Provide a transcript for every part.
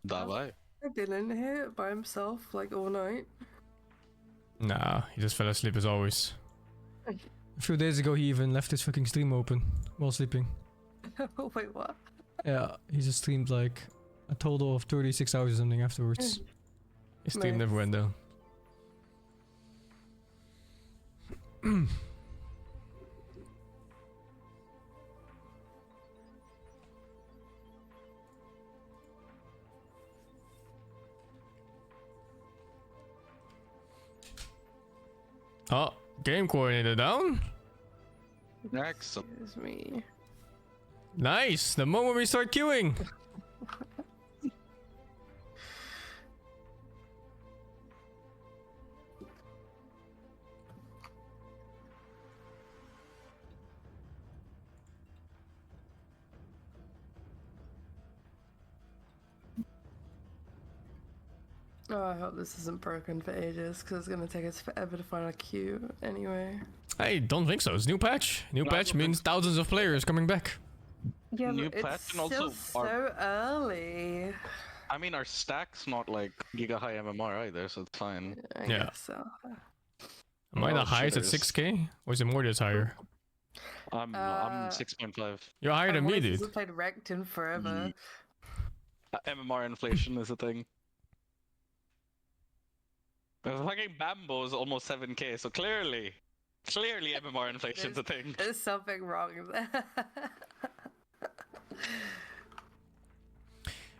Давай. I've been in here by himself like all night. Nah, he just fell asleep as always. A few days ago, he even left his fucking stream open while sleeping. Wait, what? Yeah, he just streamed like a total of 36 hours or something afterwards. His stream never went down. Oh, game coordinator down? Excellent. Excuse me. Nice! The moment we start queuing! Oh, I hope this isn't broken for ages, because it's gonna take us forever to find a queue anyway. I don't think so. It's new patch. New patch means thousands of players coming back. Yeah, New but patch it's and also still our- so early. I mean, our stack's not like giga high MMR either, so it's fine. I Yeah. guess so. Am I the Oh, highest at shitters. 6k? Or is it more that's higher? I'm 6.5. You're higher than me, I dude. hasn't played Wrecked in forever. MMR inflation is a thing. The fucking Bambo is almost 7k, so clearly MMR inflation's a thing. There's something wrong there.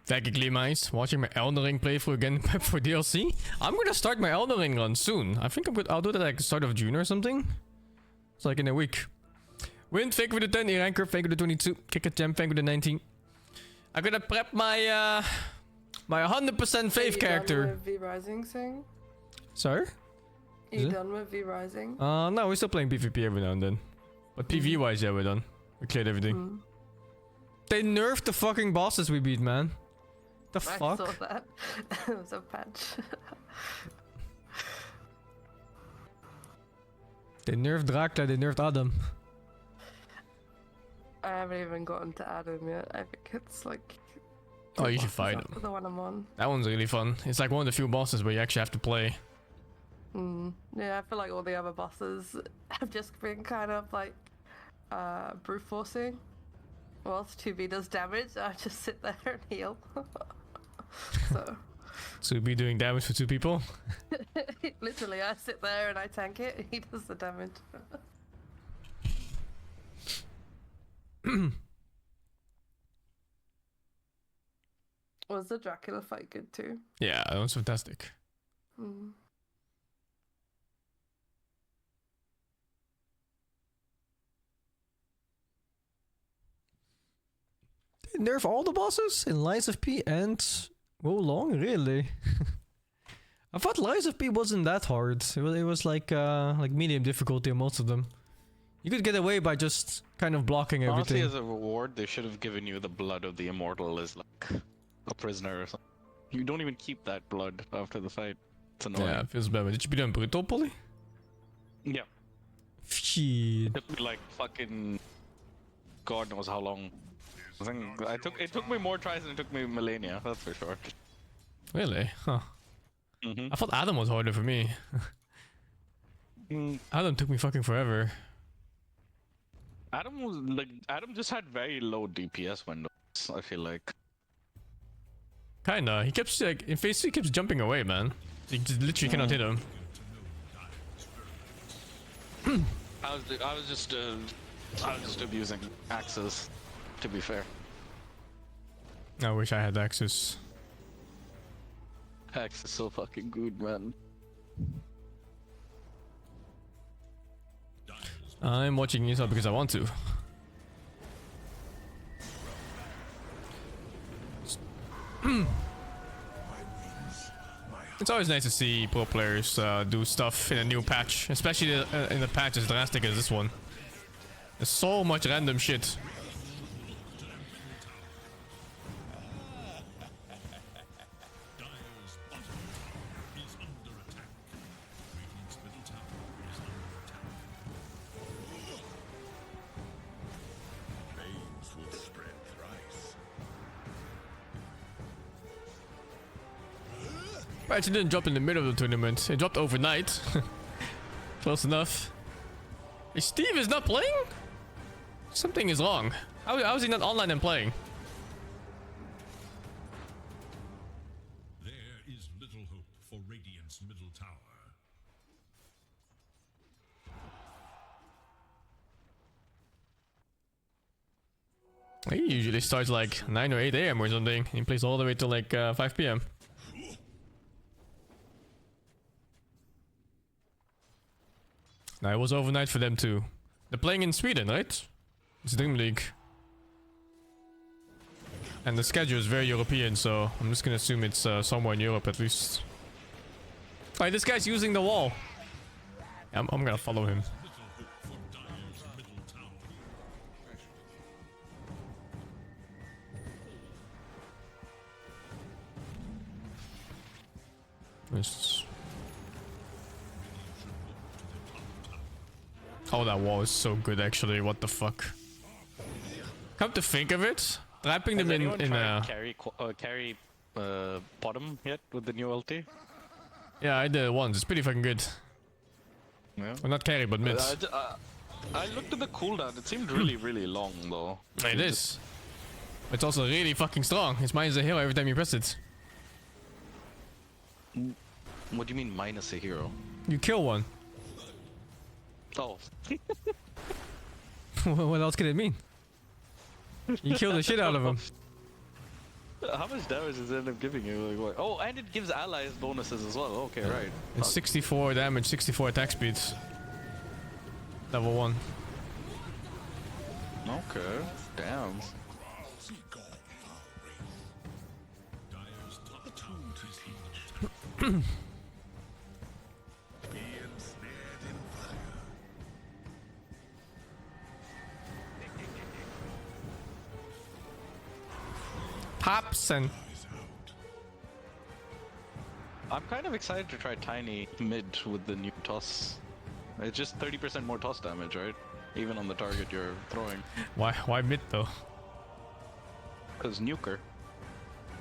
Technically, Mice, watching my Elden Ring playthrough again prep for DLC. I'm gonna start my Elden Ring run soon. I think I'll do that like start of June or something. It's like in a week. Wind, thank you for the 10. Ranker, thank you for the 22. Kick a Gem, thank you for the 19. I'm gonna prep my my 100% faith character. Are you done with V Rising, Sing? Sorry? Are Is you it? done with V Rising? No, we're still playing PvP every now and then. But PvE wise, yeah, we're done. We cleared everything. They nerfed the fucking bosses we beat, man. The I fuck? saw that. It was a patch. They nerfed Dracula, they nerfed Adam. I haven't even gotten to Adam yet. I think it's like. Oh, you should bosses fight after him. The one I'm on. That one's really fun. It's like one of the few bosses where you actually have to play. Yeah, I feel like all the other bosses have just been kind of like brute forcing. Whilst 2B does damage, I just sit there and heal. So. So be doing damage for two people. Literally, I sit there and I tank it, and he does the damage. Was the Dracula fight good too? Yeah, that was fantastic. They nerf all the bosses in Lies of P and Wolong, really? I thought Lies of P wasn't that hard. It was like medium difficulty on most of them. You could get away by just kind of blocking Honestly, everything. as a reward, they should have given you the blood of the immortal as like a prisoner or something. You don't even keep that blood after the fight. It's annoying. Yeah, it feels bad. Did you beat him brutal, Polly? Yeah. Shit. It took me like fucking God knows how long. I think it took me more tries than it took me millennia, that's for sure. Really? Huh. I thought Adam was harder for me. Adam took me fucking forever. Adam just had very low DPS windows, I feel like. Kinda. He keeps like in phase 2 he keeps jumping away, man. You just literally cannot hit him. I was just abusing axes, to be fair. I wish I had access. Axe is so fucking good, man. I'm watching ESL because I want to. It's always nice to see pro players do stuff in a new patch, especially in a patch as drastic as this one. There's so much random shit. Well, it didn't drop in the middle of the tournament. It dropped overnight. Close enough. Hey, Steve is not playing? Something is wrong. How is he not online and playing? There is little hope for Radiant's middle tower. He usually starts like 9 or 8 a.m. or something. He plays all the way till like 5 p.m. Now it was overnight for them too. They're playing in Sweden, right? It's DreamLeague. And the schedule is very European, so I'm just gonna assume it's somewhere in Europe at least. Alright, this guy's using the wall. I'm gonna follow him. Oh, that wall is so good actually, what the fuck. Come to think of it, trapping them in carry bottom yet with the new ulti? Yeah, I did it once, it's pretty fucking good. Yeah. Well, not carry, but mid. I looked at the cooldown, it seemed really long though. It is. It's also really fucking strong. It's minus a hero every time you press it. What do you mean minus a hero? You kill one. Oh. What else could it mean? You kill the shit out of him. How much damage does it end up giving you? Like, what? Oh, and it gives allies bonuses as well. Okay, right. It's 64 damage, 64 attack speed. Level 1. Okay. Damn. Pops and I'm kind of excited to try Tiny mid with the new toss. It's just 30% more toss damage, right? Even on the target you're throwing. why mid though? Because nuker.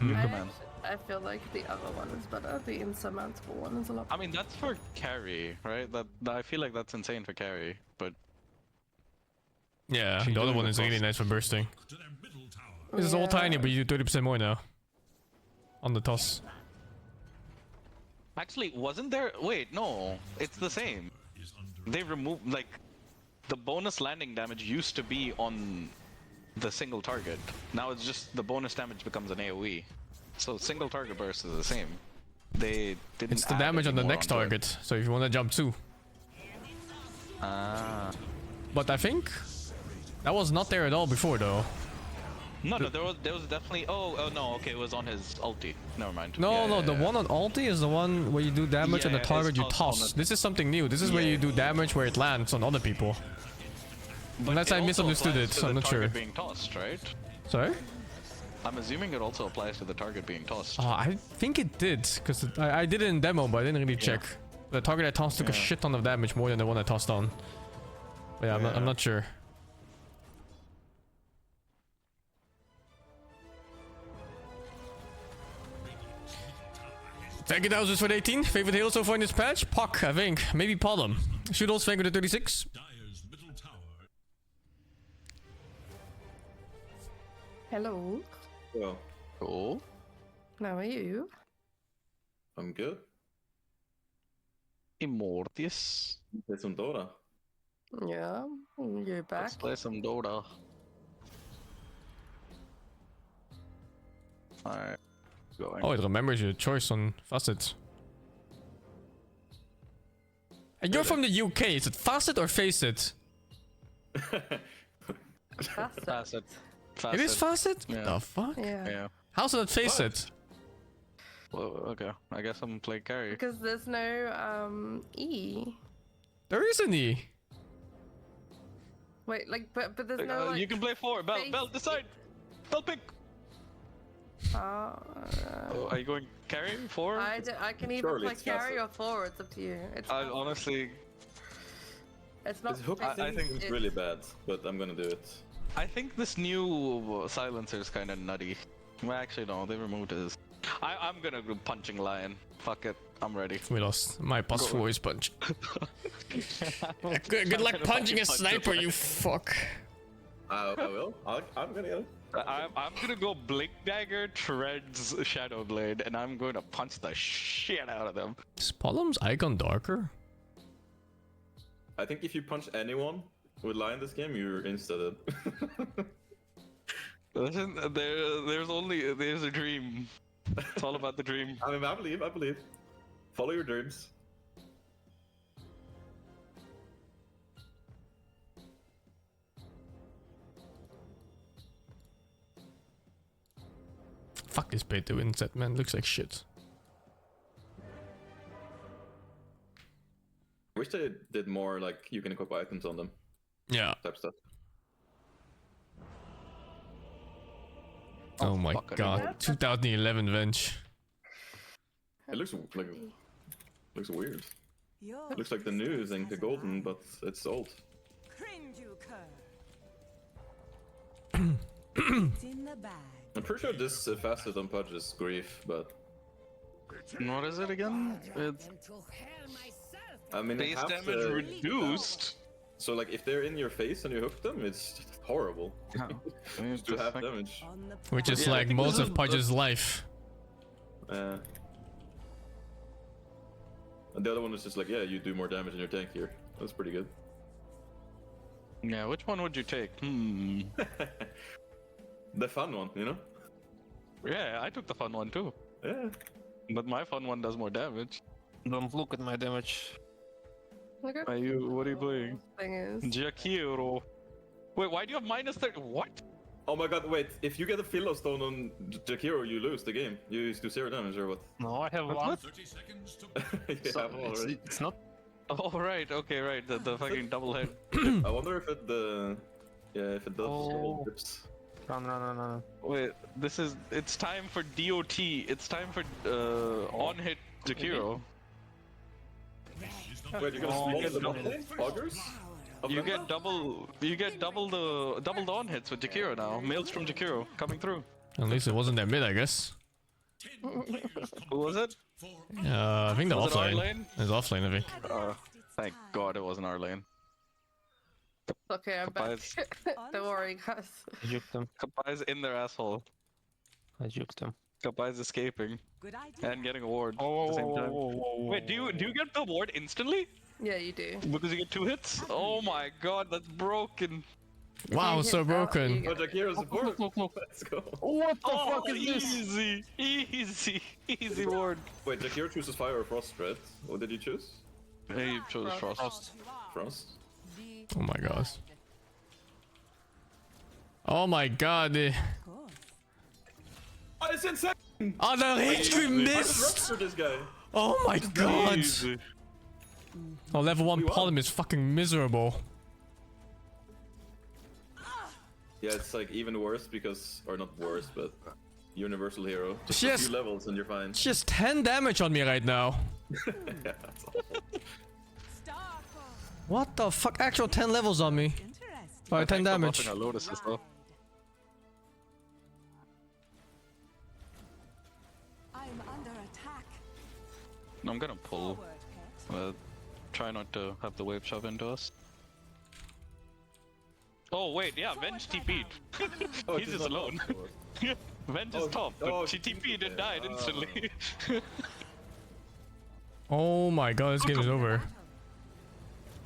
I, Nuker man. I feel like the other one is better. The insurmountable one is a lot. I mean, that's for carry, right? That I feel like that's insane for carry, but Yeah, She's the other doing one the is really toss. nice for bursting. To their middle tower. This is all tiny, but you do 30% more now. On the toss. actually, wasn't there? Wait, no, it's the same. Is under They removed like the bonus landing damage used to be on the single target. Now it's just the bonus damage becomes an AoE. So single target burst is the same. They didn't. It's the add damage on the any more next onto it. target, so if you want to jump too. Ah. But I think that was not there at all before though. No, there was definitely. Oh no, okay, it was on his ulti. Never mind. No, Yeah, no, yeah, the yeah. one on ulti is the one where you do damage on the Yeah, target it's you tossed on toss. it. This is something new. This is where you do damage where it lands on other people. But Unless it I also misunderstood applies it, to I'm the not sure. target being tossed, right? Sorry? I'm assuming it also applies to the target being tossed. I think it did, because I did it in demo, but I didn't really check. The target I tossed took a Yeah. shit ton of damage, more than the one I tossed on. But yeah, I'm Yeah. not sure. Thank you, thousands for the 18. Favorite hero so far in this patch? Puck, I think. Maybe Pollen. Shootles, thank you for the 36. Dire's middle tower. Hello. Well, Cool. How are you? I'm good. Immortius. Play some Dota. Yeah, you're back. Let's play some Dota. Alright. Going. Oh, it remembers your choice on Facet. And you're from the UK. Is it Facet or Facet? That's it. Facet. It is Facet? Yeah. The fuck? Yeah. Yeah. How's it Facet? Well, okay. I guess I'm playing carry. Because there's no E. There is an E. Wait, like, but there's no like. you can play 4. Bell, face- Bell, decide. Bell, pick. Oh, Are you going carry 4? I can either Surely play it's carry Facet. or forward. It's up to you. It's I not, honestly, it's not. This hook I thing think is really bad, but I'm gonna do it. I think this new silencer is kind of nutty. Well, actually, no, they removed his I'm gonna go punching lion. Fuck it, I'm ready. We lost. My plus Go. 4 is punch. Good luck punching a sniper, you fuck. I will. I'm gonna get it. I'm gonna go Blink Dagger, Treads, Shadow Blade, and I'm going to punch the shit out of them. Is Pollum's icon darker? I think if you punch anyone with lion this game, you're insta dead. Listen, there's a dream. It's all about the dream. I mean, I believe. Follow your dreams. Fuck this pay to win set, man. Looks like shit. I wish they did more like you can equip items on them Yeah. type stuff. Oh my fuck, I god. 2011 Venge. It looks weird. It looks like the new thing, the golden, but it's old. Cringe you cur. It's in the bag. I'm pretty sure this facet on Pudge is grief, but What is it again? It's I mean, base half damage the- reduced. So like, if they're in your face and you hook them, it's horrible. Just do half damage. On the Which is Yeah, I like think most this of is- Pudge's life. And the other one is just like, yeah, you do more damage in your tank here. That's pretty good. Yeah, which one would you take? The fun one, you know? Yeah, I took the fun one too. Yeah. But my fun one does more damage. Don't look at my damage. Look at What are you playing? thing is. Jakiro. Wait, why do you have minus 30? What? Oh my god, wait, if you get a Philo Stone on Jakiro, you lose the game. You do 0 damage or what? No, I have one. 30 seconds to You So have one it's, already. it's not. Oh, right, okay, right. The fucking double head. I wonder if it if it does Oh. dips. Run. Wait, it's time for DOT. It's time for on hit Jakiro. Wait, you're gonna Oh, spawn get the double. bot lane? Augers? Of You Lambda? get double the on hits with Jakiro now. Mails from Jakiro coming through. At least it wasn't that mid, I guess. Who was it? I think the Was it our offlane. lane? It's offlane, I think. Thank God it wasn't our lane. Okay, I'm back. Kapai's, Don't worry, guys. I juked them. Kapai's in their asshole. I juked them. Kapai's escaping good idea. and getting a ward Oh, at the same time. Wait, do you get the ward instantly? Yeah, you do. Because you get 2 hits? Oh my God, that's broken. Wow, You so hit that, broken. you Oh, get- Jakiro's support! Look. Let's go. What the Oh, fuck is this? easy ward. Wait, Jakiro chooses fire or frost, right? What did you choose? He chose Frost. Frost. Frost? Oh my god. Oh my god. Oh, it's insane! Oh, the hit we I missed! just for this guy. Oh my god. Easy. Oh, level 1 We won. Pollum is fucking miserable. Yeah, it's like even worse because, or not worse, but universal hero. Just She a has- few levels and you're fine. She has 10 damage on me right now. Yeah, that's awful. What the fuck? Actual 10 levels on me. Interesting. Alright, 10 Thanks for damage. buffing our Lotuses though. I'm under attack. I'm gonna pull. Forward, pet. Try not to have the wave shove into us. Oh wait, yeah, Venge TP'd. Oh, He's she's just not alone. top. Venge Oh, is top, but oh, she she TP'd and TP'd. died instantly. Oh my god, this game is over.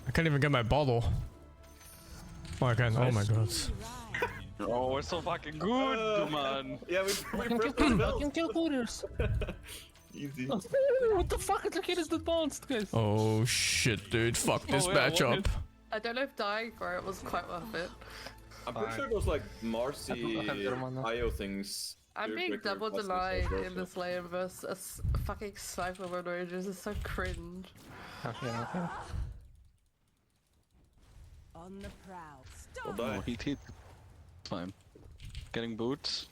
I can't even get my bottle. Oh, I can. Oh my god. Oh, we're so fucking good, man. Yeah, we pressed I the can kill coders. Easy. What the fuck? The kid is advanced, guys. Oh shit, dude. Fuck this Oh, yeah, matchup. what I don't know if dying for it was quite worth it. I'm pretty sure those like Marcy I have their mana. IO things. I'm being Earthbreaker, double Cosmos, denied and in this lane versus a fucking sniper with rages. It's so cringe. Okay. On the prowl. We'll Stop. die. Oh, he It's fine. Getting boots.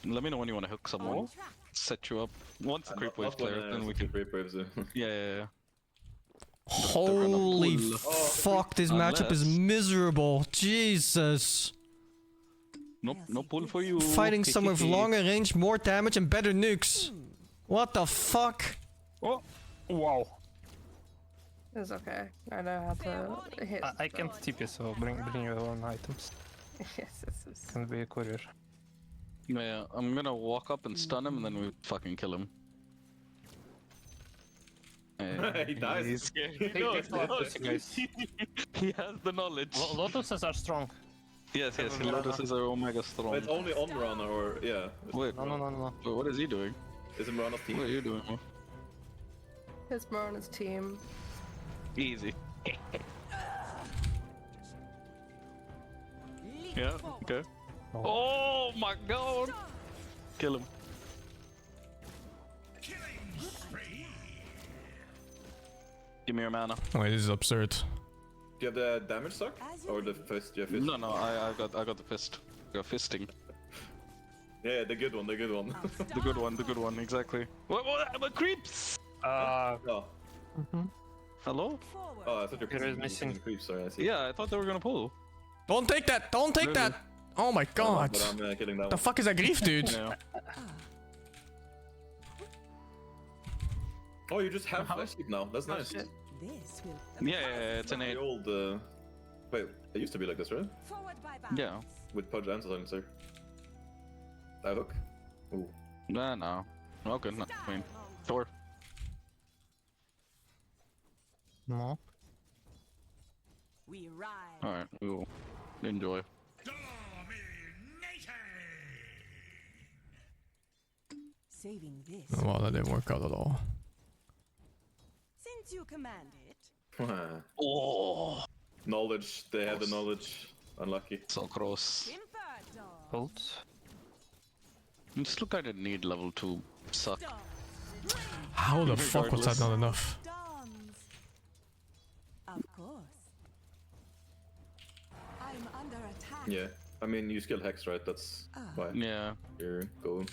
Let me know when you want to hook someone. On track. Set you up. Once the creep wave Not when, clears, then we can. creep waves. Yeah. Holy pull. fuck, this matchup is Unless- miserable. Jesus. No pull for you. Fighting someone with longer range, more damage, and better nukes. What the fuck? Oh, wow. It's okay. I know how to hit. I can't TP, so bring your own items. Yes, yes. Can be a courier. Yeah, I'm gonna walk up and stun him, and then we fucking kill him. He dies. He's scared. Take it Lotus, guys. He has the knowledge. Lotuses are strong. Yes, Lotus is our Omega strong. But it's only on Mirana, or yeah. Wait, No. wait, what is he doing? Is it Mirana's team? What are you doing? His Marana's team. Easy. Yeah, okay. Oh my god! Kill him. Give me your mana. Wait, this is absurd. Do you have the damage suck? Or the fist? You have fist? No, I got the fist. Got fisting. Yeah, the good one, the good one. The good one, exactly. What creeps? Oh. Hello? Oh, I thought you were Here is missing. creep, sorry, I see. Yeah, I thought they were gonna pull. Don't take that! Don't take that! Oh my god! But I'm killing that The one. fuck is that grief, dude? Yeah. Oh, you just have flash sleep now. That's nice. shit. This will Yeah, it's an The 8. old, wait, it used to be like this, right? forward by bounce. Yeah. With Pudge and Silencer. I hook. Ooh. Nah, no. Okay, no, I mean, Thor. No. We ride. Alright, we will enjoy. Saving this. Well, that didn't work out at all. Since you command it. Oh! Knowledge, they had the knowledge. Unlucky. So close. Inferno. Ult. You just look, I didn't need level 2 suck. How the fuck was that not enough? Dawns. Of course. I'm under attack. Yeah. I mean, you skill Hex, right? That's why Yeah. you're going.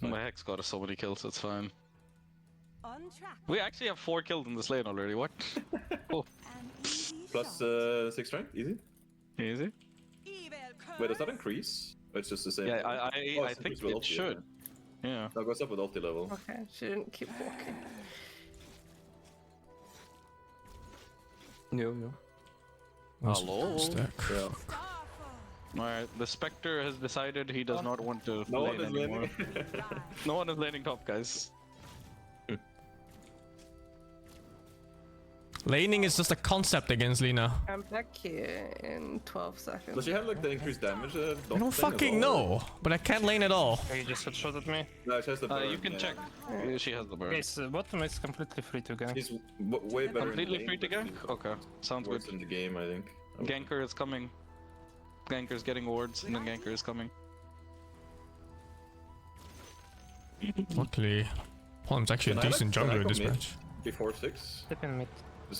My Hex got us so many kills, it's fine. On track. We actually have 4 kills in this lane already, what? Oh, An easy Plus shot. 6 strength, easy. easy? Evil Wait, does that curse. increase? Or it's just the same? Yeah, Oh, I it's think increased with it ulti, should. okay. Yeah. That goes up with ulti level. Okay, she didn't keep walking. Yo. Hello? Stack. Yeah. Starfall. Alright, the Spectre has decided he does not want to No lane one is anymore. landing. Ride. No one is laning top, guys. Laning is just a concept against Lina. I'm back here in 12 seconds. Does she have like the increased damage? I don't fucking know, but I can't lane at all. You just headshot at me. No, she has the burn, You can yeah. check. Yeah, she has the burn. Guys, bottom is completely free to gank. She's way better Completely in free to the game, gank? Okay, sounds but good. worse in the game, I think. Ganker is coming. Ganker's getting wards, and then Ganker is coming. Luckily, Holm's actually a Can I, decent can I jungler in this commit? match. Before 6? Step in mid.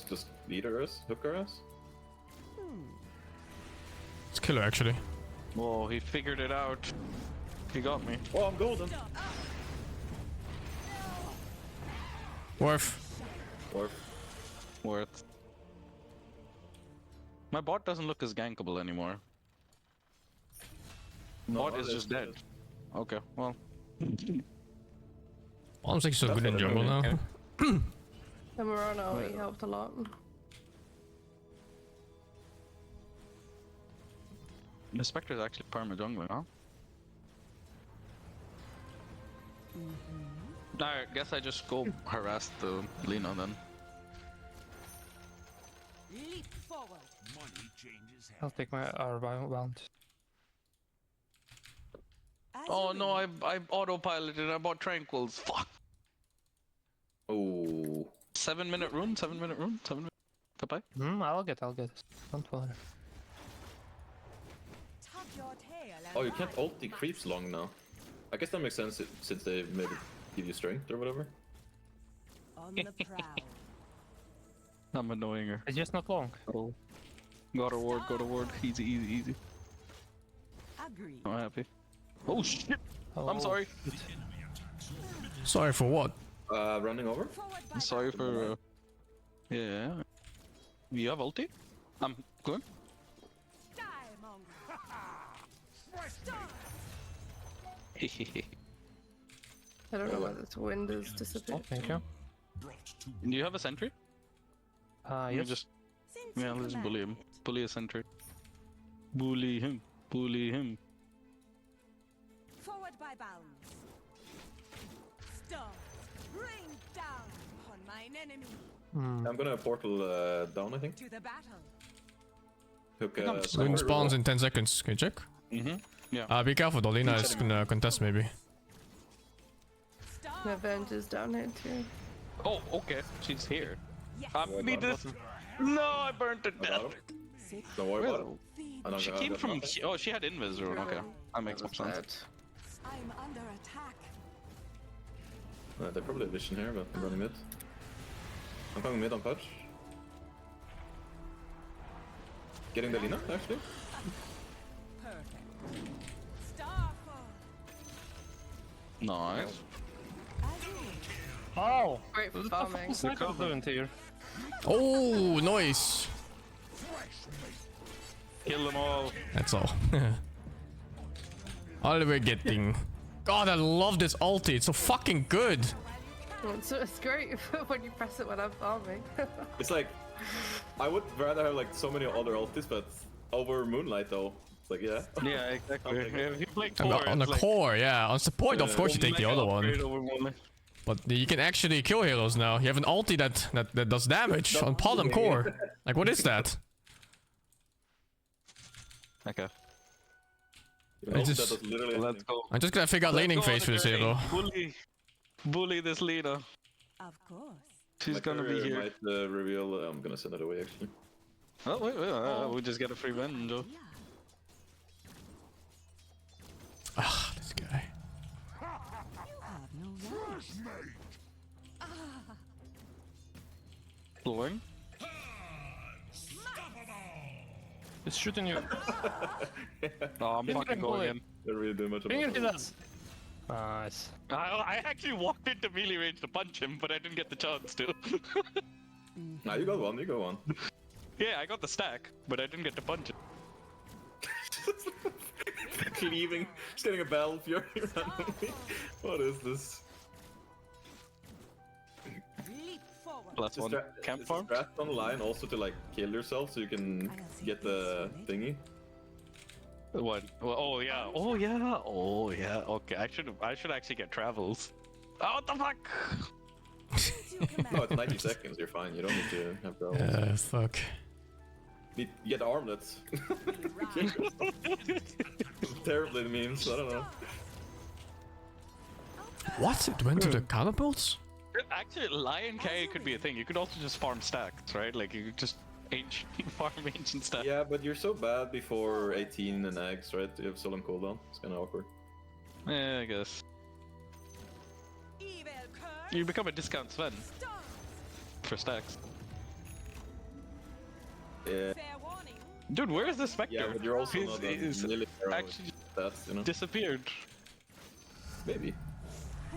Just lead her ass? Hook her ass? It's killer actually. Whoa, he figured it out. He got me. Oh, I'm golden! Worth. Or Worth. My bot doesn't look as gankable anymore. Bot is just dead. Okay, well. Holm's actually so That's good in what I jungle mean, now. The Morano, he helped a lot. The Spectre is actually perma jungler, huh? Alright, guess I just go harass the Lina then. Leap forward. I'll take my R bound. As Oh you no, will. I autopiloted, I bought Tranquils. Fuck. oh, 7-minute rune, 7-minute rune, 7 minute. Goodbye. I'll get. Don't worry. Tuck your tail and oh, you can't ride. ult the creeps long now. I guess that makes sense since they maybe give you strength or whatever. On the prowl. I'm annoying her. It's just not long. Oh. Got a ward, easy, easy, easy. Agree. I'm happy. Oh shit! I'm Oh, sorry. Sorry for what? Running over? Forward by I'm sorry bounce. for. Yeah. You have ulti? I'm good. Die, mongrel. I don't know why this wind has disappeared. Thank you. Do you have a sentry? You Yes. just SingSing yeah, let's bully him. command. Bully a sentry. Bully him. Bully him. Forward by bounds. Stars, rain down upon mine enemy. I'm gonna portal down, I think. To the battle. Hook Come, sniper Wind spawns reroll. in 10 seconds. Can you check? Mm-hmm. Yeah. Be careful, Dolina is gonna contest maybe. Star. My Avenge is down here too. Oh, okay. She's here. Yes. I need this. No, I burnt it I got down. him. Don't worry about it. Feed. I don't She got- I came got from. nothing. Oh, she had invis rune. Okay, that makes more sense. I'm under attack. They're probably vision here, but I'm running mid. I'm coming mid on patch. Getting the Lina, actually. Perfect. Starfall. Nice. Oh! Great What the farming. fuck is Sniper doing here? Oh, nice. Kill them all. That's all. All we're getting. God, I love this ulti. It's so fucking good. It's great when you press it when I'm farming. It's like, I would rather have like so many other ultis, but over Moonlight though. It's like, yeah. Yeah, exactly. If you play On core, on the it's like core, yeah. On support, of course, you take the mega other one. upgrade over one. But you can actually kill heroes now. You have an ulti that does damage on pod and core. Like, what is that? Okay. You know, It's that just- does literally Let's anything. go. I'm just gonna figure out Let's laning go on phase a for this journey. hero. Bully this leader. Of course. She's My gonna be career here. might reveal. I'm gonna send it away actually. Oh wait, we just get a free win, Joe. Yeah. Ah, this guy. You have no right. Blowing. It's shooting you. Oh, I'm Bring fucking it, going bully. in. Don't really do much Bring about it it. to us. Nice. I actually walked into melee range to punch him, but I didn't get the chance to. Nah, you got one. You got one. Yeah, I got the stack, but I didn't get to punch him. Cleaving, stealing a battle fury randomly. What is this? Leap forward. Plus one. Camp farm? Strat online also to like kill yourself so you can get the thingy. What? Well, oh yeah. Oh yeah. Oh yeah. Okay, I should actually get travels. Oh, what the fuck? You command. No, it's 90 seconds. You're fine. You don't need to have battles. Fuck. You get armlets. Terribly memes. I don't know. What? It went to the catapults? Actually, lion carry could be a thing. You could also just farm stacks, right? Like you could just farm ancient stacks. Yeah, but you're so bad before 18 and eggs, right? You have so long cooldown. It's kind of awkward. Yeah, I guess. Evil curse. You become a discount Sven Stars. for stacks. Yeah. Fair warning. Dude, where is the Spectre? Yeah, but you're also He's- not he's nearly actually stats, you know? disappeared. Maybe.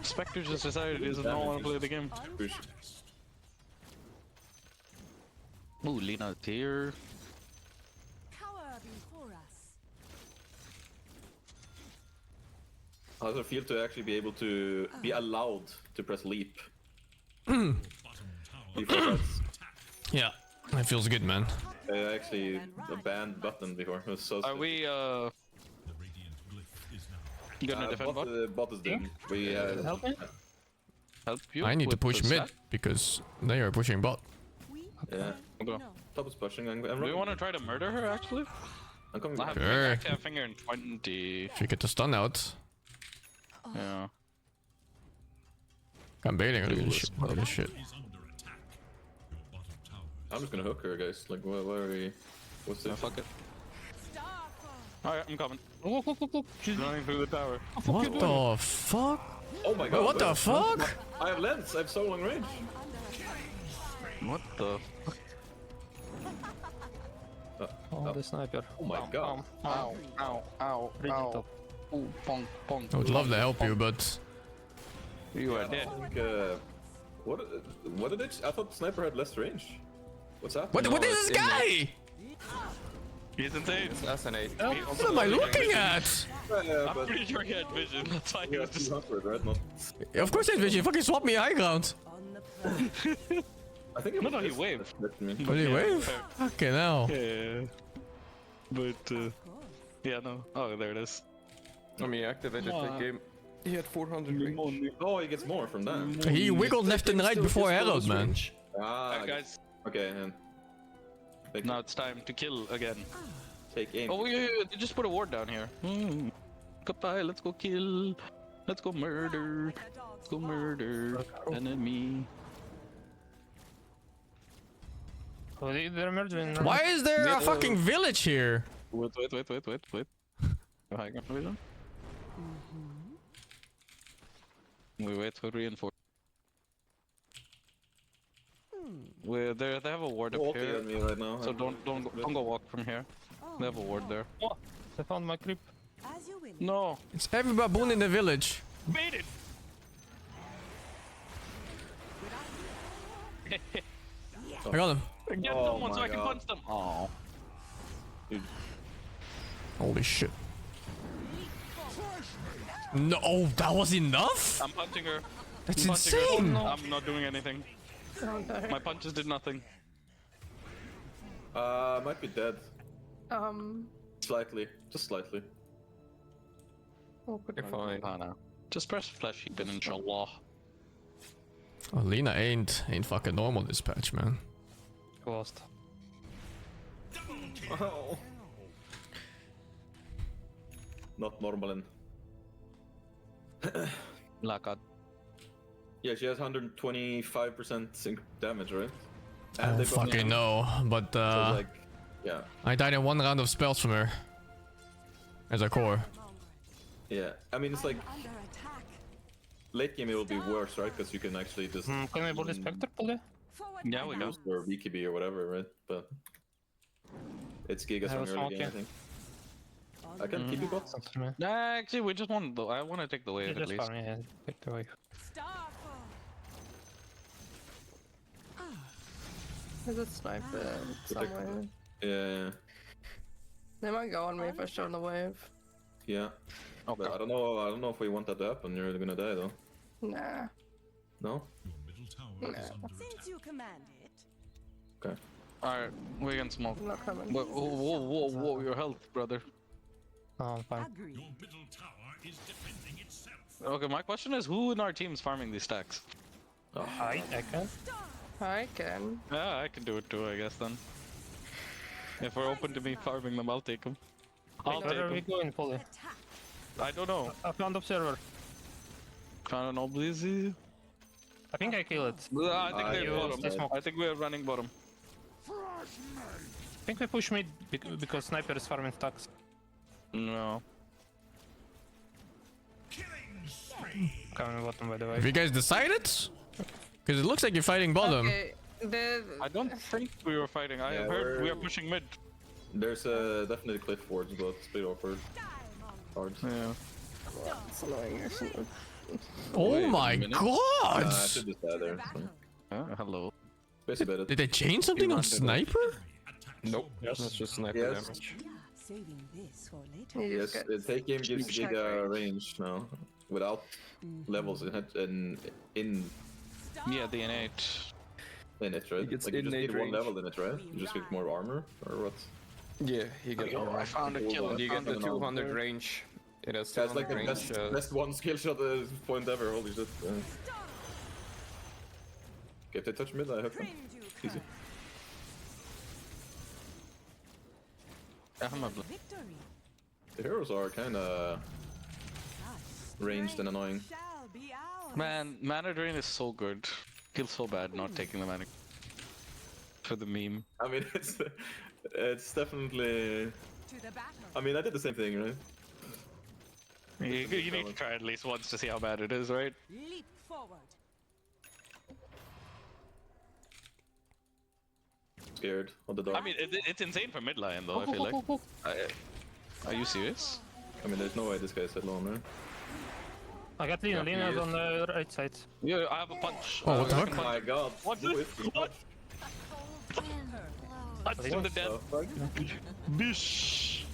Spectre just decided he doesn't want to play the game. Push. Ooh, Lina's here. Cower before us. How does it feel to actually be able to be allowed to press leap? Bottom tower. Before that's Yeah. That feels good, man. actually a banned button before. It was so Are we The radiant glyph is now. gonna defend bot? bot is done. We Help me? Help you? I need to with push the mid stack? because they are pushing bot. We yeah. Okay. no. Top is pushing. I'm Do we want to try to murder her actually? I'm coming I have back. Sure. active finger in 20. If you get the stun out. Yeah. I'm baiting her. This shit. Is under attack. Your bottom tower. I'm just gonna hook her, guys. Like, where are we? What's Yeah, this? fuck it. Starfall. Alright, I'm coming. Look, look, look, look. She's running through the tower. What the fuck? Oh my Wait, god. what the wait. fuck? I have lens. I have so long range. What the? Oh, the sniper. Oh my god. Ow, ow, ow, Regen ow. top. Ooh, pong, pong. I would love to help you, but You are dead. I think, what did it? I thought sniper had less range. What's that? what is this it's in guy? He's insane. Assassinate. What am I looking at? Yeah, I'm pretty sure he had vision. That's why he yeah, was just. 200, right? Not. Of course he had vision. Fucking swap me high ground. On the plane. I think it No, was no, he this waved. that me. Will he wave? fair. Okay, now. Yeah. But, yeah, no. Oh, there it is. I mean, he activated the game. He had 400 range. Oh, he gets more from that. He wiggled left and right before arrows, man. Ah, Guys, okay, and now it's time to kill again. take aim. Oh, yeah, they just put a ward down here. Goodbye, let's go kill. Let's go murder. Let's go murder. Enemy. Oh, they're merging. Why is there a fucking village here? Wait. Hang on, wait on. We wait for reinforce. They have a ward up Ulti here, on me right now. so don't go walk from here. They have a ward there. Oh, I found my creep. As you will. No. It's every baboon in the village. Made it. I got him. Get Oh someone so my I can God. punch them. Oh. Holy shit. No, oh, that was enough? I'm punching her. That's I'm punching her. insane. I'm not doing anything. Oh no. My punches did nothing. Might be dead. Slightly, just slightly. Awkward You're one. fine. Oh no. Just press flash heap in, inshallah. Oh, Lina ain't fucking normal this patch, man. Lost. Oh. Not normal in. Lakad. Yeah, she has 125% sync damage, right? I don't they both fucking know, but So, like, yeah, I died in one round of spells from her. As a core. yeah. I mean, it's like Under attack. late game it will be worse, right? Because you can actually just Can we bully Spectre, please? Forward Yeah, we now. go. or BKB or whatever, right? But it's Giga I from was early game, I smoking. think. I can keep you bots. That's for me. Nah, actually, we just want. I want to take the wave You at just least. farm, yeah. Take the wave. Starfall. There's a sniper somewhere. Yeah, They might go on me if I show them the wave. yeah. Okay. But I don't know if we want that to happen. You're gonna die though. Nah. No? Your middle tower is under Since attack. you command it. Okay. Alright, we can smoke. I'm not coming. Whoa, your health, brother. Oh, I'm fine. Agreed. Your middle tower is defending itself. Okay, my question is, who in our team is farming these stacks? I can. I can. Yeah, I can do it too, I guess then. If we're open to me farming them, I'll take them. I'll take Where are we them. going, fully? Attack. I don't know. I found observer. I don't know, Blizzy. I think I kill it. I think they're yeah, bottom. they smoke. I think we're running bottom. I think we push mid because sniper is farming stacks. No. Coming bottom, by the way. Have you guys decided? Because it looks like you're fighting bottom. Okay. I don't think we were fighting. I Yeah, heard we we're- are pushing mid. There's definitely cliff wards, but it's pretty awkward. Hard. Yeah. That's annoying. I shouldn't have- Oh Wait a my minute. god! I should just die there. So. Hello. Basically better. Did they change something on sniper? Nope. That's just sniper Yes. damage. Saving this for later. You Yes, just the take game gives check Giga range now. Without levels in Yeah, the innate. it, right? He gets Like you just innate need one range. level in it, right? You just get more armor, or what? Yeah, he got I found a kill. You get the found an 200 armor. range. It has That's like 200 the range. best one skill shot point ever, holy shit. Okay, if they touch mid, I hope. Trimmed you Easy. Victory. The heroes are kinda ranged and annoying. Shall be ours. Man, mana drain is so good. Feels so bad not taking the mana. For the meme. I mean, it's definitely... To the battle. I mean, I did the same thing, right? You need to try at least once to see how bad it is, right? Leap forward. Scared of the dark. I mean, it's insane for mid lane though, I feel like. Are you serious? I mean, there's no way this guy's alone, right? I got Lina. Yeah, Lina he is is. on the right side. Yeah, I have a punch. Oh, what the I heck? can Oh punch. my god. What Who the- is this? what? That's in the dead. Bish.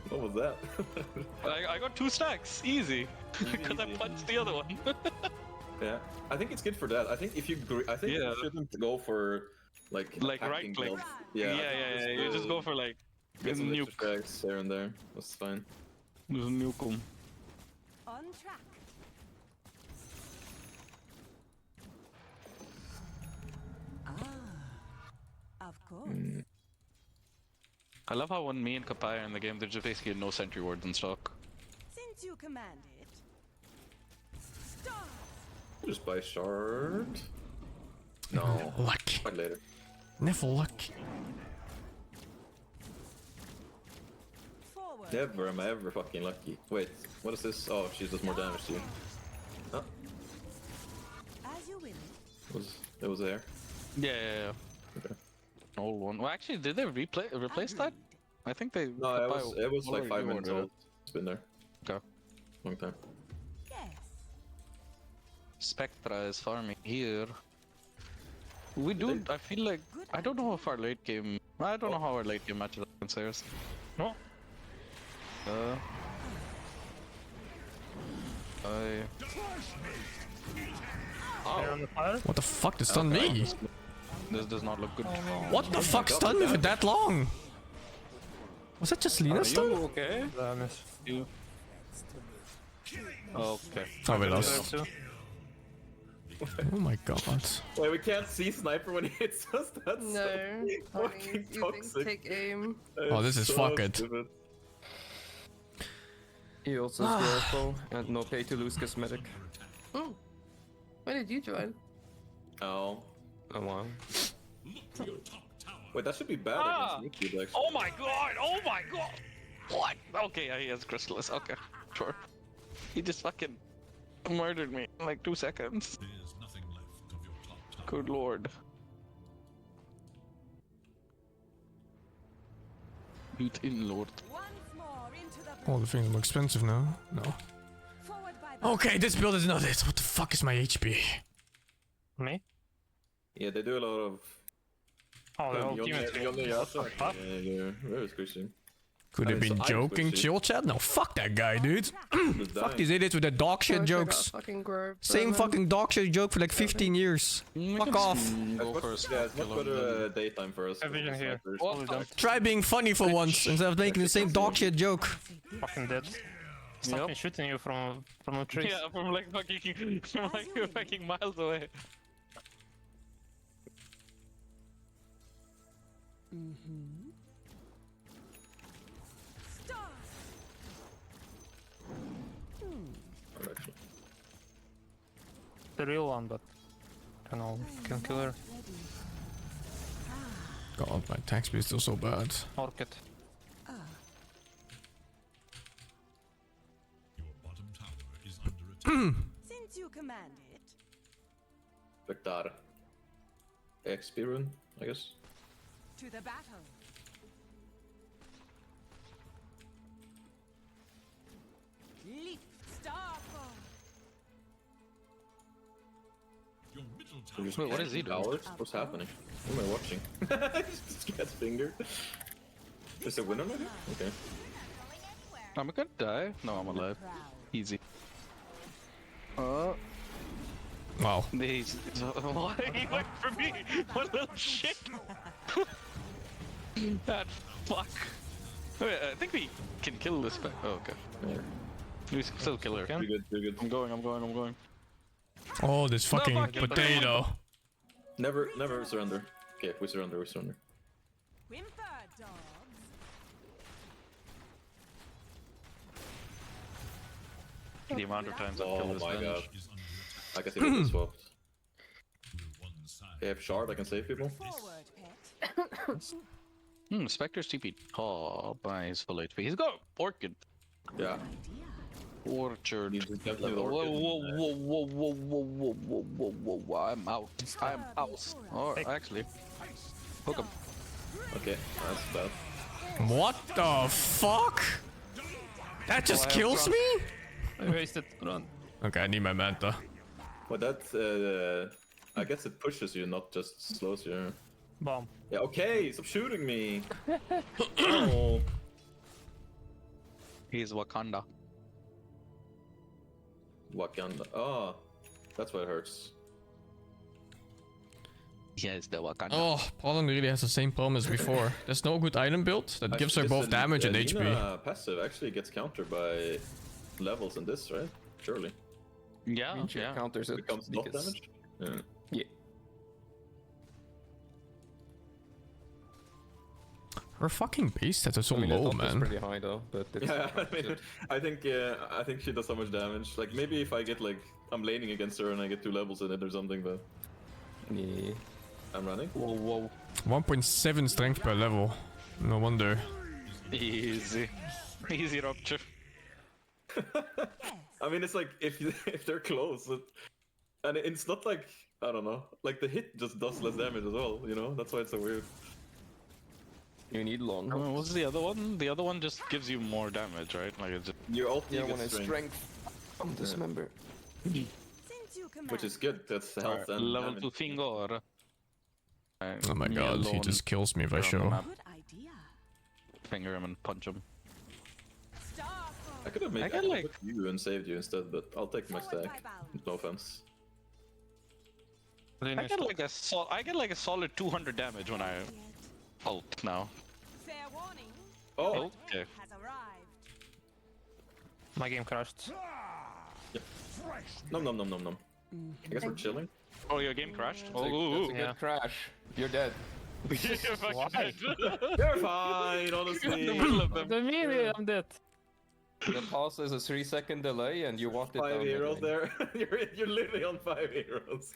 What was that? I got 2 stacks, easy. Because I punched the other one. Yeah, I think it's good for that. I think if you, I think you shouldn't go for like Like attacking right click. builds. Yeah. You just go for like get some nuke. extra stacks here and there. That's fine. Just nuke 'em. On track. Of course. I love how when me and Kapai are in the game, there's just basically no sentry wards in stock. Since you command it. Start. Just buy shard. No, Luck. quite later. Never luck. Forward. Never am I ever fucking lucky. Wait, what is this? Oh, she does more damage to you. Oh, As you will. it was there. Yeah. Okay. Old one. Well, actually, did they replace that? I think they. No, it was like 5 minutes old. It's been there. Okay. Long time. Yes. Spectra is farming here. We do. I feel like I don't know if our late game. I don't know how our late game matches up against theirs. No. They're on the fire. What the fuck? That stunned me. This does not look good. What the fuck stunned me for that long? Was that just Lina stun? Okay. Miss. Okay. Oh, we lost. Two. Oh my god. Wait, we can't see sniper when he hits us. That's No, so I fucking mean, using toxic. take aim. Oh, this is so fucked. stupid. He also has Warful and no pay to lose cosmetic. Oh, when did you join? Oh. Oh wow. Wait, that should be bad against Nuke, actually. Oh my god! Oh my god! What? Okay, yeah, he has Chrysalis. Okay, sure. He just fucking murdered me in like 2 seconds. There's nothing left of your top tower. Good lord. Beat in lord. Once more into the All the things are more expensive now. No. forward by the Okay, this build is not it. What the fuck is my HP? Me? Yeah, they do a lot of... Oh, the whole team is Yeah, they're very squishy. Could I have mean, been so I'm joking, squishy. chill chat? No, fuck that guy, dude. Just Fuck dying. these idiots with their dog shit I wish I got jokes. fucking grove, Same but, fucking dog shit joke for like 15 years. Fuck off. Go first. Yeah, it's much better daytime for us. A vision here. Snipers. Fully done. Try being funny for once instead of making the same dog shit joke. Fucking dead. Something shooting you from the trees. Yeah, from like fucking, from like fucking miles away. start. Actually. The real one, but I don't know, can kill her. God, my attack speed is still so bad. Orchid. Your bottom tower is under attack. Since you command it. Vector. XP rune, I guess. To the battle. Leap. Starfall. Your middle We're tower just Wait, what is he doing? Hours? What's happening? What am I watching? Just cat finger. Is it winner maybe? Okay. I'm gonna die. No, I'm alive. Proud. Easy. Wow. These. Why he went for me? What little shit! That fuck. Wait, I think we can kill this. Oh, okay. Yeah. We can still kill her. Can? Pretty good, pretty good. I'm going. Oh, this fucking fuck it. potato. Never surrender. Okay, we surrender, we surrender. Whimper, dogs. The amount of times I've Oh killed this my man. god. is under attack. I can see what this swapped. Will one side They have shard, I can save people. Forward, pet. Spectre's TP. Oh, by his full HP. He's got Orchid. Yeah. Orchard. He's definitely the Whoa, Orchid. I'm out. I'm out. Oh, actually. Hook him. Okay, that's bad. What the fuck? That just kills me? I wasted run. Okay, I need my manta. But that's I guess it pushes you, not just slows you. Bomb. Yeah, okay, stop shooting me! Oh. He's Wakanda. Wakanda. Oh, that's why it hurts. Yes, the Wakanda. Oh, Poland really has the same problem as before. There's no good item build that gives her both damage and HP. Lina passive actually gets countered by levels in this, right? Surely. Yeah, She yeah. counters it Becomes dot because damage? Yeah. yeah. Her fucking base stats are so I mean, low, the top is man. pretty high though, but it's Yeah, I think she does so much damage. Like maybe if I get like I'm laning against her and I get 2 levels in it or something, but yeah. I'm running. Whoa, whoa. 1.7 strength per level. No wonder. Easy. Easy rupture. I mean, it's like if they're close, and it's not like I don't know, like the hit just does less damage as well. You know, that's why it's so weird. You need long. What's the other one? The other one just gives you more damage, right? Like it just... Your ulti Yeah, gets when it's strength. Dismember. Since you command. which is good. That's health and level damage. 2 Fingor. Oh my god, he just kills me if I show. Good idea. Finger him and punch him. Starfall. I could have made I got, that like- with you and saved you instead, but I'll take my Forward stack. by bound. No offense. I get like a solid 200 damage when I ult now. Fair warning. Oh, Okay. Has arrived. My game crashed. nom nom nom nom nom. I guess we're chilling. Oh, your game crashed? Oh, That's ooh, a ooh. good yeah. crash. You're dead. You're fucking dead. You're fine, honestly. The melee, I'm dead. The pause is a 3-second delay, and you walked it 5 down. heroes mid-lane. there. you're literally on 5 heroes.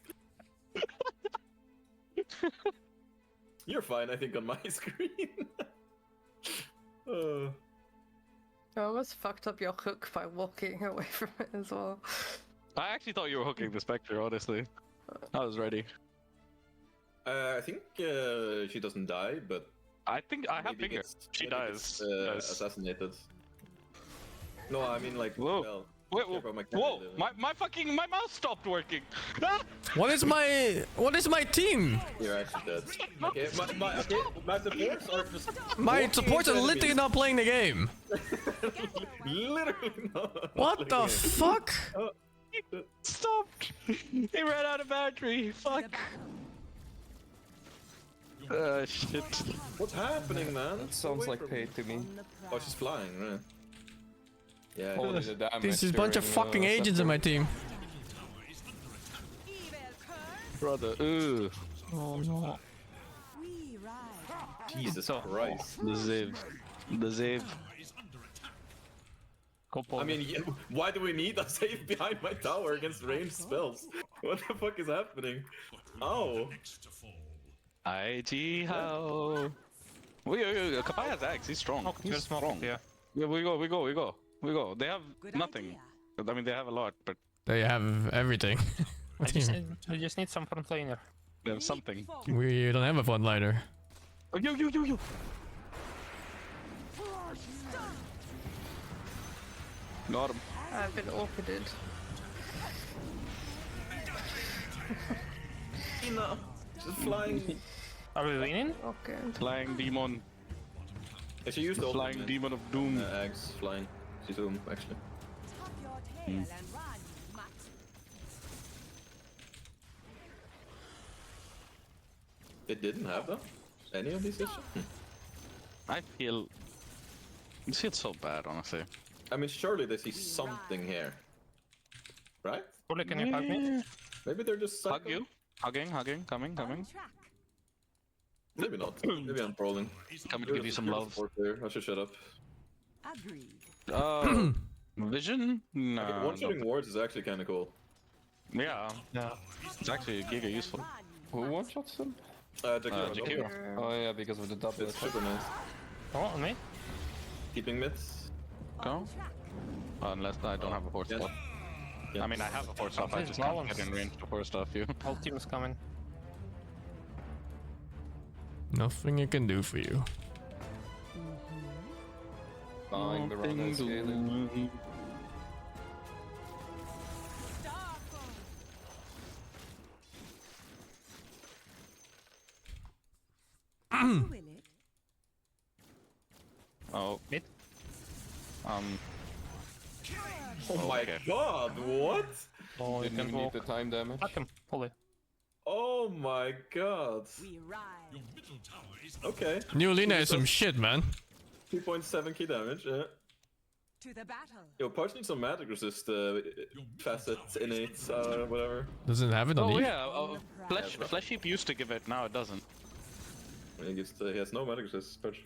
You're fine, I think, on my screen. I almost fucked up your hook by walking away from it as well. I actually thought you were hooking the Spectre, honestly. I was ready. I think she doesn't die, but I think I have maybe finger. gets- She maybe dies. gets, assassinated. No, I mean like. Whoa. Well, Wait, care about my whoa! character. My mouse stopped working. Ah! What is my team? You're actually dead. Okay, my supports are just. My walking supports are into literally enemies. not playing the game. Literally not. What the fuck? Stopped. He ran out of battery. Fuck. Shit. What's happening, man? That sounds like paid to me. Oh, she's flying, right? Yeah. Only the damage There's a bunch of during, fucking agents in my team. Evil curse. Brother. Ooh. Oh no. We ride. Jesus Christ. The Ziv. The Ziv. I mean, yeah, why do we need a safe behind my tower against ranged spells? What the fuck is happening? Oh. Next to fall. IG how? Kapaya's axe. He's strong. He's strong. Yeah. Yeah, we go. They have Good nothing. idea. I mean, they have a lot, but They have everything. I just need some frontliner. they have something. We don't have a frontliner. Oh, you. Got him. I've been orchided. No. She's flying. Are we winning? Okay. Flying demon. Yeah, she used the Flying ultimate. demon of doom. Eggs flying. She's doom, actually. Tuck your tail and run, you mutt. It didn't have them? Any of these issues? I feel. This feels so bad, honestly. I mean, surely they see something here. Right? Fully, can you hug me? Maybe they're just Hug psycho? you. Hugging. Coming. On track. Maybe not. Maybe I'm trolling. Coming to give you some You're the love. support there. I should shut up. Agreed. Vision? No. Okay, one-shotting wards is actually kind of cool. Yeah, Yeah. it's actually giga useful. Run, Who mutt. one-shots him? Jakiro. Jakiro. Oh yeah, because of the double It's attack. super nice. Oh, on me? Keeping mids. Go. On track. Unless I don't have a force Yes. stuff. Yeah. I mean, I have a force stuff, I Please just can't balance. get in range to force stuff you. Whole team's coming. Nothing I can do for you. Buying the run and scaling. Starfall. you will it. Oh. Mid. Oh my Okay. god, what? Oh, you Didn't can even need walk. the time damage. Attack him, fully. Oh my god. We ride. Your middle tower is Okay. New Lina is some shit, man. 2.7 key damage, yeah. To the battle. Yo, Pudge needs some magic resist, facet, innate, whatever. Doesn't it have it on Oh E? yeah, Flesh Heap used to give it, now it doesn't. He has no magic resist, Pudge.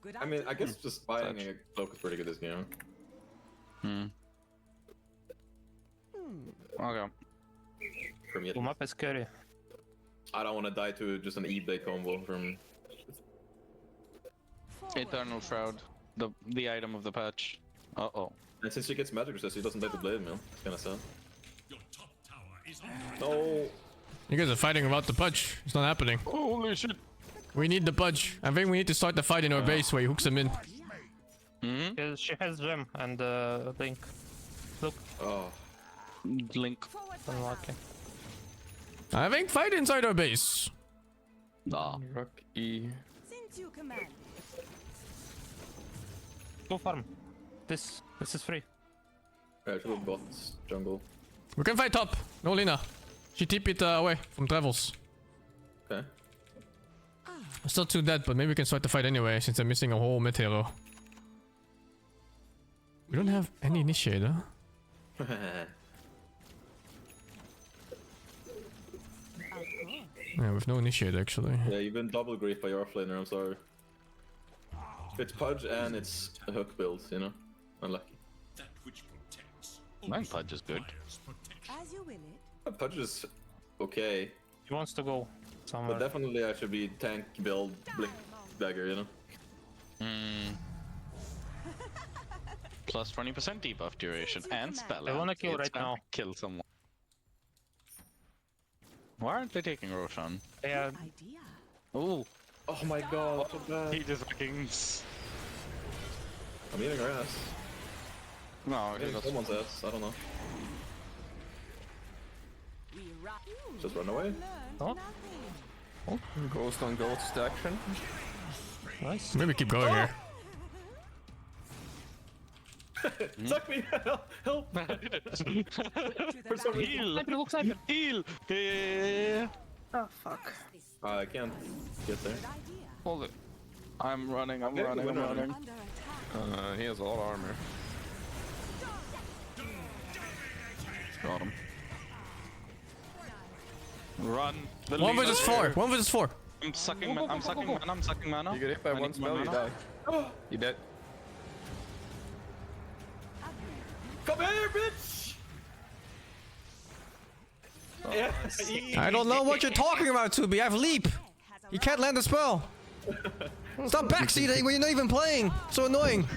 Good I mean, I idea. guess just buying a cloak is pretty good this game. Okay. For me, at The least. map is scary. I don't want to die to just an eBay combo from. Forward. Eternal Shroud, the item of the patch. Uh-oh. And since he gets magic resist, he doesn't die to blade mail. It's kind of sad. your top tower is under No. You guys are fighting about the Pudge. It's not happening. Holy shit. We need the Pudge. I think we need to start the fight in our base where he hooks him in. She has gem and blink. Look, Oh. Link. Forward by unlucky. I think fight inside our base. Ah. Rock E. Since you command. Go farm. This is free. Yeah, I should have bought jungle. We can fight top. No Lina. She TP it away from Travels. Okay. I'm still too dead, but maybe we can start the fight anyway since I'm missing a whole mid hero. We don't have any initiator. Yeah, with no initiator actually. Yeah, you've been double griefed by your offlaner, I'm sorry. It's Pudge and it's a hook build, you know? Unlucky. that which protects. Mine Pudge is good. Requires protection. As you will it. Pudge is okay, He wants to go but somewhere. definitely I should be tank build blink dagger, you know? Plus 20% debuff duration and spell. I wanna amp. kill It's right gonna now. Kill someone. Why aren't they taking Roshan? Yeah, Idea. Ooh, Oh my god, so bad. he just fucking. I'm eating grass. No, I'm he eating got someone's ass, I don't know. We ride. Just run away? Learn Oh. nothing. Ghost on ghost action. nice. Maybe keep going here. Suck me! Help! To the For some battle. reason. Heal! Yeah. Oh fuck. I can't get there. Good idea. Hold it. I'm running, I'm Yeah, running, I'm we're running. running. Under attack. He has a lot of armor. Got him. Run. The One leader. versus four. One versus four. I'm sucking mana, I'm sucking mana, I'm sucking mana. You get hit by I one need more spell, you mana. die. You dead. Come here, bitch! Yeah, I don't know what you're talking about, Tubi. I have leap. Has You can't land the spell. Stop backseating when you're not even playing. So annoying.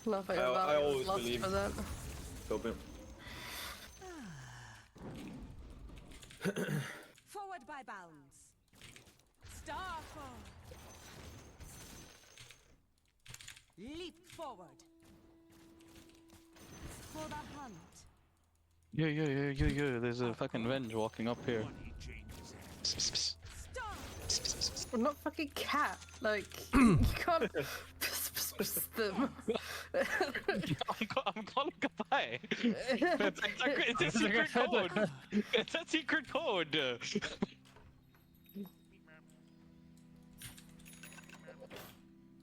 Nothing I about it. always Lost believe- for that. Help him. Forward by bounds. Starfall. Leap forward. For the hunt. Yeah, there's a fucking Venge walking up here. Start. I'm not fucking cat. Like, you can't them. I'm calling goodbye. It's a secret code. It's a secret code.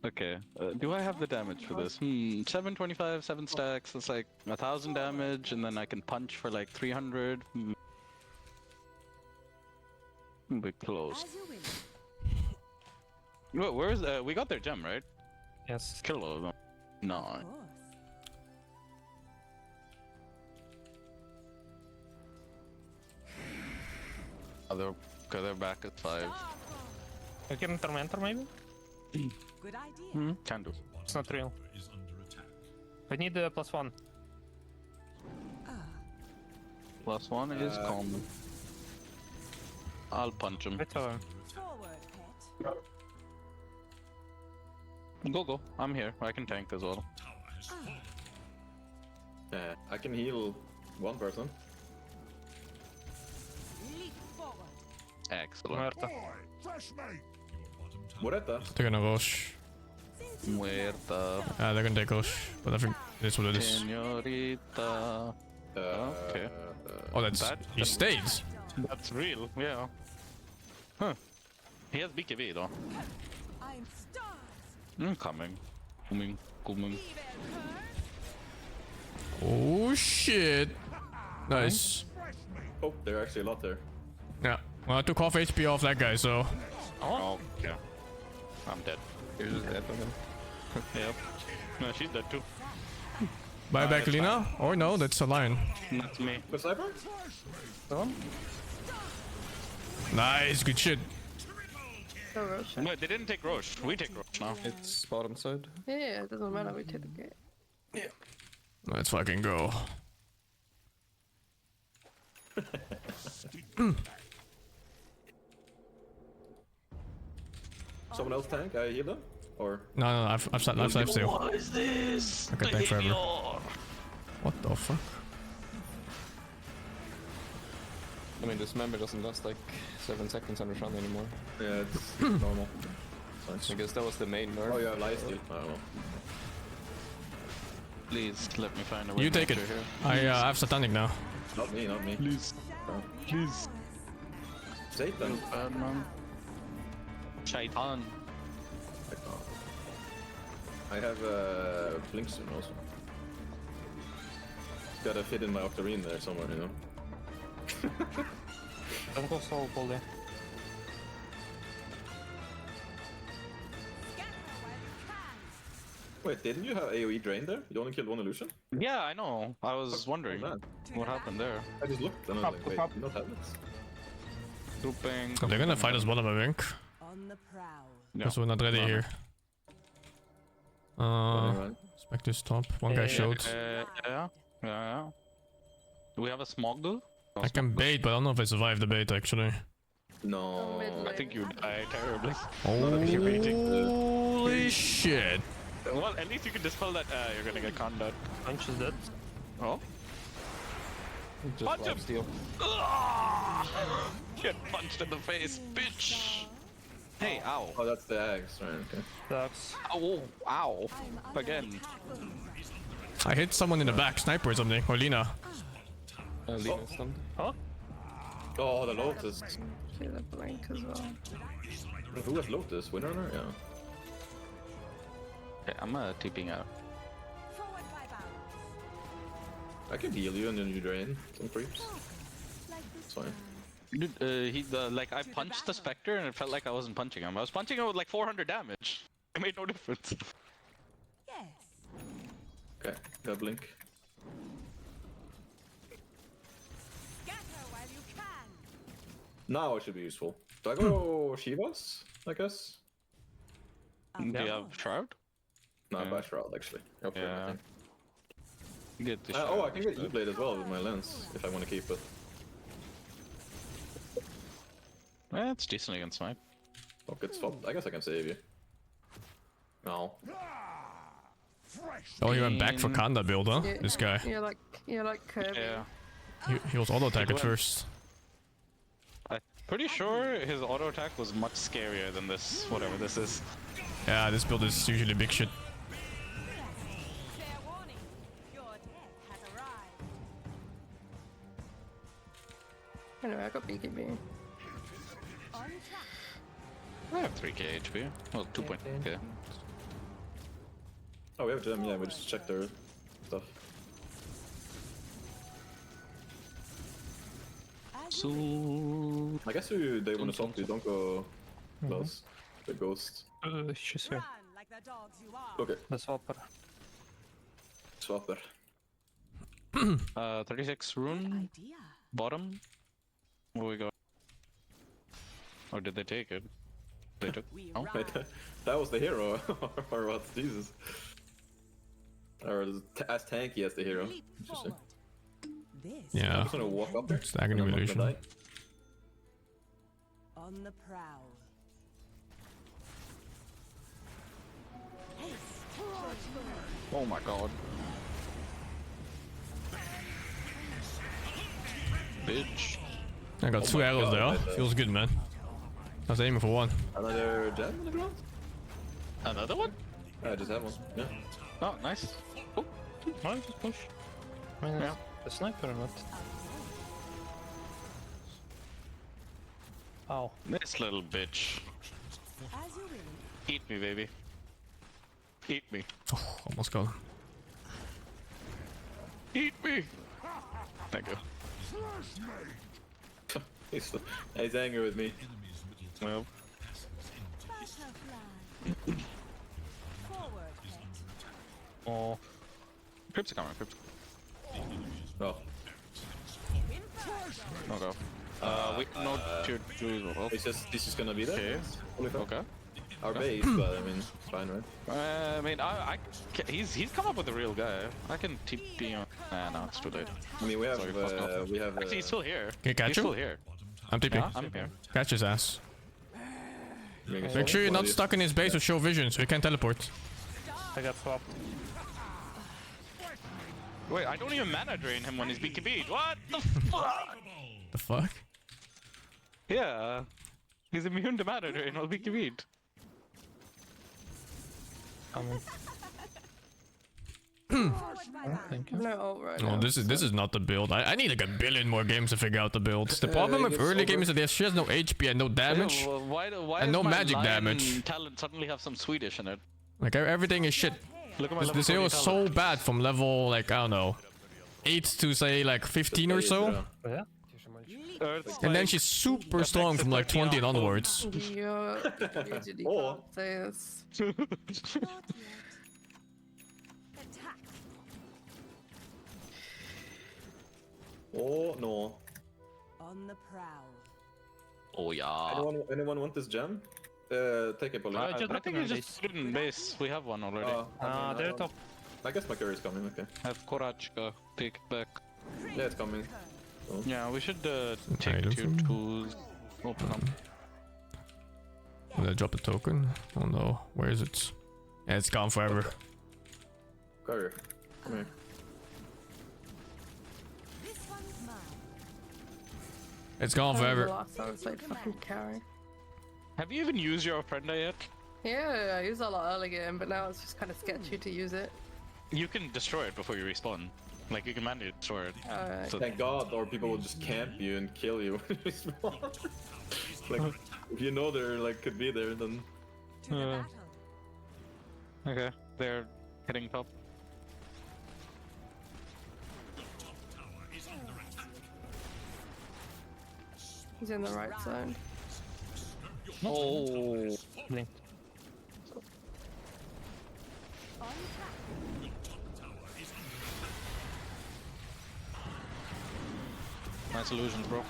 Okay, do I have the damage for this? 725, 7 stacks, that's like 1000 damage, and then I can punch for like 300. Bit close. As you will. Where's we got their gem, right? Yes. Kill all of them. No. Of course. They're back at 5. Starfall. I can Tormentor maybe? Good idea. Can do. It's not real. Is under attack. I need +1. +1 is common. I'll punch him. I throw him. Forward, pet. Go. I'm here. I can tank as well. Tower Yeah, I can heal one person. Leap forward. Excellent. Muerta. Moreta. They're gonna rush. Muerta. They're gonna take rush. But I think that's what it is. Señorita. Okay. Oh, that's... That- He stayed. That's real, yeah. Huh. He has BKB though. I'm stars. Coming. Coming. Evil curse. Oh shit. Nice. Oh, there are actually a lot there. Yeah. Well, I took half HP off that guy, so... Oh, yeah. I'm dead. You're just dead on him. Yep. No, she's dead too. Bye back, that's Lina. Or no, that's a lion. That's me. The sniper? Nice, good shit. Go Rosh. Wait, they didn't take Roche. We take Roche now. It's bottom side. Yeah, it doesn't matter. We take the gate. Let's fucking go. Someone else tank? I heal them? Or? No, I've left still. What is this? I can tank forever. What the fuck? I mean, this member doesn't last like 7 seconds on the run anymore. Yeah, it's normal. I guess that was the main nerf. Oh, you have light steal. I don't know. Please let me find a way. You take it. here. I have satanic now. Not me, not me. Please. Please. Satan. Man. Shaitan. I have blink soon also. Gotta fit in my octarine there somewhere, you know. Don't go so all day. Wait, didn't you have AoE drain there? You only killed one illusion? Yeah, I know. I was wondering man. what happened there. I just looked and I was like, wait, you not have it? Looping. They're gonna fight us bottom, I think. On the prowl. Yeah. Because we're not ready here. Alright. Spectre's top. One guy showed. Yeah. Do we have a smoggle? I can bait, but I don't know if I survive the bait actually. No. I think you die terribly. Holy shit. Well, at least you can dispel that. You're gonna get conned out. Punch is dead. Oh? Just Punch him! lifesteal. Get punched in the face, bitch! Hey, ow. Oh, that's the axe, right? Okay. That's Ow, ow. Again. I hit someone in the back, sniper or something. Or Lina. Lina stunned. Oh, the Lotus. Do the blink as well. Who has Lotus? Windrunner? Yeah. Okay, I'm TPing out. Forward by bounds. I can heal you and then you drain some creeps. It's fine. Dude, like I punched the Spectre and it felt like I wasn't punching him. I was punching him with like 400 damage. It made no difference. Yes. Okay, got blink. Scatter while you can. Now it should be useful. Do I go Shivas? I guess? Do you have Shroud? No, Yeah. Bash Shroud actually. Okay, I Yeah. think. Get the Oh, I can get E-Blade as well with my lens if I want to keep it. It's decent against Smite. Oh, good spot. I guess I can save you. No. Oh, he went back for Kanda build, huh? Yeah. This guy. You're like Kirby. Yeah. He was auto attack at went- first. I'm pretty sure his auto attack was much scarier than this, whatever this is. Yeah, this build is usually big shit. Fair warning. Your death has arrived. Anyway, I got BKB. On track. I have 3k HP. Well, 2.k. Oh, we have gem, yeah, we just checked their stuff. So... I guess they want to stop you, don't go close. The ghost. she's here. Run like the dogs you are. Okay, The swapper. swapper. 36 rune, Idea. bottom. Where we go? Or did they take it? They took. We Oh. Wait, ride. that was the hero, or what? Jesus. Or as tanky as the hero. Leap Interesting. forward. This I'm Yeah. just gonna walk up there. It's the agony and I'm not gonna illusion. die. on the prowl. Haste to Oh my god. Bitch. I got 2 arrows there. Feels good, man. I was aiming for 1. Another gem on the ground? Another one? I just have one. Yeah. Oh, nice. Oh, No, just push. I mean, Yeah. the sniper or not? Ow. this little bitch. As you will. Eat me, baby. Eat me. Oh, almost got him. Eat me! Thank you. He's angry with me. Well, Butterfly. Forward, pet. Oh. Crips are coming, Crips. Oh. No go. We no tier 2 as well. He's just gonna be there? Okay. Holy fuck. Okay. Our base, but I mean, it's fine, right? I mean, he's come up with a real guy. I can TP on. Nah, no, it's too late. I mean, we have, Sorry, fucked up. Actually, he's still here. Can you catch He's him? still here. I'm TP. Yeah, I'm here. Catch his ass. Make Make sure you're not stuck in his base with show vision, so he can't teleport. I got swapped. Wait, I don't even mana drain him when he's BKB'd. What the fuck? The fuck? Yeah. He's immune to mana drain while BKB'd. Coming. Thank you. No ult right Oh, now. this is not the build. I need like a billion more games to figure out the builds. The problem with it's early over. games is that she has no HP and no damage. Yeah, well, why And does no my magic lion damage. talent suddenly have some Swedish in it? Like everything is shit. Look at my This hero is so bad from level like I don't know, 8 to say like 15 or so, Yeah. and then she's super strong from like 20 and onwards. You usually Or- can't say this. Not yet. Attack. Oh, no. On the prowl. Oh yeah. Anyone want this gem? Take it, Polly. I just I think recommend we just put it in base. We have one already. They're top. I guess my curry's coming, okay. Have Korachka take it back. Yeah, it's coming. Yeah, we should I take don't tier know. 2s. Open them. Will I drop a token? Oh no, where is it? Yeah, it's gone forever. Curry, come here. This one's mine. It's gone The forever. last time I played fucking carry. Have you even used your Prenda yet? Yeah, I used it a lot early game, but now it's just kind of sketchy to use it. You can destroy it before you respawn. Like, you can manually destroy it. So Thank God, or people will just camp you and kill you when you spawn. Like, if you know they're like could be there, then To the battle. okay, they're hitting top. He's in the right zone. Oh, Blink. On track. nice illusions, bro.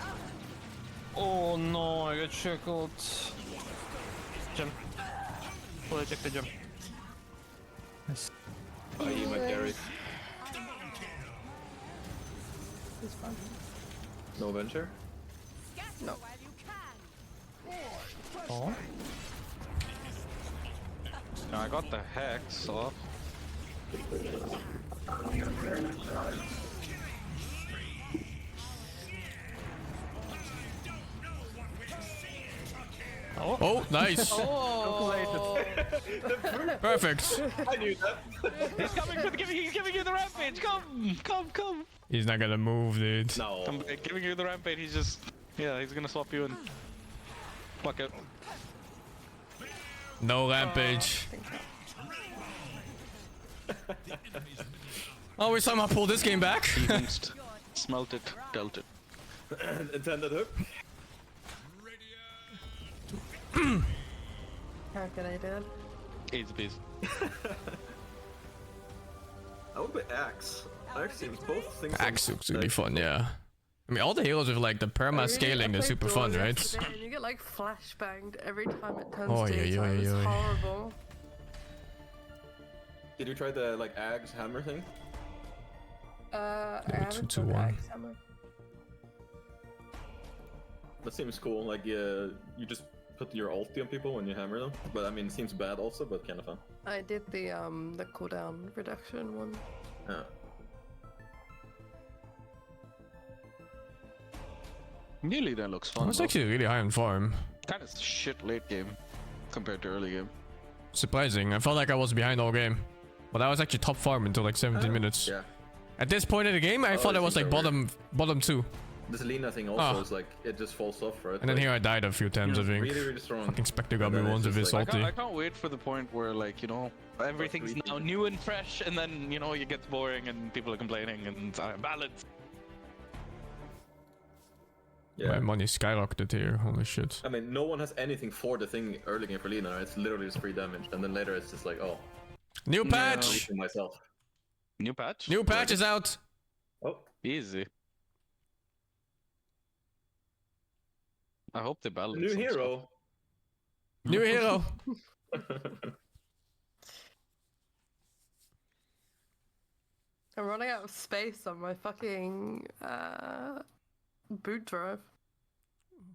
Oh no, I got shackled. Jump. Pull eject the jump. Nice. I eat my carry. He's fine. No venture. Scatter No. while you can. Oh. Now I got the hex off. Oh, nice. Oh, Perfect. I knew that. He's coming for the he's giving you the rampage. Come. He's not gonna move, dude. No. I'm giving you the rampage. He's just he's gonna swap you in. Fuck it. No rampage. Oh, we somehow pulled this game back. Evinced. Smelt it. Dealt it. Intended hook. calculated. Easy peasy. I would play Axe. Axe seems both things. Axe looks really fun, yeah. I mean, all the heroes with like the perma scaling, they're super fun, right? And you get like flashbanged every time it turns Oh, daytime. yeah, It's yeah. horrible. Did you try the like Axe hammer thing? I Yeah, haven't 2 to done 1. Axe Hammer. That seems cool. Like you just put your ulti on people when you hammer them. But I mean, it seems bad also, but kind of fun. I did the cooldown reduction one. Yeah. Nearly that looks fun. I was actually really high on farm. Kind of shit late game compared to early game. Surprising. I felt like I was behind all game. But I was actually top farm until like 17 minutes. Yeah. At this point in the game, I thought I was like bottom 2. This Lina thing also is like, it just falls off, right? And then like, here I died a few times, I think. Really, really strong. Fucking Spectre got And me then once it's with his just ulti. I can't wait for the point where, like, you know, everything's now new and fresh, and then, you know, it gets boring and people are complaining and balance. Yeah. My money skyrocketed here, holy shit. I mean, no one has anything for the thing early game for Lina, right? It's literally just free damage, and then later it's just like, oh, New I'm patch! using myself. New patch? New patch is out! Oh, Easy. I hope they balance. new some hero. New hero! I'm running out of space on my fucking boot drive.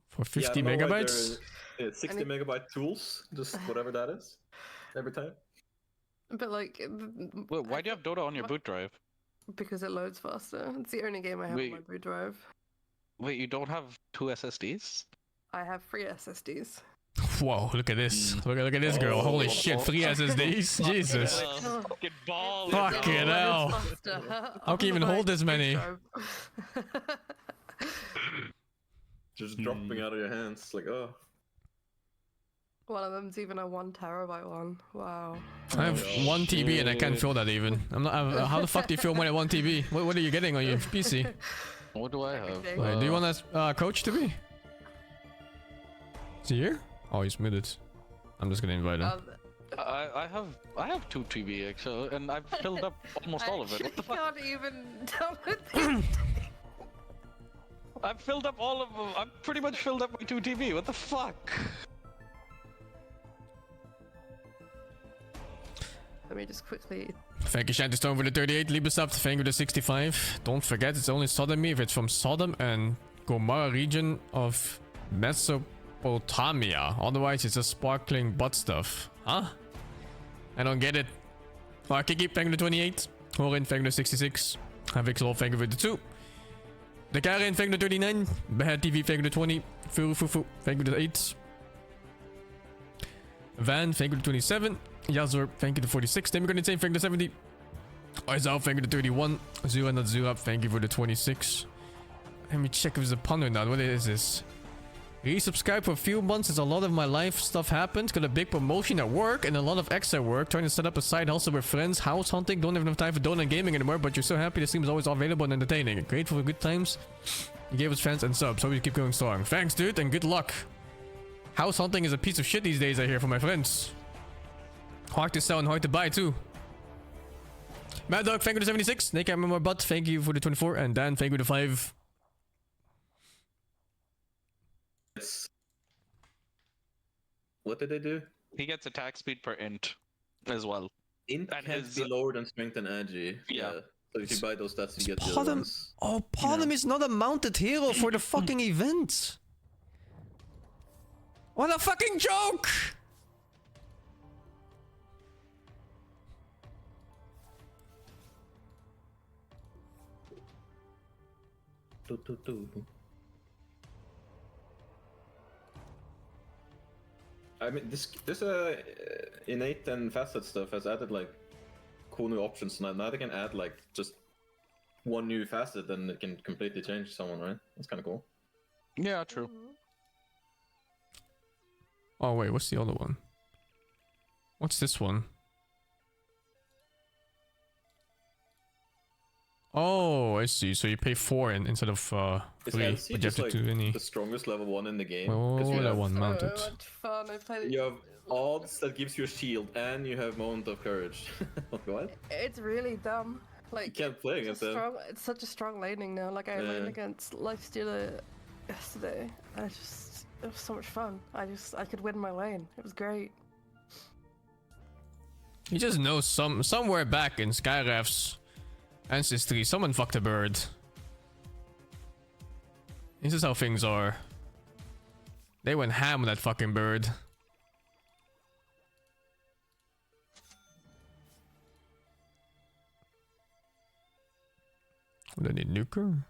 For Yeah, I 50 don't know why megabytes? they're, 60 megabyte tools, just whatever that is, every time. But like, Wait, why do you have Dota on your boot drive? because it loads faster. It's the only game I have Wait. on my boot drive. Wait, you don't have 2 SSDs? I have 3 SSDs. Whoa, look at this. Look at this girl. Holy shit, 3 SSDs? Jesus. Fucking balls. Fuck it hell. How can you even hold this many? Just dropping out of your hands, like, oh. One of them's even a 1 terabyte one. Wow. I have 1 TB and I can't feel that even. I'm not. How the fuck do you feel when at 1 TB? What are you getting on your PC? What do I have? Okay. Wait, do you want a coach to be? Is he here? Oh, he's muted. I'm just gonna invite him. I have 2 TB actually, and I've filled up almost all of it. What the I fuck? can't even download this. I've filled up all of them. I've pretty much filled up my 2 TB. What the fuck? Let me just quickly. Thank you, Shantystone, for the 38. Libesub, thank you for the 65. Don't forget, it's only sodomy if it's from Sodom and Gomorrah region of Mesopotamia. Otherwise, it's just sparkling butt stuff. Huh? I don't get it. Kiki, thank you for the 28. Horin, thank you for the 66. Havixol, thank you for the 2. The Karen, thank you for the 39. Bad TV, thank you for the 20. Furufufu, thank you for the 8. Van, thank you for the 27. Yazor, thank you for the 46. Demigod Insane, thank you for the 70. Oizal, thank you for the 31. Zura not Zurab, thank you for the 26. Let me check if there's a pun or not. What is this? Resubscribe for a few months as a lot of my life stuff happened. Got a big promotion at work and a lot of extra work. Trying to set up a side hustle with friends. House hunting. Don't have enough time for Dota and gaming anymore, but you're so happy the stream is always available and entertaining. Grateful for good times. You gave us fans and subs. Hope you keep going strong. Thanks, dude, and good luck. House hunting is a piece of shit these days, I hear from my friends. Hard to sell and hard to buy, too. Mad Dog, thank you to 76. Nick, I remember Butt, thank you for the 24. And Dan, thank you to 5. What did they do? He gets attack speed per int as well. Int And can't his- be lower than strength and agi. Yeah. So if you buy those stats, you get the other Bottom. ones. Oh, Bottom is not a mounted hero for the fucking event. What a fucking joke! I mean, this innate and facet stuff has added like cool new options. Now they can add like just one new facet, and it can completely change someone, right? That's kind of cool. Yeah, true. Oh wait, what's the other one? What's this one? Oh, I see. So you pay 4 instead of 3, Is but you LC have just to like do any. the strongest level 1 in the game? Oh, 'Cause you that have, one mounted. So much fun. I played it. you have odds that gives you a shield, and you have moment of courage. What? It's really dumb. You Like can't play it's, against a them. strong, it's such a strong laning now. Like I Yeah. laned against Lifestealer yesterday, and it was so much fun. I could win my lane. It was great. You just know somewhere back in Skyraf's ancestry, someone fucked a bird. This is how things are. They went ham on that fucking bird. Would I need nuker?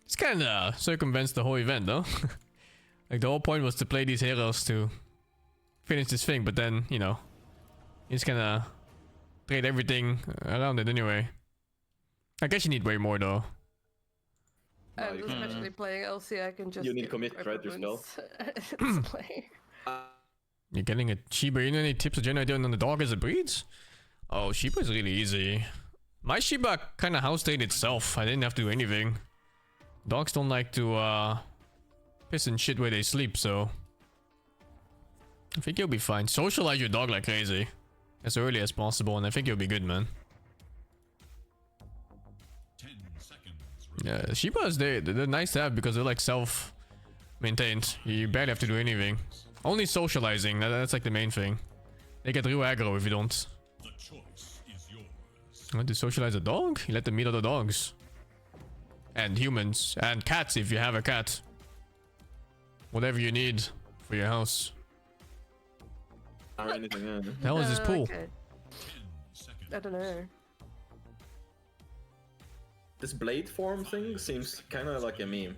It's kinda circumvents the whole event, though. Like, the whole point was to play these heroes to finish this thing, but then, you know, it's gonna trade everything around it anyway. I guess you need way more, though. No, And you can't. especially playing LC, I can just. You need get commit, right, your spell. equivalents. Play. You're getting a Shiba Inu. Any tips or general idea on the dog as it breeds? Oh, Shiba is really easy. My Shiba kind of house stayed itself. I didn't have to do anything. Dogs don't like to piss and shit where they sleep, so I think you'll be fine. Socialize your dog like crazy as early as possible, and I think you'll be good, man. 10 seconds. Yeah, Shibas, they're nice to have because they're like self-maintained. You barely have to do anything. Only socializing, that's like the main thing. They get real aggro if you don't. The choice is yours. You want to socialize a dog? You let them meet other dogs. And humans. And cats if you have a cat. Whatever you need for your house. Or anything, yeah. The hell is this pool? Okay. 10 seconds. I don't know. This blade form thing seems kind of like a meme.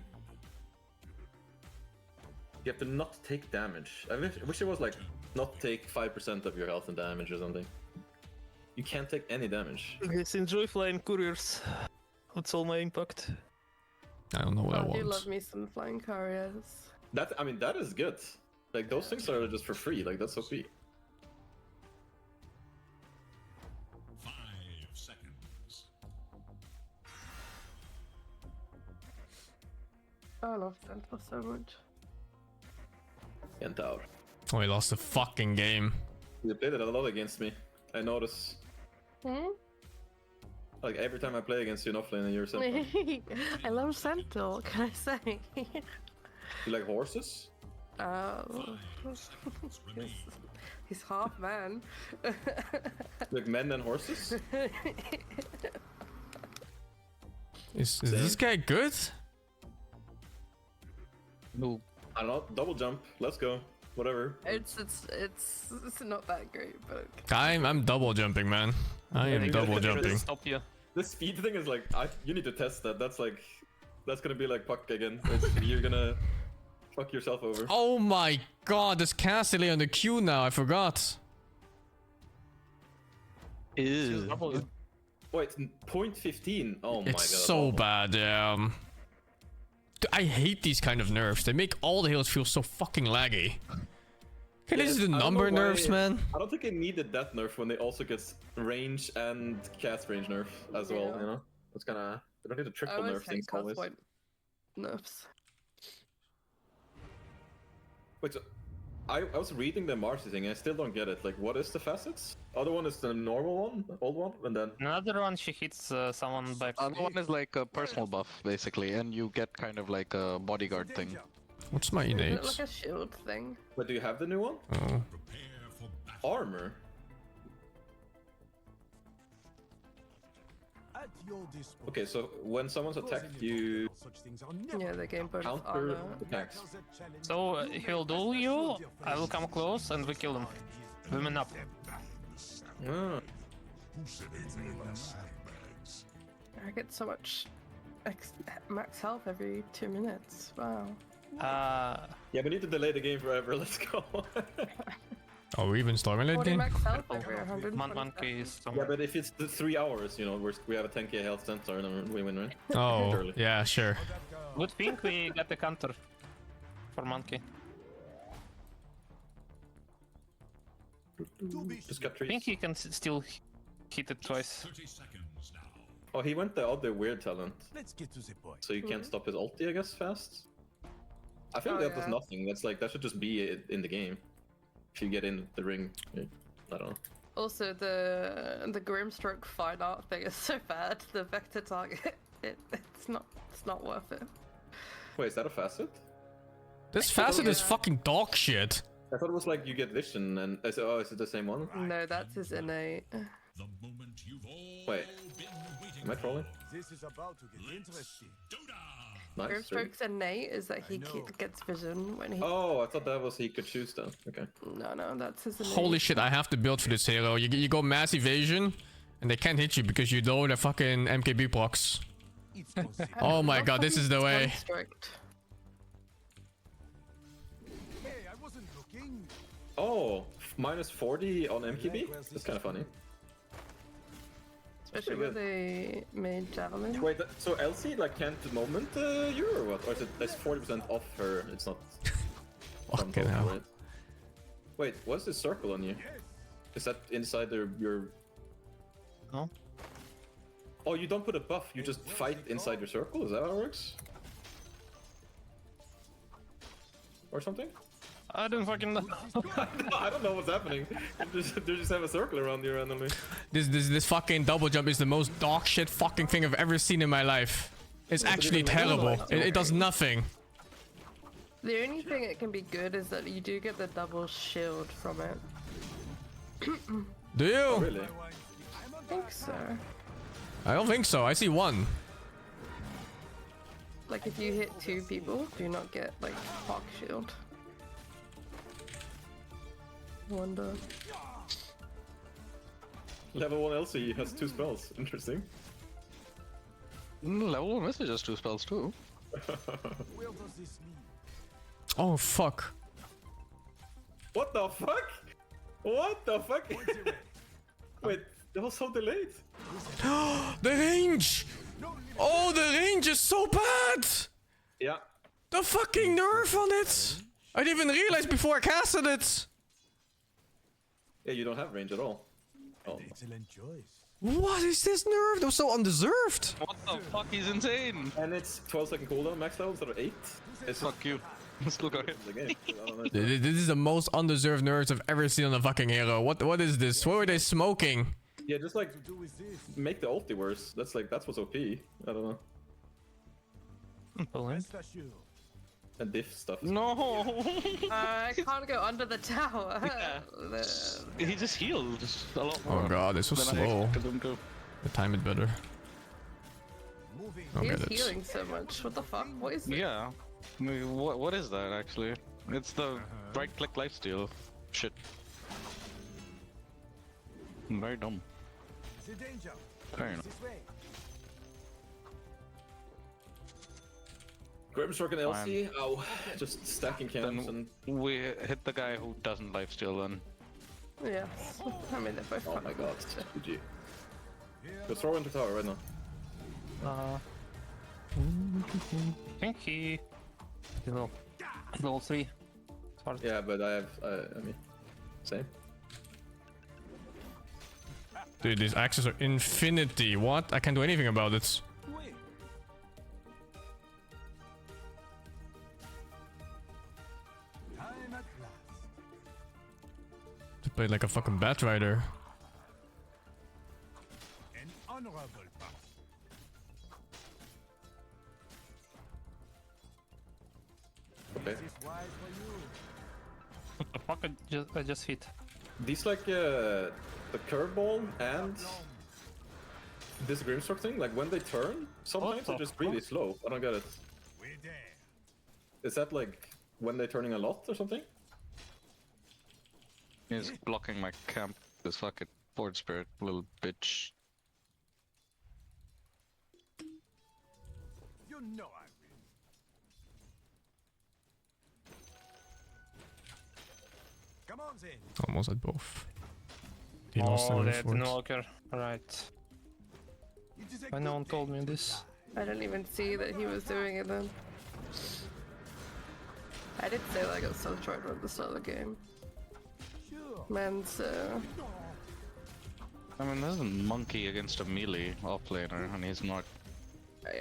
You have to not take damage. I wish it was like not take 5% of your health and damage or something. You can't take any damage. Just enjoy flying couriers. That's all my impact. I don't know what I I do want. love me some flying couriers. That, I mean, that is good. Like, those things are just for free. Like, that's OP. 5 seconds. I love Dental so much. Kentaur. Oh, he lost the fucking game. You played it a lot against me. I notice. Hmm? Like, every time I play against you in offlane, you're simple. I love Centaur, can I say? You like horses? Remain. He's half man. Like men and horses? Is this guy good? No. I don't know. Double jump. Let's go. Whatever. It's not that great, but I'm double jumping, man. I am double jumping. Stop you. The speed thing is like, you need to test that. That's like, that's gonna be like Puck again. You're gonna fuck yourself over. Oh my god, there's Cassidy on the queue now. I forgot. Ew. Oh, it's 0.15. Oh my god. It's so bad, yeah. I hate these kind of nerfs. They make all the heroes feel so fucking laggy. Okay, this is the I don't number know why- nerfs, man. I don't think they needed that nerf when they also get range and cast range nerf as well, Yeah. you know? It's kinda... They don't need to I triple always nerf things hate always. cosplay nerfs. Wait, so... I was reading the Marcy thing, I still don't get it. Like, what is the facets? Other one is the normal one, the old one, and then... Another one, she hits someone by Other one is like a personal buff, basically, and you get kind of like a bodyguard thing. What's my Isn't it innate? like a shield thing? But do you have the new one? Oh. Prepare for battle. Armor? Okay, so when someone's attacked, you Yeah, the game bonus counter armor. attacks. So he'll duel you, I will come close and we kill him. Women up. Ah. I get so much max health every 2 minutes. Wow. Yeah, we need to delay the game forever, let's go. Oh, we even starting late 40 game? max health every 100. Monkey is Yeah, somewhere. but if it's the 3 hours, you know, we have a 10k health center and then we win, right? Oh, Surely. yeah, sure. Good thing we got the counter for Monkey. Just got I trees. think he can still hit it twice. 30 seconds now. Oh, he went the other weird talent. Let's get to the point. So you can't stop his ulti, I guess, fast? I think Oh, that does yeah. nothing. That's like, that should just be in the game. If you get in the ring. I don't know. Also, the Grimstroke fine art thing is so bad. The vector target, it's not worth it. Wait, is that a facet? This facet is fucking dog shit. I thought it was like you get vision and I said, oh, is it the same one? No, that's his innate. The moment you've all Wait. been waiting Am I trolling? This is about to get interesting. Dota! Nice. really? Grimstroke's innate is that he gets vision when he. Oh, I thought that was he could choose then. Okay. No, that's his innate. Holy shit, I have to build for this hero. You go mass evasion, and they can't hit you because you lower the fucking MKB procs. It's considered. Oh my god, this is the way. Strict. Hey, I wasn't looking. Oh, minus 40 on MKB? That's kind of funny. Especially Pretty when they made javelin. Wait, so Elsie like can't moment you or what? Or is it that's 40% off her? It's not. some Fucking total, hell. right? Wait, what's this circle on you? Is that inside your? No. Oh, you don't put a buff. You just fight inside your circle. Is that how it works? Or something? I don't fucking know. I don't know what's happening. They just have a circle around you randomly. This fucking double jump is the most dog shit fucking thing I've ever seen in my life. It's actually terrible. It does nothing. The only thing it can be good is that you do get the double shield from it. Do you? Really? I think so. I don't think so. I see one. Like if you hit 2 people, do not get like Hawk shield. Wonder. Level 1 Elsie has 2 spells. Interesting. Level 1 Missile just 2 spells too. Where does this lead? Oh fuck. What the fuck? What the fuck? Wait, that was so delayed. The range! Oh, the range is so bad! Yeah. The fucking nerf on it! I didn't even realize before I casted it! Yeah, you don't have range at all. Oh. Excellent choice. What is this nerf? That was so undeserved! What the fuck? He's insane. And it's 12-second cooldown max level instead of 8. It's Fuck you. Still got hit. the game. I don't know. This is the most undeserved nerfs I've ever seen on a fucking hero. What is this? What were they smoking? Yeah, just like Do with this. make the ulti worse. That's what's OP. I don't know. Pull in. Rest assured. And diff stuff. No. I can't go under the tower. He just healed a lot more. Oh god, this was than I slow. expected him to. I time it better. Moving. I'll He's get it. healing so much. What the fuck? What is it? Yeah. I mean, what is that actually? It's the right click lifesteal shit. Very dumb. The danger. Fair enough. This way. Grimstroke and Elsie. Oh, just stacking camps and. Then we hit the guy who doesn't lifesteal then. Yes. I mean, they're both Oh my fucking god. good. GG. Go throw into tower right now. I think he... Level 3. Smart. Yeah, but I have. I mean, same. Dude, these axes are infinity. What? I can't do anything about it. Wait. Time at last. To play like a fucking bat rider. An honorable path. Okay. This is wise for you. What the fuck? I just hit. These like the curveball and this Grimstroke thing, like when they turn, sometimes they're the just really slow. I don't get it. We're there. Is that like when they're turning a lot or something? He's blocking my camp. This fucking board spirit little bitch. You know I will. Come on, then. Almost at both. He lost Oh, the they had an walker. Right. It is a Why no good one told day me to this? die. I didn't even see that he was doing it then. I did say that I got Sunstrider at the start of the game. Sure. Man's I mean, there's a monkey against a melee offlaner, and he's not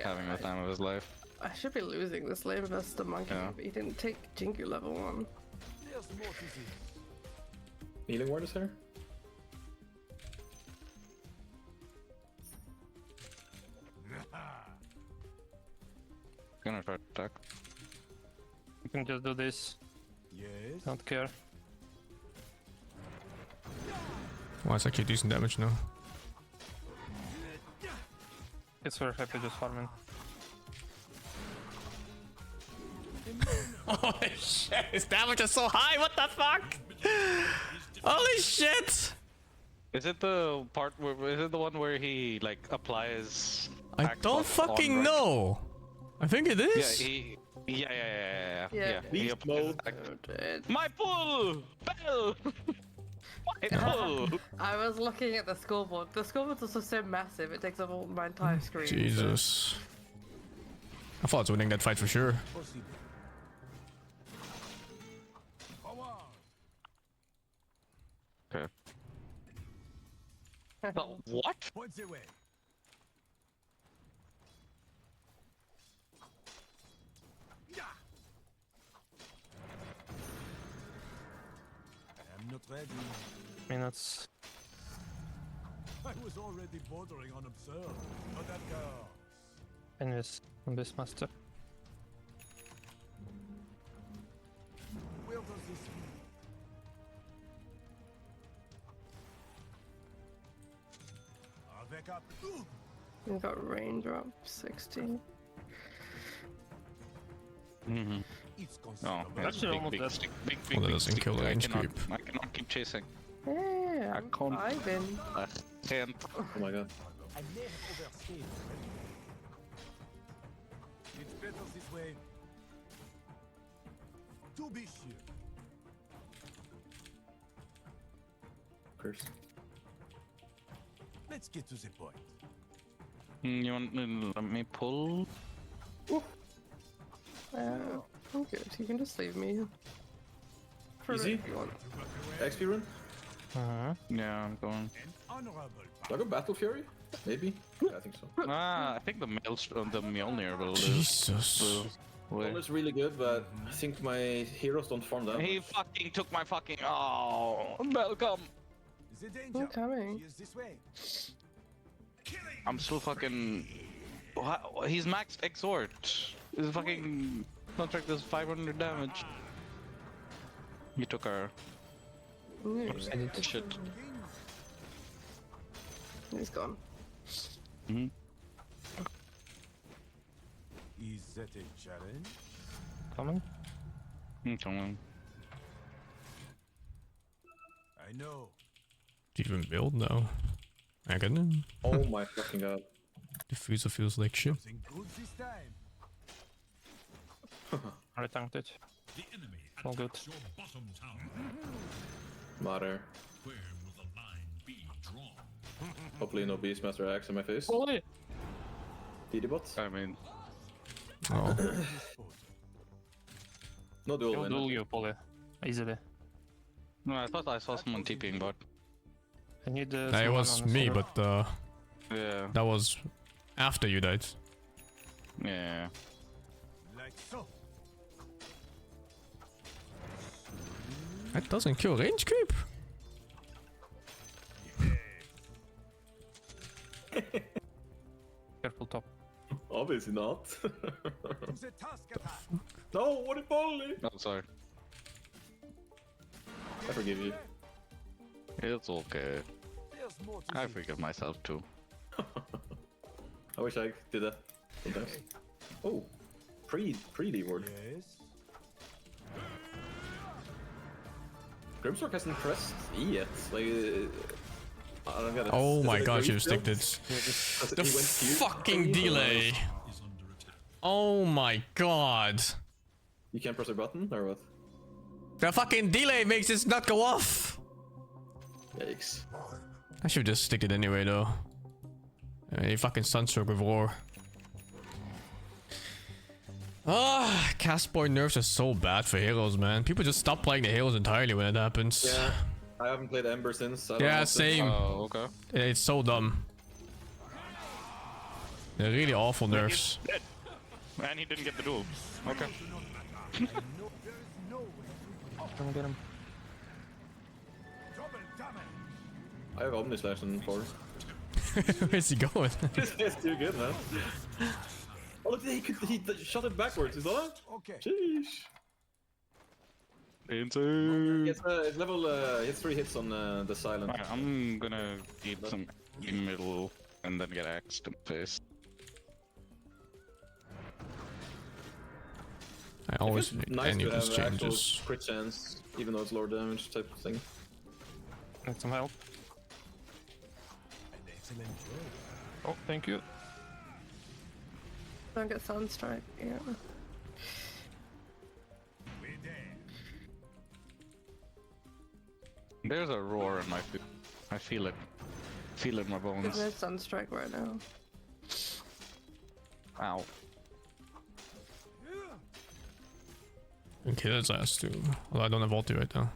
having the time of his life. I should be losing this lane versus the monkey, Yeah. but he didn't take Jingu level 1. There's more to this. Healing ward is here. Gonna try to attack. You can just do this. Yes. Don't care. Wow, it's actually decent damage now. It's very happy just farming. Holy shit, his damage is so high, what the fuck? Holy shit! Is it the part where? Is it the one where he like applies? I axe don't buff on fucking rank? know. I think it Yeah, is. yeah. Yeah. He Beast applies mode. axe- Dude. My pull! Bell! My pull! I was looking at the scoreboard. The scoreboard's also so massive, it takes up all my entire screen. so- Jesus. I thought I was winning that fight for sure. Possible. Forward. Okay. But what? Points away. Yeah. I'm not ready. Minutes. I was already bordering on absurd. But that girl. Anyways, on this master. Where does this lead? Avec up. We've got raindrop 16. Mm-hmm. It's Oh, considerable. yeah, Actually, big, almost big dead. stick, big, Well, that big doesn't stick. kill the I range cannot- creep. I cannot keep chasing. Yeah, I can't. I've been. I can't. Oh my god. I may have overstayed. It's better this way. To be sure. Curse. Let's get to the point. You want to let me pull? I'm good. You can just leave me. For a bit Easy? if you want. XP run? Yeah, I'm going. An honorable Do I go Battle Fury? Maybe? Yeah, I think so. I think the Mjolnir will lose. Jesus. Will Well, it's really good, but I think my heroes don't farm that He much. fucking took my fucking. Oh, welcome. The danger. I'm coming. She is this way. I'm still fucking. He's maxed exhort. His fucking contract does 500 damage. He took our Yeah, shit. he's gone. Hmm. Is that a challenge? Coming. Come on. I know. Do you even build now? I got him. Oh my fucking god. Diffuser feels like shit. Something good this time. I tanked it. The enemy All good. attacks your bottom tower. Matter. Where will the line be drawn? Hopefully no Beastmaster axe in my face. Holy! DD bot? I mean, Oh. No dual He'll win. duel you, Polly. Easily. no, I thought I saw someone TPing, but I need the. Nah, it was me, but yeah, that was after you died. yeah. Like so. That doesn't kill range creep. Careful top. Obviously not. To the task at hand. No, what if only? No, sorry. I forgive you. It's okay. There's more to I see. forgive myself too. I wish I did that sometimes. Oh, pre-D word. Yes. Grimstork hasn't pressed E yet. Like, I don't get it. Oh Is my it a god, great you build? sticked it. 'Cause The he went huge fucking for E, delay. Is under attack. Oh my god. You can't press a button or what? The fucking delay makes this not go off. Yikes. I should just stick it anyway though. He fucking sunstroke with roar. Ah, cast point nerfs are so bad for heroes, man. People just stop playing the heroes entirely when it happens. Yeah, I haven't played Ember since. I don't know Yeah, what to- same. Oh, okay. It's so dumb. They're really awful nerfs. And he didn't get the duel. Okay. Come get him. Double damage. I have Omni Slash in 4. Where's he going? It's too good, man. Oh look, he shot it backwards, is that? Okay. Sheesh. Insane. It's level. He has 3 hits on the silent. Alright, I'm gonna eat some in middle and then get axed in the face. I always It's hate nice any to of these have actual changes. crit chance, even though it's lower damage type of thing. Need some help. An excellent job. Oh, thank you. Don't get Sunstrike. Yeah. We're there. There's a roar in my food. I feel it. Feel it in my bones. There's no Sunstrike right now. Ow. And kill his ass too. Although I don't have ulti right now.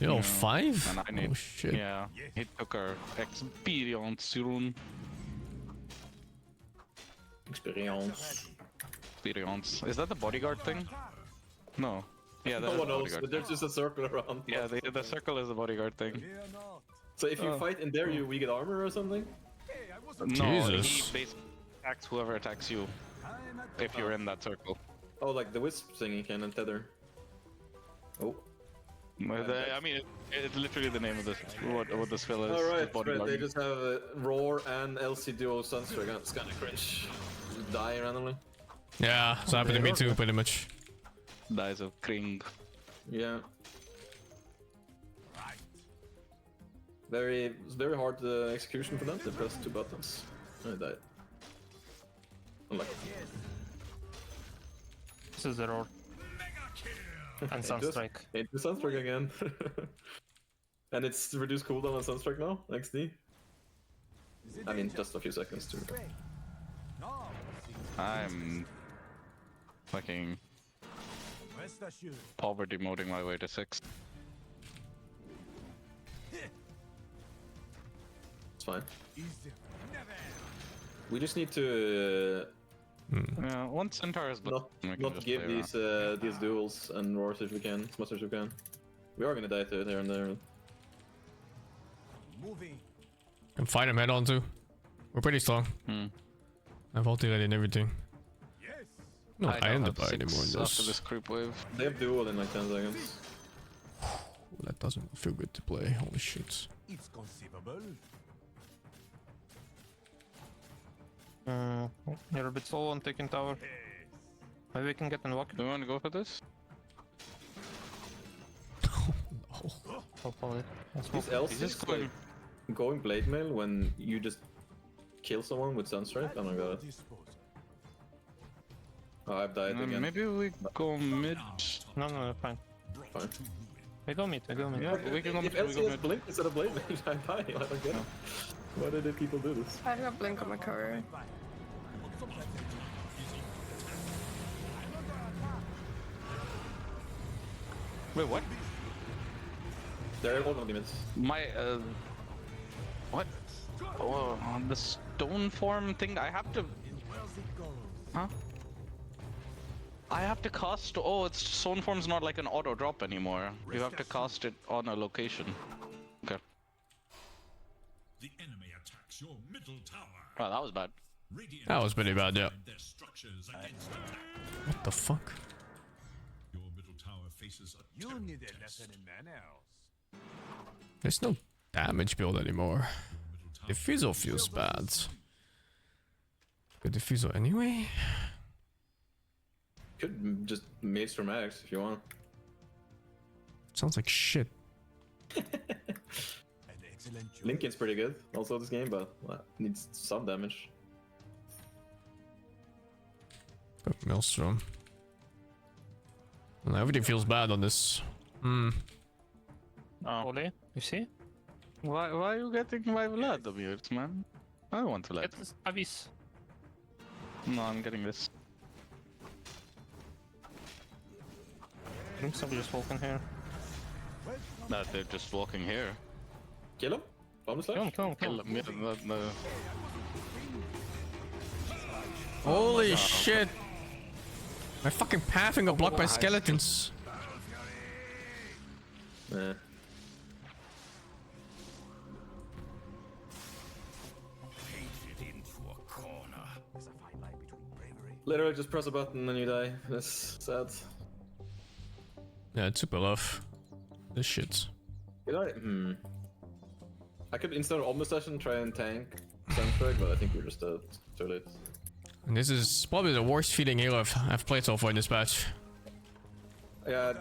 Yo, Yeah, 5? And I need. Oh shit. Yeah, he took our experience soon. Experience. Experience. Is that the bodyguard thing? No. Yeah, No that's one the knows, bodyguard. but there's just a circle around. Yeah, the circle is the bodyguard thing. Fear not. So if you fight in there, we get armor or something? Hey, I wasn't. No, Jesus. he basically attacks whoever attacks you I'm at the if you're in that circle. Oh, like the wisp thing can untether. Oh. I mean, it's literally the name of this. What this spell is. Alright, the bodyguard. they just have Roar and LC Duo Sunstrike. It's kinda cringe. Just die randomly. Yeah, it's happened to me too, pretty much. Dies of Kring. Yeah. Right. It's very hard execution for them to press 2 buttons. I died. Unlucky. This is the roar. And Sunstrike. Ain't the Sunstrike again. And it's reduced cooldown on Sunstrike now, XD. I mean, just a few seconds too. Now, I'm fucking rest assured. poverty moding my way to 6. It's fine. Is there never? We just need to Yeah, once Centaur is not we can not just give play these duels and roars if we can, as much as we can. We are gonna die to it here and there. Moving. Can fight him head on too. We're pretty strong. around. I have ulti ready and everything. Yes. No, I I don't end have up six anymore in after this. this creep wave. They have duel in like 10 seconds. That doesn't feel good to play. Holy shit. It's conceivable. You're a bit slow on taking tower. Maybe we can get invoke. Do you want to go for this? Oh, Hopefully. These else He's just is like going blade mail when you just kill someone with Sunstrike. Oh my god. Disposal. Oh, I've died again. Maybe we go mid. No, fine. Fine. We go mid, we go mid. Yeah, we can go If mid. We LC go has mid. blink instead of blade mail, I die. I don't get it. Why did the people do this? I got blink on my courier. Wait, what? They're all limits. My what? Oh, on the stone form thing, I have to. Huh? I have to cast. Oh, it's stone form's not like an auto drop anymore. You have to cast it on a location. Okay. The enemy attacks your middle tower. Wow, that was bad. Radiant that was pretty bad, yeah. defend their structures against attack. What the fuck? Your middle tower faces a You terrible need a test. lesson in manners. There's no damage build anymore. Middle tower Diffusal feels bad. Good diffusal anyway? Could just mace from Max if you want. Sounds like shit. An excellent job. Lincoln's pretty good also this game, but needs some damage. But Maelstrom. Well, everything feels bad on this. Hmm. Oh. Holy, you see? Why are you getting my Vladimirs, man? I want Vlad. Get this Avis. No, I'm getting this. I think somebody just walking here. No, they're just walking here. Kill him? Bomb slash? Kill him, kill him, kill Kill him. them. Yeah, no. Holy shit! My fucking pathing got blocked by skeletons. Nah. There's a fine line between bravery. Literally just press a button and you die. That's sad. Yeah, it's super rough. This shit. Could I? I could instead of Omni Session try and tank Sunstrike, but I think we're just too late. And this is probably the worst feeling hero I've played so far in this patch. Yeah.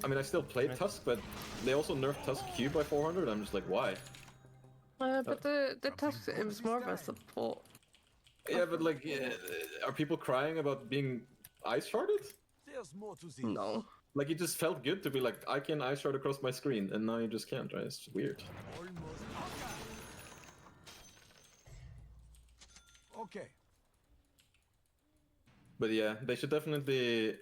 I mean, I still play Tusk, but they also nerfed Tusk Q by 400. I'm just like, why? But the Tusk, it was more of a support. Yeah, but like, are people crying about being ice sharded? There's more to this. No. Like, it just felt good to be like, I can ice shard across my screen, and now you just can't, right? It's weird. Almost. Okay. But yeah, they should definitely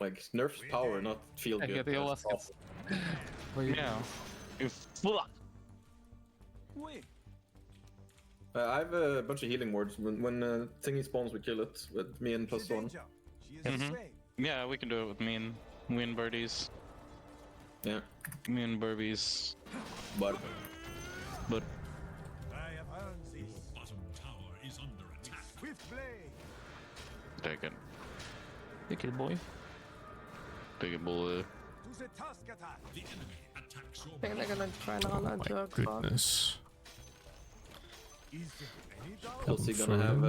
like nerf power, not feel I good. get the That's last awful. Yeah. If Wait. I have a bunch of healing wards. When thingy spawns, we kill it with me and plus one. Danger. She is afraid. yeah, we can do it with me and birdies. Yeah, Me and Burbies. but But I have earned Your this. bottom tower is under attack. Swift blade. take it. Take it, boy. Take it, bullet. To the Tusk attack. The enemy attacks your I think they're gonna try and honor My Jug spot. goodness. Is there any doubt? Kelsey gonna have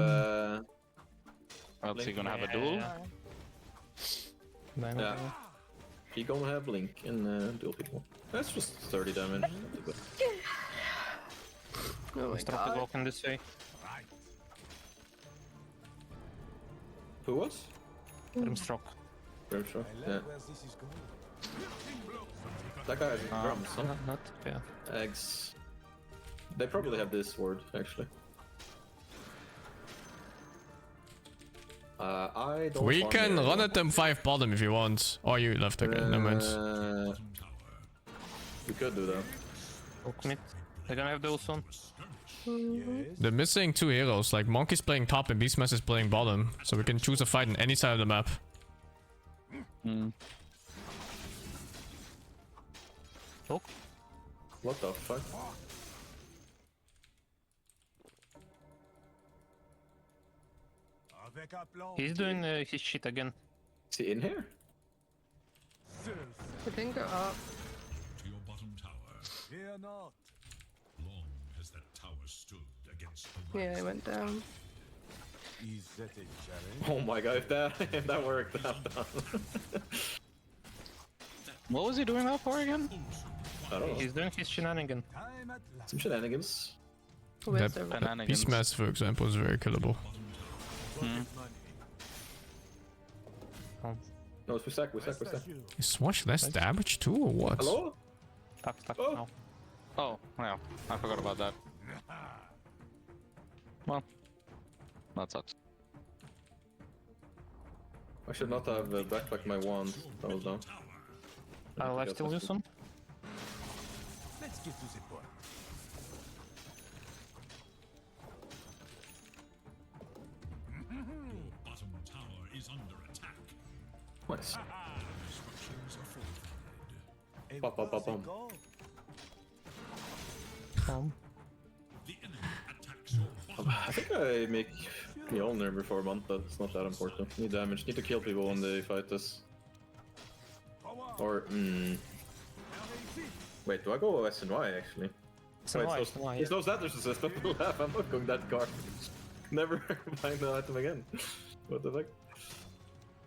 Else you gonna have a duel? yeah. He gonna have Blink and dual people. That's just 30 damage. Not too bad. Oh my Start god. walking this way. Right. Who was? Grimstroke. Grimshaw. I Yeah, like where this is going. that guy has drums. Huh? Not, yeah. Eggs. They probably have this word actually. I don't. We farm can here. run at them 5 bottom if you want. Oh, you left again. Never mind. We could do that. Walk mid. They're gonna have those on. Yes. They're missing 2 heroes. Like Monkey's playing top and Beastmaster is playing bottom, so we can choose a fight on any side of the map. Talk. What the fuck? Avec un plan. He's doing his shit again. Is he in here? It didn't go up. To your bottom tower. Fear not. Long has that tower stood against the Yeah, rise it went down. Is that a challenge? Oh my god, if that worked, I'm done. What was he doing that for again? I don't know. He's doing his shenanigan. Time at last. Some shenanigans. Where's That- the Shenanigans. Beastmaster, for example, is very killable. Money. No, we stack. Rest assured. Is Swash less damage too, or what? Hello? Tuck, tuck, Oh. now. Oh, yeah. I forgot about that. Well, that sucks. I should not have backpacked my wand. That was dumb. I'll life steal you some. Let's get to the point. bottom tower is under attack. Nice. Structures are fortified. A Bum, bum, bum, worthy bum. goal. The enemy attacks your bottom I think I make Mjolnir before a month, but it's not that important. Need damage. Need to kill people when they fight us. Or, wait, do I go S and Y actually? So why? it's those, it's those ladders assist. Don't laugh, I'm not going that garbage. Never find the item again. What the fuck?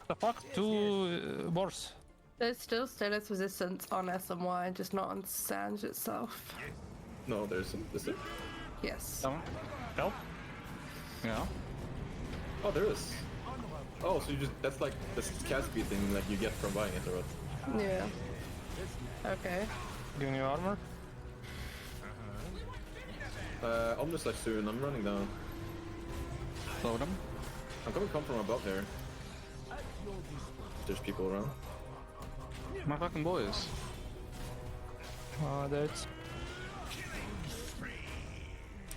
The fuck? 2 boars. There's still status resistance on SMY, just not on Sange itself. No, there's is there? Yes. No? Help? Yeah. Oh, there is. Oh, so you just, that's like the Caspi thing like you get from buying it or what? Yeah. Okay. Giving you armor? Omnislash soon, I'm running down. Load him. I'm gonna come from above here. There's people around. My fucking boys. That's...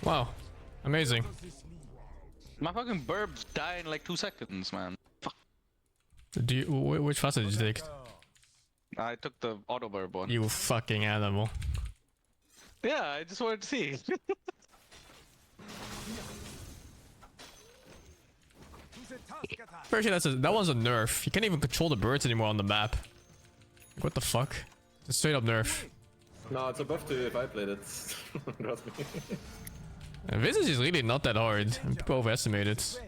Wow. Amazing. My fucking burbs die in like 2 seconds, man. Fuck. Do you, which facet did you take? I took the auto burb one. You fucking animal. Yeah, I just wanted to see. To the Tusk attack. Pretty sure that one's a nerf. You can't even control the birds anymore on the map. What the fuck? It's a straight up nerf. No, it's a buff to if I played it. Trust me. And Visage is really not that hard. People overestimate it.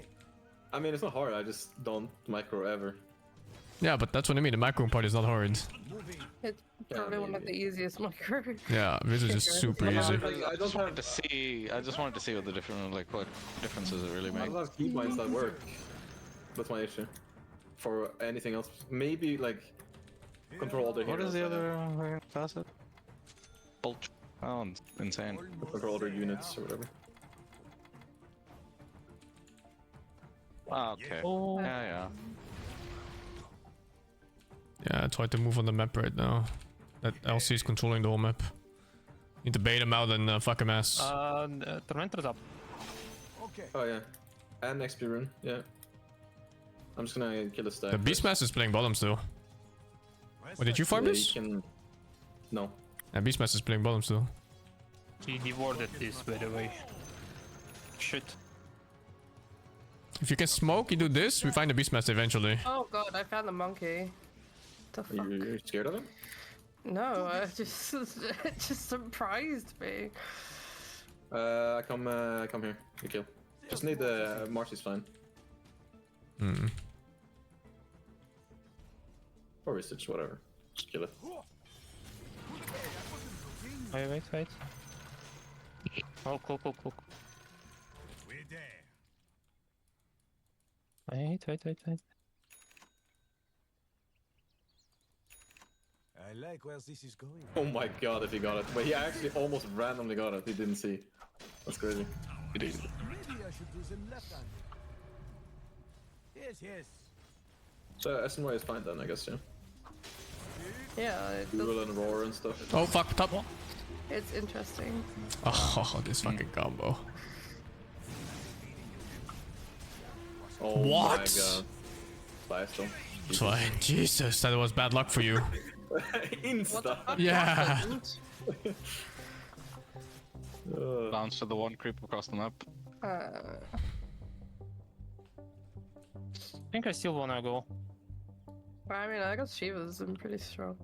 I mean, it's not hard. I just don't micro ever. Yeah, but that's what I mean. The macro part is not hard. It's probably one of the easiest micro. Yeah, Visage is super easy. I just wanted to see. I just wanted to see what the different, like, what differences it really I makes. love keybinds that work. That's my issue. For anything else, maybe like control other What heroes. is the other facet? Bolt. Oh, insane. Control other units or whatever. Ah, okay. Oh. Yeah, yeah. Yeah, I tried to move on the map right now. That LC is controlling the whole map. Need to bait him out and fuck him ass. Tormentor's up. Okay. Oh yeah, and XP rune. Yeah. I'm just gonna kill a stack. The Beastmaster is playing bottom still. What, did you farm Yeah, this? you can... No. Yeah, Beastmaster is playing bottom still. He warded this, by the way. Shit. If you can smoke, you do this, we find the Beastmaster eventually. Oh god, I found the monkey. The fuck? You're scared of him? No, I just it just surprised me. Come here. You kill. Just need the Marcy's fine. Hmm. Or Visage, whatever. Just kill it. Wait. Oh, cool. We're there. Wait. I like where this is going. Oh my god, if he got it. But he actually almost randomly got it. He didn't see. That's crazy. Maybe I should do them left-handed. Yes. So SNY is fine then, I guess, yeah. Yeah, Duel and roar and stuff. Oh fuck, top. it's interesting. Oh, this fucking combo. Oh What? my god. Blast him. It's fine. Jesus, that was bad luck for you. Insta. Yeah. Bounce to the one creep across the map. I think I still wanna go. I mean, I got Shivas. I'm pretty strong.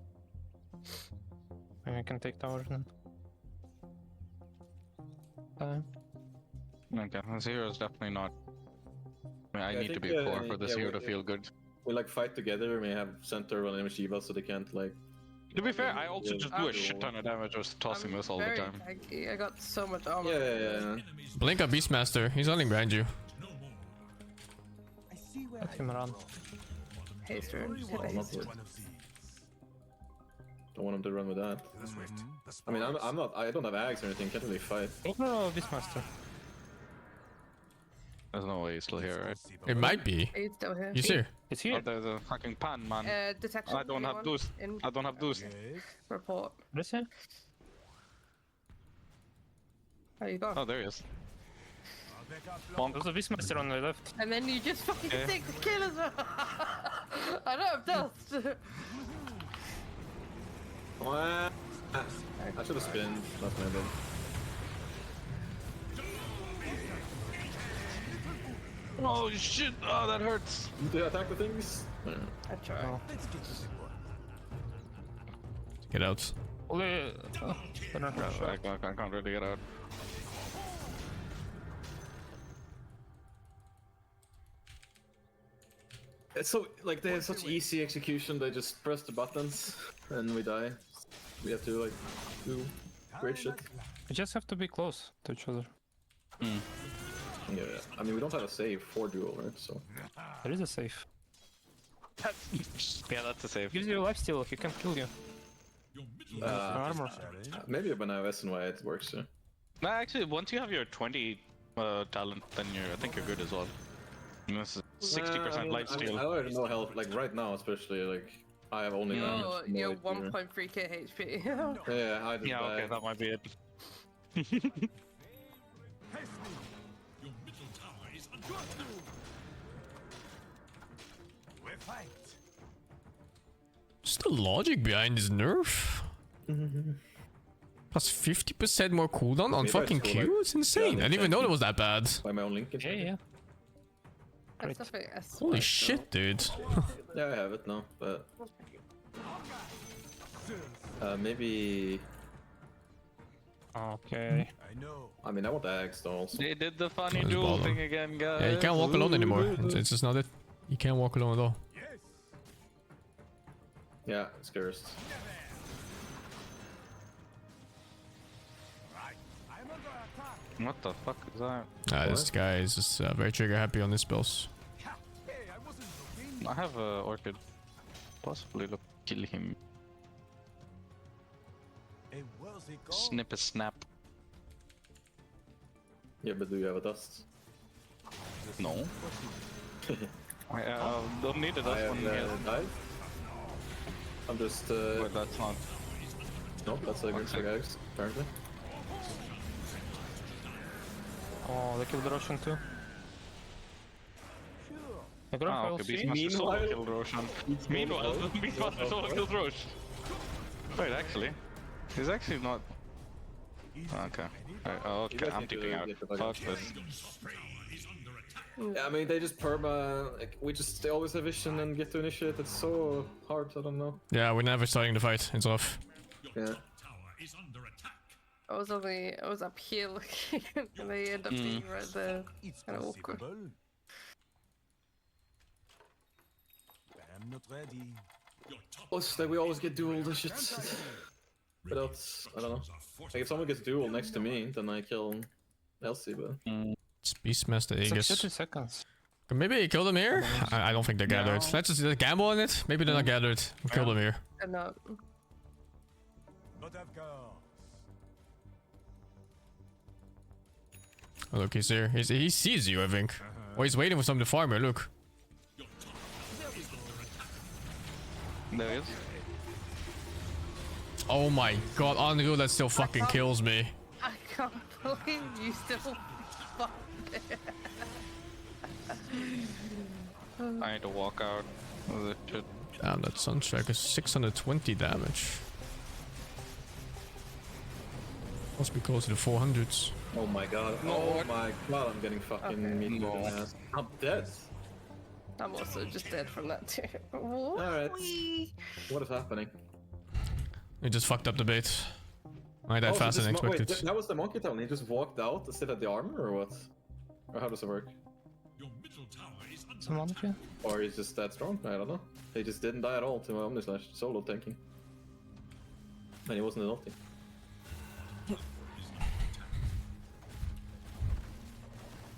Maybe I can take towers then. Okay, this hero is definitely not. I mean, I Yeah, I need to think, be core for this yeah, hero to feel good. We like fight together, we have center one image Shiva so they can't like... To be fair, I also just do a I'm- shit ton of damage just tossing this all the very time. tanky. I got so much armor. Yeah. Blink up Beastmaster. He's only behind you. I see where Let him run. Haste rune. Hit a Not haste. worth. Don't want him to run with that. I mean, I don't have ags or anything, can't really fight. Oh, Beastmaster. There's no way he's still here, right? It might be. He's still here. He's here. It's Oh, here. there's a fucking pan, man. Detection. I don't have anyone? boost. In I don't have boost. report. What is it? Oh, you got. Oh, there he is. There's a Beastmaster on the left. And then you just fucking Okay. take the kill as well. I don't have dust. I should have spinned, that's my bad. Oh shit! Oh, that hurts. Do you attack the things? Yeah. I try. Oh. Get out. Only. I can't really get out. It's so, like, they have such easy execution, they just press the buttons and we die. We have to, like, do great shit. We just have to be close to each other. Yeah, I mean, we don't have a save for duel, right? So. There is a safe. Yeah, that's a save. Gives you life steal. He can kill you. Armor. Maybe when I have SNY it works, yeah. No, actually, once you have your 20 talent, then I think you're good as well. And this is 60% life I steal. don't know health, like right now especially, like, I have only You're damage. 1.3k HP. Yeah, I just Yeah, okay, died. that might be it. Your middle tower is under attack. We fight. Just the logic behind this nerf. Plus 50% more cooldown on Maybe I fucking just go, Q? like, It's insane. I didn't even know it was that bad. By my own link. Yeah. That's definitely a Holy spike, shit, dude. Yeah, I have it now, but Maybe. Okay. I know. I mean, I want the axe though. Also. They did the funny That's duel baller. thing again, guys. Yeah, you can't walk alone anymore. It's just not it. You can't walk alone at all. Yes. Yeah, it's cursed. Right. I'm under attack. What the fuck is that? This guy is just very trigger happy on his spells. Hey, I wasn't looking. I have a orchid. Possibly look kill him. A worthy goal. Snip a snap. Yeah, but do you have a dust? No. I don't need a I dust have one yet. dive. I'm just. But that's not. Nope, that's a green flag axe, apparently. Oh, they killed the Roshan too. The Grok Ah, will okay, see. Beastmaster solo Meanwhile- killed Roshan. Meanwhile, Beastmaster solo killed Rosh. Wait, actually. He's actually not. Okay. Alright, oh, okay, guys I'm need to tipping out. get the bug Fuck out. this. Yeah, I mean, they just perma. Like, they always have vision and get to initiate. It's so hard, I don't know. Yeah, we're never starting the fight. It's rough. Yeah. I was up here looking, and they end up being right there. It's Kinda awkward. possible. I'm not ready. Plus, like, we always get dueled and shit. But else, I don't know. Like, if someone gets duel next to me, then I kill Elsie, but. It's Beastmaster It's like Aegis. 30 seconds. Maybe kill them here? I don't think they're gathered. No. Let's just gamble on it. Maybe they're not gathered. We'll kill them here. And Not have guards. Oh, look, he's here. He sees you, I think. Oh, he's waiting for some to farm here, look. There he is. Oh my god, unreal, that still fucking kills me. I can't believe you still fuck there. I need to walk out of this shit. Damn, that Sunstrike is 620 damage. Must be close to the 400s. Oh my god. Oh my god, I'm getting fucking meat in the ass. I'm dead. I'm also just dead from that too. Alright. What is happening? He just fucked up the bait. I died Oh, so faster than this wait, expected. that was the monkey town. He just walked out to sit at the armor, or what? Or how does it work? Someone here? Or he's just that strong? I don't know. He just didn't die at all to my Omnislash solo tanking. And he wasn't an ulti.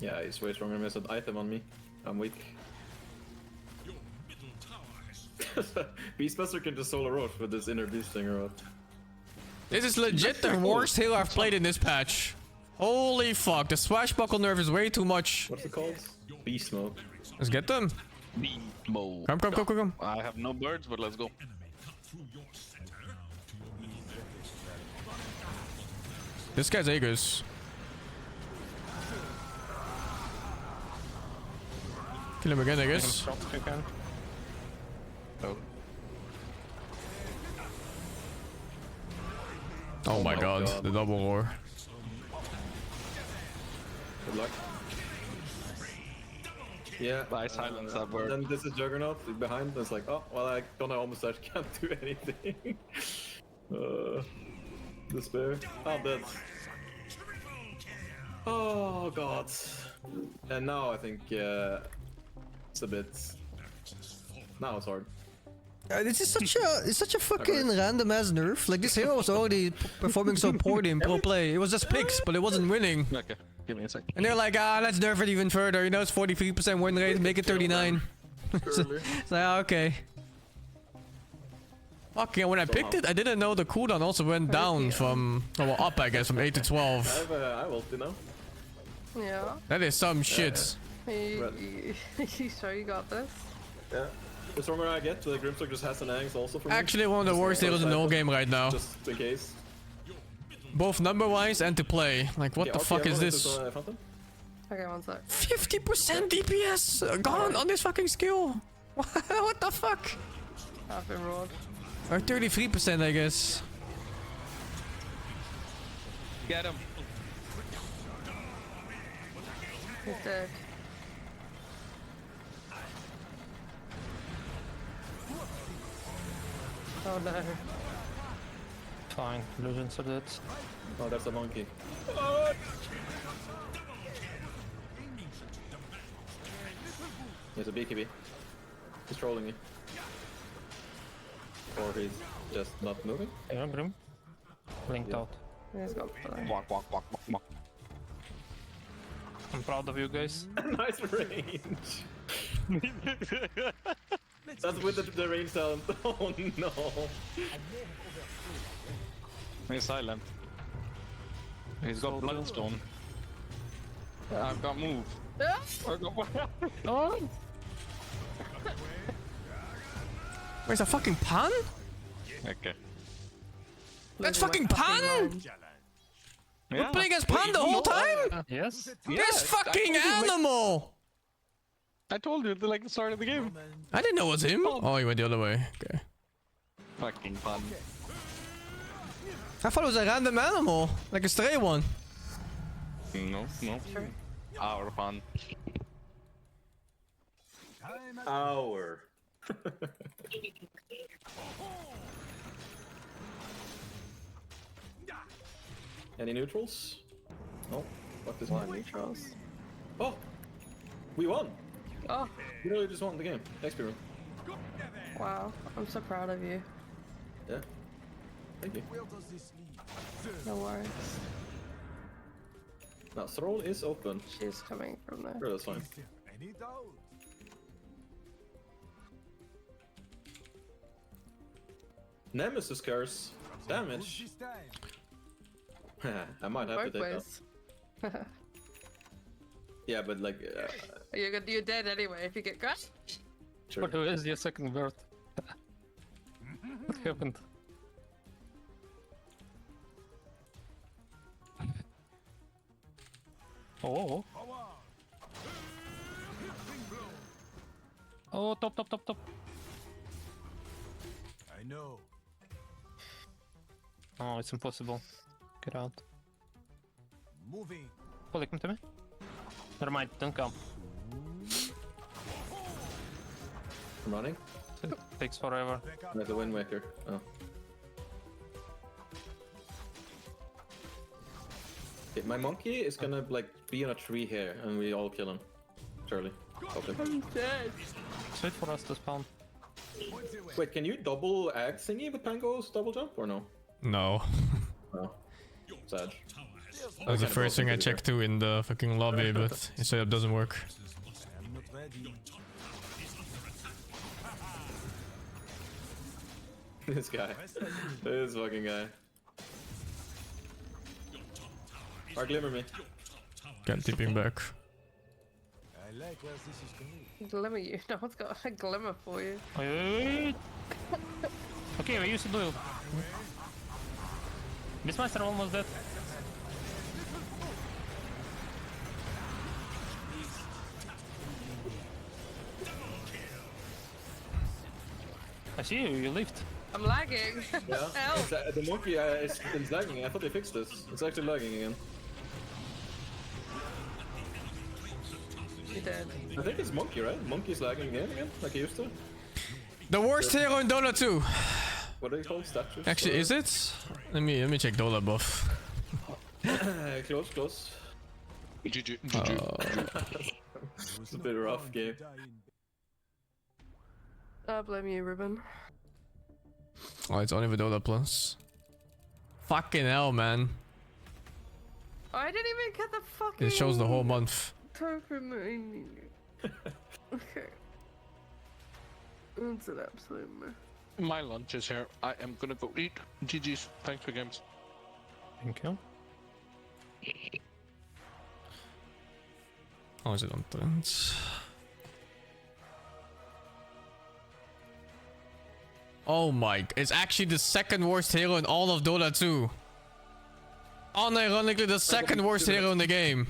Yeah, he's way stronger than me. It's an item on me. I'm weak. Beastmaster can just solo Roche with this inner beast thing or what? This is legit the worst healer I've played in this patch. Holy fuck, the swashbuckle nerf is way too much. What's it called? Beast mode. Let's get them. Beemo. Come. I have no birds, but let's go. This guy's Aegis. Kill him again, I guess. Shot if you can. Oh my god, the double roar. Good luck. Yeah. I silence that bird. Then this is Juggernaut behind. It's like, oh, well, I don't have almost touch, can't do anything. Despair. I'm dead. Oh god. And now I think it's a bit. Now it's hard. This is such a fucking random ass nerf. Like this hero was already performing so poorly in pro play. It was just picks, but it wasn't winning. Okay, give me a sec. And they're like, let's nerf it even further. You know, it's 43% win rate, make it 39. It's like, okay. Fuck yeah, when I picked it, I didn't know the cooldown also went down from, well, up I guess, from 8 to 12. I will, you know. Yeah. That is some shit. You sure you got this? Yeah. The stronger I get, the Grimstock just has an angst also for me. Actually, one of the worst heroes in the whole game right now. Just in case. Both number-wise and to play. Like, what the fuck is this? Okay, one sec. 50% DPS gone on this fucking skill. What the fuck? I've been rolled. Or 33%, I guess. Get him. He's dead. Oh no. Fine, illusions are dead. Oh, that's a monkey. There's a BKB. He's trolling me. Or he's just not moving. Yeah, Grim. Blinked out. He's got fly. Walk, walk, walk, walk, walk. I'm proud of you guys. Nice range. That's with the range sound. Oh no. He's silent. He's got bloodstone. I've got move. I've got Oh! Where's that fucking pan? Okay. That's Losing fucking my pan! line. We're playing as pan the whole time? Yes? This fucking animal! I told you at the start of the game. I didn't know it was him. Oh, he went the other way. Okay. Fucking fun. I thought it was a random animal, like a stray one. No, no. Our fun. Hour. Any neutrals? No. Fuck this What one. neutrals? Oh! We won! Oh, We really just won the game. Next room. wow. I'm so proud of you. Yeah. Thank you. Where does this lead? No worries. Now, Thrall is open. She's coming from there. Sure, that's fine. Is there any doubt? Nemesis curse. Damage. This time. I might have to Both take ways. that. Yeah, but like, You're dead anyway if you get crushed. sure. But who is your second bird? What happened? Oh. Oh, top, top, top, top. I know. Oh, it's impossible. Get out. Moving. Polly, come to me. Never mind, don't come. I'm running. It takes forever. Back up. There's a Wind Waker. Oh. Okay, my monkey is gonna like be on a tree here, and we all kill him. Surely. Hopefully. I'm dead. Just wait for us to spawn. Points away. Wait, can you double ag thingy with Pango's double jump or no? No. No. Sad. That was the first thing I checked too in the fucking lobby, but it said it doesn't work. I'm not ready. This guy. This fucking guy. Or glimmer me. Can't tipping back. I like where this is going. Glimmer you. No one's got a glimmer for you. Wait, wait, wait. Okay, we used to do it. Beastmaster almost dead. I see you, you lived. I'm lagging. Yeah. Help. It's, the monkey is lagging. I thought they fixed this. It's actually lagging again. You're dead. I think it's monkey, right? Monkey's lagging again, like he used to. The worst hero in Dota 2. What are they called? Statues? Actually, is it? Let me check Dota buff. Close, close. GG, GG. It's a bit rough game. I blame you, Ruben. Oh, it's only with Dota Plus. Fucking hell, man. Oh, I didn't even get the fucking. It shows the whole month. token that I need. Okay. It's an absolute mess. My lunch is here. I am gonna go eat. GG's. Thanks for games. Thank you. Oh, is it on trends? Oh my, it's actually the second worst hero in all of Dota 2. Unironically, the second worst hero in the game.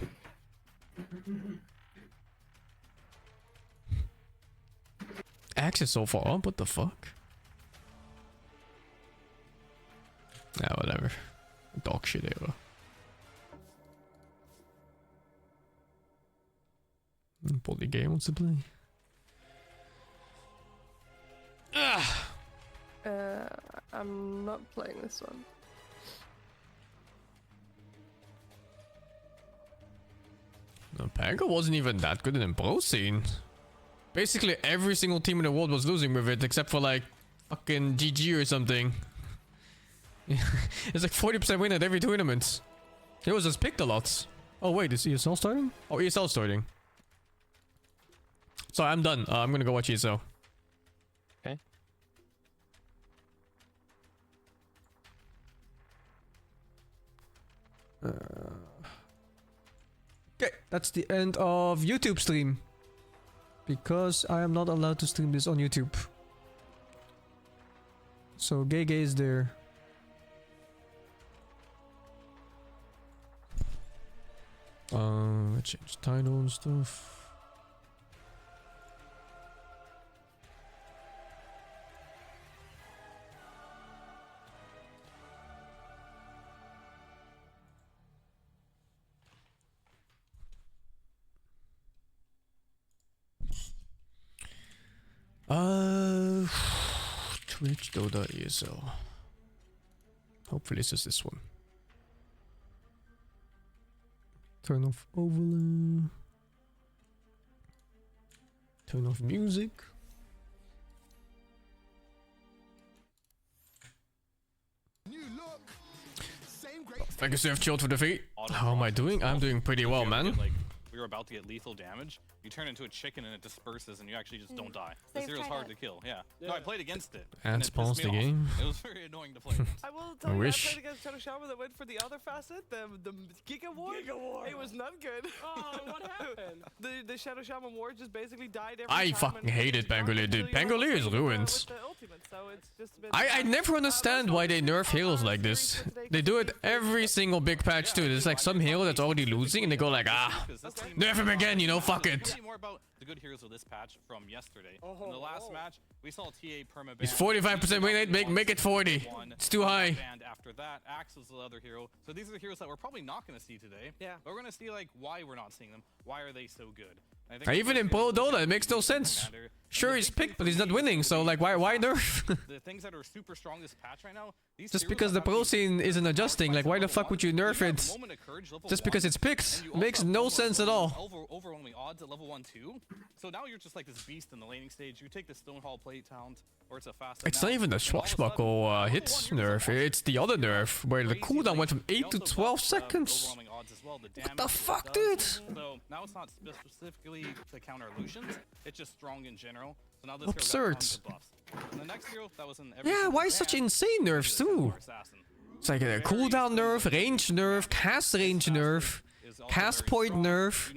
Axe is so far up, what the fuck? Yeah, whatever. Dog shit hero. Poly game wants to play. I'm not playing this one. No, Pango wasn't even that good in the pro scene. Basically, every single team in the world was losing with it, except for like fucking GG or something. It's like 40% win at every tournament. He was just picked a lot. Oh wait, is ESL starting? Oh, ESL starting. Sorry, I'm done. I'm gonna go watch ESL. Okay. Okay, that's the end of YouTube stream. Because I am not allowed to stream this on YouTube. So Gege is there. Change title and stuff. Twitch, Dota, ESL. Hopefully it's just this one. Turn off overlay. Turn off music. Thank you, Surf Chilled, for the feed. How am I doing? I'm doing pretty well, man. Like, we were about to get lethal damage. You turn into a chicken and it disperses, and you actually just don't die. This hero's hard to kill. Yeah. No, I played against it. And spawns the game. It was very annoying to play. I will tell I you, wish. I played against Shadow Shaman that went for the other facet, the Giga Ward. It was not good. Oh, what happened? the Shadow Shaman Ward just basically died every I time. fucking hated Pangolier, dude. Pangolier is ruined. With the ultimate, so it's just a bit I never understand why they nerf heroes like this. They do it every single big patch too. There's like some hero that's already losing and they go like, ah, nerf him again, you know, fuck it. More about the good heroes of this patch from yesterday. In the last match, we saw TA permaban. It's 45% win rate, make it 40. It's too high. And after that, Axe was the other hero. So these are the heroes that we're probably not going to see today. Yeah. But we're going to see like why we're not seeing them. Why are they so good? I think Even in Pro Dota, it makes no sense. Sure, he's picked, but he's not winning, so like, why nerf? The things that are super strong this patch right now, these Just heroes because the have pro actually scene isn't adjusting, like, why the fuck would you nerf it? Moment of Courage, level Just 1, because it's picked. and you It makes also have no almost sense at all. Overwhelming odds at level 1 too. So now you're just like this beast in the laning stage. You take the Stonehall plate talent, or it's a fast. It's not even the swashbuckle hit nerf, it's the other nerf, where the cooldown went from 8 to 12 seconds. What the fuck, dude? So now it's not specifically to counter illusions, it's just strong in general. So now this Absurd. And the next hero that was in every Yeah, why such insane nerfs too? It's like a cooldown nerf, range nerf, cast range nerf, cast point nerf.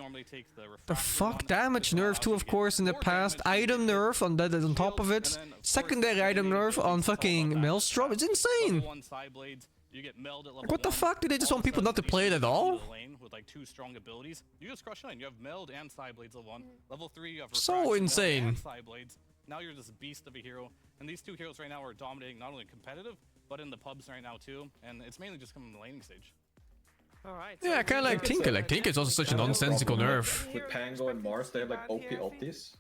The fuck, damage nerf too, of course, in the past. Item nerf on that on top of it. Secondary item nerf on fucking Maelstrom. It's insane. What the fuck? Do they just want people not to play it at all? With like 2 strong abilities, you just crush lane. You have Meld and Psyblades level 1. Level 3, you have So Refraction, insane. Meld and Psyblades. Now you're this beast of a hero, and these 2 heroes right now are dominating not only competitive, but in the pubs right now too. And it's mainly just coming in the laning stage. All right. Yeah, I kinda like Tinker. Like, Tinker is also such a nonsensical nerf. With Pango and Mars, they have like OP ultis.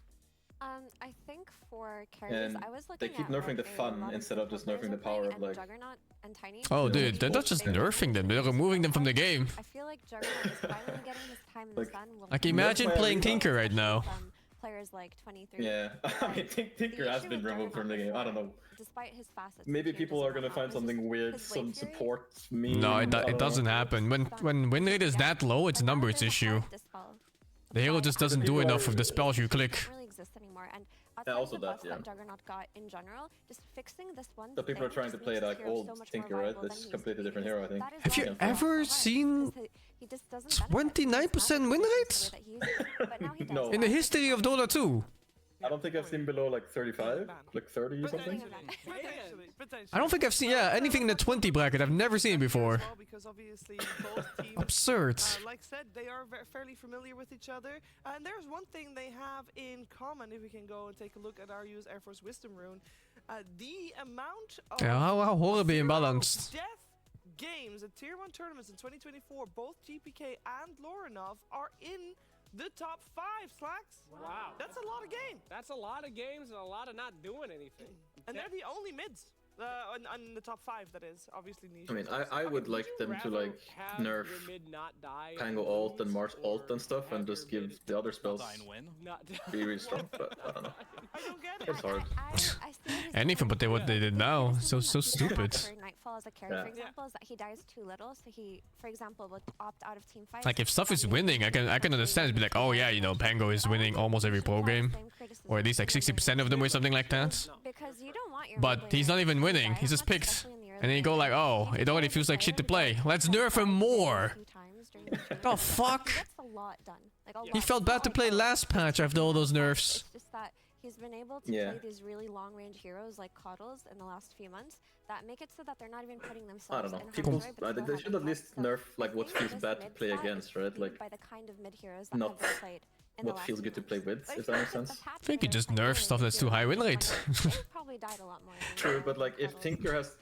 I think for carries, And I was they looking keep at nerfing what the a fun lot of instead of just players nerfing the were playing, power of and like. Juggernaut and Tiny. Oh, dude, they're not just nerfing them, they're removing them from the game. I feel like Juggernaut is finally getting his time in the sun. Like, imagine playing Tinker right now. Players like 23. Yeah, I mean, Tinker has been removed from the game. I don't know. Despite his facets, Maybe people are gonna find something weird, some support meme. No, I it don't doesn't know. happen. When win rate is that low, it's a numbers issue. The hero just doesn't do enough with the spells you click. Doesn't really exist anymore, and outside also of the buffs that, yeah. that Juggernaut got in general, just fixing this one. So people are thing trying to just play makes like his hero old so much more Tinker, right? viable That's than a he completely used to be, different hero, I think. that is Have why you he's so ever high. seen He just doesn't 29% win rate? No. In the history of Dota 2? I don't think I've seen below like 35, like 30 or something. I don't think I've seen, yeah, anything in the 20 bracket. I've never seen it before. Well, because obviously both teams, Absurd. like said, they are fairly familiar with each other. And there's one thing they have in common. If we can go and take a look at RU's Air Force Wisdom Rune, the amount of Yeah, how horribly imbalanced. death games at Tier 1 tournaments in 2024, both GPK and Lorinov are in the top 5, Slacks. Wow. That's a lot of games. That's a lot of games and a lot of not doing anything. And they're the only mids. on the top 5, that is obviously niche. I mean, I would like them to like nerf Pango ult and Mars ult and stuff, and just give the other spells Die and win. be really strong. But I don't know. I don't get it. It's hard. I see his Anything but what they did now. So stupid. For Nightfall as a carry, Yeah. for example, is that he dies too little, so he, for example, would opt out of team fights. Like if stuff is winning, I can understand. It'd be like, oh yeah, you know, Pango is winning almost every pro game, or at least like 60% of them or something like that. Because you don't want your But he's not even winning. He's just picked, and then you go like, oh, it already feels like shit to play. Let's nerf him more. The fuck? He gets a lot done. Like, a He lot. felt bad to play last patch after all those nerfs. It's just that he's been able to Yeah. play these really long-range heroes like Coddles in the last few months that make it so that they're not even putting themselves I don't know. in harm's People, way, but still they should having at least fun. So nerf like what I think feels this bad to mid play spot is against, right? fueled Like by the kind of mid heroes that not have been played in the what last feels few good to months. play with, But if if that you makes look at sense. the patch I think you players just that nerf play stuff that's too high win rate. they probably died a lot more than True, but like if Coddles. Tinker has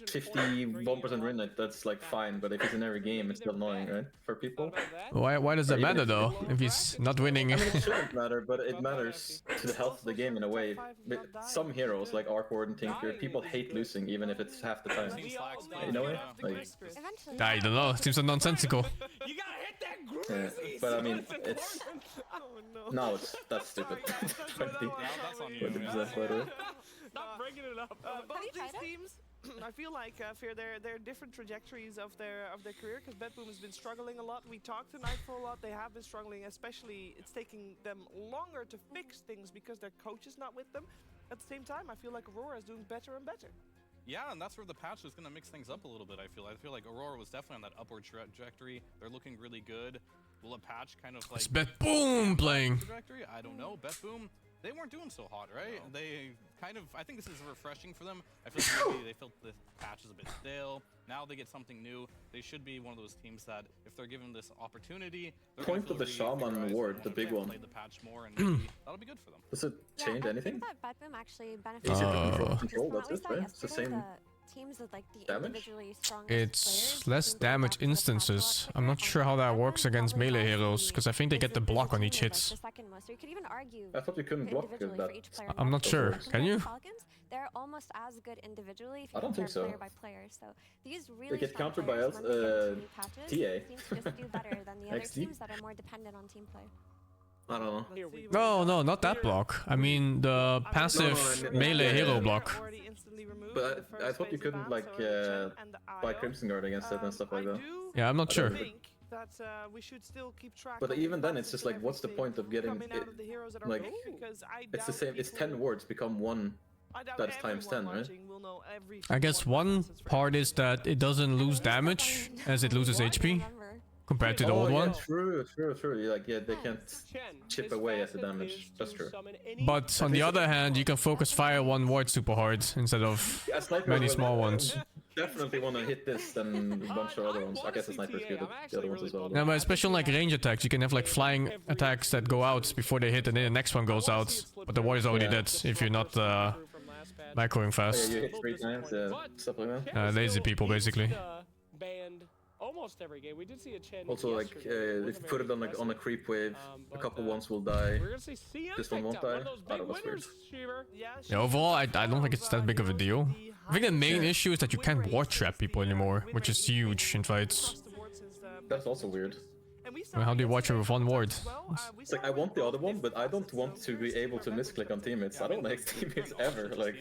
51% win rate, that's like fine. But if he's in every game, it's still annoying, right? For people. Why does that Even matter if- though? If he's not winning. I mean, it shouldn't matter, but it matters to the health of the game in a way. Some heroes, like Arkward and Tinker, people hate losing even if it's half the time. You know it? Like, Eventually, I don't know. It seems so nonsensical. You gotta hit that yeah. groove. But I mean, it's Oh no. no, that's stupid. 20, That's on you. 20% better. Stop bringing it up. Both you these tried it? teams, I feel like Fear, they're different trajectories of their career. Because Bedboom has been struggling a lot. We talked to Nightfall a lot. They have been struggling, especially it's taking them longer to fix things because their coach is not with them. At the same time, I feel like Aurora is doing better and better. Yeah, and that's where the patch is going to mix things up a little bit, I feel like Aurora was definitely on that upward trajectory. They're looking really good. Will a patch kind of like... It's Bedboom playing. Trajectory? I don't know. Betboom, they weren't doing so hot, right? No. They kind of... I think this is refreshing for them. I feel like maybe they felt the patch is a bit stale. Now they get something new. They should be one of those teams that, if they're given this opportunity... they're gonna Point of feel the Shaman re-energized award, and the big wanna one. play the patch more, and maybe that'll be good for them. Does it Yeah, change I anything? think that Bedboom actually benefits Easier to control, Just control, from that's what we it, saw right? It's the yesterday, same teams with like the damage? individually strongest It's players less seem to damage adapt to the patch a lot instances. quicker, I'm not and sure how that Bedboom works against probably melee has heroes, the- because I think they get the block on each hit. the second most, or you could even argue I thought you couldn't block individually that. for each player. I'm not sure. Compared Can you? Falcons, they're almost as good individually if you I don't compare think so. player by player. So these really get strong countered by players, us, when they get into new patches, TA. seem to just do better than the other XD? teams that are more dependent on team play. I don't know. Let's see No, what- no, not that block. I mean the passive No, I mean- melee yeah, hero yeah. block. Already instantly removed But in the I first thought you phase of couldn't that, like so Chen and the buy IO. Crimson Guard against it and stuff like I that. do Yeah, I'm not sure. think that we should still keep track. But of even the then, it's facets just of like, what's the everything point of getting coming it? out of the heroes that are Like, good, because I it's the doubt same. It's people 10 words become one. I doubt That is times everyone 10, right? watching will know every I guess single one facets for part everything. is that it doesn't lose damage as it loses HP compared to the Oh old yeah, one. true. You're like, yeah, they can't chip away at the damage. That's true. But on the other hand, you can focus fire one ward super hard instead of Yeah, snipers many will, small ones. Definitely want to hit this than a bunch of other ones. I guess the sniper's good at the other ones as well. Yeah, but especially on like range attacks, you can have like flying attacks that go out before they hit and then the next one goes out. But the ward is already Yeah. dead if you're not macroing Oh, fast. yeah, you hit 3 times, stuff like that. Lazy people basically. Banned almost every game. We did see a Chen Also, like, yesterday. if you put it on like on a creep wave, a But, couple ones will die. We're gonna see CM This one picked won't up, one die. of those Oh, big that was weird. winners, Shiver. Yeah, overall, I don't think it's that big of a deal. I think the main issue is that you can't ward trap people anymore, which is huge in fights. That's also weird. I mean, how do you watch it with one ward? It's like I want the other one, but I don't want to be able to misclick on teammates. I don't like teammates ever. Like,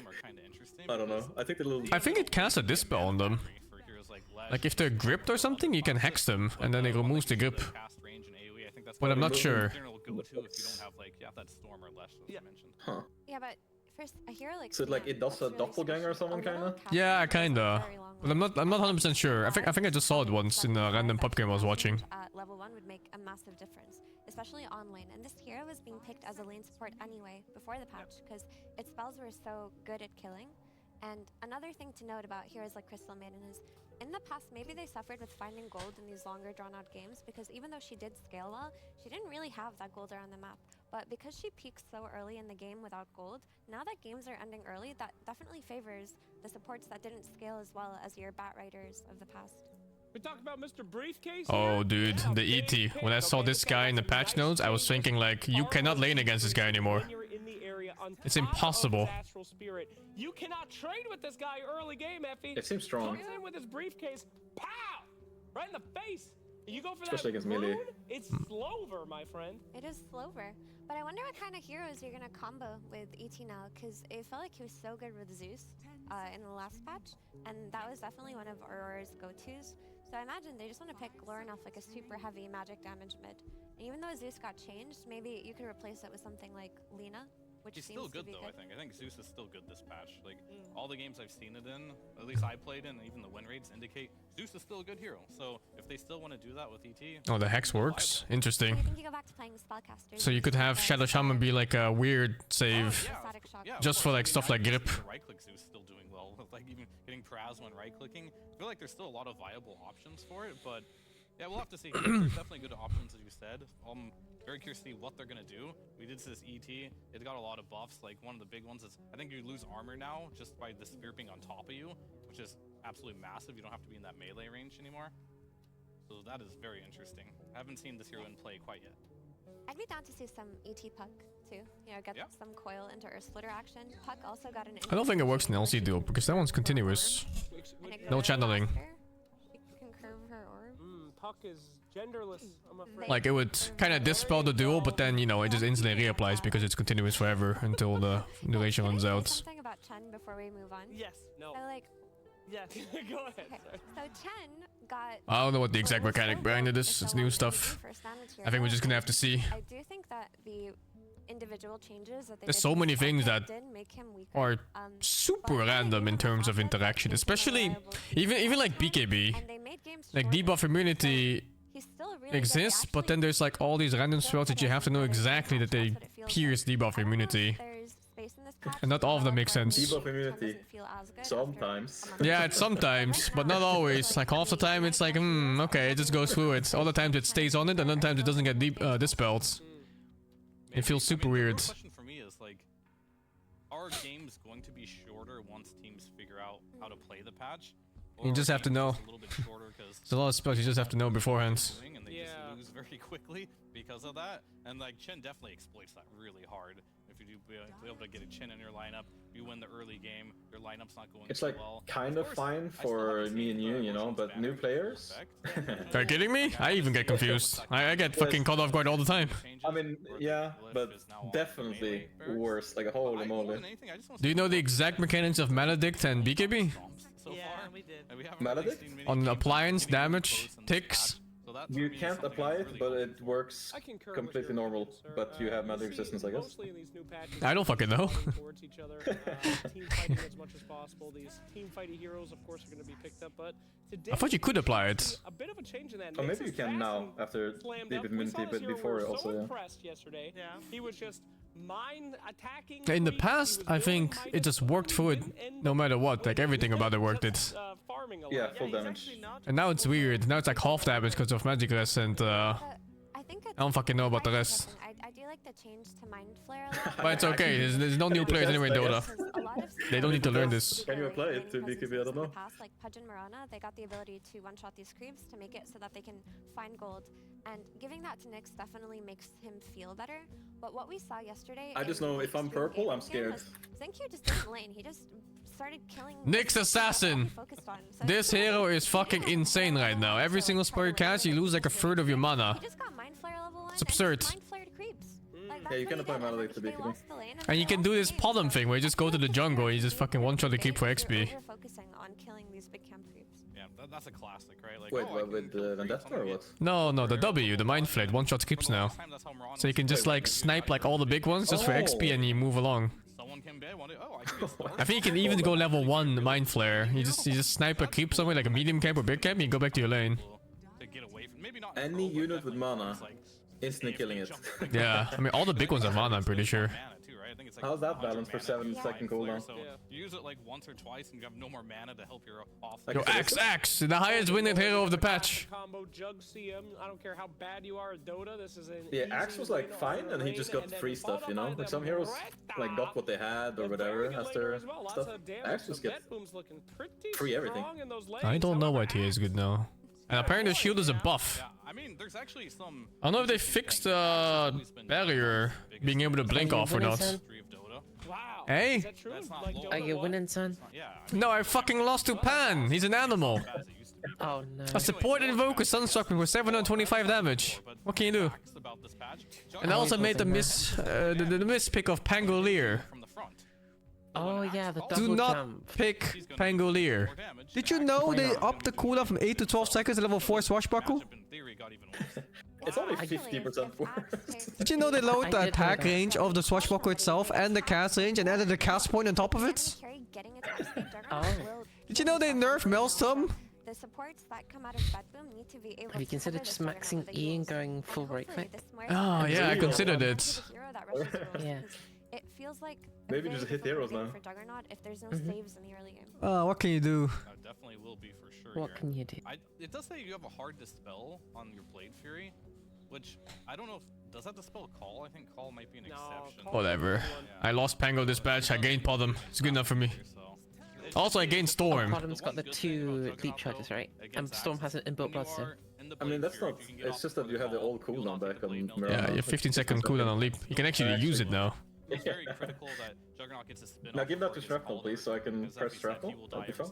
I don't know. I think the little. I think it casts a dispel on them. Like if they're gripped or something, you can hex them and then it removes the grip. But I'm not sure. Huh. Yeah, but first a hero like So like it does a doppelganger or someone kinda? Yeah, kinda. But I'm not 100% sure. I think I just saw it once in a random pub game I was watching. At level 1 would make a massive difference, especially on lane. And this hero was being picked as a lane support anyway before the patch because its spells were so good at killing. And another thing to note about heroes like Crystal Maiden is, in the past, maybe they suffered with finding gold in these longer drawn-out games because even though she did scale well, she didn't really have that gold around the map. But because she peaked so early in the game without gold, now that games are ending early, that definitely favors the supports that didn't scale as well as your Bat Riders of the past. We talk about Mr. Briefcase. Oh, here. dude, Yeah, the big ET. When I pick. saw Okay, this guy in the that's a patch nice notes, I was change. thinking like, you cannot lane against this guy anymore. When you're in the area on It's top of impossible. his Astral Spirit. You cannot trade with this guy early game, Effie. It seems strong. Comes in with his briefcase. Pow! Right in the face. You go for Especially that against melee. rune, it's Slover, my friend. It is Slover. But I wonder what kind of heroes you're gonna combo with ET now, because it felt like he was so good with Zeus in the last patch, and that was definitely one of Aurora's go-tos. So I imagine they just want to pick Lornoff like a super heavy magic damage mid. And even though Zeus got changed, maybe you could replace it with something like Lina, which He's seems still good to be though. good. I think Zeus is still good this patch. Like all the games I've seen it in, at least I played in, even the win rates indicate Zeus is still a good hero. So if they still want to do that with ET, Oh, the hex works. Interesting. I think you go back to playing Spellcasters. So you could have Shadow Shaman be like a weird save, Static Shock. yeah, just for like stuff like grip. Right click Zeus still doing well. Like even getting Prazma and right clicking. I feel like there's still a lot of viable options for it, but yeah, we'll have to see. There's definitely good options, as you said. Very curious to see what they're gonna do. We did see this ET. It got a lot of buffs. Like one of the big ones is I think you lose armor now just by the spear being on top of you, which is absolutely massive. You don't have to be in that melee range anymore. So that is very interesting. I haven't seen this hero in play quite yet. I'd be down to see some ET Puck too. You know, get some coil into Earth Splitter action. Puck also got an. I don't think it works in LC duel because that one's continuous. No channeling. She can curve her orb. Puck is genderless, I'm afraid. Like it would kind of dispel the duel, but then you know it just instantly reapplies because it's continuous forever until the duration runs out. Something about Chen before we move on. Yes. No. So like, Yes. Go ahead. okay. Sorry. So Chen got. I don't know what the exact was so mechanic behind good it is. with It's the new one stuff. first damage I think we're just gonna have to see. I do think that the individual changes that they There's did so with many Puck things that did make him weaker. are super random in terms of interaction, especially even like BKB. And they made games Like shorter. debuff immunity He's still a really good- exists, they but then there's like all these random spells that you have to know exactly that they That's what it feels pierce like. debuff I don't know if immunity. there's space in this patch And not to all of them make develop sense. why Debuff immunity. Chen doesn't feel as good Sometimes. after a Yeah, month. it's sometimes, but not always. Like half the time it's like, okay, it just goes through it. All the times it stays on it, and other times it doesn't get dispelled. It feels super weird. The real question for me is like, are games going to be shorter once teams figure out how to play the patch? You just have to know. A little bit shorter because There's a lot of spells you just have to know beforehand. and they just lose very quickly because of that. And like Chen definitely exploits that really hard. If you do be able to get a Chen in your lineup, you win the early game. Your lineup's not going It's so like well. kind of fine for me and you know, but new players. Are you kidding me? I even get confused. I get fucking caught off guard all the time. I mean, yeah, but definitely worse. Like holy moly. Do you know the exact mechanics of Maledict and BKB? We did. Maledict? On appliance, damage, ticks? You can't apply it, but it works I concur with completely your normal. opinion, sir. But you have we magic see resistance, I guess. mostly in these new patches, I don't fucking know. fighting towards each other, team fighting as much as possible. These team fighting heroes, of course, are going to be picked up. But today, I thought you could apply it. a bit of a change in that. Or maybe you Nix's can now fast after and slammed deep up. We immunity, saw this but hero, before we were also. so Yeah. impressed yesterday. Yeah. He was just mind attacking. In the creeps. past, He was I doing think Midas it just worked for it no matter what. Like everything about it worked it. Farming a lot. Yeah, full he's damage. actually not And now it's weird. Now it's like half damage because of magic rest and I think it's I don't fucking know about the quite rest. interesting. I do like the change to Mind Flare a lot. But it's okay. There's no new players anyway in Dota. Because a lot of They don't need to learn this. Can you apply it to because BKB? I don't in the know. past, like Pudge and Marana, they got the ability to one-shot these creeps to make it so that they can find gold. And giving that to Nyx definitely makes him feel better. But what we saw yesterday, I just in know the if I'm extreme purple, game I'm game scared. was Xingqiu just didn't lane. He just started killing. Nyx Assassin! Focused on. So This hero is fucking insane right now. Every single spell you cast, you lose like a third of your mana. He just got Mind Flare level 1. It's absurd. And he just Mind Flared creeps. Like, Yeah, you that's can what apply he did, and Maledict to then they BKB. lost the lane, And you they can do lost this the game. pollen thing where you just go to the jungle and you just fucking one-shot the creep for XP. We're focusing on killing these big camp creeps. Yeah, that's a classic, right? Like, Wait, oh, I what, can with kill creeps, Vendetta I'm or gonna what? get No, the W, the Mind Flayed, one-shot creeps now. So you can just like snipe like all the big ones just for XP and you move along. Someone can be one day. Oh, I can get Star. I think you can even go level 1 Mind Flare. You just snipe a creep somewhere like a medium camp or big camp and you go back to your lane. To get away from maybe not Any unit with mana, instantly killing it. Yeah, I mean all the big ones have mana, I'm pretty sure. How's that balance for 7-second cooldown? So you use it like once or twice and you have no more mana to help your off. Like Yo, Axe, the highest winning hero of the patch. Combo Jug CM. I don't care how bad you are at Dota. This is an Yeah, easy Axe was like win fine, on and he lane, just got and then free stuff, you know? followed by Like some the heroes like Beretta. got what they had or A whatever very good laner after as well. Lots stuff. of damage. Axe So just get Betboom's looking pretty free everything. strong in those I lanes. don't know However, why TA is good now. And apparently the shield is a buff. Yeah, I mean, there's actually some. I don't know if they fixed the barrier being able to blink off or not. Wow. Hey? Is that true? Like, Are you winning, son? No, I fucking lost to Pan. He's an animal. Oh no. A support invoker sunstruck me with 725 damage. What can you do? And I also made the miss pick of Pangolier. Oh yeah, the double Do not jump. pick Pangolier. Did you know they upped the cooldown from 8 to 12 seconds at level 4 Swashbuckle? It's only 50% worse. Did you know they lowered the I did know attack that. range of the Swashbuckle itself and the cast range and added a cast point on top of it? Oh. Did you know they nerfed Maelstrom? The supports that come out of Bedboom need to be able Have you to considered cover just this maxing juggernaut that E you and use. going full right Hopefully click? this Oh yeah, I considered Be it. the hero that rushes through Yeah. because it feels like a Maybe very just hit difficult heroes game now. for Juggernaut if there's no Mhm. saves in the early game. What can you do? Definitely will be for sure. What here. can you do? It does say you have a hard dispel on your Blade Fury, which I don't know if does that dispel Call. I think Call might be an exception. Whatever. I lost Pango Dispatch, I gained Podem. It's good enough for me. Also, I gained Storm. Podem's got the 2 deep charges, right? And Storm has an inbuilt bloodstone. I mean, that's not. It's just that you have the old cooldown back on Mirror. Yeah, you have 15-second cooldown on Leap. You can actually use it now. It's very critical that Juggernaut gets a spin. Now give that to Shrapnel, please, so I can press Shrapnel. That'd be fun.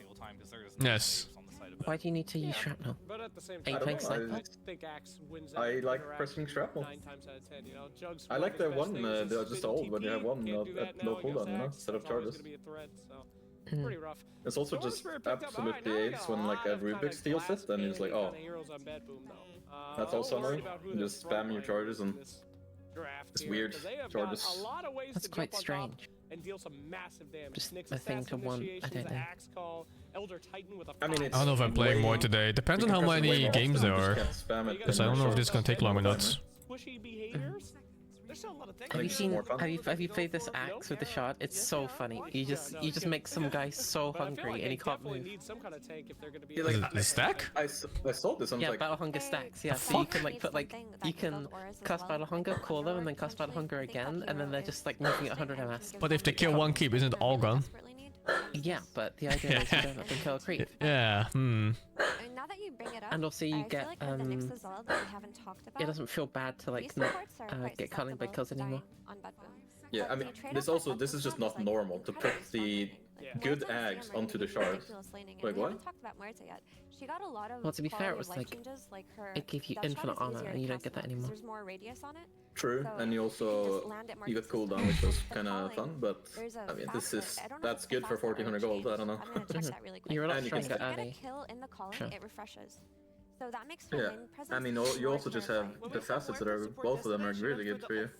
Yes. Why do you need to use shrapnel? But at the same Are you time, playing I don't know, sniper? I think Axe wins. I that like interaction pressing shrapnel. 9 times out of 10, you know. Jugs I like one the of his one, best things is just spin old, when you have TP. one Can't do that at now low against cooldown, you know, Axe. instead of It's always charges. gonna be a threat, so Mm. pretty rough. It's also Storm just Spirit picked up- absolutely alright, now we ace got when a like lot a of kinda Rubik steals glass it, and it's like, paneling oh, kinda heroes on Bedboom, though. that's also I'm worried annoying. about who You the just spam your frontline charges is and in this draft it's here, weird 'cause they have charges. got a lot of ways That's to quite jump on top strange. and deal some massive damage. Just Nyx a thing to assassin want, I initiations, don't know. Axe Call, Elder Titan with a I mean, I it's don't know if I'm playing more today. Depends on how many games there are. Because I don't know if this is gonna take long or not. squishy behaviors. There's still a lot of things. Have you Makes it seen? more fun. Have you played this Axe with the shot? It's so funny. You just make some guy so But I feel hungry like and they he can't definitely move. need some kind of tank if they're gonna be. Yeah, Is like, it the stack? I saw this, and I Yeah, was like, Battle Hunger stacks. Yeah, The so you fuck? can like put like you can cast Battle Hunger, call them, and then cast Battle Hunger again, and then they're just like moving at 100 MS. But if they kill one keep, isn't it all gone? Yeah, but the idea is you don't let them kill a creep. Yeah, And now that you bring it up, And also you I get feel like one of the Nyx as well that we haven't talked about. it doesn't feel bad to like These not supports are quite get culling by susceptible kills to anymore. dying on Bedboom. yeah, I mean, this is just not normal to put the good Ags onto the shards. Like what? She got a lot of Well, to be fair, it quality was life like changes, like her it gave you death shot infinite is armor, easier and to you don't cast get that now 'cause anymore. There's more radius on it. True, So and you you also just land it more you got consistently. cooldown, which was The kind of falling, fun. But there's a I mean, fast this is I don't know that's if it's good for fast or 1400 gold. I don't know. I'm gonna check that really quick. You're a lot And you can stronger If you get a early. kill in the calling, Sure. it refreshes. So that makes her Yeah, win presence I mean, you more also just have terrifying. the facets that are both of them are really good for you.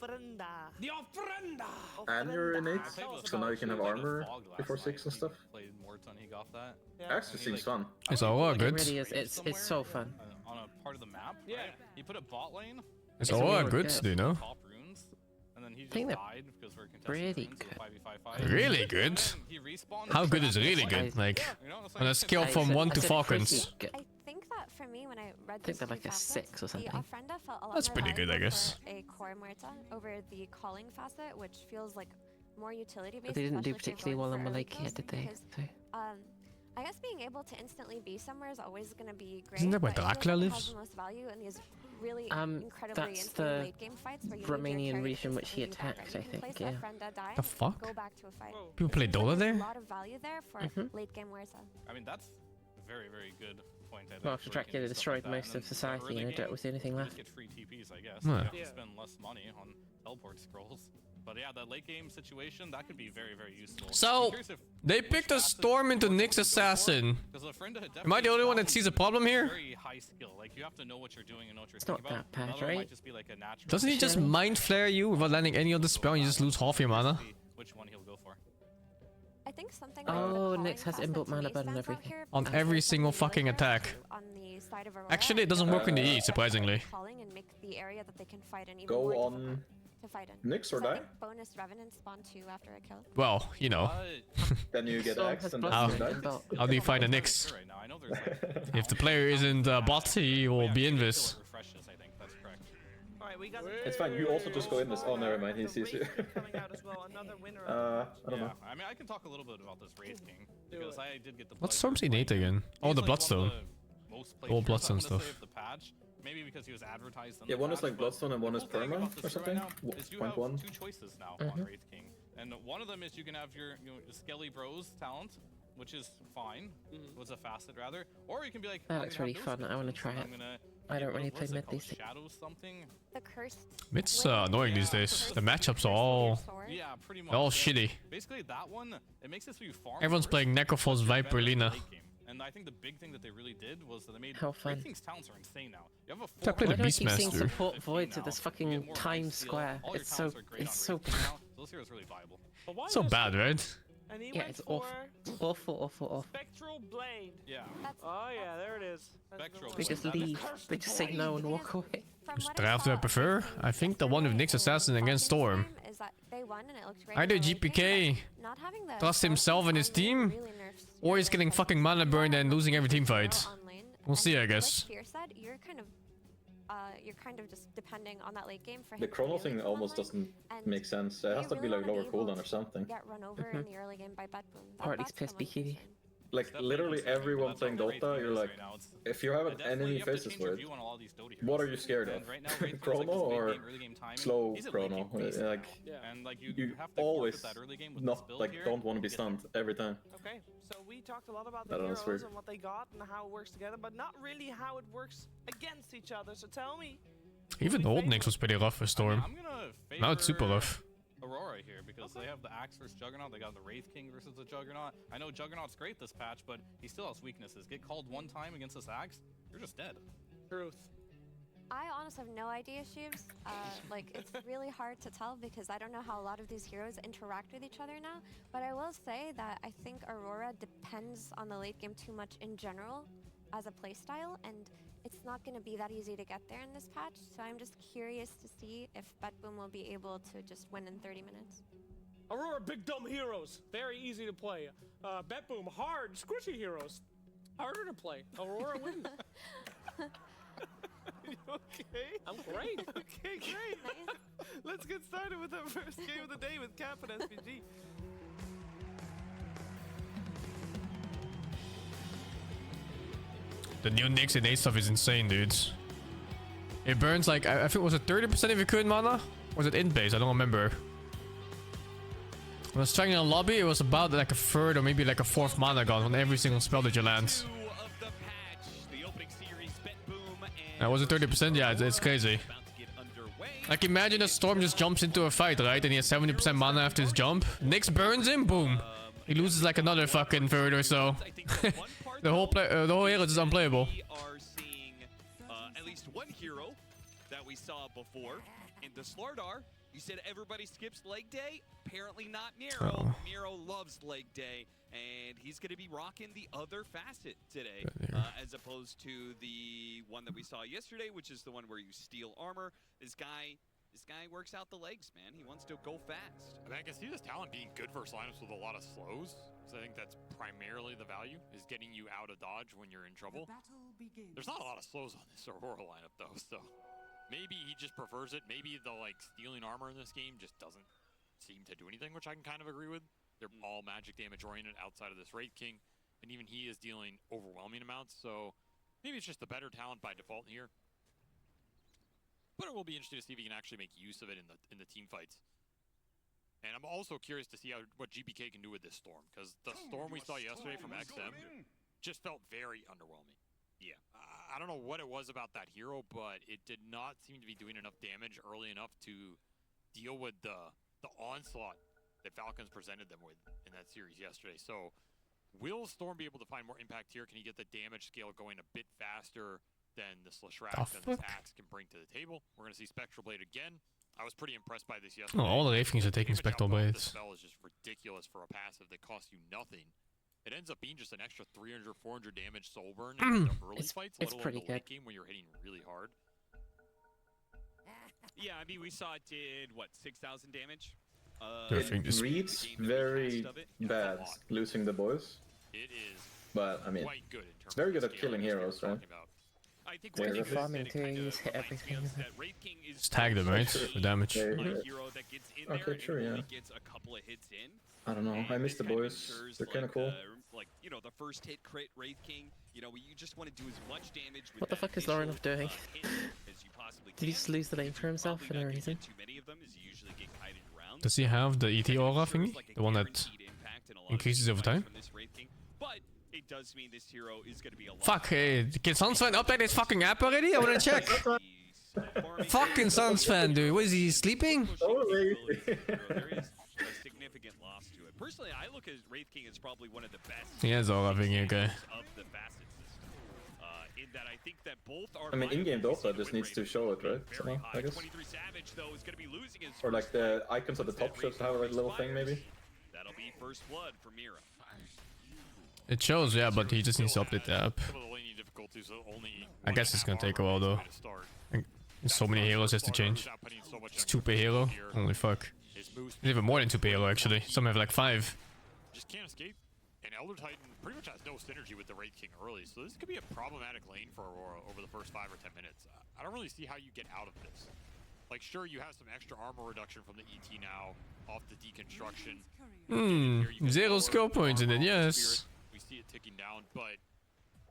The ofrenda. And you're innate, so now you can have armor before 6 and stuff. Played Morton, he got that. Actually seems fun. it's all It good. really is. It's so fun. On a part of the map. Yeah. Right? He put a bot lane. It's It's all really good, good. do you know? Top runes, and then he just think they're died because we're contesting pretty runes in good. 5v5. Really good? He respawned. How good is really good? Like, You know, it's on a like- scale I from said- 1 I to said Falcons. pretty good. I think that for me, when I read I think these they're two like a facets, 6 or something. The ofrenda felt a lot That's more pretty good, I valuable guess. for a core Muerta over the calling facet, which feels like more utility based. But they didn't do especially if particularly you're well going in for Malaikia, early did kills, they? because, So, I guess being able to instantly be somewhere is always going to be great. Isn't that where but it feels Dracula like it lives? has the most value in these really Um, incredibly that's insane the late game fights where you Romanian need your carry region to which he instantly be back attacked, ready. I You can think, place yeah. Ofrenda, die, The fuck? go back to a fight. People play It feels Dota like there? There's a lot of value there for Mhm. late game Muerta. I mean, that's a very, very good point. I think, well, where after you can Dracula do stuff destroyed like that, most and of then society, early you know, game, Dirt was the only thing you left. just get free TPs, I guess. Yeah. You have Yeah. to spend less money on teleport scrolls. But yeah, that late game situation, that could be very, very useful. So, I'm curious if they which picked a facet Storm into works Nyx on Dota Assassin. 'cause Ofrenda had Am I the only one that definitely sees a problem here? very high skill. Like, you have to know what you're doing and know what you're It's thinking not about. that bad, Another one might right? just be like a natural Doesn't he just Sure. mind flare you without landing any of the spell and you just lose half your mana? which one he'll go for. I think something Oh, like the calling Nyx has facet inbuilt to mana me button and stands out everything. here On because every there's single something fucking really rare attack. on the side of Aurora, Actually, it doesn't work in the E, and surprisingly. calling and make the area that they can fight in even Go more on difficult to fight in. Nyx or So I die? think bonus Revenant spawn 2 after a kill. Well, you know. Then you get Storm axed has and plus then How- you die. inbuilt. How do you find a Nyx? Right now, I know there's like If the player isn't a bot, he will be invis. refreshes, I think that's correct. Alright, we got It's fine. You also just go in this. Oh, never mind. He sees you. coming out as well. Another winner. I don't Yeah, know. I mean, I can talk a little bit about this Wraith King because I did get the. What's Storm's innate again? Oh, the He's, like, one of Bloodstone. the most played All Heroes, Bloodstone I'm gonna stuff. say, of the patch. Maybe because he was advertised in Yeah, the one is patch, like but Bloodstone and one is the whole thing Perma about this or right something. now is you have 0.1. two choices now Mm-hmm. on Wraith King, and one of them is you can have your Skelly Bros talent, which is fine. Was a facet rather, or you can be like, That I'm looks gonna really have fun. those I want to skins, try and it. I'm gonna I don't get- really what's play it mid called? these days. Shadow something. The cursed. It's blade annoying these Yeah. days. The matchups are all Yeah, pretty much. they're all yeah. shitty. Basically, that one it makes it so you farm. Everyone's first, playing Necrophos, but you're Viper, better in the Lina. late game. And I think the big thing that they really did was that they made How fun. Wraith King's talents are insane now. You have a I played Why a do I keep seeing Beastmaster. support 15 voids with now. this You fucking get more Times life steal. Square? All your It's so talents are great on so Wraith King bad. now, so this hero is really viable. But why So not bad, right? And he Yeah, went it's for awful. Spectral Blade. Yeah. Oh yeah, there it is. Spectral They just Blade. leave. They just say no and walk away. From Which what I draft do I saw, prefer? think I think the one with Nyx Assassin against Storm. Is that they won and it looked great Either in the late game, GPK but not having the trusts Assassins himself and his on lane team, really nerfs or your he's getting like, fucking mana burned and losing every team fight. hero on lane. We'll And see, I like guess. Fear said, you're kind of just depending on that late game for him The to chrono really thing come almost online, doesn't and make sense. It you has to be really like wanna lower be able cooldown or to something. Get run over in the early game by Bad Boom. Or at least that's piss the most BKB. concern. Like Definitely literally concerning, but everyone that's playing how Wraith Dota, King you're is like, right now. It's- if you have an definitely enemy you have to faces change your with, view on all these Dota what are heroes. you scared of? And right now, Wraith King's Chrono like this big or game, early game timing. slow He's a late chrono? game beast now. Like, Yeah. And like you you have to always forfeit that early game with this not build like here. don't want to be Get there. stunned every time. Okay, so we talked a lot about I the don't know, it's heroes weird. and what they got and how it works together, but not really how it works against each other. So tell me. Even old Nyx was pretty rough for Storm. I'm gonna Now it's super favor rough. Aurora here because they have the Axe versus Juggernaut. They got the Wraith King versus the Juggernaut. I know Juggernaut's great this patch, but he still has weaknesses. Get called one time against this Axe, you're just dead. Truth. I honestly have no idea, Shubes. Like, it's really hard to tell because I don't know how a lot of these heroes interact with each other now. But I will say that I think Aurora depends on the late game too much in general as a playstyle, and it's not going to be that easy to get there in this patch. So I'm just curious to see if Betboom will be able to just win in 30 minutes. Aurora, big dumb heroes. Very easy to play. Betboom, hard, squishy heroes. Harder to play. Aurora wins. Okay. I'm great. Okay, great. Let's get started with the first game of the day with Cap and SPG. The new Nyx and 8 stuff is insane, dudes. It burns like, I think, was it 30% of your current mana? Was it int base? I don't remember. When I was trying in a lobby, it was about like a third or maybe like a fourth mana gone on every single spell that you land. Was it 30%? Yeah, it's crazy. Like imagine a Storm just jumps into a fight, right? And he has 70% mana after his jump. Nyx burns him, boom. He loses like another fucking third or so. the whole hero is unplayable. We are seeing at least one hero that we saw before in the Slardar. You said everybody skips leg day. Apparently not Miro. Oh. Miro loves leg day, and he's going to be rocking the other facet today, as opposed to the one that we saw yesterday, which is the one where you steal armor. This guy works out the legs, man. He wants to go fast. I mean, I can see this talent being good versus lineups with a lot of slows, because I think that's primarily the value, is getting you out of dodge when you're in trouble. There's not a lot of slows on this Aurora lineup, though, so maybe he just prefers it. Maybe the stealing armor in this game just doesn't seem to do anything, which I can kind of agree with. They're all magic damage oriented outside of this Wraith King, and even he is dealing overwhelming amounts, so maybe it's just the better talent by default here. But it will be interesting to see if he can actually make use of it in the team fights. And I'm also curious to see what GPK can do with this Storm, because the Storm we saw yesterday from XM just felt very underwhelming. Yeah, I don't know what it was about that hero, but it did not seem to be doing enough damage early enough to deal with the onslaught that Falcons presented them with in that series yesterday. So will Storm be able to find more impact here? Can he get the damage scale going a bit faster than the Slashrax and this Axe can bring to the table? We're going to see Spectral Blade again. I was pretty impressed by this yesterday. Oh, all the Wraith Kings are taking Spectral Blades. This spell is just ridiculous for a passive that costs you nothing. It ends up being just an extra 300, 400 damage soul burn in the early fights, let alone the late game when you're hitting really hard. Yeah, I mean, we saw it did, what, 6,000 damage? It reads very bad, losing the boys. It is but, I mean, quite good in terms it's very of good the at scale killing that you're heroes, right? talking about. I think Yeah, one the thing farming that it too, kinda use hit reminds me everything. of that Wraith King is Just tag them, right? For damage. Yeah, a yeah. hero that gets in Okay, there true, and yeah. only gets a couple of hits in. I don't know. I miss the boys. They're kind of cool. Like, you know, the first hit crit Wraith King. You know, you just want to do as much damage with What the fuck is Laurenov doing? Did he just lose the lane for himself for no reason? Does he have the ET aura thingy? The one that increases over time? But it does mean this hero is going to be a lot. Fuck, hey, can Sunsfan update his fucking app already? I wanna check. Fucking Sunsfan, dude. What is he, sleeping? There is a significant loss to it. Personally, I look at Wraith King as probably one of the best. He has aura thingy, okay. Of the facet system. In that I think that both are. I mean, in-game Dota just needs to show it, right? So, I guess. Or like the icons at the top should have a little thing, maybe. That'll be first blood for Mira. It shows, yeah, but he just needs to update the app. I guess it's gonna take a while though. Like, so many heroes has to change. It's 2 per hero. Holy fuck. There's even more than 2 per hero actually. Some have like 5. Just can't escape. And Elder Titan pretty much has no synergy with the Wraith King early, so this could be a problematic lane for Aurora over the first 5 or 10 minutes. I don't really see how you get out of this. Like, sure, you have some extra armor reduction from the ET now off the deconstruction. 0 skill points in it, yes. We see it ticking down, but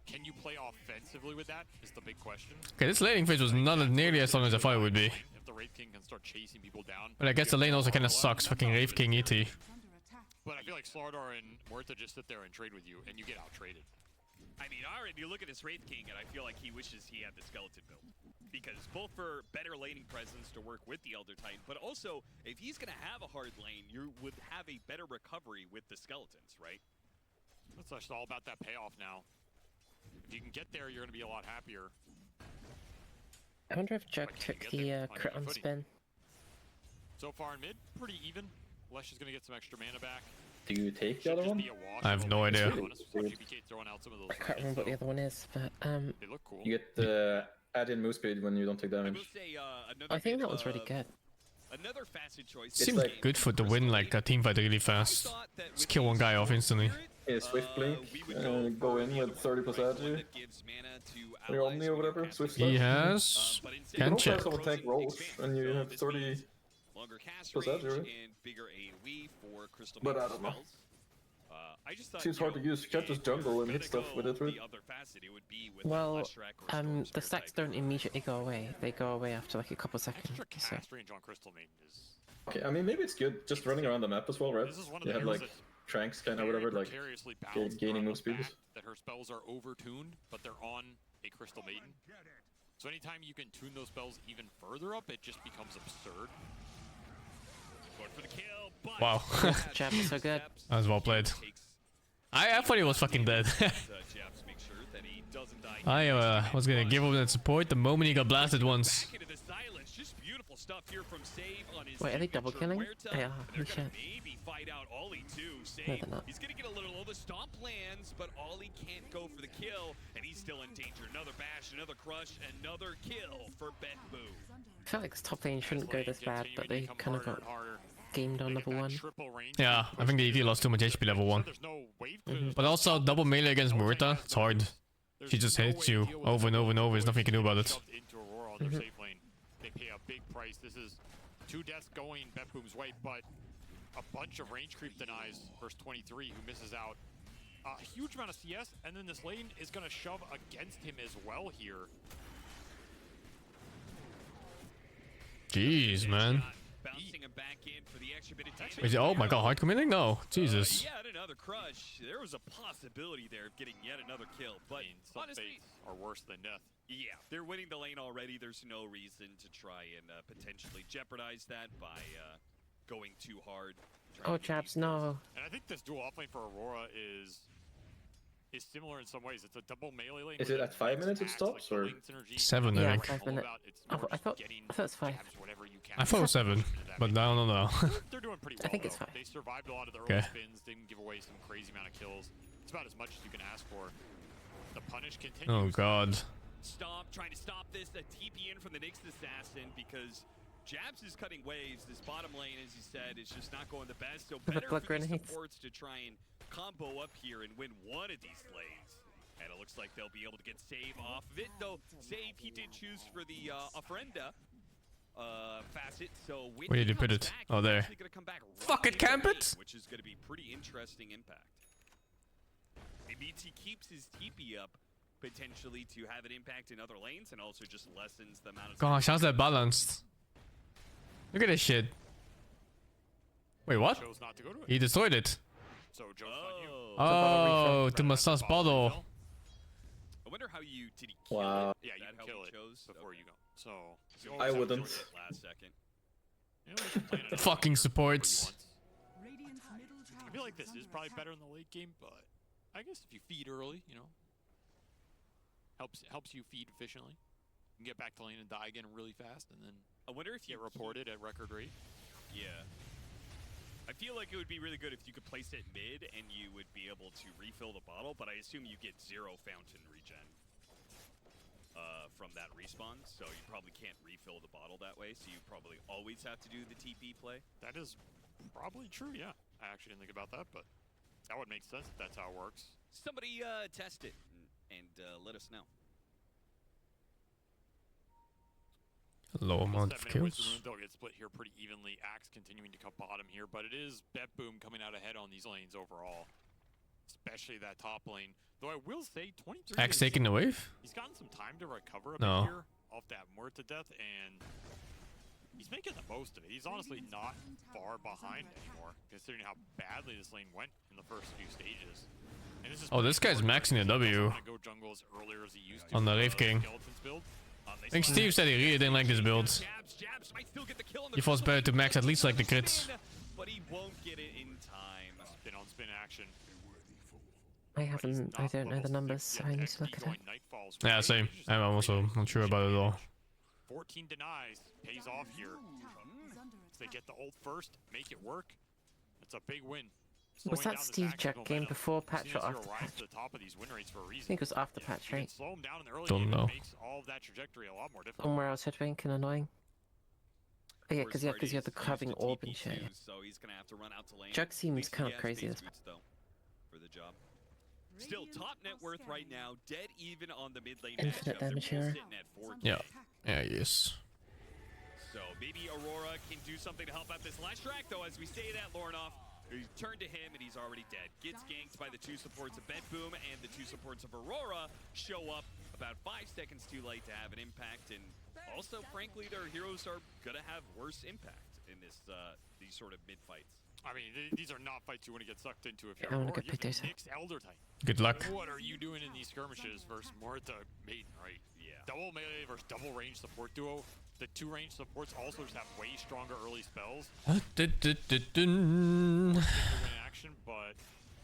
can you play offensively with that is the big question. Okay, this laning phase was not nearly as long as I thought it would be. If the Wraith King can start chasing people down. But I guess the lane also kinda sucks, fucking Wraith King ET. But I feel like Slardar and Muerta just sit there and trade with you, and you get out-traded. I mean, already you look at this Wraith King, and I feel like he wishes he had the skeleton build. Because both for better laning presence to work with the Elder Titan, but also, if he's going to have a hard lane, you would have a better recovery with the skeletons, right? It's just all about that payoff now. If you can get there, you're going to be a lot happier. I wonder if Jug took the crit on spin. So far in mid, pretty even. Lesh is going to get some extra mana back. Do you take the other one? I have no idea. I can't remember what the other one is, but they look cool. You get the add-in move speed when you don't take damage. I think that one's really good. Another facet choice. Seems like good for to win like a team fight really fast. Just kill one guy off instantly. Yeah, Swift Blink, go in with 30% agi. Or Omni or whatever, Swift He Slash. has... You Can also check. have someone tank rolls, and you have 30% agi, right? But I don't know. Seems hard to use. You can't just jungle and hit stuff with it, right? Well, the stacks don't immediately go away. They go away after like a couple seconds. So. Okay, I mean, maybe it's good just running around the map as well, right? You have like Tranks kind of whatever, like gaining move speed. That her spells are overtuned, but they're on a Crystal Maiden. So anytime you can tune those spells even further up, it just becomes absurd. Wow. Jab is so good. That was well played. I thought he was fucking dead. I was gonna give him that support the moment he got blasted once. Wait, are they double killing? They are. Holy shit. No, they're not. He's gonna get a little over stomp lands, but Ollie can't go for the kill, and he's still in danger. Another bash, another crush, another kill for Bet Boom. I feel like this top lane shouldn't go this bad, but they kind of got gamed on level 1. Yeah, I think the EV lost too much HP level 1. But also double melee against Muerta, it's hard. She just hits you over and over and over, there's nothing you can do about it. They pay a big price. This is 2 deaths going Bet Boom's way, but a bunch of range creep denies versus 23 who misses out. A huge amount of CS, and then this lane is going to shove against him as well here. Jeez, man. Is it, oh my god, hard committing? No, Jesus. Yet another crush. There was a possibility there of getting yet another kill, but honestly, are worse than death. Yeah, they're winning the lane already. There's no reason to try and potentially jeopardize that by going too hard. Oh, chaps, no. And I think this dual off lane for Aurora is similar in some ways. It's a double melee lane. Is it at 5 minutes it stops, or? 7, I think. 5 minutes. Oh, I thought it's 5. I thought it was 7, but I don't know. They're doing pretty well. I think it's 5. They survived a lot of the early spins, didn't give away some crazy amount of kills. It's about as much as you can ask for. The punish continues. Oh god. Trying to stop this, a TP in from the next assassin, because Jabs is cutting waves. This bottom lane, as you said, is just not going the best. So better for the supports to try and combo up here and win one of these lanes. And it looks like they'll be able to get save off of it, though save he did choose for the Ofrenda. facet. So when Where he did you put comes it? back, Oh, he's there. actually gonna come back Fuck right it, camp into it! which is going to be pretty interesting impact. It means he keeps his TP up potentially to have an impact in other lanes and also just lessens the amount of time. Gosh, how's that balanced? Look at this shit. Wait, what? Chose not to go to it. He destroyed it. So joke's on you. Oh, to Masa's bottle. I wonder how you did he kill Wow. it? Yeah, you Is that can how kill he it chose? before you go. So you I always have to wouldn't. join it. Last second. You know, we should plan it out Fucking here supports. for you once. I feel like this is probably better in the late game, but I guess if you feed early, you know, helps you feed efficiently. You can get back to lane and die again really fast, and then I wonder if get reported at record rate. Yeah. I feel like it would be really good if you could place it mid and you would be able to refill the bottle, but I assume you get 0 fountain regen from that respawn, so you probably can't refill the bottle that way, so you probably always have to do the TP play. That is probably true, yeah. I actually didn't think about that, but that would make sense if that's how it works. Somebody test it and let us know. Low amount of kills. They'll get split here pretty evenly. Axe continuing to come bottom here, but it is BetBoom coming out ahead on these lanes overall, especially that top lane. Though I will say, 23. Axe taking the wave? He's gotten some time to recover a No. bit here off that Mort to death, and he's making the most of it. He's honestly not far behind anymore, considering how badly this lane went in the first few stages. And this is Oh, this guy's maxing the W go jungle as earlier as he used to on the for Wave King. Skeletons build. I think Steve said he really didn't like this build. He thought it's better to max at least like the crits. But he won't get it in time. Spin on spin action. I don't know the numbers, so I need to look at it. Yeah, same. I'm also not sure about it at all. 14 denies pays off here. So they get the ult first, make it work. It's a big win. Was Slowing that down Steve this Jack action game momentum. before patch Seems or to after rise patch? to the top of these win rates for a reason. I think it was after patch, You can right? slow him down in the early Don't game, know. it makes all of that trajectory a lot more difficult. On where I was headwinking and annoying. Oh yeah, because you had the crabbing orb and shit. So he's gonna have to run out to lane. Jug seems At least kind he of has crazy base this boots, though, for the job. Still top net worth right now, dead even on the mid lane Infinite matchup. They're damage both here. sitting at 4K. Yeah. Yeah, yes. So maybe Aurora can do something to help out this last track, though. As we say that, Lornoff, he turned to him and he's already dead. Gets ganked by the 2 supports of BetBoom, and the 2 supports of Aurora show up about 5 seconds too late to have an impact. And also, frankly, their heroes are gonna have worse impact in this these sort of mid fights. I mean, these are not fights you want to get sucked into if Yeah, you're I wanna Aurora. go You have pick to Dota. mix Elder Titan. Good luck. What are you doing in these skirmishes versus Morta Maiden, right? Yeah. Double melee versus double range support duo. The 2 range supports also just have way stronger early spells. Dun-dun-dun-dun. Win action, but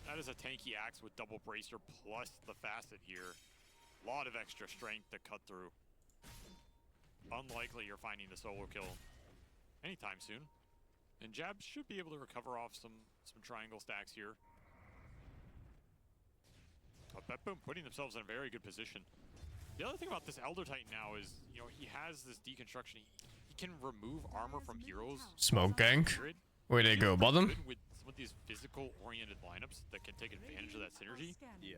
that is a tanky axe with double bracer plus the facet here. A lot of extra strength to cut through. Unlikely you're finding the solo kill anytime soon. And Jab should be able to recover off some triangle stacks here. But BetBoom putting themselves in a very good position. The other thing about this Elder Titan now is, you know, he has this deconstruction. He can remove armor from heroes. Smoke gank. Where they go? Bottom? Good with some of these physical-oriented lineups that can take advantage of that synergy. Yeah.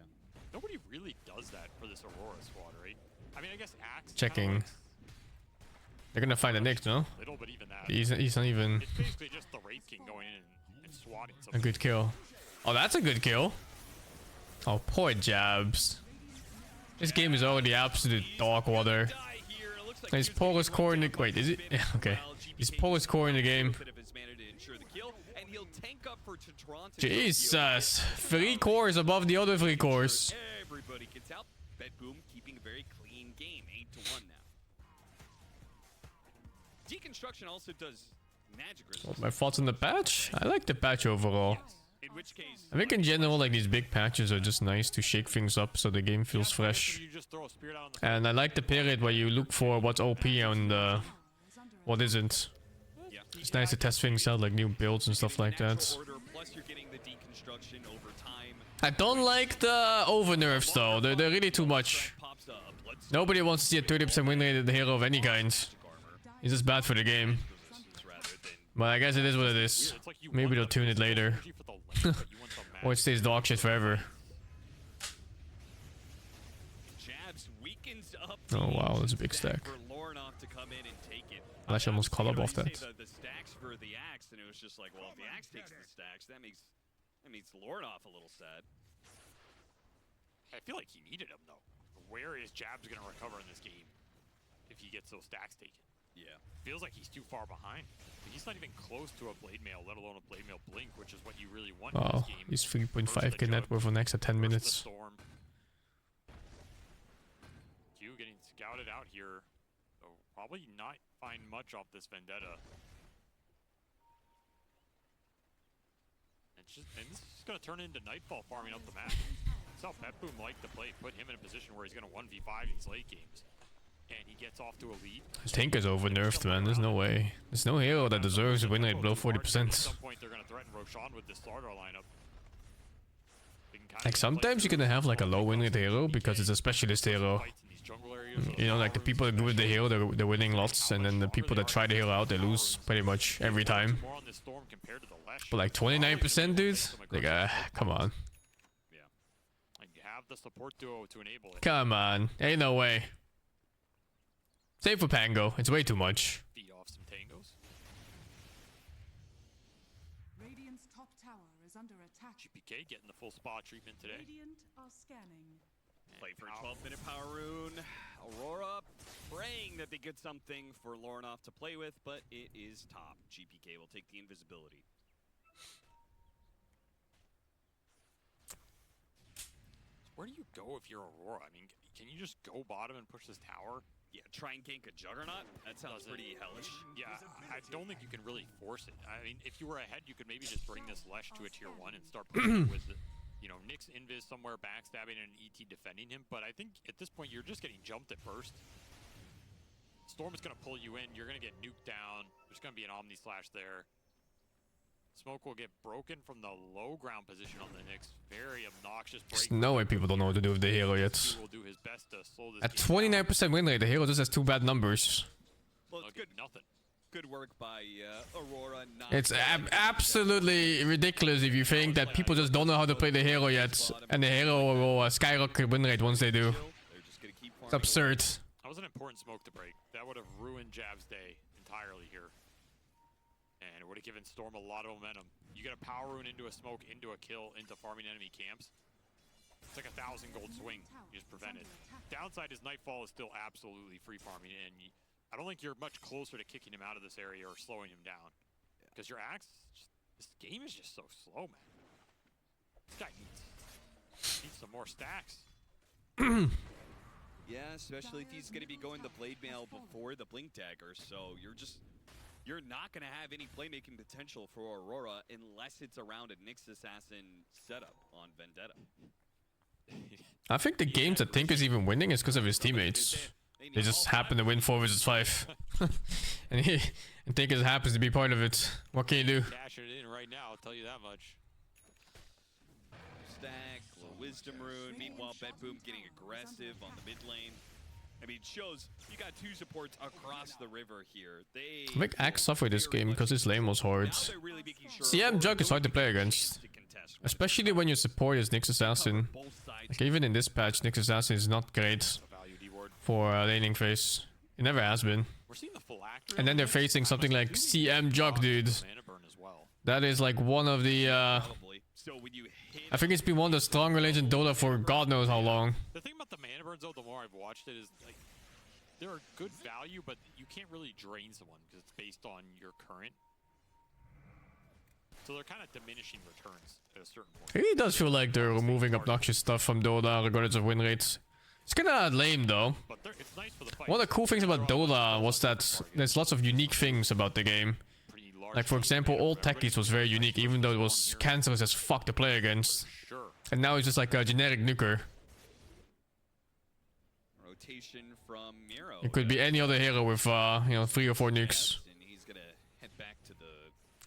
Nobody really does that for this Aurora squad, right? I mean, I guess Axe. Checking. They're gonna find the Nick, no? Little, but even that. He's not even It's basically just the Rape King going in and swatting a something. good kill. Oh, that's a good kill. Oh, poor Jabs. This game is already absolute dog water. He's poorest core in the... Wait, is it? Yeah, okay. He's poorest core in the game. Jesus. 3 cores above the other 3 cores. Everybody gets out. BetBoom keeping a very clean game, 8-1 now. Deconstruction also does magic resistance. My thoughts on the patch? I like the patch overall. In which case, I think in general, like, these big patches are just nice to shake things up so the game feels fresh. And I like the period where you look for what's OP and what isn't. It's nice to test things out, like new builds and stuff like that. plus you're getting the deconstruction over time. I don't like the over nerfs though, they're really too much. Nobody wants to see a 30% win rate in the hero of any kind. It's just bad for the game. But I guess it is what it is. Maybe they'll tune it later. Or it stays dog shit forever. Smokes weakens up. Oh wow, that's a big stack. For Lornoff to come in and take it. I actually almost caught up off that. The stacks for the axe, and it was just like, well, if the axe takes the stacks, that makes Lornoff a little sad. I feel like he needed him though. Where is Jabs gonna recover in this game if he gets those stacks taken? Yeah. Feels like he's too far behind. He's not even close to a blade mail, let alone a blade mail blink, which is what you really want in Wow, this game. he's 3.5k net worth for next 10 minutes. Storm. Q getting scouted out here. So probably not find much off this Vendetta. And this is going to turn into Nightfall farming up the map. That's how Petboom liked to play. Put him in a position where he's going to 1v5 these late games. And he gets off to a lead. I think it's over nerfed, man. There's no way. There's no hero that deserves a win rate below 40%. At some point, they're going to threaten Roshan with this starter lineup. Like sometimes you're gonna have like a low win rate hero because it's a specialist hero. You know, like the people that do with the hero, they're winning lots, and then the people that try the hero out, they lose pretty much every time. But like 29%, dude? Like, come on. Yeah. Like you have the support duo to enable it. Come on. Ain't no way. Save for Pango. It's way too much. Feed off some tangos. Radiant's top tower is under attack. GPK getting the full spa treatment today. Radiant are scanning. Play for a 12-minute power rune. Aurora praying that they get something for Lornoff to play with, but it is top. GPK will take the invisibility. Where do you go if you're Aurora? I mean, can you just go bottom and push this tower? Yeah, try and gank a Juggernaut? That sounds pretty hellish. Yeah, I don't think you can really force it. I mean, if you were ahead, you could maybe just bring this Lesh to a tier 1 and start pushing with the, you know, Nyx invis somewhere backstabbing and an ET defending him. But I think at this point, you're just getting jumped at first. Storm is going to pull you in. You're going to get nuked down. There's going to be an Omni Slash there. Smoke will get broken from the low ground position on the Nyx. Very obnoxious break. There's no way people don't know what to do with the hero yet. Will do his best to slow this At game 29% win rate, the hero just has 2 bad numbers. Well, it's good. Nothing. Good work by Aurora. It's absolutely ridiculous if you think that people just don't know how to play the hero yet, and the hero will skyrocket win rate once they do. It's absurd. That was an important smoke to break. That would have ruined Jab's day entirely here. And it would have given Storm a lot of momentum. You get a power rune into a smoke, into a kill, into farming enemy camps. It's like a 1,000 gold swing. You just prevent it. Downside is Nightfall is still absolutely free farming, and I don't think you're much closer to kicking him out of this area or slowing him down. Because your axe, this game is just so slow, man. This guy needs some more stacks. Yeah, especially if he's going to be going the Blade Mail before the Blink Dagger, so you're not going to have any playmaking potential for Aurora unless it's around a Nyx Assassin setup on Vendetta. I think the games that Tinker's even winning is because of his teammates. They just happen to win 4 vs 5. and Tinker happens to be part of it. What can you do? Cash it in right now, I'll tell you that much. Stack, Wisdom Rune, meanwhile Bedboom getting aggressive on the mid lane. I mean, it shows you got 2 supports across the river here. I think Axe suffered this game because his lane was hard. CM Jug is hard to play against. Especially when your support is Nyx Assassin. Like even in this patch, Nyx Assassin is not great for laning phase. It never has been. And then they're facing something like CM Jug, dude. That is like one of the... I think it's been one of the stronger lanes in Dota for God knows how long. The thing about the mana burns, though, the more I've watched it, is like they're good value, but you can't really drain someone because it's based on your current. So they're kind of diminishing returns at a certain point. It really does feel like they're removing obnoxious stuff from Dota regardless of win rates. It's kinda lame though. But it's nice for the fight. One of the cool things about Dota was that there's lots of unique things about the game. Like for example, Old Techies was very unique, even though it was cancerous as fuck to play against. And now it's just like a generic nuker. Rotation from Miro. It could be any other hero with you know, 3 or 4 nukes. And he's gonna head back to the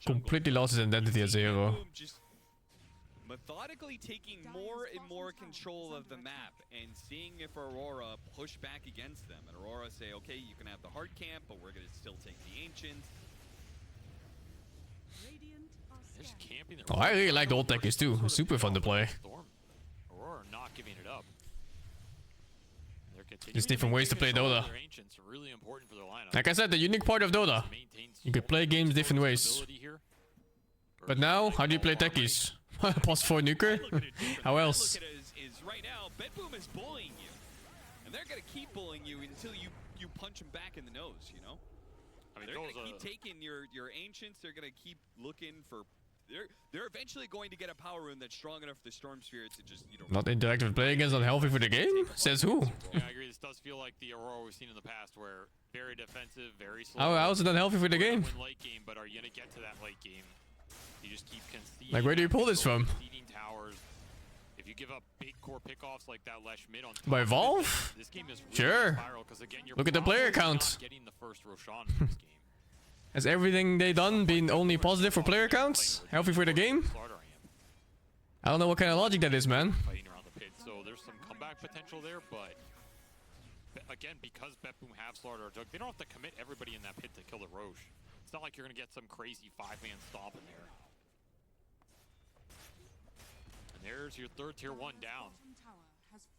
Completely lost his identity as a hero. just methodically taking more and more control of the map and seeing if Aurora push back against them. And Aurora say, okay, you can have the hard camp, but we're gonna still take the Ancients. Just camping their Oh, I really like the Old Techies too. It's super fun to play. Storm. Aurora not giving it up. They're There's different ways to play Dota. Their ancients are really important for their lineup. Like I said, the unique part of Dota. You could play games different ways. But now, how do you play techies? Plus 4 nuker? How else? Is right now, BetBoom is bullying you. And they're gonna keep bullying you until you punch them back in the nose, you know? I mean, they're gonna keep taking your ancients, they're gonna keep looking for they're eventually going to get a power rune that's strong enough for the Storm Spirits to just, you know, Not interactive play against unhealthy for the game? Says who? Yeah, I agree. This does feel like the Aurora we've seen in the past, where very defensive, very slow. How is it unhealthy for the game? Win late game, but are you gonna get to that late game? You just keep conceding. Like, where do you pull this from? Conceding towers. If you give up big core pickoffs like that Lesh mid on top By Valve? this game is really Sure. spiral, 'cause again, you're Look at the player probably count. not getting the first Roshan in this game. Has everything they done been only positive for player counts? Healthy for the game? I don't know what kind of logic that is, man. Fighting around the pit, so there's some comeback potential there, but again, because BetBoom have Slaughter or Jug, they don't have to commit everybody in that pit to kill the Roche. It's not like you're gonna get some crazy 5-man stomp in there. And there's your third tier 1 down.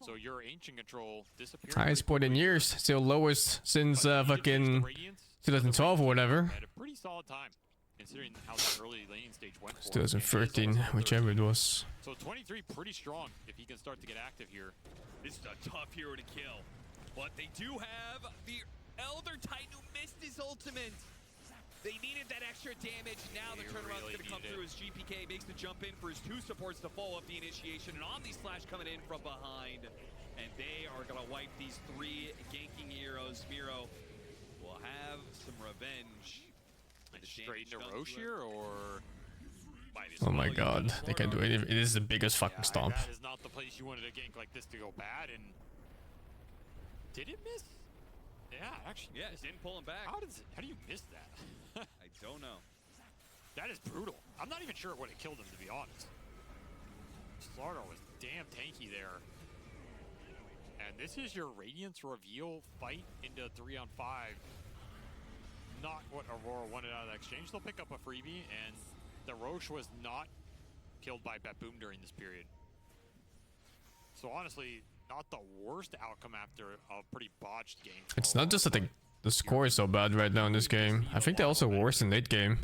So your ancient control disappearing. Highest point in years, still lowest since fucking 2012 or whatever. Had a pretty solid time, considering how that early laning stage went for 2013, whichever it was. So 23 pretty strong if he can start to get active here. this is a tough hero to kill. But they do have the Elder Titan who missed his ultimate. They needed that extra damage. Now the turnaround's going to come through as GPK makes the jump in for his 2 supports to follow up the initiation. And Omni Slash coming in from behind. And they are going to wipe these 3 ganking heroes. Miro will have some revenge. Straight into Roche here, or... Oh my god, they can't do it. It is the biggest fucking stomp. That is not the place you wanted a gank like this to go bad, and... Did it miss? Yeah, actually. Yeah, it didn't pull him back. How do you miss that? I don't know. That is brutal. I'm not even sure what it killed him, to be honest. Slaughter was damn tanky there. And this is your Radiance reveal fight into 3-on-5. Not what Aurora wanted out of the exchange. They'll pick up a freebie, and the Roche was not killed by BetBoom during this period. So honestly, not the worst outcome after a pretty botched game. It's not just that the score is so bad right now in this game. I think they're also worse in late game.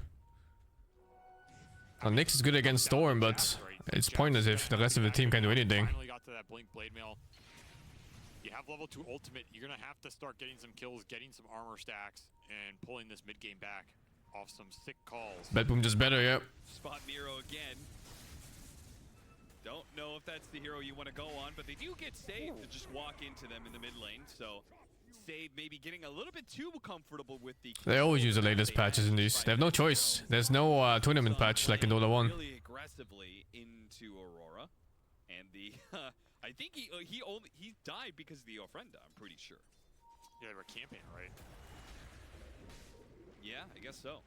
Now, Nyx is good against Storm, but it's pointless if the rest of the team can do anything. Finally got to that Blink Blade Mail. You have level 2 ultimate. You're gonna have to start getting some kills, getting some armor stacks, and pulling this mid game back off some sick calls. BetBoom just better, yep. Spot Miro again. Don't know if that's the hero you want to go on, but they do get saved to just walk into them in the mid lane. So Save maybe getting a little bit too comfortable with the... They always use the latest patches in these. They have no choice. There's no tournament patch like in Dota 1. Really aggressively into Aurora, and the I think he died because of the Ofrenda. I'm pretty sure. Yeah, they were camping, right? Yeah, I guess so.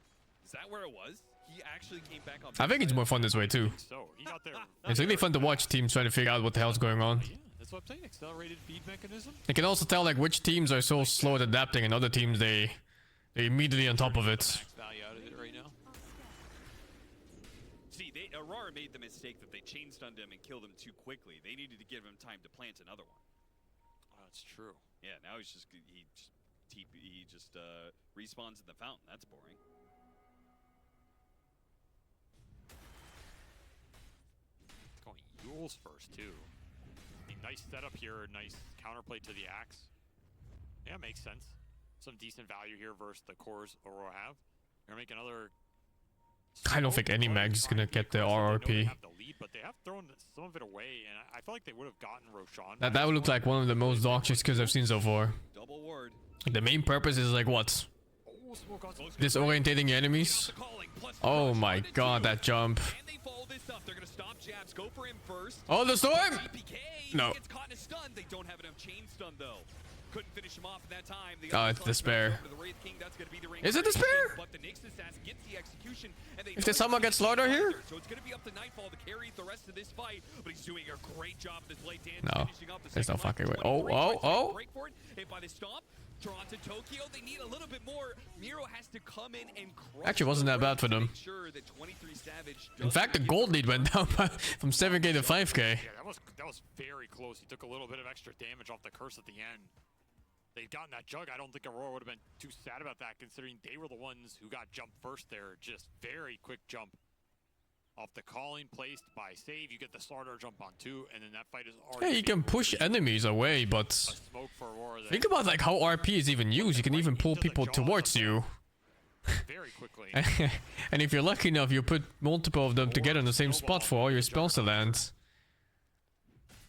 Is that where it was? He actually came back on. I think it's more fun this way too. So he got there. It's really fun to watch teams trying to figure out what the hell's going on. Yeah, that's what I'm saying. Accelerated feed mechanism. You can also tell like which teams are so slow at adapting, and other teams they're immediately on top of it. Max value out of it right now. See, Aurora made the mistake that they chain stunned him and killed him too quickly. They needed to give him time to plant another one. Oh, that's true. Yeah, now he just respawns in the fountain. That's boring. Going Yules first too. Nice setup here, nice counterplay to the axe. Yeah, makes sense. Some decent value here versus the cores Aurora have. They're gonna make another. I don't think any mag is gonna get the RRP. They have the lead, but they have thrown some of it away, and I feel like they would have gotten Roshan. That would look like one of the most dog shit kills I've seen so far. Double ward. The main purpose is like what? Disorientating your enemies? Oh my god, that jump. Oh, the storm! No. They don't have enough chain stun though. Couldn't finish him off in that time. Oh, it's Despair. Is it Despair? If there's someone gets slaughtered here? So it's gonna be up to Nightfall to carry the rest of this fight, but he's doing a great job of his late dance. No, there's no fucking way. Oh. Hit by the stomp. Toronto, Tokyo, they need a little bit more. Miro has to come in and crush. Actually, wasn't that bad for them. In fact, the gold lead went down from 7k to 5k. Yeah, that was very close. He took a little bit of extra damage off the curse at the end. they'd gotten that jug, I don't think Aurora would have been too sad about that, considering they were the ones who got jumped first there. Just very quick jump off the calling placed by Save. You get the Slardar jump on 2, and then that fight is already... Yeah, you can push enemies away, but smoke for Aurora there. think about like how RP is even used. You can even pull people towards you. Very quickly. And if you're lucky enough, you put multiple of them together in the same spot for all your spells to land.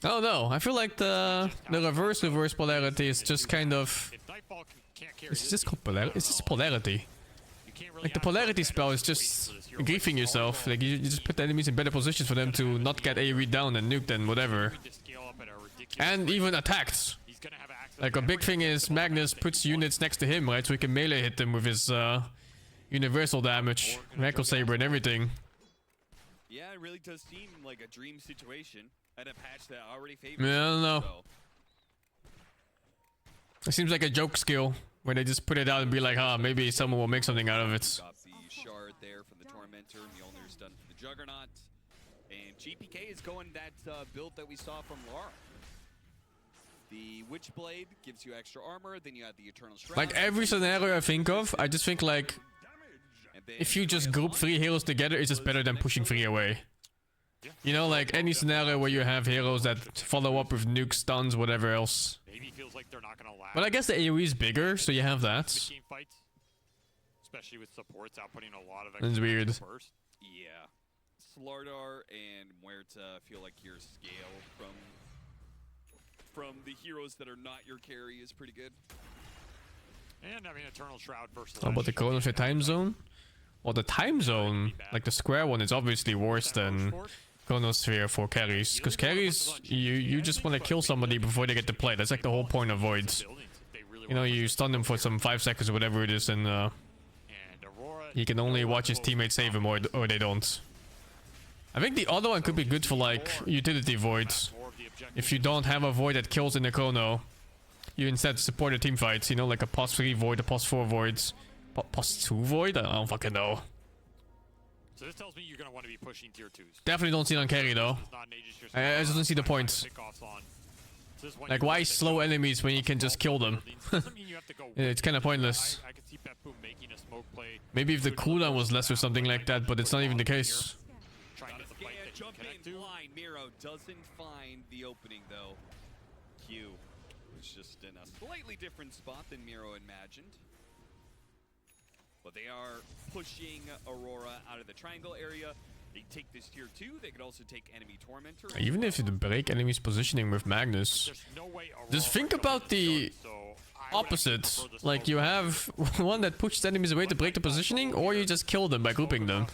Oh no, I feel like the reverse polarity is just kind of... Is this called polarity? Is this polarity? Like the polarity spell is just griefing yourself. Like you just put the enemies in better positions for them to not get AoE down and nuked and whatever. And even attacked. Like a big thing is Magnus puts units next to him, right? So he can melee hit them with his universal damage, Echo Saber and everything. Yeah, it really does seem like a dream situation and a patch that already favors. Yeah, I don't know. So. It seems like a joke skill where they just put it out and be like, ah, maybe someone will make something out of it. Got the shard there for the Tormentor. Mjolnir's done for the Juggernaut. And GPK is going that build that we saw from Lara. The Witchblade gives you extra armor, then you have the Eternal Shroud. Like every scenario I think of, I just think like, if you just group 3 heroes together, it's just better than pushing 3 away. You know, like any scenario where you have heroes that follow up with nukes, stuns, whatever else. Maybe feels like they're not gonna last. But I guess the AoE is bigger, so you have that. Fights, especially with supports outputting a lot of That's weird. Burst. Yeah. Slardar and Muerta feel like your scale from the heroes that are not your carry is pretty good. And I mean, Eternal Shroud versus... How about the Chronos time zone? Well, the time zone, like the square one, is obviously worse than Chronosphere for carries. Because carries, you just want to kill somebody before they get to play. That's like the whole point of Voids. You know, you stun them for some 5 seconds or whatever it is, and he can only watch his teammates save him or they don't. I think the other one could be good for like utility Voids. If you don't have a Void that kills in the Chrono, you instead support the team fights, you know, like a +3 Void, a +4 Voids. +2 Void? I don't fucking know. So this tells me you're gonna want to be pushing tier 2s. Definitely don't see it on carry though. I just don't see the point. Like why slow enemies when you can just kill them? It's kind of pointless. Maybe if the cooldown was less or something like that, but it's not even the case. Jump in blind. Miro doesn't find the opening though. Q was just in a slightly different spot than Miro imagined. But they are pushing Aurora out of the triangle area. They take this tier 2. They could also take enemy Tormentor. Even if you break enemies positioning with Magnus, just think about the opposite. Like you have one that pushes enemies away to break the positioning, or you just kill them by grouping them.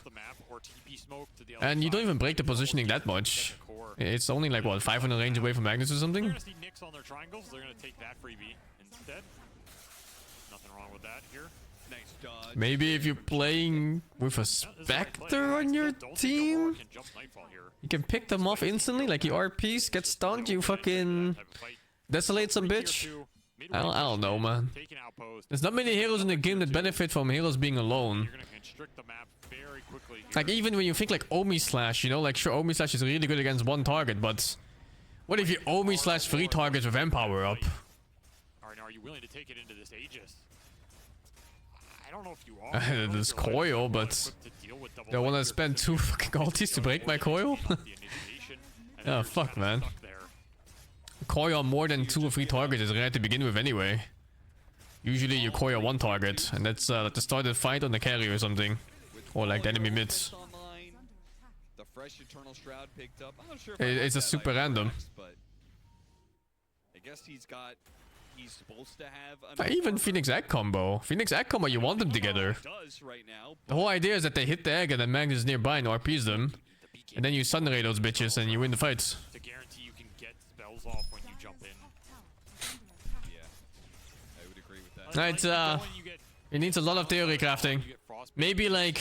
And you don't even break the positioning that much. It's only like what, 500 range away from Magnus or something? They're gonna see Nyx on their triangles. They're gonna take that freebie instead. Nothing wrong with that here. Nice dodge. Maybe if you're playing with a Spectre on your team, you can pick them off instantly. Like your RPs get stunned, you fucking desolate some bitch. I don't know, man. There's not many heroes in the game that benefit from heroes being alone. Like even when you think like Omi Slash, you know, like sure Omi Slash is really good against one target, but what if you Omi Slash 3 targets with Empower up? Alright, now are you willing to take it into this Aegis? I don't know if you are. There's coil, but do I want to spend 2 fucking ultis to break my coil? Oh fuck, man. Coil on more than 2 or 3 targets is rare to begin with anyway. Usually you coil 1 target, and that's at the start of the fight on the carry or something. Or like the enemy mids. The fresh Eternal Shroud picked up. I'm not sure if It's a super random. But I guess he's supposed to have Even Phoenix Egg combo. Phoenix Egg combo, you want them together. The whole idea is that they hit the egg and then Magnus is nearby and RPs them. And then you sunray those bitches and you win the fights. To guarantee you can get spells off when you jump in. Yeah, I would agree with that. It's it needs a lot of theory crafting. Maybe like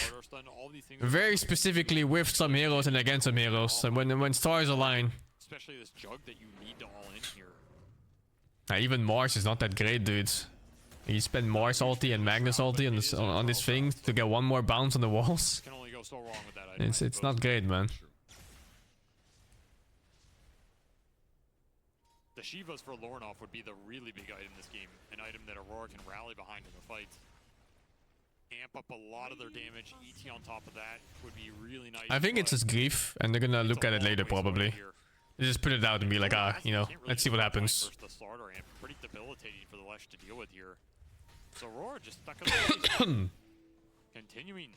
very specifically with some heroes and against some heroes, and when stars align. Especially this jug that you need to all in here. Even Mars is not that great, dude. You spend Mars ulti and Magnus ulti on this thing to get 1 more bounce on the walls. Can only go so wrong with that item. It's not great, man. The Shivas for Lornoff would be the really big item this game, and an item that Aurora can rally behind in the fight. Amp up a lot of their damage. ET on top of that would be really nice. I think it's his grief, and they're gonna look at it later probably. They just put it out and be like, you know, let's see what happens. The starter amp, pretty debilitating for the Lesh to deal with here. So Aurora just stuck in continuing.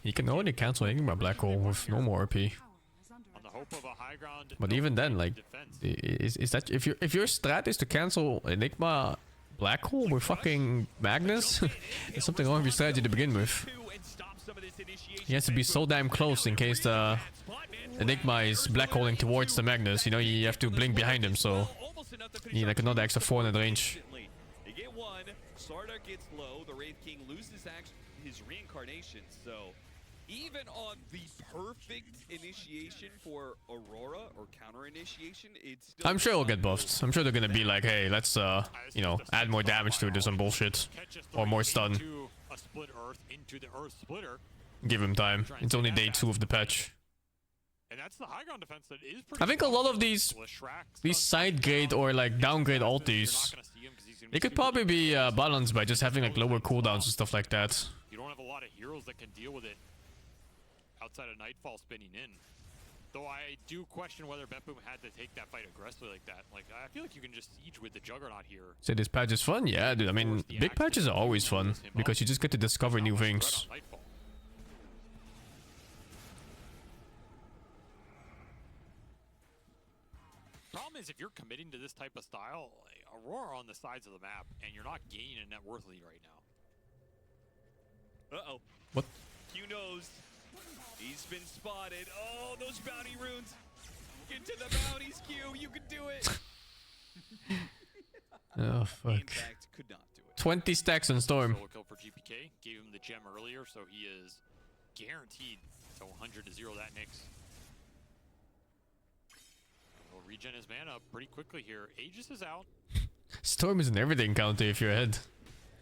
He can already cancel Enigma Black Hole with no more RP. On the hope of a high ground. But even then, like, is that if your strat is to cancel Enigma Black Hole with fucking Magnus, there's something wrong with your strategy to begin with. He has to be so damn close in case the Enigma is black holing towards the Magnus. You know, you have to blink behind him, so you need like another extra 400 range. They get one. Sarda gets low. The Wraith King loses his reincarnation. So even on the perfect initiation for Aurora or counter initiation, it's still I'm sure he'll get buffed. I'm sure they're gonna be like, hey, let's you know, add more damage to it or some bullshit, or more stun. A split Earth into the Earth splitter. Give him time. It's only day 2 of the patch. And that's the high ground defense that is pretty. I think a lot of these side grade or like downgrade ultis, they could probably be balanced by just having like lower cooldowns and stuff like that. You don't have a lot of heroes that can deal with it outside of Nightfall spinning in. Though I do question whether Betboom had to take that fight aggressively like that. Like, I feel like you can just siege with the Juggernaut here. So this patch is fun? Yeah, dude. I mean, big patches are always fun because you just get to discover new things. Problem is, if you're committing to this type of style, like, Aurora on the sides of the map, and you're not gaining a net worth lead right now. Uh-oh. What? Q knows. He's been spotted. Oh, those bounty runes. Get to the bounties, Q. You can do it. Oh, fuck. Impact could not do it. 20 stacks on Storm. Solo kill for GPK. Gave him the gem earlier, so he is guaranteed to 100 to 0 that Nyx. Will regen his mana pretty quickly here. Aegis is out. Storm is an everything counter if you're ahead.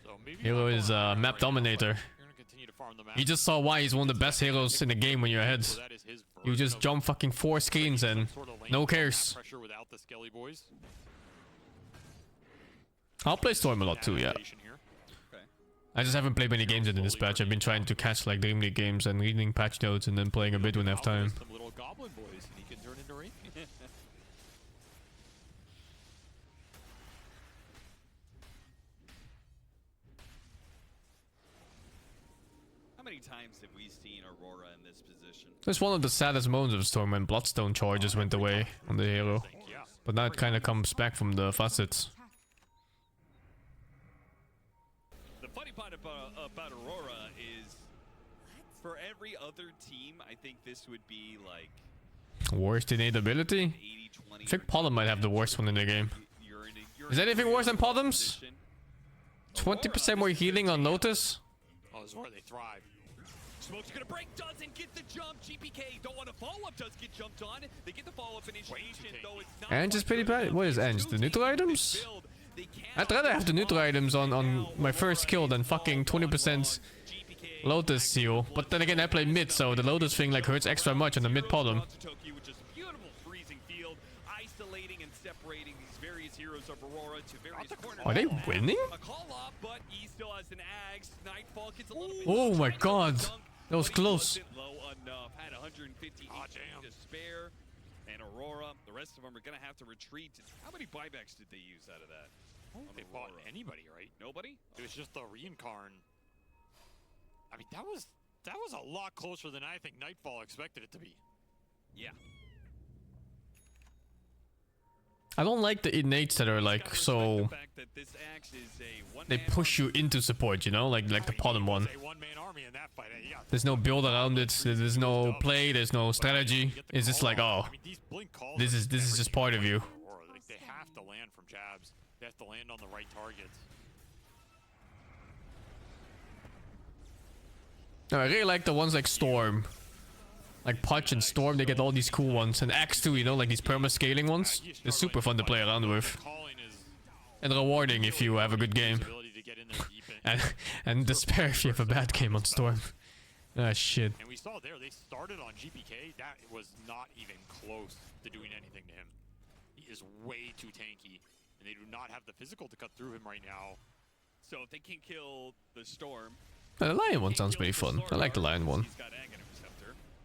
So maybe Hero is map dominator. you're gonna continue to farm the map. You just saw why he's one of the best heroes in the game when you're ahead. You just jump fucking 4 screens and no cares. Pressure without the Skelly boys. I'll play Storm a lot too, yeah. I just haven't played many games in this patch. I've been trying to catch like DreamLeague games and reading patch notes and then playing a bit when I have time. Some little goblin boys, and he can turn into Wraith. How many times have we seen Aurora in this position? It's one of the saddest moments of Storm when Bloodstone charges went away on the hero. But now it kind of comes back from the facets. The funny part about Aurora is, for every other team, I think this would be like... Worst innate ability? I think Podem might have the worst one in the game. Is anything worse than Podem's? 20% more healing on Lotus? Oh, this is where they thrive. Smoke's gonna break, doesn't get the jump. GPK don't want to follow up, does get jumped on. They get the follow-up initiation, though it's not... Ange is pretty bad. What is Ange? The neutral items? I'd rather have the neutral items on my first kill than fucking 20% Lotus heal. But then again, I play mid, so the Lotus thing like hurts extra much on the mid Podem. Are they winning? Oh my god, that was close. And Aurora, the rest of them are gonna have to retreat. How many buybacks did they use out of that? They bought anybody, right? Nobody? It was just the reincarn. I mean, that was a lot closer than I think Nightfall expected it to be. Yeah. I don't like the innates that are like so... They push you into support, you know? Like the Podem one. There's no build around it, there's no play, there's no strategy. It's just like, oh, this is just part of you. Like, they have to land from jabs. They have to land on the right targets. No, I really like the ones like Storm. Like Punch and Storm, they get all these cool ones. And Axe too, you know, like these perma-scaling ones. They're super fun to play around with. And rewarding if you have a good game. And despair if you have a bad game on Storm. Ah, shit. And we saw there, they started on GPK. That was not even close to doing anything to him. He is way too tanky. and they do not have the physical to cut through him right now. So if they can kill the Storm... The Lion one sounds pretty fun. I like the Lion one.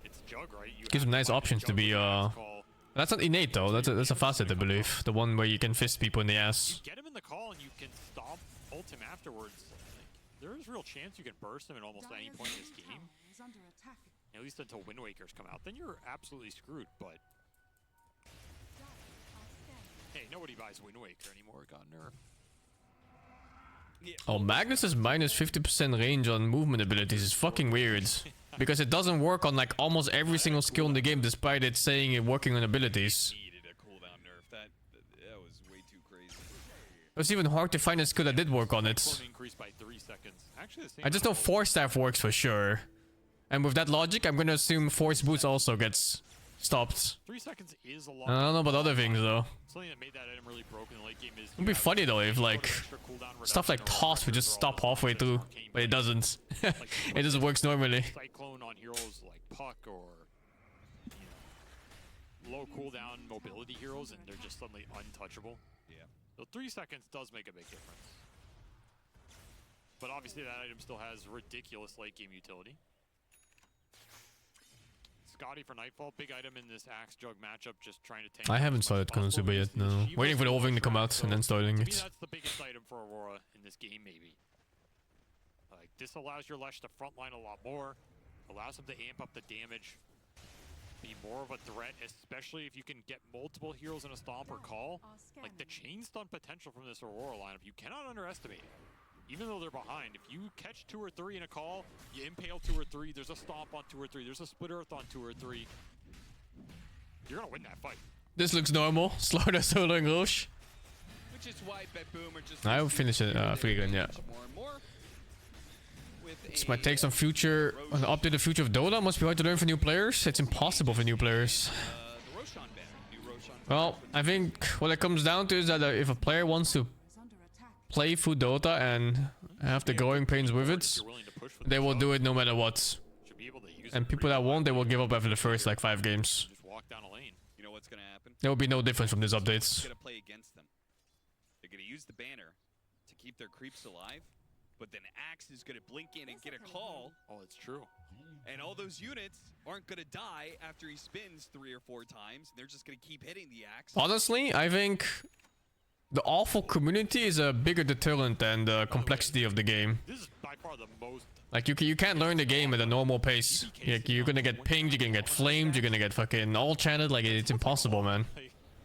It's Jug, right? Gives him nice options to be That's not innate though, that's a facet I believe. The one where you can fist people in the ass. You get him in the call and you can stomp ult him afterwards. Like, there is real chance you can burst him at almost any point in this game. At least until Wind Wakers come out. Then you're absolutely screwed, but... Hey, nobody buys Wind Waker anymore, it got nerfed. Oh, Magnus is minus 50% range on movement abilities is fucking weird. Because it doesn't work on like almost every single skill in the game despite it saying it working on abilities. That was way too crazy. It was even hard to find a skill that did work on it. I just know Force Staff works for sure. And with that logic, I'm gonna assume Force Boots also gets stopped. 3 seconds is a lot. I don't know about other things though. Something that made that item really broken in the late game is... It'd be funny though if like stuff like Toss would just stop halfway through, but it doesn't. It just works normally. Cyclone on heroes like Puck or low cooldown mobility heroes, and they're just suddenly untouchable. Yeah. So 3 seconds does make a big difference. But obviously that item still has ridiculous late game utility. Scotty for Nightfall, big item in this Axe Jug matchup, just trying to tank. I haven't started Konosuba yet, no. Waiting for the whole thing to come out and then starting To me, it. that's the biggest item for Aurora in this game, maybe. Like, this allows your Lesh to frontline a lot more, allows him to amp up the damage, be more of a threat, especially if you can get multiple heroes in a stomp or call. Like, the chain stun potential from this Aurora lineup, you cannot underestimate it. Even though they're behind, if you catch 2 or 3 in a call, you impale 2 or 3, there's a stomp on 2 or 3, there's a split earth on 2 or 3. You're gonna win that fight. This looks normal. Slaughter soloing Roche. Which is why BetBoom are just... I will finish it, Freegun, yeah. more and more. This might take some future, an update of future of Dota. Must be hard to learn for new players. It's impossible for new players. Well, I think what it comes down to is that if a player wants to play through Dota and have the growing pains with it, they will do it no matter what. And people that won't, they will give up after the first like 5 games. You know what's gonna happen? There will be no difference from these updates. They're gonna play against them. They're gonna use the banner to keep their creeps alive, but then Axe is gonna blink in and get a call. Oh, it's true. And all those units aren't gonna die after he spins 3 or 4 times. They're just gonna keep hitting the Axe. Honestly, I think the awful community is a bigger deterrent than the complexity of the game. This is by far the most... Like, you can't learn the game at a normal pace. You're gonna get pinged, you're gonna get flamed, you're gonna get fucking all chatted. Like, it's impossible, man.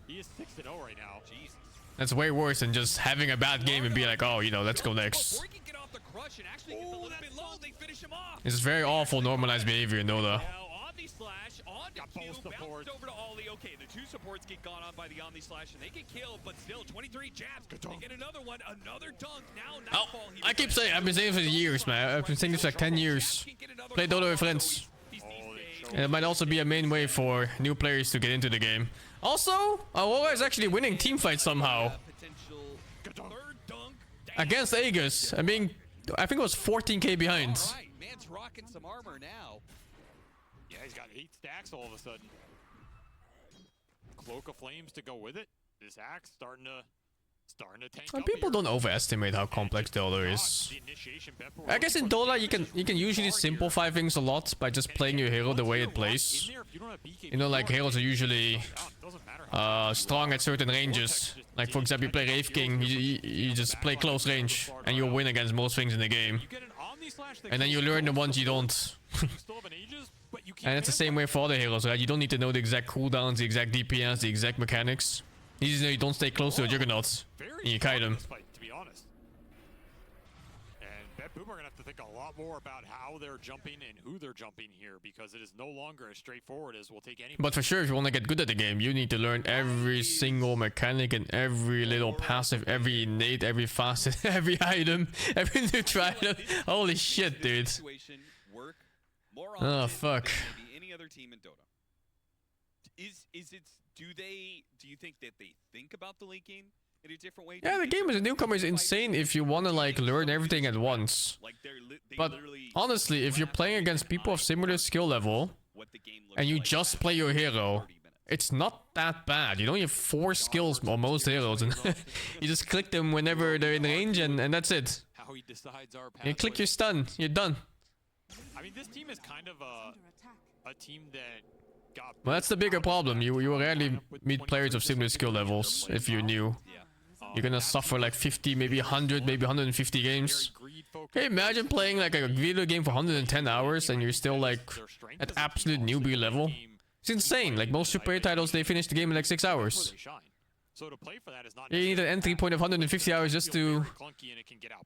He is 6-0 right now. Jesus. That's way worse than just having a bad game and be like, oh, you know, let's go next. Before he can get off the crush and actually gets a little bit low, they finish him off. This is very awful normalized behavior in Dota. Omni Slash on the Q, bounced over to Ollie. Okay, the 2 supports get gone on by the Omni Slash and they get killed, but still 23 jabs. They get another one, another dunk. Now Nightfall. I keep saying, I've been saying it for years, man. I've been saying this for like 10 years. Play Dota with friends. And it might also be a main way for new players to get into the game. Also, Aurora is actually winning team fights somehow. Against Aegis. I think it was 14k behind. Alright, man's rocking some armor now. Yeah, he's got 8 stacks all of a sudden. Cloak of Flames to go with it. This Axe starting to tank up People don't overestimate how complex Dota is. I guess in Dota you can usually simplify things a lot by just playing your hero the way it plays. You know, like heroes are usually strong at certain ranges. Like for example, you play Wraith King, you just play close range and you'll win against most things in the game. And then you learn the ones you don't. And it's the same way for other heroes, right? You don't need to know the exact cooldowns, the exact DPS, the exact mechanics. You just know you don't stay close to a Juggernaut. And you kite him. To be honest. And BetBoom are gonna have to think a lot more about how they're jumping and who they're jumping here, because it is no longer as straightforward as we'll take any. But for sure, if you want to get good at the game, you need to learn every single mechanic and every little passive, every innate, every facet, every item, every neutral item. Holy shit, dude. Oh fuck. Any other team in Dota. Do you think that they think about the late game in a different way? Yeah, the game as a newcomer is insane if you want to like learn everything at once. But honestly, if you're playing against people of similar skill level and you just play your hero, It's not that bad. You only have 4 skills on most heroes, and you just click them whenever they're in range, and that's it. How he decides our You click your stun, you're done. I mean, this team is kind of a team that got. Well, that's the bigger problem. You will rarely meet players of similar skill levels if you're new. You're gonna suffer like 50, maybe 100, maybe 150 games. Can you imagine playing like a video game for 110 hours and you're still like at absolute newbie level? It's insane. Like most AAA titles, they finish the game in like 6 hours. So to play for that is not. You need an entry point of 150 hours just to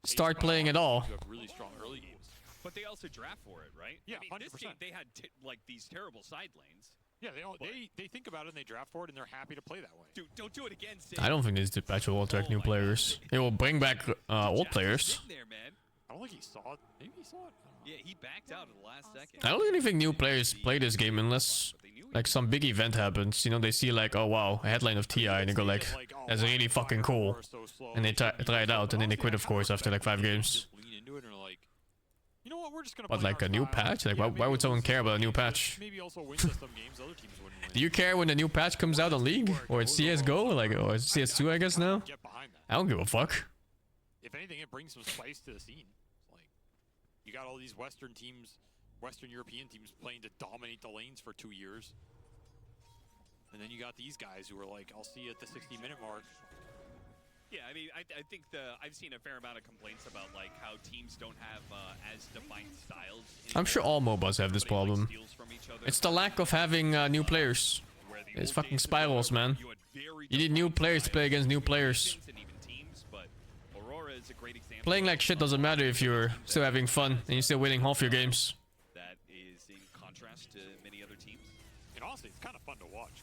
start playing at all. Really strong early games. But they also draft for it, right? Yeah, I mean, 100%. this game, they had like these terrible side lanes. Yeah, they think about it and they draft for it and they're happy to play that way. Dude, don't do it again, Sid. I don't think this patch will attract new players. It will bring back old players. There, man. I don't think he saw it. Maybe he saw it. Yeah, he backed out at the last second. I don't really think new players play this game unless like some big event happens. You know, they see like, oh wow, a headline of TI, and they go like, that's really fucking cool, and they try it out, and then they quit, of course, after like 5 games. You know what? We're just gonna. But like a new patch, like why would someone care about a new patch? Maybe also win some games other teams wouldn't win. Do you care when a new patch comes out on League or it's CS:GO, like or it's CS2, I guess now? I don't give a fuck. If anything, it brings some spice to the scene. Like, you got all these Western teams, Western European teams playing to dominate the lanes for 2 years. And then you got these guys who are like, I'll see you at the 60-minute mark. Yeah, I mean, I think I've seen a fair amount of complaints about like how teams don't have as defined styles. I'm sure all MOBAs have this problem. It's the lack of having new players. It's fucking spirals, man. You need new players to play against new players. Playing like shit doesn't matter if you're still having fun and you're still winning half your games. That is in contrast to many other teams. And honestly, it's kind of fun to watch.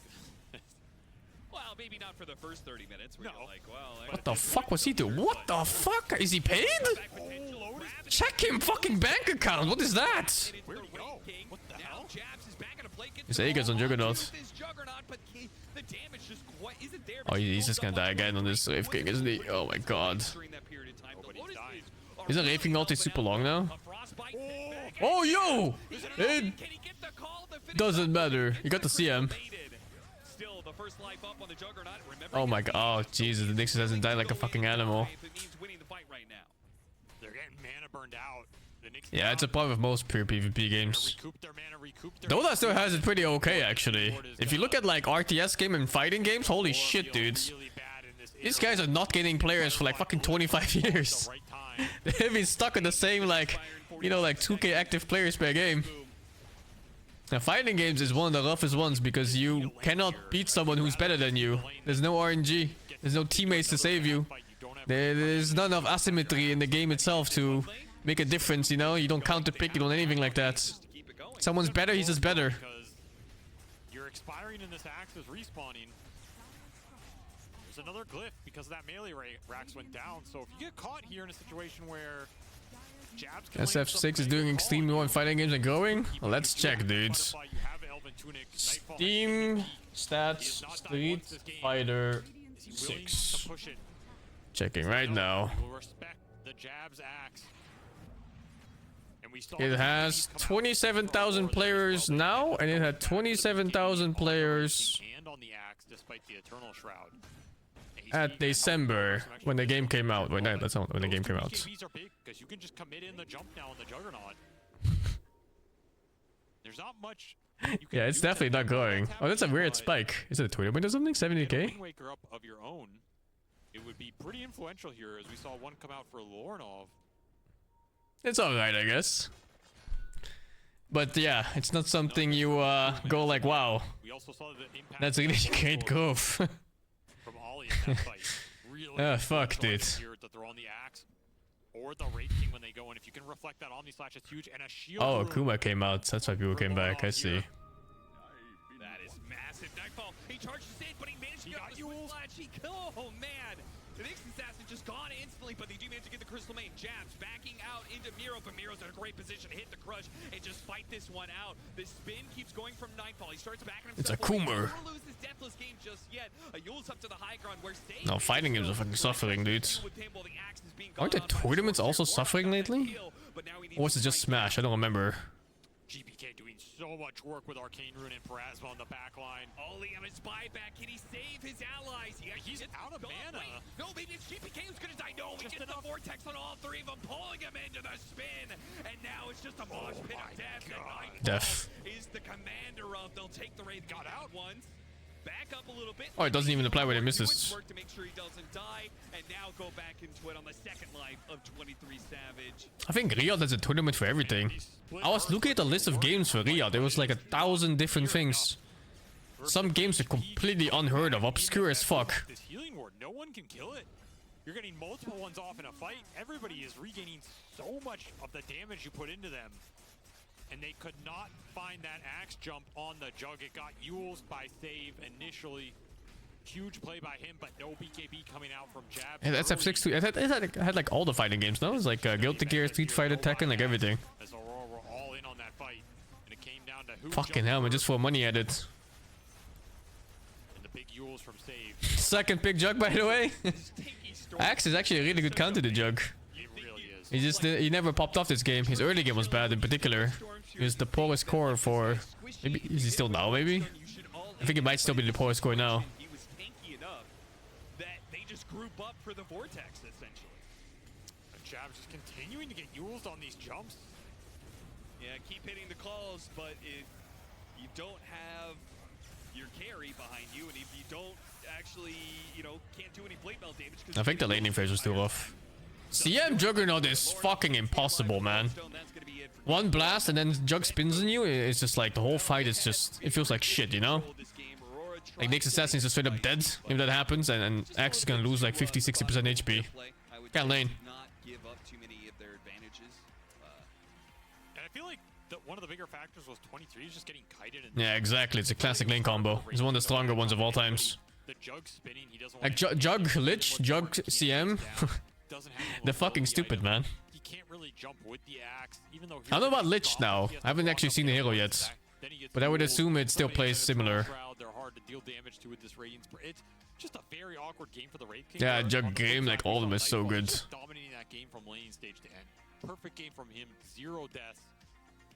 Well, maybe not for the first 30 minutes where you're like, well... What the fuck was he doing? What the fuck? Is he paid? Check him fucking bank account. What is that? Where'd he go? What the hell? His Aegis on Juggernaut. Oh, he's just gonna die again on this Wraith King, isn't he? Oh my god. Isn't Wraith King ulti super long now? Oh, yo! It doesn't matter. You got the CM. Oh my god. Oh, Jesus. The Nixus hasn't died like a fucking animal. They're getting mana burned out. Yeah, it's a problem with most pure PvP games. Dota still has it pretty okay, actually. If you look at like RTS game and fighting games, holy shit, dudes. These guys are not getting players for like fucking 25 years. They've been stuck in the same like, you know, like 2k active players per game. Now, fighting games is one of the roughest ones because you cannot beat someone who's better than you. There's no RNG. There's no teammates to save you. There's none of asymmetry in the game itself to make a difference, you know? You don't counter pick, you don't anything like that. Someone's better, he's just better. You're expiring and this axe is respawning. There's another glyph because that melee racks went down. So if you get caught here in a situation where SF6 is doing extremely well in fighting games and growing? Well, let's check, dudes. Steam stats Street Fighter 6. Checking right now. It has 27,000 players now, and it had 27,000 players at December when the game came out. Wait, no, that's not when the game came out. Because you can just commit in the jump now in the Juggernaut. There's not much. Yeah, it's definitely not growing. Oh, that's a weird spike. Is it a tournament or something? 70k? Waker up of your own. It would be pretty influential here, as we saw one come out for Lornov. It's alright, I guess. But yeah, it's not something you go like, wow, that's really great growth. From Ollie in that fight. Really fuck, dude. That they're on the axe or the Wraith King when they go, and if you can reflect that Omni Slash, it's huge. And a shield. Oh, Akuma came out. That's why people came back. I see. That is massive. Nightfall. He charges in, but he managed to get the Swing Slash. Oh man. The next assassin just gone instantly, but they do manage to get the Crystal Main. Jabs backing out into Miro, but Miro's in a great position to hit the crush and just fight this one out. The spin keeps going from Nightfall. He starts backing himself. It's a Coomer. No, fighting games are fucking suffering, dudes. Aren't the tournaments also suffering lately? Or was it just Smash? I don't remember. GPK doing so much work with Arcane Rune and Parasma on the back line. Ollie on his buyback. Can he save his allies? He's out of mana. Wait, no, maybe it's GPK who's gonna die. No, he gets the vortex on all three of them, pulling him into the spin. And now it's just a mosh pit of death. Death. Is the commander of. They'll take the raid. Got out once. Back up a little bit. Oh, it doesn't even apply when it misses. Work to make sure he doesn't die, and now go back into it on the second life of 23 Savage. I think Riyadh has a tournament for everything. I was looking at the list of games for Riyadh. There was like 1,000 different things. Some games are completely unheard of, obscure as fuck. This healing ward, no one can kill it. You're getting multiple ones off in a fight. Everybody is regaining so much of the damage you put into them. And they could not find that axe jump on the Jug. It got Yules by save initially. Huge play by him, but no BKB coming out from Jab. Yeah, that's SF6 too. It had like all the fighting games, no? It was like Guilty Gear, Street Fighter, Tekken, like everything. As Aurora were all in on that fight. And it came down to who Fucking hell, man, just for money at it. And the big Yules from save. Second pick Jug, by the way. Axe is actually a really good counter to Jug. He never popped off this game. His early game was bad in particular. He was the poorest core for... Maybe is he still now, maybe? I think he might still be the poorest core now. He was tanky enough that they just group up for the vortex, essentially. And Jab's just continuing to get Yules on these jumps. Yeah, keep hitting the calls, but if you don't have your carry behind you, and if you don't actually, can't do any blade melt damage... I think the laning phase was too rough. CM Juggernaut is fucking impossible, man. One blast and then Jug spins on you, it's just like the whole fight is just... It feels like shit, you know? Like Nyx Assassin is just straight up dead if that happens, and Axe is gonna lose like 50-60% HP. Can't lane. And I feel like one of the bigger factors was 23 is just getting kited. Yeah, exactly. It's a classic lane combo. It's one of the stronger ones of all times. The Jug spinning, he doesn't like Jug Lich, Jug CM. They're fucking stupid, man. He can't really jump with the axe, even though I don't know about Lich now. I haven't actually seen the hero yet. But I would assume it still plays similar. They're hard to deal damage to with this Radiance. It's just a very awkward game for the Wraith King. Yeah, Jug game, like all of them is so good. Dominating that game from lane stage to end. Perfect game from him, 0 deaths.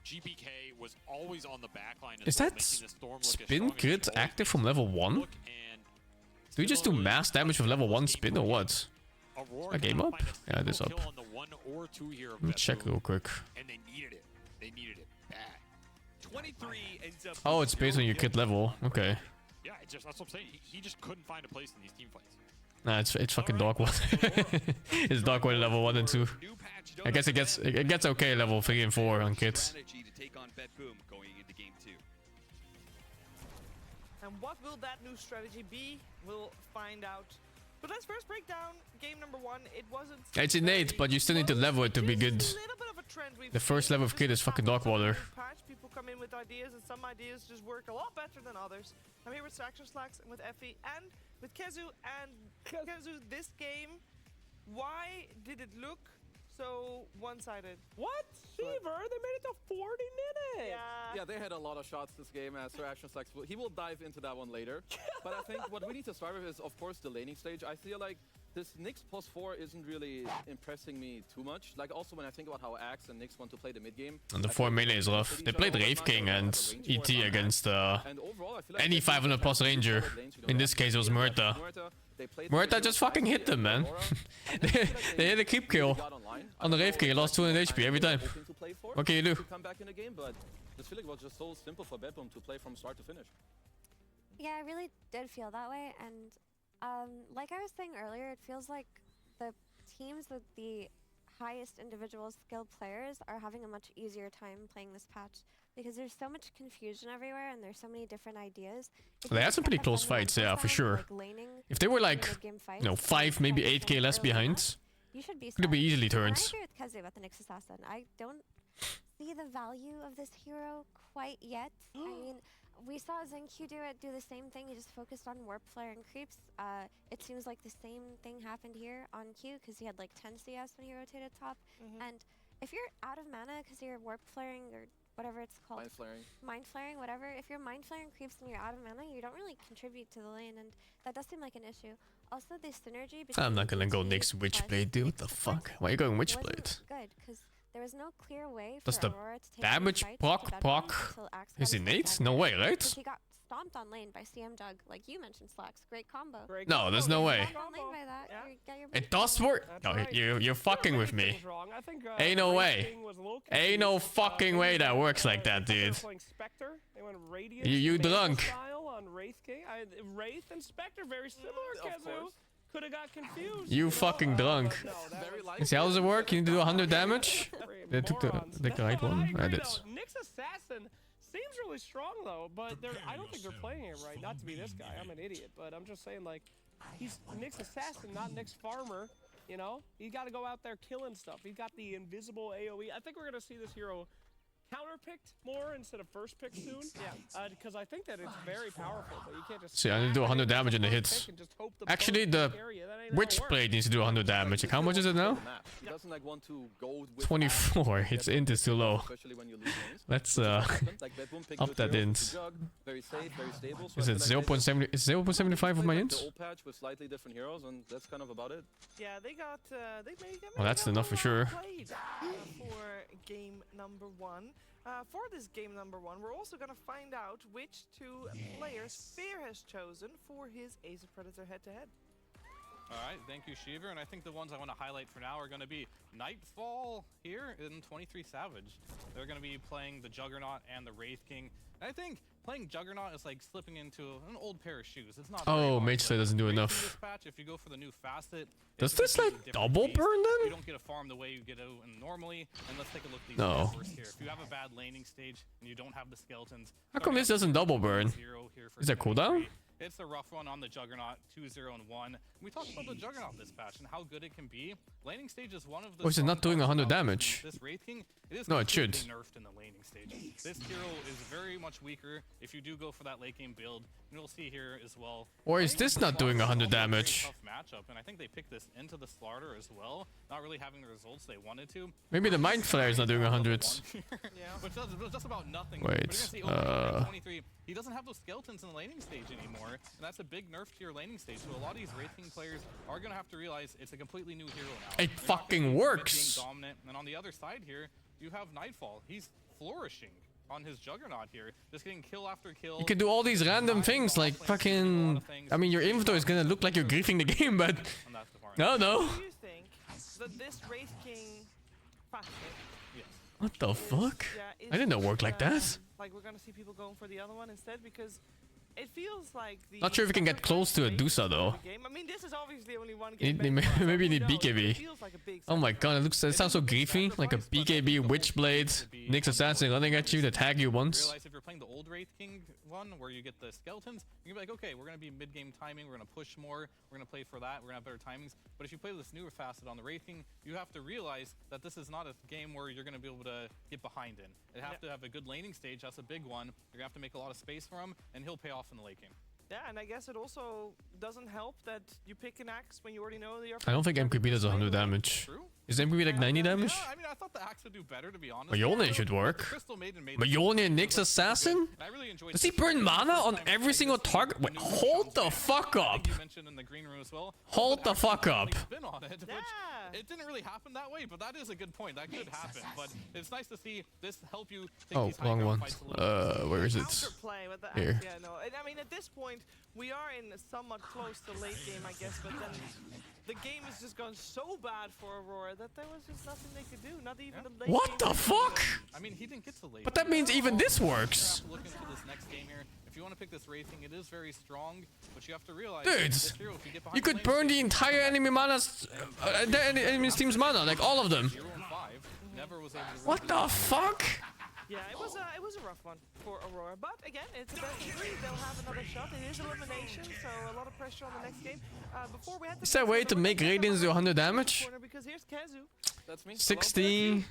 GPK was always on the backline. Is that spin crit active from level 1? Do we just do mass damage with level 1 spin or what? Is my game up? Yeah, it is up. Let me check real quick. And they needed it. They needed it bad. 23 ends up. Oh, it's based on your kit level. Okay. Yeah, that's what I'm saying. He just couldn't find a place in these team fights. Nah, it's fucking Dark Water. It's Dark Water level 1 and 2. I guess it gets okay level 3 and 4 on kits. And what will that new strategy be? We'll find out. But let's first break down game number 1. It wasn't... It's innate, but you still need to level it to be good. The first level of kit is fucking Dark Water. People come in with ideas, and some ideas just work a lot better than others. I'm here with Saxon Slacks and with Effie and with Kezu. And Kezu, this game, why did it look so one-sided? What? Fever? They made it to 40 minutes! Yeah, they had a lot of shots this game, Sir Action Slacks. He will dive into that one later. But I think what we need to start with is, of course, the laning stage. I feel like this Nyx +4 isn't really impressing me too much. Like, also when I think about how Axe and Nyx want to play the mid-game. And the 4 melee is rough. They played Wraith King and ET against any 500 plus ranger. In this case, it was Murta. Murta just fucking hit them, man. They had a creep kill on the Wraith King. He lost 200 HP every time. What can you do? Come back in the game, but this feeling was just so simple for Bedboom to play from start to finish. Yeah, I really did feel that way, and like I was saying earlier, it feels like the teams with the highest individual skilled players are having a much easier time playing this patch because there's so much confusion everywhere and there's so many different ideas. They had some pretty close fights, yeah, for sure. If they were like, 5, maybe 8k less behind, it could be easily turned. I agree with Kaze about the Nyx Assassin. I don't see the value of this hero quite yet. I mean, we saw XenQ do the same thing. He just focused on warp flare and creeps. It seems like the same thing happened here on Q because he had like 10 CS when he rotated top. And if you're out of mana because you're warp flaring or whatever it's called, mind flaring, whatever. If you're mind flaring creeps and you're out of mana, you don't really contribute to the lane, and that does seem like an issue. Also, the synergy. I'm not gonna go Nyx Witchblade, dude. What the fuck? Why are you going Witchblade? Good because There was no clear way for Does the Aurora to take damage proc his innate? No way, right? He got stomped on lane by CM Jug, like you mentioned, Slacks. Great combo. No, there's no way. Stomped on lane by that. You get your It does work. No, you're fucking with me. Ain't no way. Ain't no fucking way that works like that, dude. You drunk. Wraith and Spectre, very similar, Kazu. Could have got confused. You fucking drunk. See how does it work? You need to do 100 damage? They took the right one. I did. Nyx Assassin seems really strong though, but I don't think they're playing it right. Not to be this guy, I'm an idiot, but I'm just saying like, he's Nyx Assassin, not Nyx Farmer. You know, he got to go out there killing stuff. He got the invisible AOE. I think we're gonna see this hero counter-picked more instead of first pick soon. Yeah, because I think that it's very powerful, but you can't just... See, I need to do 100 damage in the hits. Actually, the Witchblade needs to do 100 damage. Like, how much is it now? 24. Its int is too low. Let's up that int. Is it 0.70? Is 0.75 of my int? With slightly different heroes, and that's kind of about it. Yeah, they got Well, that's enough for sure. For game number 1. For this game number 1, we're also going to find out which 2 players Fear has chosen for his Ace of Predator head-to-head. Alright, thank you, Shiver, and I think the ones I want to highlight for now are going to be Nightfall here in 23 Savage. They're going to be playing the Juggernaut and the Wraith King. And I think playing Juggernaut is like slipping into an old pair of shoes. It's not oh, Mage Slay doesn't do enough. Patch, if you go for the new Facet, does this like double burn then? You don't get a farm the way you get out normally. And let's take a look at these numbers here. If you have a bad laning stage and you don't have the skeletons, how come this doesn't double burn? Is that cooldown? It's a rough one on the Juggernaut, 2-0 and 1. We talked about the Juggernaut this patch and how good it can be. Laning stage is one of the... Or is it not doing 100 damage? This Wraith King, it is no, it should. Nerfed in the laning stage. This hero is very much weaker if you do go for that late game build. And you'll see here as well. Or is this not doing 100 damage? Tough matchup, and I think they picked this into the slaughter as well, not really having the results they wanted to. Maybe the Mind Flare is not doing 100. But just about nothing. Wait, he doesn't have those skeletons in the laning stage anymore, and that's a big nerf to your laning stage. So a lot of these Wraith King players are going to have to realize it's a completely new hero now. It fucking works! Dominant. And on the other side here, you have Nightfall. He's flourishing on his Juggernaut here, just getting kill after kill. You can do all these random things, like fucking... I mean, your inventory is gonna look like you're griefing the game, but... No. Do you think that this Wraith King Facet... Yes. What the fuck? I didn't know it worked like that. Like, we're gonna see people going for the other one instead, because it feels like the... Not sure if we can get close to a Dusa though. I mean, this is obviously only one game. Maybe you need BKB. Oh my god, it sounds so griefy. Like a BKB Witchblade, Nyx Assassin running at you to tag you once. Realize if you're playing the old Wraith King one, where you get the skeletons, you can be like, okay, we're gonna be mid-game timing, we're gonna push more, we're gonna play for that, we're gonna have better timings. But if you play this newer facet on the Wraith King, you have to realize that this is not a game where you're gonna be able to get behind in. It have to have a good laning stage, that's a big one. You're gonna have to make a lot of space for him, and he'll pay off in the late game. Yeah, and I guess it also doesn't help that you pick an axe when you already know that you're... I don't think MKB does 100 damage. Is MKB like 90 damage? Yeah, I mean, I thought the axe would do better, to be honest. Mayone should work. Mayone and Nyx Assassin? Does he burn mana on every single target? Wait, hold the fuck up. Hold the fuck up. It didn't really happen that way, but that is a good point. That could happen, but it's nice to see this help you take oh, these wrong one. Where is it? Here. Yeah, no. And I mean, at this point, we are in somewhat close to late game, I guess, but then the game has just gone so bad for Aurora that there was just nothing they could do. Not even the late what the fuck? I mean, he didn't get to late. But that means even this works. Look into this next game here. If you want to pick this Wraith King, it is very strong, but you have to realize, dudes, you could burn the entire enemy mana, the enemy team's mana, like all of them. What the fuck? Yeah, it was a rough one for Aurora, but again, it's best of 3. They'll have another shot. It is elimination, so a lot of pressure on the next game. Before we had is there a way to make Radiance do 100 damage? Because here's Kazu. That's me. 60.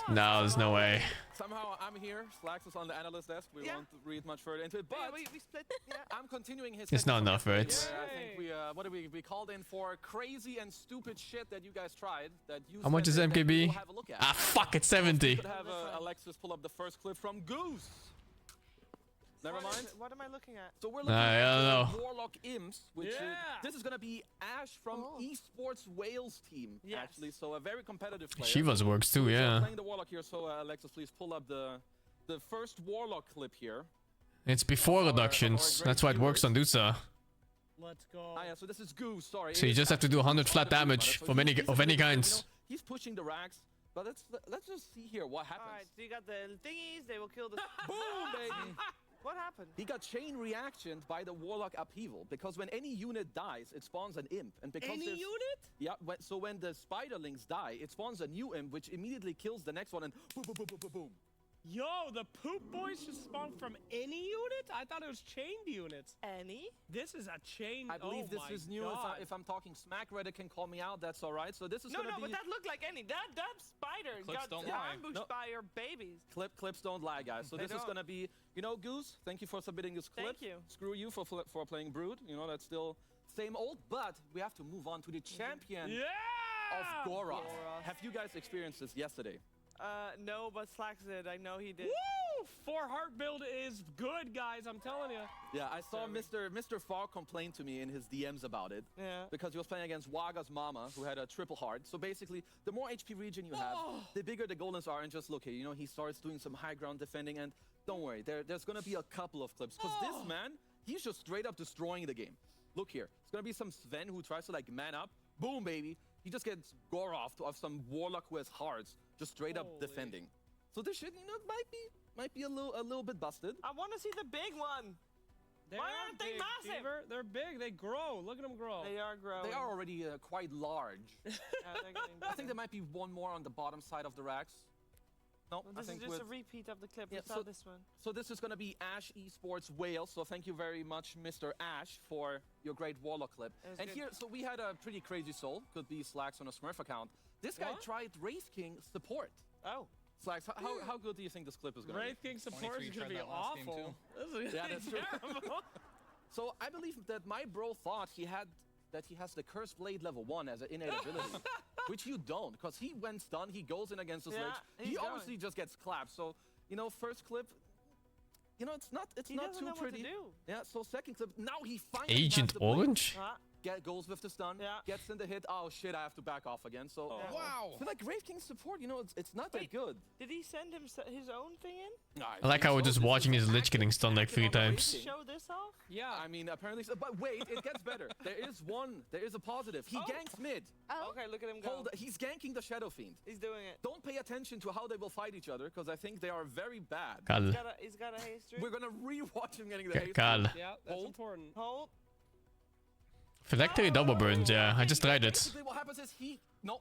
No, there's no way. Somehow I'm here. Slacks is on the analyst desk. We won't read much further into it, but we split. Yeah. I'm continuing his. It's not enough, right? Yeah, I think we called in for crazy and stupid shit that you guys tried. That you how much is MKB? Ah, fuck, it's 70. Could have Alexis pull up the first clip from Goose. Never mind. What am I looking at? So we're looking I don't at know. Warlock Imps, which this is gonna be Ash from Esports Wales team, actually. So a very competitive player. Shivas works too, yeah. Playing the Warlock here, so Alexis, please pull up the first Warlock clip here. It's before reductions. That's why it works on Dusa. Let's go. Ah, yeah, so this is Goose, sorry. So you just have to do 100 flat damage from any kinds. He's pushing the racks, but let's just see here what happens. Alright, so you got the thingies, they will kill the... Boom, baby! What happened? He got chain reactioned by the Warlock upheaval, because when any unit dies, it spawns an imp. And because Any unit? Yeah, so when the spiderlings die, it spawns a new imp, which immediately kills the next one, and boom, boom, boom, boom, boom, boom. Yo, the poop boys just spawn from any unit? I thought it was chained units. Any? This is a chain. I believe this is new. God. If I'm talking smack, Reddit can call me out. That's all right. So this is No, gonna no, be... but that looked like any. That spider Clips got don't lie. ambushed by your babies. Clips don't lie, guys. So They this is don't. gonna be, you know, Goose, thank you for submitting this clip. Thank you. Screw you for playing Brood. You know, that's still same old, but we have to move on to the champion of Goroth. Have you guys experienced this yesterday? No, but Slacks did. I know he did. Woo! 4 heart build is good, guys. I'm telling you. Yeah, I saw Mr. Far complain to me in his DMs about it. Yeah. Because he was playing against Waga's mama, who had a triple heart. So basically, the more HP region you have, the bigger the golems are. And just look here, you know, he starts doing some high ground defending. And don't worry, there's going to be a couple of clips. Because this man, he's just straight up destroying the game. Look here. It's going to be some Sven who tries to, like, man up. Boom, baby. He just gets Goroth of some Warlock who has hearts. Just straight up defending. So this shit, you know, might be a little bit busted. I want to see the big one. Why aren't they big, massive? Fever. They're big. They grow. Look at them grow. They are growing. They are already quite large. Yeah, they're getting I think there might be one more on the bottom side of the racks. No, Well, I this think is just a repeat of the clip. Yeah, We saw this one. So this is going to be Ash Esports Wales. So thank you very much, Mr. Ash, for your great Warlock clip. It was And good. here, so we had a pretty crazy soul. Could be Slacks on a Smurf account. This guy tried Wraith King support. Oh. Slacks, how good do you think this clip is going to be? Wraith King support is going to be awful. This is Yeah, that's true. terrible. So I believe that my bro thought he has the Curse Blade level 1 as an innate ability, which you don't, because he when stunned, he goes in against the Yeah, Lich. he's He going. obviously just gets clapped. So, you know, first clip, you know, it's not He too doesn't know what to pretty. do. Yeah. So second clip, now he finally Agent has the blade. Orange? Goes with the stun, gets in the hit. Oh shit, I have to back off again. So Wow. I feel like Wraith King support, you know, it's not that good. Did he send him his own thing in? I like how we're just watching his Lich getting stunned like 3 times. Show this off? Yeah. I mean, apparently so. But wait, it gets better. There is a positive. He ganks mid. Oh. Okay, look at him go. He's ganking the Shadow Fiend. He's doing it. Don't pay attention to how they will fight each other, because I think they are very bad. Cal. He's got a haste streak. We're gonna rewatch him getting the haste. Cal. Yeah, that's important. Hold. Phylactery double burns, yeah. I just tried it. Basically, what happens is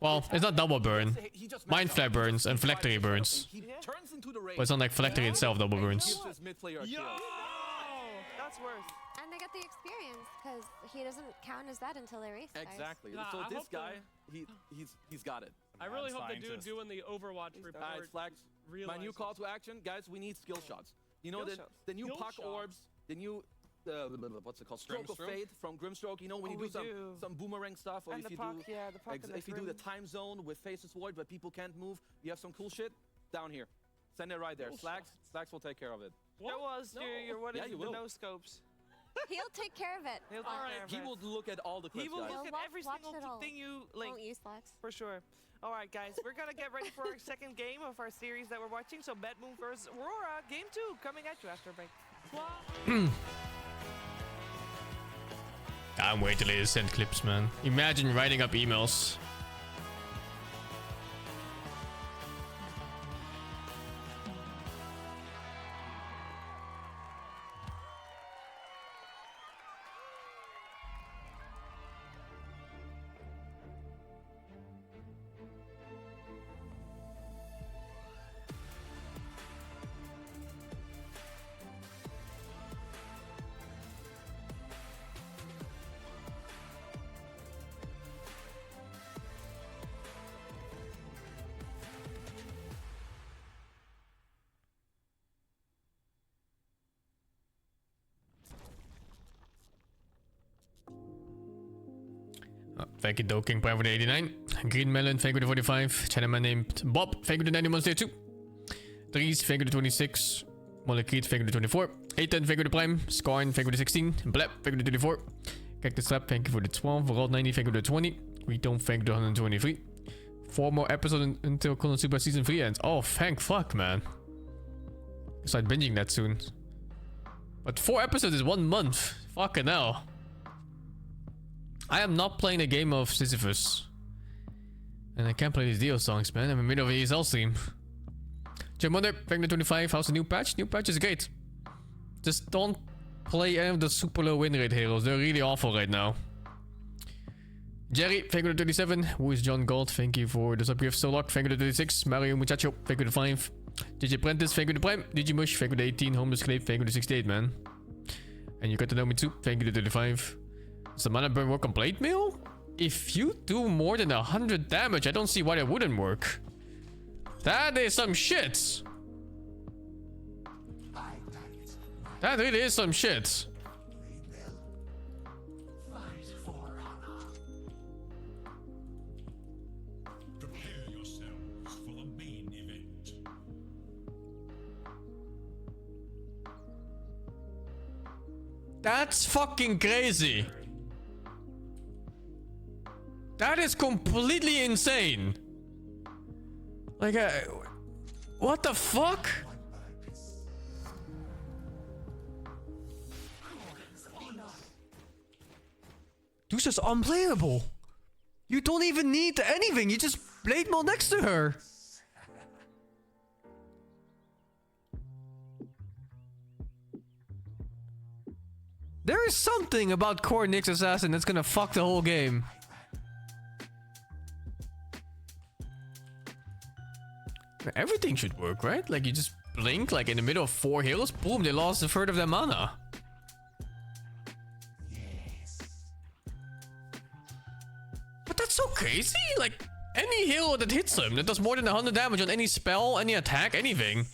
Well, it's not double burn. Mind Flare burns and Phylactery burns. He turns into the But it's not like Phylactery itself double burns. Gives his mid player a kill. That's worse. And they get the experience because he doesn't count as that until they race. Exactly. Nah, So I this hope the- guy, he's got it. I really hope the dude scientist. doing the Overwatch report. Alright, Slacks. My new realizes- call to action, guys. We need skill shots. You know Skill the shots. the new Skill puck shots. orbs, the new what's it called? Stroke of Grimstroke? Fate from Grimstroke. You know when Oh, you we do do. some boomerang stuff, or And if the you puck, do yeah, the puck and the if you do the grim. time zone with Faces Void, but people can't move. You have some cool shit down here. Send it right there. Cool Slacks will take care of it. That was your what is Yeah, it, you the will. no scopes. He'll take care of it. He'll take care of He it. will look at all the clips, He will guys. look at He'll every watch single it all. thing you link. Won't use Slacks. For sure. All right, guys, we're gonna get ready for our second game of our series that we're watching. So, Bedmoon versus Aurora, game 2, coming at you after a break. I'm waiting till they send clips, man. Imagine writing up emails. Thank you, Doking Prime for the 89. Green Melon, thank you to 45. Chinaman named Bob, thank you to 90 months there too. Dries, thank you to 26. Molekriet, thank you to 24. 810, thank you for the Prime. Scorn, thank you for the 16. Blep, thank you for the 24. Cactus Slap, thank you for the 12. Rod 90, thank you for the 20. Retone, thank you for the 123. 4 more episodes until Konosuba Season 3 ends. Oh, thank fuck, man. Start binging that soon. But 4 episodes is 1 month. Fucking hell. I am not playing a game of Sisyphus. And I can't play these Dio songs, man. I'm in the middle of an ESL stream. Jim Wonder, thank you 25. How's the new patch? New patch is great. Just don't play any of the super low win rate heroes. They're really awful right now. Jerry, thank you to 37. Who is John Gold? Thank you for the sub gift. Solok, thank you to 36. Mario Muchacho, thank you to 5. DJ Prentice, thank you to Prime. DigiMush, thank you to 18. Homeless Clave, thank you to 68, man. And you got to know me too. Thank you to 35. Does the mana burn work on Blade Mail? If you do more than 100 damage, I don't see why that wouldn't work. That is some shit. That really is some shit. Prepare yourselves for the main event. That's fucking crazy. That is completely insane. Like, what the fuck? This is unplayable. You don't even need anything. You just blade mail next to her. There is something about core Nyx Assassin that's gonna fuck the whole game. Everything should work, right? Like, you just blink, like, in the middle of 4 heroes, boom, they lost a third of their mana. But that's so crazy. Like, any hero that hits them, that does more than 100 damage on any spell, any attack, anything,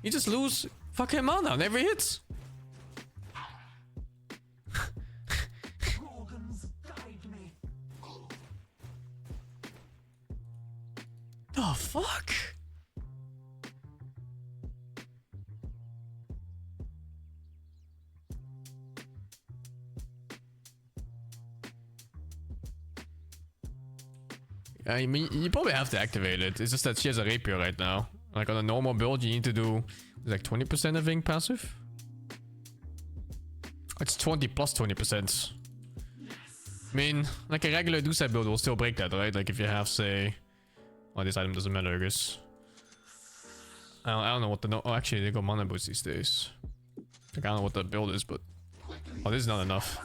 you just lose fucking mana on every hit. The fuck? I mean, you probably have to activate it. It's just that she has a rapier right now. Like, on a normal build, you need to do like 20%, I think, passive. It's 20 plus 20%. I mean, like a regular Dusa build will still break that, right? Like, if you have, say... Well, this item doesn't matter, I guess. I don't know what the... Oh, actually, they got mana boost these days. Like, I don't know what the build is, but... Oh, this is not enough.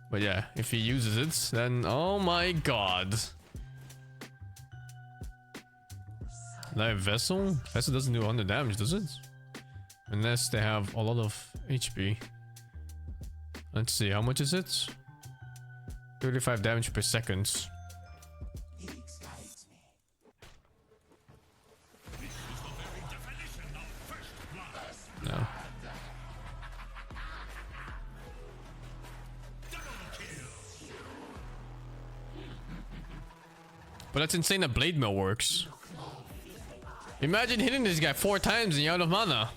But yeah, if he uses it, then... Oh my god. Live Vessel? Vessel doesn't do 100 damage, does it? Unless they have a lot of HP. Let's see, how much is it? 35 damage per second. No. But that's insane that Blade Mail works. Imagine hitting this guy 4 times and you're out of mana.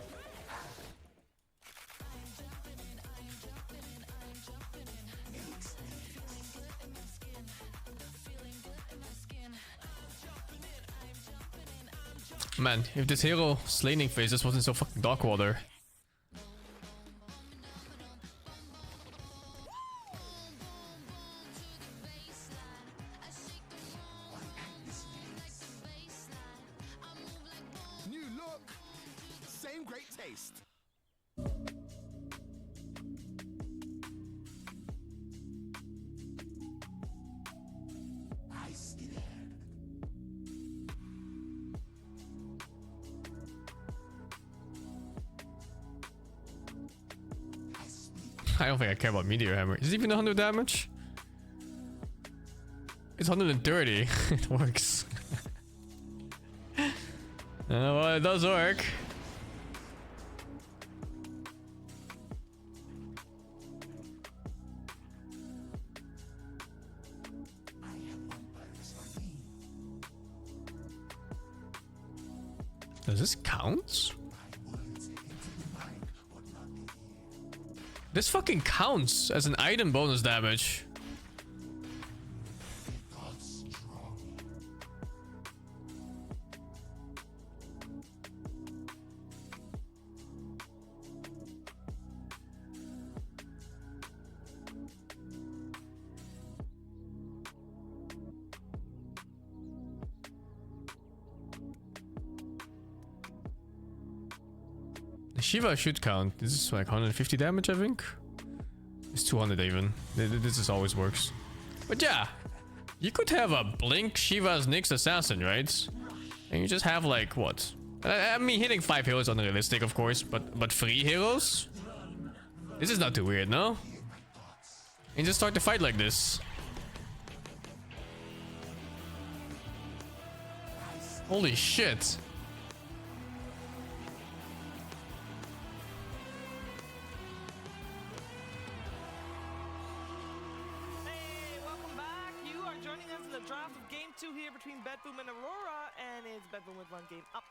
Man, if this hero slaning phase just wasn't so fucking dark water. New look, same great taste. I don't think I care about Meteor Hammer. Is it even 100 damage? It's 130. It works. Well, it does work. Does this count? This fucking counts as an item bonus damage. Shiva should count. This is like 150 damage, I think. It's 200 even. This just always works. But yeah, you could have a Blink Shiva's Nyx Assassin, right? And you just have like what? I mean, hitting 5 heroes is unrealistic, of course, but 3 heroes? This is not too weird, no? And just start the fight like this. Holy shit. Here between Bedboom and Aurora, and it's Bedboom with 1 game up.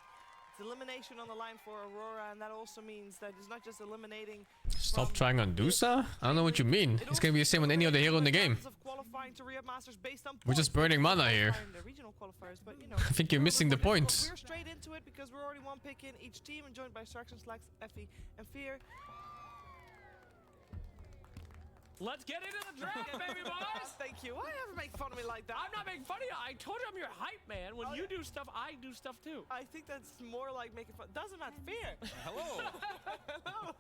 It's elimination on the line for Aurora, and that also means that it's not just eliminating. Stop trying on Dusa? I don't know what you mean. It's gonna be the same on any other hero in the game. We're just burning mana here. I think you're missing the point. We're straight into it because we're already 1 pick in each team, and joined by Sarkson, Slacks, Effie, and Fear. Let's get into the draft, baby boys! Thank you. Why ever make fun of me like that? I'm not making fun of you. I told you I'm your hype man. When you do stuff, I do stuff too. I think that's more like making fun. Doesn't that Fear? Hello. Hello.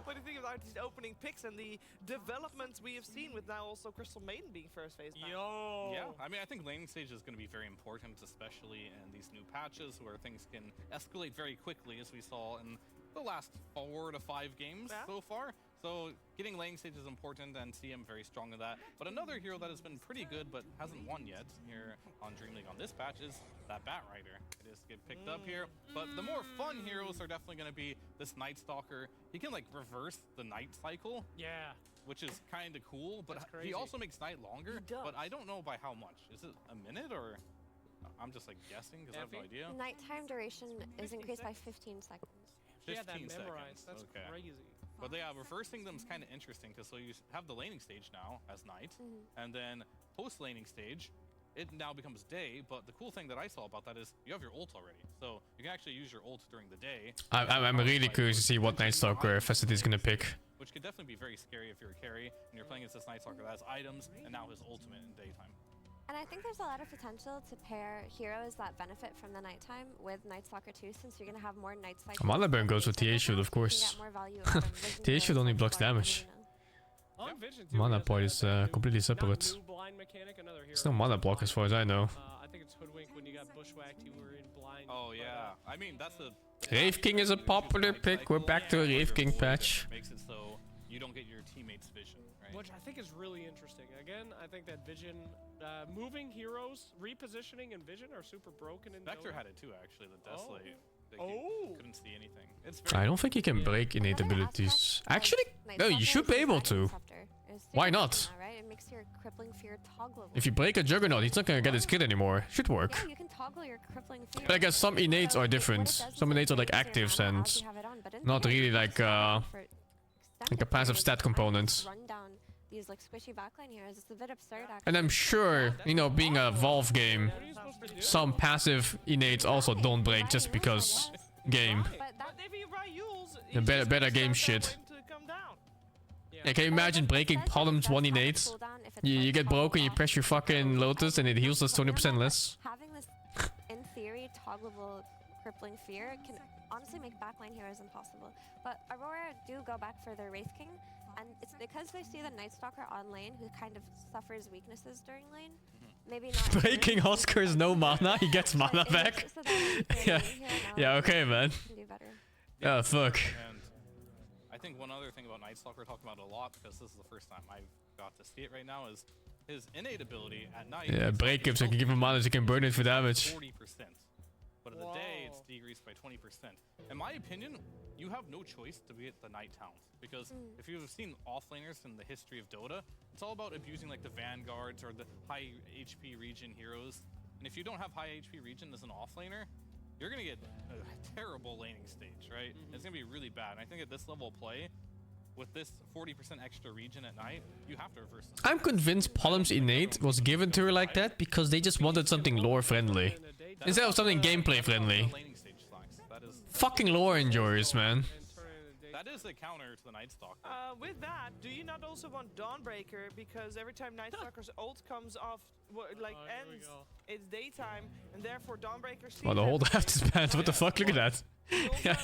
What do you think about these opening picks and the developments we have seen with now also Crystal Maiden being first phase now? Yo. Yeah, I mean, I think laning stage is going to be very important, especially in these new patches where things can escalate very quickly, as we saw in the last 4 to 5 games so far. So getting laning stage is important, and CM very strong in that. But another hero that has been pretty good but hasn't won yet here on DreamLeague on this patch is that Bat Rider. It is get picked up here. But the more fun heroes are definitely going to be this Night Stalker. He can like reverse the night cycle. Yeah. Which is kind of cool, but he also makes night longer. But I don't know by how much. Is it a minute or? I'm just like guessing because I have no idea. Nighttime duration is increased by 15 seconds. 15 that seconds. memorized. That's crazy. But yeah, reversing them is kind of interesting because so you have the laning stage now as night, and then post laning stage, it now becomes day. But the cool thing that I saw about that is you have your ult already, so you can actually use your ult during the day. I'm really curious to see what Night Stalker facet is gonna pick. Which could definitely be very scary if you're a carry and you're playing as this Night Stalker that has items and now his ultimate in daytime. And I think there's a lot of potential to pair heroes that benefit from the nighttime with Night Stalker too, since you're gonna have more night cycles. Mana burn goes with TA shield, of course. TA shield only blocks damage. Mana point is completely separate. It's no mana block as far as I know. I think it's Hoodwink when you got Bushwhacked, you were in blind. Oh yeah, I mean that's a. Rave King is a popular pick. We're back to a Rave King patch. Makes it so you don't get your teammates' vision, right? Which I think is really interesting. Again, I think that vision, moving heroes, repositioning and vision are super broken in Vector Dota. had it too, actually. The Desolate. Couldn't see anything. It's I don't think you can break innate abilities. Actually, no, you should be able to. Why not? It makes your crippling fear toggleable. If you break a Juggernaut, he's not gonna get his kit anymore. Should work. Yeah, you can toggle your crippling fear. But I guess some innates are different. Some innates are like actives and not really like a passive stat component. Run down these like squishy backline heroes. It's a bit absurd actually. And I'm sure, you know, being a Valve game, some passive innates also don't break just because game. The better game shit. Yeah, can you imagine breaking Pollen's 1 innate? You get broken, you press your fucking Lotus and it heals us 20% less. Having this, in theory, toggleable crippling fear can honestly make backline heroes impossible. But Aurora do go back for their Wraith King, and it's because they see the Night Stalker on lane who kind of suffers weaknesses during lane. Maybe not. Breaking Oscar's no mana, he gets mana back. Yeah, okay, man. Yeah, fuck. And I think one other thing about Night Stalker we're talking about a lot, because this is the first time I got to see it right now, is his innate ability at night. Yeah, break him so you can give him mana so you can burn it for damage. 40%. But in the day, it's decreased by 20%. In my opinion, you have no choice to be at the night towns. Because if you've seen offlaners in the history of Dota, it's all about abusing like the Vanguards or the high HP region heroes. And if you don't have high HP region as an offlaner, you're going to get a terrible laning stage, right? It's going to be really bad. And I think at this level of play, with this 40% extra regen at night, you have to reverse this. I'm convinced Polym's innate was given to her like that because they just wanted something lore friendly instead of something gameplay friendly. Fucking lore enjoyers, man. That is a counter to the Night Stalker. With that, do you not also want Dawnbreaker? Because every time Night Stalker's ult comes off, ends, it's daytime, and therefore Dawnbreaker sees Well, the whole draft is banned. What the fuck? Look at that. Yeah,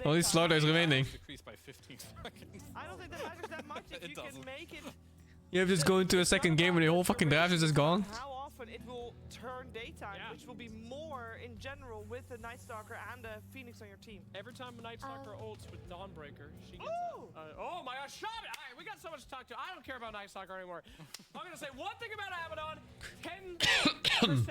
only slaughter is remaining. Decreased by 15 seconds. I don't think that matters that much if you can make it. You have just go into a second game and the whole fucking draft is just gone. How often it will turn daytime, which will be more in general with the Night Stalker and the Phoenix on your team. Every time a Night Stalker ults with Dawnbreaker, she gets oh my gosh, shot it! Alright, we got so much to talk to. I don't care about Night Stalker anymore. I'm gonna say one thing about Abaddon, 10%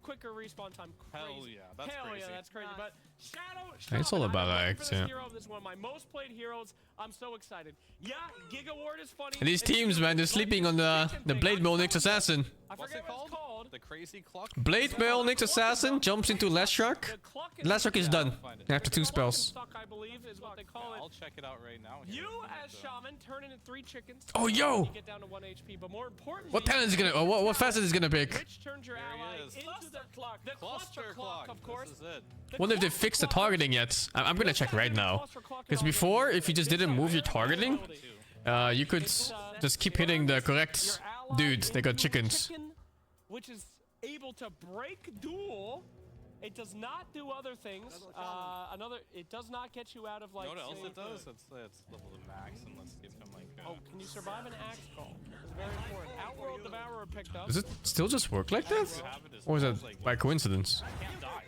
quicker respawn time. Crazy. Hell yeah, that's Hell crazy. yeah, that's crazy. But Shadow, It's all about I'm acts, for this yeah. hero. This is one of my most played heroes. I'm so excited. Yeah, Giga Ward is funny. And these teams, man, they're sleeping on the Blade Mail Nyx Assassin. What's it called? The Crazy Clock? Blade Mail Nyx Assassin jumps into Leshrac. Leshrac is done after 2 spells. I believe is what they call it. I'll check it out right now. You as Shaman turn into 3 chickens. Oh, yo! You get down to 1 HP, but more importantly, What talent is he gonna? Oh, what facet is he gonna pick? Which turns your ally into the cluster clock, of course. This is it. Wonder if they fixed the targeting yet. I'm gonna check right now. Because before, if you just didn't move your targeting, you could just keep hitting the correct dude. They got chickens. Which is able to break duel. It does not do other things. It does not get you out of like. You know what else it does? It's level to max, and let's give him like. Oh, can you survive an axe call? It's very important. Outworld Devourer picked up. Does it still just work like that? Or is it by coincidence? Can't die.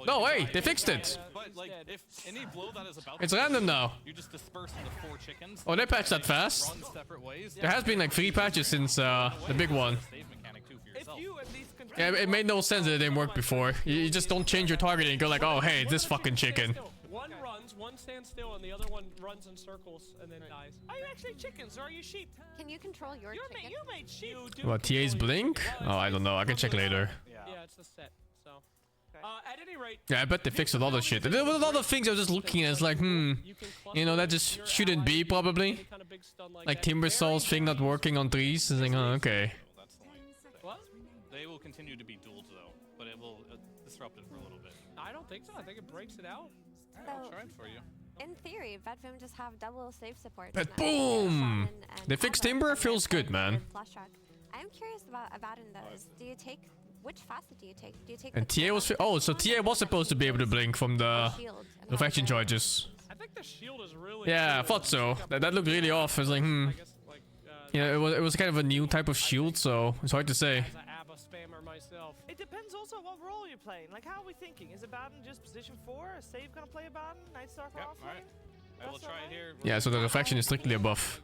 No, hey, they fixed it. But like, if any blow that is about It's to random now. You just disperse into 4 chickens. Oh, they patched that fast. Run separate ways. There has been like 3 patches since the big one. Save mechanic too for yourself. Yeah, it made no sense that it didn't work before. You just don't change your targeting and go like, oh, hey, this fucking chicken. One runs, one stands still, and the other one runs in circles and then dies. Are you actually chickens or are you sheep? Can you control your chicken? You made sheep. What, TA's Blink? Oh, I don't know. I can check later. Yeah, it's a set. So, at any rate. Yeah, I bet they fixed a lot of shit. There were a lot of things I was just looking at. It's like, you know, that just shouldn't be, probably. Like Timbersaul's thing not working on trees. It's like, oh, okay. What? They will continue to be dueled though, but it will disrupt it for a little bit. I don't think so. I think it breaks it out. I'll try it for you. In theory, Vedvim just have double save support. But boom! They fixed Timber, feels good, man. I'm curious about Abaddon though. Do you take which facet do you take? Do you take And TA was so TA was supposed to be able to blink from the reflection charges. I think the shield is really. Yeah, I thought so. That looked really off. I was like, Yeah, it was kind of a new type of shield, so it's hard to say. Spammer myself. It depends also what role you're playing. Like, how are we thinking? Is Abaddon just position 4? Is Save gonna play Abaddon? Night Stalker Yep, offlane? I will try it here. Yeah, so the reflection is strictly a buff.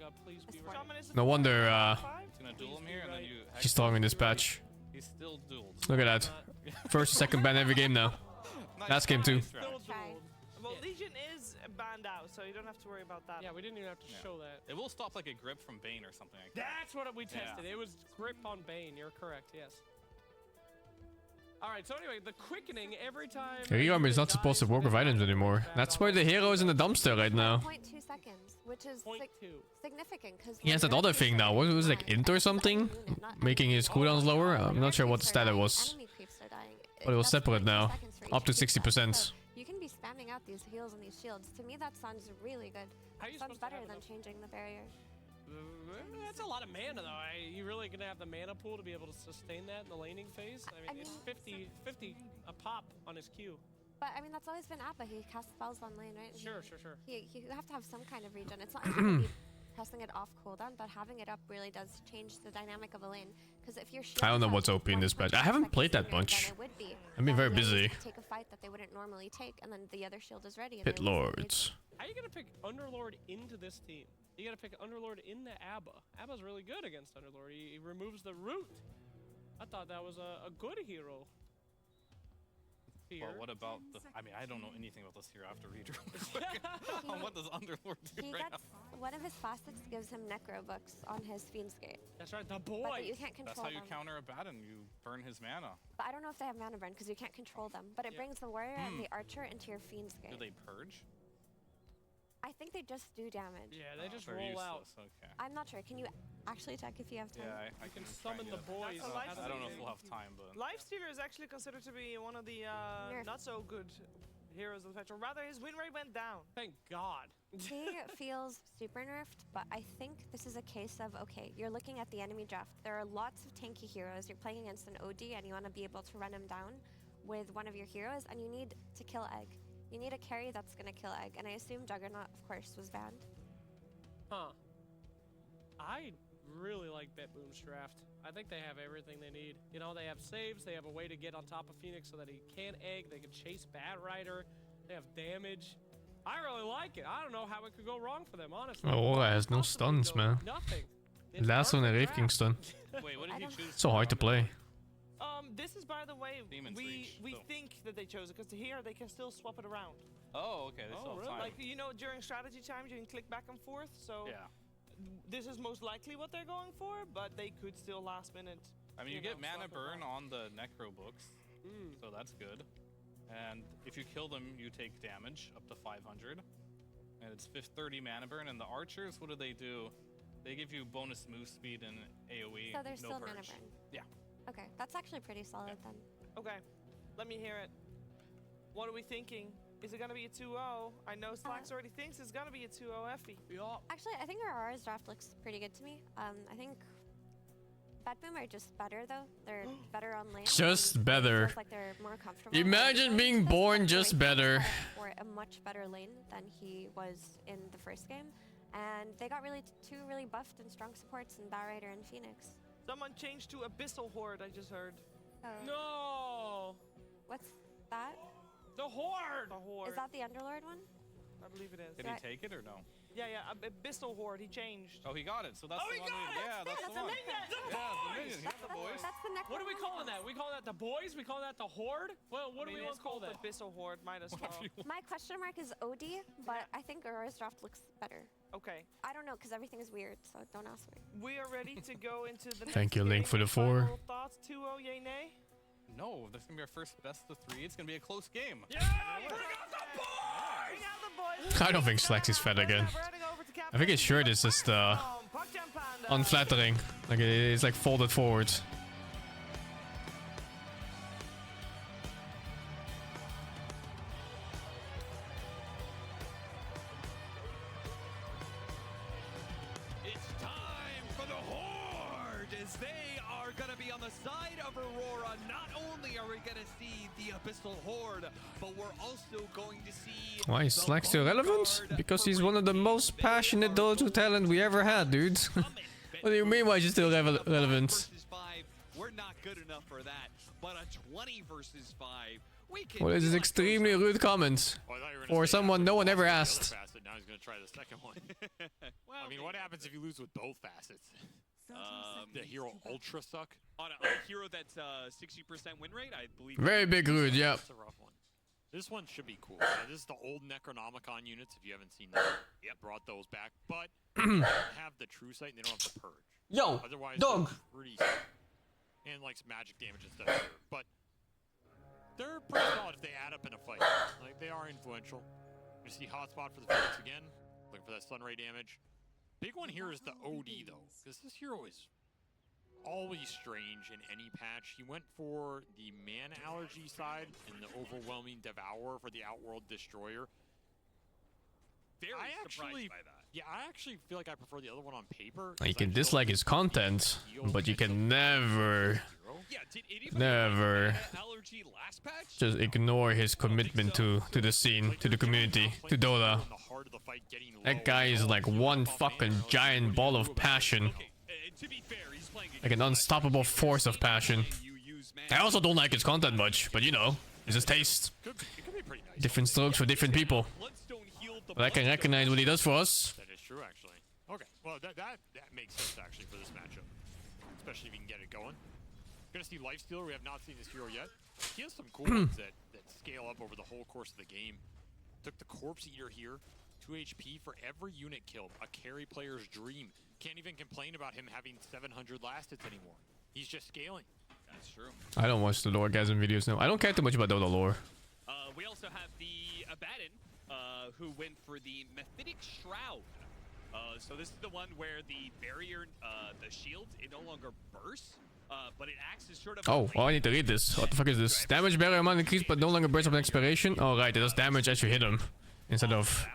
No wonder He's gonna duel him here, and then you. he's strong in this patch. He's still dueled. Look at that. First and second ban every game now. Last game too. Well, Legion is banned out, so you don't have to worry about that. Yeah, we didn't even have to show that. It will stop like a grip from Bane or something like that. That's what we tested. It was grip on Bane. You're correct. Yes. All right. So anyway, the quickening every time. Rearm is not supposed to work with items anymore. That's why the hero is in the dumpster right now. 0.2 seconds, which is significant because He has that other thing now. What was it, like int or something? Making his cooldowns lower? I'm not sure what the stat it was. But it was separate now. Up to 60%. You can be spamming out these heals and these shields. To me, that sounds really good. Sounds better than changing the barrier. That's a lot of mana, though. You really gonna have the mana pool to be able to sustain that in the laning phase? I mean, it's 50 a pop on his Q. But I mean, that's always been Abba. He casts spells on lane, right? Sure. You have to have some kind of regen. It's not gonna be pressing it off cooldown, but having it up really does change the dynamic of a lane. Because if you're I don't know what's OP in this patch. I haven't played that much. I've been very busy. Take a fight that they wouldn't normally take, and then the other shield is ready. Pit Lords. How are you gonna pick Underlord into this team? You gotta pick Underlord in the Abba. Abba's really good against Underlord. He removes the root. I thought that was a good hero. Well, what about the? I mean, I don't know anything about this hero. I have to read on what does Underlord do He right gets one of his facets gives him necro books on his Fiend's Gate. That's right, the boy. But you can't control That's how you them. counter Abaddon. You burn his mana. But I don't know if they have mana burn because you can't control them. But it brings the warrior and the archer into your Fiend's Gate. Do they purge? I think they just do damage. Yeah, they just They're roll out. useless, Okay. I'm not sure. Can you actually check if you have time? Yeah, I can summon the boys. That's a life I don't know if stealer. we'll have time, but Lifestealer is actually considered to be one of the not so good heroes of the patch, or rather his win rate went down. Thank God. He feels super nerfed, but I think this is a case of, okay, you're looking at the enemy draft. There are lots of tanky heroes. You're playing against an OD and you want to be able to run him down with one of your heroes, and you need to kill Egg. You need a carry that's going to kill Egg, and I assume Juggernaut, of course, was banned. Huh. I really like BetBoom's draft. I think they have everything they need. You know, they have saves, they have a way to get on top of Phoenix so that he can't egg, they can chase Bat Rider, they have damage. I really like it. I don't know how it could go wrong for them, honestly. Aurora has no stuns, man. Nothing. Last one heeft geen stun. Wait, what did he choose? So hard to play. This is, by the way, Demon's Reach, we so. think that they chose it because here they can still swap it around. Oh, okay. They still have time. Like, you know, during strategy times you can click back and forth. So Yeah. this is most likely what they're going for, but they could still last minute. I mean, you get know, mana swap it burn around. on the Necro books, so that's good. And if you kill them, you take damage up to 500. And it's 30 mana burn. And the archers, what do? They give you bonus move speed and AoE. So there's no still purge. mana burn. Yeah. Okay, that's actually pretty solid then. Okay, let me hear it. What are we thinking? Is it gonna be a 2-0? I know Slacks already thinks it's gonna be a 2-0 Effie. Yeah. Actually, I think Aurora's draft looks pretty good to me. I think BetBoom are just better though. They're better on lane. Just better. Feels like they're more comfortable. Imagine being born just better. For a much better lane than he was in the first game, and they got two really buffed and strong supports in Bat Rider and Phoenix. Someone changed to Abyssal Horde, I just heard. No! What's that? The Horde! The Horde. Is that the Underlord one? I believe it is. Did he take it or no? Yeah, Abyssal Horde, he changed. Oh, he got it. So that's the one. Yeah, that's the a one. minion! Yeah, the minion. He got the boys. That's the Necro. What are we calling that? We call that the boys? We call that the Horde? Well, what do we want to call that? Abyssal Horde, might as well. My question mark is OD, but I think Aurora's draft looks better. Okay. I don't know, because everything is weird, so don't ask me. We are ready to go into the next Thank you, Link, game. for the 4. Final thoughts, 2-0, yay, nay? No, this is gonna be our first best of 3. It's gonna be a close game. Yeah! Bring out the boys! Bring out the boys! I don't think Slacks is fat again. I think his shirt is just unflattering. Like it's like folded forwards. It's time for the Horde, as they are going to be on the side of Aurora. Not only are we going to see the Abyssal Horde, but we're also going to see... Why is Slack still relevant? Because he's one of the most passionate Dota talent we ever had, dude. What do you mean why is he still relevant? Versus 5, we're not good enough for that. But a 20 versus 5, we can... Well, this is extremely rude comment. For someone no one ever asked. Now he's going to try the second one. Well, I mean, what happens if you lose with both facets? The hero ultra suck? On a hero that's 60% win rate, I believe. Very big rude, yeah. That's a rough one. This one should be cool. This is the old Necronomicon units, if you haven't seen them. Yep, brought those back, but they don't have the true sight and they don't have the purge. Yo, otherwise, dog. they're pretty and like some magic damage and stuff here. But they're pretty solid if they add up in a fight. Like, they are influential. You see hotspot for the Phoenix again. Looking for that stun ray damage. Big one here is the OD though, because this hero is always strange in any patch. He went for the mana allergy side and the overwhelming devourer for the Outworld Destroyer. Very surprised by that. Yeah, I actually feel like I prefer the other one on paper. You can dislike his content, but you can never, just ignore his commitment to the scene, to the community, to Dota. That guy is like one fucking giant ball of passion. Like an unstoppable force of passion. I also don't like his content much, but you know, it's his taste. Different strokes for different people. But I can recognize what he does for us. That is true, actually. Okay, well, that makes sense, actually, for this matchup. Especially if you can get it going. Gonna see Lifestealer. We have not seen this hero yet. He has some cool ones that scale up over the whole course of the game. Took the Corpse Eater here. 2 HP for every unit killed. A carry player's dream. Can't even complain about him having 700 last hits anymore. He's just scaling. That's true. I don't watch the Loregasm videos now. I don't care too much about Dota lore. We also have the Abaddon who went for the Mephitic Shroud. So this is the one where the barrier, the shield, it no longer bursts, but it acts as sort of. Oh, I need to read this. What the fuck is this? Damage barrier amount increased but no longer bursts upon expiration. Oh right, it does damage as you hit him, instead of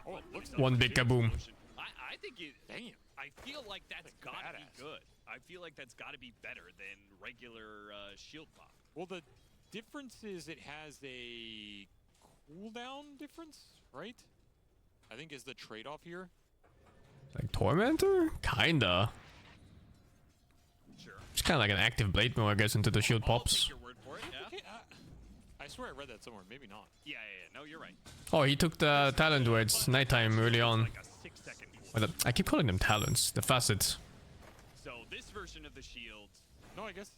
one big kaboom. I think it. Damn. I feel like that's gotta be good. I feel like that's gotta be better than regular shield pop. Well, the difference is it has a cooldown difference, right? I think is the trade-off here. Like Tormentor? Kinda. Sure. It's kind of like an active blade mode, I guess, into the shield pops. Your word for it, yeah. Okay, I swear I read that somewhere. Maybe not. Yeah. No, you're right. Oh, he took the talent where it's nighttime early on. I keep calling them talents. The facets. So this version of the shield. No, I guess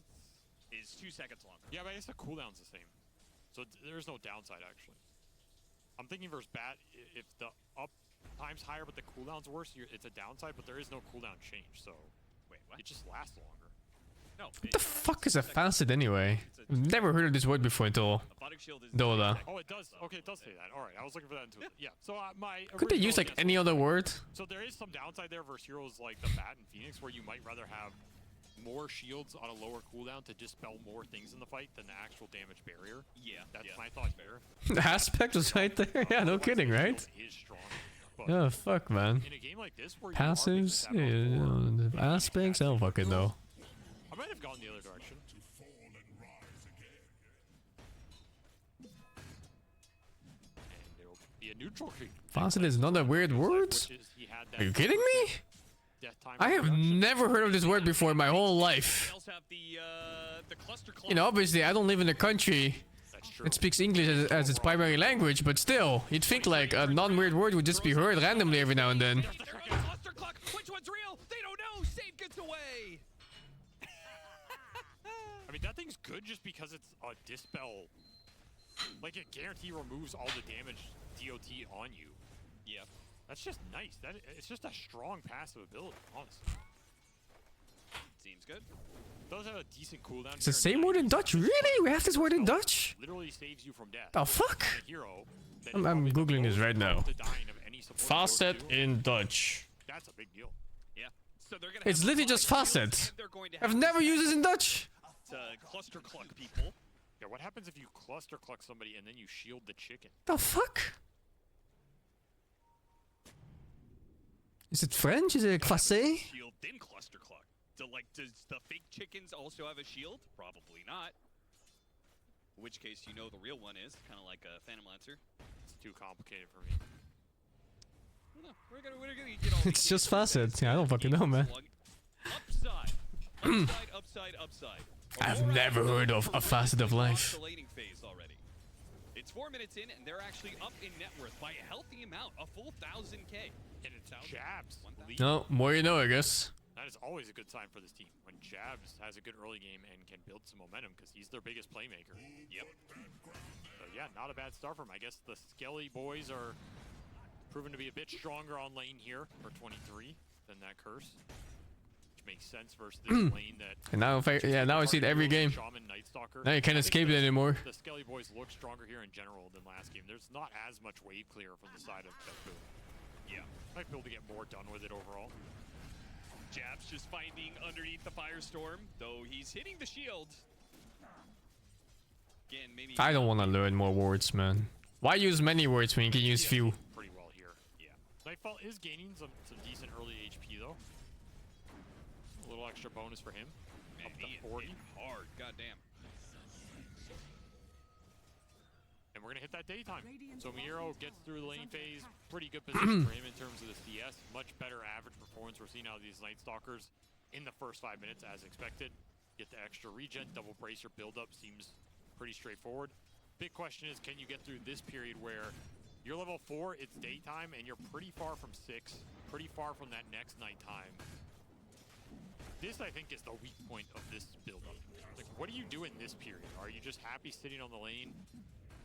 is 2 seconds longer. Yeah, but I guess the cooldown's the same. So there's no downside actually. I'm thinking versus bat, if the up time's higher but the cooldown's worse, it's a downside, but there is no cooldown change, so wait, what? It just lasts longer. No. What the fuck is a facet anyway? I've never heard of this word before until Dota. Oh, it does. Okay, it does say that. All right, I was looking for that too. Yeah. So my. Could they use like any other word? So there is some downside there versus heroes like the Bat and Phoenix, where you might rather have more shields on a lower cooldown to dispel more things in the fight than the actual damage barrier. Yeah. That's my thought there. The aspect was right there. Yeah, no kidding, right? Is strong. Oh fuck, man. In a game like this, where Passives, yeah, aspects. I don't fucking know. I might have gone the other direction. And there will be a neutral creep. Facet is not a weird word? Are you kidding me? I have never heard of this word before in my whole life. You know, obviously I don't live in a country that speaks English as its primary language, but still, you'd think like a non-weird word would just be heard randomly every now and then. Which one's real? They don't know. Save gets away. I mean, that thing's good just because it's a dispel. Like, it guarantee removes all the damage DOT on you. Yeah. That's just nice. It's just a strong passive ability, honestly. Seems good. Does have a decent cooldown. It's the same word in Dutch? Really? We have this word in Dutch? Literally saves you from death. The fuck? I'm googling this right now. Facet in Dutch. That's a big deal. Yeah. So they're gonna. It's literally just facet. I've never used this in Dutch. Cluster cluck people. Yeah, what happens if you cluster cluck somebody and then you shield the chicken? The fuck? Is it French? Is it classé? Shield then cluster cluck. So like, does the fake chickens also have a shield? Probably not. In which case, you know the real one is kind of like a Phantom Lancer. It's too complicated for me. We're gonna get all It's just facet. Yeah, I don't fucking know, man. Upside. I've never heard of a facet of life. It's 4 minutes in, and they're actually up in net worth by a healthy amount, a full 1,000K. And it's Jabs. No, more you know, I guess. That is always a good sign for this team when Jabs has a good early game and can build some momentum because he's their biggest playmaker. Yep. So yeah, not a bad start for him. I guess the Skelly boys are proven to be a bit stronger on lane here for 23 than that Curse. Makes sense versus this lane that. And now, now I see it every game. Now you can't escape it anymore. The Skelly boys look stronger here in general than last game. There's not as much wave clear from the side of Betboom. Yeah, might be able to get more done with it overall. Jabs just finding underneath the Firestorm, though he's hitting the shield. Again, maybe. I don't want to learn more words, man. Why use many words when you can use few? Pretty well here. Yeah. Nightfall is gaining some decent early HP though. A little extra bonus for him. Man, up to 40. Hard, goddamn. And we're gonna hit that daytime. So Miro gets through the lane phase. Pretty good position for him in terms of the CS. Much better average performance we're seeing out of these Night Stalkers in the first 5 minutes as expected. Get the extra regen, double bracer build-up seems pretty straightforward. Big question is, can you get through this period where you're level 4, it's daytime, and you're pretty far from 6, pretty far from that next nighttime. This, I think, is the weak point of this build-up. Like, what do you do in this period? Are you just happy sitting on the lane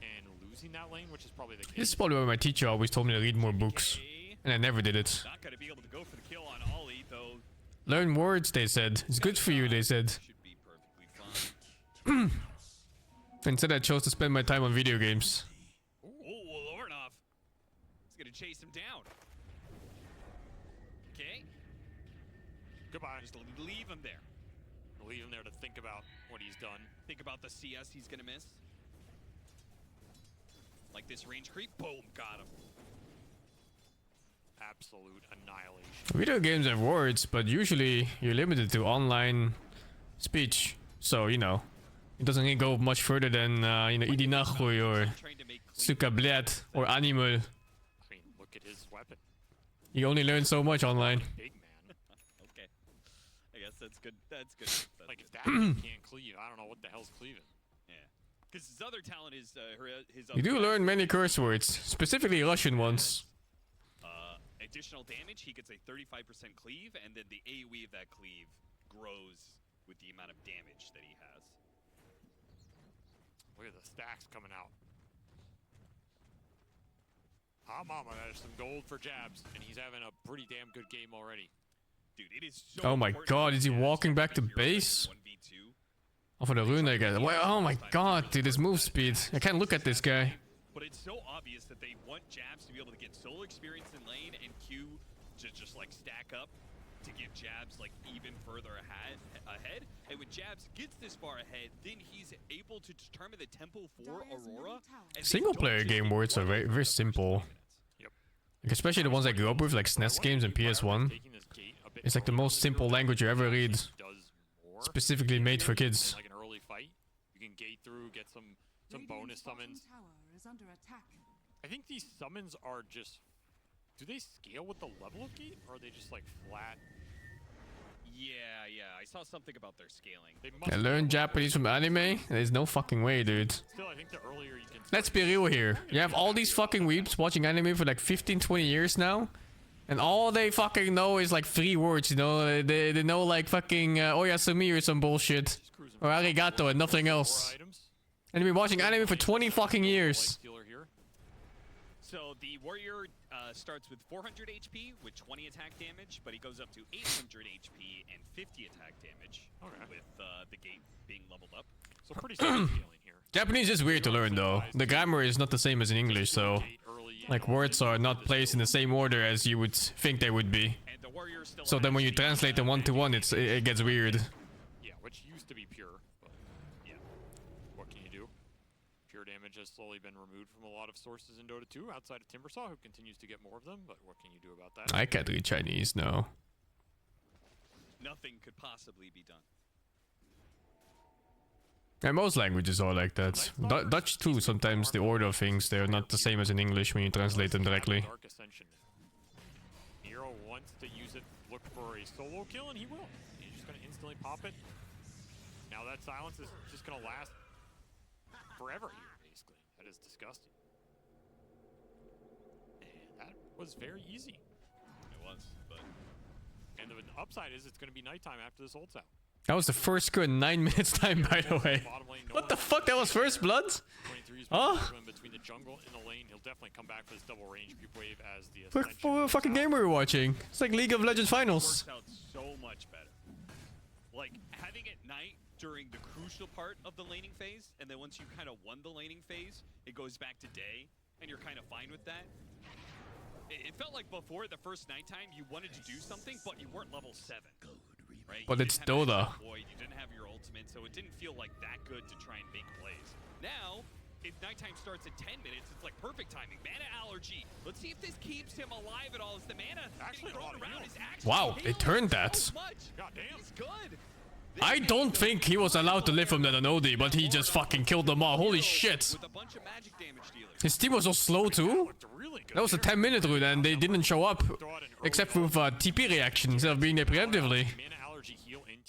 and losing that lane, which is probably the case? This is probably why my teacher always told me to read more books. And I never did it. Not gonna be able to go for the kill on Ollie, though. Learn words, they said. It's good for you, they said. Should be perfectly fine. Instead, I chose to spend my time on video games. Oh, Lornoff. He's to chase him down. Okay. Goodbye. Just leave him there. Leave him there to think about what he's done. Think about the CS he's gonna miss. Like this range creep, boom, got him. Absolute annihilation. Video games have words, but usually you're limited to online speech. So, you know, it doesn't really go much further than, you know, Idi Nachuy or Suka Bled or Animal. I mean, look at his weapon. You only learn so much online. Big man. Okay. I guess that's good. That's good. Like, if that can't cleave, I don't know what the hell's cleaving. Yeah. Because his other talent is his. You do learn many curse words, specifically Russian ones. Additional damage, he gets a 35% cleave, and then the AoE of that cleave grows with the amount of damage that he has. Look at the stacks coming out. Ah, mama, there's some gold for Jabs, and he's having a pretty damn good game already. Dude, it is so Oh my god, is he walking back to base? Oh, for the rune, I guess. Well, oh my god, dude, his move speed. I can't look at this guy. But it's so obvious that they want Jabs to be able to get solo experience in lane and Q to just like stack up to give Jabs like even further ahead. And when Jabs gets this far ahead, then he's able to determine the tempo for Aurora. Single player game words are very, very simple. Like, especially the ones I grew up with, like SNES games and PS1. It's like the most simple language you ever read. Specifically made for kids. Like an early fight, you can gate through, get some bonus summons. I think these summons are just... Do they scale with the level of gate, or are they just like flat? Yeah, I saw something about their scaling. I learned Japanese from anime? There's no fucking way, dude. Still, I think the earlier you can... Let's be real here. You have all these fucking weeps watching anime for like 15-20 years now. And all they fucking know is like 3 words, you know? They know like fucking Oyasumi or some bullshit. Or arigato and nothing else. And they've been watching anime for 20 fucking years. So the warrior starts with 400 HP with 20 attack damage, but he goes up to 800 HP and 50 attack damage with the gate being leveled up. So pretty solid scaling here. Japanese is weird to learn though. The grammar is not the same as in English, so like words are not placed in the same order as you would think they would be. So then when you translate them one to one, it gets weird. Yeah, which used to be pure, but yeah. What can you do? Pure damage has slowly been removed from a lot of sources in Dota 2 outside of Timbersaw, who continues to get more of them, but what can you do about that? I can't read Chinese, no. Nothing could possibly be done. And most languages are like that. Dutch too, sometimes the order of things, they're not the same as in English when you translate them directly. Dark Ascension. Nero wants to use it, look for a solo kill, and he will. He's just going to instantly pop it. Now that silence is just going to last forever here, basically. That is disgusting. And that was very easy. It was, but... And the upside is it's going to be nighttime after this ult's out. That was the first good 9 minutes time, by the way. What the fuck? That was first blood? Oh? Between the jungle and the lane, he'll definitely come back for this double range creep wave as the What fucking game were we watching? It's like League of Legends finals. Works out so much better. Like having it night during the crucial part of the laning phase, and then once you kind of won the laning phase, it goes back to day, and you're kind of fine with that. It felt like before the first nighttime, you wanted to do something, but you weren't level 7. Right? But it's Dota. You didn't have your ultimate, so it didn't feel like that good to try and make plays. Now, if nighttime starts at 10 minutes, it's like perfect timing. Mana allergy. Let's see if this keeps him alive at all. As the mana getting thrown around is actually Wow, they turned that. so much. He's good. I don't think he was allowed to live from that on OD, but he just fucking killed them all. Holy shit. With a bunch of magic damage dealers. His team was so slow too. That was a 10-minute rune and they didn't show up. Except with TP reaction instead of being there preemptively.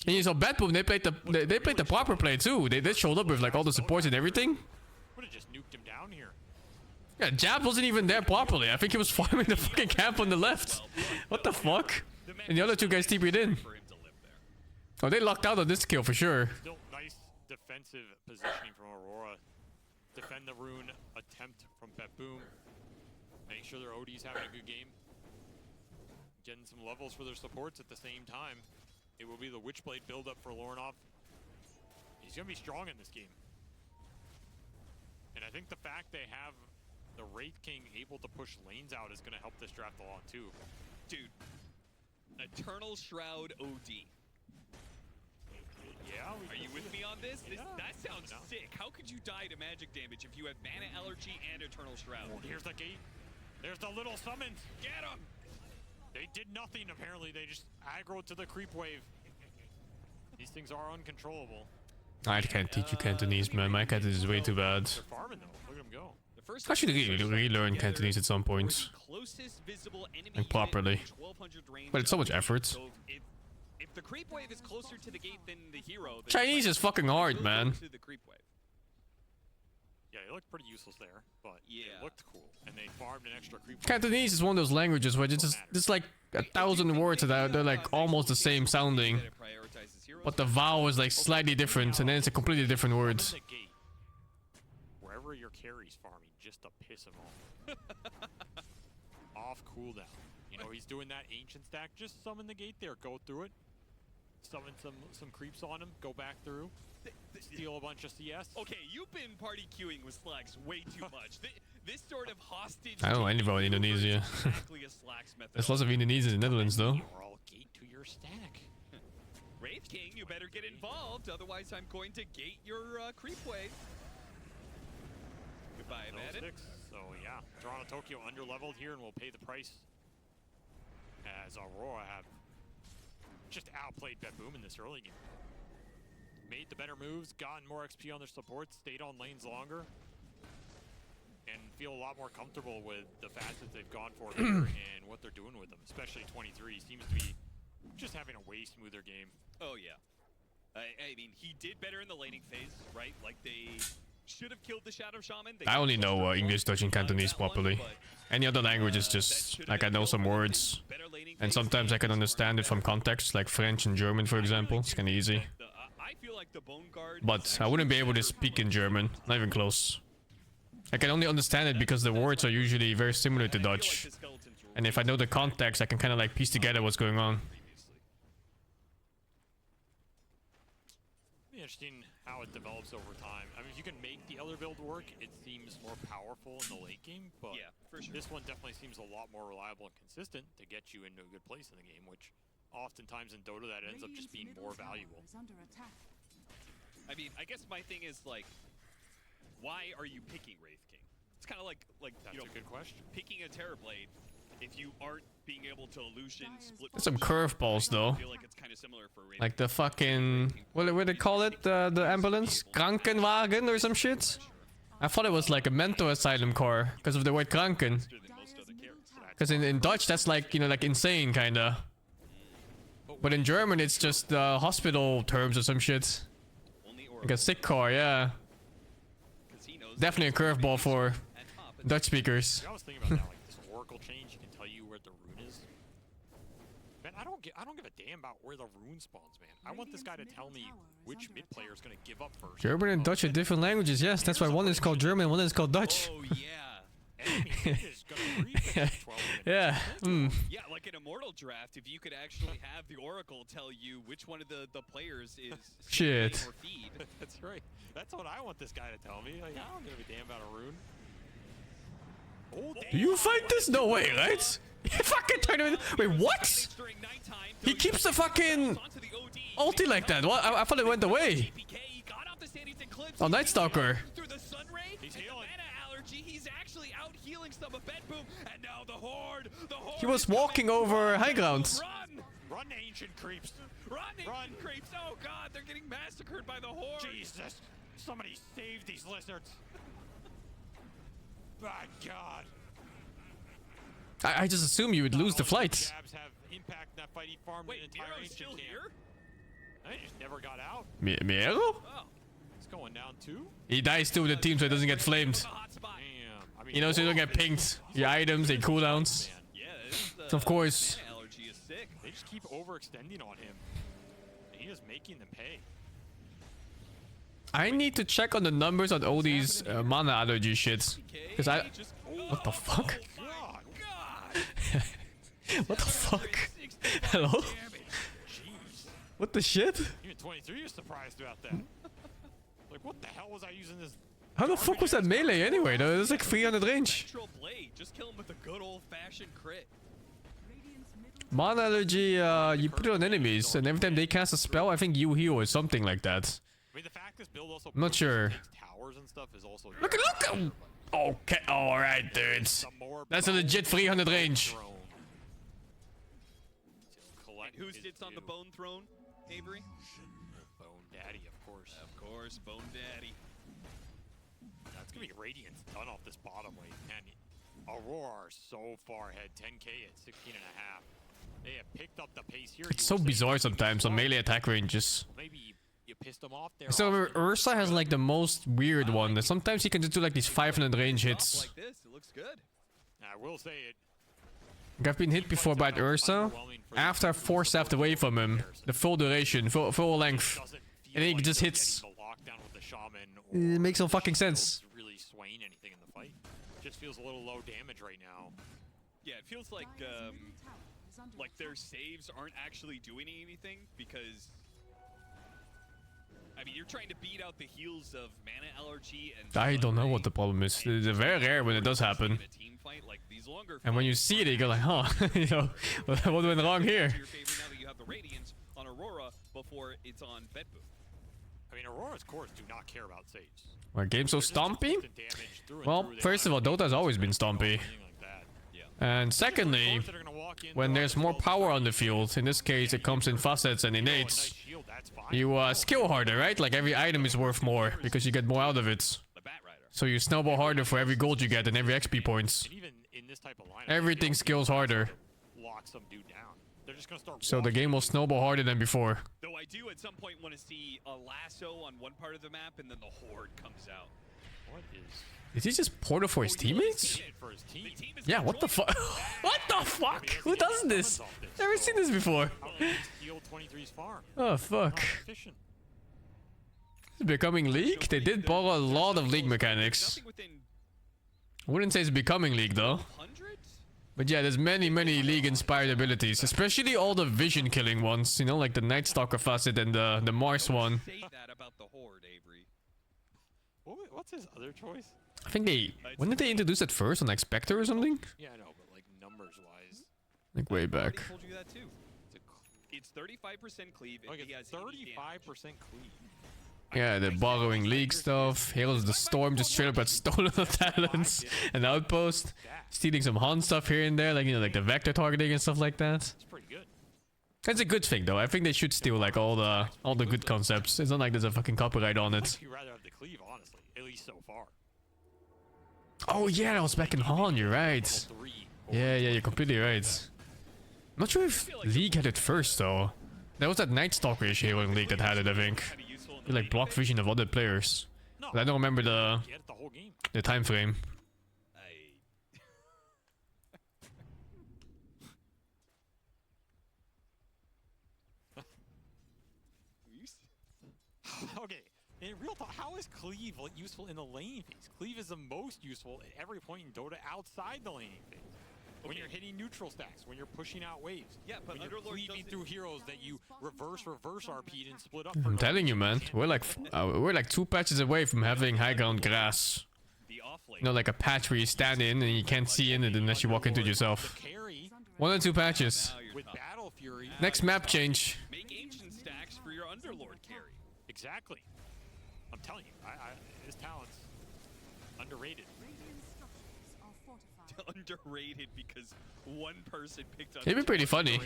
And you saw Bad Boom, they played the proper play too. They showed up with like all the supports and everything. Would have just nuked him down here. Yeah, Jab wasn't even there properly. I think he was farming the fucking camp on the left. What the fuck? And the other 2 guys TP'd in. Oh, they locked out on this kill for sure. Still nice defensive positioning from Aurora. Defend the rune, attempt from Boom. Make sure their OD's having a good game. Getting some levels for their supports at the same time. It will be the Witchblade build-up for Lornov. He's going to be strong in this game. And I think the fact they have the Wraith King able to push lanes out is going to help this draft a lot too. Dude, Eternal Shroud OD. Yeah. Are you with me on this? That sounds sick. How could you die to magic damage if you have Mana Allergy and Eternal Shroud? Here's the gate. There's the little summons. Get him! They did nothing, apparently. They just aggroed to the creep wave. These things are uncontrollable. I can't teach you Cantonese, man. My Cantonese is way too bad. They're farming, though. Look at them go. I should relearn Cantonese at some point. Like properly. But it's so much effort. So if the creep wave is closer to the gate than the hero, then Chinese is fucking hard, man. to the creep wave. Yeah, they looked pretty useless there, but they looked cool. And they farmed an extra creep wave. Cantonese is one of those languages where it's just like 1,000 words that they're like almost the same sounding. But the vowel is like slightly different, and then it's a completely different word. Wherever your carry's farming, just to piss him off. Off cooldown. You know, he's doing that ancient stack. Just summon the gate there, go through it. Summon some creeps on him, go back through. Steal a bunch of CS. Okay, you've been party queuing with Slacks way too much. This sort of hostage. I don't know anybody in Indonesia. Exactly a Slacks method. There's lots of Indonesians in the Netherlands, though. You're all gate to your stack. Wraith King, you better get involved, otherwise I'm going to gate your creep wave. Goodbye, Madden. So yeah, Toronto Tokyo underleveled here and will pay the price. As Aurora have just outplayed Betboom in this early game. Made the better moves, gotten more XP on their support, stayed on lanes longer, and feel a lot more comfortable with the facets they've gone for here and what they're doing with them. Especially 23 seems to be just having a way smoother game. Oh yeah. I mean, he did better in the laning phase, right? Like they should have killed the Shadow Shaman. I only know English, Dutch, and Cantonese properly. Any other language is just like I know some words, and sometimes I can understand it from context, like French and German, for example. It's kind of easy. But I wouldn't be able to speak in German, not even close. I can only understand it because the words are usually very similar to Dutch, and if I know the context, I can kind of like piece together what's going on. Interesting how it develops over time. I mean, if you can make the other build work, it seems more powerful in the late game, but for sure. This one definitely seems a lot more reliable and consistent to get you into a good place in the game, which oftentimes in Dota that ends up just being more valuable. I mean, I guess my thing is like, why are you picking Wraith King? It's kind of like that's you know, a good question. Picking a Terrorblade if you aren't being able to illusion split. There's some curveballs though. I feel like it's kind of similar for Wraith Like the fucking what do they call it? The ambulance, Krankenwagen or some shit. I thought it was like a mental asylum car because of the word Kranken. Because in Dutch that's like, you know, like insane kinda. But in German it's just hospital terms or some shit. Like a sick car, yeah. Definitely a curveball for Dutch speakers. I was thinking about that, like this Oracle change, you can tell you where the rune is. Man, I don't give a damn about where the rune spawns, man. I want this guy to tell me which mid player is gonna give up first. German and Dutch are different languages, yes. That's why one is called German and one is called Dutch. Oh yeah. Yeah. Mm. Yeah, like in Immortal Draft, if you could actually have the Oracle tell you which one of the players is Shit. or feed. That's right. That's what I want this guy to tell me. Like, I don't give a damn about a rune. Oh, Do you fight this? No way, right? Fucking tournament. Wait, what? He keeps the fucking ulti like that. What? I thought it went away. Oh, Night Stalker. He was walking over high ground. Run, ancient creeps. Run, creeps. Oh god, they're getting massacred by the horde. Jesus. Somebody save these lizards. My god. I just assume you would lose the flight. Jabs have impact that fight. He farmed Wait, an entire Nero's still ancient here? camp. He just never got out. Miero? Oh. It's going down too. He dies too with the team so he doesn't get flamed. Damn. I mean, You know, so you don't get pinged. Your items, they cooldowns. So of course. Allergy is sick. They just keep overextending on him. And he is making them pay. I need to check on the numbers on all these mana allergy shits. Because I... What the fuck? What the fuck? Hello? What the shit? Even 23 is surprised about that. Like, what the hell was I using this How the fuck was that melee anyway? Though it was like 300 range. Spectral blade, just kill him with a good old-fashioned crit. Mana allergy, you put it on enemies, and every time they cast a spell, I think you heal or something like that. I mean, the fact this build also I'm not sure. towers and stuff is also. Look! Okay, alright, dudes. That's a legit 300 range. And who sits on the bone throne, Avery? Bone Daddy, of course. Of course, Bone Daddy. That's gonna be Radiant's done off this bottom lane. And Aurora are so far ahead, 10k at 16 and a half. They have picked up the pace here. It's so bizarre sometimes on melee attack ranges. Maybe you pissed them off there. So Ursa has like the most weird one. That sometimes he can just do like these 500 range hits. Like this, it looks good. I will say it. I've been hit before by Ursa. After I 4-staffed away from him, the full duration, full length, and then he just hits. It makes no fucking sense. Really swaying anything in the fight. Just feels a little low damage right now. Yeah, it feels like their saves aren't actually doing anything because I mean you're trying to beat out the heals of mana allergy and I don't know what the problem is. It's very rare when it does happen. And when you see it, you go like, huh, you know, what went wrong here? Now that you have the Radiance on Aurora before it's on Bedboom. I mean, Aurora's cores do not care about saves. Our game's so stompy? Well, first of all, Dota's always been stompy. And secondly, when there's more power on the field, in this case it comes in facets and innates, you skill harder, right? Like every item is worth more because you get more out of it. So you snowball harder for every gold you get and every XP points. Everything skills harder. So the game will snowball harder than before. Though I do at some point want to see a lasso on one part of the map and then the horde comes out. What is... Is he just portal for his teammates? Yeah, what the fuck? What the fuck? Who does this? Never seen this before. Oh fuck. It's becoming League? They did borrow a lot of League mechanics. I wouldn't say it's becoming League though. But yeah, there's many League inspired abilities, especially all the vision killing ones, you know, like the Night Stalker facet and the Mars one. Say that about the horde, Avery. What's his other choice? I think they... When did they introduce it first? On like Spectre or something? Yeah, I know, but like numbers wise. Like way back. I told you that too. It's 35% cleave. Okay, he has 35% cleave. Yeah, they're borrowing League stuff. Heroes of the Storm just straight up got stolen the talents and Outpost. Stealing some Han stuff here and there, like, you know, like the vector targeting and stuff like that. It's pretty good. That's a good thing though. I think they should steal like all the good concepts. It's not like there's a fucking copyright on it. I'd rather have the cleave, honestly, at least so far. Oh yeah, that was back in Han, you're right. Yeah, you're completely right. I'm not sure if League had it first though. There was that Night Stalker-ish hero in League that had it, I think. It like block vision of other players. But I don't remember the time frame. Okay, in real talk, how is cleave useful in the laning phase? Cleave is the most useful at every point in Dota outside the laning phase. When you're hitting neutral stacks, when you're pushing out waves, yeah, but when you're cleaving through heroes that you reverse RP'd and split up. I'm telling you, man, we're like 2 patches away from having high ground grass. You know, like a patch where you stand in and you can't see in it unless you walk into it yourself. 1 or 2 patches. Next map change. Make ancient stacks for your Underlord carry. Exactly. I'm telling you, his talent's underrated. Underrated because one person picked up. It'd be pretty funny.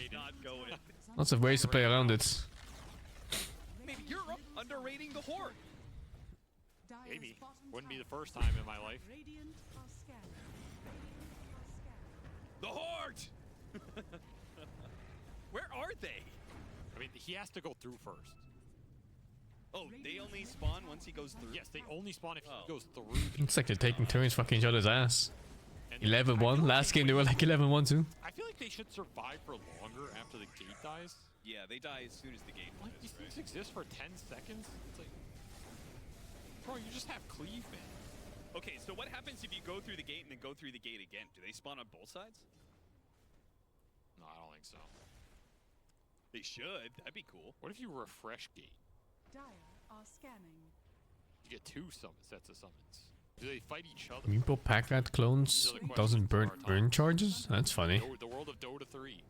Lots of ways to play around it. Maybe you're underrating the horde. Maybe. Wouldn't be the first time in my life. The horde! Where are they? I mean, he has to go through first. Oh, they only spawn once he goes through? Yes, they only spawn if he goes through. Looks like they're taking turns fucking each other's ass. 11-1. Last game they were like 11-1 too. I feel like they should survive for longer after the gate dies. Yeah, they die as soon as the gate dies. Like, these things exist for 10 seconds? It's like... Bro, you just have cleave, man. Okay, so what happens if you go through the gate and then go through the gate again? Do they spawn on both sides? No, I don't think so. They should. That'd be cool. What if you refresh gate? Dire are scanning. You get 2 sets of summons. Do they fight each other? Meeple pack rat clones doesn't burn urn charges? That's funny. The world of Dota 3.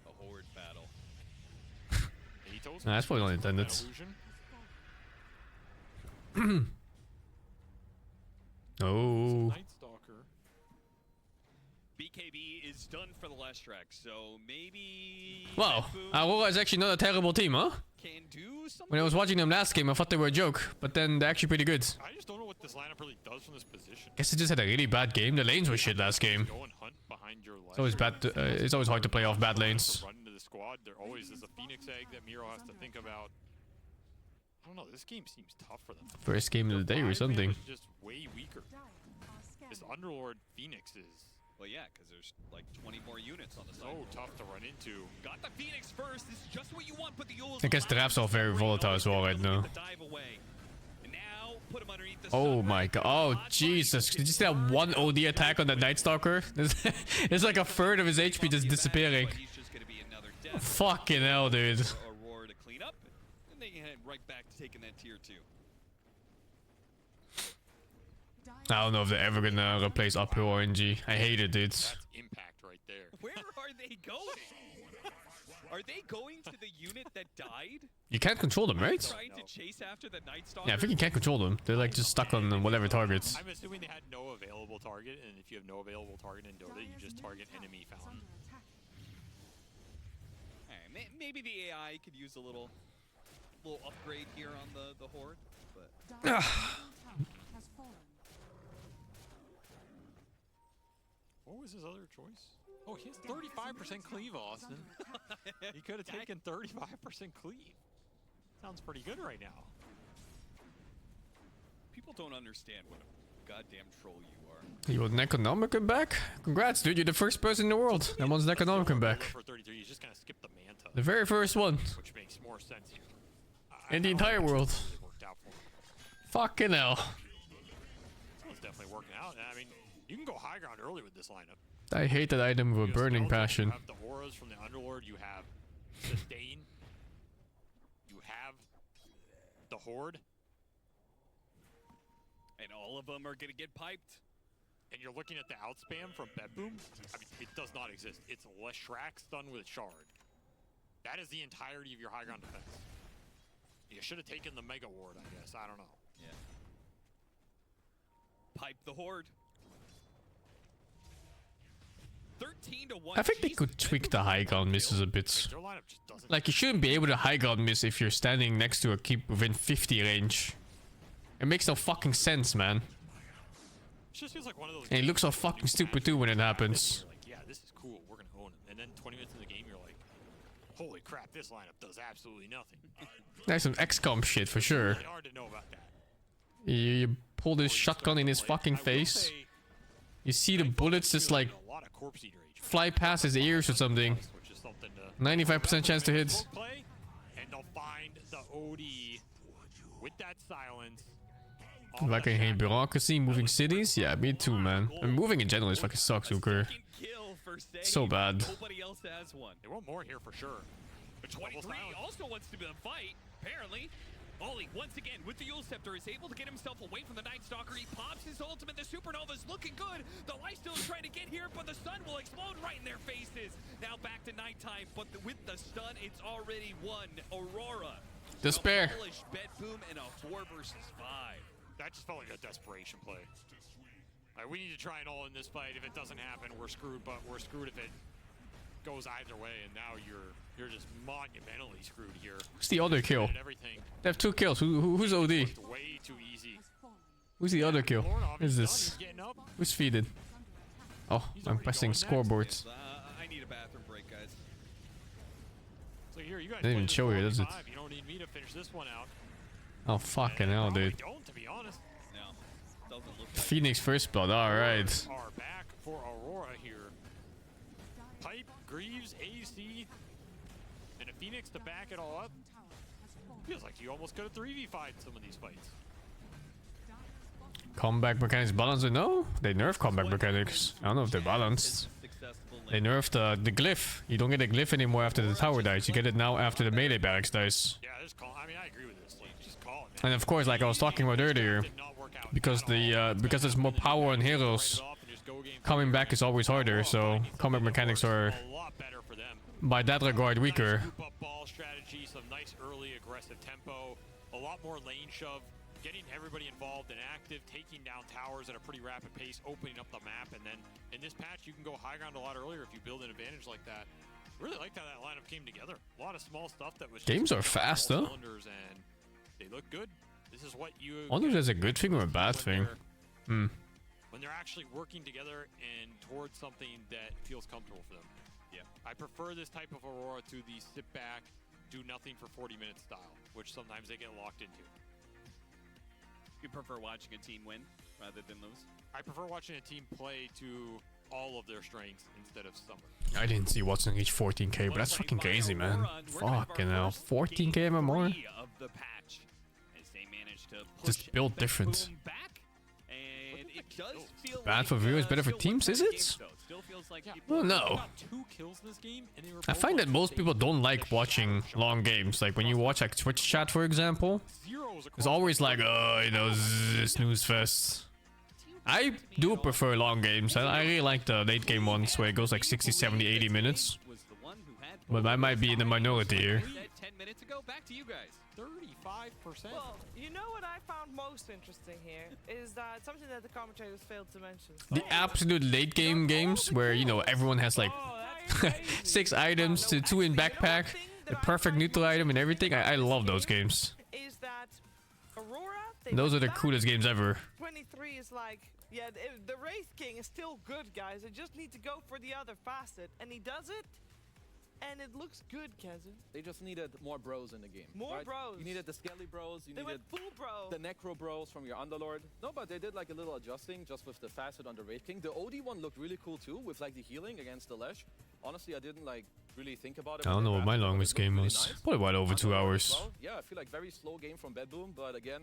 A horde battle. Nah, that's probably not intended. Oh. BKB is done for the last track, so maybe... Wow, Aurora is actually not a terrible team, huh? Can do something. When I was watching them last game, I thought they were a joke, but then they're actually pretty good. I just don't know what this lineup really does from this position. Guess they just had a really bad game. The lanes were shit last game. Go and hunt behind your It's always bad. It's always hard to play off bad lanes. Run into the squad. There always is a Phoenix egg that Miro has to think about. I don't know. This game seems tough for them. First game of the day or something. Is just way weaker. This Underlord Phoenix is. Well, yeah, because there's like 20 more units on the side. So tough to run into. Got the Phoenix first. This is just what you want. Put the Yules. I guess drafts are very volatile as well right now. Dive away. And now put him underneath the Oh my god. Oh Jesus. Did you see that one OD attack on the Night Stalker? It's like a third of his HP just disappearing. Fucking hell, dude. Aurora to clean up, and they head right back to taking that tier 2. I don't know if they're ever gonna replace uphill RNG. I hate it, dude. That's impact right there. Where are they going? Are they going to the unit that died? You can't control them, right? Trying to chase after the Night Stalker? Yeah, I think you can't control them. They're like just stuck on whatever targets. I'm assuming they had no available target, and if you have no available target in Dota, you just target enemy fountain. Alright, maybe the AI could use a little upgrade here on the horde, but... What was his other choice? Oh, he has 35% cleave, Austin. He could have taken 35% cleave. Sounds pretty good right now. People don't understand what a goddamn troll you are. You want an Economicum back? Congrats, dude. You're the first person in the world that wants an Economicum back. For 33, he's just gonna skip the Manta. The very first one. Which makes more sense here. In the entire world. Fucking hell. This one's definitely working out. I mean, you can go high ground early with this lineup. I hate that item with a burning passion. You have the auras from the Underlord, you have Sustain, you have the Horde. And all of them are gonna get piped. And you're looking at the outspam from Bedboom. I mean, it does not exist. It's Leshrac stunned with Shard. That is the entirety of your high ground defense. You should have taken the Mega Ward, I guess. I don't know. Yeah. Pipe the Horde. 13 to 1. I think they could tweak the high ground misses a bit. Like, you shouldn't be able to high ground miss if you're standing next to a keep within 50 range. It makes no fucking sense, man. It just feels like one of those. And it looks so fucking stupid too when it happens. Like, yeah, this is cool. We're gonna own it. And then 20 minutes in the game, you're like, holy crap, this lineup does absolutely nothing. That's some XCOM shit for sure. It's really hard to know about that. You pull this shotgun in his fucking face. You see the bullets just like fly past his ears or something. 95% chance to hit. And they'll find the OD with that silence. Like I hate bureaucracy, moving cities. Yeah, me too, man. I mean, moving in general is fucking sucks, Uker. So bad. Nobody else has one. They want more here for sure. But 23 also wants to be in a fight, apparently. Ollie, once again, with the Yule Scepter, is able to get himself away from the Night Stalker. He pops his ultimate. The Supernova's looking good. The light still is trying to get here, but the sun will explode right in their faces. Now back to nighttime, but with the stun, it's already won. Aurora. Despair. Bedboom and a 4 versus 5. That just felt like a desperation play. Like, we need to try and all in this fight. If it doesn't happen, we're screwed, but we're screwed if it goes either way, and now you're just monumentally screwed here. Who's the other kill? They have 2 kills. Who's OD? Way too easy. Who's the other kill? Who's this? Who's feeded? Oh, I'm pressing scoreboards. I need a bathroom break, guys. So here, you guys Didn't even show you, does it? You don't need me to finish this one out. Oh, fucking hell, dude. Don't, to be honest. No, doesn't look like Phoenix first blood, alright. Are back for Aurora here. Pipe, Greaves, AC, and a Phoenix to back it all up. Feels like you almost could have 3v5'd some of these fights. Comeback mechanics balanced? No, they nerfed comeback mechanics. I don't know if they're balanced. They nerfed the glyph. You don't get a glyph anymore after the tower dies. You get it now after the melee barracks dies. Yeah, I mean, I agree with this. Like, just call it. And of course, like I was talking about earlier, because there's more power on heroes, coming back is always harder. So combat mechanics are, by that regard, weaker. Ball strategy, some nice early aggressive tempo, a lot more lane shove, getting everybody involved and active, taking down towers at a pretty rapid pace, opening up the map, and then in this patch you can go high ground a lot earlier if you build an advantage like that. Really liked how that lineup came together. A lot of small stuff that was Games are fast though. And they look good. This is what you. I wonder if that's a good thing or a bad thing. When they're actually working together and towards something that feels comfortable for them. Yeah, I prefer this type of Aurora to the sit back, do nothing for 40 minutes style, which sometimes they get locked into. You prefer watching a team win rather than lose? I prefer watching a team play to all of their strengths instead of some. I didn't see Watson reach 14k, but that's fucking crazy, man. Fucking hell, 14k MMR. Of the patch, as they managed to Just build different. back, and it does feel Bad for viewers, better for teams, is it? Still feels like Well, no. 2 kills this game, and they were I find that most people don't like watching long games. Like when you watch like Twitch chat, for example, it's always like, oh, you know, snooze fest. I do prefer long games. I really like the late game ones where it goes like 60, 70, 80 minutes. But I might be in the minority here. 10 minutes ago, back to you guys. 35%. Well, you know what I found most interesting here is that something that the commentators failed to mention. The absolute late game games where, you know, everyone has like 6 items to 2 in backpack, the perfect neutral item and everything. I love those games. Is that Aurora? Those are the coolest games ever. 23 is like, yeah, the Wraith King is still good, guys. I just need to go for the other facet, and he does it. And it looks good, Kazin. They just needed more bros in the game. More right? bros. You needed the Skelly bros. You They needed went full bro. the Necro bros from your Underlord. No, but they did like a little adjusting just with the facet on the Wraith King. The OD one looked really cool too, with like the healing against the Lesh. Honestly, I didn't like really think about it. I don't know what my longest game was. Probably well over 2 hours. Well, yeah, I feel like very slow game from Bedboom, but again,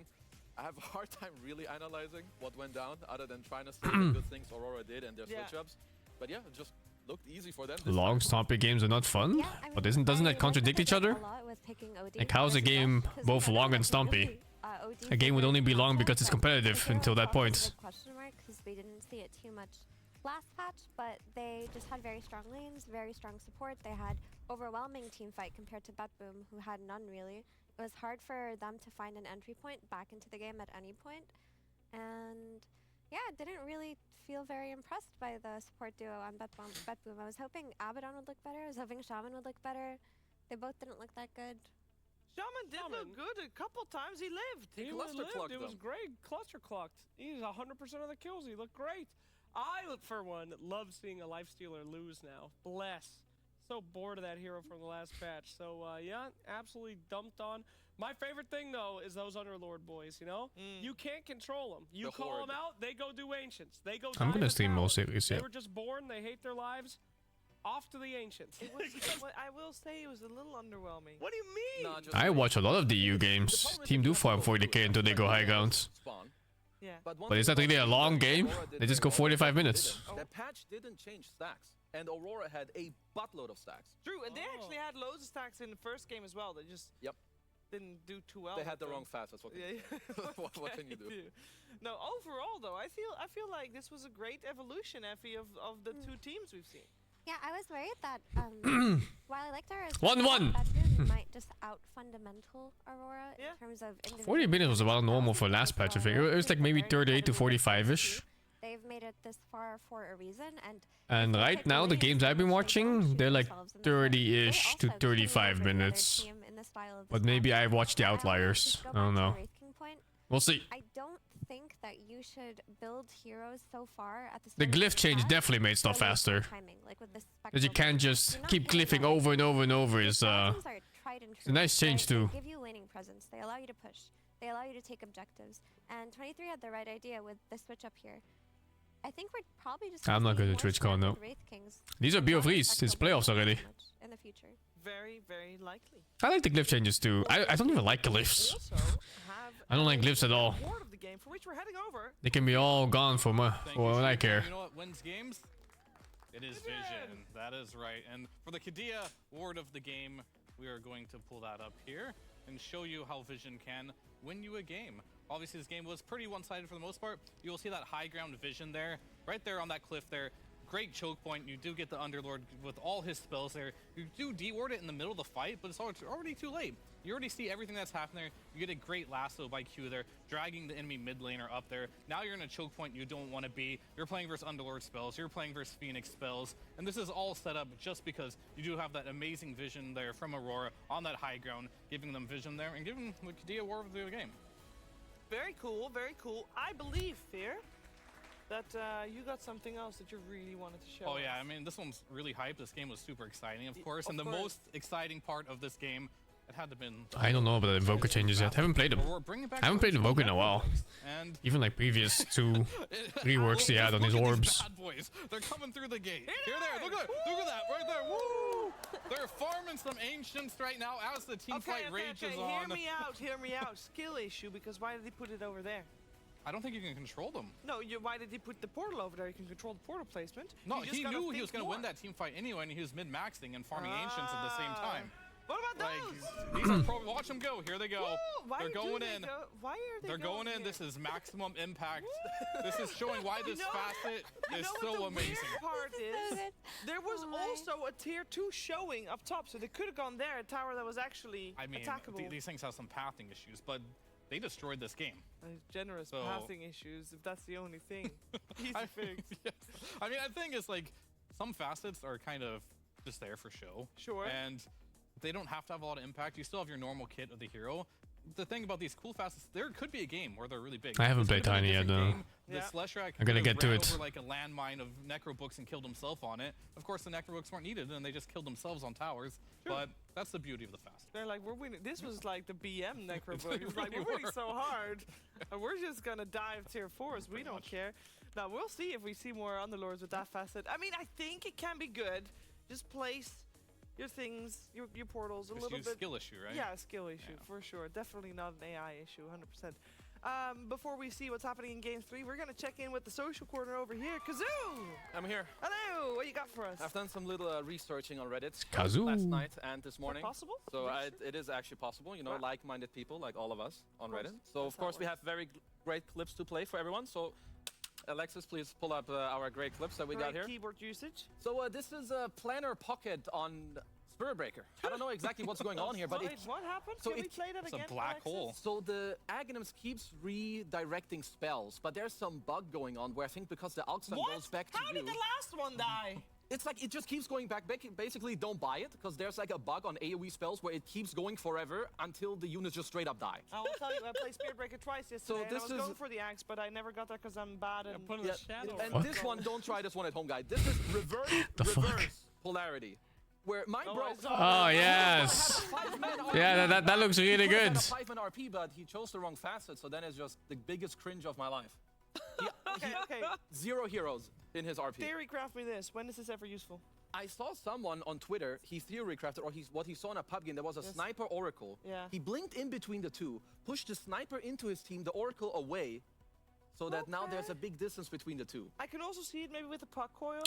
I have a hard time really analyzing what went down, other than trying to see the good things Aurora did and their switch ups. But yeah, it just looked easy for them. Long stompy games are not fun, but doesn't that contradict each other? Like how's a game both long and stompy? A game would only be long because it's competitive until that point. Question mark, because we didn't see it too much last patch, but they just had very strong lanes, very strong support. They had overwhelming team fight compared to Betboom, who had none really. It was hard for them to find an entry point back into the game at any point, and yeah, I didn't really feel very impressed by the support duo on Betboom. I was hoping Abaddon would look better. I was hoping Shaman would look better. They both didn't look that good. Shaman did look good a couple times. He lived. He lived. It was great. Cluster clucked. He's 100% of the kills. He looked great. I, for one, love seeing a lifestealer lose now. Bless. So bored of that hero from the last patch. So yeah, absolutely dumped on. My favorite thing though is those Underlord boys. You know, you can't control them. You call them out, they go do Ancients. They go. I'm gonna stream most series. They Yeah. were just born. They hate their lives. Off to the Ancients. It was, I will say it was a little underwhelming. What do you mean? I watch a lot of the EU games. Team do farm 40k until they go high grounds. Yeah. But is that really a long game? They just go 45 minutes. The patch didn't change stacks, and Aurora had a buttload of stacks. True, and they actually had loads of stacks in the first game as well. They just didn't do too well. They had with the them. wrong fast. That's what. What can you do? No, overall though, I feel like this was a great evolution, Effie, of the two teams we've seen. Yeah, I was worried that while I liked our 1-1. we might just out fundamental Aurora in terms of individual 40 minutes was about normal for last patch. I think it was like maybe 38 to 45ish. They've made it this far for a reason, And right now, the games I've been watching, they're like 30-ish to 35 minutes. But maybe I watched the outliers. I don't know. We'll see. I don't think that you should build heroes so far at the The glyph change definitely made stuff faster. That you can't just keep glyphing over and over and over is it's a nice change too. They give you laning presence. They allow you to push. They allow you to take objectives. And 23 had the right idea with the switch up here. I think we're probably just. I'm not good at Twitch call, no. These are BO3s. It's playoffs already. In the future. Very, very likely. I like the glyph changes too. I don't even like glyphs. I don't like glyphs at all. Award of the game for which we're heading over. They can be all gone for what I care. You know what wins games? It is Vision. That is right. And for the Kadia ward of the game, we are going to pull that up here and show you how Vision can win you a game. Obviously, this game was pretty one-sided for the most part. You will see that high ground vision there, right there on that cliff there. Great choke point. You do get the Underlord with all his spells there. You do de-ward it in the middle of the fight, but it's already too late. You already see everything that's happening there. You get a great lasso by Q there, dragging the enemy mid laner up there. Now you're in a choke point you don't want to be. You're playing versus Underlord spells. You're playing versus Phoenix spells. And this is all set up just because you do have that amazing vision there from Aurora on that high ground, giving them vision there and giving the Kadia war of the game. Very cool, very cool. I believe, Fear, that you got something else that you really wanted to show Oh us. yeah, I mean, this one's really hyped. This game was super exciting, of course. And the most exciting part of this game, it had to been... I don't know about the Invoker changes yet. Haven't played them. I haven't played Invoker in a while. And Even like previous two reworks he had on his orbs. Bad boys. They're coming through the gate. Here they are. Look at that right there. Woo! They're farming some ancients right now as the team fight rages on. Hear me out. Skill issue, because why did he put it over there? I don't think you can control them. No, why did he put the portal over there? You can control the portal placement. No, he knew he was going to win that team fight anyway, and he was mid-maxing and farming ancients at the same time. What about those? These are pro. Watch them go. Here they go. Woo! They're going in. Why are they They're going in. here? This is maximum impact. This is showing why this facet is so what the amazing. Weird part is, there was also a tier 2 showing up top, so they could have gone there, a tower that was actually attackable. These things have some pathing issues, but they destroyed this game. Generous passing issues, if that's the only thing. Easy fix. Yes. I mean, I think it's like some facets are kind of just there for show. Sure. And they don't have to have a lot of impact. You still have your normal kit of the hero. The thing about these cool facets, there could be a game where they're really big. I haven't played Tiny yet though. Leshrac I'm gonna get to it. over like a landmine of Necrobooks and killed himself on it. Of course, the Necrobooks weren't needed, and they just killed themselves on towers. Sure. But that's the beauty of the facet. They're like, we're winning. This was like the BM Necrobook. It's like, we're winning so hard. And we're just gonna dive tier 4s. We don't care. Now, we'll see if we see more Underlords with that facet. I mean, I think it can be good. Just place your things, your portals a little bit. Skill issue, right? Yeah, skill issue, for sure. Definitely not an AI issue, 100%. Before we see what's happening in Game 3, we're going to check in with the social corner over here. Kazoo! I'm here. Hello! What you got for us? I've done some little researching on Reddit Kazoo. last night and this morning. Possible? So it is actually possible, you know, like-minded people like all of us on Reddit. So of course we have very great clips to play for everyone. So Alexis, please pull up our great clips that we got here. Keyboard usage. So this is a Planner Pocket on Spirit Breaker. I don't know exactly what's going on here, but what happened? So Can we play that again? It's a black hole. So the Aghanims keeps redirecting spells, but there's some bug going on where I think because the Alxan goes back to How did the last one die? It's like it just keeps going back. Basically, don't buy it because there's like a bug on AoE spells where it keeps going forever until the units just straight up die. I will tell you, I played Spirit Breaker twice yesterday. And I was going for the axe, but I never got there because I'm bad and put in the shadow. And this one, don't try this one at home, guys. This is reverse polarity. Where my bro. Oh yes. Yeah, that looks really good. 5-man RP, but he chose the wrong facet, so then it's just the biggest cringe of my life. Okay. 0 heroes in his RP. Theory craft me this. When is this ever useful? I saw someone on Twitter, he theory crafted, or what he saw in a pub game, there was a sniper oracle. Yeah. He blinked in between the two, pushed the sniper into his team, the oracle away, so that now there's a big distance between the two. I can also see it maybe with a puck coil.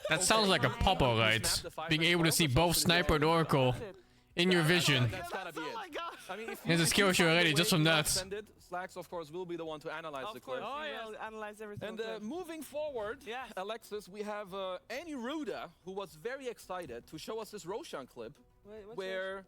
That sounds like a popper, right? Being able to see both Sniper and Oracle in your vision. That's gotta be it. I mean, if There's a skill issue already just from that. Slacks, of course, will be the one to analyze the clip. Oh, yeah. Analyze everything. And moving forward, Alexis, we have Annie Ruda, who was very excited to show us this Roshan clip, where,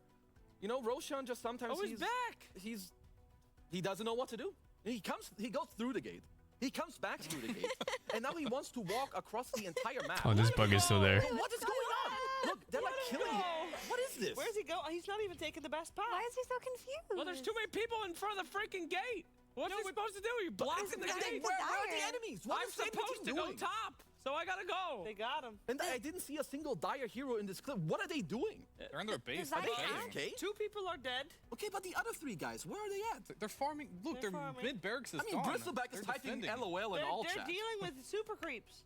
you know, Roshan just sometimes he's back. He doesn't know what to do. He goes through the gate. He comes back through the gate, and now he wants to walk across the entire map. Oh, this bug is still there. What is going on? Look, they're like killing him. What is this? Where's he going? He's not even taking the best path. Why is he so confused? Well, there's too many people in front of the freaking gate. What's he supposed to do? You're blocking the gate. Where are the enemies? What I'm is Satan supposed to doing? go top, so I gotta go. They got him. And I didn't see a single dire hero in this clip. What are they doing? They're in their base. Are they AFK? 2 people are dead. Okay, but the other 3 guys, where are they at? They're farming. Look, their mid barracks is gone. Bristleback is They're typing defending. LOL in all They're chat. dealing with super creeps.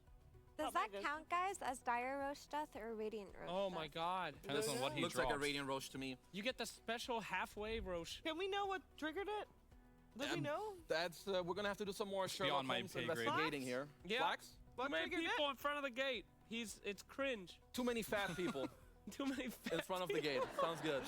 Does that count, guys, as Dire Roche death or Radiant Roche Oh death? my god. Depends on what he Looks drops. like a Radiant Roche to me. You get the special halfway Roche. Can we know what triggered it? Do we know? That's we're gonna have to do some more Sherlock beyond my Holmes pay grade. investigating here. Yeah. Flax? What Too many triggered people in front of the gate. It's cringe. Too many fat people. Too many in front of the gate. Sounds good.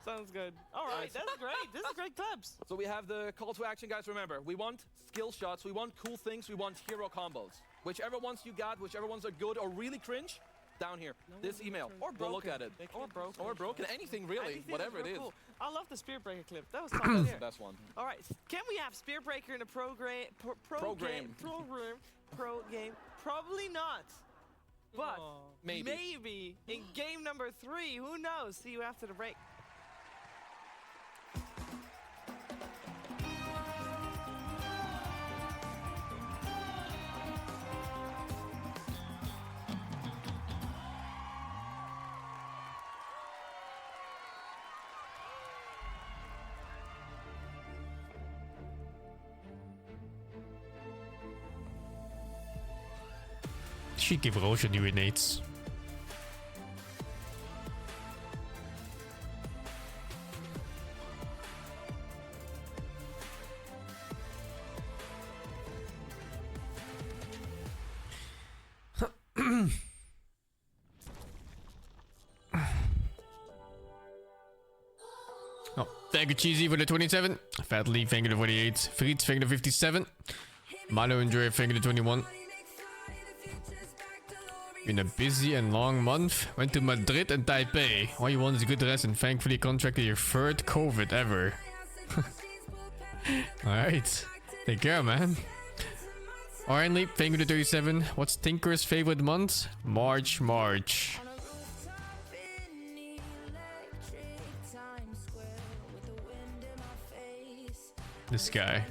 Sounds good. All right, that's great. This is great clips. So we have the call to action, guys. Remember, we want skill shots, we want cool things, we want hero combos. Whichever ones you got, whichever ones are good or really cringe, down here. This email. Or We'll look broken. at it. Or broken. Or broken. Anything really. Anything Whatever it that's is. real cool. I love the Spear Breaker clip. That was top That's tier. the best one. All right, can we have Spear Breaker in a program? Probably not. But maybe in game number 3. Who knows? See you after the break. She give Roshan new innates. Oh, thank you Cheesy for the 27. Fatley, thank you the 48. Fritz, thank you the 57. Mano Enjoy, thank you the 21. Been a busy and long month. Went to Madrid and Taipei. All you want is good rest and thankfully contracted your 3rd COVID ever. Alright. Take care, man. Iron Leap, thank you to 37. What's Tinker's favorite month? March. This guy.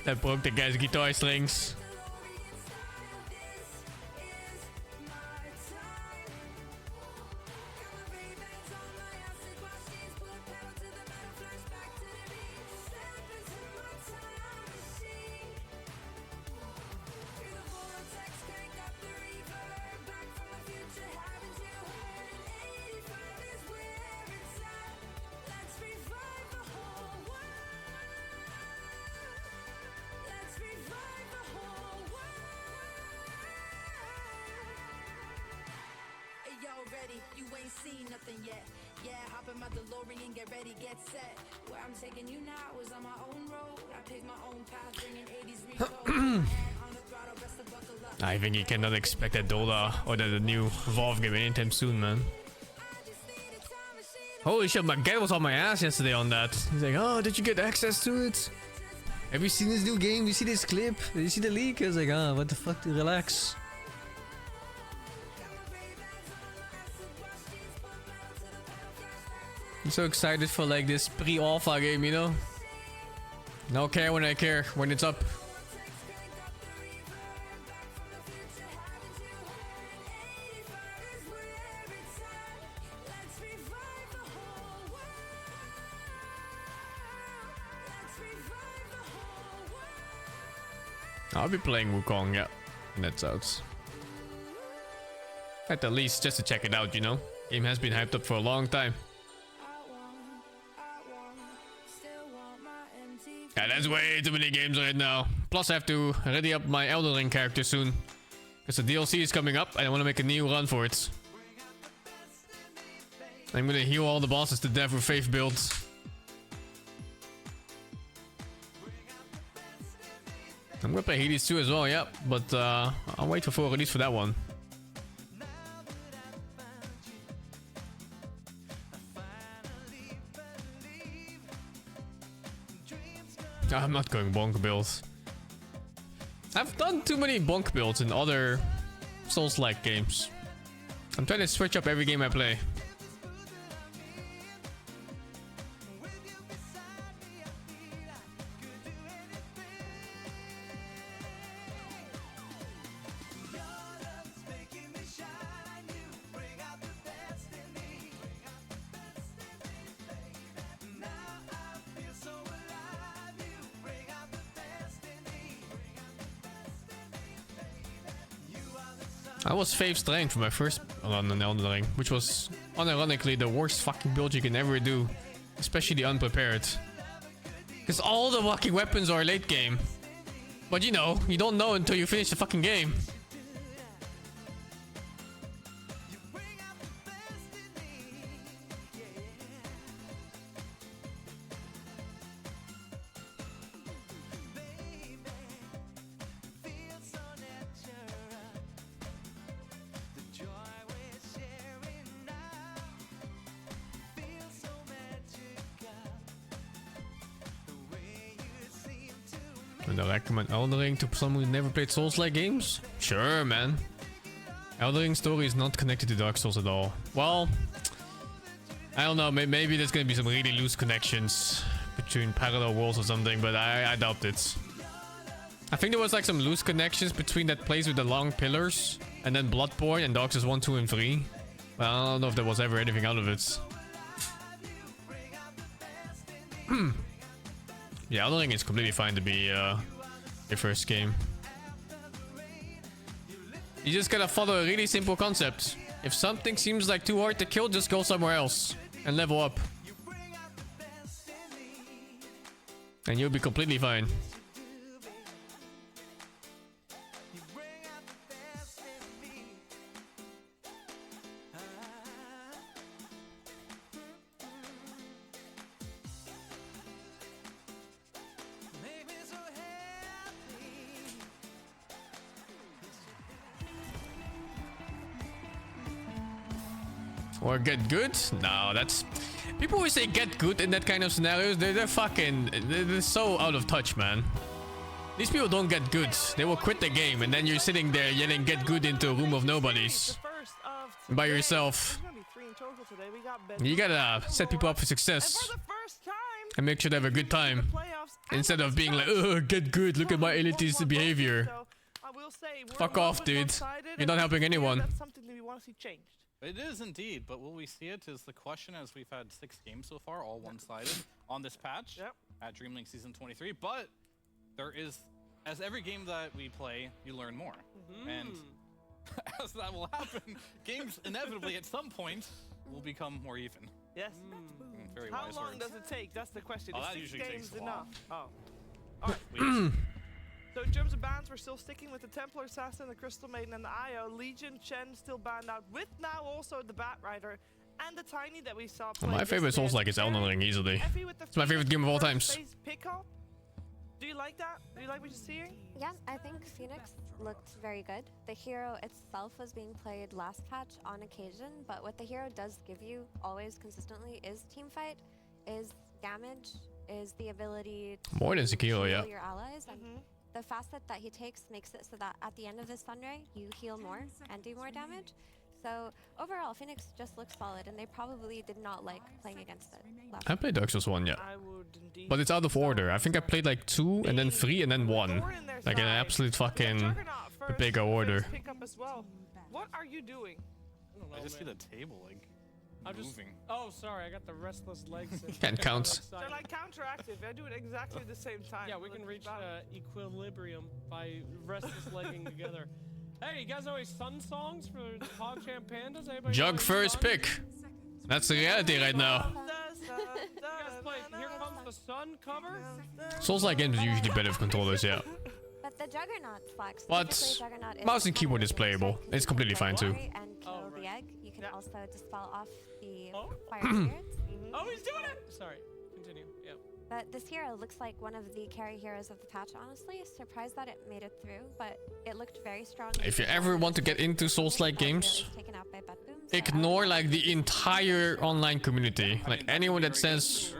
That broke the guy's guitar strings. I think you cannot expect that Dota or the new Valve game anytime soon, man. Holy shit, my guy was on my ass yesterday on that. He's like, oh, did you get access to it? Have you seen this new game? You see this clip? Did you see the leak? I was like, ah, what the fuck, dude, relax. I'm so excited for like this pre-alpha game, you know? No care when I care, when it's up. I'll be playing Wukong, yeah. That's out. At the least, just to check it out, you know? Game has been hyped up for a long time. Yeah, that's way too many games right now. Plus, I have to ready up my Elden Ring character soon. Because the DLC is coming up, and I want to make a new run for it. I'm gonna heal all the bosses to death with Faith builds. I'm gonna play Hades 2 as well, yeah, but I'll wait for full release for that one. I'm not going bonk builds. I've done too many bonk builds in other Souls-like games. I'm trying to switch up every game I play. I was Fave's strength for my first run on Elden Ring, which was unironically the worst fucking build you can ever do, especially unprepared. Because all the fucking weapons are late game. But you know, you don't know until you finish the fucking game. Would I recommend Elden Ring to someone who never played Souls-like games? Sure, man. Elden Ring's story is not connected to Dark Souls at all. Well, I don't know. Maybe there's gonna be some really loose connections between parallel worlds or something, but I doubt it. I think there was like some loose connections between that place with the long pillars and then Bloodborne and Dark Souls 1, 2, and 3. But I don't know if there was ever anything out of it. Yeah, Elden Ring is completely fine to be your first game. You just gotta follow a really simple concept. If something seems like too hard to kill, just go somewhere else and level up. And you'll be completely fine. Or get good? No, that's... People always say get good in that kind of scenarios. They're fucking... They're so out of touch, man. These people don't get good. They will quit the game and then you're sitting there yelling get good into a room of nobodies. By yourself. You gotta set people up for success. And make sure they have a good time. Instead of being like, ugh, get good, look at my elitist behavior. Fuck off, dude. You're not helping anyone. That's something that we want to see changed. It is indeed, but will we see it is the question, as we've had 6 games so far, all one-sided on this patch at DreamLeague Season 23. But there is, as every game that we play, you learn more. And as that will happen, games inevitably at some point will become more even. Yes. Very How wise long words. does it take? That's the question. Oh, Is that 6 usually games takes a enough? while. Oh. Alright. So in terms of bans, we're still sticking with the Templar Assassin, the Crystal Maiden, and the IO. Legion, Chen still banned out, with now also the Bat Rider and the Tiny that we saw play. My favorite Souls-like is Elden Ring, easily. It's my favorite game of all times. Pickup. Do you like that? Do you like what you're seeing? Yeah, I think Phoenix looked very good. The hero itself was being played last patch on occasion, but what the hero does give you always consistently is teamfight, is damage, is the ability to More than Sekiro, yeah. heal your allies. And the facet that he takes makes it so that at the end of this Sunray, you heal more and do more damage. So overall, Phoenix just looks solid, and they probably did not like playing against it. I played Dark Souls 1, yeah. But it's out of order. I think I played like 2 and then 3 and then 1. Like an absolute fucking bigger order. Pickup as well. What are you doing? I just see the table like moving. Oh, sorry, I got the restless legs. Can't count. They're like counteractive. I do it exactly the same time. Yeah, we can reach equilibrium by restless legging together. Hey, you guys know any Sun songs for the PogChamp Pandas? Anybody Jug know first Sun? pick. That's the reality right now. You guys play Here Comes the Sun cover? Souls-like games are usually better with controllers, yeah. But the Juggernaut flex. But mouse and keyboard is playable. It's completely fine too. And kill the egg. You can also dispel off the fire spirits. Oh, he's doing it! Sorry, continue. Yeah. But this hero looks like one of the carry heroes of the patch, honestly. Surprised that it made it through, but it looked very strong. If you ever want to get into Souls-like games, ignore like the entire online community. Like anyone that says,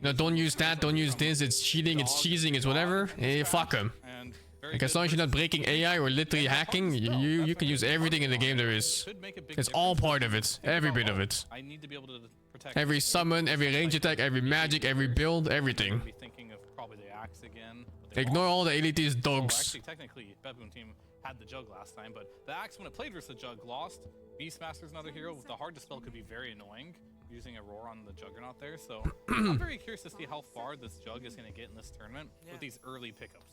no, don't use that, don't use this, it's cheating, it's cheesing, it's whatever. Fuck them. Like as long as you're not breaking AI or literally hacking, you can use everything in the game there is. It's all part of it. Every bit of it. I need to be able to protect Every summon, every range attack, every magic, every build, everything. Be thinking of probably the axe again. Ignore all the elitist dogs. Actually, technically, Baboon team had the Jug last time, but the axe when it played versus the Jug lost. Beastmaster's another hero. The hard dispel could be very annoying using a roar on the Juggernaut there. So I'm very curious to see how far this Jug is going to get in this tournament with these early pickups.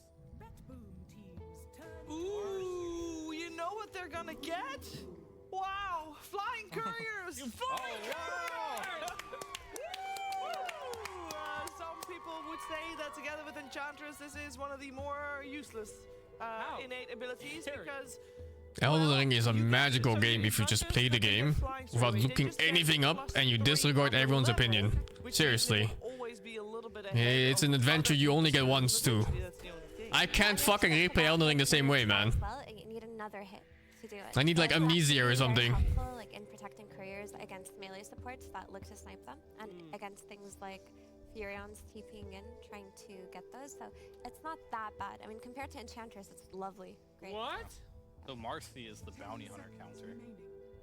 Ooh, you know what they're gonna get? Wow, flying couriers! Flying couriers! Some people would say that together with Enchantress, this is one of the more useless innate abilities because Elden Ring is a magical game if you just play the game without looking anything up and you disregard everyone's opinion. Seriously. It's an adventure you only get once too. I can't fucking replay Elden Ring the same way, man. Well, you need another hit to do it. I need like amnesia or something. Very helpful, like in protecting couriers against melee supports that look to snipe them, and against things like Furion's TPing in, trying to get those. So it's not that bad. I mean, compared to Enchantress, it's lovely. Great. What? So Marcy is the bounty hunter counter.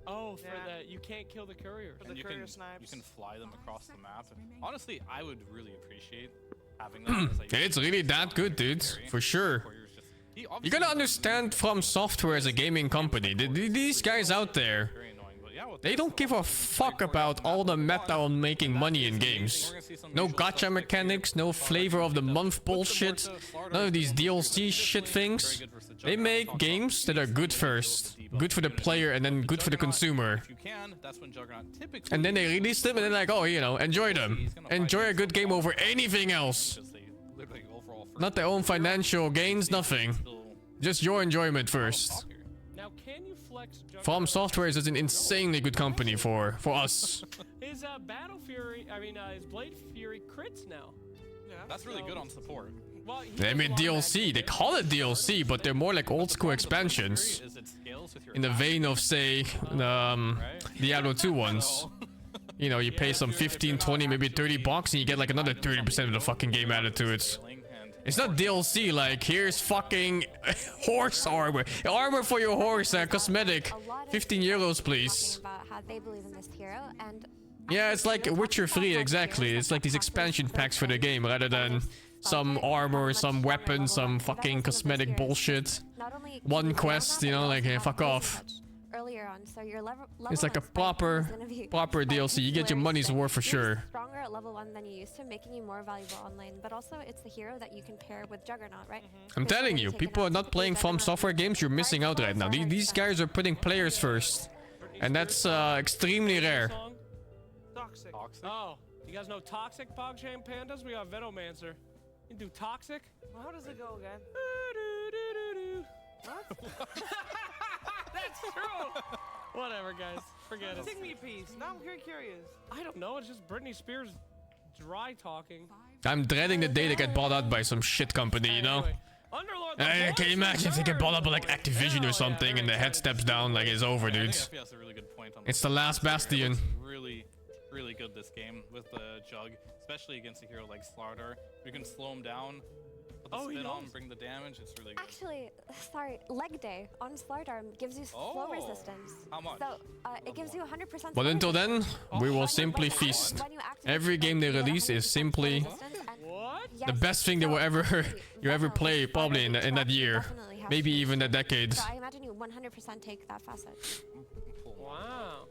Oh, for that you can't kill the couriers. And you can fly them across the map. Honestly, I would really appreciate having that. As, like, It's really that good, dude. For sure. You gotta understand From Software as a gaming company. These guys out there, they don't give a fuck about all the meta on making money in games. No gacha mechanics, no flavor of the month bullshit, none of these DLC shit things. They make games that are good first. Good for the player and then good for the consumer. And then they release them and then like, oh, you know, enjoy them. Enjoy a good game over anything else. Not their own financial gains, nothing. Just your enjoyment first. Now, can you flex From Software is an insanely good company for us. His Battle Fury, his Blade Fury crits now. Yeah, that's really good on support. Well, They made DLC. They call it DLC, but they're more like old school expansions. In the vein of, say, Diablo 2 ones. You know, you pay some 15, 20, maybe 30 bucks and you get like another 30% of the fucking game added to it. It's not DLC like, here's fucking horse armor. Armor for your horse, cosmetic. 15 euros, please. About how they believe in this hero, and Yeah, it's like Witcher 3, exactly. It's like these expansion packs for the game rather than some armor, some weapon, some fucking cosmetic bullshit. One quest, you know, like, hey, fuck off. earlier on, so your level It's like a proper DLC. You get your money's worth for sure. Stronger at level 1 than you used to, making you more valuable online. But also, it's the hero that you can pair with Juggernaut, right? I'm telling you, people are not playing From Software games. You're missing out right now. These guys are putting players first, and that's extremely rare. Toxic. Oh, you guys know Toxic, PogChain Pandas? We got Venomancer. You do Toxic? Well, how does it go again? What? That's true. Whatever, guys. Forget it. Sing me a piece. Now I'm very curious. I don't know. It's just Britney Spears dry talking. I'm dreading the day they get bought out by some shit company, you know? Can you imagine if they get bought up by like Activision or something and the head steps down, like it's over, dude. FPS a really good point on It's the last bastion. Really good this game with the Jug, especially against a hero like Slardar. You can slow him down, put the spin on, bring the damage. It's really good. Actually, sorry, leg day on Slardar gives you slow resistance. How much? So it gives you 100%. But until then, we will simply feast. Every game they release is simply the best thing they will ever play, probably in that year, maybe even a decade. So I imagine you 100% take that facet. Wow.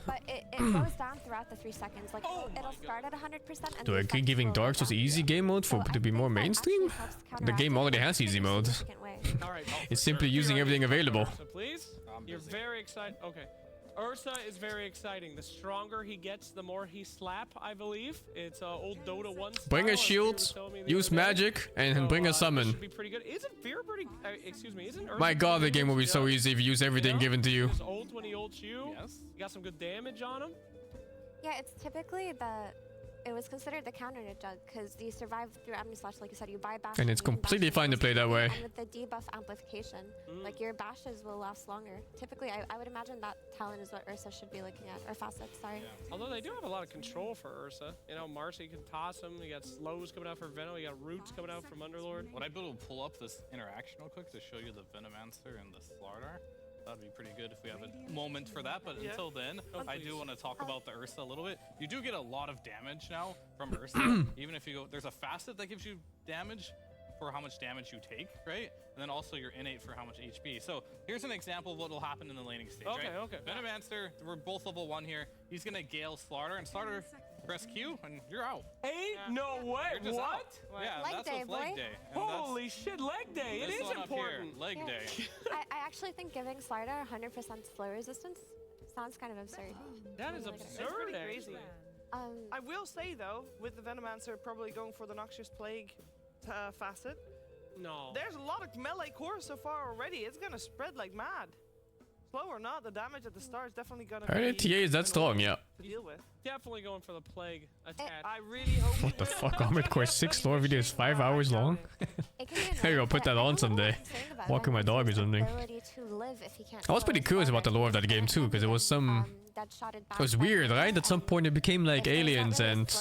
But it goes down throughout the 3 seconds. Like it'll start at 100%. And Do I agree giving Dark Souls easy game mode to be more mainstream? The game already has easy mode. It's simply using everything available. So please, you're very excited. Okay. Ursa is very exciting. The stronger he gets, the more he slap, I believe. It's old Dota 1 style. Bring a shield, use magic, and bring a summon. Should be pretty good. Isn't Fear pretty... excuse me, isn't Ursa... My god, the game will be so easy if you use everything given to you. His ult when he ults you. Yes. You got some good damage on him. Yeah, it's typically the it was considered the counter to Jug because you survive through Omnislash, like you said, you buy bash. And it's completely fine to play that way. And with the debuff amplification, like your bashes will last longer. Typically, I would imagine that talent is what Ursa should be looking at, or Facet, sorry. Yeah. Although they do have a lot of control for Ursa. You know, Marcy can toss him. You got slows coming out for Venom. You got roots coming out from Underlord. Would I be able to pull up this interaction real quick to show you the Venomancer and the Slardar? That'd be pretty good if we have a moment for that, but until then, I do want to talk about the Ursa a little bit. You do get a lot of damage now from Ursa, even if you go, there's a facet that gives you damage for how much damage you take, right? And then also your innate for how much HP. So here's an example of what will happen in the laning stage, right? Okay. Venomancer, we're both level 1 here. He's gonna Gale Slardar, and Slardar press Q, and you're out. No way. You're just What? out. Yeah, Leg that's day, what's leg boy. day. And Holy shit, leg day. It this is one up important. Here, leg day. I actually think giving Slardar 100% slow resistance sounds kind of absurd. That is Really good. absurd, It's pretty actually. crazy. I will say though, with the Venomancer probably going for the Noxious Plague facet, No. there's a lot of melee cores so far already. It's gonna spread like mad. Slow or not, the damage at the start is definitely gonna Alright, be TA is that strong, yeah. to deal with. Definitely going for the plague attack. I really hope. What the fuck? Armored Core 6 lore video is 5 hours long? There you go, put that on someday. Walking my dog or something. I was pretty curious about the lore of that game too, because it was it was weird, right? At some point it became like aliens and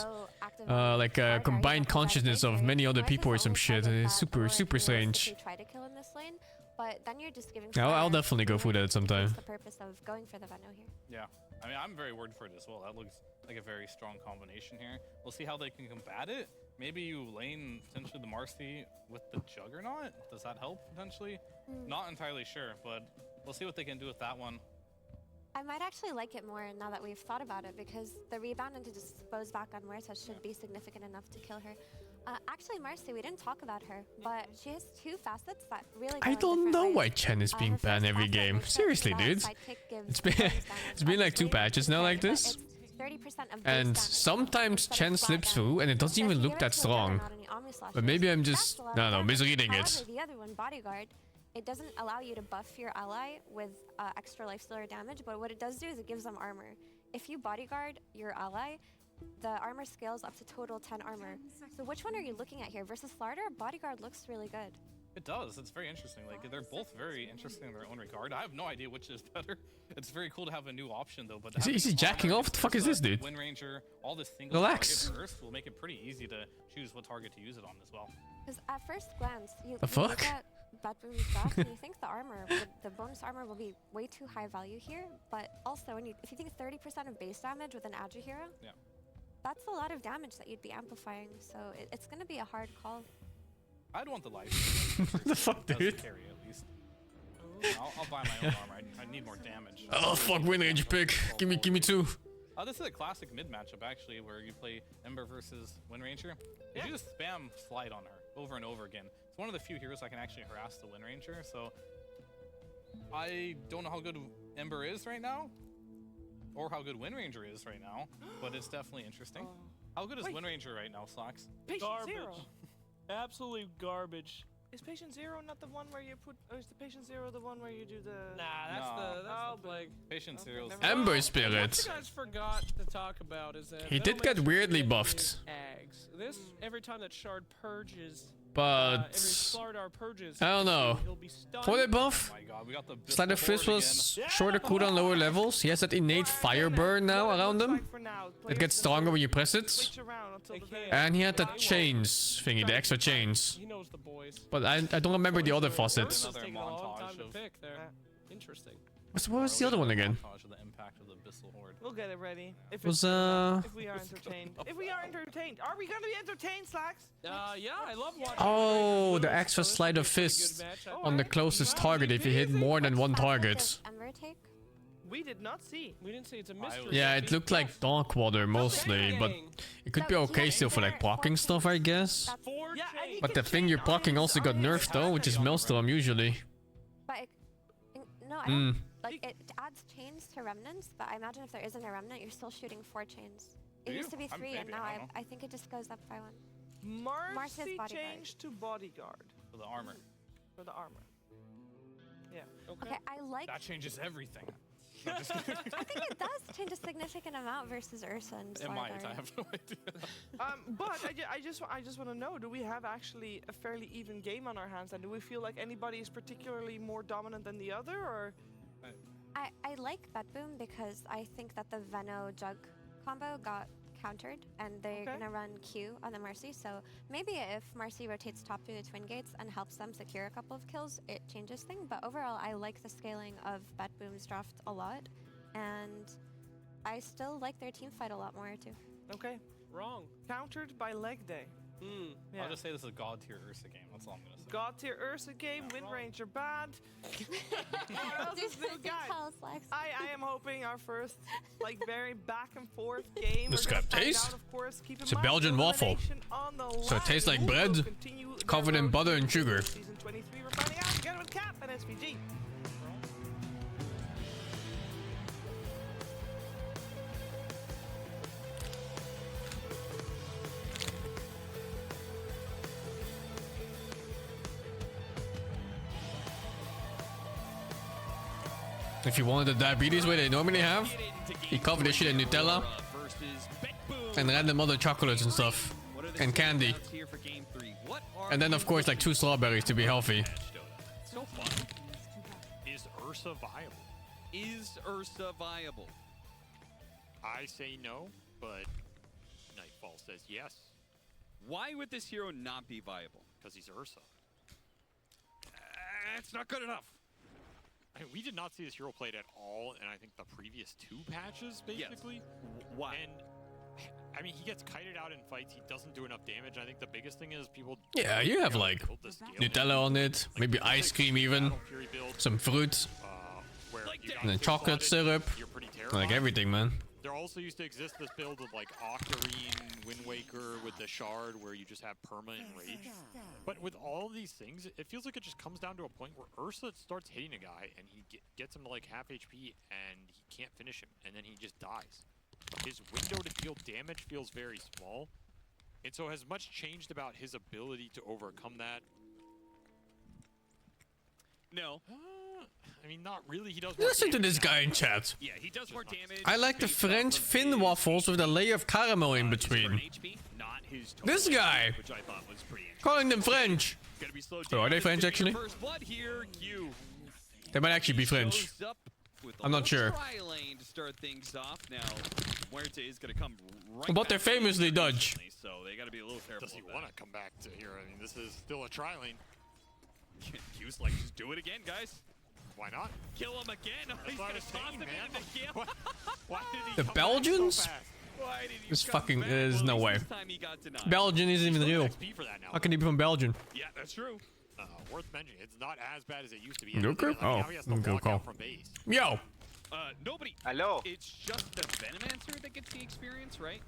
like a combined consciousness of many other people or some shit. It's super strange. Try to kill in this lane, but then you're just giving. I'll definitely go through that at some time. What's the purpose of going for the Veno here? Yeah, I mean, I'm very worried for it as well. That looks like a very strong combination here. We'll see how they can combat it. Maybe you lane potentially the Marcy with the Juggernaut. Does that help potentially? Not entirely sure, but we'll see what they can do with that one. I might actually like it more now that we've thought about it, because the rebound and to dispose back on Muerta should be significant enough to kill her. Actually, Marcy, we didn't talk about her, but she has 2 facets that really go I in don't different know ways. why Chen is being banned every game. Seriously, dude. It's been like 2 patches now like this. 30% of And sometimes Chen slips through and it doesn't even look that strong. But maybe I'm just, I don't know, misreading it. However, the other one, Bodyguard, it doesn't allow you to buff your ally with extra lifesteal or damage, but what it does do is it gives them armor. If you Bodyguard your ally, the armor scales up to total 10 armor. So which one are you looking at here? Versus Slardar, Bodyguard looks really good. It does. It's very interesting. Like, they're both very interesting in their own regard. I have no idea which is better. It's very cool to have a new option though. But Is he jacking off? What the fuck is this, dude? Wind Ranger, all this single Relax. target burst will make it pretty easy to choose what target to use it on as well. Because at first glance, you The fuck? look at Bad Boom's draft and you think the armor, the bonus armor will be way too high value here. But also, if you think 30% of base damage with an Agi hero, that's a lot of damage that you'd be amplifying. So it's going to be a hard call. I'd want the life. What the fuck, dude? Carry at least. I'll buy my own armor. I need more damage. Oh fuck, Wind Ranger pick. Give me 2. This is a classic mid matchup actually, where you play Ember versus Wind Ranger. You just spam slide on her over and over again. It's one of the few heroes that can actually harass the Wind Ranger. So I don't know how good Ember is right now, or how good Wind Ranger is right now, but it's definitely interesting. How good is Wind Ranger right now, Slacks? Patient Garbage. Zero. Absolute garbage. Is Patient Zero not the one where you put, or is the Patient Zero the one where you do the... Nah, that's the plague. Patient Zero's Ember What Spirit. you guys forgot to talk about is that He did get weirdly buffed. Ags. This, every time that Shard purges, But every Slardar purges, I don't know. he'll be stunned. For the buff, Oh my god, we got the Sleight of Fist was shorter cooldown, lower levels. He has that innate fire burn now around him. It gets stronger when you press it. And he had that chains thingy, the extra chains. He knows the boys. But I don't remember the other faucets. It's taking a long time to pick there. Interesting. What was the other one again? Montage of the impact of the Abyssal Horde. We'll get it ready. If Was, if we are entertained. If we are entertained. Are we gonna be entertained, Slacks? Yeah, I love watching. Oh, the extra Sleight of Fist on the closest target if you hit more than one target. Ember take? We did not see. We didn't see. It's a mystery. Yeah, it looked like Dark Water mostly, but it could be okay still for like blocking stuff, I guess. But the thing you're blocking also got nerfed though, which is Maelstrom usually. But no, I don't, like it adds chains to remnants, but I imagine if there isn't a remnant, you're still shooting 4 chains. It Do used to you? be 3, and Maybe, now I don't know. I think it just goes up by 1. Marcy Bodyguard. changed to Bodyguard. For the armor. For the armor. Yeah. Okay, I like. That changes everything. No, just kidding. I think it does change a significant amount versus Ursa and It might. Slardar. I have no idea. But I just want to know: do we have actually a fairly even game on our hands, and do we feel like anybody is particularly more dominant than the other, or? I like Betboom because I think that the Veno Jug combo got countered, and they're gonna run Q on the Marcy. So maybe if Marcy rotates top through the Twin Gates and helps them secure a couple of kills, it changes things. But overall, I like the scaling of Betboom's draft a lot, and I still like their team fight a lot more too. Okay, wrong. Countered by leg day. I'll just say this is a god tier Ursa game. That's all I'm gonna say. God tier Ursa game, win range are bad. What else is new, guys? I am hoping our first very back and forth game. This We're gonna guy find tastes. out, of course. Keep in It's a mind, Belgian waffle. elimination on the So it tastes line. like bread, Who will continue their covered in road butter to and sugar. Season 23, we're finding out together with Cap and SVG. If you wanted the diabetes way they normally have, you cover this shit in Nutella and random other chocolates and stuff and candy. And then of course like 2 strawberries to be healthy. So fun. Is Ursa viable? Is Ursa viable? I say no, but Nightfall says yes. Why would this hero not be viable? Because he's Ursa. It's not good enough. I mean, we did not see this hero played at all in I think the previous 2 patches, basically. Yes. Why? And I mean, he gets kited out in fights. He doesn't do enough damage. I think the biggest thing is people. Yeah, you have like Nutella on it, maybe ice cream even, some fruit, and then chocolate syrup, like everything, man. There also used to exist this build of like Octarine, Wind Waker with the Shard where you just have Perma and Rage. But with all of these things, it feels like it just comes down to a point where Ursa starts hitting a guy and he gets him to like half HP and he can't finish him and then he just dies. His window to deal damage feels very small. And so has much changed about his ability to overcome that? No. I mean, not really. He does more Listen to damage this now. guy in chat. Yeah, he does more damage. I like the French Finn waffles with a layer of caramel in between. Not his This guy! which I thought was pretty Calling them French. Gonna be slow Oh, are they French actually? First blood here, Q. They might actually be French. Shows up with a I'm not little sure. Tri lane to start things off. Now, Muerte is gonna come right But back they're famously in Dutch. recently, so they gotta be a little careful. Does he of that. want to come back to here? I mean, this is still a tri lane. Q's like, just do it again, guys. Why not? Kill him again. That's He's what I gonna was toss saying, him man. into the kill. Why did he The come back Belgians? so fast? Why did he This come fucking back? is Well, no at least way. this time he got denied. Belgian isn't even real. XP for that now, How can he be from Belgium? Yeah, that's true. Worth mentioning, it's not as bad as it used to be. Okay. Like, Oh, now he has to good walk call. out from base. Yo! Nobody. Hello. It's just the Venomancer that gets the experience, right?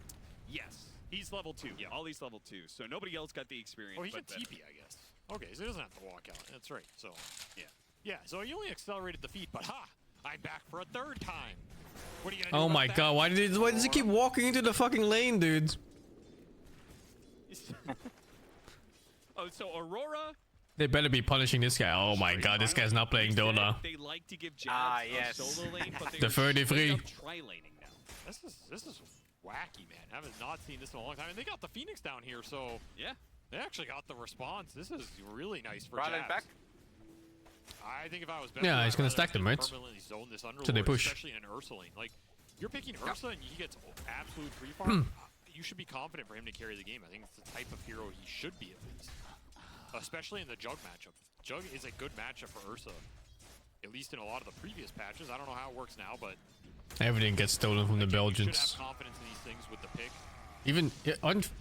Yes. He's level 2. Yeah, Ollie's level 2. So nobody else got the experience. Oh, he but can TP, I guess. Okay, so he doesn't have to walk out. That's right. So, yeah. Yeah, so he only accelerated the feat, but ha! I'm back for a 3rd time. What are you gonna do Oh about my that? god, why does he keep walking into the fucking lane, dude? Oh, so Aurora. They better be punishing this guy. Oh my god, this guy's not playing Dota. They like to give jabs yes. a solo lane, but The 33. tri-laning now. This is wacky, man. I have not seen this in a long time. And they got the Phoenix down here, so yeah, they actually got the response. This is really nice for Rylan jabs. back. I think if I was Yeah, I'd he's gonna rather stack them, right? permanently zone this So they Underlord, push. especially in an Ursa lane. Like, you're picking Ursa and he gets absolute free farm. You should be confident for him to carry the game. I think it's the type of hero he should be at least. Especially in the Jug matchup. Jug is a good matchup for Ursa. At least in a lot of the previous patches. I don't know how it works now, but Everything gets stolen from the you should Belgians. have confidence in these things with the pick. Even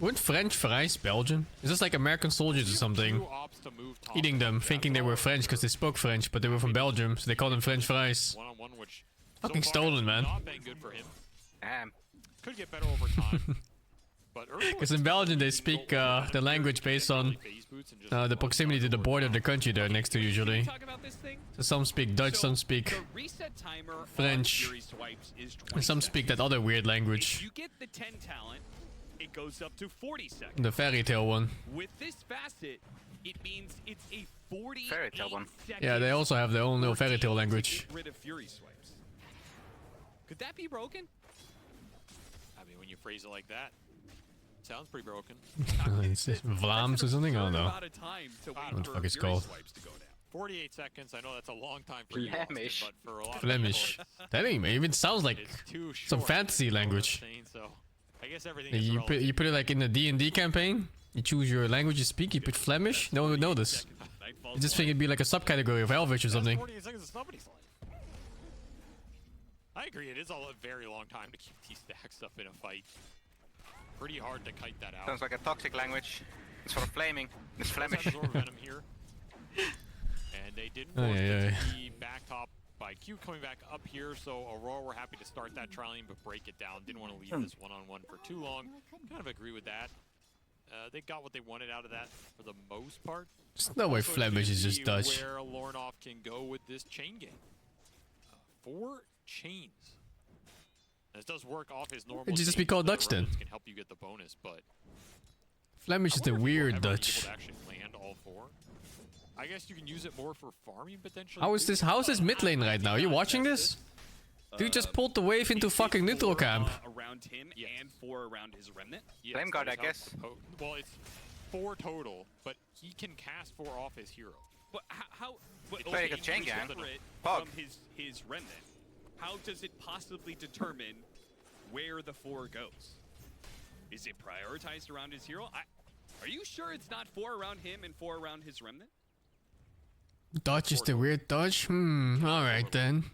weren't French fries Belgian? Is this like American soldiers or something? Opts to move top Eating them, thinking they were French because they spoke French, but they were from Belgium, so they called them French fries. one-on-one, which Fucking so far has stolen, man. not been good for him. Damn. Could get better over time. But Because in Belgium they speak the language based on the proximity to the border of the country they're next to usually. Talk about this thing. So some speak Dutch, some speak The reset timer on French, Fury swipes is 20 and some seconds. speak that other weird If language, you get the 10 talent, it goes up to 40 seconds. the fairy tale one. With this facet, it means it's a 40 Fairy tale one. Yeah, they also have their own little fairy tale to language. get rid of Fury swipes. Could that be broken? I mean, when you phrase it like that, sounds pretty broken. It's Vlaams or something? I don't know. Amount of time to wait What the for fuck it's Fury called? swipes to go down. 48 seconds. I know that's a long time for you, Austin, Flemish. but for a lot of Flemish. people, That ain't even sounds like it's too short. some fantasy You know what I'm language. saying? So I guess everything is You put it like in the D&D campaign. You choose your language you speak. You put Flemish. No one would know this. You just think it'd be like a subcategory of Elvish or something. 48 seconds is somebody's life. I agree. It is a very long time to keep these stacks up in a fight. Pretty hard to kite that out. Sounds like a toxic language. It's for flaming. It's Flemish. Venom here. And they didn't force it to be back top by Q coming back up here, so Aurora were happy to start that trialing but break it down. Didn't want to leave this one-on-one for too long. Kind of agree with that. They got what they wanted out of that for the most part. There's no way Also, Flemish is just see Dutch. Where Lornoff can go with this chain game. 4 chains. This does work off his normal. It'd just be called Dutch then. Can help you get the bonus, but Flemish is the weird Dutch. able to actually land all 4. I guess you can use it more for farming potentially. How is this mid lane right now? Are you watching this? Dude just pulled the wave into fucking neutral camp. Around him and 4 around his remnant. Yes, Flame guard, that I is guess. Well, it's 4 total, but he can cast 4 off his hero. But how? But, It's very good chain gang. separate Pog. from his remnant. How does it possibly determine where the 4 goes? Is it prioritized around his hero? Are you sure it's not 4 around him and 4 around his remnant? Dutch is the weird Dutch? Alright then.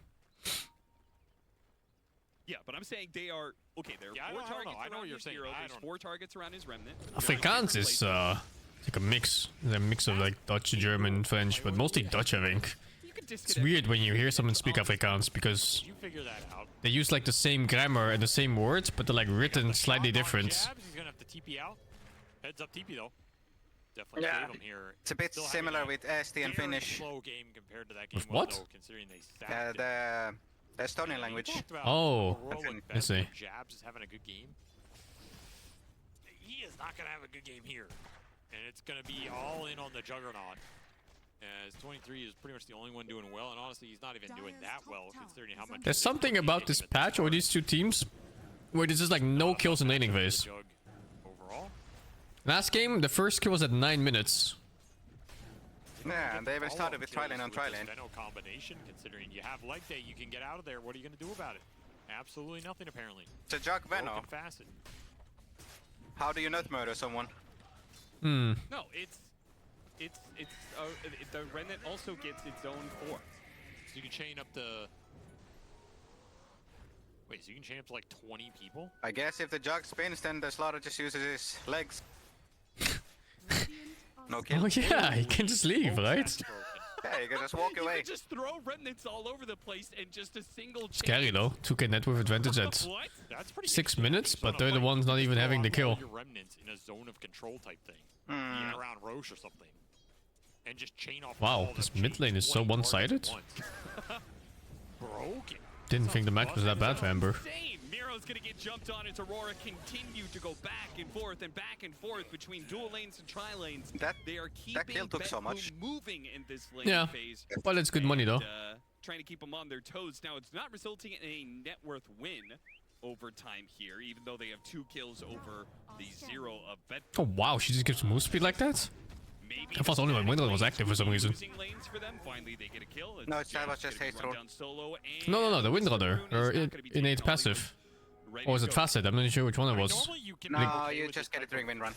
Yeah, but I'm saying they are okay. There are 4 targets around his hero. There's 4 targets around his remnant. Afrikaans is like a mix. It's a mix of like Dutch, German, French, but mostly Dutch, I think. It's weird when you hear someone speak Afrikaans because You figure that out. they use like the same grammar and the same words, but they're like written slightly different. Jabs, he's gonna have to TP out. Heads up TP though. Definitely Yeah. save him here. It's a bit Still similar having with ST and very Finnish. slow game compared to that game. With what? Though, considering they stacked it. The Estonian language. Talked about Oh, Aurora with I see. Jabs is having a good game. He is not gonna have a good game here, and it's gonna be all in on the Juggernaut. As 23 is pretty much the only one doing well, and honestly, he's not even doing that well considering how much. There's something about this patch or these two teams where there's just like no kills in laning phase. Overall, Last game, the first kill was at 9 minutes. Yeah, and they even started with tri-lane on tri-lane. Veno combination, considering you have leg day, you can get out of there. What are you gonna do about it? Absolutely nothing, apparently. It's a Jug Veno. Broken facet. How do you not murder someone? Hmm. No, the remnant also gets its own 4. So you can chain up to. Wait, so you can chain up to like 20 people? I guess if the Jug spins, then the Slaughter just uses his legs. No kill. Oh yeah, he can just leave, right? Yeah, you can just walk You away. could just throw remnants all over the place and just a single chain. Scary though. 2k net worth advantage at What? That's pretty 6 minutes, but they're the ones not even having the kill. Your remnants in a zone of control type thing. Hmm. Yeah, around Roche or something. And just chain off. Wow, all this the mid lane is so 20 one-sided. targets at once. Broken. Didn't think the match was that bad for Ember. Insane. Miro's gonna get jumped on as Aurora continue to go back and forth between dual lanes and tri lanes. They are keeping kill took so Betboom much. moving in this lane Yeah, phase. but it's good money though. Trying to keep them on their toes. Now it's not resulting in a net worth win over time here, even though they have 2 kills over the 0 of Betboom. Oh wow, she just gives move speed like that? I thought only when Windrunner was active for some reason. Lanes for them. Finally, they get a kill. No, that was just haste roll. No, the Windrunner. Or innate passive. Or is it facet? I'm not sure which one it was. No, you just get it during win run.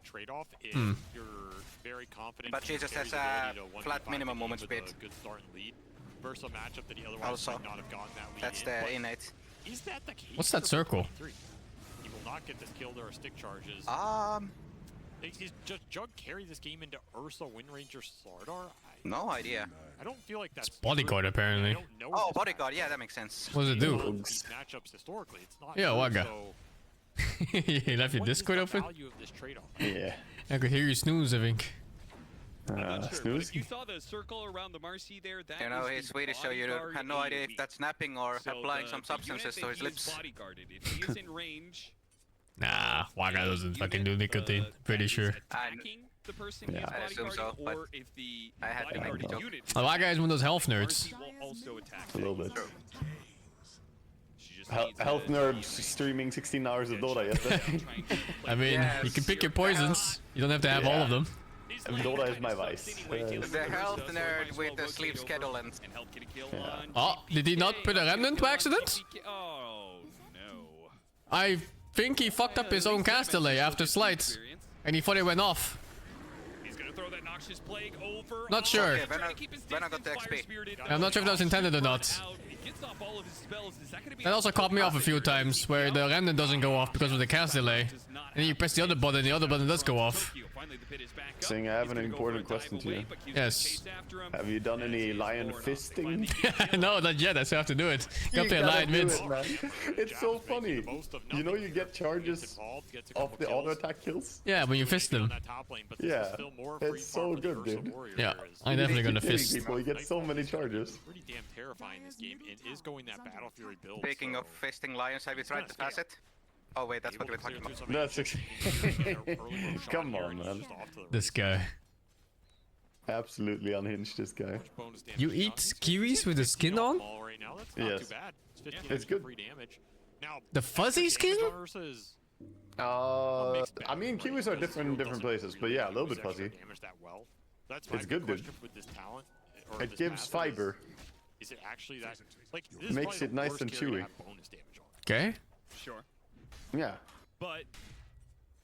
Trade-off if you're very confident. But she just has a flat minimum movement speed. Good start and lead versus a matchup that he otherwise Also, might not have gotten that lead. that's in, the but innate. Is that the case? What's that circle? He will not get this kill. There are stick charges. He's just Jug carry this game into Ursa, Windranger, Slardar? No idea. I don't feel like that's Bodyguard apparently. I don't know Oh, if bodyguard, yeah, that makes sense. What does it do? these matchups historically. It's not Yeah, true, Wagga. so He left your what is Discord the open? value of this trade-off? Yeah. I could hear you snooze, I think. I'm not sure, but snooze? if you saw the circle around the Marcy there, that You know, is he's the Swedish, so you bodyguard had no idea if AoE. that's snapping or So applying the- some the substances unit to that his he is lips. bodyguarded. If he is in range, Nah, Wagga doesn't fucking do nicotine. Pretty sure. attacking the person Yeah, he's I assume bodyguarding, so, but or if the I had to make the bodyguarded joke. unit Wagga is one of those health nerds. Marcy will also attack. A little bit. She just Health nerds streaming 16 hours of Dota yesterday. I mean, you can pick your poisons. You don't have to have all of them. Dota is my vice. The health nerd with the sleep schedule and... Oh, did he not put a remnant by accident? Oh, no. I think he fucked up his own cast delay after slides. And he thought it went off. He's gonna throw that noxious plague over. Not sure. Okay, when I got the XP. I'm not sure if that was intended or not. That also caught me off a few times, where the remnant doesn't go off because of the cast delay. And then you press the other button, the other button does go off. Sing, I have an important question to you. Yes. Have you done any lion fisting? No, not yet. I still have to do it. Got to lion mid. It's so funny. You know you get charges off the auto attack kills? Yeah, when you fist them. Yeah, it's so good, dude. Yeah, I'm definitely gonna fist. People, you get so many charges. Pretty damn terrifying this game. It is going that Battle Fury build. Speaking of fisting lions, have you tried the facet? Oh wait, that's what we were talking about. That's come on, man. This guy. Absolutely unhinged, this guy. You eat kiwis with the skin on? Yes. It's good. The fuzzy skin? I mean, kiwis are different in different places, but yeah, a little bit fuzzy. It's good, dude. It gives fiber. Is it actually that? Like, makes it nice and chewy. Okay. Sure. Yeah. But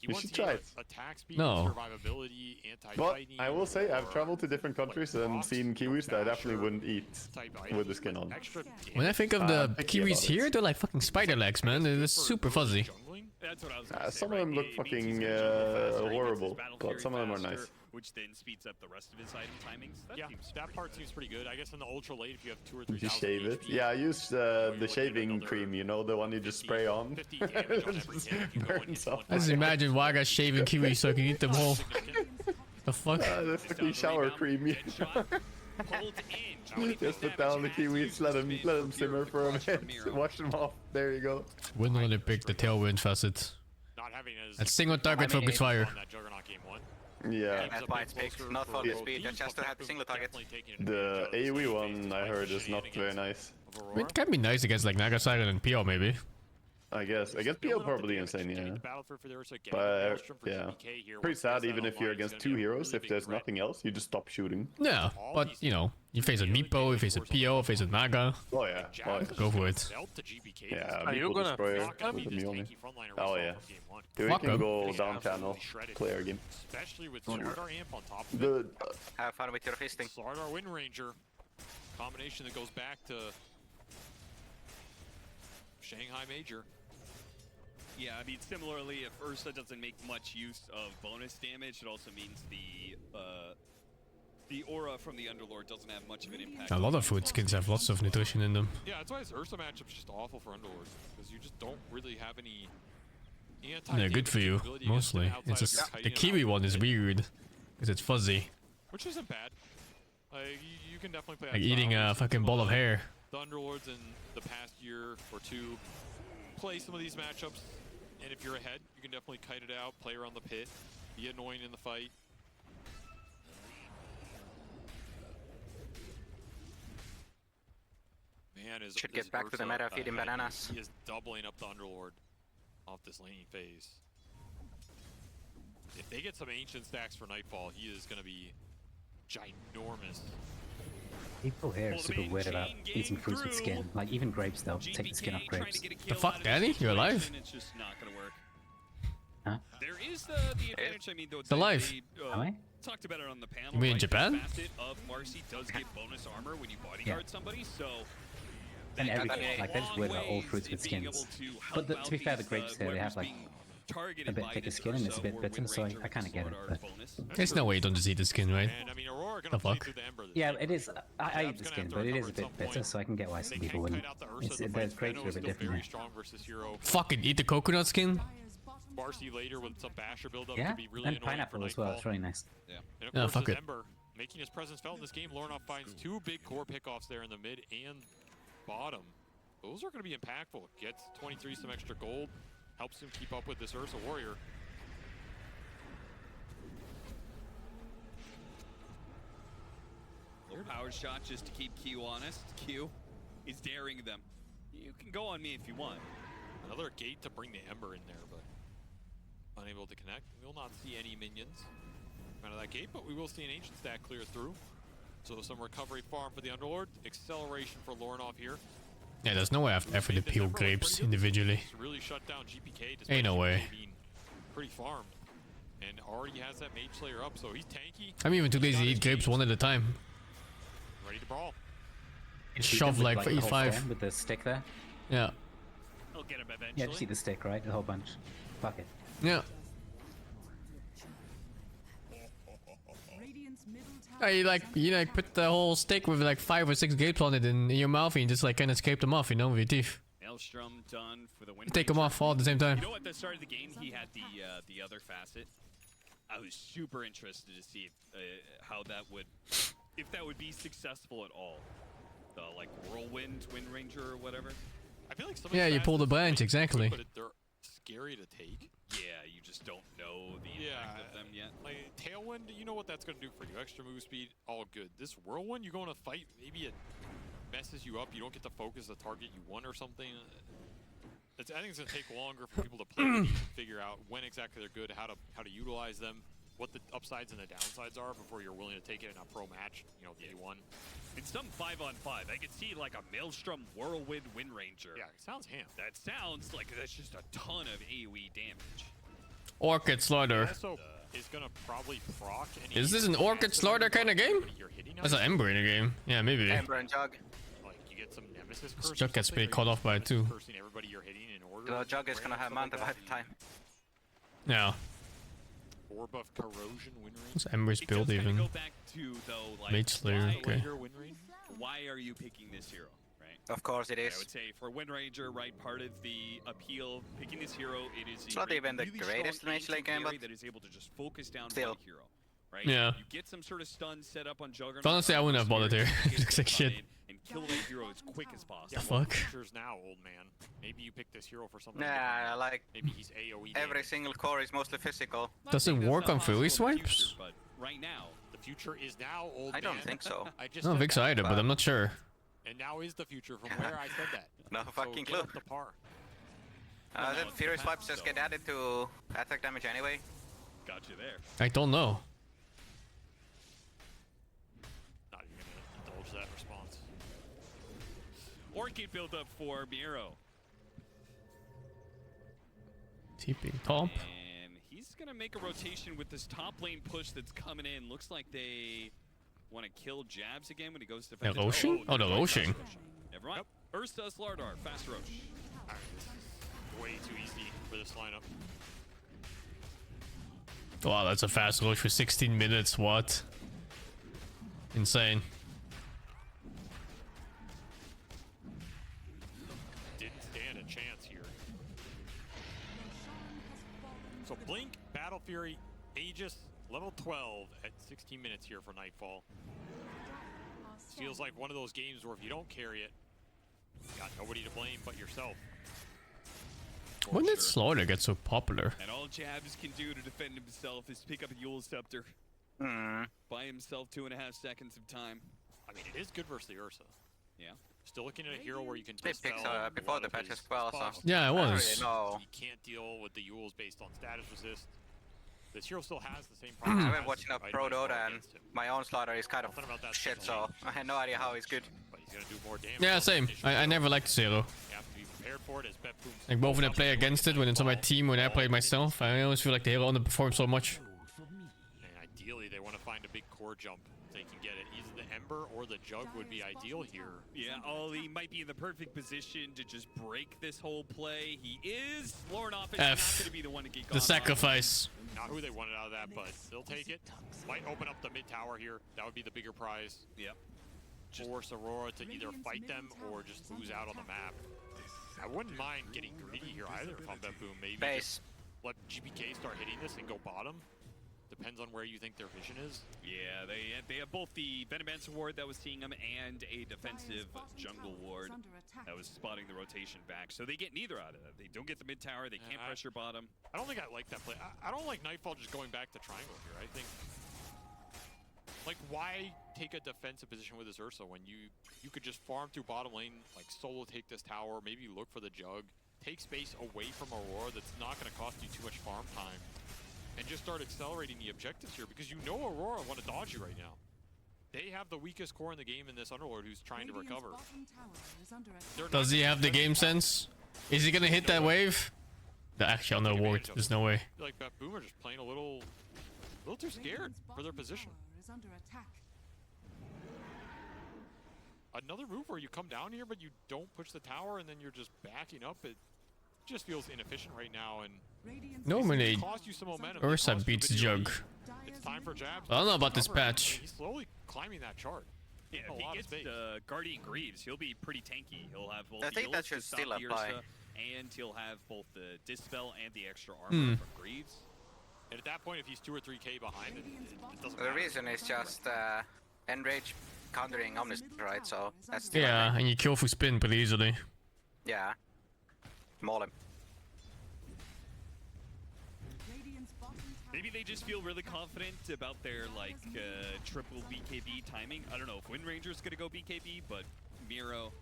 you should try it. Attack speed, no. Survivability, But I will say, I've traveled to different countries and seen kiwis that I definitely wouldn't eat with the skin on. When I think of the kiwis here, they're like fucking spider legs, man. They're super fuzzy. That's what I was Some of them look fucking horrible, but some of them are nice. Which then speeds up the rest of his item timings. That part seems pretty good. I guess in the ultra late, if you have 2 or 3 You shave it? Yeah, I use the shaving cream, you know, the one you just spray on. Just burns off. I just imagine why I got shaving kiwis so I can eat them whole. The fuck? The fucking shower cream. Just put down the kiwis, let them simmer for a minute, wash them off. There you go. Winter Olympic, the tailwind facet. And single target focus fire. Yeah. That's why it's picked. Not for the speed, just to have the single target. The AoE one I heard is not very nice. It can be nice against like Nagasaki and PO maybe. I guess PL probably insane, yeah. But yeah, pretty sad even if you're against 2 heroes. If there's nothing else, you just stop shooting. Yeah, but you know, you face a Meepo, you face a PO, you face a Naga. Oh yeah, go for it. Yeah, Are you gonna with the Mjolnir. Oh yeah. Dude, we can go down channel, play our game. Especially with Slardar Amp on top of it. Have fun with your fisting. Slardar Wind Ranger. Combination that goes back to Shanghai Major. Yeah, I mean, similarly, if Ursa doesn't make much use of bonus damage, it also means the aura from the Underlord doesn't have much of an impact. A lot of food skins have lots of nutrition in them. Yeah, that's why this Ursa matchup's just awful for Underlords, because you just don't really have any They're good for you, mostly. It's just the Kiwi one is weird, because it's fuzzy. Which isn't bad. Like, you can definitely play like eating a fucking ball of hair. The Underlords in the past year or two play some of these matchups, and if you're ahead, you can definitely kite it out, play around the pit, be annoying in the fight. Man, should get back to the meta, feeding bananas. He is doubling up the Underlord off this laning phase. If they get some ancient stacks for Nightfall, he is going to be ginormous. People here are super weird about eating fruits with skin. Like, even grapes, they'll take the skin off grapes. The fuck, Danny? You're alive? It's just not gonna work. Huh? There is the advantage, I mean, though, it's alive. Am I? Talked about it on the panel. You mean in Japan? The facet of Marcy does get bonus armor when you bodyguard somebody, so... And everything. Like, they're just weird about all fruits with skins. But to be fair, the grapes here, they have, like, a bit thicker skin and it's a bit bitter, so I kind of get it. But there's no way you don't just eat the skin, right? The fuck? Yeah, it is. I eat the skin, but it is a bit bitter, so I can get why some people wouldn't. The grapes are a bit different. Fucking eat the coconut skin? Marcy later with some basher buildup Yeah, could be really and annoying pineapple for as well. Nightfall. It's really nice. Yeah. And of No, course, fuck there's it. Ember making his presence felt in this game. Lornoff finds 2 big core pickoffs there in the mid and bottom. Those are going to be impactful. Gets 23 some extra gold. Helps him keep up with this Ursa Warrior. Little power shot just to keep Q honest. Q is daring them. You can go on me if you want. Another gate to bring the Ember in there, but unable to connect. We will not see any minions out of that gate, but we will see an Ancient stack clear through. So some recovery farm for the Underlord. Acceleration for Lornoff here. Yeah, there's no way I've ever to peel grapes individually. Really shut down GPK. Ain't no way. Being pretty farmed. And already has that Mage Slayer up, so he's tanky. I'm even too lazy to eat grapes one at a time. Ready to brawl. Shove like for E5. With the stick there. Yeah. I'll get him eventually. Yeah, just eat the stick, right? A whole bunch. Fuck it. Yeah. Radiant's middle tower You like put the whole stick with like 5 or 6 grapes on it in your mouth and you just like kind of scrape them off, you know, with your teeth. Maelstrom done for the win. You take them off all at the same time. You know, at the start of the game, he had the other facet. I was super interested to see how that would, if that would be successful at all. The like whirlwind, Wind Ranger, or whatever. I feel like some Yeah, you pull the branch exactly. But they're scary to take. Yeah, you just don't know the impact of them yet. Like Tailwind, you know what that's going to do for you. Extra move speed, all good. This Whirlwind, you go in a fight, maybe it messes you up. You don't get to focus the target you want or something. I think it's going to take longer for people to play with these and figure out when exactly they're good, how to utilize them, what the upsides and the downsides are before you're willing to take it in a pro match, you know, day one. In some 5-on-5, I could see like a Maelstrom Whirlwind Wind Ranger. Yeah, it sounds ham. That sounds like that's just a ton of AoE damage. Orchid Slaughter. Also, is going to probably proc any. Is this an Orchid Slaughter kind of game? That's an Ember in a game. Yeah, maybe. Ember and Jug. Like, you get some Nemesis This curse. Jug gets pretty caught off by it too. Cursing everybody you're hitting in order. The Jug is gonna have Manta by the time. Yeah. Orb of Corrosion, Wind Ranger. What's Ember's build even? Go back to though, like, Mage Slayer, okay. Why are you picking this hero, right? Of course it is. I would say for Wind Ranger, right, part of the appeal picking this hero, it is It's not even the really greatest strong Mage Slayer game, but that is able to just focus down still. one hero, right? Yeah. You get some sort of stun set up on Juggernaut. Honestly, I wouldn't have bothered here. It looks like shit. And kill that hero as quick as possible. The fuck? Features now, old man. Maybe you pick this hero for something. Nah, like maybe he's AoE. every single core is mostly physical. Does it work on Fury swipes? But right now, the future is now, old man. I don't think so. I I just don't said think so that. either, but I'm not sure. And now is the future from where I said that. No fucking so clue. get up to par. Then Fury Swipes just get added to attack damage anyway. got you there. I don't know. Not even gonna indulge that response. Orchid build up for Miro. TP top. And he's gonna make a rotation with this top lane push that's coming in. Looks like they want to kill Jabs again when he goes to The Roshing? Oh, the Roshing. Never mind. Ursa Slardar, fast Rosh. Alright, this is way too easy for this lineup. Wow, that's a fast Rosh for 16 minutes. What? Insane. Didn't stand a chance here. So Blink, Battle Fury, Aegis, level 12 at 16 minutes here for Nightfall. Feels like one of those games where if you don't carry it, you got nobody to blame but yourself. When did Slaughter get so popular? And all Jabs can do to defend himself is pick up a Yule Scepter. Buy himself 2.5 seconds of time. I mean, it is good versus the Ursa. Yeah. Still looking at a hero where you can They dispel picked before the patch as well, so... Yeah, it was. No. You can't deal with the Yules based on status resist. This hero still has the same problem. I've been watching up Pro Dota and my own Slaughter is kind of shit, so I had no idea how he's good. But he's gonna do more damage. Yeah, same. I never liked Zero. You have to be prepared for it as Bet Boom's Like both when I play against it, when it's on my team, when I play myself, I always feel like the hero underperforms so much. And ideally, they want to find a big core jump. They can get it. Either the Ember or the Jug would be ideal here. Yeah, Ollie might be in the perfect position to just break this whole play. He is. Lornoff is not going to be the one to get gone. The sacrifice. Not who they wanted out of that, but they'll take it. Might open up the mid tower here. That would be the bigger prize. Yep. Force Aurora to either fight them or just lose out on the map. I wouldn't mind getting greedy here either if I'm Bet Boom. Maybe Base. just let GPK start hitting this and go bottom. Depends on where you think their vision is. Yeah, they have both the Venomance ward that was seeing them and a defensive jungle ward that was spotting the rotation back. So they get neither out of that. They don't get the mid tower. They can't pressure bottom. I don't think I like that play. I don't like Nightfall just going back to triangle here. I think, like, why take a defensive position with this Ursa when you could just farm through bottom lane, like solo take this tower, maybe look for the jug, take space away from Aurora that's not going to cost you too much farm time, and just start accelerating the objectives here, because you know Aurora want to dodge you right now. They have the weakest core in the game in this Underlord who's trying to recover. Does he have the game sense? Is he gonna hit that wave? Actually, on the ward. There's no way. I feel like Boom are just playing a little too scared for their position. Another move where you come down here, but you don't push the tower, and then you're just backing up. It just feels inefficient right now, and Normally, cost you some momentum. Ursa beats Jug. It's time for jabs. I don't know about this patch. He's slowly climbing that chart. Yeah, if he gets Guardian Greaves, he'll be pretty tanky. He'll have both I think that should still apply. And he'll have both the Dispel and the extra armor from Greaves. And at that point, if he's 2 or 3k behind, it doesn't The matter. reason is just Enrage countering Omnis, right? So that's Yeah, and you kill for spin pretty easily. Yeah. Maul him. Maybe they just feel really confident about their triple BKB timing. I don't know if Wind Ranger's gonna go BKB, but Miro,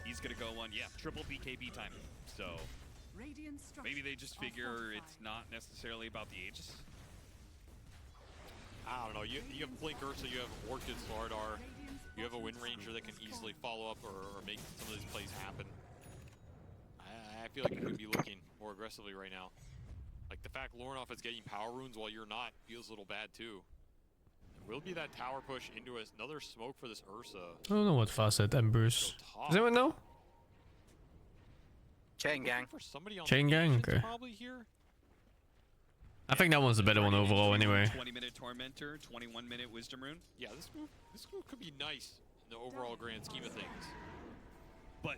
he's gonna go on triple BKB timing. So maybe they just figure it's not necessarily about the Aegis. I don't know. You have Blink Ursa, you have Orchid Slardar, you have a Wind Ranger that can easily follow up or make some of these plays happen. I feel like you could be looking more aggressively right now. Like the fact Lornoff is getting power runes while you're not feels a little bad too. There will be that tower push into another smoke for this Ursa. I don't know what Facet Embers. Does anyone know? Chain Gang. Chain Gang? Okay. Probably here. I think that one's the better one overall anyway. 20-minute Tormentor, 21-minute Wisdom Rune. Yeah, this move could be nice in the overall grand scheme of things. But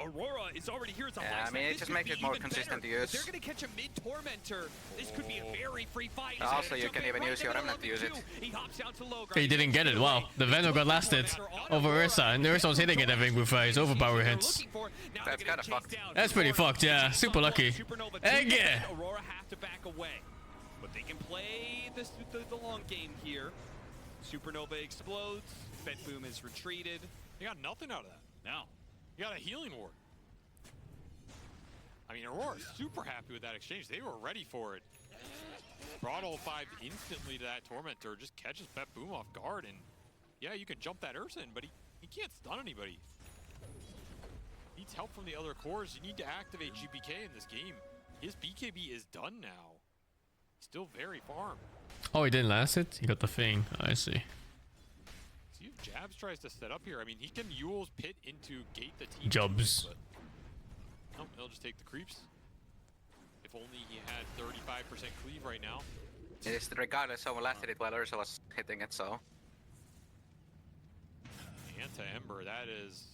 Aurora is already here as a I mean, it just makes it more consistent to use. If they're going to catch a mid-Tormentor, this could be a very free fight. Also, you can even use your Remnant to use it. He hops down to low. He didn't get it. Wow. The Venom got lasted over Ursa, and Ursa was hitting it, I think, with his overpower hits. That's kind of fucked. That's pretty fucked, yeah. Super lucky. Egg! Aurora have to back away. But they can play the long game here. Supernova explodes. Bet Boom is retreated. You got nothing out of that. No. You got a healing ward. I mean, Aurora's super happy with that exchange. They were ready for it. Brought all 5 instantly to that Tormentor. Just catches Bet Boom off guard. And yeah, you can jump that Ursa in, but he can't stun anybody. Needs help from the other cores. You need to activate GPK in this game. His BKB is done now. Still very farm. Oh, he didn't last it? He got the thing. I see. See if Jabs tries to set up here. I mean, he can Yule's Pit into gate the team. Jobs. No, he'll just take the creeps. If only he had 35% cleave right now. It is regardless, someone lasted it while Ursa was hitting it, so. Anti-Ember, that is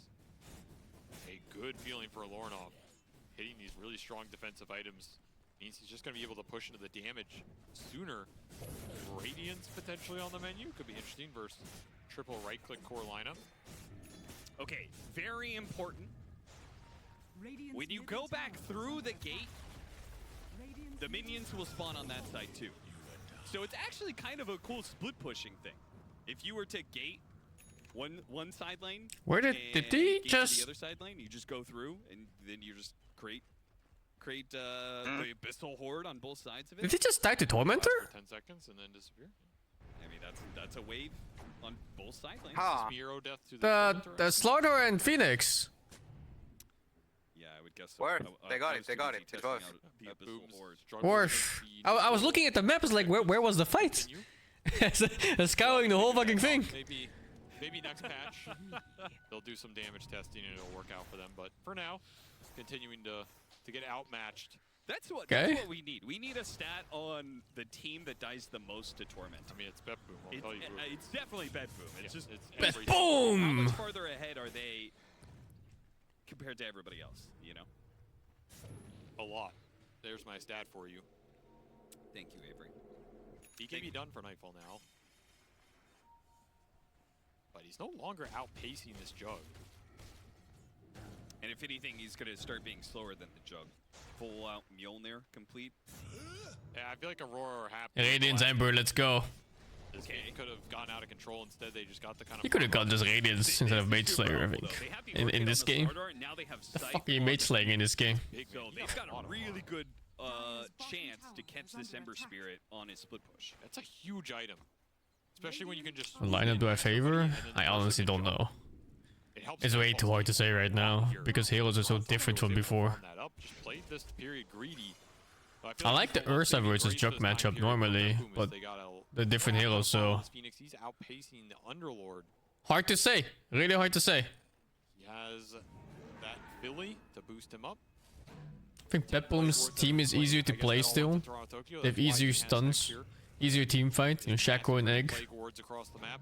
a good feeling for Lornoff. Hitting these really strong defensive items means he's just going to be able to push into the damage sooner. Radiance potentially on the menu could be interesting versus triple right-click core lineup. Okay, very important. When you go back through the gate, the minions will spawn on that side too. So it's actually kind of a cool split pushing thing. If you were to gate one side lane, where did he just the other side lane, you just go through and then you just create the abyssal horde on both sides of it. Did he just die to Tormentor? 10 seconds and then disappear. I mean, that's a wave on both side lanes. Spearo death to the Slaughter and Phoenix. Yeah, I would guess so. Where? They got it. They got it. It's both. Worf. I was looking at the map. It's like, where was the fight? Scouring the whole fucking thing. Maybe next patch they'll do some damage testing and it'll work out for them. But for now, continuing to get outmatched. That's what we need. We need a stat on the team that dies the most to Torment. I mean, it's Bet Boom. I'll tell you. It's definitely Bet Boom. It's just Bet Boom. How much farther ahead are they compared to everybody else? You know, a lot. There's my stat for you. Thank you, Avery. He can be done for Nightfall now, but he's no longer outpacing this Jug. And if anything, he's going to start being slower than the Jug. Full out Mjolnir complete. Yeah, I feel like Aurora are happy. Radiant's Ember, let's go. This game could have gone out of control. Instead, they just got the kind of. He could have got just Radiance instead of Mage Slayer, I think. In this game. The fucking Mage Slayer in this game. So they've got a really good chance to catch this Ember Spirit on his split push. That's a huge item. Especially when you can just... What lineup do I favor? I honestly don't know. It's way too hard to say right now, because heroes are so different from before. Just played this period greedy. I like the Ursa versus Jug matchup normally, but the different heroes, so... Phoenix, he's outpacing the Underlord. Hard to say. Really hard to say. He has that Philly to boost him up. I think Pepboom's team is easier to play still. They have easier stuns, easier team fight, you know, Shaco and Egg. Wards across the map.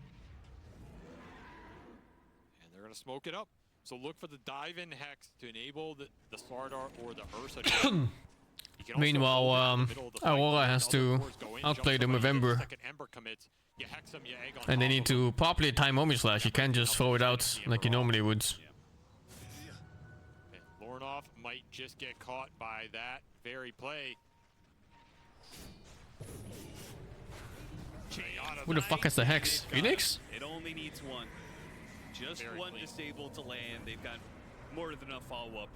And they're gonna smoke it up. So look for the dive-in Hex to enable the Slardar or the Ursa. Meanwhile, Aurora has to outplay them with Ember. And they need to properly time Omni Slash. You can't just throw it out like you normally would. Lornoff might just get caught by that very play. Who the fuck has the Hex? Phoenix? It only needs one. Just one disabled to land. They've got more than enough follow-up.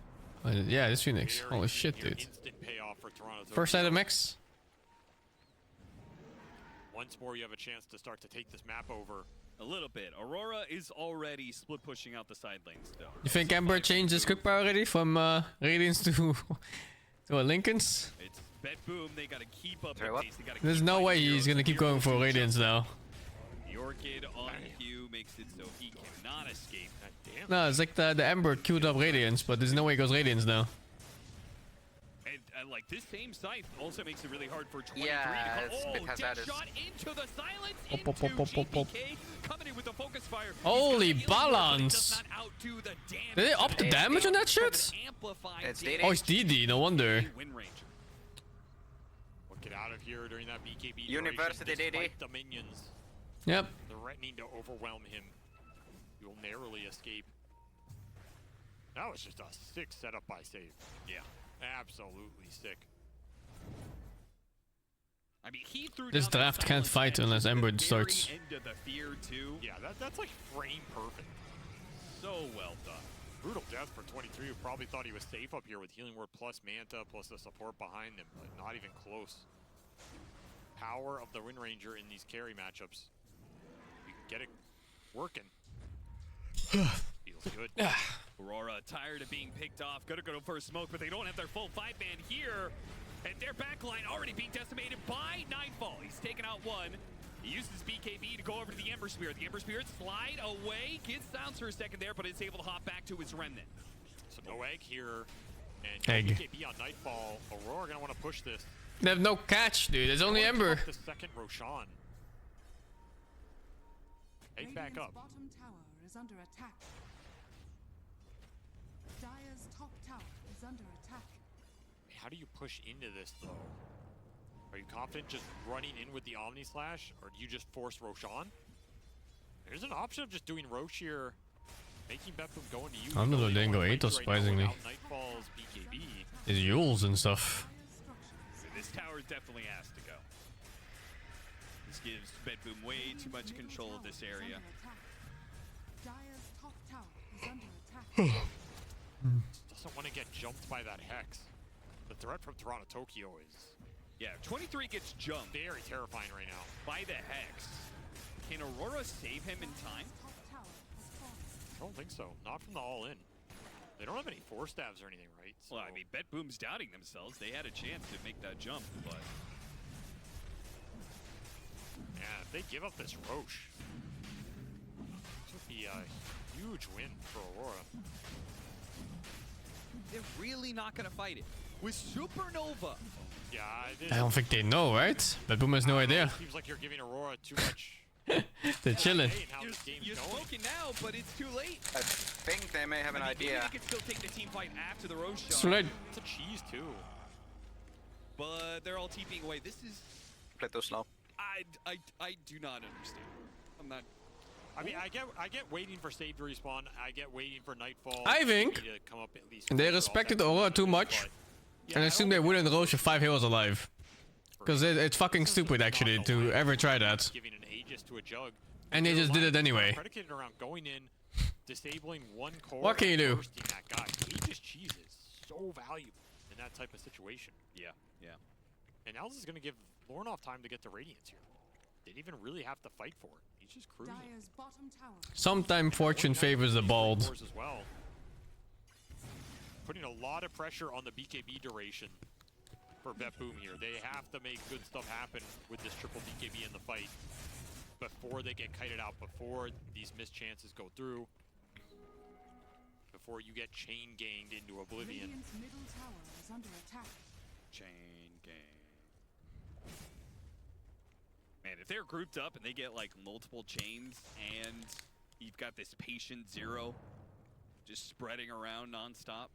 Yeah, it's Phoenix. Holy shit, dude. First item X. Once more, you have a chance to start to take this map over. A little bit. Aurora is already split pushing out the side lanes, though. You think Ember changed his quick power already from Radiance to Lincoln's? It's Betboom. They gotta keep up the pace. They gotta There's no way he's gonna keep going for Radiance now. The Orchid on Q makes it so he cannot escape. No, it's like the Ember queued up Radiance, but there's no way he goes Radiance now. And like this same scythe also makes it really hard for 23 yeah, to has dead that shot into the silence Op. coming in with a focus fire. Holy balance! Did they up the damage on that shit? It's DD. Oh, it's DD, no wonder. Get out of here during that BKB University DD. The minions. Yep. Threatening to overwhelm him. You'll narrowly escape. That was just a sick setup by Save. Yeah. Absolutely sick. I mean, he threw This draft can't fight unless Ember starts. Yeah, that's like frame perfect. So well done. Brutal death for 23, who probably thought he was safe up here with Healing Word plus Manta plus the support behind him, but not even close. Power of the Wind Ranger in these carry matchups. You can get it working. Feels good. Aurora tired of being picked off, gonna go for a smoke, but they don't have their full 5-man here. And their backline already being decimated by Nightfall. He's taken out one. He uses BKB to go over to the Ember Spirit. The Ember Spirit slide away, gets down for a second there, but is able to hop back to his remnant. So no egg here. And Egg. BKB on Nightfall. Aurora gonna want to push this. They have no catch, dude. There's only Ember. The second Roshan. Egg back up. Bottom tower is under attack. Dire's top tower is under attack. How do you push into this though? Are you confident just running in with the Omni Slash, or do you just force Roshan? There's an option of just doing Rosh here, making Betboom go into you. I'm not letting go 8 surprisingly. Nightfall's BKB. There's Yules and stuff. This tower definitely has to go. This gives Betboom way too much control of this area. Dire's top tower is under attack. Doesn't want to get jumped by that Hex. The threat from Toronto Tokyo is... Yeah, 23 gets jumped. Very terrifying right now. By the Hex. Can Aurora save him in time? I don't think so. Not from the all-in. They don't have any force stabs or anything, right? So... Well, I mean, Betboom's doubting themselves. They had a chance to make that jump, but... Yeah, if they give up this Rosh, this would be a huge win for Aurora. They're really not going to fight it. With Supernova! Yeah, I don't think they know, right? Betboom has no idea. Seems like you're giving Aurora too much. They're chilling. You're smoking now, but it's too late. I think they may have an idea. They could still take the team fight after the Rosh shot. It's too late. It's a cheese too. But they're all TPing away. This is... Play too slow. I do not understand. I'm not... I mean, I get waiting for Save to respawn. I get waiting for Nightfall. I think to come up at least they respected Aurora too much. And I assume they wouldn't Rosh with 5 heroes alive. Because it's fucking stupid actually to ever try that. Giving an Aegis to a Jug. And they just did it anyway. Predicated around going in, disabling one core. What can you do? Bursting that guy. Aegis cheese is so valuable in that type of situation. Yeah, yeah. And now this is going to give Lornoff time to get to Radiance here. Didn't even really have to fight for it. He's just cruising. Dire's bottom tower. Sometimes fortune favors the bald. As well. Putting a lot of pressure on the BKB duration for Betboom here. They have to make good stuff happen with this triple BKB in the fight before they get kited out, before these missed chances go through, before you get chain ganged into oblivion. Radiant's middle tower is under attack. Chain gang. Man, if they're grouped up and they get like multiple chains and you've got this patient zero just spreading around non-stop.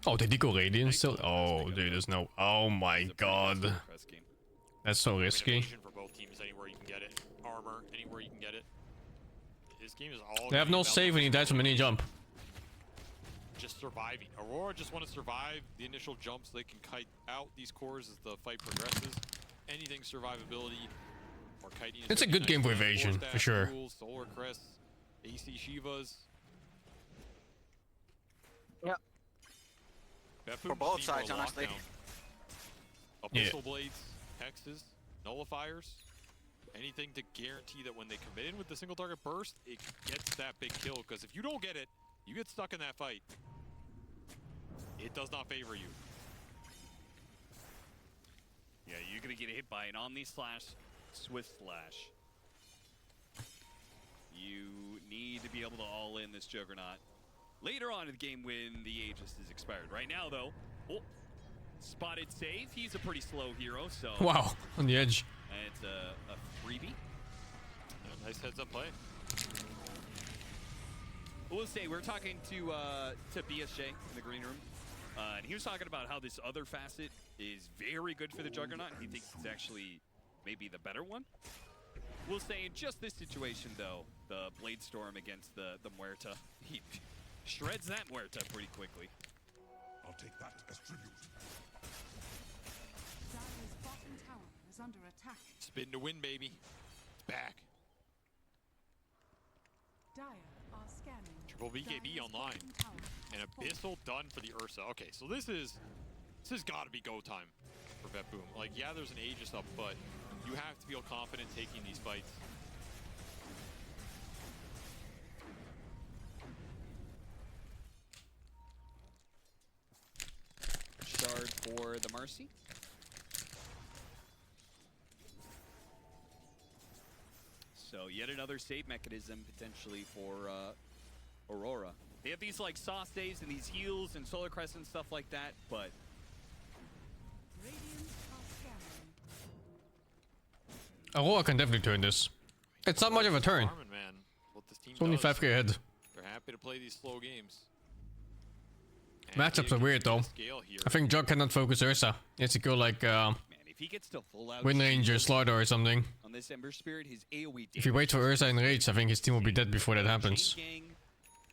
Oh, did he go Radiant still? Oh, dude, there's no... Oh my god. That's so risky. For both teams, anywhere you can get it. Armor, anywhere you can get it. This game is all... They have no save when he dies from any jump. Just surviving. Aurora just want to survive the initial jumps. They can kite out these cores as the fight progresses. Anything survivability or kiting. It's a good game for evasion, for sure. Solar Crest, AC Shivas. Yeah. For both sides, honestly. Abyssal Blades, Hexes, Nullifiers. Anything to guarantee that when they commit in with the single target burst, it gets that big kill. Because if you don't get it, you get stuck in that fight. It does not favor you. Yeah, you're gonna get hit by an Omni Slash, Swift Slash. You need to be able to all in this Juggernaut later on in the game when the Aegis is expired. Right now, though, spotted save. He's a pretty slow hero, so... Wow, on the edge. And it's a freebie. Yeah, nice heads-up play. We'll say, we were talking to BSJ in the green room, and he was talking about how this other facet is very good for the Juggernaut. He thinks it's actually maybe the better one. We'll say in just this situation, though, the Blade Storm against the Muerta, he shreds that Muerta pretty quickly. I'll take that as tribute. Dire's bottom tower is under attack. Spin to win, baby. It's back. Dire are scanning. Triple BKB online. And Abyssal done for the Ursa. Okay, so this has got to be go time for Betboom. Like, yeah, there's an Aegis up, but you have to feel confident taking these fights. Shard for the Marcy. So yet another save mechanism potentially for Aurora. They have these like sauce days and these heals and Solar Crest and stuff like that, but Aurora can definitely turn this. It's not much of a turn. Man, what this team It's only does, 5k ahead. They're happy to play these slow games. Matchups are weird though. I think Jug cannot focus Ursa. He has to go like man, if he gets to full out Wind Ranger, Slaughter or something. on this Ember Spirit, his AoE If you wait for Ursa in Rage, I think his team will be dead before that happens. Gang,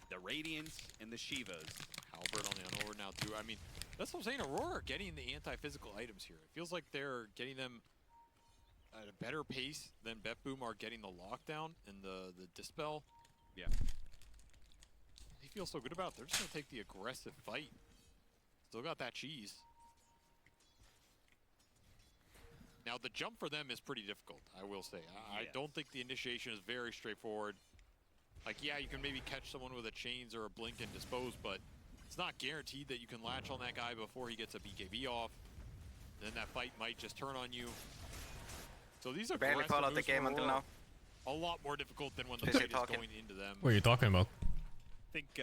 the Radiance, and the Shivas. Halberd on the Unlord now too. I mean, that's what I'm saying. Aurora are getting the anti-physical items here. It feels like they're getting them at a better pace than Betboom are getting the lockdown and the dispel. Yeah. They feel so good about it. They're just gonna take the aggressive fight. Still got that cheese. Now the jump for them is pretty difficult, I will say. I don't think the initiation is very straightforward. Like, yeah, you can maybe catch someone with a chains or a blink and dispose, but it's not guaranteed that you can latch on that guy before he gets a BKB off. Then that fight might just turn on you. So these are barely followed the game until now. A lot more difficult than when the fight is going into them. What are you talking about? I think,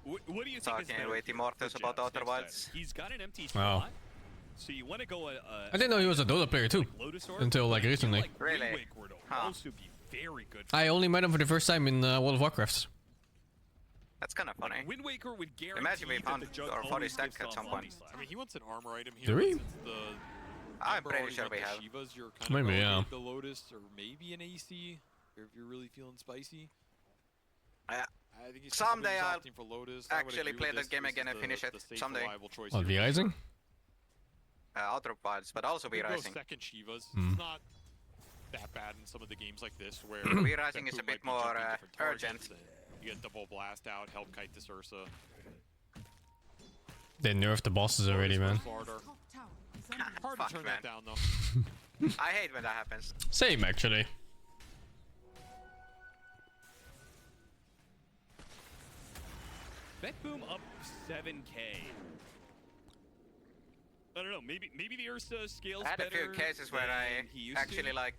what do you think talking way too Mortis about the Outer Wilds. He's got an empty Wow. slot, so you want to go I didn't know he was a Dota player too. Until like recently. Really? Also be very good. I only met him for the first time in World of Warcraft. That's kind of funny. Wind Waker would guarantee Imagine we found that the Jug our 40 always stack gives at off some Omni point. Slash. I mean, he wants an armor item here. Do we? Since the I'm Ember pretty already sure got we the have. Shivas, you're kind Maybe, of yeah. the Lotus or maybe an AC if you're really feeling spicy. Yeah. I think he's Someday probably I'll opting for Lotus. actually play that game again and finish it. Someday. What, V-Rising? Outer Wilds, but also V-Rising. Second Shivas. Hmm. It's not that bad in some of the games like this where V-Rising is a Beppu bit might be more jumping different targets urgent. and you get double blast out, help kite this Ursa. They nerfed the bosses already, man. Hard to turn that down though. I hate when that happens. Same, actually. Betboom up 7k. I don't know, maybe the Ursa scales I had a better few cases where than I he used actually to. like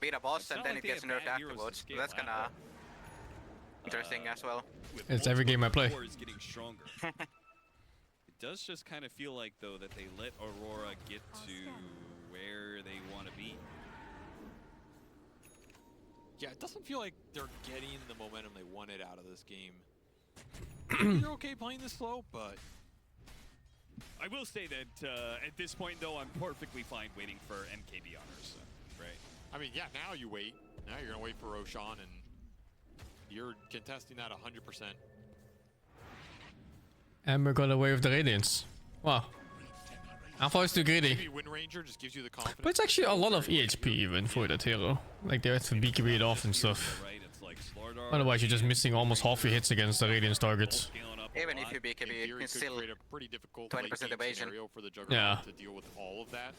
beat a boss and not then like it they gets have nerfed bad heroes to afterwards. scale That's out. kinda interesting as well. With It's every game I play. multiple cores getting stronger. It does just kind of feel like though that they let Aurora get to where they want to be. Yeah, it doesn't feel like they're getting the momentum they wanted out of this game. You're okay playing this slow, but I will say that at this point though, I'm perfectly fine waiting for MKB on Ursa, right? I mean, yeah, now you wait. Now you're gonna wait for Roshan, and you're contesting that 100%. And we're got away with the Radiance. Wow. I thought it's too greedy. Maybe Wind Ranger just gives you the confidence. But it's actually a lot of EHP even for that hero. Like they have to BKB it off and stuff. Otherwise you're just missing almost half your hits against the Radiance targets. Even if you BKB, it's still create a pretty difficult 20% evasion. scenario for the Yeah. Juggernaut to deal with all of that.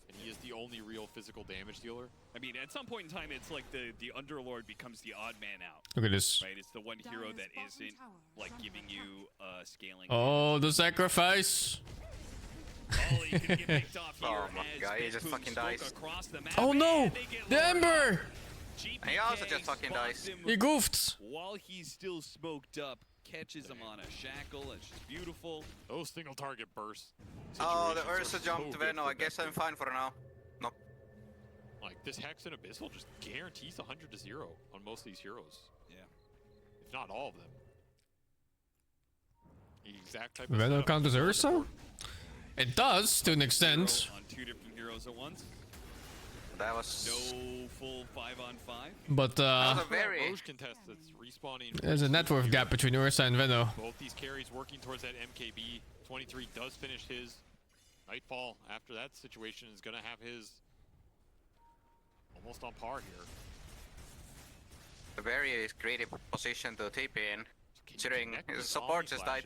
And he is the only real physical damage dealer. I mean, at some point in time, it's like the Underlord becomes the odd man out. Look at this. Right, it's the one hero that isn't like giving you scaling. Oh, the sacrifice. You can get picked off here Oh my as god, he just Betboom fucking smoke dies. across the map, Oh no! and they get The lured Ember! out. And he also just fucking dies. him He goofed. while he's still smoked up, catches him on a shackle. It's just beautiful. Those single target bursts. Oh, the situations Ursa are so jumped good Veno. for I guess Betboom. I'm fine for now. No. Like, this Hex and Abyssal just guarantees 100 to 0 on most of these heroes. Yeah. If not all of them. The exact type of Venom setup count as is so Ursa? important. It does to an extent. On two different heroes at once. That was No full 5-on-5. But that was a very Roche contest that's respawning. there's a net worth gap between Ursa and Veno. Both these carries working towards that MKB. 23 does finish his. Nightfall, after that situation, is going to have his almost on par here. a very greedy position to TP in, considering his support just died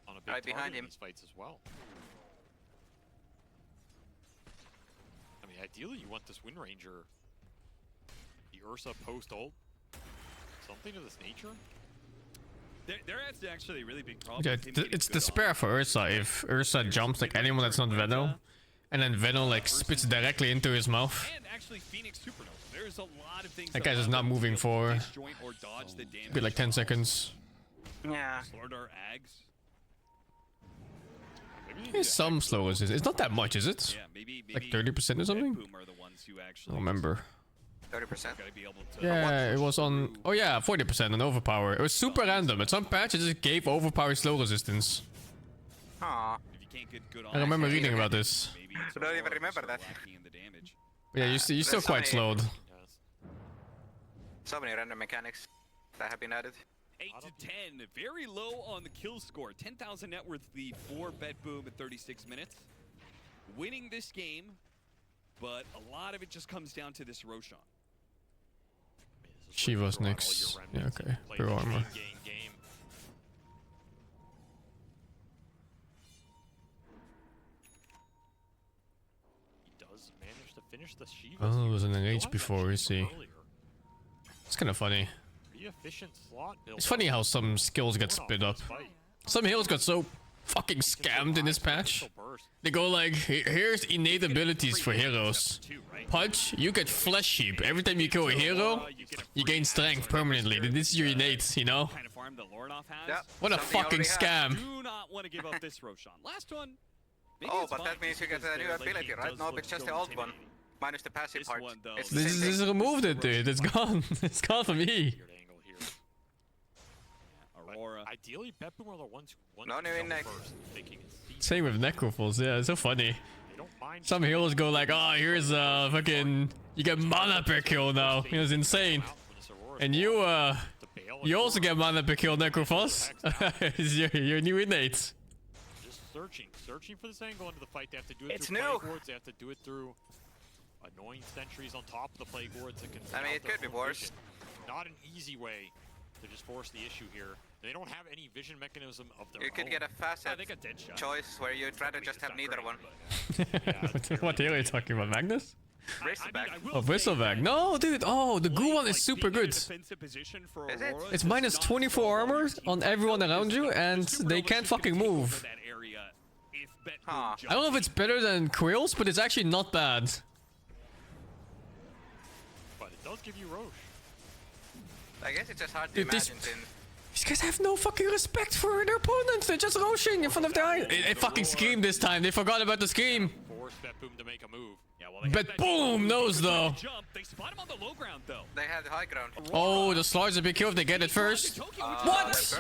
On a big right behind target in him. these fights as well. I mean, ideally you want this Wind Ranger, the Ursa post ult, something of this nature. That's actually a really big problem. Yeah, with him getting it's good despair for Ursa if Ursa jumps like anyone that's not Veno, and then Veno like spits directly into his mouth. And actually Phoenix Supernova. There's a lot of things That guy's just not moving for disjoint or dodge the damage. be like 10 seconds. Yeah. Slardar Ags. There's some slow resist. It's not that much, is it? Yeah, maybe Like 30% or something? Boom are the ones who I actually don't remember. 30%. gotta be able to Yeah, it was on. Oh yeah, 40% on overpower. It was super random. At some patch, it just gave overpower slow resistance. Aww. If you can't get good I remember reading about this. I don't even remember that. But yeah, you're still There's so quite many- slowed. So many random mechanics that have been added. 8 to 10, very low on the kill score. 10,000 net worth lead for Betboom at 36 minutes. Winning this game, but a lot of it just comes down to this Roshan. Shiva's next. Yeah, okay. Pure armor. He does manage to finish the Shiva. Oh, it was an enrage before, you see. It's kind of funny. Pretty efficient slot build. It's funny how some skills get split up. Some heroes got so fucking scammed in this patch. They go like, here's innate abilities for heroes. Punch, you get flesh heap. Every time you kill a hero, you gain strength permanently. This is your innate, you know? Kind of farm that Lordoff has. What a fucking scam. Do not want to give up this Roshan. Last one. maybe Oh, it's but fine, that means you get a because new the late ability, game right? does No, look it's just so the old one. intimidating. Minus the passive This part. one, though, It's this the This same is thing. removed it, dude. It's gone. It's gone for me. Aurora. Ideally, Betboom are the ones who want No to new jump index. first, thinking it's Same with Necrophils. Yeah, it's so funny. Some heroes go like, oh, here's fucking, you get mana per kill now. You know, it's insane. And you You also get mana per kill, Necrophos. You're new innate. Just searching for this angle into the fight. They have to do it It's through new. plague wards. They have to do it through annoying sentries on top of the plague wards that can. I mean, it could be worse. Not an easy way to just force the issue here. They don't have any vision mechanism of their own. You could get a facet choice where you'd rather just have neither one. What hero are you talking about, Magnus? Bristleback. Oh, Bristleback. No, dude. Oh, the goo one is super good. Is it? It's minus 24 armor on everyone around you, and they can't fucking move. Huh. I don't know if it's better than Quills, but it's actually not bad. But it does give you Roche. I guess it's just hard to Dude, imagine since These guys have no fucking respect for their opponents. They're just roshing in front of their eyes. It fucking screamed this time. They forgot about the scream. Force BetBoom to make a move. Bet Boom knows though. They spot him on the low ground though. they had the high ground. Oh, the Slar's a big kill if they get it first. What?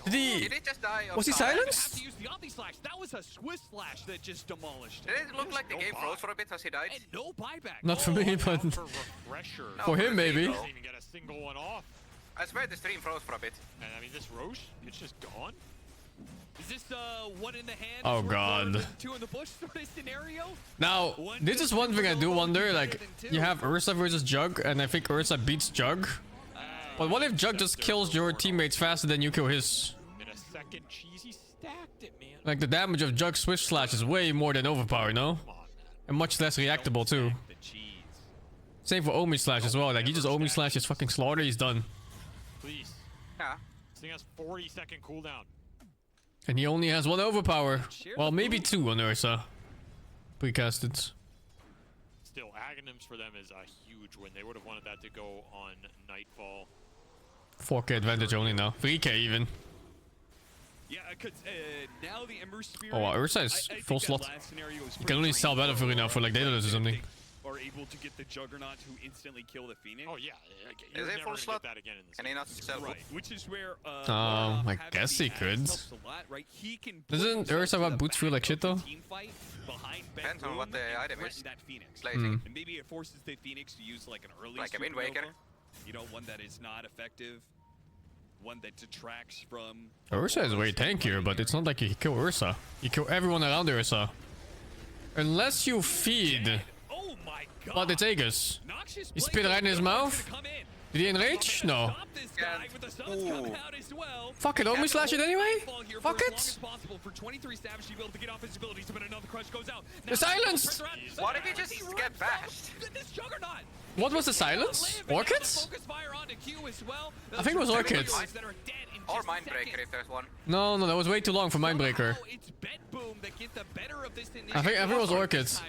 Did he? Did he just die? Was he silenced? That was a Swiss slash that just demolished. Did it look like the game froze for a bit as he died? No buyback. Not for me, but for him maybe. Doesn't even get a single one off. I swear the stream froze for a bit. And I mean, this Roche, it's just gone. Is this one in the hand? Oh god. Two in the bush sort of scenario? Now, this is one thing I do wonder, like, you have Ursa versus Jug, and I think Ursa beats Jug. But what if Jug just kills your teammates faster than you kill his? In a second, Cheesy stacked it, man. Like, the damage of Jug's Swift Slash is way more than Overpower, no? And much less reactable, too. Same for Omi Slash as well, like, he just Omi Slash his fucking Slaughter, he's done. Please. Yeah. This thing has 40-second cooldown. And he only has one Overpower. Well, maybe two on Ursa. Precasted. Still, Aghanims for them is a huge win. They would have wanted that to go on Nightfall. 4k advantage only now. 3k even. Yeah, because now the Ember Spirit. Oh, Ursa is I full think slot. that last scenario was You can only sell Battlefury now for like Daedalus or something. Are able to get the Juggernaut to instantly kill the Phoenix. Oh yeah, Is it full slot? that again in this. Can he not sell? Right, which is where I guess he could. right? He can Doesn't Ursa have boots feel like shit though? Depends on what the item is. That Phoenix. Blazing. And maybe it forces the Phoenix to use like an early Like a Wind Waker. You know, one that is not effective. One that detracts from Ursa is way tankier, but it's not like you kill Ursa. You kill everyone around Ursa. Unless you feed. But it's Aegis. He spit right in his mouth. Did he enrage? No. Fuck it, Omi Slash it anyway? Fuck it. The silence! What if he just get bashed? What was the silence? Orchids? I think it was Orchids. Or Mindbreaker if there's one. No, that was way too long for Mindbreaker. I think it was Orchids.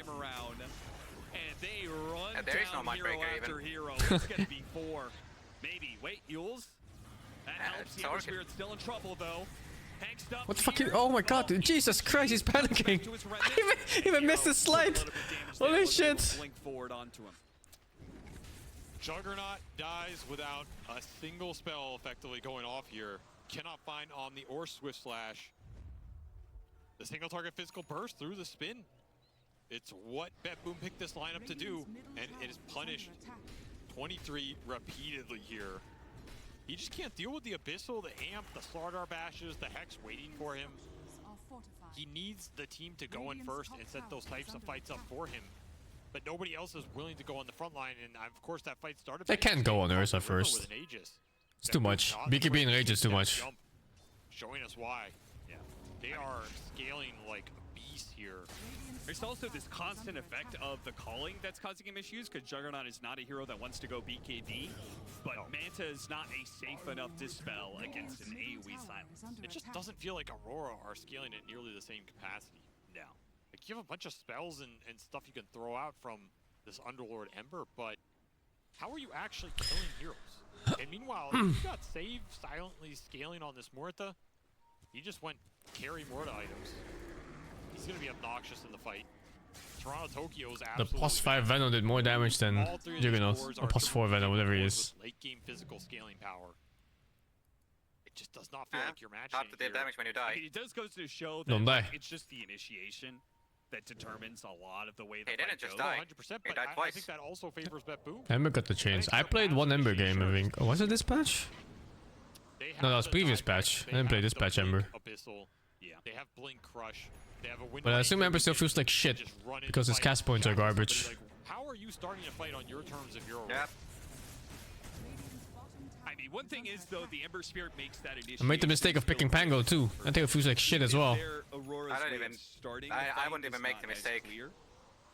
And there is no Mindbreaker even. It's gonna be 4. Maybe. Wait, Yules? That helps. The Ember Spirit's still in trouble though. What the fuck? Oh my god, dude. Jesus Christ, he's panicking. I even missed his slide. Holy shit. Juggernaut dies without a single spell effectively going off here. Cannot find Omni or Swift Slash. The single target physical burst through the spin. It's what BetBoom picked this lineup to do, and it is punished 23 repeatedly here. He just can't deal with the Abyssal, the Amp, the Slardar bashes, the Hex waiting for him. He needs the team to go in first and set those types of fights up for him. But nobody else is willing to go on the front line, and of course that fight started. They can't go on Ursa first. It's too much. BKB and Rage is too much. Showing us why. Yeah. They are scaling like beasts here. There's also this constant effect of the calling that's causing him issues, because Juggernaut is not a hero that wants to go BKB, but Manta is not a safe enough dispel against an AoE silence. It just doesn't feel like Aurora are scaling at nearly the same capacity. No. Like, you have a bunch of spells and stuff you can throw out from this Underlord Ember, but how are you actually killing heroes? And meanwhile, you got Save silently scaling on this Morta. He just went carry Morta items. He's gonna be obnoxious in the fight. Toronto Tokyo's The absolutely plus 5 Venom did more damage than Juggernaut. Or plus 4 Venom, whatever he is. Late game physical scaling power. It just does not feel like you're matching. Hard to deal damage when you die. It does go to show that Don't die. it's just the initiation. that determines a lot of the way the He fight didn't just goes. die. 100%, He but died I twice. think that also favors BetBoom. Ember got the chains. I played one Ember game, I think. Oh, was it this patch? No, that was previous patch. I didn't play this patch Ember. Abyssal. Yeah. They have Blink Crush. They have a win But I rate assume that Ember you still can feels like shit just run into because his fight, cast points are shackle somebody, garbage. like, how are you starting a fight on your terms if you're a Yep. I mean, one thing is though, the Ember Spirit makes that initiative. I made the mistake of picking Pango too. I think it feels like shit as well. I don't even. I wouldn't even make the mistake.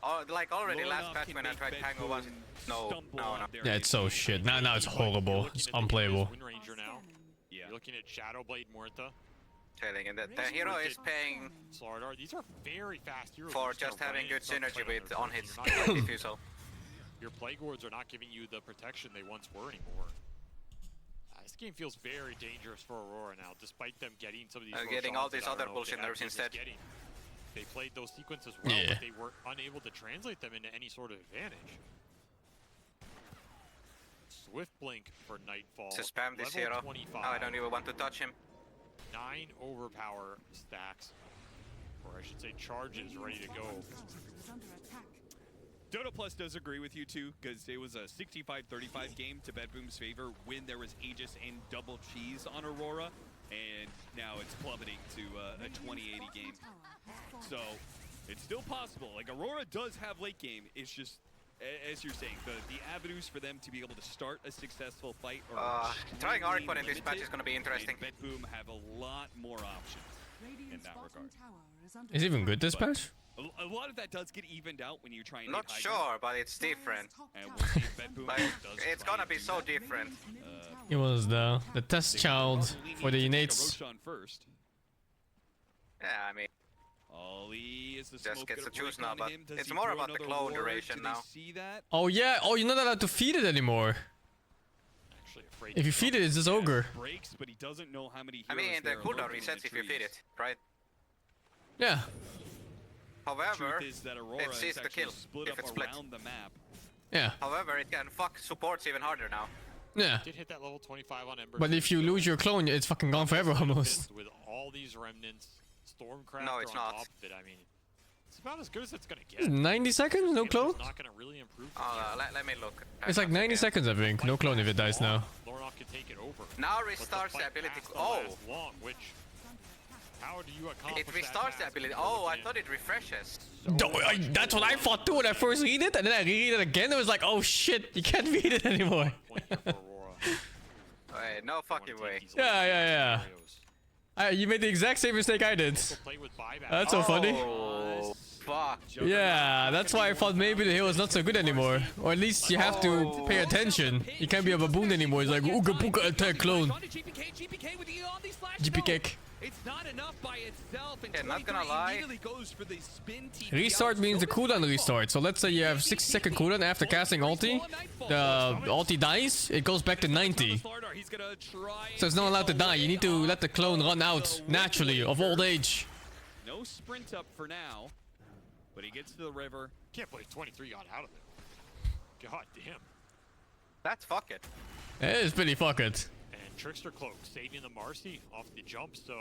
Oh, like already last patch when I tried Pango was no. Yeah, it's so shit. Now it's horrible. It's unplayable. Wind Ranger now. Yeah. You're looking at Shadowblade Muerta. Telling him that the hero is paying Slardar. These are very fast heroes. for just having good synergy with on his diffusal. Your Plague Wards are not giving you the protection they once were anymore. This game feels very dangerous for Aurora now, despite them getting some of these. Getting all these other bullshit nerfs instead. They played those sequences well, Yeah. but they were unable to translate them into any sort of advantage. Swift Blink for Nightfall. To spam this level hero. 25. Now I don't even want to touch him. 9 overpower stacks, or I should say charges, ready to go. Dota Plus does agree with you too, because it was a 65-35 game to BetBoom's favor when there was Aegis and double cheese on Aurora, and now it's plummeting to a 20-80 game. So it's still possible. Like Aurora does have late game. It's just, as you're saying, the avenues for them to be able to start a successful fight are trying extremely Arcon in this match is going to be interesting. and BetBoom have a lot more options in that regard. Is it even good this patch? A lot of that does get evened out when you try and Not hit high sure, ground. but it's different. And we'll see if BetBoom Like, does it's try gonna and be do so that. different. It was the test child for the innates. Roshan first. Yeah, I mean, Ollie is the just smoke gets to gonna choose break now, on but him? Does it's he more throw about the another clone ward? duration Do they now. see that? Oh yeah, oh you're not allowed to feed it anymore. If you feed it, it's just ogre. Breaks, but he doesn't know how many I mean, heroes the there are cooldown lurking in resets the if you feed trees. it, right? Yeah. However, Truth is that Aurora it is sees the actually kill split if up it's split. around the map. Yeah. However, it can fuck supports even harder now. Yeah. Did hit that level 25 on Ember. But if you lose your clone, it's fucking gone forever almost. With all these remnants, Stormcraft No, it's on not. top of it, I mean, it's about as good as it's gonna get. 90 seconds, no clone? It's not gonna really improve. Let me look. It's like 90 seconds, I think. No clone if it dies now. Lornock can take it over. Now But restarts the fight ability. has to Oh, last long, which how do you accomplish it restarts the ability. Oh, I thought it refreshes. That's what I thought too when I first read it, and then I reread it again. It was like, oh shit, you can't read it anymore. Wait, no fucking way. Yeah. You made the exact same mistake I did. That's so funny. Oh, fuck. Yeah, that's why I thought maybe the hero is not so good anymore. Or at least you have to pay attention. You can't be a baboon anymore. It's like, ooga booga attack clone. GP kick. It's not enough by itself, and Yeah, not gonna lie. immediately goes for the spin TP Restart means the cooldown restart. So let's say you have 6-second cooldown after casting ulti. The ulti dies, it goes back to 90. So it's not allowed to die. You need to let the clone run out naturally of old age. No sprint up for now, but he gets to the river. Can't believe 23 got out of it. God damn. That's fuck it. It is pretty fuck it. And Trickster Cloak saving the Marcy off the jump, so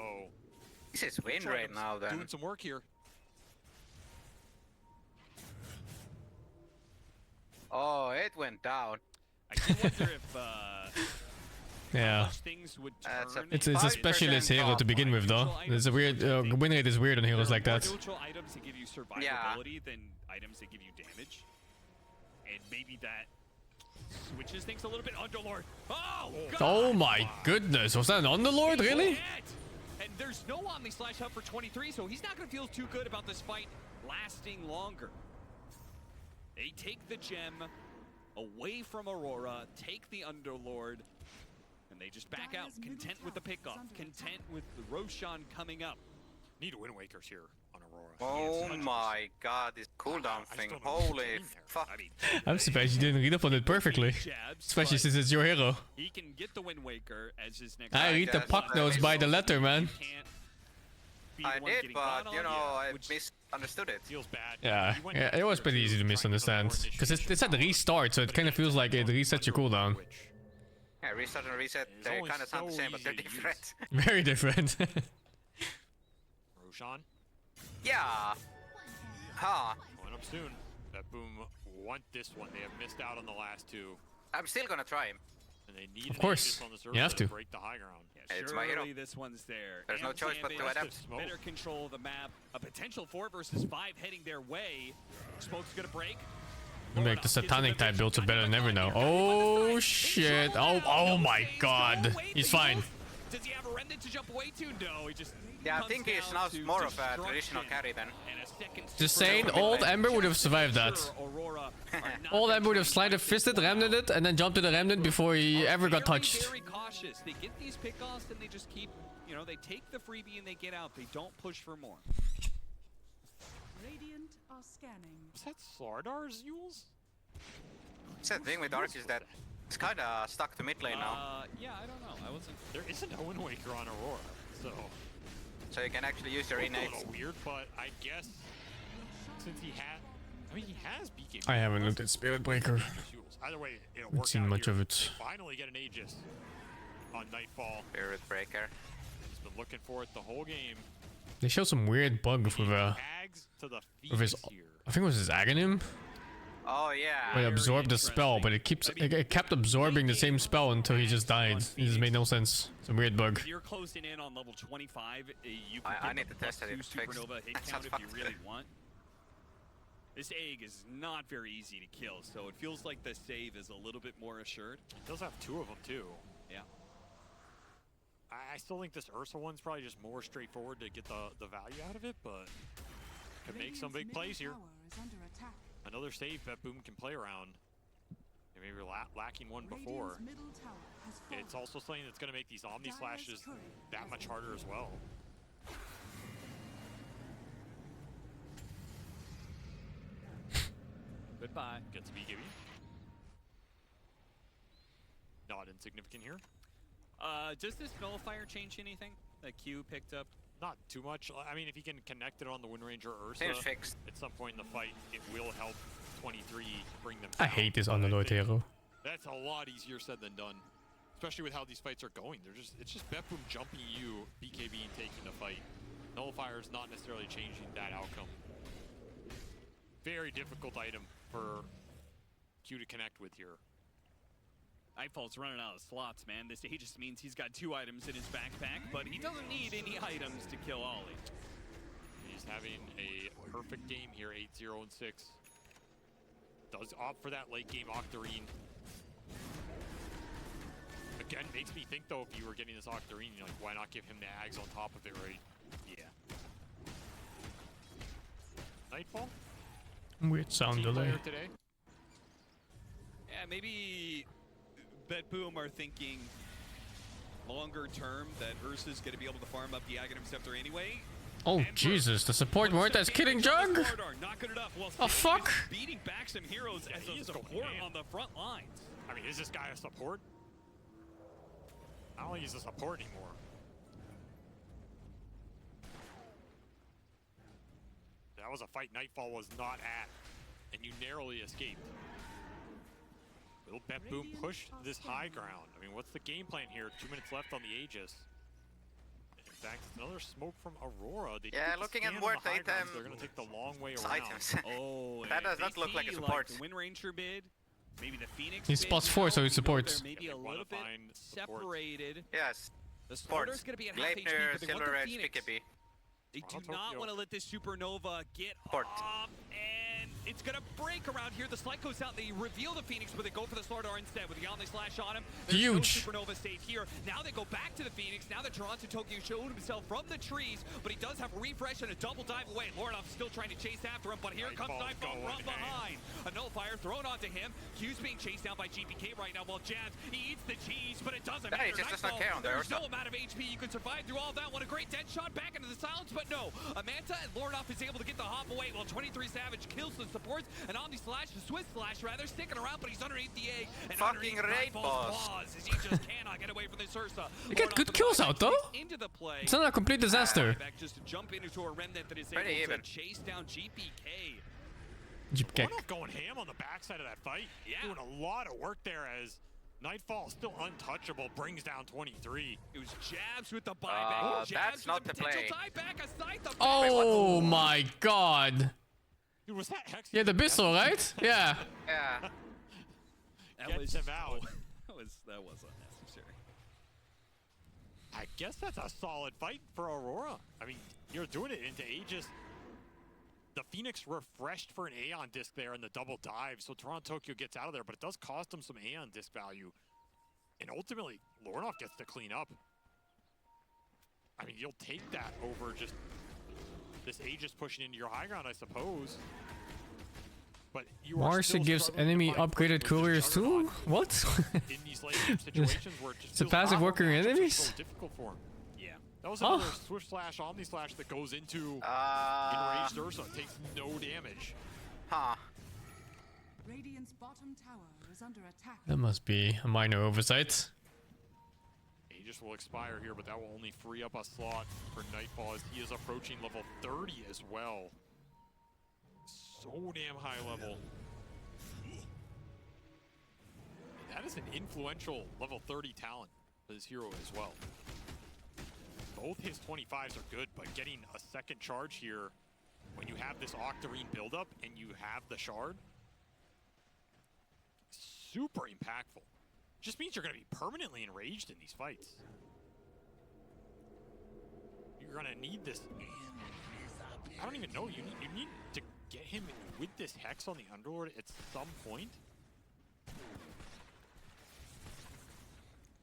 This is win rate now then. doing some work here. Oh, it went down. I do wonder if Yeah. things would That's turn. It's a specialist hero to begin with, though. There's a weird win rate is weird on heroes like that. Neutral items that give you survivability than items that give you damage, and maybe that switches things a little bit. Underlord. Oh, God. Oh my goodness, was that an Underlord, really? And there's no Omni Slash up for 23, so he's not going to feel too good about this fight lasting longer. They take the gem away from Aurora, take the Underlord, and they just back out, content with the pickoff, content with the Roshan coming up. Need Wind Wakers here on Aurora. Oh my god, this cooldown thing. Holy fuck. I'm surprised you didn't read up on it perfectly. Especially since it's your hero. He can get the Wind Waker as his next. I read the puck notes by the letter, man. I did, but you know, I misunderstood it. Feels bad. Yeah, it was pretty easy to misunderstand. Because it said restart, so it kind of feels like it resets your cooldown. Yeah, restart and reset, they kind of sound the same, but they're different. Very different. Roshan. Yeah. Huh. Going up soon. That Boom want this one. They have missed out on the last two. I'm still gonna try him. And they need Of course. on the You have to. break the high ground. Yeah, It's my hero. surely this one's there. There's no choice but to adapt. Better control of the map. A potential 4 versus 5 heading their way. Smoke's gonna break. Like the satanic type builds are better than ever now. Oh shit. Oh my god. He's fine. Does he have a remnant to jump away to? No, he just. Yeah, I think he's now more of a traditional carry then. Just saying, old Ember would have survived that. Old Ember would have slider fisted, remnant it, and then jumped to the remnant before he ever got touched. Very cautious. They get these pickoffs and they just keep, you know, they take the freebie and they get out. They don't push for more. Radiant are scanning. Was that Slardar's Yules? What's that thing with Arc is that it's kinda stuck to mid lane now. Yeah, I don't know. I wasn't. There isn't a Wind Waker on Aurora, so you can actually use your it's a innates. little weird, but I guess since he had, I mean, he has BKB. I haven't looked at Spirit Breaker. Either way, it'll Haven't work seen out much here. of it. They finally get an Aegis on Nightfall. Spirit Breaker. He's been looking for it the whole game. They show some weird bug with Ags to the with his, here. I think it was his Aghanim. Oh yeah. Where it absorbed the spell, but it kept absorbing the same spell until he just died. It just made no sense. It's a weird bug. If you're closing in on level 25, you can I get need to the test it if it's fixed. supernova hit That count sounds if you fucked. really want. This egg is not very easy to kill, so it feels like the save is a little bit more assured. It does have 2 of them too. Yeah. I still think this Ursa one's probably just more straightforward to get the value out of it, but could make some big plays here. Another save that Boom can play around. They maybe were lacking one before. It's also something that's going to make these Omni Slashes that much harder as well. Goodbye. Gets BKB. Not insignificant here. Does this nullifier change anything that Q picked up? Not too much. I mean, if you can connect it on the Wind Ranger Ursa, Seems fixed. at some point in the fight, it will help 23 bring them I down. hate this Underlord hero. That's a lot easier said than done. Especially with how these fights are going. It's just Betboom jumping you, BKB and taking the fight. Nullifier is not necessarily changing that outcome. Very difficult item for Q to connect with here. Nightfall's running out of slots, man. This Aegis means he's got 2 items in his backpack, but he doesn't need any items to kill Ollie. He's having a perfect game here, 8-0 and 6. Does opt for that late game Octarine. Again, makes me think though, if you were getting this Octarine, you're like, why not give him the Ags on top of it, right? Yeah. Nightfall? Weird sound delay. Player today. Yeah, maybe Betboom are thinking longer term that Ursa's going to be able to farm up the Aghanim Scepter anyway. Oh Jesus, the support weren't as kidding Jug? Not good enough. Well, Oh fuck! beating back some heroes as a support on the front lines. I mean, is this guy a support? I don't think he's a support anymore. That was a fight Nightfall was not at, and you narrowly escaped. Will Betboom push this high ground? I mean, what's the game plan here? 2 minutes left on the Aegis. In fact, it's another smoke from Aurora. They Yeah, looking at worth high 8 ground, so they're going to take the long way around. items. Oh, that does not look like a support. The Wind Ranger bid, maybe the Phoenix. He's bid +4, so he now, supports. they're maybe a little bit separated. Yes. The Sports. starter's going to be at half HP, Gleipnir, but they want Silver the Edge, Phoenix. BKB. They do not want to let this Supernova get Port. off, and it's going to break around here. The Slight goes out, they reveal the Phoenix, but they go for the Slardar instead with the Omni Slash on him. There's Huge. no Supernova save here. Now they go back to the Phoenix. Now that Toronto Tokyo showed himself from the trees, but he does have a refresh and a double dive away. Lordov still trying to chase after him, but here comes Nightfall from behind. A nullifier thrown onto him. Q's being chased down by GPK right now while Jabs, he eats the cheese, but it doesn't matter. He just does not care on there. There's no amount of HP you can survive through all that. What a great dead shot back into the silence, but no. Manta and Lordov is able to get the hop away while 23 Savage kills the supports, and Omni Slash, the Swiss Slash rather, sticking around, but he's underneath the egg. And fucking raid Nightfall's boss. paws as he just cannot get away from this Ursa. They get good kills out though. Into the play. It's not a complete disaster. Back just to jump into a remnant that is Pretty able even. to chase down GPK. GPK. Lordov going ham on the backside of that fight. Yeah. Doing a lot of work there as Nightfall, still untouchable, brings down 23. It was Jabs with the buyback. Jabs that's not with the potential play. tieback aside the Oh my god. Dude, was that Hex? Yeah, the Bissell, right? Yeah. Yeah. That was him out. That was unnecessary. I guess that's a solid fight for Aurora. I mean, you're doing it into Aegis. The Phoenix refreshed for an Aeon disc there in the double dive, so Toronto Tokyo gets out of there, but it does cost them some Aeon disc value. And ultimately, Lornoff gets to clean up. I mean, you'll take that over just this Aegis pushing into your high ground, I suppose. But you Marcia gives enemy upgraded couriers too? What? in these late game situations where it just It's a feels passive like working matchups are enemies? so difficult for him. Yeah. That was another Swift Slash, Omni Slash that goes into Enraged Ursa. Takes no damage. Huh. Radiant's bottom tower is under attack. That must be a minor oversight. Aegis will expire here, but that will only free up a slot for Nightfall as he is approaching level 30 as well. So damn high level. And that is an influential level 30 talent for this hero as well. Both his 25s are good, but getting a second charge here when you have this Octarine buildup and you have the shard, super impactful. Just means you're going to be permanently enraged in these fights. You're going to need this. I don't even know. You need to get him with this Hex on the Underlord at some point.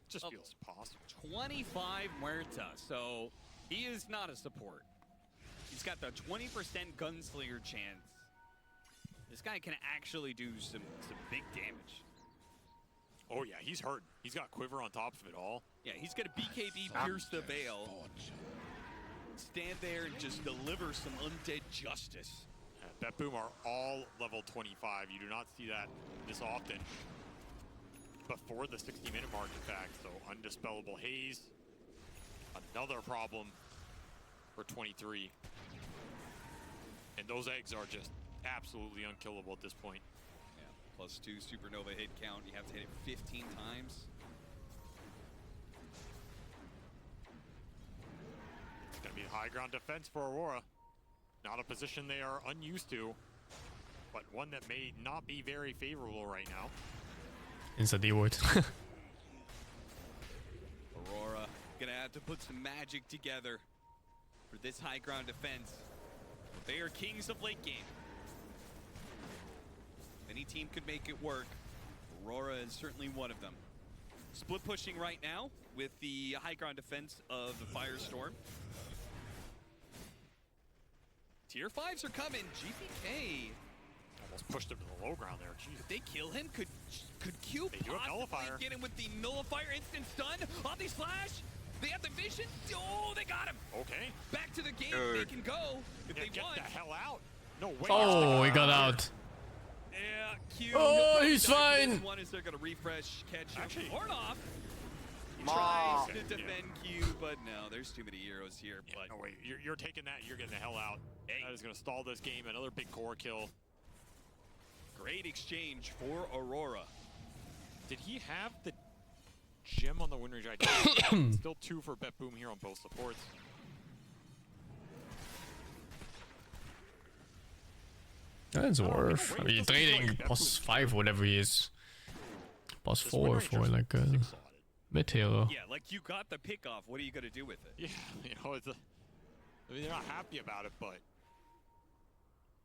Just feels possible. 25 Muerta, so he is not a support. He's got the 20% gunslinger chance. This guy can actually do some big damage. Oh yeah, he's hurt. He's got Quiver on top of it all. Yeah, he's gonna BKB pierce the veil. Stand there and just deliver some undead justice. Bet Boom are all level 25. You do not see that this often. Before the 60-minute mark, in fact, so Undispellable Haze. Another problem for 23. And those eggs are just absolutely unkillable at this point. Yeah, +2 supernova hit count. You have to hit it 15 times. It's gonna be a high ground defense for Aurora. Not a position they are unused to, but one that may not be very favorable right now. Insta D-word. Aurora gonna have to put some magic together for this high ground defense. They are kings of late game. Any team could make it work. Aurora is certainly one of them. Split pushing right now with the high ground defense of the Firestorm. Tier 5s are coming. GPK almost pushed him to the low ground there. Jeez. Could they kill him? Could Q possibly get him with the nullifier? Instant stun. Omni Slash. They have the vision. Oh, they got him. Okay. Back to the game. They can go if they get want. the hell out. No way. Oh, he got out. Yeah, Q. Oh, he's fine. One is they're gonna refresh, catch him. Actually, Ornoff. He tries to defend Q, but no, there's too many heroes here. Yeah, but no way. You're taking that. You're getting the hell out. That is gonna stall this game. Another big core kill. Great exchange for Aurora. Did he have the gem on the win rate? Still 2 for Bet Boom here on both supports. That's worth. I mean, trading +5, whatever he is. +4 for like a mid hero. Yeah, like you got the pick off. What are you gonna do with it? Yeah, you know, I mean, they're not happy about it, but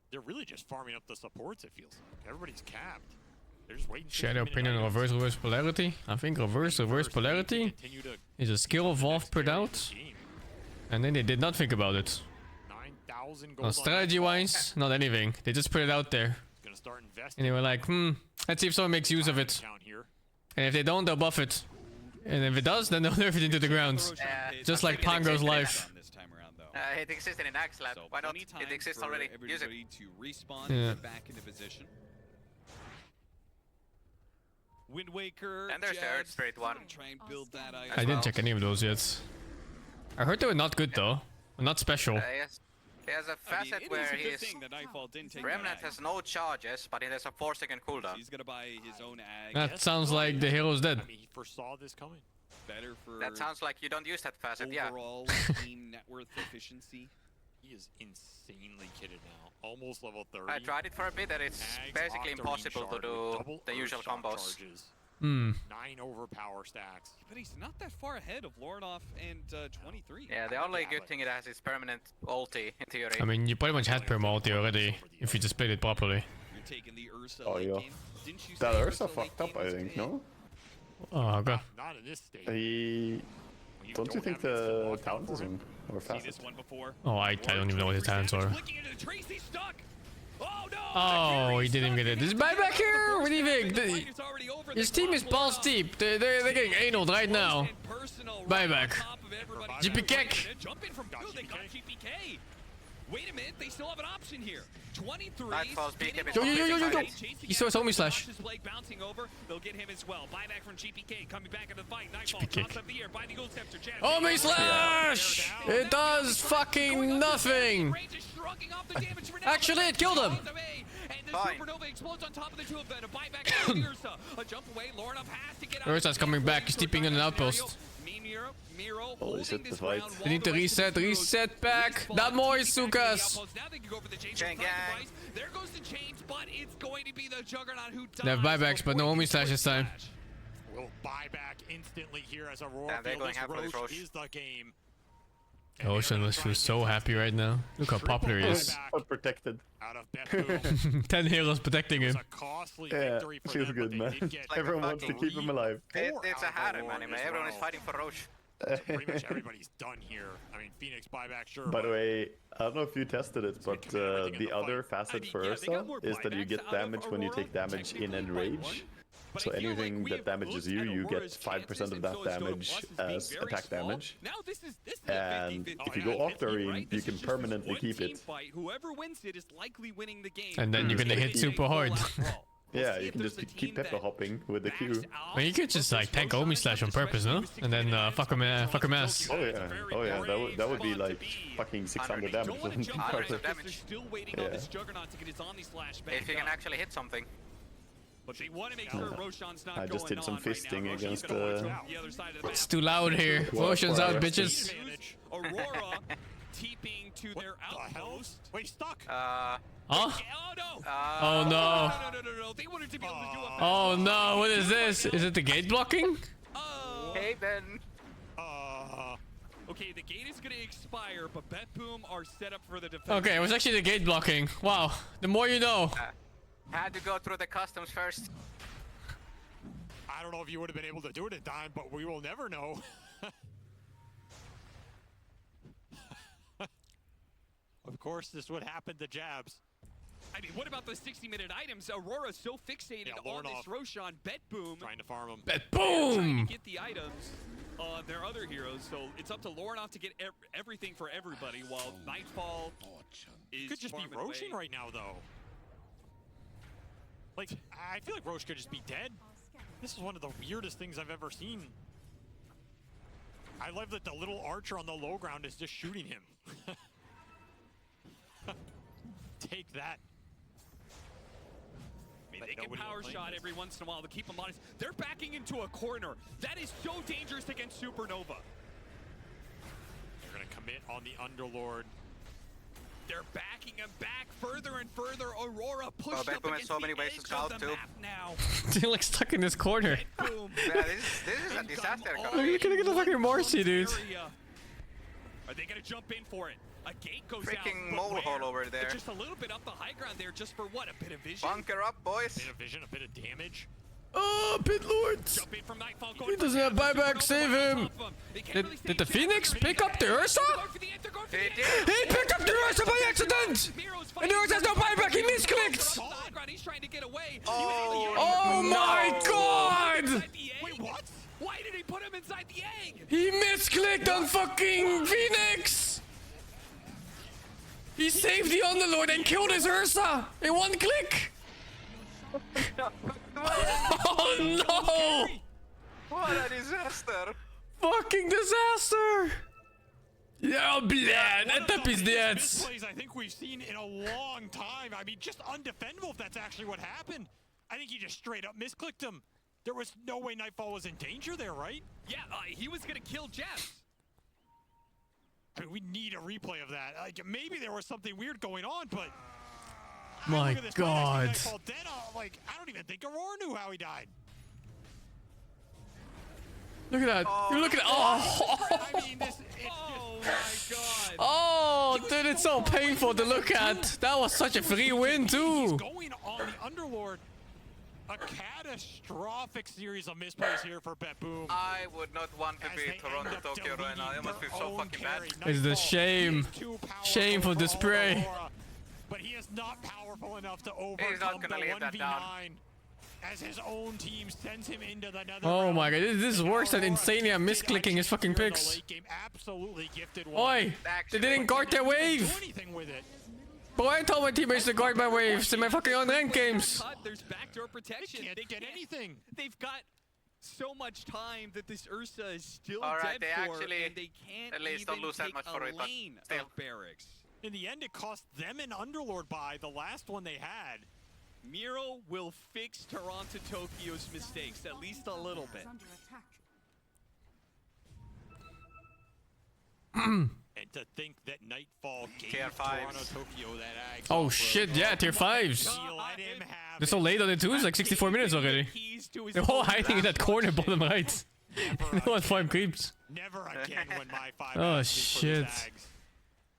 they're really just farming up the supports. It feels like everybody's capped. They're just waiting. Shadow Pin and reverse polarity. I think reverse polarity is a skill Valve put out, and then they did not think about it. 9,000 gold. Strategy wise, not anything. They just put it out there. Gonna start investing. And they were like, let's see if someone makes use of it. And if they don't, they'll buff it. And if it does, then they'll nerf it into the ground. Just like Pongo's life. It existed in Axe Lab. Why not? It exists already. Use it. To respawn Yeah. and get back into position. Wind Waker. And there's the Earth Spirit one. Try and build that I didn't check any of those yet. I heard they were not good though. Not special. He has a facet where his that Nightfall didn't take Remnant has no charges, but it has a 4-second cooldown. He's gonna buy his own ag. That sounds like the hero's dead. I mean, he foresaw this coming. Better for That sounds like you don't use that facet, yeah. overall team net worth efficiency. He is insanely kitted now. Almost level 30. I tried it for a bit and it's basically impossible to do the usual combos. 9 overpower stacks. But he's not that far ahead of Lornoff and 23. Yeah, the only good thing it has is permanent ulti in theory. I mean, you pretty much had perma ulti already if you just played it properly. You're taking the Ursa Oh yeah. That Ursa fucked up, I think, no? Oh, okay. Not in this state. Don't you think the talent is on? Or fast? Oh, I don't even know what his talents are. Oh, he didn't get it. Is buyback here? What do you think? His team is balls deep. They're getting anal right now. Buyback. GP kick. Wait a minute, they still have an option here. 23. Yo. He saw his homie slash. Bouncing over. They'll get him as well. Buyback from GPK coming back into the fight. Nightfall tops up the air by the gold scepter. Homie slash! It does fucking nothing. Actually, it killed him. Supernova explodes on top of the two of them. A buyback from Ursa. A jump away. Lornoff has to get out. Ursa's coming back. He's steeping on an outpost. Holy shit, the fight. They need to reset back. That more Sukas. Chain gang. There goes the chains, but it's going to be the Juggernaut who They have buybacks, but no homie slash this time. Will buy back instantly here as Aurora they're going half for this Roche. is the game. Ocean was so happy right now. Look how popular he is. Unprotected. Out of Bet 10 heroes protecting him. Yeah, feels good, man. Everyone wants to keep him alive. It's a harem anime. Everyone is fighting for Roche. Pretty much everybody's done here. I mean, Phoenix buyback, sure. By the way, I don't know if you tested it, but the other facet for Ursa is that you get damage when you take damage in enrage. So anything that damages you, you get 5% of that damage as attack damage. And if you go off the arena, you can permanently keep it. Whoever wins it is likely winning the game. And then you're gonna hit super hard. Yeah, you can just keep pepper hopping with the Q. I mean, you could just like tank homie slash on purpose, no? And then fuck him ass. Oh yeah, that would be like fucking 600 damage. Yeah. If you can actually hit something. But they want to make sure Roshan's not I just did some fisting against It's too loud here. Roshan's out, bitches. Aurora teeping to their outpost. Wait, stuck. Huh? Oh no! Oh no! No! They wanted to be able to do a Oh no! What is this? Is it the gate blocking? Hey Ben. Okay, the gate is gonna expire, but Bet Boom are set up for the defense. Okay, it was actually the gate blocking. Wow. The more you know. Had to go through the customs first. I don't know if you would have been able to do it in time, but we will never know. Of course, this would happen to Jabs. I mean, what about the 60-minute items? Aurora's so fixated on this Roshan. Bet Boom trying to farm him. Bet Boom! Trying to get the items on their other heroes, so it's up to Lornoff to get everything for everybody, while Nightfall is could just be Roshan right now, though. Like, I feel like Roche could just be dead. This is one of the weirdest things I've ever seen. I love that the little archer on the low ground is just shooting him. Take that. I mean, they can power shot every once in a while to keep them honest. They're backing into a corner. That is so dangerous against Supernova. They're going to commit on the Underlord. They're backing him back further and further. Aurora pushed up Boom has against so many the ways to edge scout of the too. map now. They're like stuck in this corner. Boom. Yeah, this is a disaster. Look at the fucking Marcy, dude. Are they gonna jump in for it? A gate goes Freaking out. mole hole over there. Just a little bit up the high ground there, just for what? A bit of vision. Bunker up, boys. A bit of vision, a bit of damage. Oh, Pit Lords! Jump in from Nightfall, He doesn't have buyback, save him! Did the Phoenix pick up the Ursa? He picked up the Ursa by accident! And the Ursa has no buyback, he misclicked! He's trying to get away. Oh my god! Wait, what? Why did he put him inside the egg? He misclicked on fucking Phoenix! He saved the Underlord and killed his Ursa in one click! Oh no! What a disaster! Fucking disaster! Yeah, блядь, это пиздец! Plays I think we've seen in a long time. I mean, just undefendable if that's actually what happened. I think he just straight up misclicked him. There was no way Nightfall was in danger there, right? Yeah, he was gonna kill Jess. I mean, we need a replay of that. Like, maybe there was something weird going on, but... My God. Like, I don't even think Aurora knew how he died. Look at that. Oh, Look at it. Oh. I mean, oh my God. Oh, dude, it's so painful to look at. That was such a free win, too. He's going on the Underlord. A catastrophic series of misplays here for BetBoom. I would not want to be Toronto, Tokyo right now. It must be so fucking bad. It's the shame. Shame for the spray. But he is not powerful enough to overcome the 1v9 as his own team sends him into the nether. Oh my God, this is worse than Insania misclicking his fucking picks. Absolutely gifted one. Oi, they didn't guard their wave. But I told my teammates to guard my waves in my fucking unranked games. There's backdoor protection. They can't get anything. They've got so much time that this Ursa is still Alright, dead they for, actually and they can't at least even don't lose that take much for a it, but lane still. of barracks. In the end, it cost them an Underlord buy, the last one they had. Miro will fix Toronto Tokyo's mistakes, at least a little bit. And to think that Nightfall gave Tier Toronto 5s. Tokyo that ag. Oh shit, yeah, tier 5s. They're so late on it too, it's like 64 minutes already. They're all hiding in that corner bottom right. No one 5 creeps. Never again when my 5 Oh shit.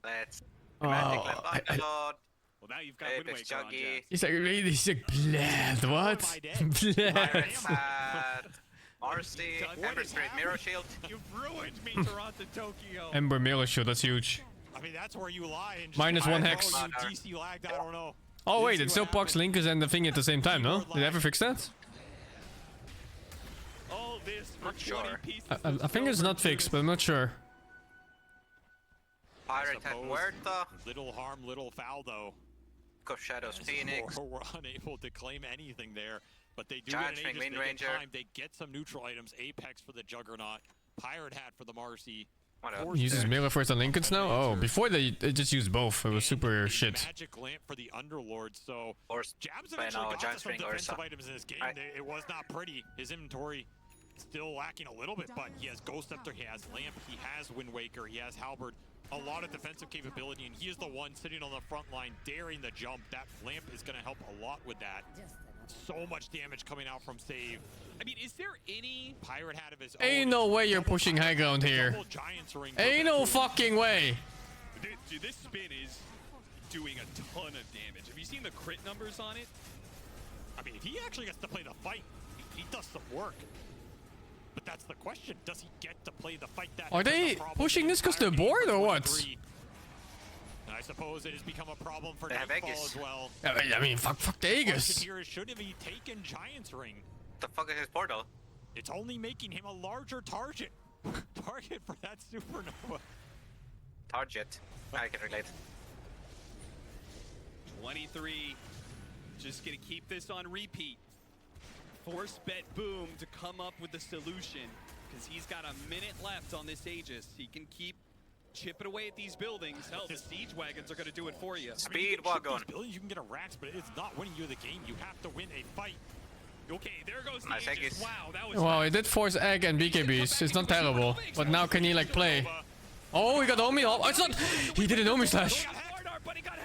Let's Oh, Well, now you've got Wind Waker on Jazz. He's like bled, what? Bled. Pirates had RC, Ember Spirit, Mirror Shield. You've ruined me, Toronto Tokyo. Ember Mirror Shield, that's huge. I mean, that's where you lie. And Minus 1 hex. DC lagged, I don't know. Oh wait, it still procs Linkers and the thing at the same time, no? Did they ever fix that? All this for Not sure. I think it's not fixed, but I'm not sure. Pirate had Huerta. Little harm, little foul, though. Of Shadows Phoenix. We're unable to claim anything there, but they do Giant get an Swing, Aegis, Wind they get Ranger. time, they get some neutral items, Apex for the Juggernaut, Pirate Hat for the Marcy. He uses Mirror first on Lincolns now? Oh, before they just used both. It was super shit. Magic Lamp for the Underlord, so Jabs by eventually now, got Giant to some Swing defensive Ursa. items in this game. It was not pretty. His inventory still lacking a little bit, but he has Ghost Scepter, he has Lamp, he has Wind Waker, he has Halberd. A lot of defensive capability, and he is the one sitting on the front line, daring the jump. That Lamp is going to help a lot with that. So much damage coming out from Save. I mean, is there any Pirate Hat of his own? Ain't no way you're pushing high ground here. Ain't no fucking way. Dude, this spin is doing a ton of damage. Have you seen the crit numbers on it? I mean, if he actually gets to play the fight, he does some work. But that's the question. Does he get to play the fight? That Are they pushing this because they're bored or what? And I suppose it has become a problem for They have Nightfall Aegis. as well. I mean, fuck the Aegis. Here should have he taken Giant's Ring. The fuck is his portal? It's only making him a larger target. Target for that supernova. Target. I can relate. 23. Just gonna keep this on repeat. Force BetBoom to come up with a solution, because he's got a minute left on this Aegis. He can keep chipping away at these buildings. Hell, the siege wagons are gonna do it for you. Speed wagon. Buildings, you can get a racks, but it's not winning you the game. You have to win a fight. Okay, there goes the Nice Aegis. Aegis. Wow, that was Wow, it did force Egg and BKBs. It's not terrible. But now can he like play? Oh, he got Omi. Oh, it's not. He did an Omi slash.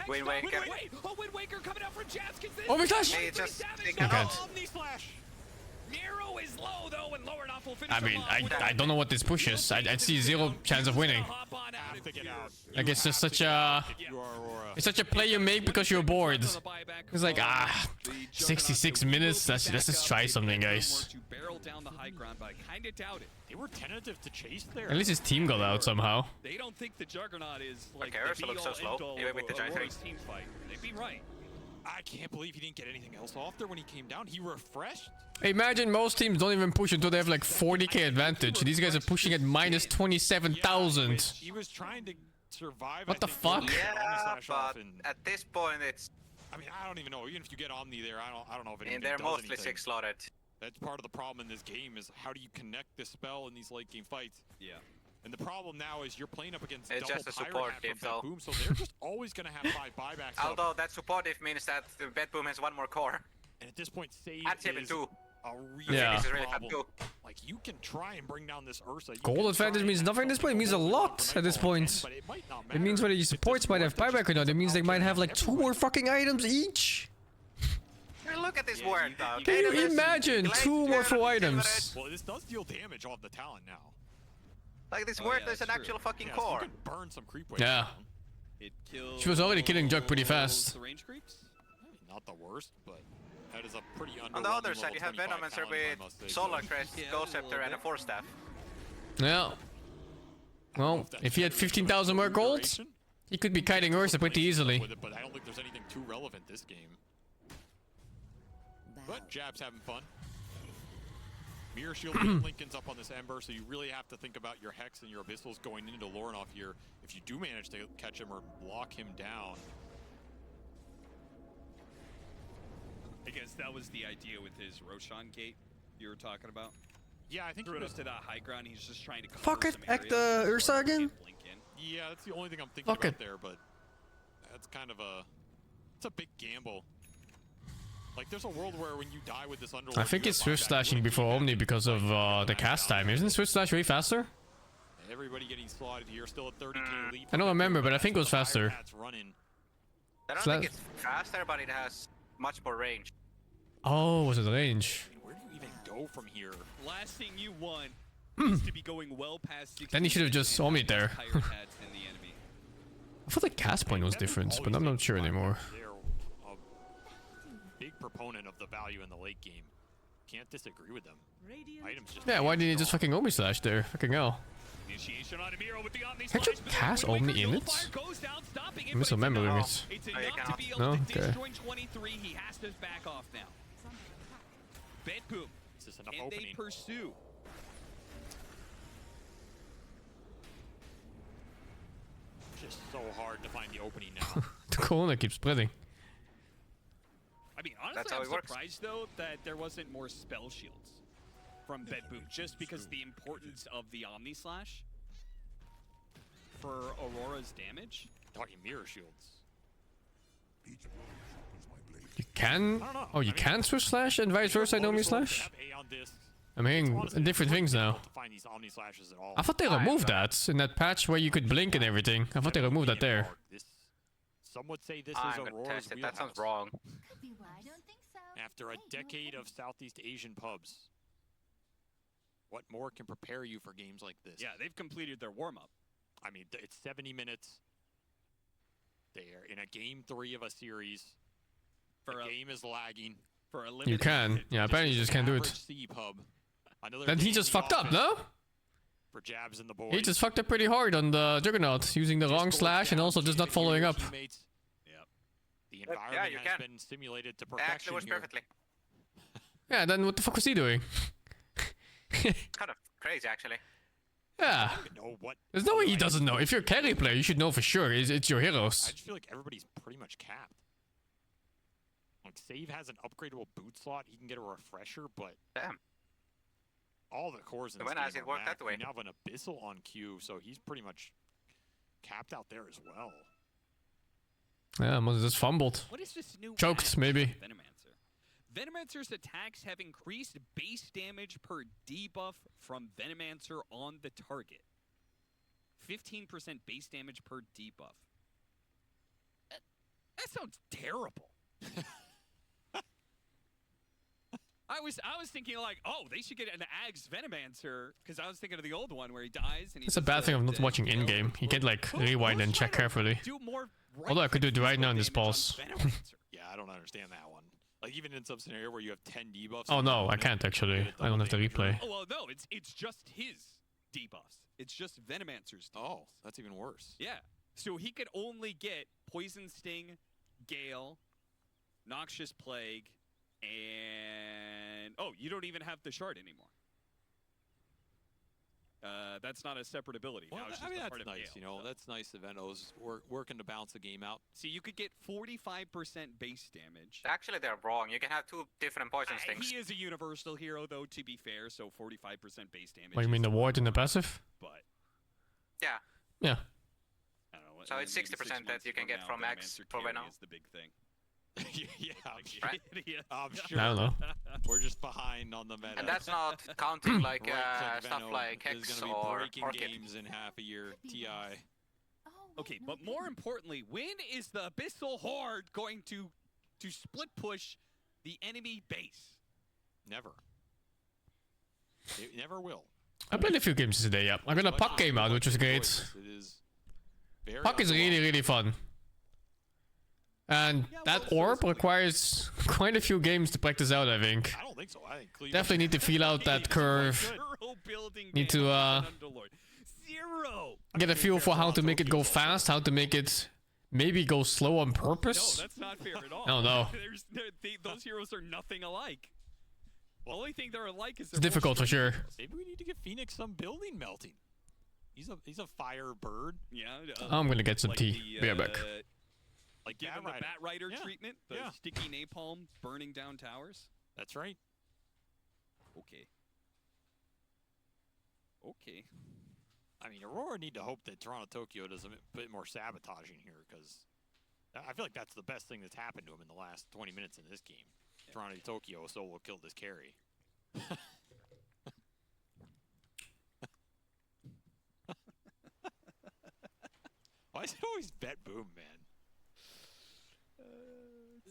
Wind Waker. Oh, Wind Waker coming out from Jazz. Omi slash. He just You can't. Omni Slash. Miro is low though, and lower enough will finish I mean, I don't know what this pushes. I see zero chance of winning. Like it's just such a play you make because you're bored. It's like 66 minutes. Let's just try something, guys. To barrel down the high ground, but I kind of doubt it. They were tentative to chase there. At least his team got out somehow. They don't think the Juggernaut is like Okay, Ursa looks so slow. Even with the Giant Ring. team fight. They'd be right. I can't believe he didn't get anything else off there when he came down. He refreshed. Imagine most teams don't even push until they have like 40k advantage. These guys are pushing at minus 27,000. He was trying to survive. What the fuck? Yeah, but at this point it's... I mean, I don't even know. Even if you get Omni there, I don't know if it And even they're does mostly anything. 6 slotted. That's part of the problem in this game is how do you connect the spell in these late game fights? Yeah. And the problem now is you're playing up against It's double just a Pirate support Hat diff, from though. BetBoom, so they're just always going to have 5 buybacks. Although that supportive means that the BetBoom has 1 more core. And at this point, Save And Tippin is 2. a real Yeah. problem. Like, you can try and bring down this Ursa. Gold advantage means nothing at this point. It means a lot at this point. It means whether your supports might have buyback or not. It means they might have like 2 more fucking items each. Look at this word, though. Can you imagine 2 more full items? Well, this does deal damage off the talent now. Like, this word is an actual fucking core. You can burn some creep waves Yeah. down. It kills She was already killing Jug pretty fast. the range creeps. Not the worst, but that is a pretty underwhelming. On the other side, level you have 25 Venomancer talent, I must with say. Solar Crest, Ghost Scepter, and a Force Staff. Yeah. Well, if he had 15,000 more gold, he could be kiting Ursa pretty easily. With it, but I don't think there's anything too relevant this game. But Jab's having fun. Mirror Shield and Lincoln's up on this Ember, so you really have to think about your Hex and your Abyssals going into Lornoff here. If you do manage to catch him or lock him down. I guess that was the idea with his Roshan gate you were talking about. Yeah, I think threw us to that high ground. He's just trying to Fuck it, some act areas Ursa where he again? can't blink in. Yeah, that's the only thing I'm thinking Fuck about it. there, but that's kind of it's a big gamble. Like, there's a world where when you die with this Underlord, I think you it's have swift buyback slashing before Omni because of the cast time. Isn't swift slash way faster? Everybody getting slotted here, still a 30k lead. I don't remember, but I think it was faster. That's running. I don't think it's faster, but it has much more range. Oh, was it the range? Where do you even go from here? Last thing you want is to be going well past 60. Then he should have just Omni'd there. higher pads than the enemy. I thought the cast point was different, but I'm not sure anymore. They're a big proponent of the value in the late game. Can't disagree with them. Items just Yeah, why didn't he just fucking Omni slash there? Fucking hell. Initiation on Amiro with the Omni Can you cast Omni in it? I misremember it. It's enough to be able No? to Okay. disjoin 23. He has to back off now. Bet boom. Is this enough Can they opening? pursue? Just so hard to find the opening now. The corner keeps spreading. I mean, That's honestly, how I'm it works. surprised though that there wasn't more spell shields from Bet Boom, just because the importance of the Omni Slash for Aurora's damage. Talking mirror shields. You can? Oh, you can swift slash and vice versa, Omni slash? I'm hearing different things now. To find these Omni slashes at all. I thought they removed that in that patch where you could blink and everything. I thought they removed that there. Some would say this is I'm gonna Aurora's test it. That sounds wheelhouse. wrong. After a decade of Southeast Asian pubs, what more can prepare you for games like this? Yeah, they've completed their warm-up. I mean, it's 70 minutes. They're in a game 3 of a series. The game is lagging. For a You limited can. Yeah, apparently you just can't do it. C pub. Another Then he game just in the fucked up, office no? For Jabs and the boys. He just fucked up pretty hard on the Juggernaut, using the wrong slash and also just not following up. Teammates. Yep. The environment you has can. been simulated to It perfection actually works here. perfectly. Yeah, then what the fuck was he doing? Kind of crazy, actually. Yeah. Know what? There's no way he doesn't know. If you're a carry player, you should know for sure. It's your I heroes. just feel like everybody's pretty much capped. Like, Save has an upgradable boot slot. He can get a refresher, but Damn. all the cores in So this when game has it are worked maxed. that way? We now have an Abyssal on queue, so he's pretty much capped out there as well. Yeah, must have just fumbled. What is this new Choked, add maybe. to Venomancer? Venomancer's attacks have increased base damage per debuff from Venomancer on the target. 15% base damage per debuff. That sounds terrible. I was thinking like, oh, they should get an Ags Venomancer, because I was thinking of the old one where he dies and he It's a bad thing of not watching in-game. You can like rewind and check carefully. do more Although I could do it right now in this pulse. Yeah, I don't understand that one. Like, even in some scenario where you have 10 debuffs. Oh no, I can't actually. I don't have the replay. Oh well, no, it's just his debuffs. It's just Venomancer's debuffs. Oh, that's even worse. Yeah. So he could only get Poison Sting, Gale, Noxious Plague, and oh, you don't even have the shard anymore. That's not a separate ability. Well, now it's I just mean, a that's part of nice, Gale, you know. so. That's nice that Vento's working to balance the game out. See, you could get 45% base damage. Actually, they're wrong. You can have 2 different poison stings. He is a universal hero, though, to be fair, so 45% base damage. What, you mean the ward and the passive? But Yeah. Yeah. I don't know. So it's maybe 6 60% that months you can get now, from X Venomancer for carry Venom. is the big thing. Yeah, Right? I'm sure. I don't know. We're just behind on the meta. And that's not counting like Right-click stuff Venom like is Hex gonna be or breaking Orchid. games in half a year. Ti. Okay, but more importantly, when is the Abyssal Horde going to split push the enemy base? Never. It never will. I played a few games today, yeah. I got a puck game out, which was great. It is very Puck is really, really fun. And that orb requires quite a few games to practice out, I think. I don't think so. I think Cleveland Definitely need to feel out that curve. Need to get a feel for how to make it go fast, how to make it maybe go slow on purpose. No, that's not fair at all. I don't know. Those heroes are nothing alike. The only thing they're alike is It's difficult for sure. Maybe we need to give Phoenix some building melting. He's a fire bird. Yeah. I'm gonna get some tea. Be right back. Like give him the Bat Rider treatment, the sticky napalm burning down towers. That's right. Okay. Okay. I mean, Aurora need to hope that Toronto Tokyo does a bit more sabotaging here, because I feel like that's the best thing that's happened to him in the last 20 minutes in this game. Toronto Tokyo solo killed this carry. Why is it always Bet Boom, man?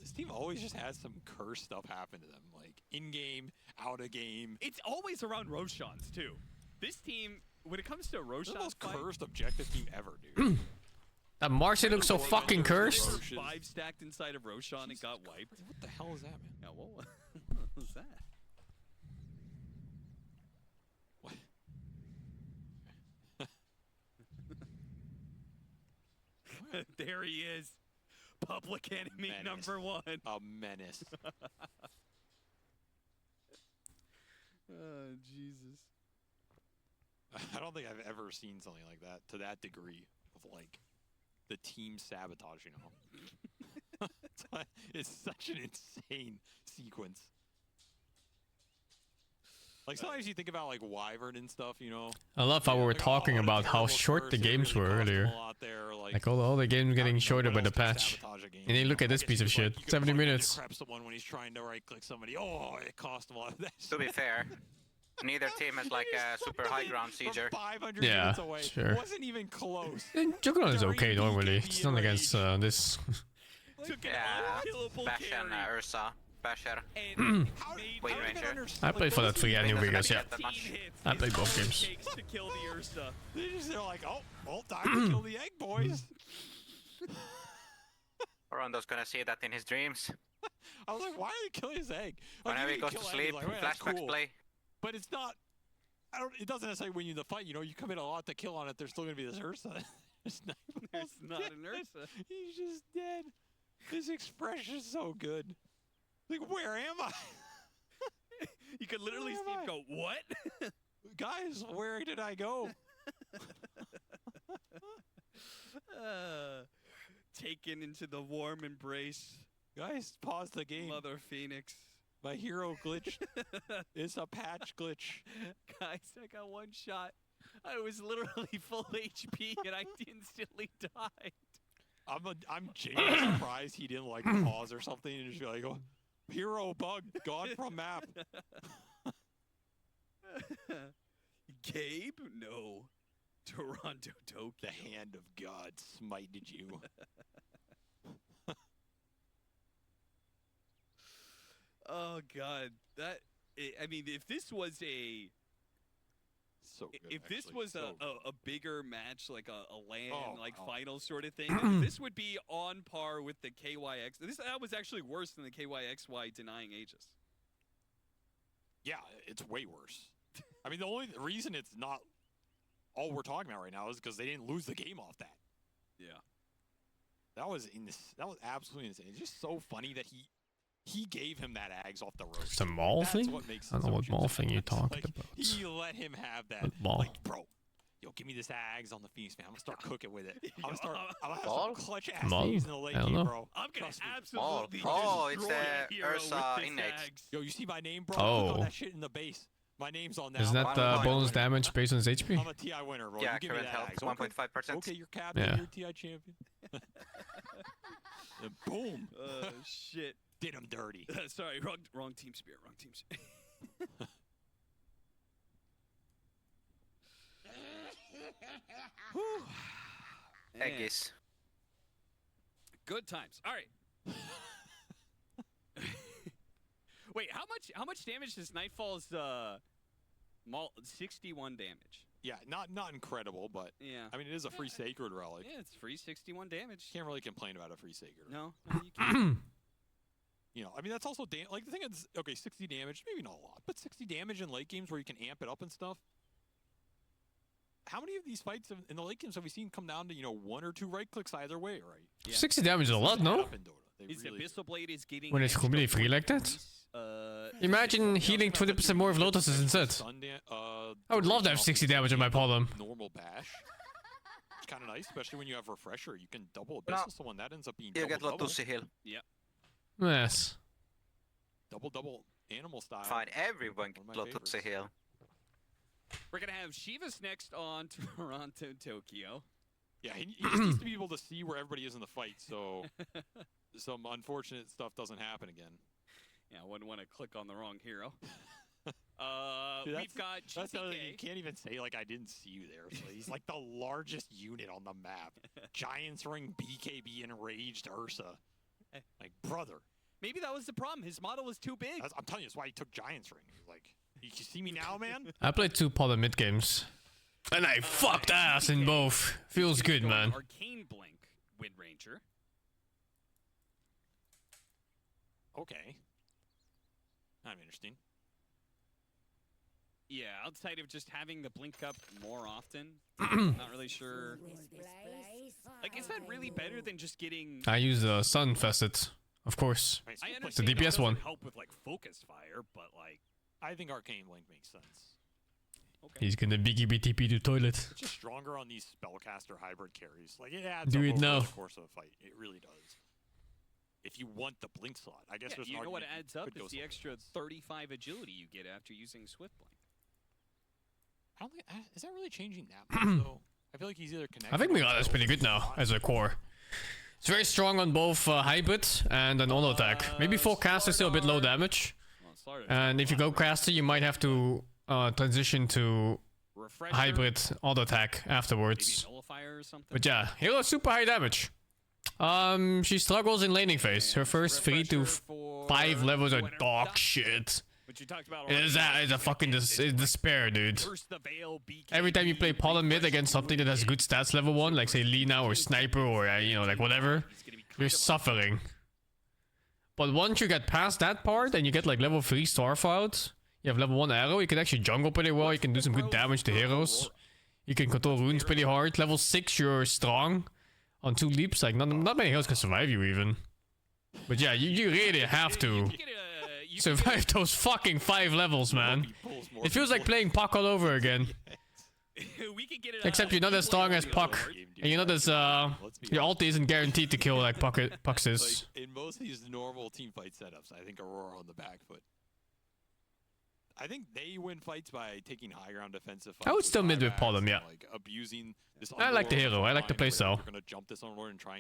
This team always just has some cursed stuff happen to them, like in-game, out-of-game. It's always around Roshans, too. This team, when it comes to a Roshan, the most cursed objective team ever, dude. That Marcy looks so fucking cursed. 5 stacked inside of Roshan and got wiped. What the hell is that, man? Yeah, what was that? What? There he is. Public enemy number 1. A menace. Oh, Jesus. I don't think I've ever seen something like that to that degree of like the team sabotaging them. It's such an insane sequence. Like sometimes you think about like Wyvern and stuff, you know. I love how we were talking about how short the games were earlier. Like all the games getting shorter by the patch. And then look at this piece of shit. 70 minutes. Crap someone when he's trying to right click somebody. Oh, it cost him a lot of that. To be fair, neither team is like a super high ground sieger. 500 Yeah, minutes away. sure. Wasn't even close. Juggernaut is okay normally. It's not against this. Yeah, Bash and Ursa. Basher. Wait, Ranger. I played for that free annual Vegas, yeah. I played both games. To kill the Ursa. They're like, oh, well, time to kill the egg, boys. Rondo's gonna see that in his dreams. I was like, why are they killing his egg? Like, Whenever he you goes kill to egg, sleep, like, "Yeah, that's flashbacks cool." play. But it's not. It doesn't necessarily win you the fight. You know, you commit a lot to kill on it. There's still gonna be this Ursa. There's not an Ursa. He's just dead. His expression is so good. Like, where am I? You could literally see him go, what? Guys, where did I go? Taken into the warm embrace. Guys, pause the game. Mother Phoenix. My hero glitched. It's a patch glitch. Guys, I got one shot. I was literally full HP and I instantly died. I'm genuinely surprised he didn't like pause or something and just be like, oh, hero bug, gone from map. Gabe? No. Toronto Tokyo. The hand of God smited you. Oh God, I mean, if this was a this was a bigger match, like a LAN final sort of thing, this would be on par with the KYX. That was actually worse than the KYXY denying Aegis. Yeah, it's way worse. I mean, the only reason it's not all we're talking about right now is because they didn't lose the game off that. Yeah. That was absolutely insane. It's just so funny that he gave him that Ags off the road. It's a mall thing? I don't know what mall thing you're talking about. He let him have that. What mall? Like, bro, yo, give me this Ags on the Phoenix, man. I'm gonna start cooking with it. I'm gonna have some clutch ass days in the late game, bro. I'm gonna absolutely it's Ursa innate. Yo, you see my name, bro? Oh. Click on that shit in the base. My name's on that. Isn't that bonus damage based on his HP? I'm a TI winner, bro. Yeah, you give me current that health, Ags. 1.5%. Okay, you're captain. Yeah. You're TI champion. And boom. shit. Did him dirty. Sorry, wrong team spirit. Wrong team spirit. Eggies. Good times. All right. Wait, how much damage does Nightfall's 61 damage? Yeah, not incredible, but yeah. I mean, it is a free Sacred Relic. Yeah, it's free 61 damage. Can't really complain about a free Sacred. No, you can't. You know, I mean, that's also like the thing is, okay, 60 damage, maybe not a lot, but 60 damage in late games where you can amp it up and stuff. How many of these fights in the late games have we seen come down to, you know, 1 or 2 right clicks either way, right? Yeah. 60 damage is a lot, no? His Abyssal Blade is getting When it's completely free like that? Imagine healing 20% more of Lotuses instead. I would love to have 60 damage on my Pollen. Normal bash. It's kind of nice, especially when you have Refresher. You can double Abyssal someone. That ends up being You get double. Lotus heal. Yep. Yes. Double animal style. Fine, everyone gets Lotus heal. We're gonna have Shivas next on Toronto, Tokyo. Yeah, he just needs to be able to see where everybody is in the fight, so some unfortunate stuff doesn't happen again. Yeah, I wouldn't want to click on the wrong hero. Dude, We've got that's the other thing. You GPK. can't even say like I didn't see you there. So he's like the largest unit on the map. Giants Ring, BKB, Enraged Ursa. Like brother. Maybe that was the problem. His model was too big. I'm telling you, that's why he took Giants Ring. He's like, you see me now, man? I played 2 Pollen mid games. And I fucked ass in both. Feels good, man. Arcane Blink, Wind Ranger. Okay. I'm interesting. Yeah, outside of just having the blink up more often, I'm not really sure. Like, is that really better than just getting? I use the Sun Facet, of course. I The understand that DPS doesn't one. help with like focus fire, but like I think Arcane Blink makes sense. He's gonna BKB to toilet. It's just stronger on these spellcaster hybrid carries. Like it adds Do up it over now. the course of a fight. It really does. If you want the blink slot, I guess yeah, there's an you know what argument adds you up could go is the something extra else. 35 agility you get after using Swift Blink. I don't think is that really changing that much though. I feel like he's either connected. I think Megala's pretty good now as a core. It's very strong on both hybrid and an auto attack. Maybe full caster still a bit low damage. And if you go caster, you might have to transition to hybrid auto attack afterwards. Nullifier or something. But yeah, hero super high damage. She struggles in laning phase. Her first 3 to 5 levels are dog shit. Which you talked about It is a fucking despair, dude. Every time you play Pollen mid against something that has good stats level 1, like say Lina or Sniper or you know, like whatever, you're suffering. But once you get past that part and you get like level 3 Starfire, you have level 1 Arrow, you can actually jungle pretty well, you can do some good damage to heroes. You can control runes pretty hard. Level 6 you're strong on 2 leaps, like not many heroes can survive you even. But yeah, you really have to survive those fucking 5 levels, man. It feels like playing Puck all over again. Except you're not as strong as Puck, and you're not as your ulti isn't guaranteed to kill like Puck is. Like, in most of these normal team fight setups, I think Aurora on the back foot. I think they win fights by taking high ground defensive fights. I would still mid with Pollen, yeah. Like abusing this I like the hero, I like the playstyle.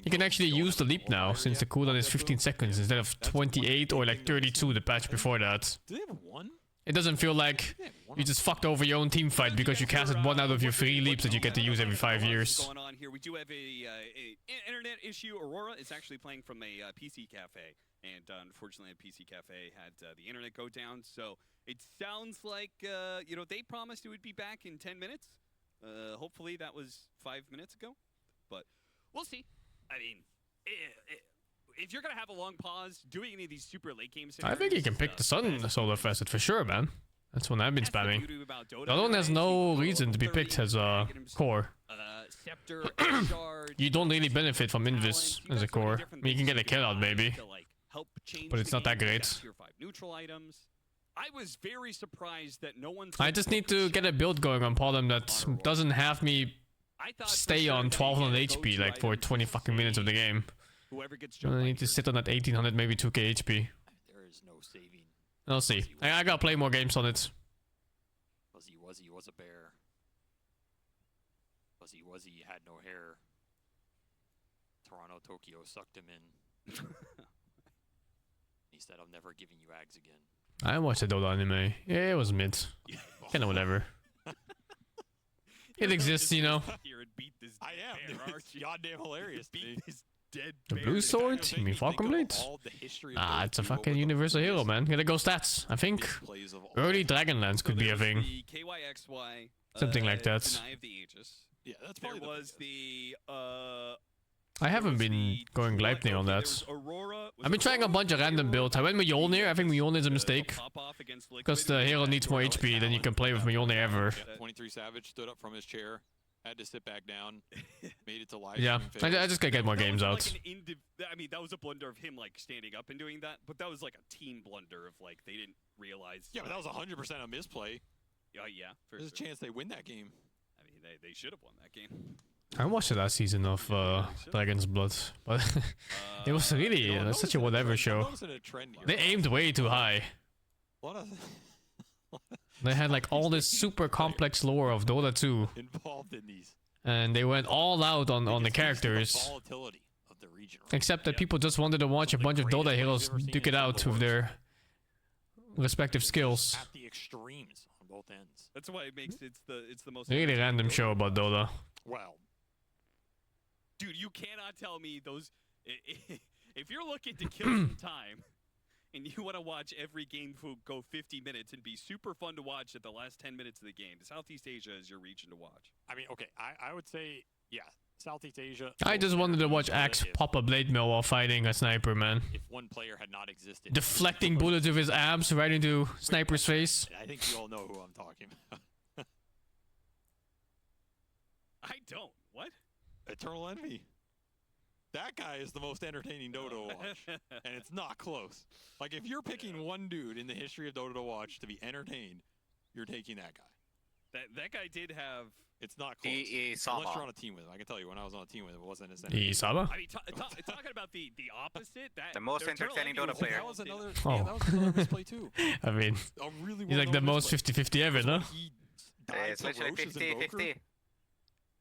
You can actually use the leap now, since the cooldown is 15 seconds instead of 28 or like 32 the patch before that. Do they have 1? It doesn't feel like you just fucked over your own team fight because you casted 1 out of your 3 leaps that you get to use every 5 years. What's going on here? We do have a internet issue. Aurora is actually playing from a PC cafe, and unfortunately, a PC cafe had the internet go down. So it sounds like you know, they promised it would be back in 10 minutes. Hopefully, that was 5 minutes ago, but we'll see. I mean, if you're gonna have a long pause doing any of these super late games, I think you can pick the Sun Solar Facet for sure, man. That's one I've been spamming. The other one has no reason to be picked as a core. Scepter, You don't really benefit from Invis as a core. I mean, you can get a kill out maybe, but it's not that great. Tier 5 neutral items. I was very surprised that no one. I just need to get a build going on Pollen that doesn't have me stay on 1200 HP like for 20 fucking minutes of the game. I need to sit on that 1800, maybe 2k HP. There is no saving. I'll see. I gotta play more games on it. Wuzzy was a bear. Wuzzy had no hair. Toronto, Tokyo sucked him in. said, I'm never giving you Ags again. I watched the Dota anime. Yeah, it was mid. Kinda whatever. It exists, you know. I am. It's goddamn hilarious. The blue sword? You mean Falcon Blade? Ah, it's a fucking universal hero, man. Gotta go stats. I think early Dragonlance could be a thing. Something like that. Yeah, that's probably was the I haven't been going Gleipnir on that. I've been trying a bunch of random builds. I went Mjolnir. I think Mjolnir is a mistake. Because the hero needs more HP than you can play with Mjolnir ever. 23 Savage stood up from his chair, had to sit back down, made it to live. Yeah, I just gotta get more games out. I mean, that was a blunder of him like standing up and doing that, but that was like a team blunder of like they didn't realize. Yeah, but that was 100% a misplay. Yeah, There's a chance they win that game. I mean, they should have won that game. I watched the last season of Dragon's Blood, but it was really such a whatever show. They aimed way too high. They had like all this super complex lore of Dota 2, involved in these, and they went all out on the characters. Except that people just wanted to watch a bunch of Dota heroes duke it out with their respective skills. At the extremes on both ends. That's why it makes it's the most Really random show about Dota. Well, dude, you cannot tell me those. If you're looking to kill some time, and you want to watch every game go 50 minutes and be super fun to watch at the last 10 minutes of the game, Southeast Asia is your region to watch. I mean, okay, I would say, yeah, Southeast Asia. I just wanted to watch Axe pop a blade mill while fighting a sniper, man. If one player had not existed, deflecting bullets with his abs right into sniper's face. I think you all know who I'm talking about. I don't. What? Eternal Envy. That guy is the most entertaining Dota to watch, and it's not close. Like, if you're picking one dude in the history of Dota to watch to be entertained, you're taking that guy. That guy did have. It's not close. Unless you're on a team with him. I can tell you, when I was on a team with him, it wasn't as entertaining. I mean, talking about the opposite. The most entertaining Dota player. That was another, yeah, that was another misplay too. I mean, he's like the most 50-50 ever, no? It's literally 50-50.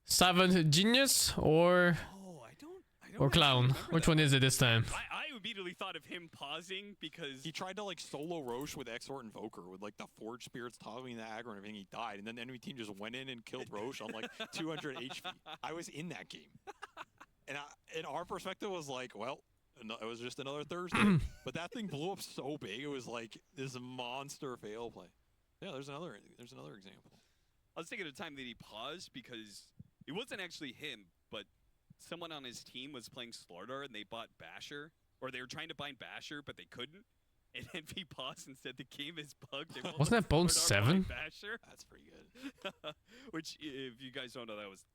Savant Genius or Clown? Which one is it this time? I immediately thought of him pausing because he tried to like solo Roche with Exort Invoker with like the Forge Spirits toggling the aggro and everything. He died, and then the enemy team just went in and killed Roche on like 200 HP. I was in that game, and our perspective was like, well, it was just another Thursday. But that thing blew up so big, it was like this monster fail play. Yeah, there's another example. I was thinking of the time that he paused because it wasn't actually him, but someone on his team was playing Slardar and they bought Basher, or they were trying to bind Basher, but they couldn't. And then he paused and said the game is bugged. Wasn't that Bone 7? Basher? That's pretty good. Which, if you guys don't know, that was.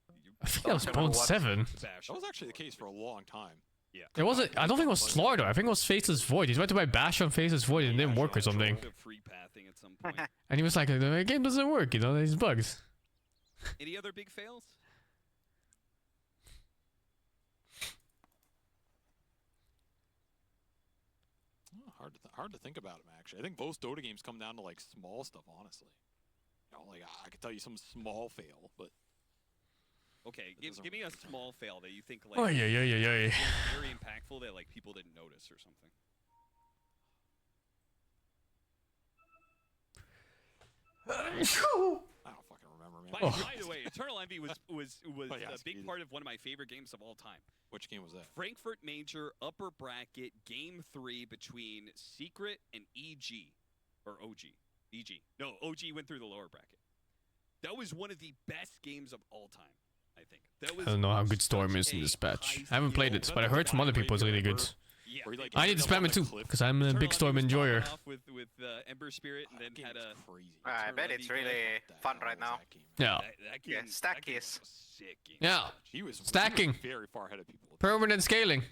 I think that was Bone 7. That was actually the case for a long time. Yeah. It wasn't. I don't think it was Slardar. I think it was Faceless Void. He tried to buy Bash on Faceless Void and it didn't work or something. Free pathing at some point. And he was like, the game doesn't work, you know, there's bugs. Any other big fails? Hard to think about them, actually. I think most Dota games come down to like small stuff, honestly. You know, like I could tell you some small fail, but okay, give me a small fail that you think like very impactful that like people didn't notice or something. I don't fucking remember, man. By the way, Eternal Envy was a big part of one of my favorite games of all time. Which game was that? Frankfurt Major upper bracket game 3 between Secret and EG or OG. EG. No, OG went through the lower bracket. That was one of the best games of all time, I think. That was I don't know how good Storm is in this patch. I haven't played it, but I heard from other people it's really good. Yeah, I need to spam it too, because I'm a big Storm enjoyer. With Ember Spirit and then had a. I bet it's really fun right now. Yeah. Yeah, stack is sick game. Yeah. He was stacking. Very far ahead of people. Permanent scaling.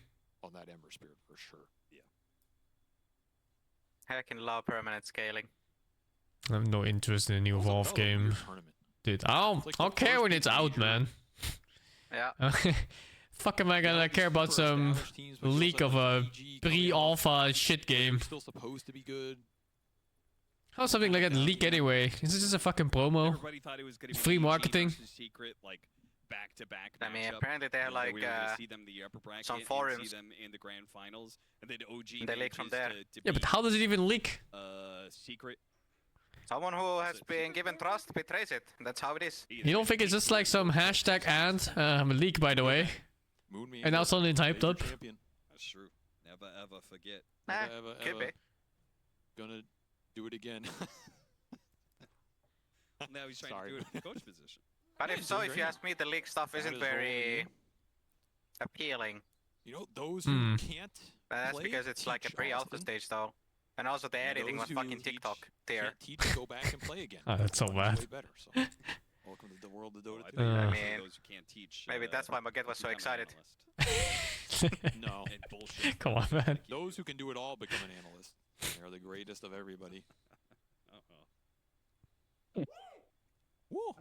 On that Ember Spirit for sure. Yeah. I can love permanent scaling. I have no interest in a new Evolve game. Dude, I'll care when it's out, man. Yeah. Fuck am I gonna care about some leak of a pre-alpha shit game? Still supposed to be good. How's something like that leak anyway? Is this just a fucking promo? Everybody thought it was gonna be Free EG marketing? versus Secret, like back-to-back I mean, matchup. apparently they have We like were gonna see them in the upper bracket some and forums. see them in the grand finals, and then OG They leak from there. Yeah, but how does it even leak? Secret. Someone who has been given trust betrays it. That's how it is. You don't think it's just like some hashtag and a leak, by the way? And now suddenly typed up. That's true. Never ever forget. Could be. Gonna do it again. Now he's trying to do it in the coach position. But Yeah, if so, doing if you great. ask me, the league stuff isn't is very appealing. You know, those who can't That's play, because it's like a teach pre-alpha Austin. stage though. And also the editing was Those who fucking TikTok tier. Can't teach, go back and play again. Oh, that's so bad. Way better, so. Welcome to the world of Dota 2. I Uh. mean, Those who can't teach. maybe that's why Maget was so excited. No. And bullshit. Come on, man. Those who can do it all become an analyst. They're the greatest of everybody.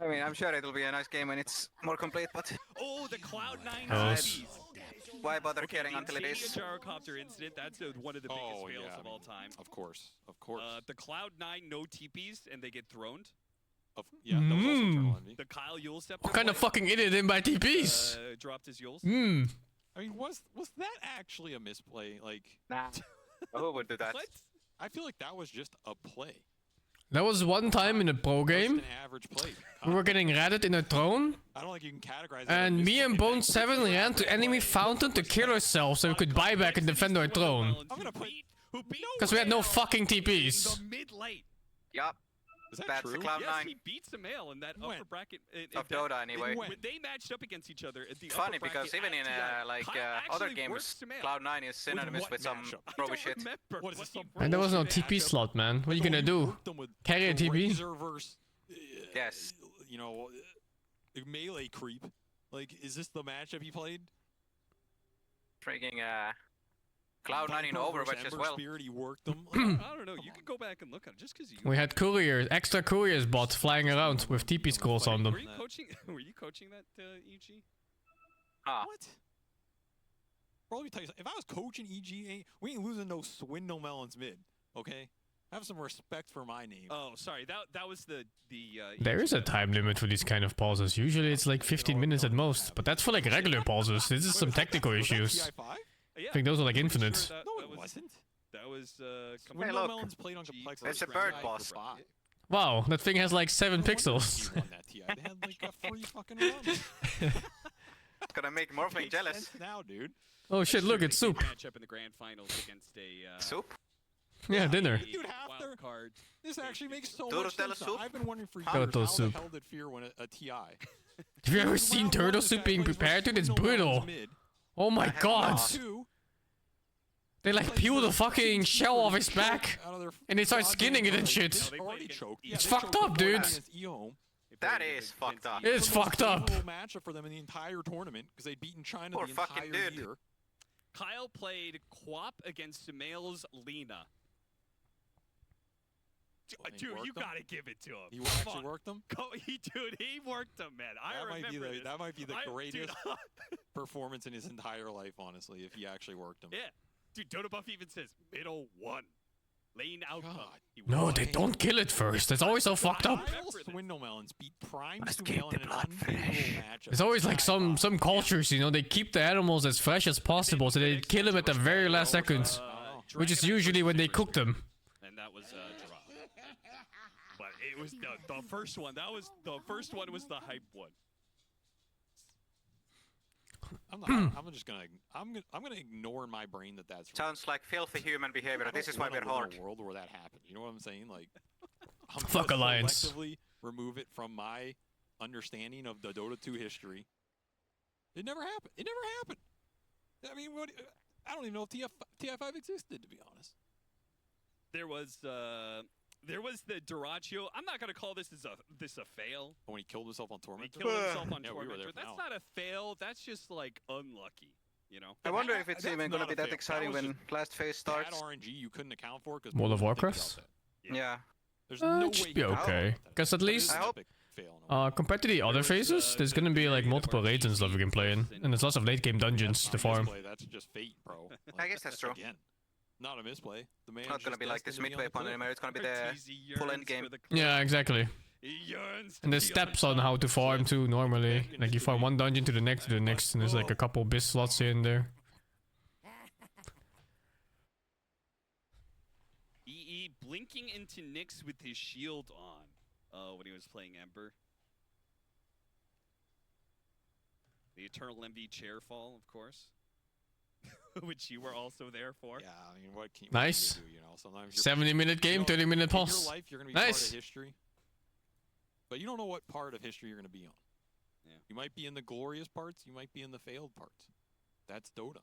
I mean, I'm sure it'll be a nice game when it's more complete, but Oh, the Cloud9 Yes. TPs. why bother Okay, caring the until it Insania is? gyrocopter incident, that's one of the biggest Oh, fails yeah, of all time. Of course. Of course. The Cloud9 no TPs and they get throned. Yeah, that was also Eternal Envy. The Kyle Yule Scepter What kind of play, fucking idiot in by TPs? dropped his Yules. Hmm. I mean, was that actually a misplay? Like, Nah. Who would do that? What? I feel like that was just a play. There was one time in a pro game, Just an average play. we were getting ratted in a throne, I don't think you can categorize that as and a me and misplay. Bone7 ran to enemy fountain to kill ourselves so we could buy back and defend our throne. I'm gonna put. Because we had no fucking TPs. The mid late. Yup. Is that That's true? the Cloud9 Yes, he beat Sumail in that When? upper bracket. of Dota anyway. When they matched up against each other at the It's upper funny because bracket even at in TI, like Kyle other actually games, worked Sumail. Cloud9 is synonymous what with some matchup? I pro don't shit. remember What is what this, he some worked. And there was no bullshit TP matchup? slot, man. What are you Like, gonna when do? worked them with Carry a TP? Razor versus, Yes. You know, melee creep. Like, is this the matchup he played? Freaking Cloud9 in Viper Overwatch versus as Ember well. Spirit, he worked them. I don't know. You can go back and look at it just because you. We had couriers, extra couriers bots flying around with TP scrolls on them. Were you coaching? Were you coaching that EG? Ah. What? Bro, let me tell you something. If I was coaching EG, we ain't losing no Swindle Melons mid, okay? Have some respect for my name. Oh, sorry. That was the. There is a time limit for these kind of pauses. Usually it's like 15 minutes at most, but that's for like regular pauses. This is some technical issues. TI5? Yeah, I think those are like I'm pretty infinite. sure No, that it was, wasn't. That was. Swindle look. Melons played on complex. It's a bird boss. Wow, that thing has like 7 pixels. He won that TI. They had like a free fucking run. It's gonna make Morphling Makes jealous. sense now, dude. Oh shit, look, it's soup. Matchup in the grand finals against a. Soup? Yeah, dinner. Dude, half their Wild card. This actually makes so Turtle much sense. soup? I've been wondering for years Turtle how soup. the hell did Fear win a TI? Have you ever seen turtle soup being prepared, dude? It's brutal. Oh my god. Two, They like peel the fucking shell off his back, and they start skinning it and shit. already choked. It's fucked up, dude. That is fucked up. It's fucked up. Matchup for them in the entire tournament because they'd beaten China Poor the fucking entire dude. year. Kyle played Quap against Sumail's Lena. Dude, worked you them? gotta give it to him. You Come actually on. worked them? Dude, he worked them, man. I remember this. That might be the Dude, greatest performance in his entire life, honestly, if he actually worked them. yeah. Dude, Dota Buff even says middle one. Lane outcome. He No, won. they don't kill it first. That's always so fucked up. Swindle Melons beat Prime Must keep Sumail the in an blood unfavorable fresh. matchup. It's always like some cultures, you know, they keep the animals as fresh as possible, so they kill them at the very last second, which is usually when they cook them. And that was drop. But it was the first one. That was the first one. Was the hype one. I'm just gonna ignore in my brain that that's Sounds like filthy human behavior. This is why we're hard. in a world where that happened. You know what I'm saying? Like, I'm Fuck gonna Alliance. selectively remove it from my understanding of the Dota 2 history. It never happened. It never happened. I mean, I don't even know if TI5 existed, to be honest. There was the Duraccio. I'm not gonna call this a fail. When he killed himself on He Tormentor. killed himself on Yeah, we were Tormentor. there for That's that not a fail. That's just like unlucky. You know. I wonder if it's That's even gonna not be a that fail. exciting That was when last phase Bad starts. RNG you couldn't account for because World of Warcraft? Yeah. There's no It should way be you can okay. account for that. Because at That is least, an epic fail in a way. compared to the other phases, there's gonna be like multiple raids and stuff we can play in, and there's lots of late game dungeons to farm. Misplay, that's just fate, bro. I guess that's true. Again, not a misplay. The man It's not gonna be like this midway point anymore. It's gonna be the full end game. Yeah, exactly. yearns to And there's be steps on how to farm too normally. Like you farm one dungeon to the next, and there's like a couple bis slots here and there. EE blinking into Nyx with his shield on when he was playing Ember. The Eternal MV chair fall, of course. Which you were also there for. Yeah, I mean, what can Nice. you do, you know? Sometimes 70-minute game, 30-minute in pulse. your life, you're gonna be part Nice. of history, but you don't know what part of history you're going to be on. Yeah. You might be in the glorious parts, you might be in the failed parts. That's Dota.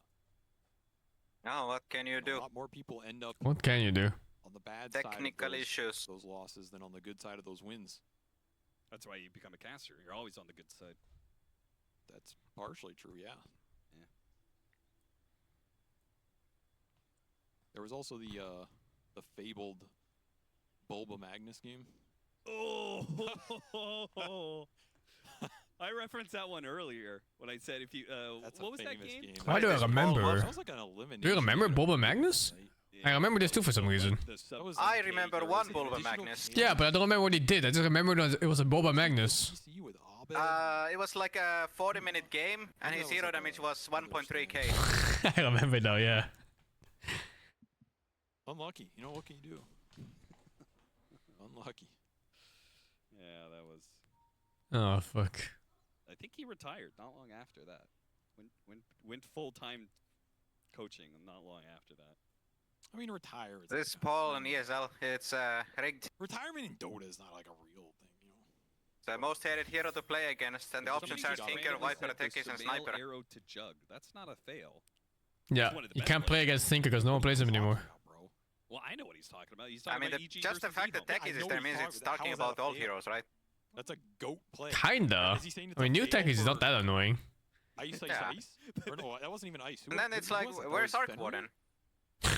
Now, what can you A do? lot more people end up What can you do? on the bad Technical side of issues. those losses than on the good side of those wins. That's why you become a caster. You're always on the good side. That's partially true, yeah. Yeah. There was also the fabled Bulba Magnus game. Oh, I referenced that one earlier when I said if you. What was that game? Why do I remember? Sounds like an elimination. Do you remember Boba Magnus? I remember this too for some reason. I remember one Bulba Magnus. Yeah, but I don't remember what he did. I just remember it was a Boba Magnus. It was like a 40-minute game, and his hero damage was 1.3k. I remember now, yeah. Unlucky. You know, what can you do? Unlucky. Yeah, that was. Oh, fuck. I think he retired not long after that. Went full-time coaching not long after that. I mean, retire. This Paul and ESL, it's rigged. Retirement in Dota is not like a real thing, you know. The most hated hero to play against, and the options are Tinker, Viper, Tekis, and Sniper. Arrow to Jug. That's not a fail. Yeah, you can't play against Thinker because no one plays him anymore. Well, I know what he's talking about. He's I talking mean, about EG just the fact that Tekis is there means it's talking about all heroes, right? That's a goat play. Kinda. I mean, new Tekis is not that annoying. Ice, Yeah. Ice? Or no, that wasn't even Ice. And then it's like, where's Arc Warden?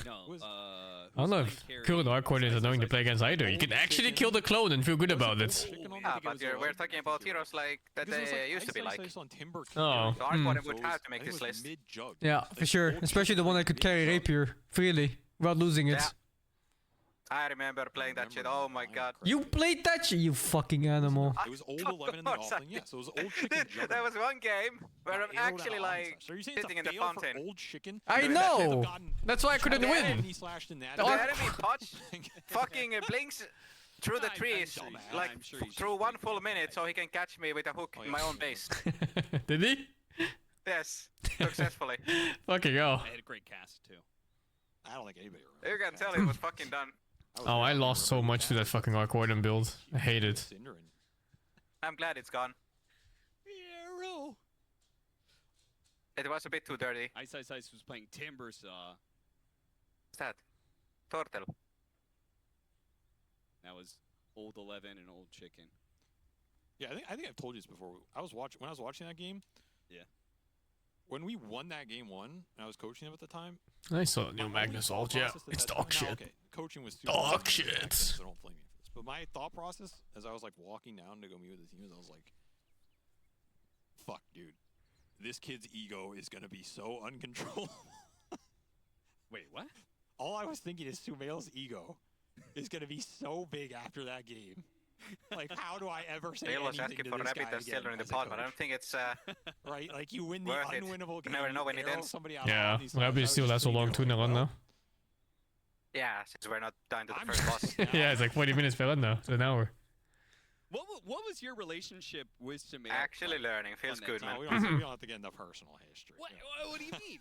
No, I don't know if current Arc Warden is annoying to play against either. You can actually kill the clone and feel good about it. Ah, but we're talking about heroes like that they used to be like. Oh. So Arc Warden would have to make this list. Yeah, for sure. Especially the one that could carry Rapier freely without losing it. Yeah. I remember playing that shit. Oh my god. You played that shit, you fucking animal. It was old 11 in the offing, yeah. So it was old chicken. Dude, there was one game where I'm actually like sitting in the fountain. Old chicken? I know! That's why I couldn't win. The enemy touch fucking blinks through the trees like through 1 full minute so he can catch me with a hook in my own base. Did he? Yes, successfully. Fucking hell. I had a great cast too. I don't think anybody You can tell it was fucking done. Oh, I lost so much to that fucking Arc Warden build. I hate it. I'm glad it's gone. Arrow. It was a bit too dirty. Ice was playing Timbersaw. What's that? Turtle. That was old 11 and old chicken. Yeah, I think I've told you this before. When I was watching that game. Yeah. When we won that game 1, and I was coaching them at the time. I saw new Magnus ult, yeah. It's dog shit. Okay, coaching was dog shit. So don't blame me for this. But my thought process, as I was like walking down to go meet with the team, I was like, "Fuck, dude, this kid's ego is gonna be so uncontrollable." Wait, what? All I was thinking is Sumail's ego is gonna be so big after that game. Like, how do I ever say Dale was anything asking to for this Rabbit guy as children in the again as a pod, but I coach? don't think it's Right, like you win the worth it. unwinnable game. You never know when it arrow ends. somebody out Yeah, of Rabbit still lasts so long too in a run now. Yeah, since we're not down to the first boss. Yeah, it's like 40 minutes per run now. It's an hour. What was your relationship with Sumail? Actually learning feels on that good, team? man. We don't have to get into personal history. What do you mean?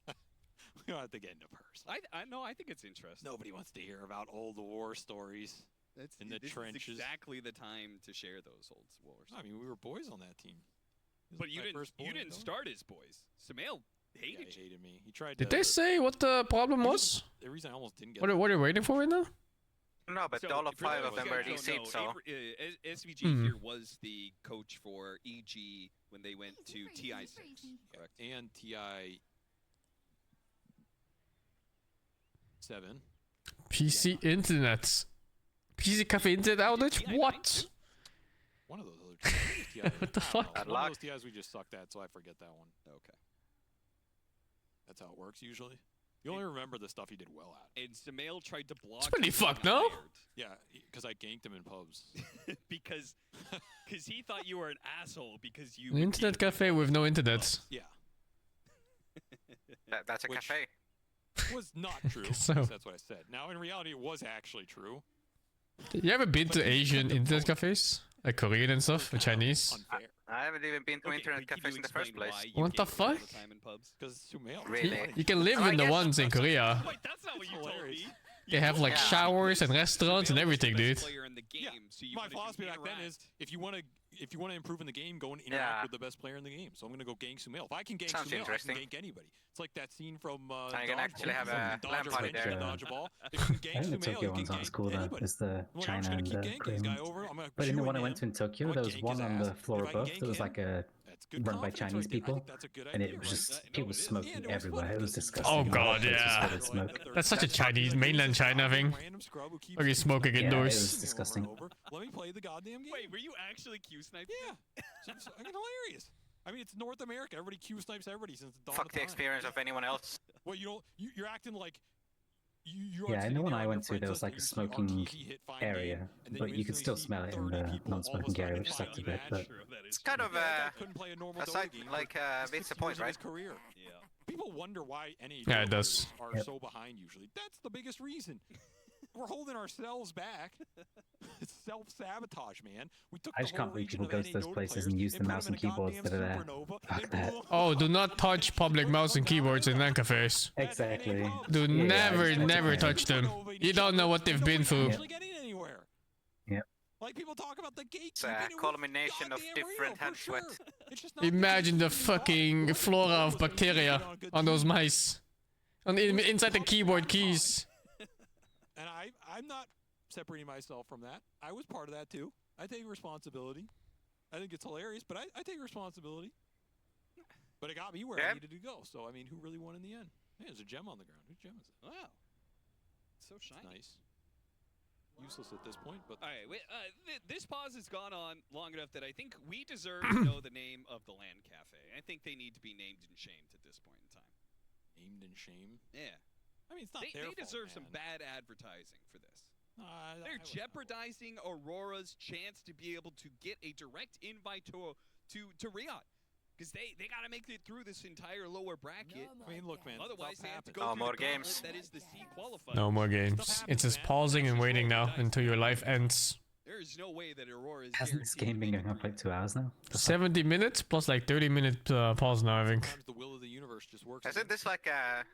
We don't have to get into personal. I know. I think it's interesting. Nobody wants to hear about old war stories in the This trenches. is exactly the time to share those old wars. I mean, we were boys on that team. But you didn't start as boys. Sumail hated he hated me. He tried. Did they say what the problem was? The reason I almost didn't get. What are you waiting for right now? No, but So, all of for 5 those of them who were don't DC, know, so... SVG here was the coach for EG when they went to TI6, correct? And TI 7. PC Internet. PC Cafe Internet outage? What? One of those other TIs. What the fuck? One of those TIs we just sucked at, so I forget that one. Okay. That's how it works usually. You only remember the stuff he did well at. And Sumail tried to block. It's pretty him fucked, and no? fired. Yeah, because I ganked him in pubs. because he thought you were an asshole because you. An internet cafe with no internet. Yeah. That's a cafe. Was not true. So. That's what I said. Now, in reality, it was actually true. You ever been to Asian internet cafes? Like Korean and stuff? Or Chinese? I haven't even been to internet cafes in the first place. What the fuck? Because it's Sumail. Really? You can live in the ones in Korea. Wait, that's not what you told me. They have like showers and restaurants and everything, dude. Yeah. My philosophy back then is if you want to improve in the game, go and interact with the best player in the game. So I'm gonna go gank Sumail. If I can gank Sounds Sumail, I can interesting. gank anybody. It's like that scene from I can actually have a Dodge LAN party there. Dodge a ball. If you can gank I think the Sumail, Tokyo you can one's not as gank cool though. anybody. It's the Well, I'm China just gonna and keep the ganking this Korean guy ones. over. I'm gonna But in the chew one I him. went to in Tokyo, I'm there gonna was gank one his on the ass. floor If I above. gank There was him, like a good run by confidence Chinese right there. I people, think that's a good and idea, it was right? just No, people it is. smoking And it was everywhere. fun It was because disgusting. Oh The whole god, place was yeah. full of smoke. That's such a Chinese mainland China thing. Are you smoking Yeah, it indoors? was disgusting. Let me play the goddamn game. Wait, were you actually Q sniping? Yeah. It's fucking hilarious. I mean, it's North America. Everybody Q snipes everybody since the dawn Fuck of the time. experience of anyone else. Well, you don't. You're acting like. You're Yeah, in the sitting one there I on went your to, there friends was list like a and you see smoking RTG hit fine area, game, and then but you could still instantly smell it see in 30 the people non-smoking almost area, on which the sucked a fly. bit. But It's kind of couldn't play a normal a Dota side, game like for Vince 6 Point, years of right? his career. Yeah. People wonder why any Yeah, it Dota does. players are so behind usually. That's the biggest reason. We're holding ourselves back. It's self-sabotage, man. We took I just the can't whole believe region people of go to NA those Dota places players and use the put mouse them and in a keyboards that are goddamn there. supernova Fuck and that. blew Oh, do not touch public mouse and keyboards in LAN cafes. Exactly. Do Yeah, never, exactly. never touch them. You don't know what they've been through. actually getting anywhere. Yep. Like people talk about the It's gatekeeping. a it was culmination of goddamn different real, hand for sweat. sure. It's just not Imagine the fucking flora of bacteria on those mice. Inside the keyboard keys. And I'm not separating myself from that. I was part of that too. I take responsibility. I think it's hilarious, but I take responsibility. But it got me where I needed to go. So I mean, who really won in the end? Hey, there's a gem on the ground. Whose gem is it? Wow. So shiny. Nice. Useless at this point, but All right, wait, this pause has gone on long enough that I think we deserve to know the name of the LAN cafe. I think they need to be named and shamed at this point in time. named in shame. Yeah. I mean, it's not They their fault, deserve some man. bad advertising for this. I They're would- jeopardizing Aurora's chance to be able to get a direct invite to Riyadh. Because they got to make it through this entire lower bracket. I mean, look, man. Otherwise, stuff they have to happens. go No through more the gauntlet games. that is the C qualifier. No more games. It's just pausing and waiting now until your life ends. There is no way that Aurora is Hasn't this game been going on for like 2 hours now? 70 minutes plus like 30-minute pause now, I think. Sometimes the will of the universe just works. Isn't this like a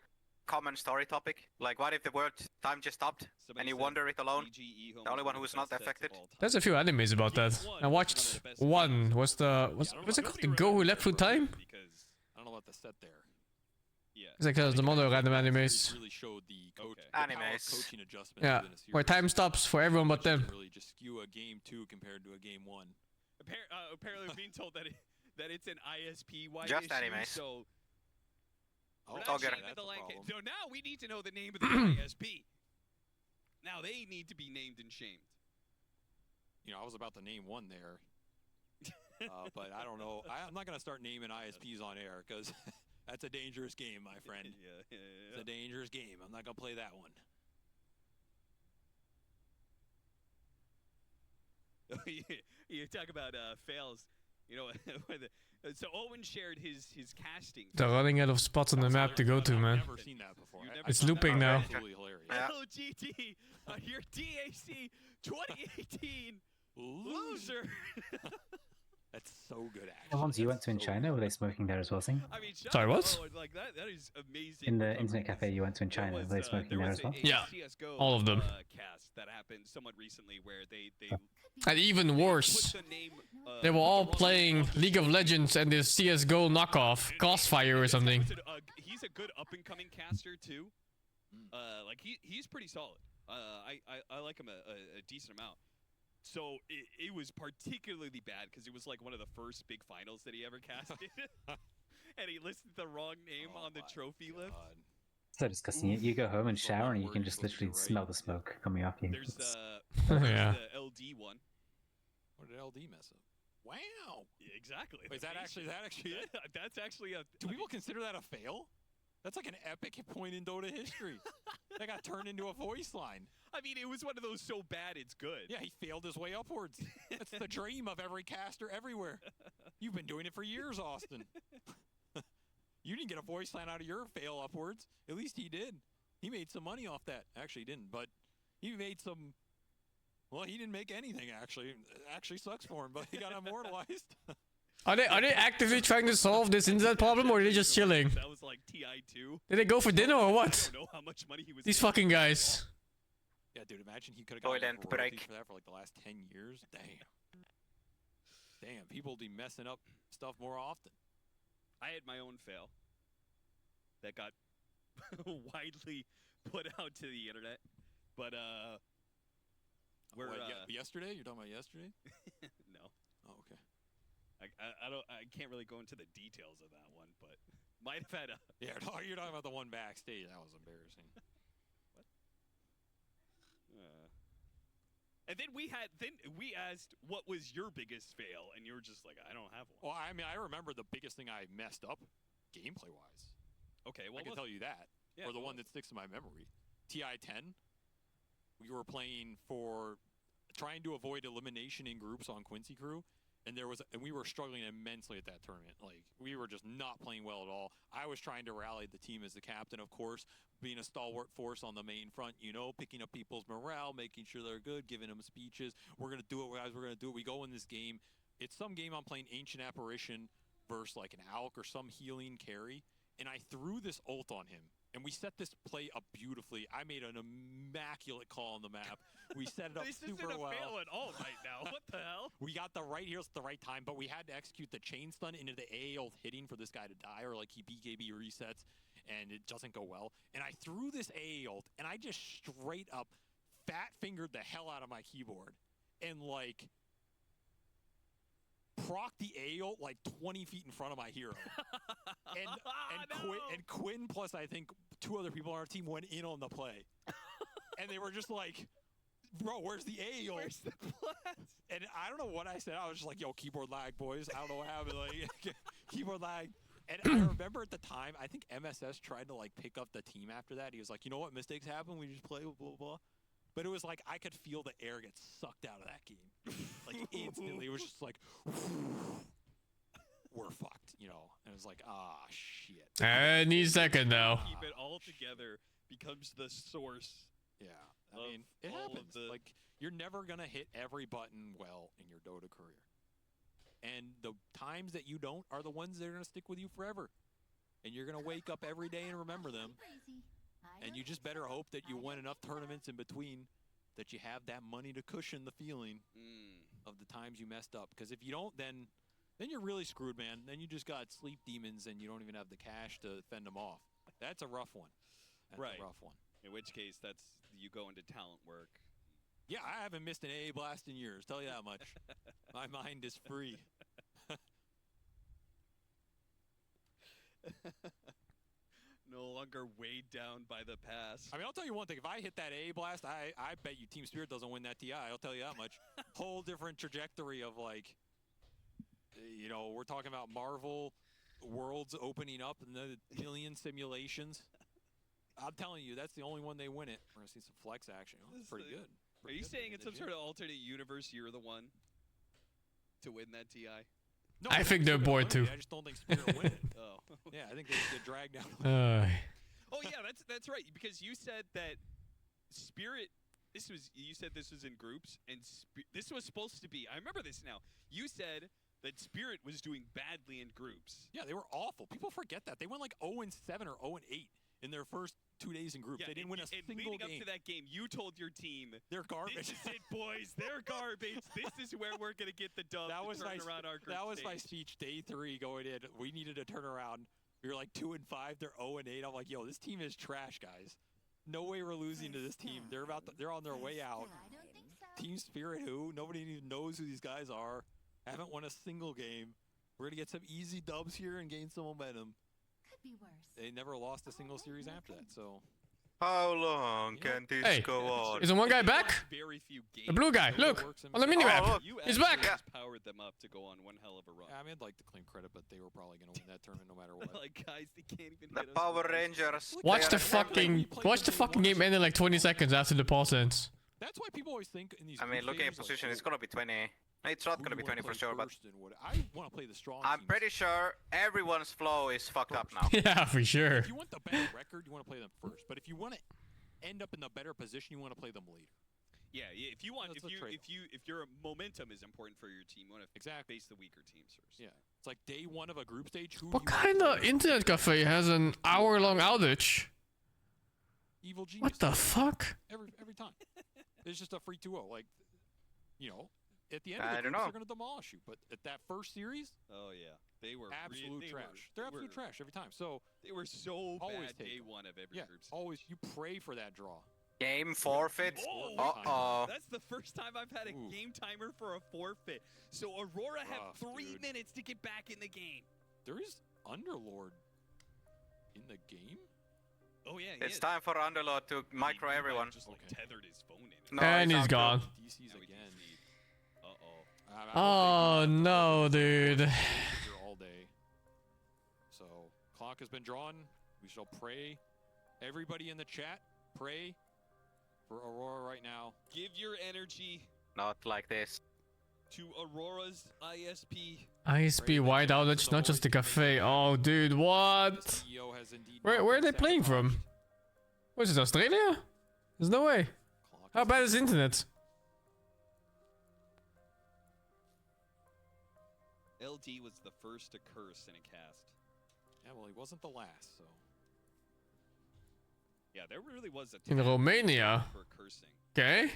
common story topic? Like, what if the world time just stopped and you wander it alone? The only one who is not affected? There's a few animes about that. I watched one. What's it called? The Go Who Leapt Through Time? I don't know what the set there. Yeah. It's like some other random animes. Really showed the coach, Animes. coaching adjustment. Yeah, where time stops for everyone but them. Really just skew a game 2 compared to a game 1. Apparently, we're being told that it's an ISP-wide Just issue, animes. so Oh, we're I'll not get shaming it. the LAN So now we need to know the name of the ISP. Now they need to be named and shamed. You know, I was about to name one there. But I don't know. I'm not going to start naming ISPs on air because that's a dangerous game, my friend. Yeah. It's a dangerous game. I'm not going to play that one. You talk about fails. You know, so Owen shared his casting. They're running out of spots on the map to go to, man. I've never seen that before. It's looping now. Absolutely hilarious. LGT, your DAC 2018 loser. That's so good, actually. The ones you went to in China, were they smoking there as well, Sing? I mean, Sorry, what? Like that is amazing. In the internet cafe you went to in China, were they smoking there as well? Yeah, CS:GO, all of them. Cast that happened somewhat recently where they And even worse, put the name. they were all playing League of Legends and this CSGO knockoff, Crossfire or something. He's a good up and coming caster too. Like he's pretty solid. I like him a decent amount. So it was particularly bad because it was like one of the first big finals that he ever casted, and he listed the wrong name on the trophy list. So disgusting. You go home and shower and you can just literally smell the smoke coming off you. There's It's- Yeah. the LD one. What did LD mess up? Wow. Yeah, exactly. Wait, is that actually it? That's actually a. Do people consider that a fail? That's like an epic point in Dota history. That got turned into a voice line. I mean, it was one of those so bad it's good. Yeah, he failed his way upwards. That's the dream of every caster everywhere. You've been doing it for years, Austin. You didn't get a voice line out of your fail upwards. At least he did. He made some money off that. Actually, he didn't, but he made some... Well, he didn't make anything, actually. It actually sucks for him, but he got immortalized. Are they actively trying to solve this internet problem, or are they just chilling? That was like TI2. Did they go for dinner or what? I don't know how much money he was. These fucking guys. Yeah, dude, imagine he could have gotten a royalty for that for like the last 10 years. Damn. Damn, people be messing up stuff more often. I had my own fail that got widely put out to the internet, but yesterday? You're talking about yesterday? No. Oh, okay. I can't really go into the details of that one, but might have had a... Yeah, you're talking about the one backstage. That was embarrassing. What? And then we asked what was your biggest fail, and you were just like, I don't have one. Well, I mean, I remember the biggest thing I messed up, gameplay-wise. Okay, well, I can tell you that. Yeah, or the one that sticks in my memory. TI-10. We were playing for trying to avoid elimination in groups on Quincy Crew. And we were struggling immensely at that tournament. Like, we were just not playing well at all. I was trying to rally the team as the captain, of course, being a stalwart force on the main front, you know, picking up people's morale, making sure they're good, giving them speeches. We're going to do it, guys. We're going to do it. We go in this game. It's some game I'm playing Ancient Apparition versus like an Alk or some healing carry. And I threw this ult on him. And we set this play up beautifully. I made an immaculate call on the map. We set it up super well. This isn't a fail at all right now. What the hell? We got the right heroes at the right time, but we had to execute the chain stun into the A ult hitting for this guy to die, or like he BKB resets, and it doesn't go well. And I threw this A ult, and I just straight up fat-fingered the hell out of my keyboard. And like... proc the A ult like 20 feet in front of my hero. And Quinn plus I think 2 other people on our team went in on the play. And they were just like, bro, where's the A ult? Where's the plus? And I don't know what I said. I was just like, yo, keyboard lag, boys. I don't know what happened. Like, keyboard lag. And I remember at the time, I think MSS tried to like pick up the team after that. He was like, you know what, mistakes happen. We just play blah, blah, blah. But it was like, I could feel the air get sucked out of that game. Like, instantly. It was just like, we're fucked, you know? And it was like, ah, shit. Any second now. Keep it all together becomes the source. Yeah. I mean, it happens. Like, you're never going to hit every button well in your Dota career. And the times that you don't are the ones that are going to stick with you forever. And you're going to wake up every day and remember them. And you just better hope that you win enough tournaments in between that you have that money to cushion the feeling of the times you messed up. Because if you don't, then you're really screwed, man. Then you just got sleep demons and you don't even have the cash to fend them off. That's a rough one. That's a rough one. In which case, you go into talent work. Yeah, I haven't missed an AA blast in years. Tell you that much. My mind is free. No longer weighed down by the past. I mean, I'll tell you one thing. If I hit that AA blast, I bet you Team Spirit doesn't win that TI. I'll tell you that much. Whole different trajectory of, like, you know, we're talking about Marvel worlds opening up and the million simulations. I'm telling you, that's the only one they win it. We're going to see some flex action. Oh, that's pretty good. Are you saying in some sort of alternate universe you're the one to win that TI? No, I think they're bored too. I just don't think Spirit will win it. Oh. Yeah, I think they get dragged down. Oh yeah, that's right. Because you said that Spirit. You said this was in groups, and this was supposed to be. I remember this now. You said that Spirit was doing badly in groups. Yeah, they were awful. People forget that they went like 0-7 or 0-8 in their first 2 days in groups. Yeah, they didn't win a single game. Leading up to that game, you told your team, they're garbage. This is it, boys. They're garbage. This is where we're going to get the dub that was to turn around our group That was stage. my speech day 3 going in. We needed a turnaround. We were like 2-5. They're 0-8. I'm like, yo, this team is trash, guys. No way we're losing to this team. They're on their way out. Team Spirit, who? Nobody even knows who these guys are. Haven't won a single game. We're going to get some easy dubs here and gain some momentum. Could be worse. They never lost a single series after that, so... How long can this Hey, go on? is there one guy back? The blue guy, look! On the minimap! He's back! Powered them up to go on one hell of a run. I mean, I'd like to claim credit, but they were probably going to win that tournament no matter what. Like, guys, they can't even The hit us Power with Rangers. Watch the fucking game end in like 20 seconds after the pause ends. That's why people always think in these. I mean, looking at position, it's gonna be 20. It's not gonna be 20 for sure, but I want to play the strong. I'm pretty sure everyone's flow is fucked up now. Yeah, for sure. If you want the better record, you want to play them first. But if you want to end up in the better position, you want to play them later. Yeah, if you want, if your momentum is important for your team, you want to face the weaker teams first. Yeah, it's like day one of a group stage. What kind of internet cafe has an hour-long outage? Evil genius. What the fuck? Every time. It's just a free 2-0. Like, you know, at the end of the I don't groups, know. they're gonna demolish you. But at that first series, oh yeah, they were absolute trash. They're absolute trash every time. So they were so always bad take day them. one of every Yeah, group stage. always. You pray for that draw. Game forfeit. Oh, that's the first time I've had a game timer for a forfeit. So Aurora had 3 minutes to get back in the game. There is Underlord in the game. Oh yeah, It's time for Underlord to micro everyone. Just like tethered his phone in. No, And he's not gone. DC's again. Oh no, dude. Here all day. So clock has been drawn. We shall pray. Everybody in the chat, pray for Aurora right now. Give your energy Not like this. to Aurora's ISP. ISP wide outage, not just the cafe. Oh, dude, what? Where are they playing from? What is it, Australia? There's no way. How bad is the internet? LD was the first to curse in a cast. Yeah, well, he wasn't the last, so. Yeah, there really was a In Romania? for cursing. Okay.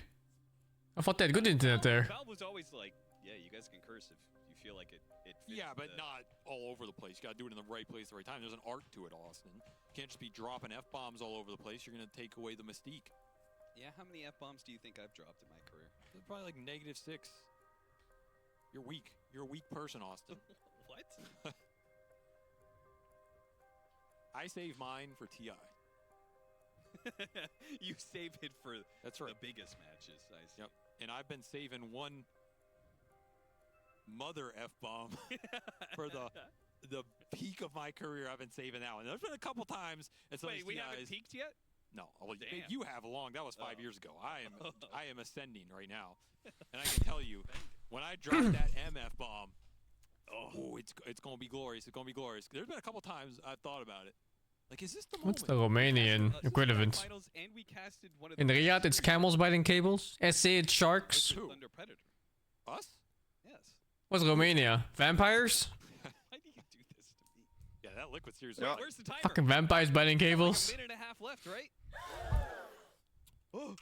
I thought they had good internet there. Valve was always like, yeah, you guys can curse if you feel like it fits Yeah, but the- not all over the place. You gotta do it in the right place at the right time. There's an art to it, Austin. You can't just be dropping F-bombs all over the place. You're gonna take away the mystique. Yeah, how many F-bombs do you think I've dropped in my career? Probably like -6. You're weak. You're a weak person, Austin. What? I save mine for TI. You save it for That's right. the biggest matches. I see. Yep. And I've been saving one mother F-bomb for the peak of my career. I've been saving that one. There's been a couple times. And some of Wait, these we haven't TIs peaked yet? No, well, Damn. you have along. That was 5 years ago. I am ascending right now, and I can tell you, when I drop that MF bomb, oh, it's gonna be glorious. It's gonna be glorious. There's been a couple times I've thought about it. Like, is this the What's the moment? Romanian equivalent? Finals, and we casted one of In the Riyadh, it's camels biting cables. SA, it's sharks. Who? Thunder Predator. Us? Yes. What's Romania? Vampires? Why do you do this to me? Yeah, that Liquid Series. Wait, where's the timer? Fucking vampires biting cables. Like a minute and a half left, right? Oh.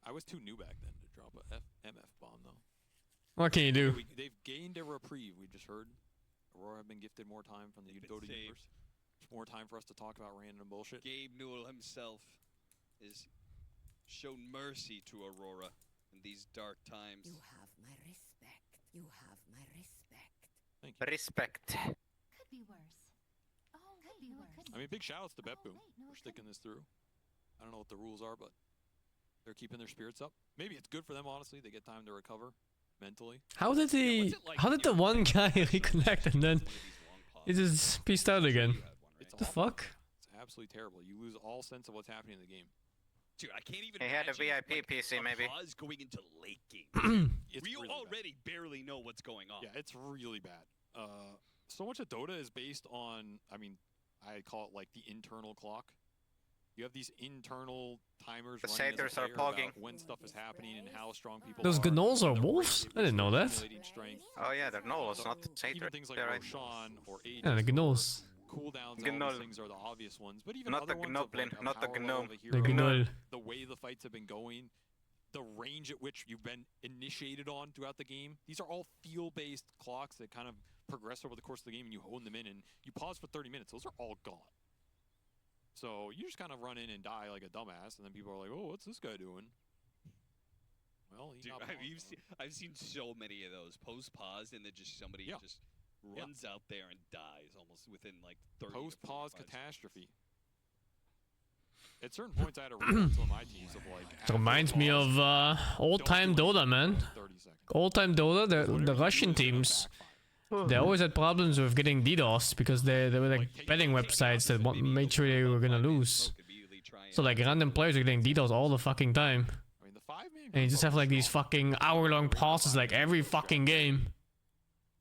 I was too new back then to drop a MF bomb, though. What can you do? They've gained a reprieve. We just heard Aurora have been gifted more time from the Dota universe. More time for us to talk about random bullshit. Gabe Newell himself is shown mercy to Aurora in these dark times. You have my respect. You have my respect. Thank you. Respect. Could be worse. Oh, could be worse. I mean, big shout-outs to BetBoom for sticking this through. I don't know what the rules are, but they're keeping their spirits up. Maybe it's good for them, honestly. They get time to recover mentally. How did the one guy reconnect and then he just pieced out again? What the fuck? It's absolutely terrible. You lose all sense of what's happening in the game. Dude, I can't even He had a imagine, VIP PC, maybe. pause going into late game. It's We really already barely know what's going on. Yeah, it's really bad. So much of Dota is based on, I mean, I call it like the internal clock. You have these internal timers The running as a satyrs are player about pogging. when stuff is happening and how strong people Those are. gnolls are wolves? I didn't know that. Accumulating strength. Oh yeah, they're Knowles, not Even Satyr. things like They're right. Roshan or Aegis. Yeah, the gnolls. Cooldowns, all Gnoll. these things are the obvious ones, but even Not other the ones Gnoblin, of like a not the power level Gnome. of a The hero, gnoll. the way the fights have been going, the range at which you've been initiated on throughout the game. These are all feel-based clocks that kind of progress over the course of the game, and you hone them in, and you pause for 30 minutes. Those are all gone. So you just kind of run in and die like a dumbass, and then people are like, "Oh, what's this guy doing?" Well, he's Dude, not. I've seen so many of those post pause and then just somebody just runs out there and dies almost within like 30 to Post-pause 45 seconds. catastrophe. At certain points, I had to rebuild some of my teams of like. It reminds me of old-time Dota, man. Old-time Dota, the Russian teams. They always had problems with getting DDoS because they were like betting websites that made sure they were gonna lose. So like random players are getting DDoS all the fucking time. And you just have like these fucking hour-long pauses like every fucking game.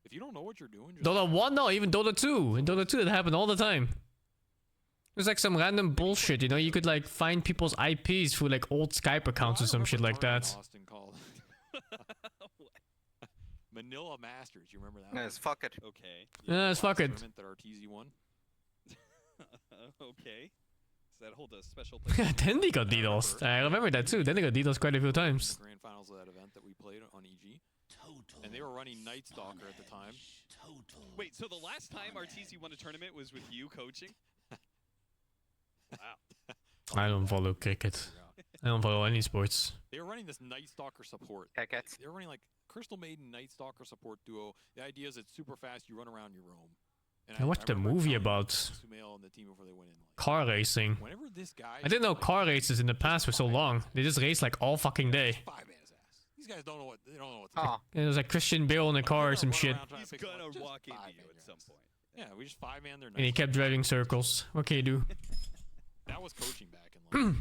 If you don't know what you're doing, Dota 1, no, even Dota 2. In Dota 2, it happened all the time. It was like some random bullshit, you know? You could like find people's IPs through like old Skype accounts or some shit like that. Manila Masters, you remember that? Yes, fuck it. Okay. Yeah, it's fuck it. That RTZ won. Okay. Does that hold a special place? Then they got DDoS. I remember that too. Then they got DDoS quite a few times. The grand finals of that event that we played on EG. And they were running Night Stalker at the time. Wait, so the last time RTZ won a tournament was with you coaching? Wow. I don't follow cricket. I don't follow any sports. They were running this Night Stalker support. They were running like Crystal Maiden Night Stalker support duo. The idea is it's super fast, you run around, you roam. I watched a movie about car racing. I didn't know car races in the past were so long. They just race like all fucking day. These guys don't know what It was like Christian Bale in a car or some shit. He's gonna walk into you at some point. Yeah, we just 5-man their. And he kept driving circles. What can you do? That was coaching back in like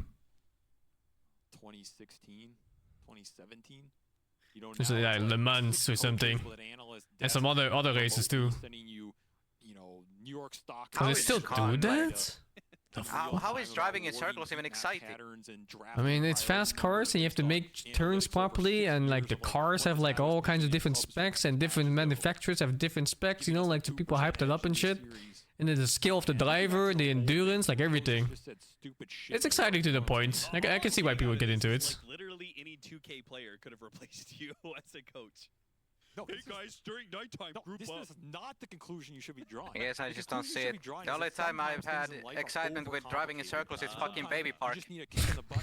2016, 2017. You don't It's like Le Mans or something. And some other races too. New York stock. Oh, they still do that? How is driving in circles even exciting? I mean, it's fast cars and you have to make turns properly, and like the cars have like all kinds of different specs, and different manufacturers have different specs, you know, like the people hyped it up and shit. And then the skill of the driver, the endurance, like everything. It's exciting to the point. I can see why people get into it. Like literally any 2K player could have replaced you as a coach. No, hey guys, during nighttime, group this up. is not the conclusion you should be drawing. Yes, I just don't see it. The only time I've had excitement with driving in circles is fucking Baby Park.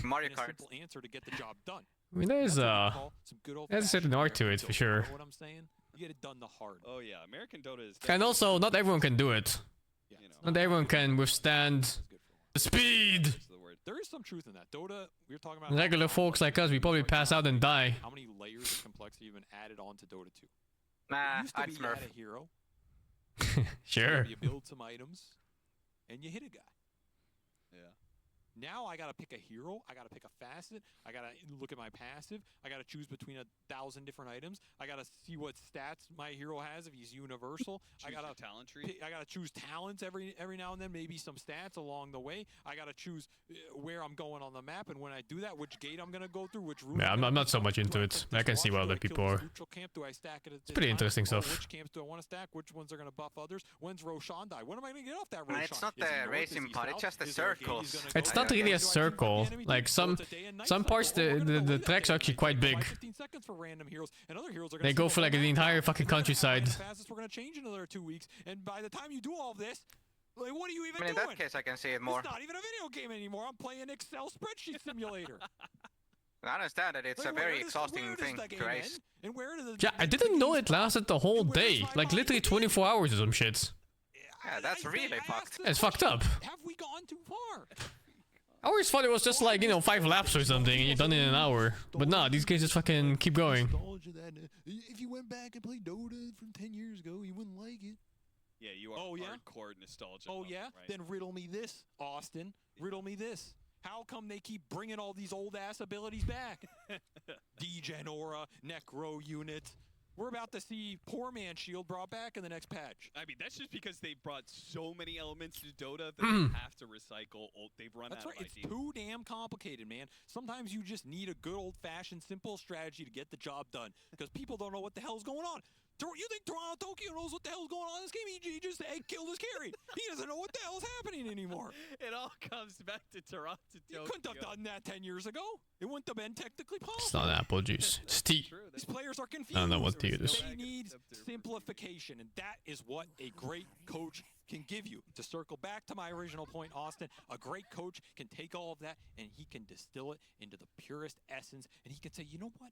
Mario Kart. Answer to get the job done. I mean, there's a certain art to it for sure. What I'm saying? You get it done the hard. Oh yeah, American Dota is. And also, not everyone can do it. Not everyone can withstand the speed. There is some truth in that. Dota, we were talking about Regular folks like us, we probably pass out and die. How many layers of complexity have been added onto Dota 2? Nah, I'd Smurf. a hero. Sure. You build some items, and you hit a guy. Yeah. Now I gotta pick a hero, I gotta pick a facet, I gotta look at my passive, I gotta choose between 1,000 different items, I gotta see what stats my hero has if he's universal. I gotta talent tree. I gotta choose talents every now and then, maybe some stats along the way. I gotta choose where I'm going on the map, and when I do that, which gate I'm gonna go through, which route. Yeah, I'm not so much into it. I can see why other people are. It's pretty interesting stuff. Which camps do I want to stack? Which ones are gonna buff others? When's Roshan die? When am I gonna get off that Roshan? It's not the racing part, it's just the circles. It's not really a circle. Like some parts, the tracks are actually quite big. 15 seconds for random heroes, and other heroes are They go for like the entire fucking countryside. We're gonna change in another 2 weeks, and by the time you do all this, like, what are you even I mean, doing? in that case, I can see it more. It's not even a video game anymore. I'm playing Excel spreadsheet simulator. I understand that it's a very exhausting thing to race. Yeah, I didn't know it lasted the whole day. Like literally 24 hours or some shit. Yeah, that's really fucked. It's fucked up. Have we gone too far? I always thought it was just like, you know, 5 laps or something and you're done in an hour. But nah, these guys just fucking keep going. If you went back and played Dota from 10 years ago, you wouldn't like it. Yeah, you are hardcore nostalgia. Oh yeah? Right? Then riddle me this, Austin. Riddle me this. How come they keep bringing all these old-ass abilities back? Degen Aura, Necro Unit. We're about to see Poor Man Shield brought back in the next patch. I mean, that's just because they've brought so many elements to Dota that they have to recycle. They've run out of ideas. It's too damn complicated, man. Sometimes you just need a good old-fashioned, simple strategy to get the job done because people don't know what the hell's going on. You think Toronto Tokyo knows what the hell's going on in this game? He just killed his carry. He doesn't know what the hell's happening anymore. It all comes back to Toronto Tokyo. You couldn't have done that 10 years ago. It wouldn't have been technically possible. It's not apple juice. It's tea. These players are confused. I don't know what tea it is. They need simplification, and that is what a great coach can give you. To circle back to my original point, Austin, a great coach can take all of that and he can distill it into the purest essence, and he can say, you know what,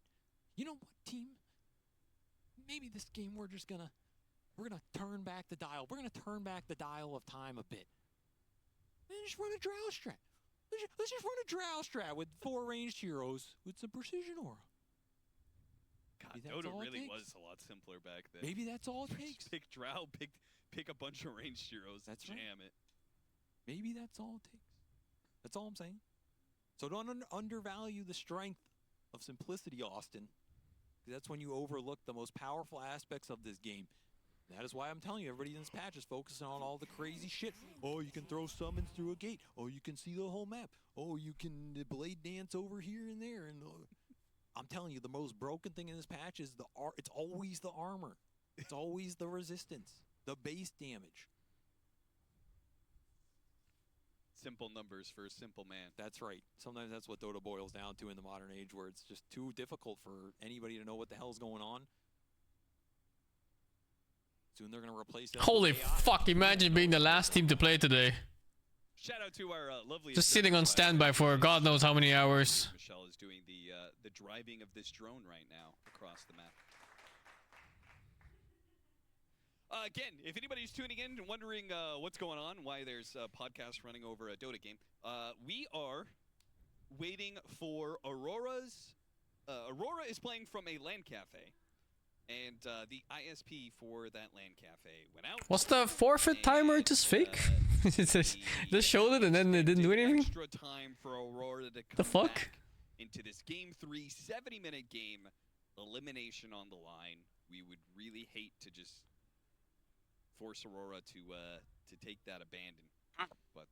team? Maybe this game we're gonna turn back the dial. We're gonna turn back the dial of time a bit. And just run a drought strat. let's just run a drow strat with 4 ranged heroes with some precision aura. God, Dota really was a lot simpler back then. Maybe that's all it takes. Just pick drow, pick a bunch of ranged heroes, That's jam right. it. Maybe that's all it takes. That's all I'm saying. So don't undervalue the strength of simplicity, Austin. That's when you overlook the most powerful aspects of this game. That is why I'm telling you, everybody in this patch is focusing on all the crazy shit. Oh, you can throw summons through a gate. Oh, you can see the whole map. Oh, you can blade dance over here and there. And I'm telling you, the most broken thing in this patch is it's always the armor. It's always the resistance, the base damage. Simple numbers for a simple man. That's right. Sometimes that's what Dota boils down to in the modern age, where it's just too difficult for anybody to know what the hell's going on. Soon they're going to replace that. Holy fuck, imagine being the last team to play today. Shout out to our lovely... Just sitting on standby for God knows how many hours. Michelle is doing the driving of this drone right now across the map. Again, if anybody's tuning in and wondering what's going on, why there's a podcast running over a Dota game, we are waiting for Aurora's... Aurora is playing from a LAN cafe, and the ISP for that LAN cafe went out. Was the forfeit timer just fake? They showed it and then they didn't do anything? Extra time for Aurora to come The fuck? back into this game 3, 70-minute game, elimination on the line. We would really hate to just force Aurora to take that abandon, but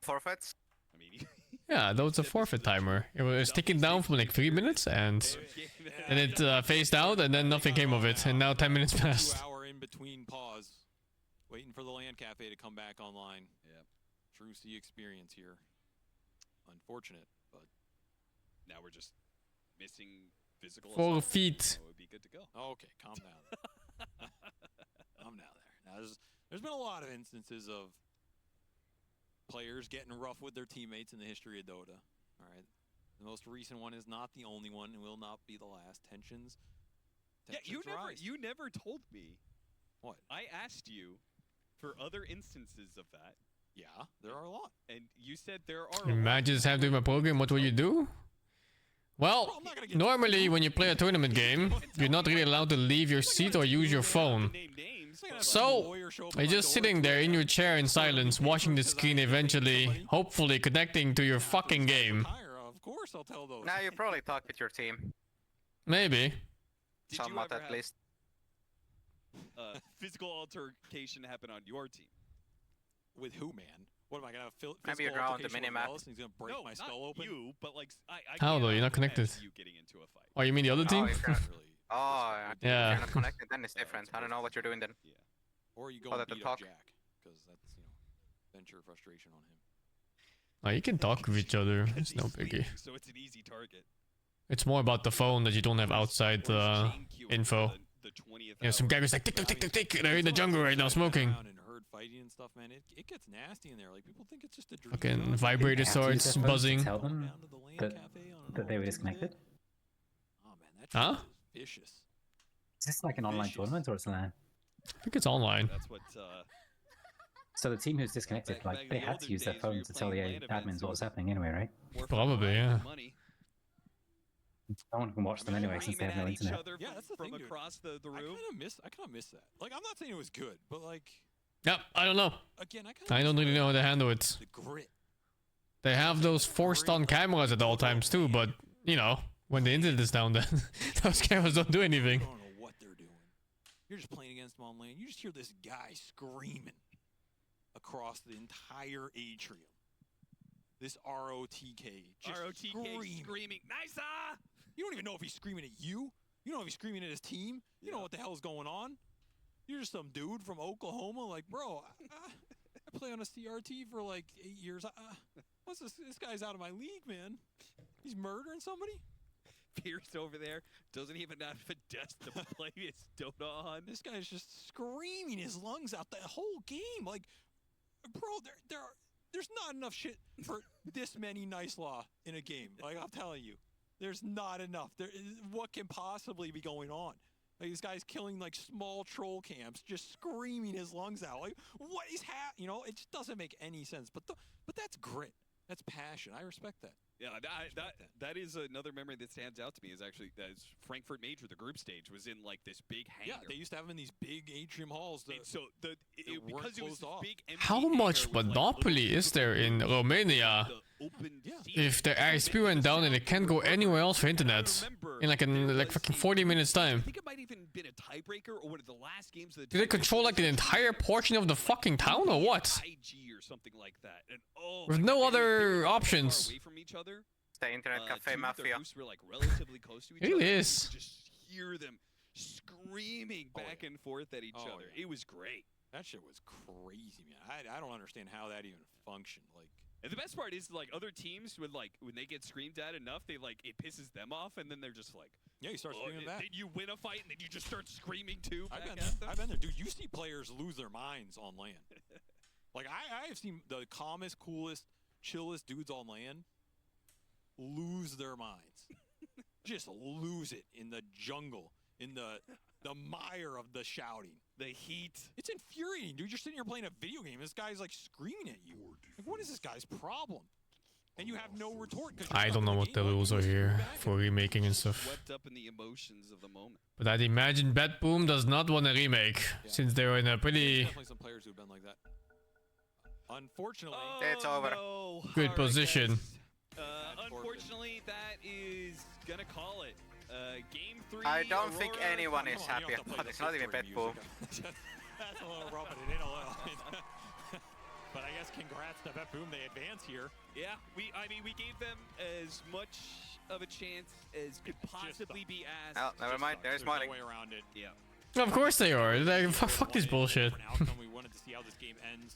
forfeits. I mean, Yeah, that was a forfeit timer. It was ticking down for like 3 minutes and it phased out and then nothing came of it. And now 10 minutes passed. 2-hour in between pause, waiting for the LAN cafe to come back online. Yep. True C experience here. Unfortunate, but now we're just missing physical. 4 assault, feet. so it would be good to go. Okay, calm down. Calm down there. Now, there's been a lot of instances of players getting rough with their teammates in the history of Dota. All right, the most recent one is not the only one, and will not be the last. Tensions. Yeah, rise. you never told me. What? I asked you for other instances of that. Yeah, there are a lot. And you said there are a lot. Imagine just have to do my program, what will you do? Well, normally when you play a tournament game, you're not really allowed to leave your seat or use your phone. So, you're just sitting there in your chair in silence, watching the screen eventually, hopefully connecting to your fucking game. Of course, I'll tell those. Now you probably talk with your team. Maybe. Somewhat at least. Physical altercation happen on your team. With who, man? What am I gonna have? Maybe around the minimap. He's gonna break my skull open. You, but like I How though? You're not connected. You getting into a fight. Oh, you mean the other team? Oh, Yeah. If you're not connected, then it's different. I don't know what you're doing then. Yeah. Or you go Other and than beat talk. up Jack, because that's venture frustration on him. Oh, you can talk with each other. It's no biggie. So it's an easy target. It's more about the phone that you don't have outside info. You know, some guy goes like tick tick tick tick tick. They're in the jungle right now smoking. And herd fighting and stuff, man. It gets nasty in there. Like people think it's just a dream. Fucking vibrator starts buzzing. Tell them that they were disconnected. Huh? Vicious. Is this like an online tournament or it's LAN? I think it's online. That's what. So the team who's disconnected, like they had to use their phone to tell the admins what was happening anyway, right? Probably, yeah. No one can watch them anyway since they have no internet. Yeah, that's the from thing, dude. across the room. I kind of miss that. Like I'm not saying it was good, but like Yep, I don't know. again, I don't really know how to handle it. the grit. They have those forced on cameras at all times too, but you know, when the internet is down, then those cameras don't do anything. I don't know what they're doing. You're just playing against them on lane. You just hear this guy screaming across the entire atrium. This ROTK just screaming, nice ah! You don't even know if he's screaming at you. You don't know if he's screaming at his team. You know what the hell's going on. You're just some dude from Oklahoma. Like, bro, I play on a CRT for like 8 years. What's this? This guy's out of my league, man. He's murdering somebody. Pierce over there doesn't even have a desk to play his Dota on. This guy's just screaming his lungs out the whole game. Like, bro, there's not enough shit for this many nice law in a game. Like, I'm telling you, there's not enough. What can possibly be going on? Like, this guy's killing like small troll camps, just screaming his lungs out. Like, what is you know, it just doesn't make any sense. But that's grit. That's passion. I respect that. Yeah, that is another memory that stands out to me. Is actually as Frankfurt Major, the group stage, was in like this big hangar. Yeah, they used to have them in these big atrium halls. And so because it was this big empty How much Monopoly is there in Romania? If the ISP went down and it can't go anywhere else for internet in like fucking 40 minutes time. I think it might even been a tiebreaker or one of the last games of the Do they control like the entire portion of the fucking town or what? IG or something like that. And With no other options. away from each other. The internet cafe mafia. Were like relatively close to each It other. is. You could just hear them screaming back and forth at each other. It was great. That shit was crazy, man. I don't understand how that even functioned. Like, and the best part is like other teams would like when they get screamed at enough, they like it pisses them off, and then they're just like, yeah, you start screaming back. Then you win a fight, and then you just start screaming too. I've back been at there. them. I've been there, dude. You see players lose their minds on LAN. Like I have seen the calmest, coolest, chillest dudes on LAN lose their minds. Just lose it in the jungle, in the mire of the shouting, the heat. It's infuriating, dude. You're sitting here playing a video game. This guy's like screaming at you. Like, what is this guy's problem? And you have no retort. I don't know what the rules are here for remaking and stuff. Swept up in the emotions of the moment. But I'd imagine Bad Boom does not want a remake since they're in a pretty Definitely some players who've been like that. Unfortunately, it's over. good position. Unfortunately, that is gonna call it. Game 3. I don't think Aurora. anyone is happy about it. It's not even Bad Boom. That's a little rough, but it ain't a little. But I guess congrats to Bet Boom. They advance here. Yeah, I mean, we gave them as much of a chance as could possibly be asked. Oh, never mind. There's no money. way around it. Yeah. Of course they are. Like, fuck this bullshit. Outcome. We wanted to see how this game ends.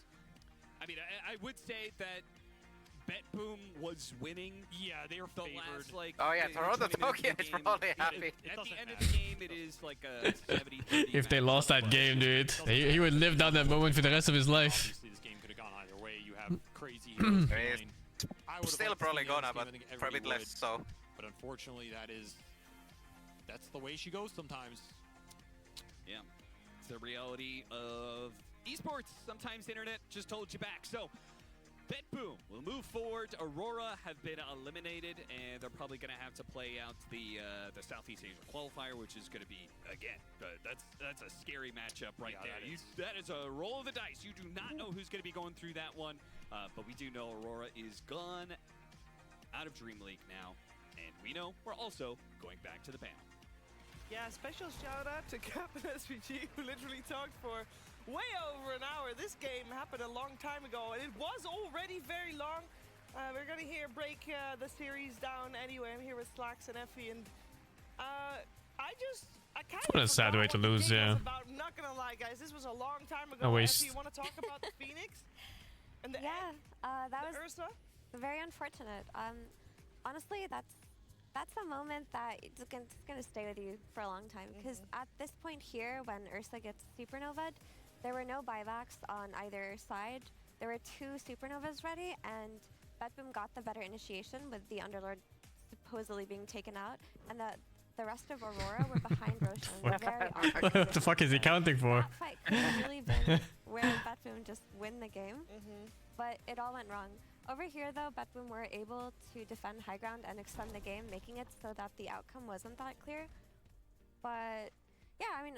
I mean, I would say that Bet Boom was winning. Yeah, they were favored. Last, like, Oh yeah, Toronto Tokyo is probably happy. At the end of the game, it is like a 70-30 If they lost that game, dude, he would live down that moment for the rest of his life. Obviously, this game could have gone either way. You have crazy. Still probably gonna, but for a bit less so. But unfortunately, that's the way she goes sometimes. Yeah, it's the reality of esports. Sometimes internet just holds you back. So, Bet Boom will move forward. Aurora have been eliminated, and they're probably going to have to play out the Southeast Asia qualifier, which is going to be, again, that's a scary matchup right there. That is a roll of the dice. You do not know who's going to be going through that one, but we do know Aurora is gone out of DreamLeague now, and we know we're also going back to the panel. Yeah, special shout out to Captain SVG, who literally talked for way over an hour. This game happened a long time ago, and it was already very long. We're gonna break the series down anyway. I'm here with Slacks and Effie, and I kind of What a sad way to lose, yeah. about. I'm not gonna lie, guys. This was a long time ago. A waste. Effie, you want to talk about the Phoenix? And the that was Ursa? very unfortunate. Honestly, that's a moment that it's gonna stay with you for a long time, because at this point here, when Ursa gets supernovaed, there were no buybacks on either side. There were 2 supernovas ready, and Bet Boom got the better initiation with the Underlord supposedly being taken out, and the rest of Aurora were behind Roshan. Very awkward. What the fuck is he counting for? That fight could have really been where Bet Boom just win the game, but it all went wrong. Over here, though, Bet Boom were able to defend high ground and extend the game, making it so that the outcome wasn't that clear. But yeah, I mean,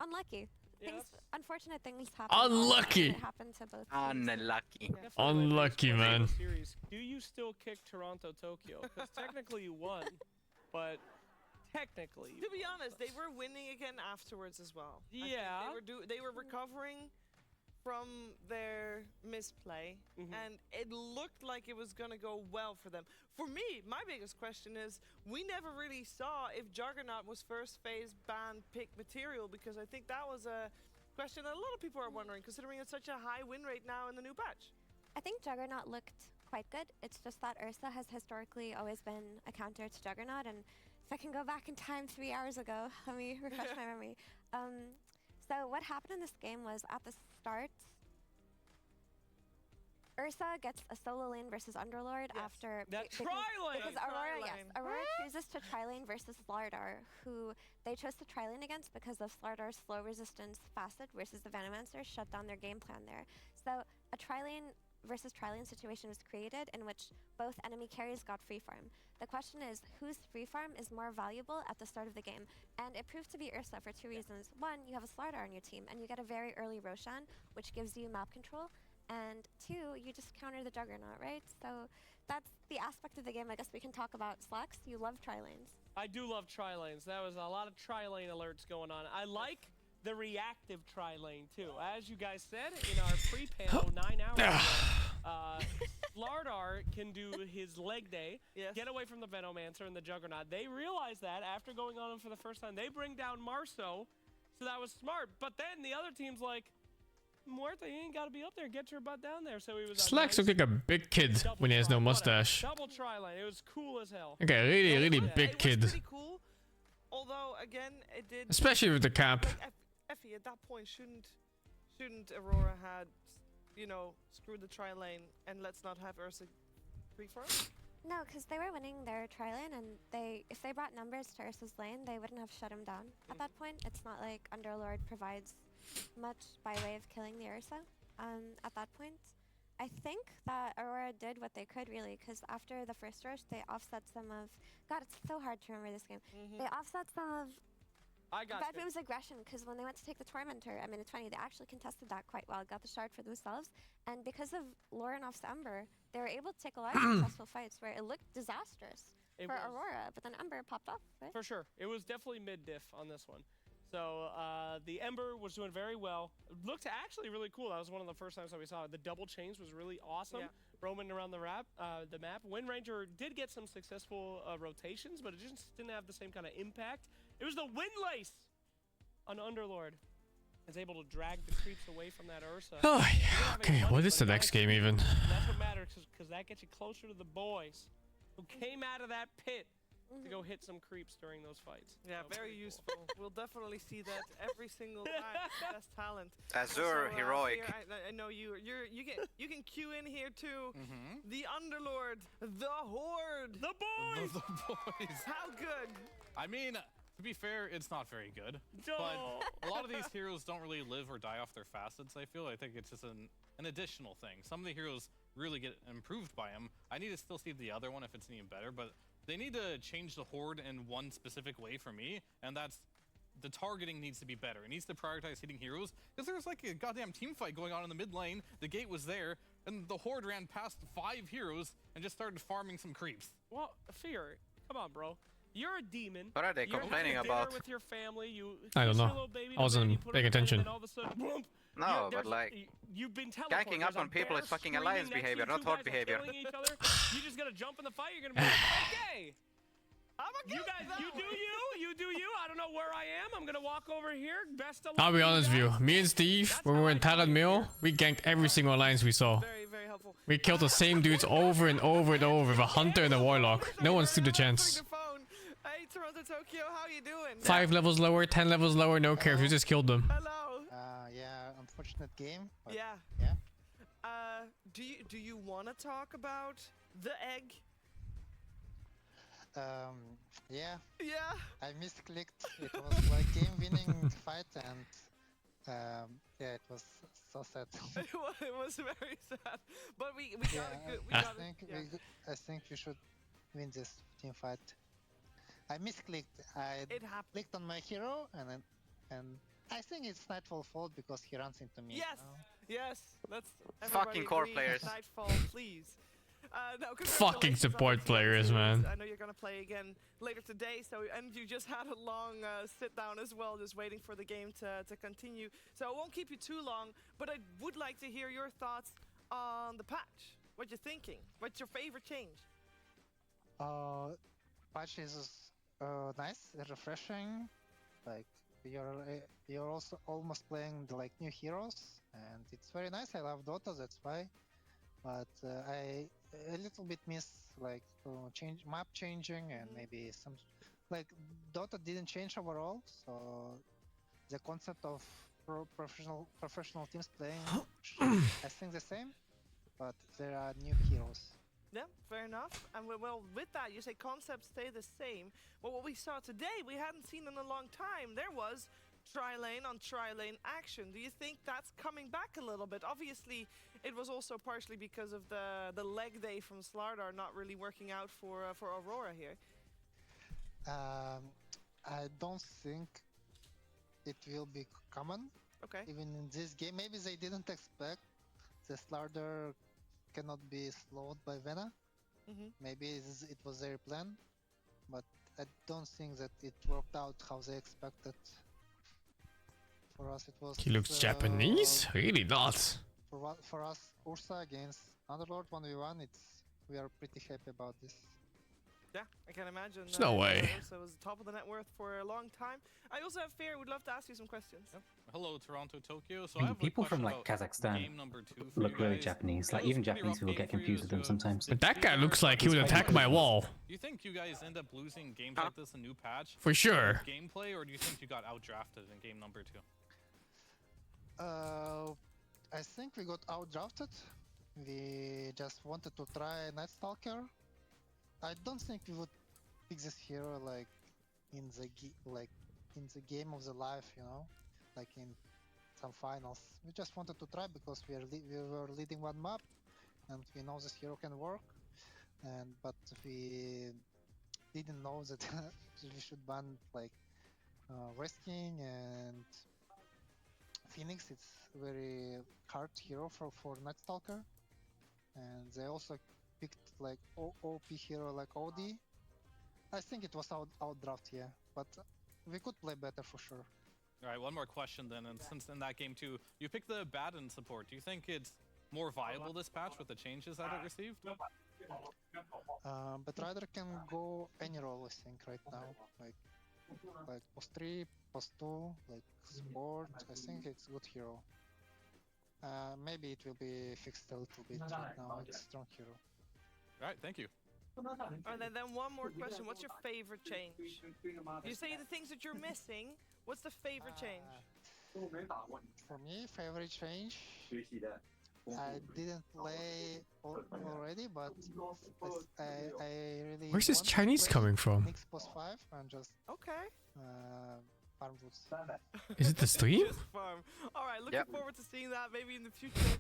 unlucky. Unfortunate things happen. Unlucky. It happened to both. Unlucky. Unlucky, man. Do you still kick Toronto Tokyo? Because technically you won, but technically. To be honest, they were winning again afterwards as well. Yeah. They were recovering from their misplay, and it looked like it was gonna go well for them. For me, my biggest question is, we never really saw if Juggernaut was first phase ban pick material, because I think that was a question that a lot of people are wondering, considering it's such a high win rate now in the new patch. I think Juggernaut looked quite good. It's just that Ursa has historically always been a counter to Juggernaut, and if I can go back in time 3 hours ago, let me refresh my memory. So what happened in this game was, at the start, Ursa gets a solo lane versus Underlord after That because tri-lane! Aurora, yes, Tri-lane. Aurora chooses to tri-lane versus Slardar, who they chose to tri-lane against because of Slardar's slow resistance facet versus the Venomancer shut down their game plan there. So a tri-lane versus tri-lane situation was created in which both enemy carries got free farm. The question is, whose free farm is more valuable at the start of the game? And it proved to be Ursa for two reasons. One, you have a Slardar on your team, and you get a very early Roshan, which gives you map control. And two, you just counter the Juggernaut, right? So that's the aspect of the game I guess we can talk about. Slacks, you love tri-lanes. I do love tri-lanes. That was a lot of tri-lane alerts going on. I like the reactive tri-lane too. As you guys said in our pre-panel 9 hours ago, Slardar can do his leg day, get away from the Venomancer and the Juggernaut. They realized that after going on him for the first time. They bring down Marso, so that was smart. But then the other team's like, Muerta, you ain't got to be up there. Get your butt down there. So he was Slacks looks like a big kid when he has no mustache. Double tri-lane. It was cool as hell. Okay, really big It kid. was pretty cool. Although again, it did. Especially with the cap. Like, Effie, at that point, shouldn't Aurora had, you know, screw the tri lane and let's not have Ursa free farm? No, because they were winning their tri-lane, and if they brought numbers to Ursa's lane, they wouldn't have shut him down. At that point, it's not like Underlord provides much by way of killing the Ursa. At that point, I think that Aurora did what they could really, because after the first rush, they offset some of. God, it's so hard to remember this game. They offset some of Bad Boom's aggression, because when they went to take the Tormentor at minute 20, they actually contested that quite well, got the shard for themselves, and because of Lorenoff's Ember, they were able to take a lot of successful fights where it looked disastrous for Aurora, but then Ember popped off, right? For sure. It was definitely mid-diff on this one. So the Ember was doing very well. It looked actually really cool. That was one of the first times that we saw it. The double chains was really awesome. Yeah. Roaming around the map. Wind Ranger did get some successful rotations, but it just didn't have the same kind of impact. It was the Windlace on Underlord. Is able to drag the creeps away from that Ursa. Oh, yeah. Okay, what is the next game even? That's what matters, because that gets you closer to the boys who came out of that pit to go hit some creeps during those fights. Yeah, very useful. We'll definitely see that every single time. Best talent. Azure, heroic. Here, I know you can queue in here too. The Underlord, the Horde, the boys. The boys. How good? I mean, to be fair, it's not very good. But a lot of these heroes don't really live or die off their facets, I feel. I think it's just an additional thing. Some of the heroes really get improved by them. I need to still see the other one if it's any better, but they need to change the Horde in one specific way for me, and that's the targeting needs to be better. It needs to prioritize hitting heroes, because there was like a goddamn team fight going on in the mid lane, the gate was there, and the Horde ran past 5 heroes and just started farming some creeps. Well, Fear, come on, bro. You're a demon. What are they complaining You're about? with your family. You I don't kiss your know. little baby I wasn't to bed, you put paying her to bed, attention. and then all of a sudden, boom, No, but like, you've been ganking up on people is fucking alliance behavior, not Horde behavior. Each other. You just gotta jump in the fight. You're gonna be like, okay. You guys, you do you. I don't know where I am. I'm gonna walk over here. Best of luck. I'll be honest with you. Me and Steve, when we were in Talent Mill, we ganked every single alliance we saw. Very, very helpful. We killed the same dudes over and over and over with a Hunter and a Warlock. No one stood a chance. Hey, Toronto, Tokyo, how you doing? 5 levels lower, 10 levels lower, no care. We just killed them. Hello. Yeah, unfortunate game. But Yeah. Yeah. Do you want to talk about the egg? Yeah. Yeah. I misclicked. It was like game-winning fight, and yeah, it was so sad. It was very sad, but we got a good. I think we should win this team fight. I misclicked. I clicked on my hero, and I think it's Nightfall's fault because he runs into me. Yes. Yes. Let's. Fucking core agree. players. Nightfall, please. No, Fucking support players, man. I know you're gonna play again later today, and you just had a long sit down as well, just waiting for the game to continue. So I won't keep you too long, but I would like to hear your thoughts on the patch. What you're thinking? What's your favorite change? Patch is nice, refreshing. Like you're also almost playing the new heroes, and it's very nice. I love Dota, that's why. But I a little bit miss change map changing, and maybe some Dota didn't change overall, so the concept of professional teams playing I think the same. but there are new heroes. Yeah, fair enough. And well, with that, you say concepts stay the same. Well, what we saw today, we hadn't seen in a long time. There was tri-lane on tri-lane action. Do you think that's coming back a little bit? Obviously, it was also partially because of the leg day from Slardar not really working out for Aurora here. I don't think it will be common. Okay. Even in this game, maybe they didn't expect the Slardar cannot be slowed by Vena. Maybe it was their plan, but I don't think that it worked out how they expected. For us, it was. He looks Japanese? Really not. For us, Ursa against Underlord 1v1. We are pretty happy about this. Yeah, I can imagine. There's no way. Ursa was top of the net worth for a long time. I also have Fear. Would love to ask you some questions. Yep. Hello, Toronto, Tokyo. So I I mean, have a people from question like about Kazakhstan game number 2 for look you really guys. Japanese. Like That was even a pretty Japanese rough people game get for you confused as with them well. sometimes. But that guy looks like he would attack my wall. Do you think you guys end up losing games like this in new patch? For sure. Gameplay, or do you think you got outdrafted in game number 2? I think we got outdrafted. We just wanted to try Night Stalker. I don't think we would pick this hero like in the game of the life, you know, like in some finals. We just wanted to try because we were leading one map, and we know this hero can work. But we didn't know that we should ban like Resking and Phoenix. It's very hard hero for Night Stalker, and they also picked like OP hero like OD. I think it was outdraft, yeah, but we could play better for sure. All right, one more question then. And since in that game too, you picked the Baden support. Do you think it's more viable this patch with the changes that it received? But Rider can go any role, I think, right now. Like post 3, post 2, like support. I think it's a good hero. Maybe it will be fixed a little bit right now. It's a strong hero. All right, thank you. And then one more question. What's your favorite change? You say the things that you're missing. What's the favorite change? For me, favorite change. I didn't play already, but I really. Where's this Chinese coming from? Nix post 5 and just okay. Farm roots. Is it the stream? Just farm. All right, looking forward to seeing that maybe in the future,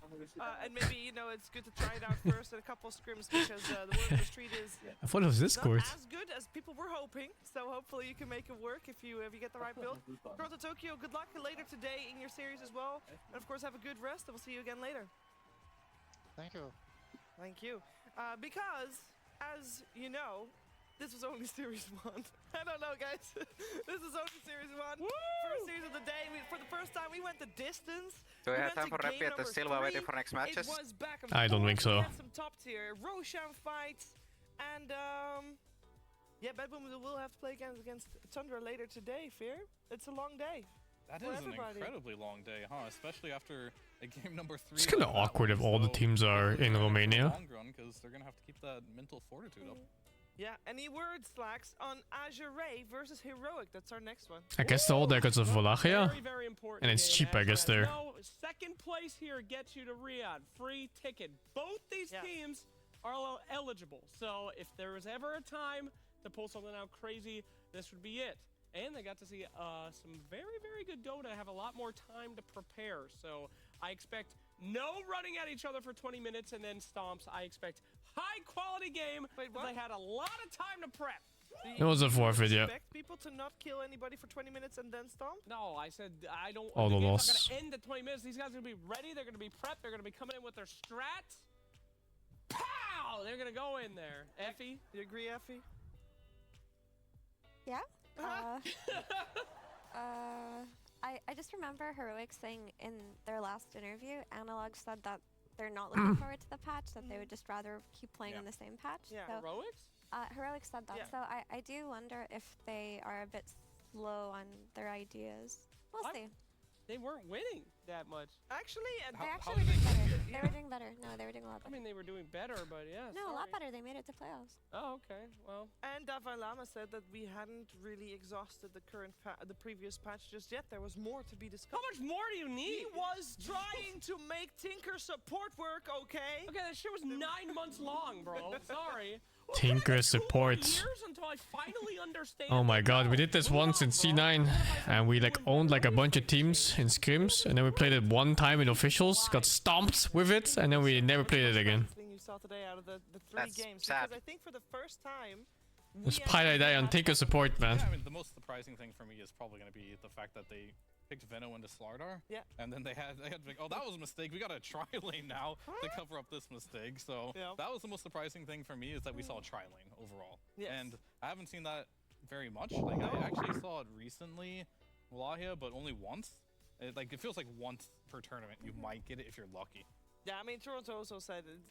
and maybe it's good to try it out first in a couple of scrims because the word on the street is. I thought it was Discord. Not as good as people were hoping, so hopefully you can make it work if you get the right build. Toronto, Tokyo, good luck later today in your series as well, and of course have a good rest. And we'll see you again later. Thank you. Thank you. Because, as you know, this was only Series 1. I don't know, guys. This is only Series 1. First series of the day. For the first time, we went the distance. Do we have time for Repi at the Silva waiting for next matches? It was back and I don't think so. We had some top tier Roshan fights. And, yeah, Bad Boom will have to play against Tundra later today, Fear. It's a long day. That is an incredibly long day, huh? Especially after a game number 3. It's kind of awkward if all the teams are in Romania. Long run, because they're gonna have to keep that mental fortitude up. Yeah, any word, Slacks, on Azure versus Heroic? That's our next one. I guess they're all there because of Wallachia. Very, very important And it's game, cheap, I guess, there. No, second place here gets you to Riyadh. Free ticket. Both these teams are eligible. So if there was ever a time to pull something out crazy, this would be it. And they got to see some very, very good Dota have a lot more time to prepare. So I expect no running at each other for 20 minutes and then stomps. I expect high-quality game. Wait, what? They had a lot of time to prep. It was a forfeit, yeah. Expect people to not kill anybody for 20 minutes and then stomp? No, I said I don't. All the game's loss. not gonna end at 20 minutes. These guys are gonna be ready. They're gonna be prepped. They're gonna be coming in with their strats. Pow! They're gonna go in there. Effie, you agree, Effie? Yeah. I just remember Heroic saying in their last interview, Analog said that they're not looking forward to the patch, that they would just rather keep playing on the same patch. Yeah. So, Heroics? Heroic said that, so I do wonder if they are a bit slow on their ideas. We'll see. They weren't winning that much. Actually, they actually did better. They were doing better. No, they were doing a lot I better. mean, they were doing better, but yeah. No, a lot sorry. better. They made it to playoffs. Oh, okay. Well. And Davai Lama said that we hadn't really exhausted the previous patch just yet. There was more to be discovered. How much more do you need? He was trying to make Tinker support work, okay? Okay, that shit was 9 months long, bro. Sorry. Tinker support. Years until I finally understand. Oh my god, we did this once in C9 and we like owned like a bunch of teams in scrims and then we played it one time in officials, got stomped with it, and then we never played it again. Thing you saw today out of the 3 That's games, sad. because I think for the first time It's pilot day on Tinker support, man. Yeah, I mean, the most surprising thing for me is probably going to be the fact that they picked Veno into Slardar. Yeah. And then they had to think, oh, that was a mistake. We got a tri-lane now to cover up this mistake. So that was the most surprising thing for me, is that we saw a tri-lane overall. Yes. And I haven't seen that very much. Like, I actually saw it recently, Walahia, but only once. It feels like once per tournament you might get it if you're lucky. Yeah, I mean, Toronto also said it's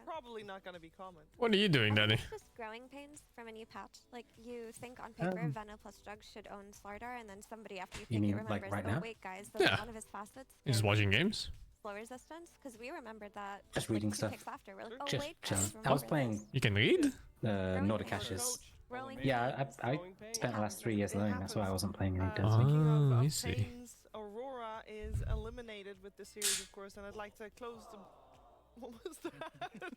probably not going to be common. What are you doing, Danny? It's just growing pains from a new patch. Like, you think on paper, Veno plus Jug should own Slardar, and then somebody after you think mean, it remembers, like, right oh now? wait guys, that's Yeah. one of his facets. He's is watching games. Slow resistance, because we remembered that Just like, reading 2 stuff. picks after. We're like, oh Just wait chilling. guys, I was remember playing this. You can read? Nordic Ashes. Rolling Yeah, I spent the last 3 years learning. That's why I wasn't playing any Dota. Speaking I of see. pains, Aurora is eliminated with this series, of course, and I'd like to close the... What was that?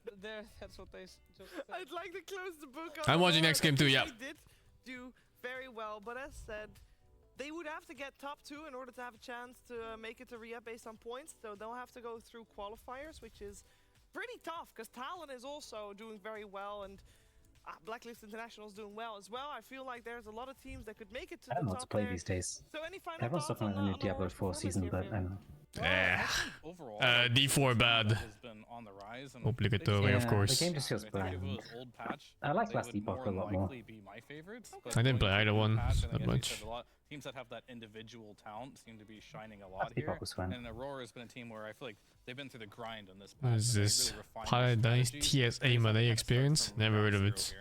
That's what they just said. I'd like to close the book on I'm watching Aurora. next game too, yeah. They did do very well, but as said, they would have to get top 2 in order to have a chance to make it to Ria based on points, so they'll have to go through qualifiers, which is pretty tough, because Talon is also doing very well, and Blacklist International is doing well as well. I feel like there's a lot of teams that could make it to I don't the know top what to play there. these days. So any final Everyone's thoughts talking about the new on Diablo Aurora's 4 season, but performance I don't know. Yeah. Overall, D4 bad. has been on the rise, and Obligatory, of Yeah, course. the game just feels if it bland. was old patch, I like they Last would Epoch a lot more more. likely be my favorites. but I didn't play going either through one patch, I think, that as you much. said, a lot teams that have that individual talent seem to be shining a lot Last here. Epoch was fun. And Aurora has been a team where I feel like they've been through the grind in this patch. What is and they this? really refined their Paradise strategies. TSA Malay experience? Never heard of it.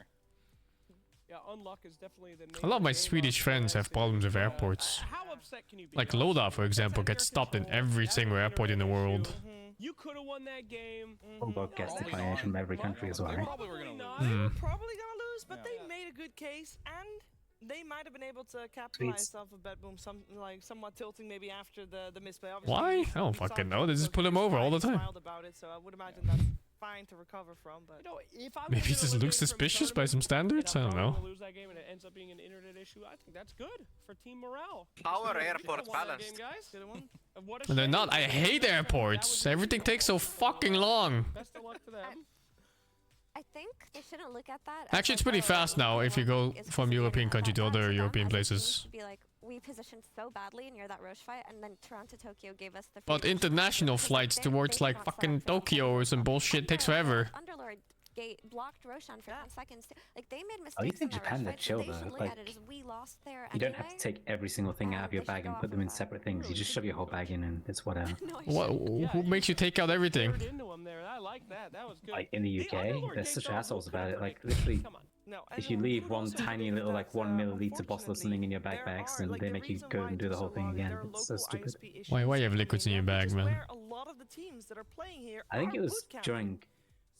Yeah, unluck is definitely the A lot of my Swedish friends have problems with airports. How upset can you be? Like Loda, for example, gets stopped in every single airport in the world. You could have won that game. Bulldog gets declined from every country as well, right? Probably Hmm. gonna lose, but they made a good case, and they might have been able to capitalize off of Bet Boom, somewhat tilting maybe after the misplay. Obviously, Why? I don't fucking know. They just put him over all the time. Smiled about it, so I would imagine that's fine to recover from. But if I'm Maybe he just looks suspicious by some standards? I don't know. lose that game and it ends up being an internet issue, I think that's good for team morale. Our You airport's could've won that balanced. game, guys. What a And they're shame. not. I hate airports. Everything takes so fucking long. Best of luck to them. I think they shouldn't look at that. as Actually, it's like, pretty oh, fast now if you go is from because European you're country to not that other bad. European Them as a team places. should be like, we positioned so badly near that Roche fight, and then Toronto Tokyo gave us the. But freedom to international because, flights they towards did like not fucking select Roche. Tokyo or some bullshit takes forever. Underlord blocked Roshan for 10 seconds. Like, they made mistakes. Oh, you think in that Japan, Roche they're fight, chill so they though. should look Like, at it as we lost there you don't have anyway. to take every single thing out of your they should bag and go put off them of in that. separate things. You just shove your whole bag in and it's whatever. What? Who makes you take out everything? Third into him there. I like that. That was good. Like in the UK, they're such assholes about it. Like literally, if you leave one tiny little like 1 milliliter bottle of something in your bag by accident, they make you go and do the whole thing again. It's so stupid. Why you have liquids in your bag, man? a lot of the teams that are playing here I think are it was boot camping. during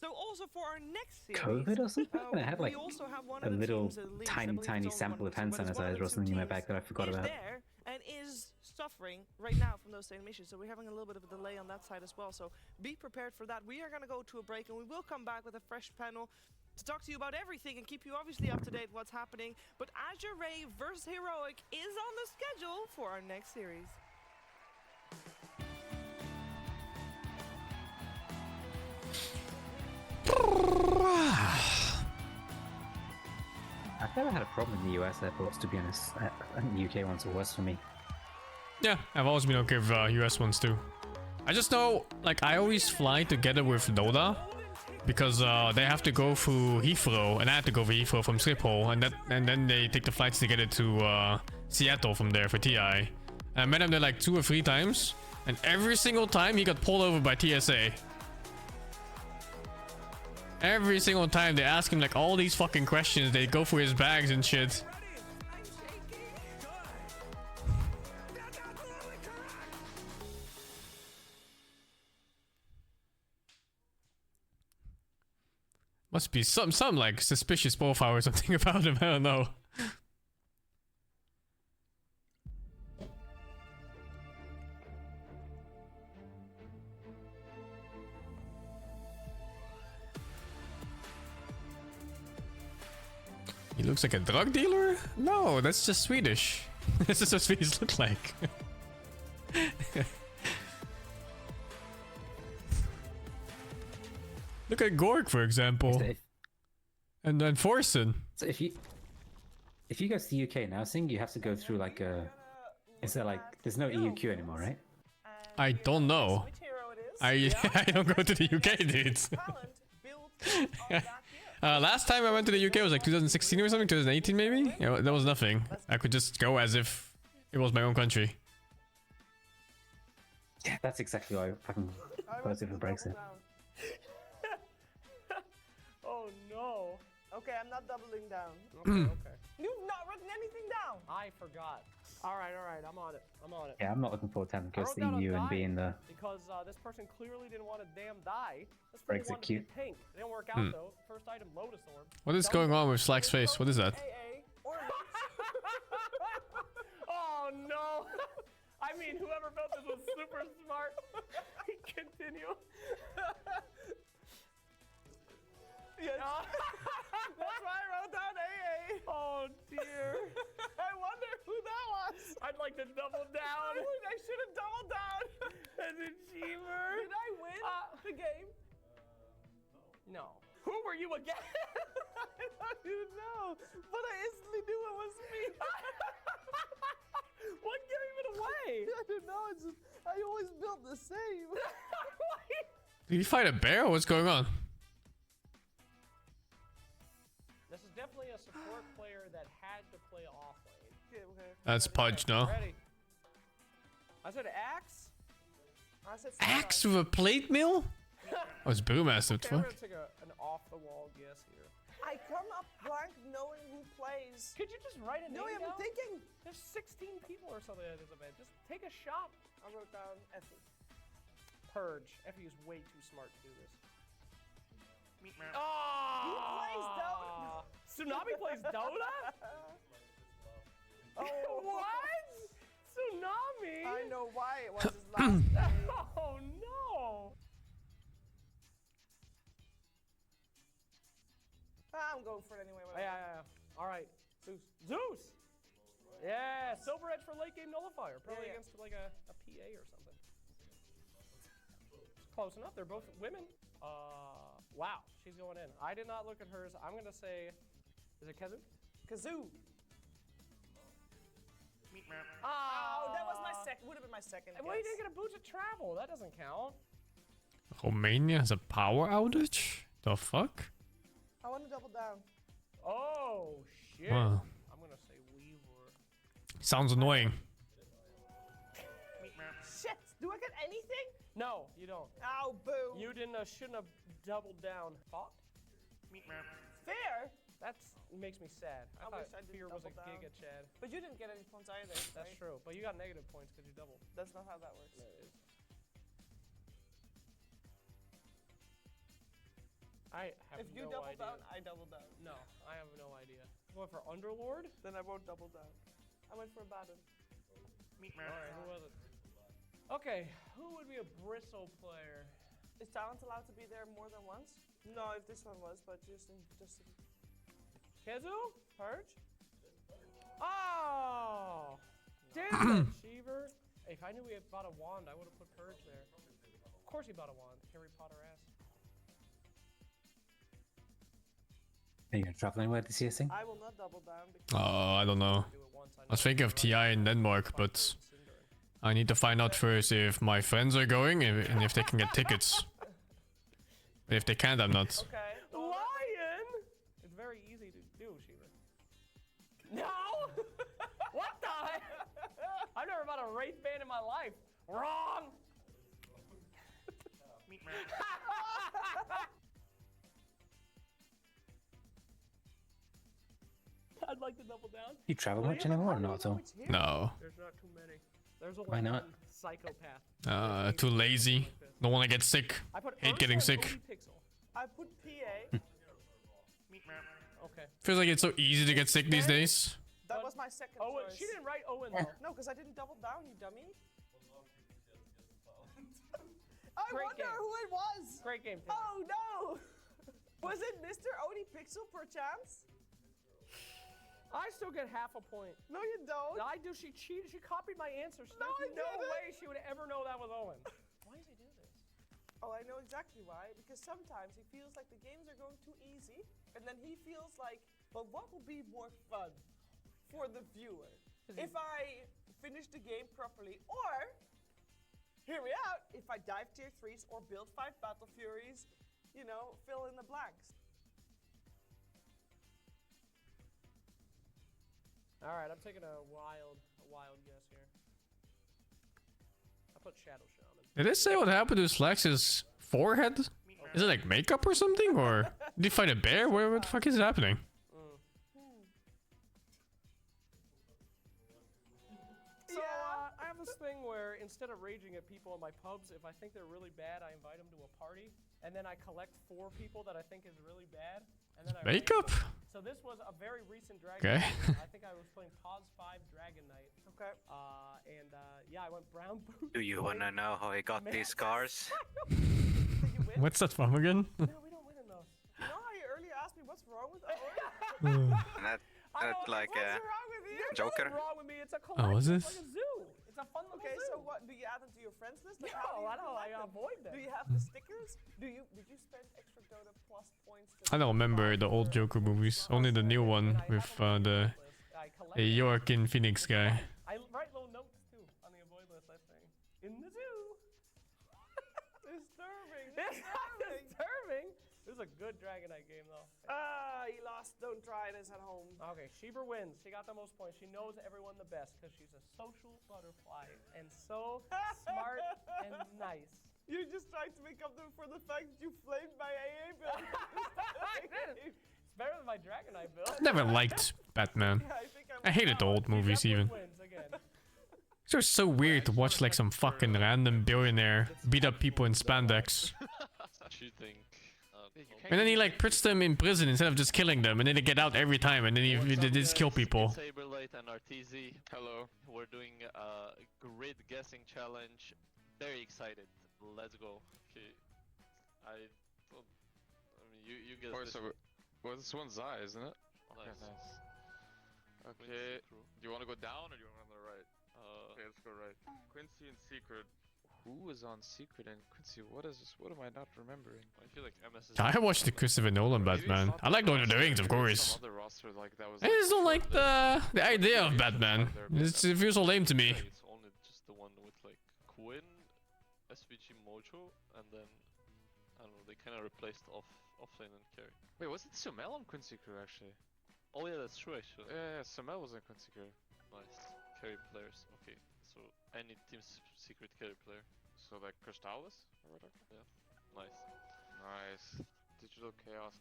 So also for our next series, COVID or something. I had we like also have one a of the little teams, at least, I tiny, believe tiny it's only sample one of hand but it's one sanitizer the or something in my teams bag that I forgot is about. there and is suffering right now from those same issues. So we're having a little bit of a delay on that side as well. So be prepared for that. We are going to go to a break and we will come back with a fresh panel to talk to you about everything and keep you obviously up to date what's happening. But Azure Ray versus Heroic is on the schedule for our next series. I've never had a problem in the US airports, to be honest. I think the UK ones are worse for me. Yeah, I've always been okay with US ones too. I just know, like, I always fly together with Dota because they have to go through Heathrow, and I have to go through Heathrow from Schiphol, and then they take the flights together to Seattle from there for TI. I met him there like 2 or 3 times, and every single time he got pulled over by TSA. Every single time they ask him like all these fucking questions, they go through his bags and shit. Must be some like suspicious profile or something about him. I don't know. He looks like a drug dealer? No, that's just Swedish. This is what Swedes look like. Look at Gorg, for example. And then Forsen. So if you go to the UK now, Sing, you have to go through like a... Is there like... There's no EU queue anymore, right? I don't know. I don't go to the UK, dudes. Last time I went to the UK was like 2016 or something, 2018 maybe? Yeah, there was nothing. I could just go as if it was my own country. Yeah, that's exactly why I fucking voted for Brexit. Oh no. Okay, I'm not doubling down. Okay. You've not written anything down. I forgot. All right, I'm on it. Yeah, I'm not looking forward to having to go I to wrote the down a EU and die being the... because this person clearly didn't want a damn die. This Brexit person wanted cute. to be pink. It didn't work out though. First item, Lotus Orb. What is going on with Slack's face? What is that? Oh no! I mean, whoever built this was super smart. Continue. Yes. That's why I wrote down AA. Oh dear. I wonder who that was. I'd like to double down. I should have doubled down. As a achiever. Did I win the game? No. Who were you again? I don't even know. But I instantly knew it was me. What gave it away? I don't know. It's just, I always built the same. Did you fight a bear or what's going on? This is definitely a support player that had to play off lane. Okay. That's Pudge, no? Ready. I said axe. I said Axe with a plate mill? I was Brewmaster, what the Okay, I'm fuck? gonna take an off-the-wall guess here. I come up blank knowing who plays. Could you just write a name No, I'm down? thinking. There's 16 people or something at this event. Just take a shot. I wrote down Effie. Purge. Effie is way too smart to do this. He plays Dota. Tsunami plays Dota? Oh, What? Tsunami? I know why it was his last name. Oh no! I'm going for it anyway. Yeah. All right, Zeus. Yeah, Silver Edge for late game nullifier. Probably Yeah. against like a PA or something. Close enough. They're both women. Wow, she's going in. I did not look at hers. I'm gonna say, is it Kazoo? Kazoo. Oh, that was my second. Would have been my second. Well, you didn't get a boost of travel. That doesn't count. Romania has a power outage? The fuck? I want to double down. Oh shit! Wow. I'm gonna say Weaver. Sounds annoying. Shit! Do I get anything? No, you don't. Oh, boo! You didn't. Shouldn't have doubled down. Thought? Fair. That makes me sad. I wish thought I didn't Fear was a double down. giga Chad. But you didn't get any points either. That's right? true. But you got negative points because you doubled. That's not how that works. No, it is. I have If you no double idea. down, I double down. No, I have no idea. Going for Underlord? Then I won't double down. I went for Baden. Alright, who was it? Okay, who would be a Bristle player? Is talent allowed to be there more than once? No, if this one was, but just in Kezu? Purge? Oh! Damn it, Cheever! Hey, if I knew he had bought a wand, I would have put Purge there. Of course he bought a wand. Harry Potter ass. Are you gonna travel anywhere this year, Sing? I will not double down. Oh, I don't know. I was thinking of TI in Denmark, but I need to find out first if my friends are going and if they can get tickets. But if they can't, I'm not. Okay. Lion! It's very easy to do, Cheever. No! What the heck? I've never bought a Wraith band in my life. Wrong! I'd like to double down. You travel much anymore or not at all? No. There's not too many. There's only Why not? one psychopath. Too lazy. Don't want to get sick. Hate getting sick. I put PA. Okay. Feels like it's so easy to get sick these days. That was my second Owen, choice. she didn't write Owen though. No, because I didn't double down, you dummy. I Great wonder game. who it was. Great game, Taylor. Oh no! Was it Mr. Oni Pixel per chance? I still get half a point. No, you don't. I do. She cheated. She copied my answer. So No, there's I no didn't. way she would ever know that was Owen. Why did he do this? Oh, I know exactly why. Because sometimes he feels like the games are going too easy, and then he feels like, but what will be more fun for the viewer if I finish the game properly, or hear me out, if I dive tier 3s or build 5 Battle Furies, you know, fill in the blanks. All right, I'm taking a wild guess here. I put Shadow Shaman. Did they say what happened to Slax's forehead? Is it like makeup or something? Or did he fight a bear? What the fuck is happening? So I have this thing where instead of raging at people in my pubs, if I think they're really bad, I invite them to a party, and then I collect 4 people that I think is really bad, and then I rank Makeup? them. So this was a very recent Dragon Okay. Knight. I think I was playing Pause 5 Dragon Knight. Okay. Yeah, I went brown boot. Do you wanna know how I got these scars? What's that from again? No, we don't win in those. You know how you earlier asked me what's wrong with Owen? That's like a Joker. What's wrong with me? It's a Oh, was collection. this? It's like a zoo. It's a fun little Okay, zoo. so what, do you add them to your friends list? Like, No, how do you I don't. collect I them? avoid them. Do you have the stickers? Did you spend extra Dota plus points? I don't remember the old Joker movies. Only the new one with the Joaquin Phoenix guy. I write little notes too on the avoid list. I say in the zoo. Disturbing. It's not disturbing. This is a good Dragonite game though. He lost. Don't try this at home. Okay, Sheber wins. She got the most points. She knows everyone the best because she's a social butterfly and so smart and nice. You just tried to make up for the fact that you flamed my AA build. It's better than my Dragonite build. Never liked Batman. I hated the old movies even. Wins again. It's just so weird to watch like some fucking random billionaire beat up people in spandex. You think? And then he like puts them in prison instead of just killing them, and then they get out every time, and then they just kill people. Saberlight and RTZ. Hello. We're doing a grid guessing challenge. Very excited. Let's go. Okay. I mean, you guess this. Well, this one's Zai, isn't it? Nice. Okay, nice. Okay, do you want to go down or do you want to go on the right? Okay, let's go right. Quincy and Secret. Who is on Secret and Quincy? What is this? What am I not remembering? I feel like MS is. I watched the Christopher Nolan Batman. I like Lord of the Rings, of course. Some other roster like that was. I just don't like the idea of Batman. It feels so lame to me. It's only just the one with like Quinn, SVG Mojo, and then I don't know. They kind of replaced offlane and carry. Wait, was it Sumel on Quincy Crew actually? Oh yeah, that's true actually. Yeah, Sumel was on Quincy Crew. Nice. Carry players. Okay. So any team's secret carry player. So like Crystalis or whatever? Yeah. Nice. Nice. Digital Chaos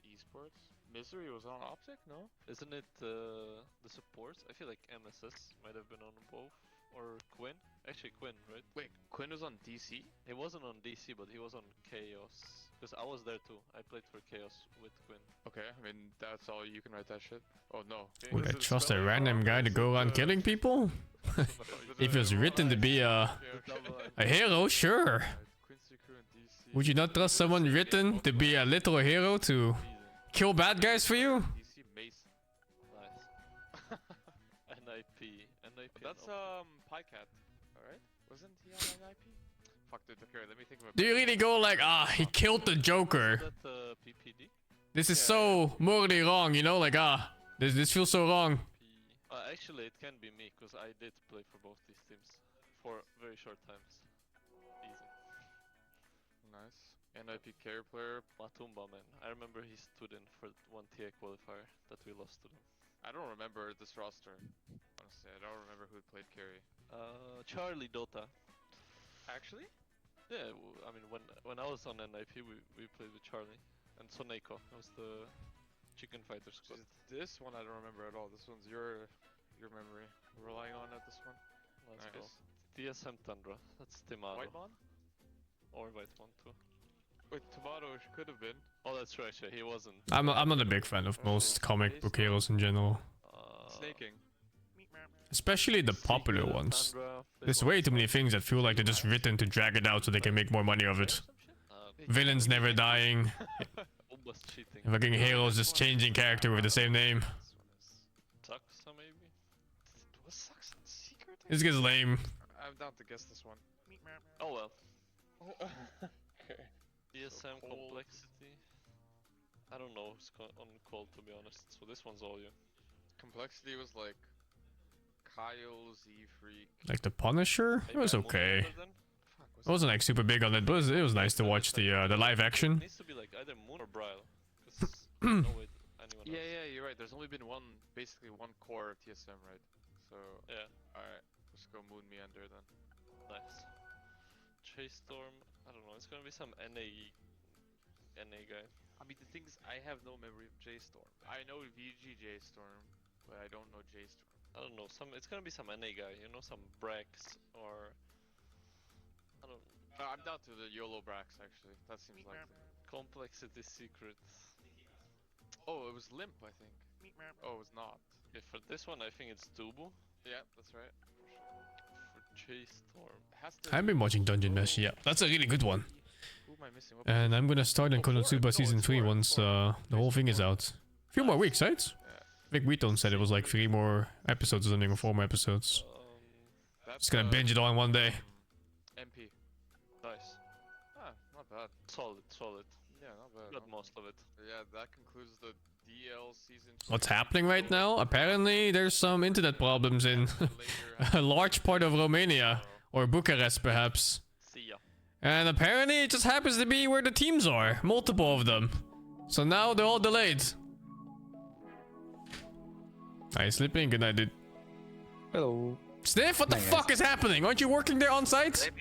Esports. Misery was on Optic, no? Isn't it the supports? I feel like MSS might have been on both. Or Quinn? Actually Quinn, right? Wait, Quinn was on DC? He wasn't on DC, but he was on Chaos. Because I was there too. I played for Chaos with Quinn. Okay, I mean, that's all you can write that shit. Oh no. Okay. Would I trust a random guy to go around killing people? If it's written to be a hero, sure. Would you not trust someone written to be a little hero to kill bad guys for you? DC Mace. Nice. NIP. That's Pycat, alright? Wasn't he on NIP? Fuck dude, okay, let me think of a. Do you really go like, he killed the Joker? Is that PPD? This is so morally wrong, you know? Like, this feels so wrong. Actually, it can be me, because I did play for both these teams for very short times. Easy. Nice. NIP carry player. Matumba, man. I remember he stood in for one TA qualifier that we lost to them. I don't remember this roster. Honestly, I don't remember who played carry. Charlie Dota. Actually? Yeah, I mean, when I was on NIP, we played with Charlie. And Soneko. That was the Chicken Fighter squad. This one I don't remember at all. This one's your memory. We're relying on at this one. Let's nice. go. DSM Tundra. That's Timado. Whitemon? Or Whitemon too. Wait, Tomato could have been. Oh, that's true. Actually, he wasn't. I'm not a big fan of most comic book heroes in general. Snaking. Especially the popular ones. There's way too many things that feel like they're just written to drag it out so they can make more money of it. Villains never dying. Almost cheating. Fucking heroes just changing character with the same name. Saxa maybe? Was Saxa secret? This gets lame. I'm down to guess this one. Oh well. Okay. ESM complexity. I don't know who's on call to be honest. So this one's all you. Complexity was like Kyle, Z-Freak. Like the Punisher? It was okay. I wasn't like super big on it, but it was nice to watch the live action. It needs to be like either Moon or Bryle. No way anyone else. Yeah, you're right. There's only been basically one core of TSM, right? So yeah. Alright, let's go Moon Meander then. Nice. Chase Storm. I don't know. It's gonna be some NA guy. I mean, the thing is, I have no memory of J-Storm. I know VG J-Storm, but I don't know J-Storm. I don't know. It's gonna be some NA guy. You know, some Brax or I don't. I'm down to the YOLO Brax actually. That seems like Complexity Secret. Oh, it was Limp, I think. Oh, it was not. Okay, for this one, I think it's Dubu. Yeah, that's right. For Chase Storm. I've been watching Dungeon Mesh, yeah. That's a really good one. Who am I missing? And I'm gonna start in Konosuba Season 3 once the whole thing is out. A few more weeks, right? I think Wheaton said it was like 3 more episodes or something, or 4 more episodes. Just gonna binge it all in one day. MP. Nice. Ah, not bad. Solid. Yeah, not bad. Got most of it. Yeah, that concludes the DL season. What's happening right now? Apparently there's some internet problems in a large part of Romania. Or Bucharest, perhaps. See ya. And apparently it just happens to be where the teams are. Multiple of them. So now they're all delayed. Are you sleeping? Good night, dude. Hello. Sniff, what the fuck is happening? Aren't you working there on site?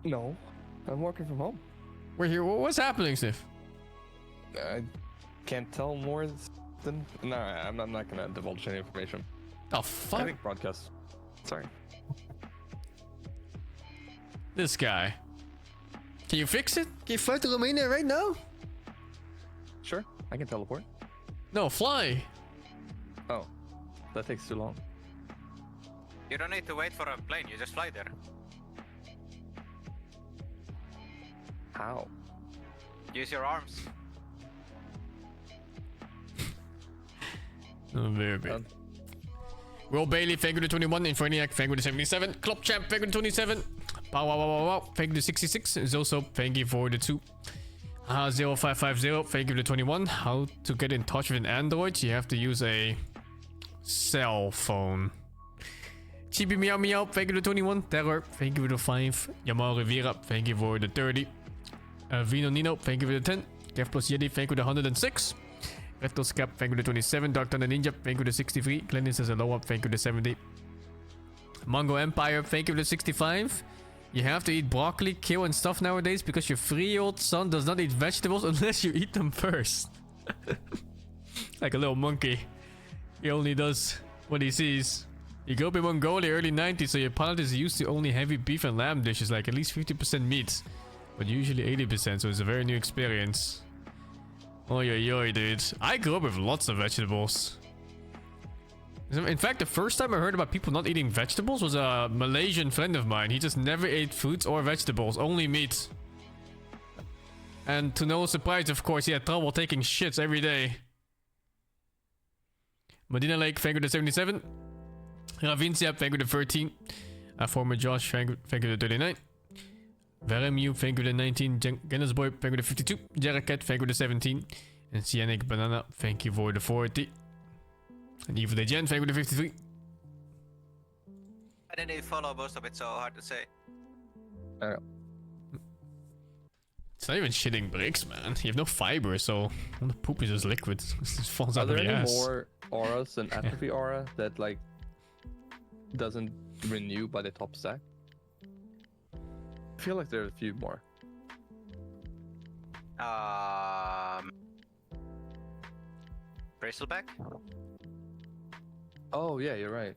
No, I'm working from home. We're here. What's happening, Sniff? I can't tell more than... No, I'm not gonna divulge any information. Oh, fuck. I think broadcast. Sorry. This guy. Can you fix it? Can you fly to Romania right now? Sure, I can teleport. No, fly. Oh, that takes too long. You don't need to wait for a plane, you just fly there. How? Use your arms. Oh, very bad. Will Bailey, thank you to 21. Inferniac, thank you to 77. Club Champ, thank you to 27. Wow, wow, wow, wow, wow. Thank you to 66. Zoso, thank you for the 2. 0550, thank you to 21. How to get in touch with an Android? You have to use a cell phone. Chibi Meow Meow, thank you to 21. Terror, thank you to 5. Yamal Rivera, thank you for the 30. Vino Nino, thank you for the 10. Kev Plus Yeti, thank you to 106. Rectoscap, thank you to 27. Dark Thunder Ninja, thank you to 63. Glennis says hello up, thank you to 70. Mongo Empire, thank you to 65. You have to eat broccoli, kale and stuff nowadays because your 3-year-old son does not eat vegetables unless you eat them first. Like a little monkey. He only does what he sees. You grew up in Mongolia early 90s, so your palate is used to only heavy beef and lamb dishes, like at least 50% meat. But usually 80%, so it's a very new experience. Oi, dude. I grew up with lots of vegetables. In fact, the first time I heard about people not eating vegetables was a Malaysian friend of mine. He just never ate fruits or vegetables, only meat. And to no surprise, of course, he had trouble taking shits every day. Medina Lake, thank you to 77. Ravincia, thank you to 13. Former Josh, thank you to 39. Veremu, thank you to 19. Guinness Boy, thank you to 52. Jeraket, thank you to 17. And Cyanic Banana, thank you for the 40. And Evil Legend, thank you to 53. I didn't even follow most of it, so hard to say. It's not even shitting bricks, man. You have no fiber, so all the poop is just liquid. It just falls Are out of there your any ass. more auras than Atrophy Aura that like doesn't renew by the top stack? I feel like there are a few more. Bristleback? Oh yeah, you're right.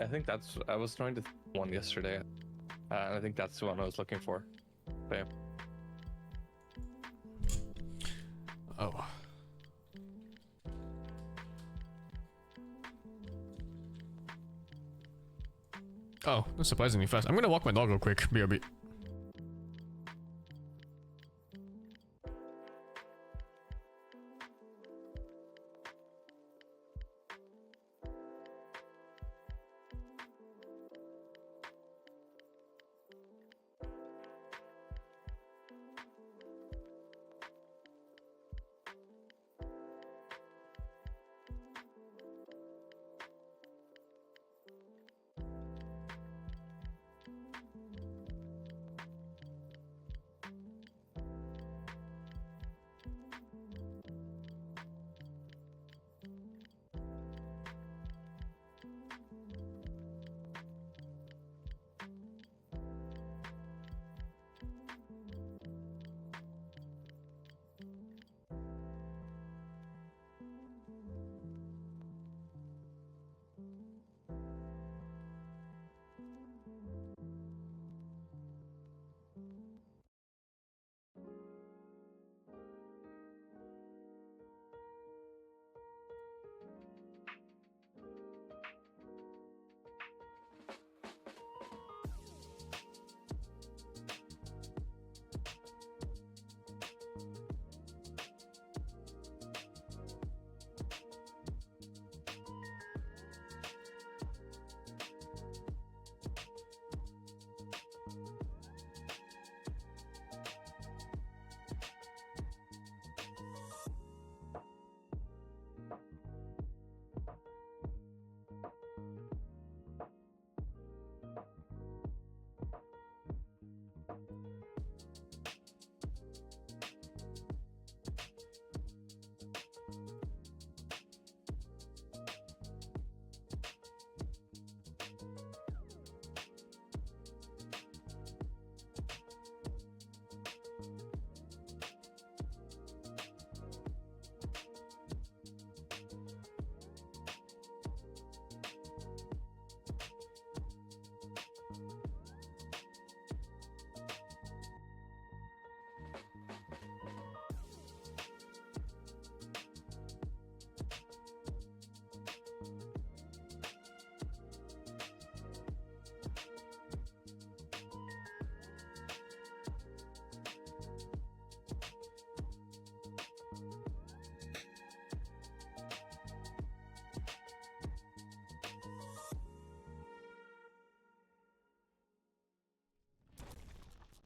I think that's... I was trying to one yesterday. I think that's the one I was looking for. Okay. Oh. Oh, that's surprisingly fast. I'm gonna walk my dog real quick. BRB.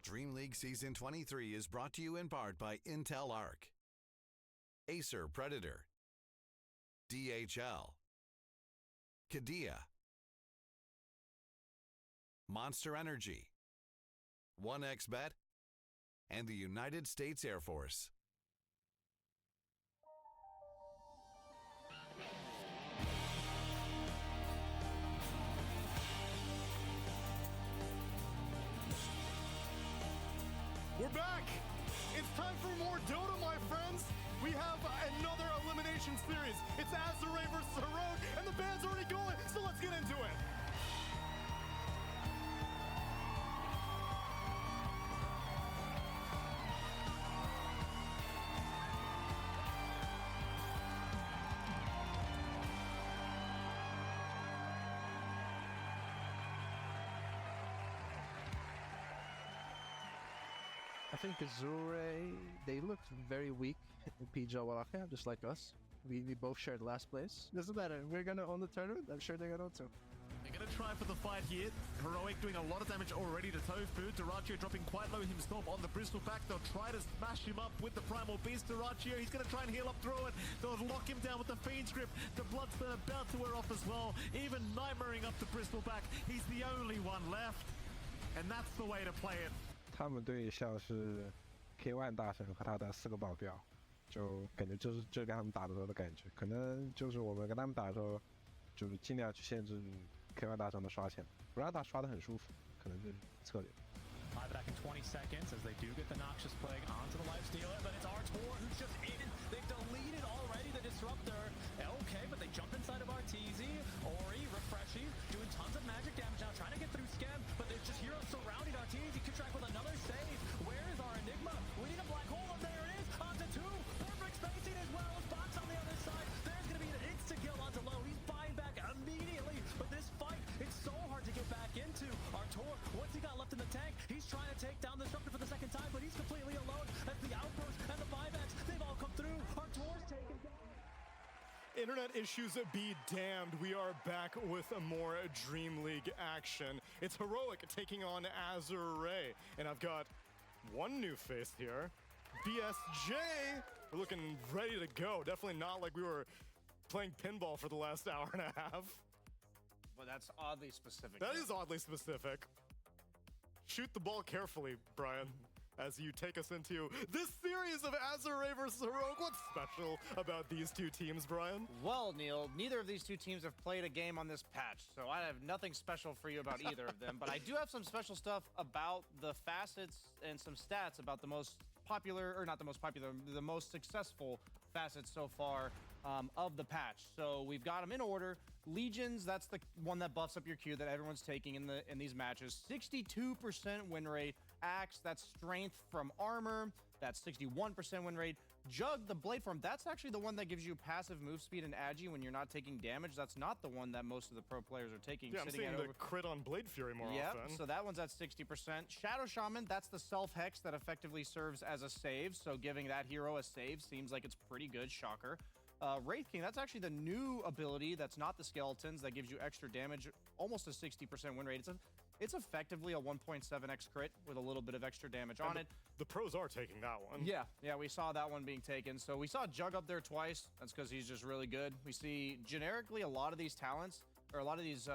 DreamLeague Season 23 is brought to you in part by Intel Arc, Acer Predator, DHL, Kadia, Monster Energy, 1xBet, and the United States Air Force. We're back! It's time for more Dota, my friends! We have another elimination series. It's Azure versus Heroic, and the band's already going, so let's get into it! I think Azure, they looked very weak in PJ Wallachia, just like us. We both shared last place. Doesn't matter, we're gonna own the tournament, I'm sure they're gonna own too. They're gonna try for the fight here. Heroic doing a lot of damage already to Tofu. Duraccio dropping quite low himself on the Bristol pack. They'll try to smash him up with the Primal Beast. Duraccio, he's gonna try and heal up through it. They'll lock him down with the Fiend's Grip. The blood's been about to wear off as well. Even Nightmaring up the Bristol pack. He's the only one left. And that's the way to play it. 他们队像是 K1 大神和他的4个保镖，就感觉就是跟他们打的时候的感觉，可能就是我们跟他们打的时候，就是尽量去限制 K1 大神的刷钱，不让他刷得很舒服，可能是策略。 Back in 20 seconds as they do get the Noxious Plague onto the Lifestealer, but it's R4 who's just in. They've deleted already the Disruptor. Okay, but they jump inside of RTZ. Ori, refreshing, doing tons of magic damage now, trying to get through Scam, but there's just heroes surrounding RTZ. Kutrek with another save. Where is our Enigma? We need a black hole, and there it is. Onto 2. Perfect spell Internet issues be damned, we are back with more Dream League action. It's Heroic taking on Azure, and I've got one new face here, BSJ. We're looking ready to go. Definitely not like we were playing pinball for the last hour and a half. Well, that's oddly specific. That is oddly specific. Shoot the ball carefully, Brian, as you take us into this series of Azure versus Heroic. What's special about these two teams, Brian? Well, Neil, neither of these two teams have played a game on this patch, so I have nothing special for you about either of them. But I do have some special stuff about the facets and some stats about the most popular, or not the most popular, the most successful facets so far of the patch. So we've got them in order. Legions, that's the one that buffs up your Q that everyone's taking in these matches. 62% win rate. Axe, that's strength from armor. That's 61% win rate. Jug, the blade form, that's actually the one that gives you passive move speed and agi when you're not taking damage. That's not the one that most of the pro players are taking. Yeah, I'm seeing the crit on Blade Fury more often. So that one's at 60%. Shadow Shaman, that's the self-hex that effectively serves as a save. So giving that hero a save seems like it's pretty good, shocker. Wraith King, that's actually the new ability that's not the skeletons that gives you extra damage, almost a 60% win rate. It's effectively a 1.7x crit with a little bit of extra damage on it. The pros are taking that one. Yeah, we saw that one being taken. So we saw Jug up there twice. That's because he's just really good. We see generically a lot of these talents, or a lot of these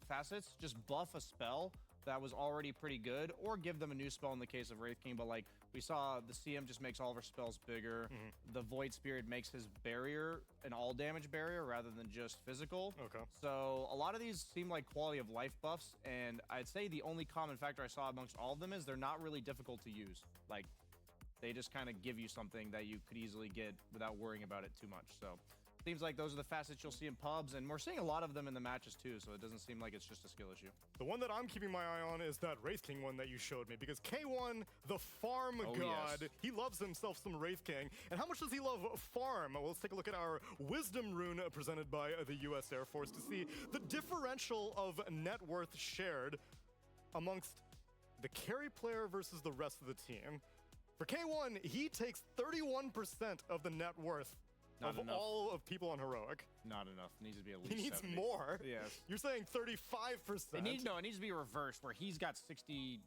facets, just buff a spell that was already pretty good, or give them a new spell in the case of Wraith King. But like we saw, the CM just makes all of our spells bigger. The Void Spirit makes his barrier an all damage barrier rather than just physical. Okay. So a lot of these seem like quality of life buffs, and I'd say the only common factor I saw amongst all of them is they're not really difficult to use. Like, they just kind of give you something that you could easily get without worrying about it too much. So seems like those are the facets you'll see in pubs, and we're seeing a lot of them in the matches too, so it doesn't seem like it's just a skill issue. The one that I'm keeping my eye on is that Wraith King one that you showed me, because K1, the farm god, yes. he loves himself some Wraith King. And how much does he love farm? Well, let's take a look at our Wisdom rune presented by the US Air Force to see the differential of net worth shared amongst the carry player versus the rest of the team. For K1, he takes 31% of the net worth of all of people on Heroic. Not enough. It needs to be at least He needs 70. more. Yes. You're saying 35%. It needs to be reversed, where he's got 60...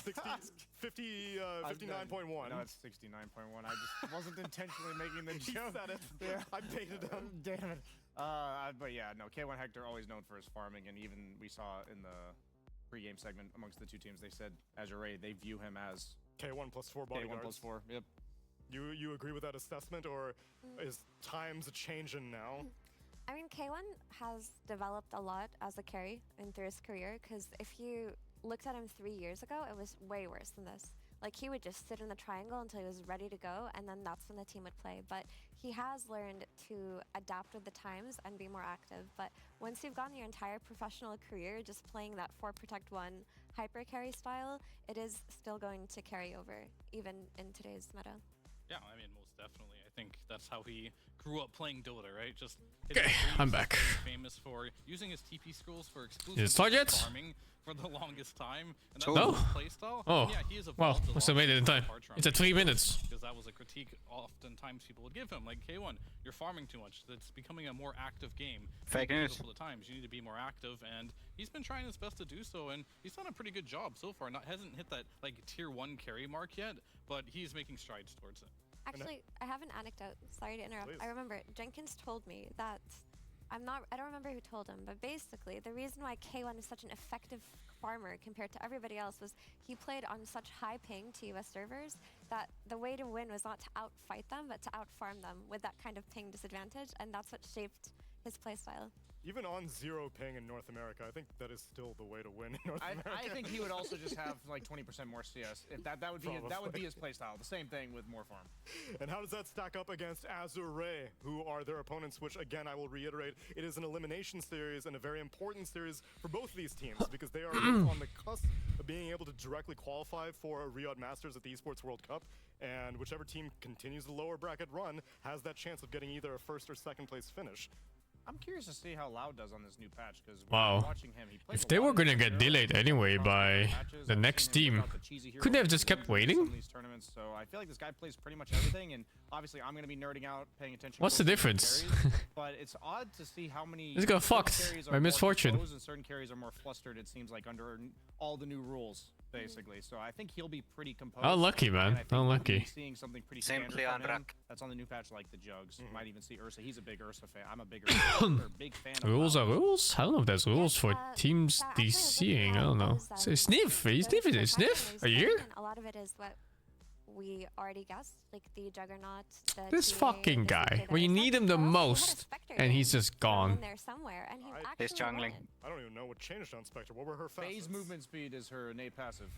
59.1. No, it's 69.1. I just wasn't intentionally making the joke. He said it. Yeah. I baited him. Damn it. But yeah, no, K1 Hector always known for his farming, and even we saw in the pregame segment amongst the two teams, they said Azure, they view him as K1 plus 4 bodyguards. K1 plus 4, yep. You agree with that assessment, or is times changing now? I mean, K1 has developed a lot as a carry and through his career, because if you looked at him 3 years ago, it was way worse than this. Like, he would just sit in the triangle until he was ready to go, and then that's when the team would play. But he has learned to adapt with the times and be more active. But once you've gone your entire professional career just playing that 4 protect 1 hyper carry style, it is still going to carry over, even in today's meta. Yeah, I mean, most definitely. I think that's how he grew up playing Dota, right? Just Okay, I'm back. Famous for using his TP scrolls for Did it start yet? farming for the longest time. And that's No. his playstyle. Oh, And yeah, he has wow, evolved a must have lot made it in since time. Archer It's at 3 minutes. Because that was a critique oftentimes people would give him. Like, K1, you're farming too much. It's becoming a more active game. Fake news. All the times you need to be more active, and he's been trying his best to do so, and he's done a pretty good job so far. Hasn't hit that like tier 1 carry mark yet, but he's making strides towards it. Actually, I have an anecdote. Sorry to interrupt. Please. I remember Jenkins told me that I don't remember who told him, but basically the reason why K1 is such an effective farmer compared to everybody else was he played on such high ping to US servers that the way to win was not to outfight them, but to outfarm them with that kind of ping disadvantage, and that's what shaped his playstyle. Even on 0 ping in North America, I think that is still the way to win in North America. I think he would also just have like 20% more CS. If that would be his playstyle. The same thing with more farm. And how does that stack up against Azure, who are their opponents, which again, I will reiterate, it is an elimination series and a very important series for both of these teams because they are on the cusp of being able to directly qualify for Riyadh Masters at the Esports World Cup. And whichever team continues the lower bracket run has that chance of getting either a first or second place finish. I'm curious to see how Loud does on this new patch because Wow. watching him, he plays If they were gonna get delayed anyway by the next team, couldn't they have just kept waiting? These tournaments, so I feel like this guy plays pretty much everything, and obviously I'm gonna be nerding out, paying attention. What's the difference? But it's odd to see how many. This got fucked carries are by more misfortune. composed and certain carries are more flustered. It seems like under all the new rules, basically. So I think he'll be pretty composed. Unlucky, man. and I think we'll Unlucky. be seeing something pretty Simply standard from him. Andrak. That's on the new patch, like the Jugs. Might even see Ursa. He's a big Ursa fan. I'm a big Ursa or big fan. Of Rules are rules? I don't know if there's rules for teams DCing. I don't know. So Sniff? Sniff? Are you here? And a lot of it is what we already guessed, like the Juggernaut. The This TA, fucking the guy. CK When you that need him the most, and he's just gone. in there somewhere, and he He's actually jungling. won. I don't even know what changed on Spectre. What were her facets? Phase movement speed is her innate passive.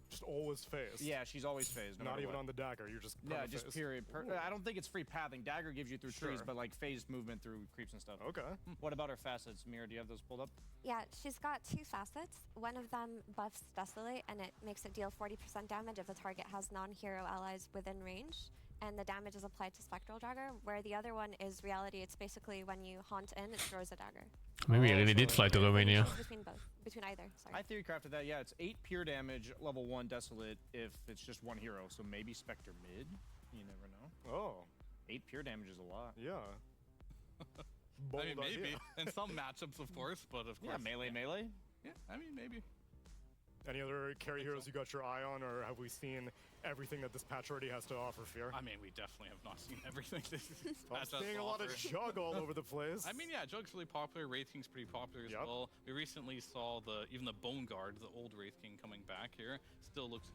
Just always phased. Yeah, she's always phased. No Not matter even what. on the dagger. You're just Yeah, just perma-phased. period. I don't think it's free pathing. Dagger gives you through trees, Sure. but like phased movement through creeps and stuff. Okay. What about her facets, Mira? Do you have those pulled up? Yeah, she's got 2 facets. One of them buffs Desolate, and it makes it deal 40% damage if the target has non-hero allies within range, and the damage is applied to Spectral Dagger, where the other one is Reality. It's basically when you haunt in, it throws a dagger. Maybe I really did fly to Romania. Between both. Between either, sorry. I theory crafted that. Yeah, it's 8 pure damage, level 1 Desolate if it's just one hero. So maybe Spectre mid. You never know. Oh. 8 pure damage is a lot. Yeah. I mean, maybe. In some matchups, of course, but of course. Yeah, melee. Yeah, I mean, maybe. Any other carry heroes you got your eye on, or have we seen everything that this patch already has to offer, Fear? I mean, we definitely have not seen everything this I'm patch has seeing to a lot of offer. Jug all over the place. I mean, yeah, Jug's really popular. Wraith King's pretty popular as well. We recently saw even the Bone Guard, the old Wraith King, coming back here. Still looks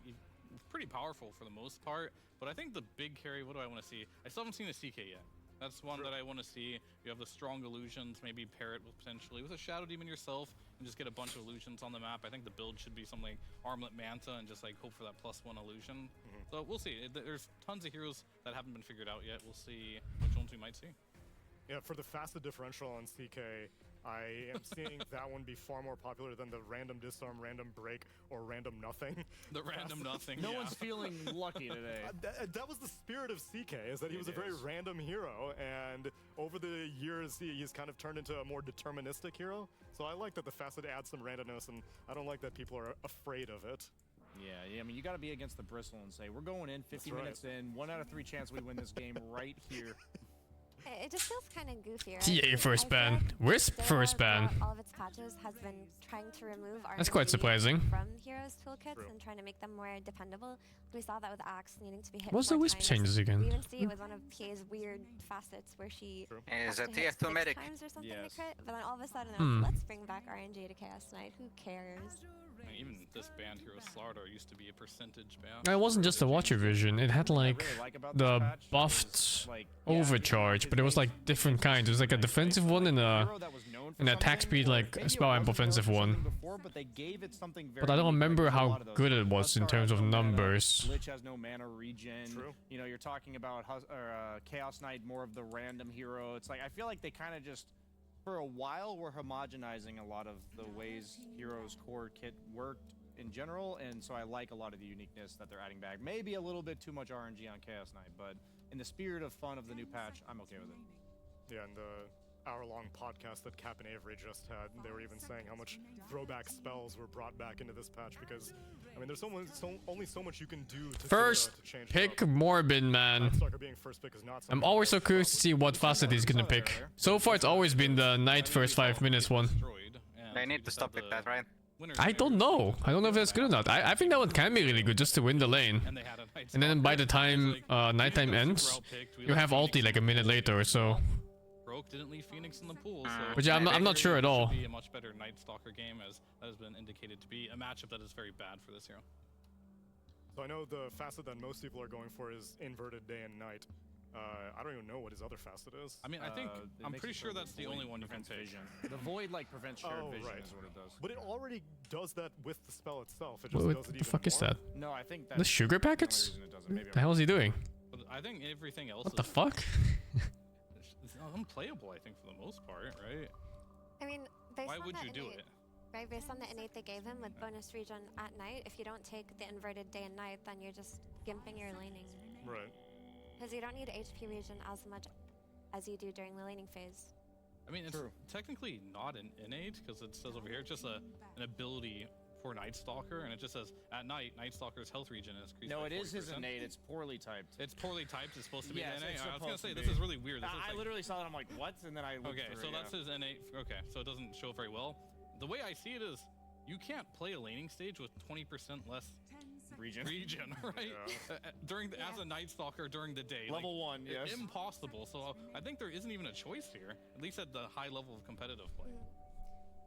pretty powerful for the most part. But I think the big carry, what do I want to see? I still haven't seen a CK yet. That's one that I want to see. You have the strong illusions, maybe pair it with potentially with a Shadow Demon yourself and just get a bunch of illusions on the map. I think the build should be something Armlet Manta and just like hope for that +1 illusion. So we'll see. There's tons of heroes that haven't been figured out yet. We'll see which ones we might see. Yeah, for the facet differential on CK, I am seeing that one be far more popular than the random disarm, random break, or random nothing. The random nothing. No one's feeling lucky today. That was the spirit of CK, is that he was a very random hero, and over the years he's kind of turned into a more deterministic hero. So I like that the facet adds some randomness, and I don't like that people are afraid of it. Yeah, I mean, you got to be against the bristle and say, we're going in 50 minutes in, 1 out of 3 chance we win this game right here. It just feels kind of goofy, right? TA first ban. Wisp first ban. All of its patches has been trying to remove That's quite surprising. from heroes' toolkits and trying to make them more defendable. We saw that with Axe needing to be hit. What's the more Wisp times. changes again? We even see it with one of PA's weird facets where she Is has a to hit TF2 6 medic. times or something Yes. to crit, but then all of a sudden, let's bring back RNG to Chaos Knight. Who cares? I mean, even this band hero Slardar used to be a percentage band. It wasn't just a Watcher Vision. It had like the buffed overcharge, but it was like different kinds. It was like a defensive one and an attack speed like a spellbound offensive one. But I don't remember how good it was in terms of numbers. Lich has no mana regen. You know, you're talking about Chaos Knight, more of the random hero. It's like, I feel like they kind of just, for a while, were homogenizing a lot of the ways Heroes core kit worked in general, and so I like a lot of the uniqueness that they're adding back. Maybe a little bit too much RNG on Chaos Knight, but in the spirit of fun of the new patch, I'm okay with it. Yeah, and the hour-long podcast that Cap and Avery just had, they were even saying how much throwback spells were brought back into this patch because, I mean, there's only so much you can do to First to change pick Morbid, man. being first pick is not I'm always so curious to see what facet he's gonna pick. So far, it's always been the Knight first 5 minutes one. They need to stop with that, right? I don't know. I don't know if that's good or not. I think that one can be really good just to win the lane. And then by the time nighttime ends, you have ulti like a minute later or so. Broke didn't leave Phoenix in the pool, so Which I'm not sure at all. Should be a much better Night Stalker game, as that has been indicated to be a matchup that is very bad for this hero. So I know the facet that most people are going for is inverted day and night. I don't even know what his other facet is. I mean, I think I'm pretty sure that's the only one you can take. The void like prevents shared vision right. is what it does. But it already does that with the spell itself. It just What does it the even fuck is more. that? No, I think The sugar packets? The hell is he doing? But I think everything else. What the fuck? It's unplayable, I think, for the most part, right? I mean, based Why on would the you do innate, it? Right, based on the innate they gave him with bonus regen at night, if you don't take the inverted day and night, then you're just gimping your laning. Right. Because you don't need HP regen as much as you do during the laning phase. I mean, it's technically not an innate because it says over here it's just an ability for Night Stalker, and it just says at night, Night Stalker's health regen is increased. No, by it is 40%. his innate. It's poorly typed. It's poorly typed. It's supposed to be Yes, the innate. it's I was gonna supposed say to this be. is really weird. This I is literally saw that. I'm like, what? And then I looked okay, through so it, that's his innate. Okay, so it doesn't show very well. The way I see it is, you can't play a laning stage with 20% less regen, right? As a Night Stalker during the day. Level 1, yes. Impossible. So I think there isn't even a choice here, at least at the high level of competitive play.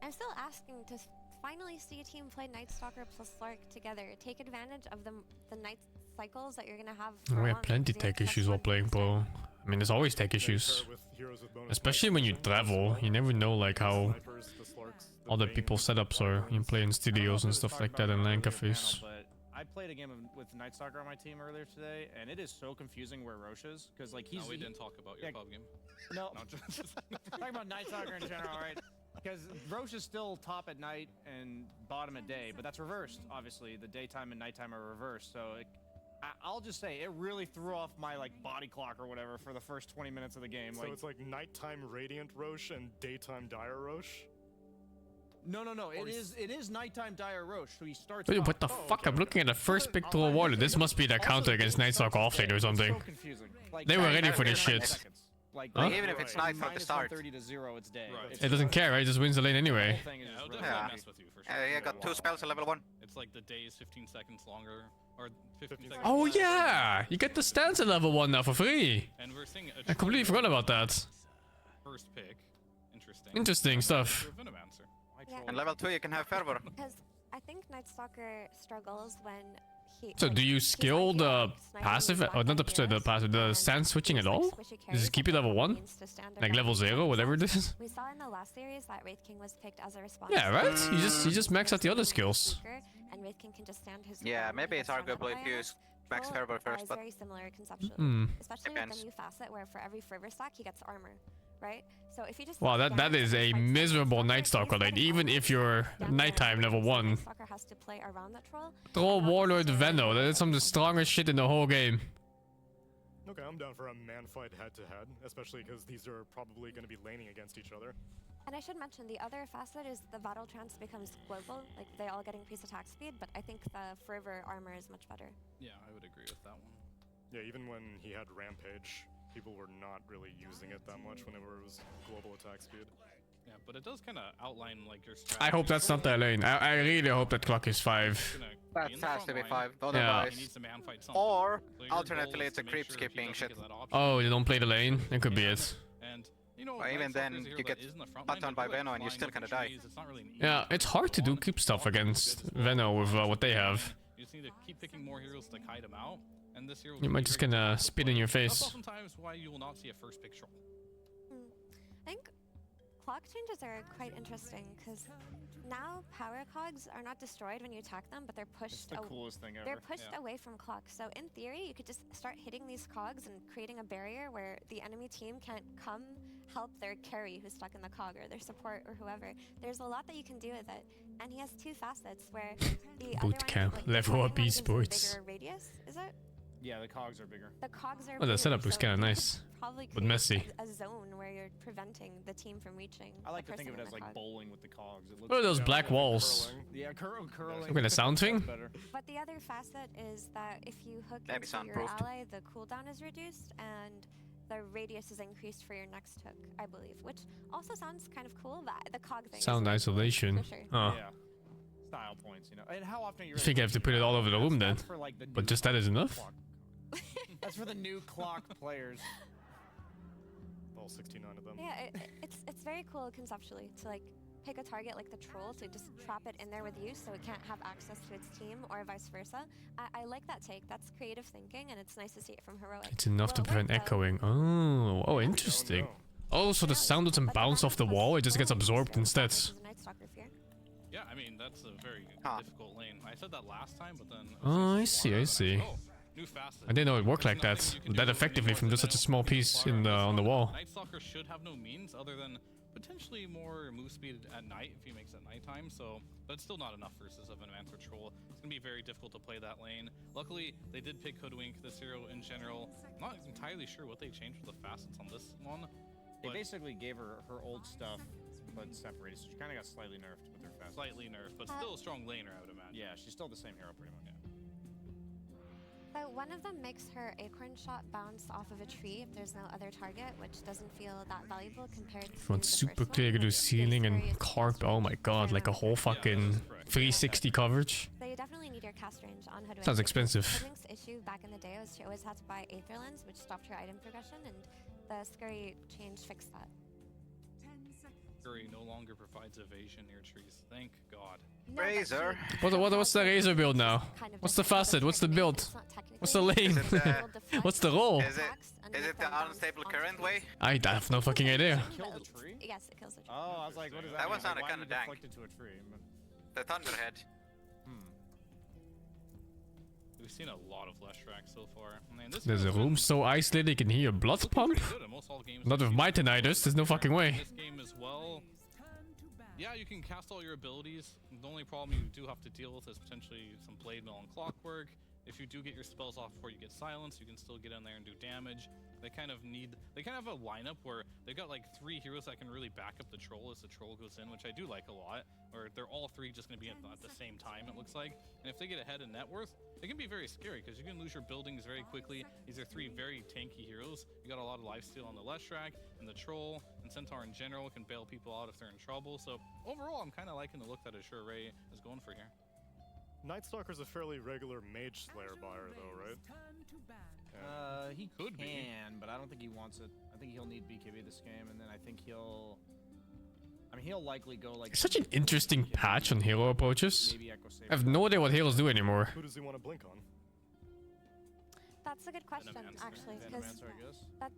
I'm still asking to finally see a team play Night Stalker plus Slark together. Take advantage of the night cycles that you're gonna have. We have plenty tech issues while playing pro. I mean, there's always tech issues. Especially when you travel, you never know like how other people's setups are. You play in studios and stuff like that in LAN cafes. But I played a game with Night Stalker on my team earlier today, and it is so confusing where Roche is, because like he's. No, we didn't talk about your pub game. No, No, just talking about Night Stalker in general, right? Because Roche is still top at night and bottom at day, but that's reversed. Obviously, the daytime and nighttime are reversed. So I'll just say it really threw off my like body clock or whatever for the first 20 minutes of the game. So it's like nighttime Radiant Roche and daytime Dire Roche. No. It is nighttime Dire Roche. So he starts. Wait, what the fuck? I'm looking at the first pick to a water. This must be the counter against Night Stalker offlane or something. So confusing. Like, They were ready for this shit. Like, Huh? Even if it's night from the start. 130 to 0, it's day. Right. It doesn't care, right? It just wins the lane anyway. It'll definitely mess with you for sure. I got 2 spells at level 1. It's like the day is 15 seconds longer, or 15 seconds. Oh yeah! You get the stance at level 1 now for free! And we're seeing I completely forgot about that. first pick. Interesting. Interesting stuff. And level 2 you can have Fervor. Because I think Night Stalker struggles when he. So do you skill the passive, or not the passive, the stance switching at all? Does it keep you level 1? Like level 0, whatever it is? We saw in the last series that Wraith King was picked as a response. Yeah, right? You just max out the other skills. And Wraith King can just stand his Yeah, maybe it's arguable if you use max Fervor first, but very similar conceptually, especially with the new facet where for every fervor stack he gets armor, right? So if you just Wow, that is a miserable Night Stalker lane, even if you're nighttime level 1. Night Stalker has to play around that troll. Throw Warlord Venno, that is some of the strongest shit in the whole game. Okay, I'm down for a man fight head-to-head, especially because these are probably going to be laning against each other. And I should mention the other facet is the battle trance becomes global, like they all get increased attack speed, but I think the fervor armor is much better. Yeah, I would agree with that one. Yeah, even when he had Rampage, people were not really using it that much whenever it was global attack speed. Yeah, but it does kind of outline like your strategy. I hope that's not their lane. I really hope that clock is 5. That has to be 5, Yeah. otherwise. Or, alternatively, it's a creep skipping shit. Oh, they don't play the lane? That could be it. And you know, Or even then, you get cut down by Venno and you're still gonna die. Yeah, it's hard to do keep stuff against Venno with what they have. You just need to keep picking more heroes to kite them out, and this hero. You might just gonna spit in your That's face. oftentimes why you will not see a first pick troll. I think clock changes are quite interesting because now power cogs are not destroyed when you attack them, but they're pushed. It's the coolest thing ever. They're pushed away from clock. So in theory, you could just start hitting these cogs and creating a barrier where the enemy team can't come help their carry who's stuck in the cog or their support or whoever. There's a lot that you can do with it, and he has 2 facets where the other one, Bootcamp, like, level up second one gives you esports. bigger radius, is it? Yeah, the cogs are bigger. The cogs are. Oh, the bigger, setup looks so kinda you could nice, probably but create messy. A zone where you're preventing the team from reaching. I like the to think of it person in as the like cog. bowling with the cogs. It looks What are those black walls? Yeah, curling. Look at the sound thing. But the other facet is that if you hook Maybe into your soundproofed. ally, the cooldown is reduced and the radius is increased for your next hook, I believe, which also sounds kind of cool. That the cog thing. is Sound really cool, isolation. for sure. Huh. Yeah. Style points, you know. And how often you're. I think I have to put it all over the room then. That's for, like, the But new just that is enough? clock. That's for the new clock players. All 69 of them. Yeah, it's very cool conceptually to like pick a target like the troll to just trap it in there with you so it can't have access to its team or vice versa. I like that take. That's creative thinking, and it's nice to see it from Heroic. It's enough to Will it prevent work, though? echoing. Oh, interesting. Oh, so the sound doesn't bounce off the wall, it just gets absorbed instead. This is a Night Stalker fear. Yeah, I mean that's a very difficult lane. I said that last time, but then. Oh, I see, I see. New facet. I didn't know it worked like that. That effectively from just such a small piece in the on the wall. Night Stalker should have no means other than potentially more move speed at night if he makes it nighttime. So, but it's still not enough versus of an Advanced Troll. It's gonna be very difficult to play that lane. Luckily, they did pick Hoodwink this hero in general. I'm not entirely sure what they changed for the facets on this one. They basically gave her her old stuff, but separated, so she kind of got slightly nerfed with her fast. Slightly nerfed, but still a strong laner, I would imagine. Yeah, she's still the same hero pretty much. So one of them makes her acorn shot bounce off of a tree if there's no other target, which doesn't feel that valuable compared to If you want the super first clear, you one, can do which ceiling gives and very carp. Oh my god, like a whole fucking 360 coverage. So you definitely need your cast range on Hoodwink. Sounds expensive. Hoodwink's issue back in the day was she always had to buy Aether Lens, which stopped her item progression, and the Scurry change fixed that. Scurry no longer provides evasion near trees. Thank God. Razor. What's the Razor build now? What's the facet? What's the build? What's the lane? What's the role? Is it the unstable current way? I have no fucking idea. Kill the tree? Yes, it kills the tree. Oh, I was like, what is that? That one mean? sounded Why kinda you dank. deflected to a tree? The Thunderhead. We've seen a lot of Leshrac so far. Man, this There's a game's room been so isolated you can hear blood pump? good in most all games. Not with my tinnitus, there's no fucking way. This game as well. Yeah, you can cast all your abilities. The only problem you do have to deal with is potentially some Blade Mail and Clockwork. If you do get your spells off before you get silenced, you can still get in there and do damage. They kind of have a lineup where they've got like 3 heroes that can really back up the troll as the troll goes in, which I do like a lot. Or they're all 3 just going to be at the same time, it looks like. And if they get ahead in net worth, it can be very scary because you can lose your buildings very quickly. These are 3 very tanky heroes. You got a lot of lifesteal on the Leshrac, and the troll, and Centaur in general can bail people out if they're in trouble. So overall, I'm kind of liking the look that Azure Ray is going for here. Night Stalker's a fairly regular Mage Slayer buyer, though, right? He could be, but I don't think he wants it. I think he'll need BKB this game, and then I think he'll likely go like. Such an interesting patch on hero approaches. Maybe Echo Saber. I have no idea what heroes do anymore. Who does he want to blink on? That's a good question, actually, because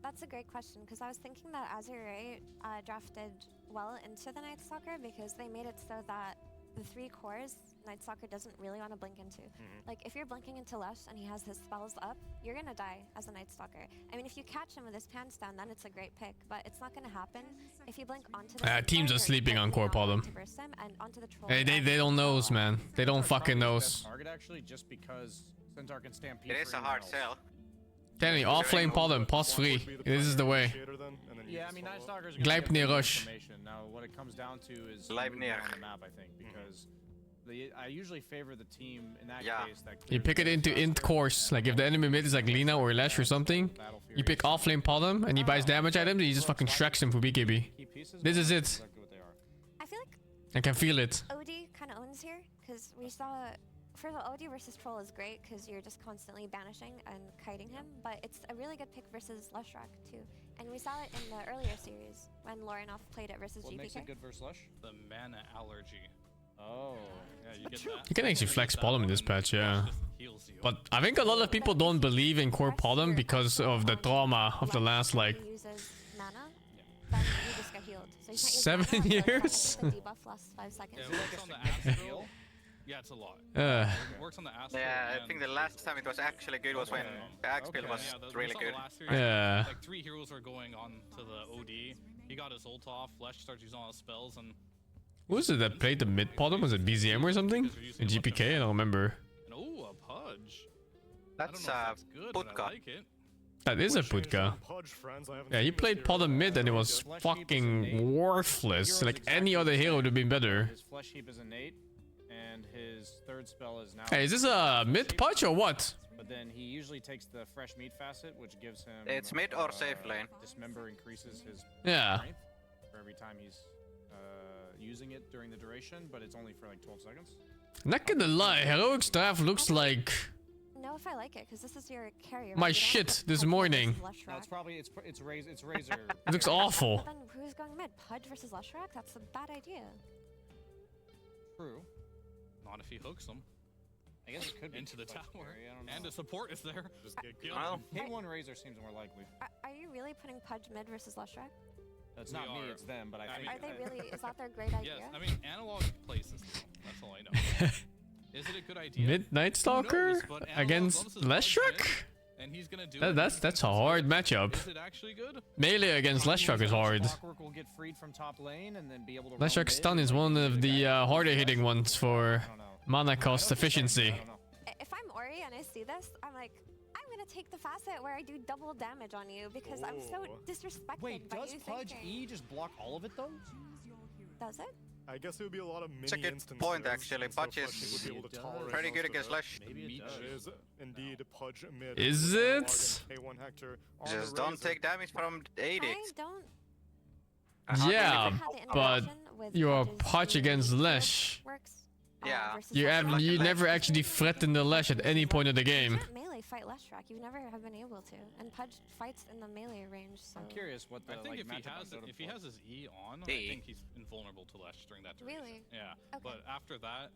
that's a great question. Because I was thinking that Azure Ray drafted well into the Night Stalker because they made it so that the 3 cores Night Stalker doesn't really want to blink into. Like if you're blinking into Lush and he has his spells up, you're gonna die as a Night Stalker. I mean, if you catch him with his pants down, then it's a great pick. But it's not gonna happen if you blink onto the. Teams are sleeping on core problem. Hey, they don't knows, man. They don't fucking knows. Target actually, just because Centaur can stampede. It is a hard sell. Danny, offlane pollen, pause free. This is the way. Yeah, I mean, Night Stalker's Gleip near rush. Now, what it comes down to is Gleip movement near. on the map, I think, because I usually favor the team in that case. That You pick it into int course. Like if the enemy mid is like Lina or Lash or something, you pick offlane pollen and he buys damage items and he just fucking shreks him for BKB. This is it. I feel like I can feel it. OD kind of owns here because we saw. First of all, OD versus Troll is great because you're just constantly banishing and kiting him, but it's a really good pick versus Leshrac too. And we saw it in the earlier series when Lorinoff played it versus What GPK. makes it good versus Lush? The mana allergy. Oh. Yeah, you get that. You can actually flex pollen in this patch, yeah. But I think a lot of people don't believe in core pollen because of the trauma of the last like Uses mana, then you just get healed. So you can't use 7 mana, so it's years. like the debuff lasts 5 seconds. Yeah, it works on the Astral. Yeah, it's a lot. Uh. It works on the Astral. Yeah, I and think the last time it was actually good was when the Axe build was really good. Yeah. Like 3 heroes are going on to the OD. He got his ult off. Flesh starts using all his spells, and Who was it that played the mid pollen? Was it BZM or something? In GPK? I don't remember. oh, a Pudge. That's good, but I Putka. like it. That is a Putka. Yeah, he played pollen mid and it was fucking worthless. Like any other hero would have been better. His flesh heap is innate, and his third spell is now. Hey, is this a mid patch or what? But then he usually takes the fresh meat facet, which gives him. It's mid or safe lane. Dismember increases his Yeah. strength for every time he's using it during the duration, but it's only for like 12 seconds. Not gonna lie, Heroic's draft looks like No, if I like it, because this is your carrier. my right? You don't shit have this Pudge morning. versus Leshrac. No, it's probably it's Razor. It looks awful. But then who's going mid? Pudge versus Leshrac? That's a bad idea. True. Not if he hooks them. I guess it could be into the Pudge tower, carry, I don't know. and the support is there. Just get killed. K1 Razor seems more likely. Are you really putting Pudge mid versus Leshrac? It's not me, it's them, but I think. Are they really? Is that their great idea? Yes, I mean analog plays system. That's all I know. Is it a good idea? Midnight Stalker Who knows, but Analog against loves his Pudge Leshrac? mid, and he's gonna do it. That's a hard matchup. Is it actually good? Melee against Leshrac is hard. Clockwork will get freed from top lane and then be able to. Leshrac stun is one of the harder hitting ones for mana cost efficiency. If I'm Ori and I see this, I'm like, I'm gonna take the facet where I do double damage on you because I'm so disrespected Wait, by does you Pudge thinking. E just block all of it though? Does it? I guess it would be a lot of mini It's a good instances. point, actually. and so Pudge would is be able to tolerate pretty most good of against it. Lash. Maybe it does. That is indeed Pudge mid. Is with it? K1 Hector on Just the don't razor. take damage from I Adit. don't. Yeah, but with your Pudge's Pudge against Lash. works. Yeah. Versus You Lash. have you never actually threatened the Lash at any point of the game. You can't melee fight Leshrac. You never have been able to, and Pudge fights in the melee range. So. I'm curious what the I think like, if he has his E on, I think he's invulnerable to Lash during that duration. Really? Yeah. Okay. But after that,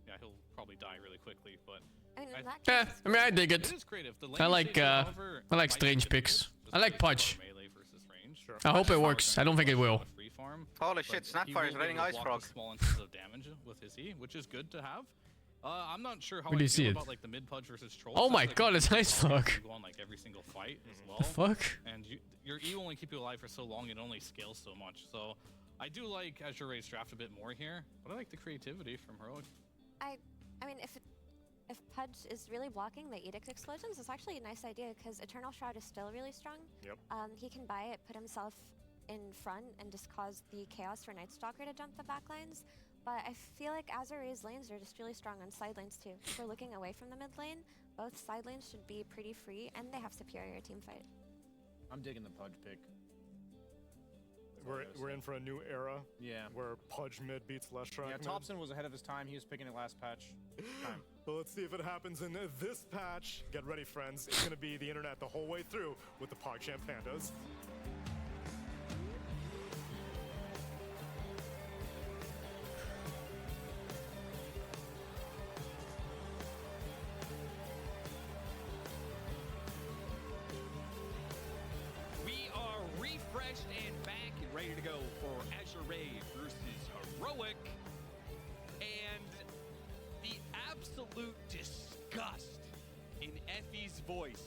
yeah, he'll probably die really quickly. But I mean, in that Yeah, case, I mean, I dig it. it is great if the I lane like stays over, I like fight strange difficult, picks. just I like plays more Pudge. melee versus range. I hope it works. I don't think it will. Free farm, Holy but shit, he Snapfire is will be running able to Ice block Frog. the small instances of damage with his E, which is good to have. I'm not sure how Where do I you see feel it? about like the mid Pudge versus troll. Oh Sounds my like god, it's it's Ice probably Frog. go on like every single fight as well. The fuck? And your E will only keep you alive for so long, it only scales so much. So I do like Azure Ray's draft a bit more here, but I like the creativity from Heroic. I mean, if Pudge is really blocking the Edict Explosions, it's actually a nice idea because Eternal Shroud is still really strong. Yep. He can buy it, put himself in front, and just cause the chaos for Night Stalker to jump the back lines. But I feel like Azur's lanes are just really strong on side lanes too. If we're looking away from the mid lane, both side lanes should be pretty free, and they have superior team fight. I'm digging the Pudge pick. We're in for a new era. Yeah. Where Pudge mid beats Leshrac. Yeah, mid. Thompson was ahead of his time. He was picking it last patch. Well, let's see if it happens in this patch. Get ready, friends. It's going to be the internet the whole way through with the PogChamp Pandas. We are refreshed and back and ready to go for Azure Ray versus Heroic. And the absolute disgust in Effie's voice.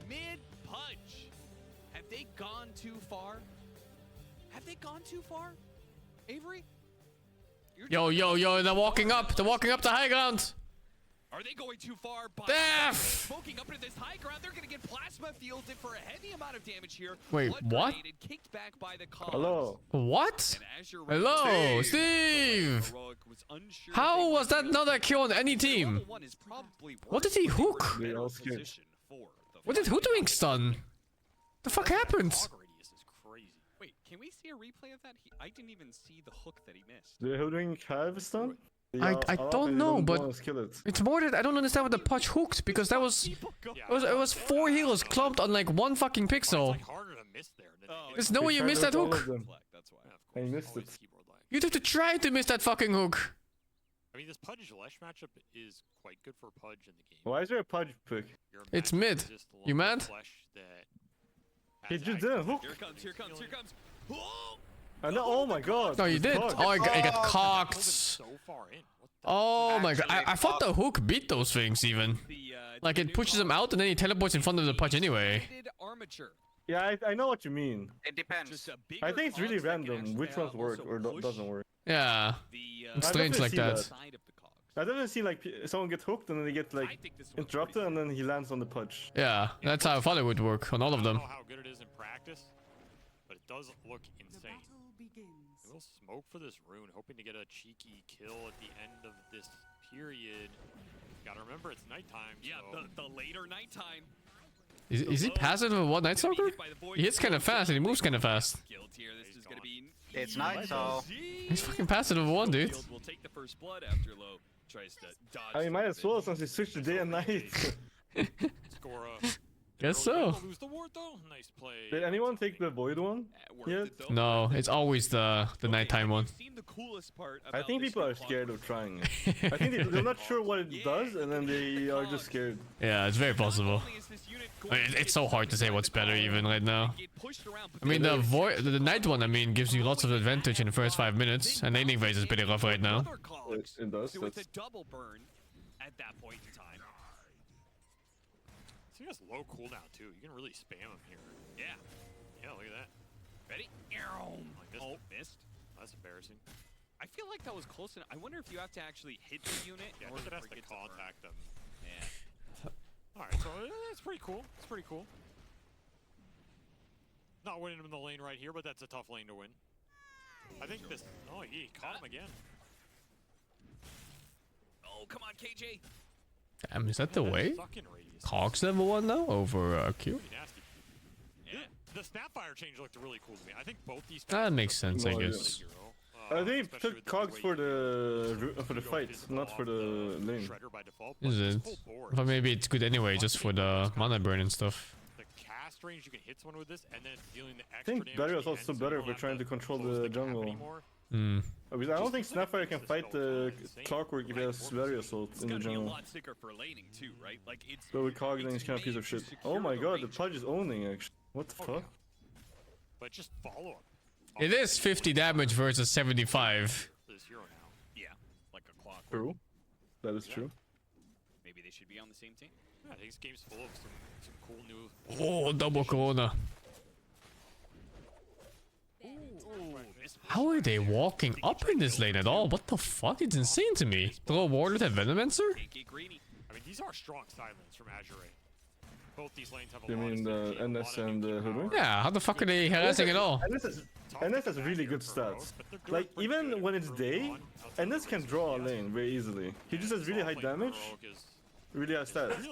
Mid-Pudge. Have they gone too far? Have they gone too far? Avery? Yo, they're walking up. They're walking up the high ground. Are they going too far? By Death! smoking up into this high ground, they're going to get plasma fielded for a heavy amount of damage here. Wait, Blood what? grenaded, kicked back by the cogs. Hello. What? And Azure Ray- Hello, Steve. Heroic was unsure if How they was were that not a kill on any team? Level 1 is probably What did worse, he but they were hook? in a They better all scared. position for the What did Hoodwink stun? The fuck happened? Hog radius is crazy. Wait, can we see a replay of that? I didn't even see the hook that he missed. The Hoodwink have stun? I don't know, but it. it's more that I don't understand what the Pudge hooked because that was it was 4 healers clumped on like 1 fucking pixel. Harder to miss there. There's no way you missed that hook. That's why. I missed it. You'd have to try to miss that fucking hook. I mean, this Pudge Lesh matchup is quite good for Pudge in the game. Why is there a Pudge pick? It's mid. You mad? He just didn't hook. Here comes, here comes, here comes. Oh! I know. Oh my god. No, you he's did. cocked. Oh, I got cocked. So far in. Oh my god. I thought the hook beat those things even. Like it pushes them out and then he teleports in front of the Pudge anyway. Armature. Yeah, I know what you mean. It depends. I think it's really random which ones work or doesn't work. Yeah. It's strange like that. I definitely see like someone get hooked and then they get like interrupted and then he lands on the Pudge. Yeah, that's how I thought it would work on all of them. I don't know how good it is in practice, but it does look insane. A little smoke for this rune, hoping to get a cheeky kill at the end of this period. Gotta remember it's nighttime. Yeah, so. the later nighttime. Is he passive with one Night Stalker? He hits kind of fast and he moves kind of fast. Here. This is gonna be It's night, so He's fucking passive with one, dude. We'll take the first blood after Low tries to dodge. I mean, might as well since he switched to day and night. Score Guess so. lose the ward though. Nice play. Did anyone take the Void one? Yet? No, it's always the nighttime one. The coolest part I think people are scared of trying it. I think they're not sure what it does and then they are just scared. Yeah, it's very possible. I mean, it's so hard to say what's better even right now. I mean, the night one, I mean, gives you lots of advantage in the first 5 minutes, and laning phase is pretty rough right now. It does. So it's a double burn at that point in time. So he has low cooldown too. You can really spam him here. Yeah. Yeah, look at that. Ready? Missed. That's embarrassing. I feel like that was close enough. I wonder if you have to actually hit the unit in Yeah, I order think it has for to it to burn. contact them. Yeah. Alright, so it's pretty cool. It's pretty cool. Not winning him in the lane right here, but that's a tough lane to win. I think this... Oh, he caught him again. Oh, come on, KJ. Damn, is that the way? Cogs level 1 now over Q? Yeah. The Snapfire change looked really cool to me. I think both these... That makes sense, I guess. I think it took cogs for the fight, not for the lane. Is it? But maybe it's good anyway, just for the mana burn and stuff. The cast range, you can hit someone with this, and then it's dealing the I extra think Dario is also better if we're trying to control the jungle. Because I don't think Snapfire can fight the Clockwork if he has Dario Assault in the jungle. So with Cog, then he's kind of a piece of shit. Oh my god, the Pudge is owning actually. What the fuck? But just follow him. It is 50 damage versus 75. This hero now. Yeah, like a clock. True. That is true. Maybe they should be on the same team. Yeah, I think this game's full of some cool new... Oh, double Corona. How are they walking up in this lane at all? What the fuck? It's insane to me. Throw a ward with a Venomancer? I mean, these are strong side lanes from Azure. Both these lanes have a You mean the NS and the Hoodwink? Yeah, how the fuck are they harassing at all? NS has really good stats. Like, even when it's day, NS can draw a lane very easily. He just has really high damage, really high stats.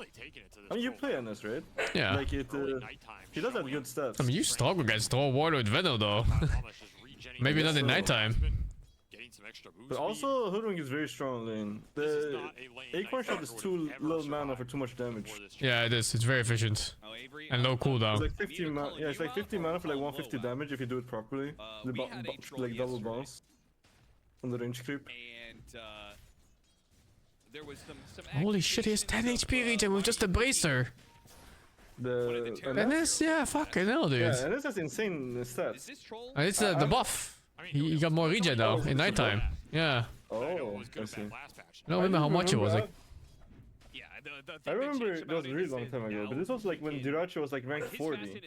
I mean, you play NS, right? Yeah. Like, he does have good stats. I mean, you struggle against throw a ward with Venom though. Maybe not in nighttime. But also, Hoodwink is very strong lane. The Acorn Shot is too low mana for too much damage. Yeah, it is. It's very efficient. And low cooldown. It's like 50 mana. Yeah, it's like 50 mana for like 150 damage if you do it properly. Like double bounce on the range creep. And there was some Holy shit, he has 10 HP regen with just a bracer. The NS, yeah, fucking hell, dude. Yeah, NS has insane stats. It's the buff. He got more regen now in nighttime. Yeah. Oh, I see. I don't remember how much it was. Like, I remember it was a really long time ago, but this was like when Dyrachyo was like ranked 40.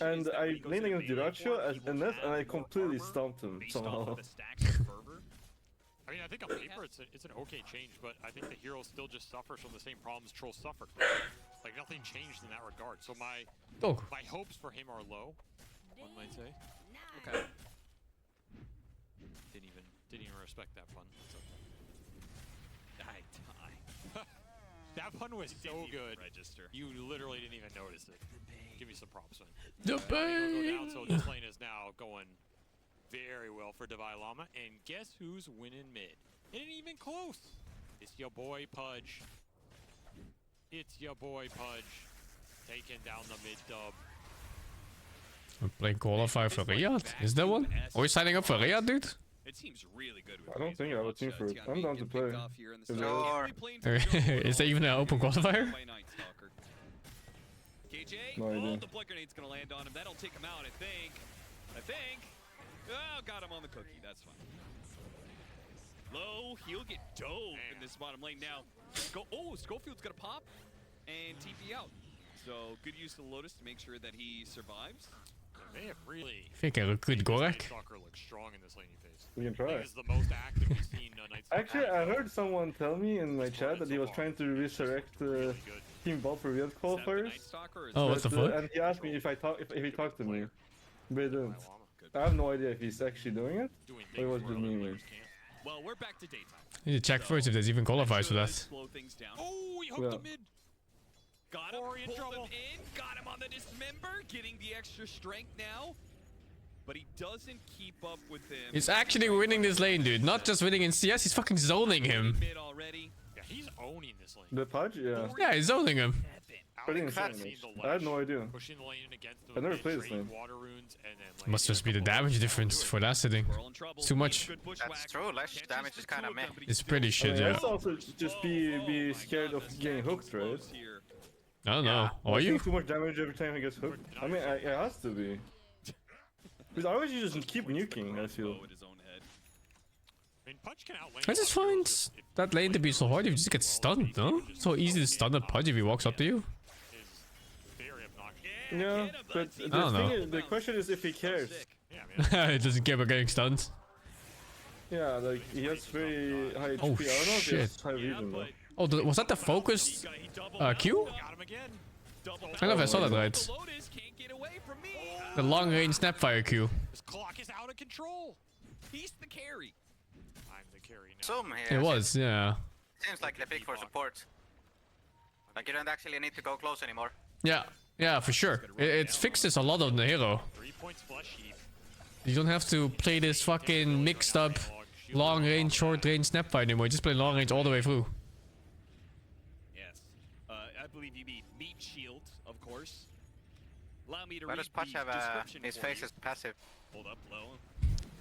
And I played against Dyrachyo as NS and I completely stomped him somehow. I mean, I think on paper it's an okay change, but I think the hero still just suffers from the same problems trolls suffered. Like, nothing changed in that regard. So my hopes for him are low, one might say. Okay. Didn't even respect that pun. That's okay. That pun was so good. You literally didn't even notice it. Give me some props, man. The pain. So this lane is now going very well for Devi Llama, and guess who's winning mid? It ain't even close. It's your boy Pudge. It's your boy Pudge taking down the mid dub. I'm playing qualify for Riyadh. Is there one? Are we signing up for Riyadh, dude? It seems really good. I don't think I have a team for it. I'm down to play. Is there even an open qualifier? KJ, no idea. The blood grenade's gonna land on him. That'll take him out, I think. Oh, got him on the cookie. That's fine. Low, he'll get dove in this bottom lane now. Schofield's gonna pop and TP out. So good use of the Lotus to make sure that he survives. They have really. I think I recruit Gorak. Soccer looks strong in this lane you face. We can try. This is the most active we've seen Knights. Actually, I heard someone tell me in my chat that he was trying to resurrect Team Ball for Riyadh qualifiers. Oh, what the fuck? And he asked me if he talked to me, but he didn't. I have no idea if he's actually doing it or it was just me. Well, we're back to daytime. I need to check first if there's even qualifiers for that. Slow things down. Oh, he hooked the mid. Got him, pulled him in, got him on the dismember, getting the extra strength now. But he doesn't keep up with him. He's actually winning this lane, dude. Not just winning in CS, he's fucking zoning him. Yeah, he's owning this lane. The Pudge? Yeah. Yeah, he's zoning him. Pretty insane. I had no idea. I never played this lane. Must just be the damage difference for that setting. It's too much. That's true, less damage is kinda meh. It's pretty shit, yeah. Let's also just be scared of getting hooked, right? I don't know. Are you? Too much damage every time he gets hooked. I mean, it has to be. Because otherwise you just keep nuking, I feel. I just find that lane to be so hard if you just get stunned, no? So easy to stun a Pudge if he walks up to you. Yeah, but the question is if he cares. He doesn't care about getting stunned. Yeah, like he has very high HP. Oh, I don't know if he shit. has high vision though. Oh, was that the focused Q? I don't know if I saw that right. The long range snapfire Q. This clock is out of control. He's the carry. I'm the carry now. Zoom here. It was, yeah. Seems like the pick for support. Like you don't actually need to go close anymore. Yeah, yeah, for sure. It fixes a lot on the hero. 3 points flush heap. You don't have to play this fucking mixed up long range, short range snapfire anymore. Just play long range all the way through. Yes. I believe you mean meat shield, of course. Allow me to Why read does Patch the have description his for face you. is passive? Hold up, low.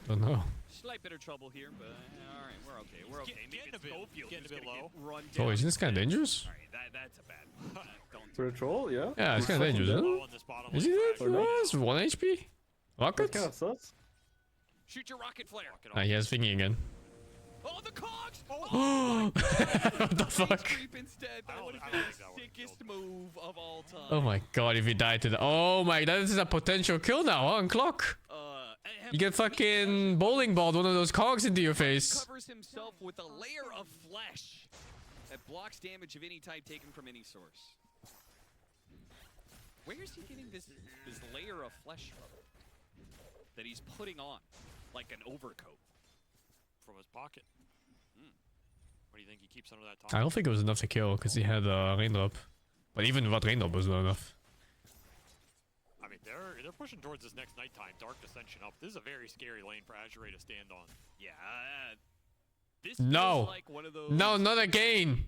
Don't know. Slight bit of trouble here, but all right, we're okay. We're okay. Getting a bit low. Run Oh, down. isn't this kind of dangerous? Alright, that's a bad one. Don't For a troll, yeah? Yeah, it's kind of dangerous, isn't it? Is it? It's 1 HP? Rocket? Kind of sus. shoot your rocket flare. Ah, he has thingy again. Oh, the cogs! Oh, what the fuck? Creep instead. That would have been the sickest move of all time. Oh my god, if he died to the. Oh my, that is a potential kill now, huh, on clock. You get fucking bowling balled one of those cogs into your face. Covers himself with a layer of flesh that blocks damage of any type taken from any source. Where is he getting this layer of flesh from? That he's putting on like an overcoat. From his pocket. What do you think he keeps under that top? I don't think it was enough to kill because he had raindrop. But even what raindrop was not enough. I mean, they're pushing towards this next nighttime dark ascension up. This is a very scary lane for Azure to stand on. Yeah. This No. feels like one of those. No, not again.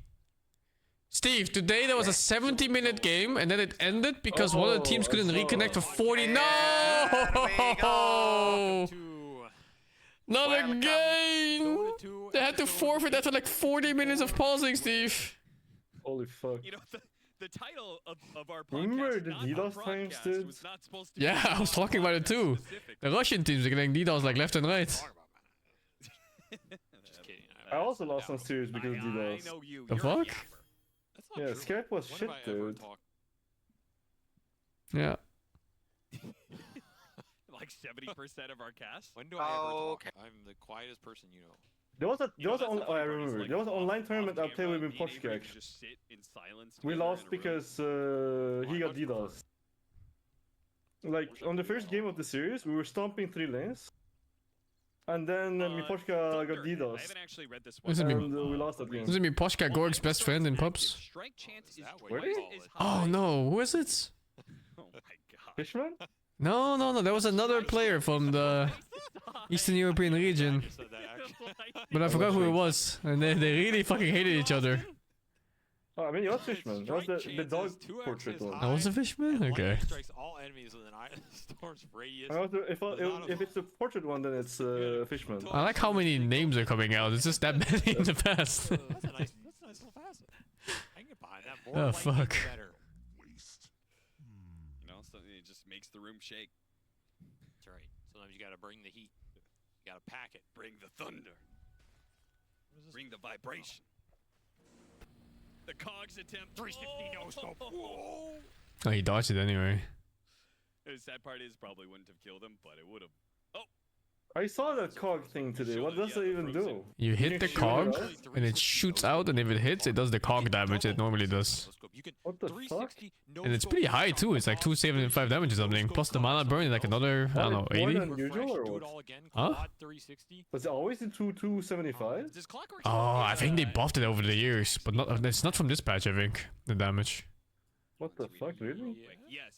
Steve, today there was a 70-minute game and then it ended because one of the teams couldn't reconnect for 40. No! Not again! They had to forfeit after like 40 minutes of pausing, Steve. Holy fuck. You know, the title of our podcast. Remember the DDoS times, dude? Was not supposed to Yeah, I was talking about it too. The Russian teams are getting DDoS like left and right. Just kidding. I also lost some series because of DDoS. I know you. The You're a fuck? yapper. Yeah, Skype was When shit, have I ever dude. talked? Yeah. Like 70% of our cast. When do I ever talk? I'm the quietest person you know. There was that's the oh, I funny part is, remember. like, there was an online tournament I off played with camera, in me and Avery Poshka, could just sit in silence We together lost in a room. because he got DDoS. Like, on the first game of the series, we were stomping 3 lanes. And then Miposhka got Thunder. I DDoS. haven't actually read this This one. is And we lost that game. This is me, Poshka Gorg's best friend in pubs. Strike chance is Really? twice as high. Oh no, who is it? Oh my god. Fishman? No, no, no, there was another player from the Eastern European region. But I forgot who it was. And they really fucking hated each other. Oh, I mean, it was Fishman. That was the dog portrait one. That was a Fishman? Okay. Strikes all enemies within storm's radius. I also, if it's the portrait one, then it's Fishman. I like how many names are coming out. It's just that many in the past. That's a nice little facet. I can get behind that. More Oh, lightning, the fuck. better. You know, so it just makes the room shake. That's right. Sometimes you gotta bring the heat. You gotta pack it. Bring the thunder. Bring the vibration. The cogs attempt. 360 no scope. Whoa. Oh, he dodged it anyway. The sad part is probably wouldn't have killed him, but it would have. I saw that cog thing today. What does it even do? You hit the shoot it cog, out? and it shoots out, and if it hits, it does the cog damage it normally does. What the fuck? And it's pretty high too, it's like 275 damage or something. Plus the mana burn is like another, I don't know, More 80? than usual or what? Huh? Was it always in 275? Oh, I think they buffed it over the years, but not. It's not from this patch, I think, the damage. What the fuck, really? Yes.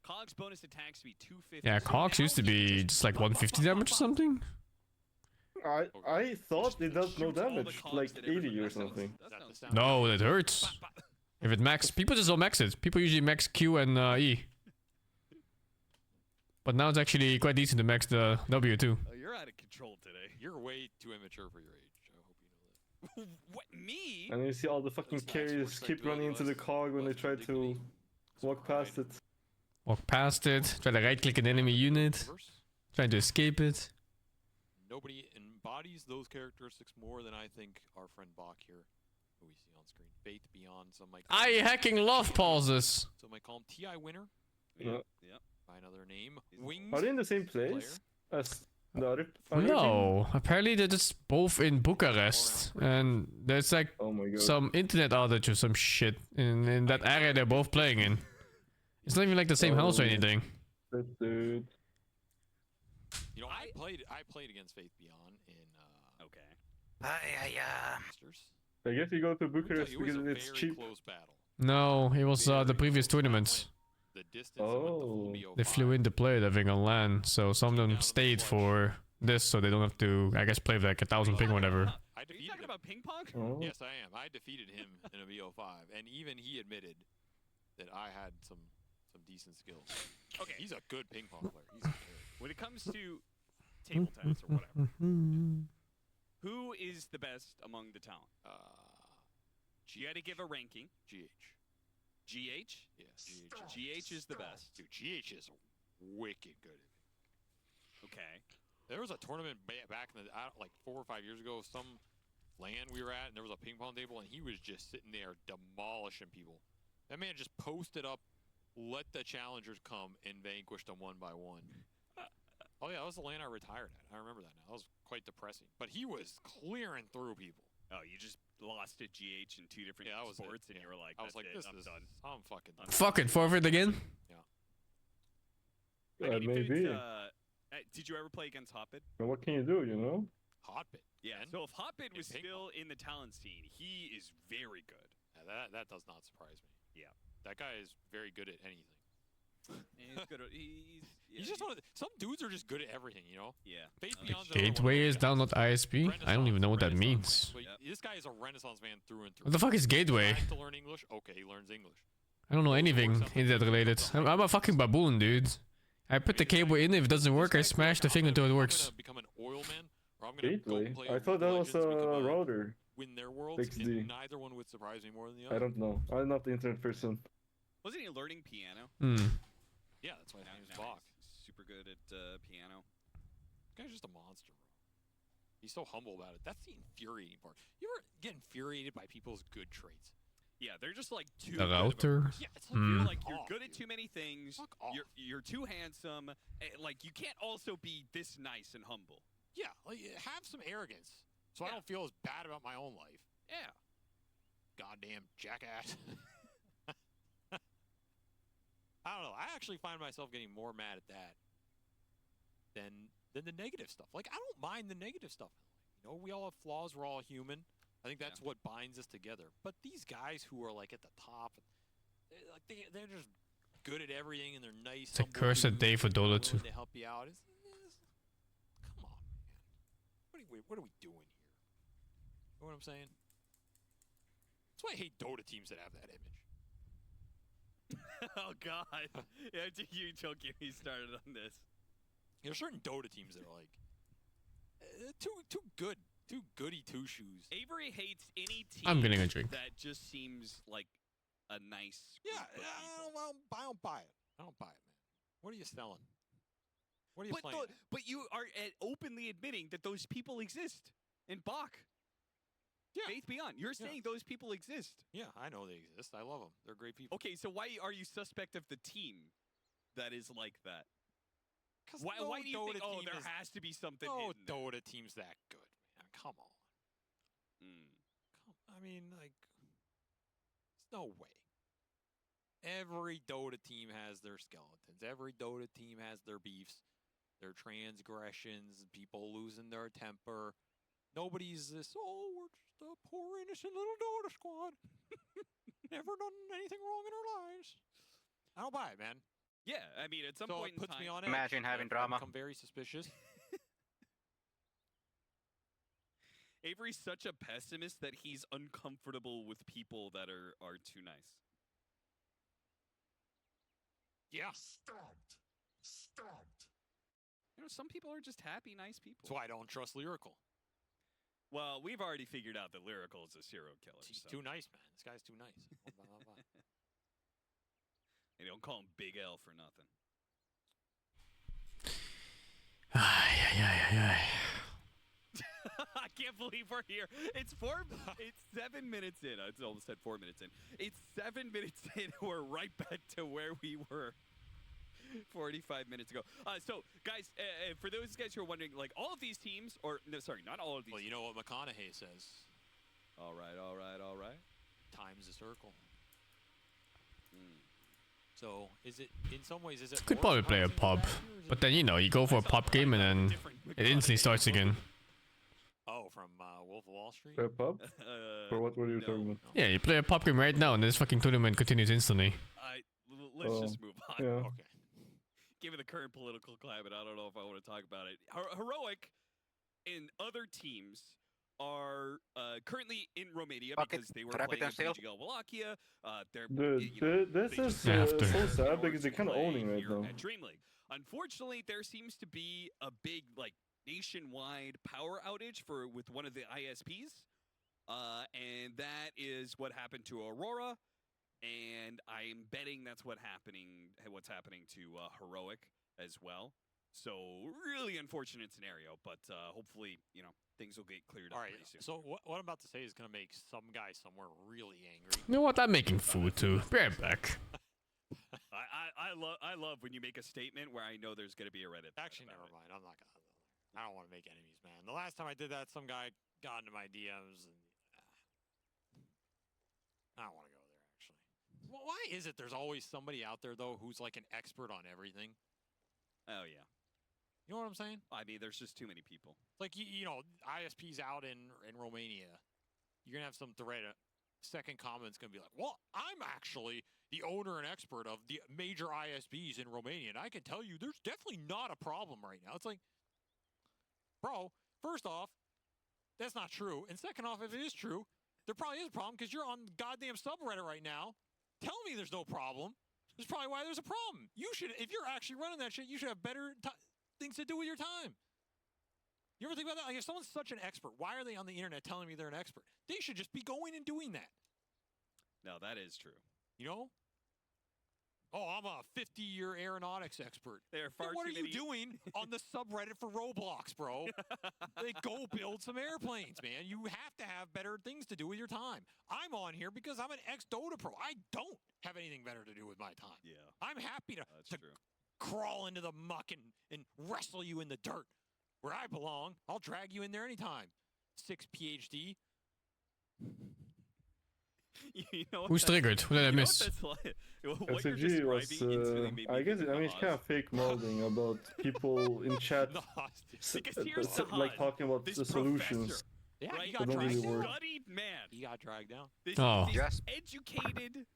Cogs bonus attacks to be 250. Yeah, cogs used to be just like 150 damage or something. I thought it does no damage, like 80 or something. No, that hurts. If it max, people just don't max it. People usually max Q and E. But now it's actually quite decent to max the W too. You're out of control today. You're way too immature for your age. I hope you know that. What, me? And you see all the fucking carriers keep running into the cog when they try to walk past it. Walk past it, try to right click an enemy unit, trying to escape it. Nobody embodies those characteristics more than I think our friend Bach here, who we see on screen. Faith Beyond, some might call I hacking love pauses. some might call him TI winner. Yeah. Yep. By another name. Wings. Are they in the same place as The other No, apparently they're just both in Bucharest, and there's like some internet outage or some shit in that area they're both playing in. It's not even like the same house or anything. Dude. You know, I played against Faith Beyond in Masters. I guess you go to Bucharest It was because a it's very cheap. close battle. No, it was the previous tournaments. The distance They flew in to play it, I think, on LAN, so some of them stayed for this, so they don't have to, I guess, play with like 1,000 ping or whatever. Are you talking about ping pong? Yes, I am. I defeated him in a VO5, and even he admitted that I had some decent skills. Okay, he's a good ping pong player. He's a when it comes to table tennis or whatever, who is the best among the talent? You had to give a ranking. GH. GH? Yes. GH is the best. Dude, GH is wicked good at it. Okay. There was a tournament back in the like 4 or 5 years ago. Some LAN we were at, and there was a ping pong table, and he was just sitting there demolishing people. That man just posted up, let the challengers come, and vanquished them one by one. Oh yeah, that was the LAN I retired at. I remember that now. That was quite depressing. But he was clearing through people. Oh, you just lost to GH in 2 different sports, and you were like, I was like, "That's this it, is I'm done." I'm fucking done. Fuck it, forfeit again? I mean, if maybe. it's, did you ever play against Hotbit? And what can you do, you know? Hotbit. Yeah. So if Hotbit was still in the talent scene, he is very good. Yeah, that does not surprise me. Yeah. That guy is very good at anything. He's good. He's just one of the, some dudes are just good at everything, you know? Yeah. Faith The Beyond's another one. gateway is download ISP? I don't even know what that means. But this guy is a Renaissance man through and through. What the fuck is gateway? He has to learn English. Okay, he learns English. I don't know anything internet related. I'm a fucking baboon, dude. I put the cable in, if it doesn't work, I smash the thing until it works. I'm gonna become an oil man, or I'm gonna Gateway? go play I thought that was a router. win their worlds, 6D. and neither one would surprise me more than the other. I don't know. I'm not the internet person. Wasn't he learning piano? Yeah, that's why his name is Bach. He's super good at piano. This guy's just a monster, bro. He's so humble about it. That's the infuriating part. You ever get infuriated by people's good traits? Yeah, they're just like too The good of a router? person. Yeah, it's like you're like you're good at too many things. You're too handsome. Like you can't also be this nice and humble. Yeah, like, have some arrogance, so I don't feel as bad about my own life. Yeah. Goddamn jackass. I don't know. I actually find myself getting more mad at that than the negative stuff. Like, I don't mind the negative stuff. You know, we all have flaws. We're all human. I think that's what binds us together. But these guys who are, like, at the top, they're just good at everything, and they're nice. It's a cursed day for Dota 2. They help you out. Come on, man. What are we doing here? You know what I'm saying? That's why I hate Dota teams that have that image. Oh God! Yeah, you don't get me started on this. There's certain Dota teams that are like too good, too goody two shoes. Avery hates any team. I'm getting a drink. That just seems like a nice. Yeah, I don't buy it. I don't buy it, man. What are you selling? What are you playing? But you are openly admitting that those people exist in Bach. Yeah. Faith Beyond. You're saying those people exist. Yeah, I know they exist. I love them. They're great people. Okay, so why are you suspect of the team that is like that? Why do you think, there has to be something No hidden there? Dota team's that good, man. Come on. I mean, like, there's no way. Every Dota team has their skeletons. Every Dota team has their beefs, their transgressions, people losing their temper. Nobody's this, we're just a poor innocent little Dota squad. Never done anything wrong in our lives. I don't buy it, man. Yeah, I mean, at some So point it puts in me time... on edge. Imagine having drama. I'm very suspicious. Avery's such a pessimist that he's uncomfortable with people that are too nice. Yeah. Stopped. You know, some people are just happy, nice people. That's why I don't trust Lyrical. Well, we've already figured out that Lyrical is a serial killer. He's too nice, man. This guy's too nice. They don't call him Big L for nothing. I can't believe we're here. It's 7 minutes in. I almost said 4 minutes in. It's 7 minutes in. We're right back to where we were. 45 minutes ago. So, guys, for those guys who are wondering, like, all of these teams, or no, sorry, not all of these. Well, you know what McConaughey says. All right, all right, all right. Time's a circle. So, is it, in some ways, is it Could more probably play a surprising pub, than that, or is but then you know you go for a pub game and then it instantly starts again. Oh, from Wolf of Wall Street? A pub? For what were you talking about? Yeah, you play a pub game right now and this fucking tournament continues instantly. Let's just move on. Yeah. Okay. Given the current political climate, I don't know if I want to talk about it. Heroic and other teams are currently in Romania because they were playing in Portugal, Wallachia. Dude, this is so sad because they're kind of owning right now. At DreamLeague. Unfortunately, there seems to be a big nationwide power outage with one of the ISPs, and that is what happened to Aurora. And I'm betting that's what's happening to Heroic as well. So really unfortunate scenario, but hopefully, things will get cleared up pretty soon. So what I'm about to say is going to make some guy somewhere really angry. You know what? I'm making food too. Be right back. I love when you make a statement where I know there's going to be a Reddit. Actually, never mind. I'm not gonna. I don't want to make enemies, man. The last time I did that, some guy got into my DMs, and I don't want to go there. Actually, why is it there's always somebody out there though who's like an expert on everything? Oh yeah. You know what I'm saying? I mean, there's just too many people. Like you know, ISP's out in Romania. You're gonna have some thread. Second comment's gonna be like, "Well, I'm actually the owner and expert of the major ISPs in Romania, and I can tell you, there's definitely not a problem right now." It's like, bro, first off, that's not true, and second off, if it is true, there probably is a problem because you're on the goddamn subreddit right now. Tell me there's no problem. There's probably why there's a problem. You should, if you're actually running that shit, you should have better things to do with your time. You ever think about that? Like, if someone's such an expert, why are they on the internet telling me they're an expert? They should just be going and doing that. No, that is true. You know? Oh, I'm a 50-year aeronautics expert. There are far what too are you many... doing on the subreddit for Roblox, bro? They go build some airplanes, man. You have to have better things to do with your time. I'm on here because I'm an ex-Dota pro. I don't have anything better to do with my time. Yeah. I'm happy to crawl into the muck and wrestle you in the dirt. Where I belong, I'll drag you in there anytime. 6 PhD. You know Who's triggered? What did I miss? SG was, I guess, it's kind of fake molding about people in chat, like talking about the solutions. Yeah, right? he got They don't dragged really down. work. Studied man. He got dragged down. This, Oh. this educated,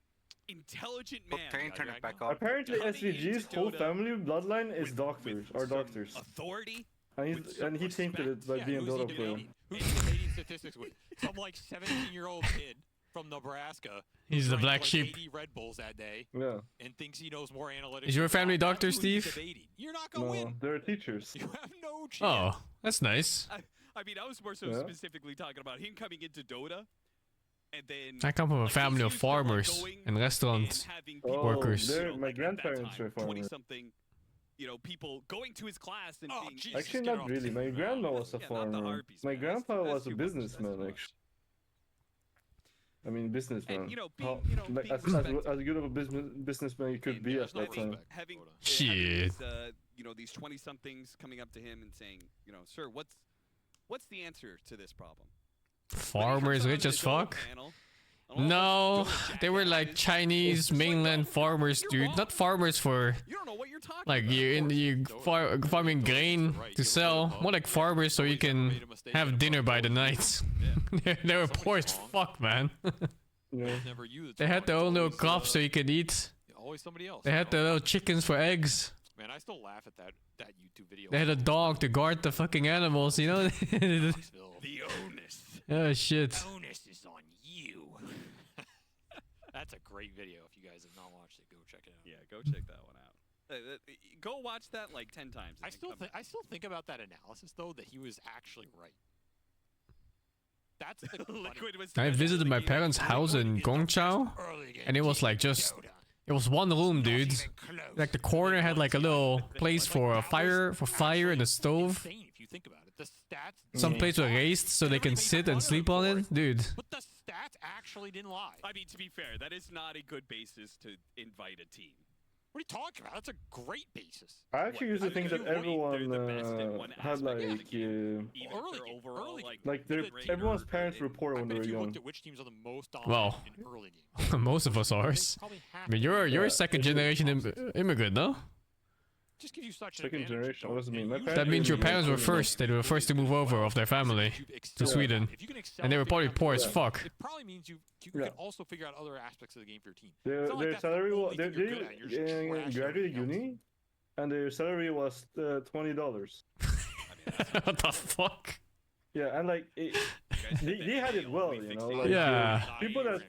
intelligent man. Okay, turn it back on. Apparently, Coming SVG's into whole Dota family bloodline is doctors, are some doctors. Authority. And he tainted it by being a Dota player. Who's he debating statistics with? Some like 17-year-old kid from Nebraska. He's who the drank, black like, sheep. 80 Red Bulls that day. Yeah. And thinks he knows more analytics. Is your than family God. doctor, That's who he's Steve? debating. You're not gonna No, win. they're teachers. You have no chance. Oh, that's nice. I mean, I was more so Yeah. specifically talking about him coming into Dota, and then I come from a like, family of he's used to, like, farmers going and restaurant having Oh, people, workers. they're- you know, my like, at that grandparents time, are farmers. 20-something, people going to his class and being Jesus, Actually, get not off really. the- My grandma was a Yeah, not the farmer. harpies, My man. grandpa That's was a too much. That's businessman, too much. actually. I mean, businessman. And, How- being like, as good of a businessman you could And, be at that having, time. having Shit. these, these 20-somethings coming up to him and saying, sir, what's the answer to this problem? Farmers rich as fuck? No, they were like Chinese mainland farmers, dude. Not farmers for like farming grain to sell. More like farmers so you can have dinner by the night. They were poor as fuck, man. Never you. They had their own little crops so you could eat. Always somebody else. They had their little chickens for eggs. Man, I still laugh at that YouTube video. They had a dog to guard the fucking animals, you know? The onus. Oh shit. Onus is on you. That's a great video. If you guys have not watched it, go check it out. Yeah, go check that one out. Go watch that like 10 times. I still think about that analysis though, that he was actually right. That's the Liquid was I visited my parents' house in Gongchao, and it was like just, it was one room, dude. Like the corner had like a little place for a fire, and a stove. If you think about it, the stats. Some place were raised so they can sit and sleep on it, dude. But the stats actually didn't lie. I mean, to be fair, that is not a good basis to invite a team. What are you talking about? That's a great basis. I actually used to think that everyone had like everyone's parents report when they were young. Well, most of us are. I mean, you're a second generation immigrant, no? Just gives you such second generation. What does it mean? My That means your parents were first. They were first to move over of their family to Sweden, and they were probably poor as fuck. It probably means you can also figure out other aspects of the game for your team. Their salary was they graduated uni, and their salary was $20. What the fuck? Yeah, and like they had it well, you know. Like, yeah. People that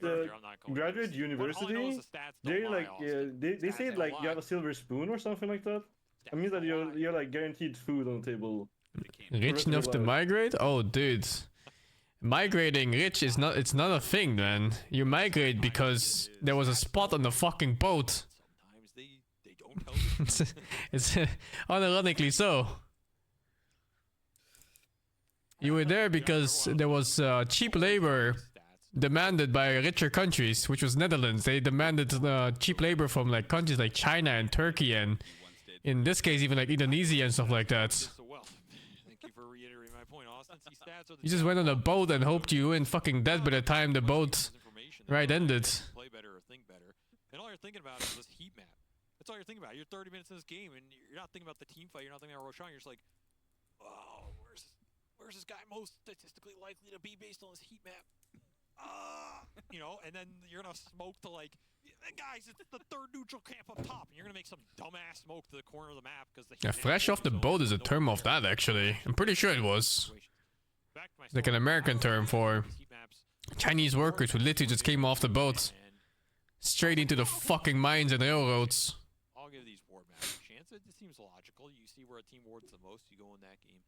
graduate university, they like they say like you have a silver spoon or something like that. I mean that you're like guaranteed food on the table. Rich enough to migrate? Oh, dude. Migrating rich is not. It's not a thing, man. You migrate because there was a spot on the fucking boat. It's unironically so. You were there because there was cheap labor demanded by richer countries, which was Netherlands. They demanded cheap labor from like countries like China and Turkey, and in this case even like Indonesia and stuff like that. You just went on a boat and hoped you weren't fucking dead by the time the boat ride ended. Play better or think better, and all you're thinking about is this heat map. That's all you're thinking about. You're 30 minutes in this game, and you're not thinking about the team fight. You're not thinking about Roshan. You're just like, oh, where's this guy most statistically likely to be based on this heat map? You know, and then you're gonna smoke to like, guys, it's the third neutral camp up top, and you're gonna make some dumbass smoke to the corner of the map because the Yeah, fresh off the boat is a term of that actually. I'm pretty sure it was. Like an American term for Chinese workers who literally just came off the boat straight into the fucking mines and railroads. I'll give these ward maps a chance. It seems logical. You see where a team wards the most, you go in that game.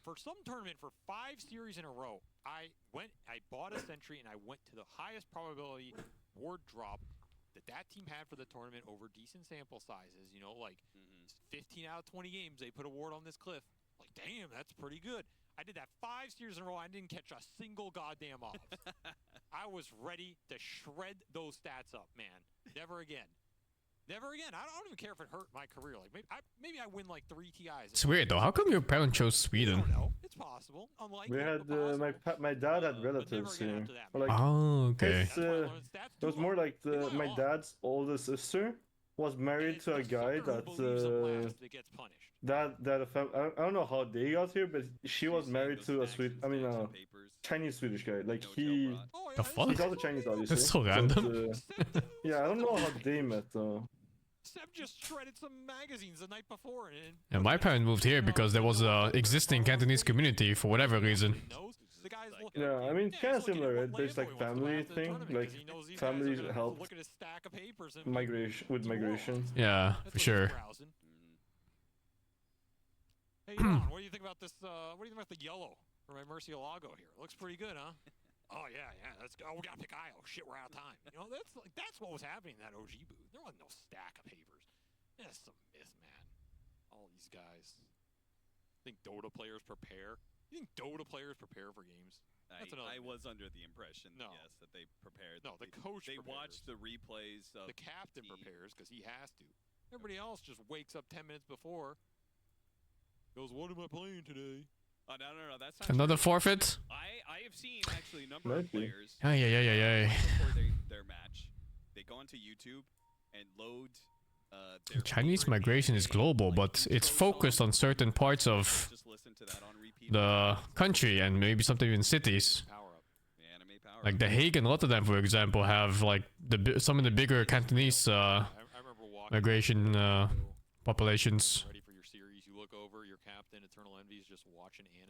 For some tournament, for 5 series in a row, I bought a sentry and I went to the highest probability ward drop that team had for the tournament over decent sample sizes. You know, like 15 out of 20 games, they put a ward on this cliff. Like, damn, that's pretty good. I did that 5 series in a row. I didn't catch a single goddamn off. I was ready to shred those stats up, man. Never again. Never again. I don't even care if it hurt my career. Like maybe I win like 3 TIs. It's weird though. How come your parents chose Sweden? It's possible. We had my dad had relatives here. Like, oh, okay. It was more like my dad's older sister was married to a guy that I don't know how they got here, but she was married to a Chinese Swedish guy. Like the fuck? He's also Chinese, obviously. That's so random. Yeah, I don't know how they met though. Seb just shredded some magazines the night before. And my parents moved here because there was a existing Cantonese community for whatever reason. Yeah, I mean, kind of similar. Right? There's like family thing, like families help migration. Yeah, for sure. Hey, John, what do you think about this? What do you think about the yellow for my Murcielago here? Looks pretty good, huh? Oh yeah, let's go. We gotta pick IO. Shit, we're out of time. You know, that's what was happening in that OG booth. There wasn't no stack of papers. That's some myth, man. All these guys. Think Dota players prepare? You think Dota players prepare for games? I was under the impression, yes, that they prepared. No, the coach They prepares. watched the replays of the captain prepares because he has to. Everybody else just wakes up 10 minutes before. Goes, what am I playing today? Oh, no, that's not Another true. forfeit? I have seen actually a number of players Yeah. before their match. They go onto YouTube and load their Chinese migration is global, but it's focused on certain parts of the country and maybe sometimes even cities. Like The Hague and Rotterdam, for example, have like some of the bigger Cantonese migration populations.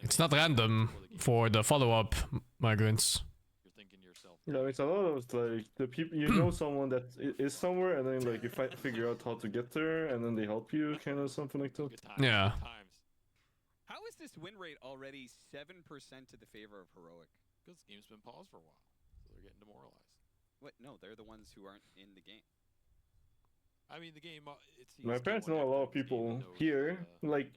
It's not random for the follow-up migrants. Yeah, it's a lot of like the people you know someone that is somewhere, and then like you figure out how to get there, and then they help you, kind of something like that. Yeah. How is this win rate already 7% to the favor of Heroic? Because the game's been paused for a while, so they're getting demoralized. What? No, they're the ones who aren't in the game. I mean, the game. My parents know a lot of people here, like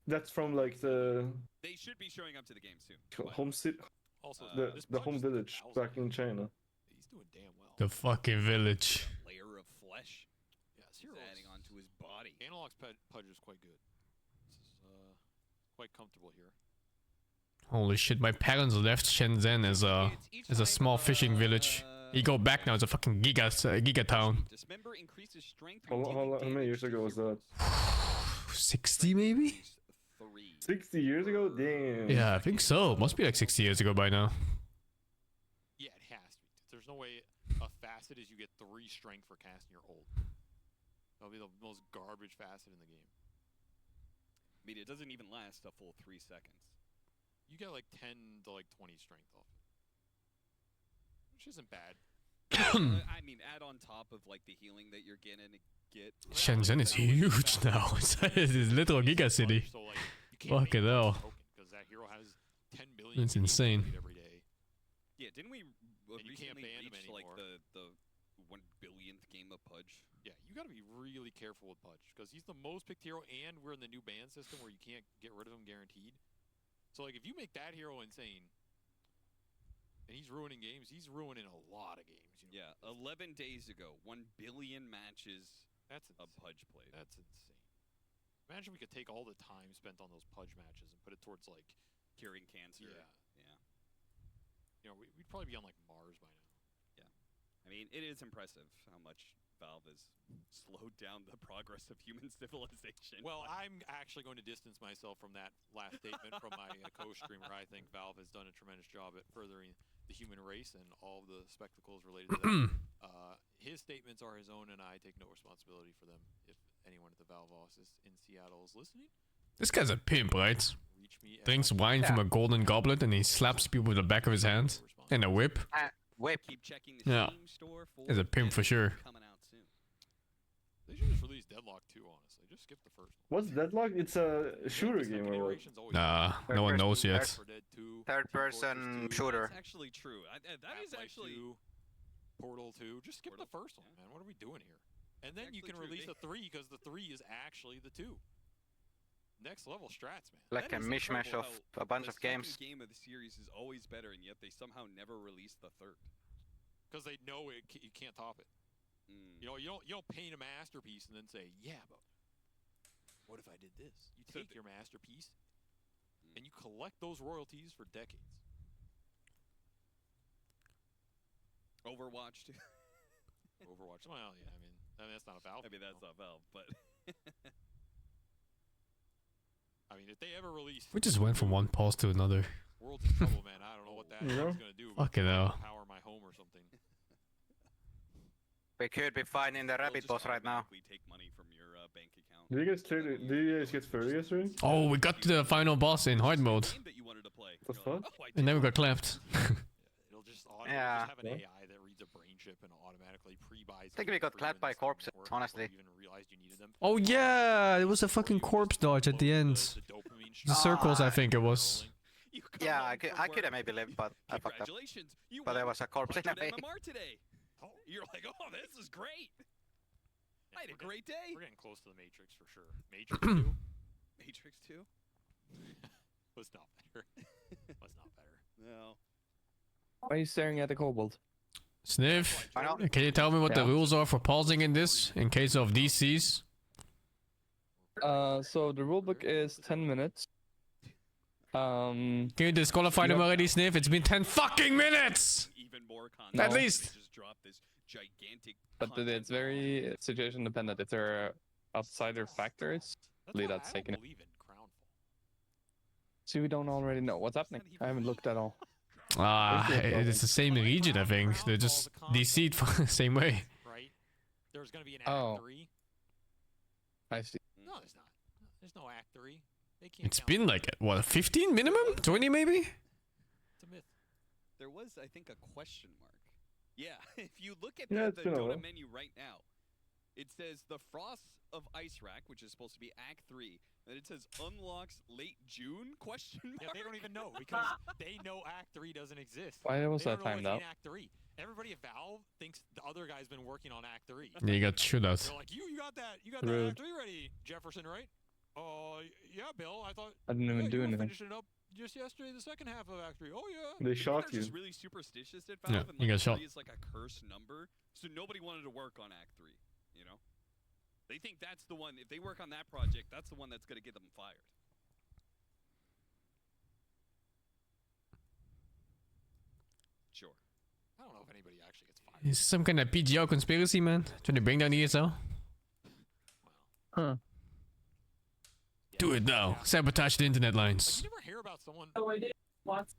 that's from like the. They should be showing up to the game soon. Home city. Also, the home village back in China. He's doing damn well. The fucking village. Layer of flesh. Yeah, hero adding onto his body. Analog's Pudge is quite good. This is quite comfortable here. Holy shit, my parents left Shenzhen as a small fishing village. You go back now, it's a fucking giga town. Dismember increases strength. How many years ago was that? 60 maybe? 60 years ago? Damn. Yeah, I think so. Must be like 60 years ago by now. Yeah, it has to be. There's no way a facet is you get 3 strength for casting your ult. That'll be the most garbage facet in the game. I mean, it doesn't even last a full 3 seconds. You get like 10 to like 20 strength off it, which isn't bad. I mean, add on top of like the healing that you're gonna get. Shenzhen is huge now. It's a little giga city. So, like, Fuck it hell. Because that hero has 10 billion. It's insane. Every day. Yeah, didn't we recently ban him reach like anymore. the 1 billionth game of Pudge? Yeah, you gotta be really careful with Pudge because he's the most picked hero, and we're in the new ban system where you can't get rid of him guaranteed. So like, if you make that hero insane, and he's ruining games, he's ruining a lot of games. You know? Yeah, 11 days ago, 1 billion matches. That's a Pudge played. That's insane. Imagine we could take all the time spent on those Pudge matches and put it towards like curing cancer. Yeah. Yeah. You know, we'd probably be on like Mars by now. Yeah. I mean, it is impressive how much Valve has slowed down the progress of human civilization. Well, I'm actually going to distance myself from that last statement from my co-streamer. I think Valve has done a tremendous job at furthering the human race and all of the spectacles related to that. His statements are his own, and I take no responsibility for them. If anyone at the Valve office in Seattle is listening. This guy's a pimp, right? Drinks wine from a golden goblet and he slaps people with the back of his hand. And a whip. Whip. Keep checking the Yeah. Steam store for He's a pimp for sure. coming out soon. They should just release Deadlock 2, honestly. Just skip the first one. What's Deadlock? It's a shooter game or what? Nah, no one knows yet. Third person shooter. That's actually true. That is actually... Portal 2. Just skip the first one, man. What are we doing here? And then you can release the 3 because the 3 is actually the 2. Next level strats, man. Like a mishmash of a bunch of games. The game of the series is always better, and yet they somehow never release the 3rd. Because they know you can't top it. You know, you don't paint a masterpiece and then say, yeah, but what if I did this? You take your masterpiece and you collect those royalties for decades. Overwatch 2. Overwatch. Well, yeah, I mean that's not a Valve. I mean that's not Valve, but I mean, if they ever release, We just went from one pause to another. World's in trouble, man. I don't know what that is gonna do. Fucking hell. Power my home or something. We could be finding the rabbit boss right now. take money from your bank account. Did you guys get 30 yesterday? Oh, we got to the final boss in hard mode. The fuck? And then we got clapped. It'll just Yeah. have an AI that reads a brain chip and automatically pre-buys. I think we got clapped by corpses, honestly. Oh yeah, it was a fucking corpse dodge at the end. The circles, I think it was. Yeah, I could have maybe lived, but I fucked up. But there was a corpse in a way. MMR today. You're like, oh, this is great. I had a great day. We're getting close to the Matrix for sure. Matrix 2. Matrix 2? Was not better. Was not better. No. Why are you staring at the kobold? Sniff, can you tell me what the rules are for pausing in this, in case of DCs? So the rulebook is 10 minutes. Can you disqualify them already, Sniff? It's been 10 fucking minutes! Even more content. No. At least! Just drop this gigantic But it's very situation dependent. If there are outsider factors, that's taken. See, we don't already know what's happening. I haven't looked at all. It's the same region, I think. They're just DC'd for the same way. Right? There's gonna be an Act 3. I see. No, there's not. There's no Act 3. They can't. It's been like, what, 15 minimum? 20 maybe? It's a myth. There was, I think, a question mark. Yeah, if you look at Yeah, the it's been a Dota while. menu right now, it says the Frost of Ice Rack, which is supposed to be Act 3, and it says unlocks late June? Question mark? Yeah, they don't even know because they know Act 3 doesn't exist. Why was they that don't know timed what's out? in Act 3. Everybody at Valve thinks the other guy's been working on Act 3. Yeah, you got shootout. They're like, you got that Rude. Act 3 ready, Jefferson, right? Yeah, Bill. I thought. I didn't even yeah, do you were anything. finishing it up just yesterday, the second half of Act 3. Oh yeah. They shot They're you. just really superstitious at Yeah, Valve, and you like got shot. 3 is like a cursed number, so nobody wanted to work on Act 3, you know? They think that's the one. If they work on that project, that's the one that's going to get them fired. Sure. I don't know if anybody actually gets fired. Is this some kind of PGL conspiracy, man? Trying to bring down ESL? Huh. Do it now. Sabotage the internet lines. You never hear about someone So I did once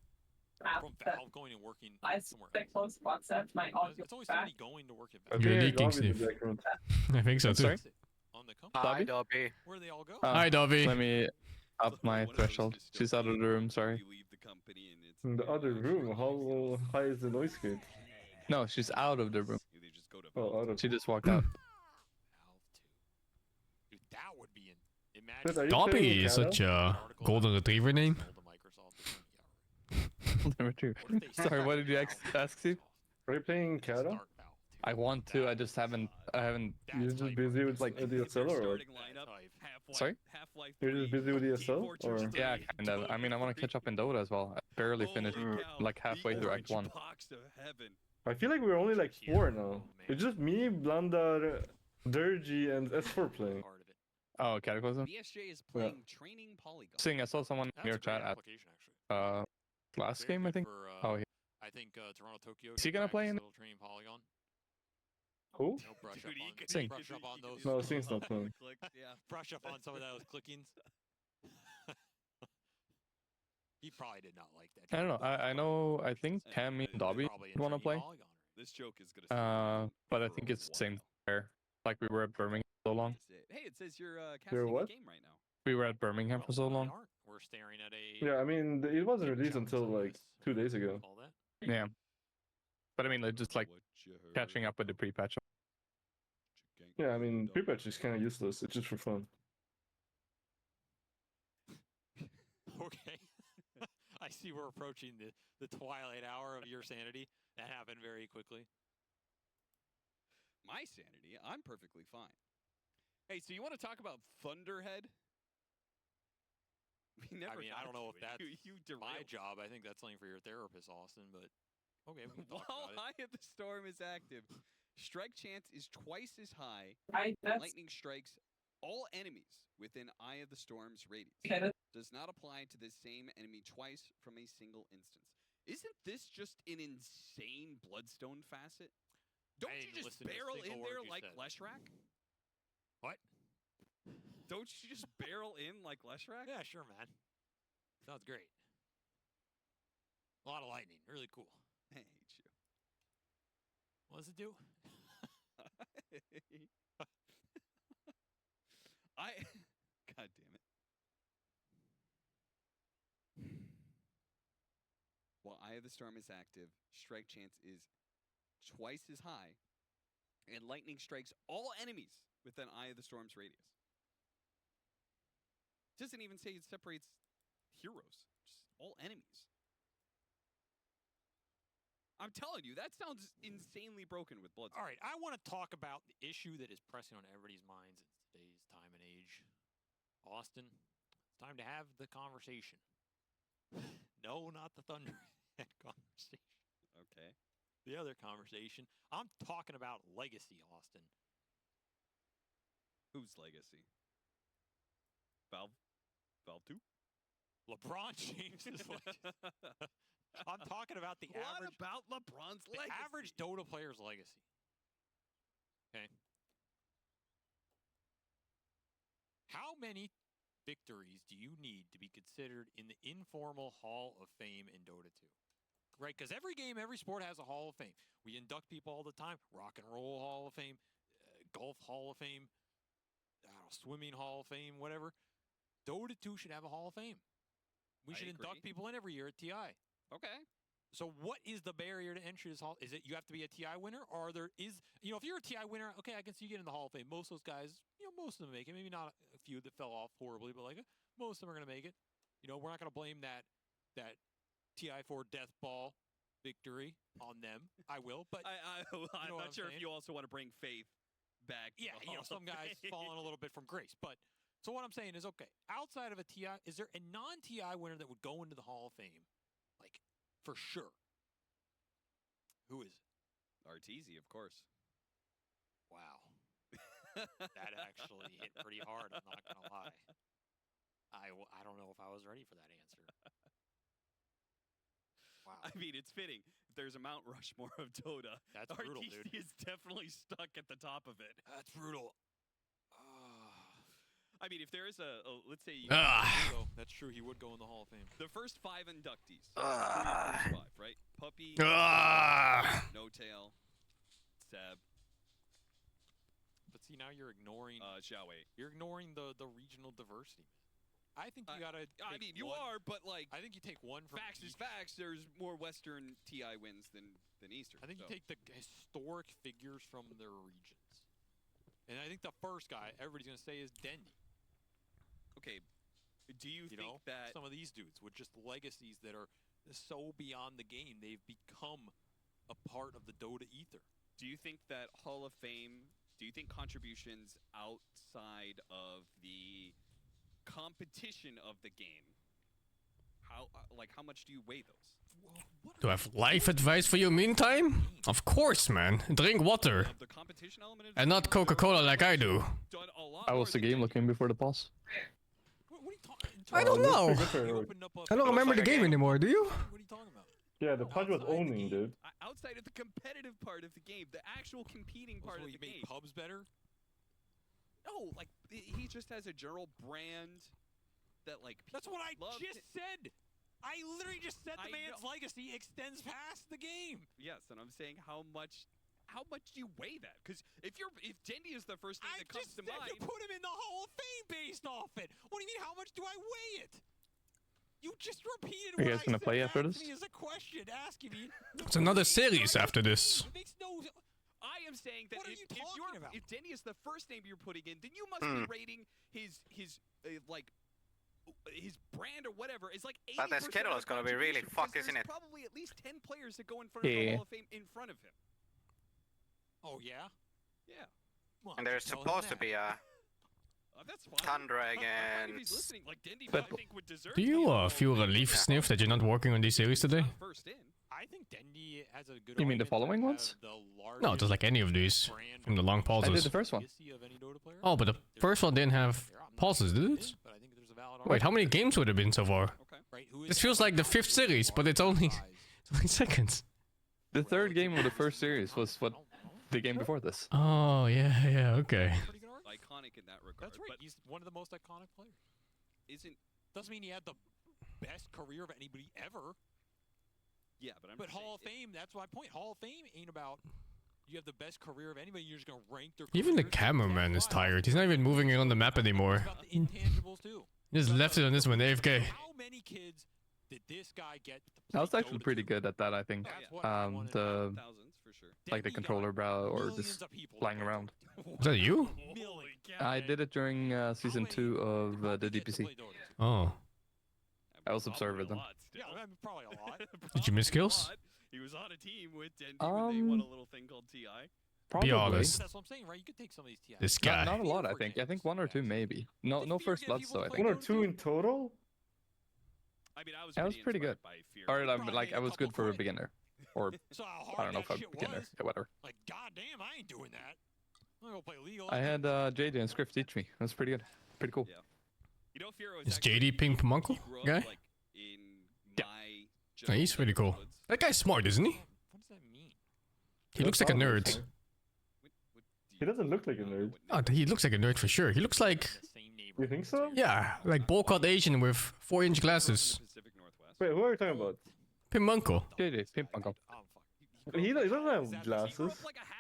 from Valve going and working somewhere else. close WhatsApp my audio. It's always somebody going to work at I Valve. You're think I leaking, got with the Sniff. background. I think so too. Sorry? On the company. Hi, Dobby. Where they all go? Hi, Dobby. Let me up my threshold. She's out of the room, sorry. You leave the company and it's In the other room, how high is the noise gate? No, she's out of the room. they just go to Oh, out of. She just walked out. Dude, that would be an But are imagine. you playing Dobby is Canada? such a golden retriever name. Number 2. Sorry, what did you ask, Steve? Are you playing Canada? I want to, I just haven't, You're just busy with like DSL or what? Sorry? You're just busy with DSL or? Yeah, kind of. I mean, I want to catch up in Dota as well. I barely finished like halfway through Act 1. I feel like we're only like 4 now. It's just me, Blandar, Durgy, and S4 playing. Oh, Cataclysm? BSJ is playing Training Polygon. Sing, I saw someone in your chat at last game, I think. Oh, I think Toronto Tokyo. Is he gonna play in? Little Training Polygon. Who? No brush up on, Sing. brush up on those. No, Sing's not playing. Brush up on some of those clickings. He probably did not like that. I don't know. I know. I think Cam and Dobby want to play. This joke is gonna. But I think it's the same pair. Like we were at Birmingham so long. Hey, it says you're casting what? a game right now. We were at Birmingham for so long. We're staring at a. Yeah, I mean, it wasn't released until like 2 days ago. Yeah. But I mean, like, just like catching up with the pre-patch. Yeah, I mean, pre-patch is kind of useless. It's just for fun. Okay. I see we're approaching the twilight hour of your sanity. That happened very quickly. My sanity? I'm perfectly fine. Hey, so you want to talk about Thunderhead? We never. I mean, I don't know if that's you my derailed. job. I think that's something for your therapist, Austin. But okay, we can talk While about it. Eye of the Storm is active, strike chance is twice as high. That's- Lightning strikes all enemies within Eye of the Storm's radius. Okay, Does not apply to the same enemy twice from a single instance. Isn't this just an insane Bloodstone facet? Don't I you didn't just listen to a barrel single in word there you like said. Leshrac? What? Don't you just barrel in like Leshrac? Yeah, sure, man. Sounds great. A lot of lightning. Really cool. I hate you. What does it do? God damn it. While Eye of the Storm is active, strike chance is twice as high, and lightning strikes all enemies within Eye of the Storm's radius. It doesn't even say it separates heroes, just all enemies. I'm telling you, that sounds insanely broken with Bloodstone. All right, I want to talk about the issue that is pressing on everybody's minds in today's time and age. Austin, it's time to have the conversation. No, not the Thunderhead conversation. Okay. The other conversation. I'm talking about legacy, Austin. Whose legacy? Valve 2? LeBron James's legacy. I'm talking about the average. What about LeBron's the legacy? average Dota player's legacy. Okay. How many victories do you need to be considered in the informal Hall of Fame in Dota 2? Right? Because every game, every sport has a Hall of Fame. We induct people all the time. Rock and Roll Hall of Fame, Golf Hall of Fame, I don't know, Swimming Hall of Fame, whatever. Dota 2 should have a Hall of Fame. We should induct people in every year at TI. Okay. So what is the barrier to entry to this hall? Is it you have to be a TI winner, or there is, if you're a TI winner, okay, I can see you get in the Hall of Fame. Most of those guys, most of them make it. Maybe not a few that fell off horribly, but like most of them are gonna make it. We're not gonna blame that TI4 death ball victory on them. I will, but I'm not sure if you also want to bring Faith back. To yeah, the Hall some of guys Fame. falling a little bit from grace, but. So what I'm saying is, okay, outside of a TI, is there a non-TI winner that would go into the Hall of Fame, like, for sure? Who is it? Arteezy, of course. Wow. That actually hit pretty hard, I'm not gonna lie. I don't know if I was ready for that answer. Wow. I mean, it's fitting. If there's a Mount Rushmore of Dota, That's brutal, RTC dude. is definitely stuck at the top of it. That's brutal. I mean, if there is let's say you That's true, he would go in the Hall of Fame. the first 5 inductees, first 5, right? Puppy, No Tail, Seb, But see, now you're ignoring Xiaowei. You're ignoring the regional diversity. I think you gotta. I mean, you are, but like, I think you take one from facts is each. facts. There's more Western TI wins than Eastern. I think so. you take the historic figures from their regions. And I think the first guy everybody's gonna say is Dendi. Okay, do you think know, that some of these dudes with just legacies that are so beyond the game, they've become a part of the Dota ether? Do you think that Hall of Fame? Do you think contributions outside of the competition of the game? How much do you weigh those? Do I have life advice for you meantime? Of course, man. Drink water. The competition element of And not Coca-Cola like I do. done a lot How more was the than game looking before the pause? I don't know. I don't remember the game anymore, do you? Yeah, the Pudge was owning, dude. outside of the competitive part of the game, the actual competing part of the game. Pubs better? No, like he just has a general brand that like. That's what I love just said. I literally just said the I man's know. legacy extends past the game. Yes, and I'm saying how much do you weigh that? Because if Dendi is the first thing that comes to mind, You put him in the Hall of Fame based off it. What do you mean? How much do I weigh it? You just repeated Are you what guys I gonna said play back after to this? me as a question, asking me. It's another series after this. It makes no. I am saying that What are if, you talking about? if Dendi is the first name you're putting in, then you must be rating his brand or whatever is like 80%. But the schedule is gonna be really contribution, fucked, because isn't there's it? Probably at least 10 players that go in front of the Yeah. Hall of Fame in front of him. Oh yeah. Yeah. Well, And there's tell him supposed to that. be a That's fine. Tundra If he's against. listening, like Dendi, But- I think would deserve. Do you feel relief, Sniff, that you're not working on these series today? First in. I think Dendi has a good. You mean the argument following to ones? have the No, just like any of these from the long I did pauses. the first one. legacy of any Dota player. Oh, but the first one didn't have pauses, did it? But I think there's a valid Wait, how many games would have been so far? Right, who is This feels like the 5th series, but it's only 20 seconds. The third game of the first series was what the game before this. Oh, yeah, okay. Iconic in that regard. That's right. But He's one of the most iconic players. isn't Doesn't mean he had the best career of anybody ever. yeah, but I'm But just Hall of saying, Fame, that's my point. Hall of Fame ain't about you have the best career of anybody. You're just gonna rank their. Even the careers. cameraman is tired. He's not even moving it on the map anymore. It's about the intangibles too. He just left it on this one, AFK. How many kids did this guy get to play I was actually Dota pretty to? good at that, I think. That's what I wanted to know. The thousands for sure. like the Dendi controller got brow or millions just of people flying to play around. Dota. Is that you? Millions. I did it during season 2 of the DPC. Oh. I was observing them. Yeah, I mean, probably a lot. Did you miss kills? He was on a team with Dendi when they won a little thing called TI. Probably. Be honest. That's what I'm saying, right? You could take some of these TIs. This guy. Not a lot, I think. I think 1 or 2 maybe. No first bloods though, I think. 1 or 2 in total? I mean, I was. I was pretty good. By Fear. Or Probably like made I a was couple good for a quit. beginner. Or So how hard I don't know if that I'm a shit beginner. was? Yeah, whatever. Like, goddamn, I ain't doing that. I'm gonna go play legal. I had JJ and Scrift teach me. It was pretty good. Pretty cool. Yeah. You know, Fear was Is actually, JD Pink Pamunkel he grew up, guy? like, in my Yeah, he's pretty cool. woods. That guy's smart, isn't he? What does that mean? He looks like a nerd. He doesn't look like a nerd. Oh, he looks like a nerd for sure. He looks like, The same neighborhood. You think so? yeah, like bowl-cut Asian with 4-inch glasses. Pacific Northwest. Wait, who are you talking about? Pimunkel. JJ, Pimp Uncle. Oh, fuck. He doesn't have glasses.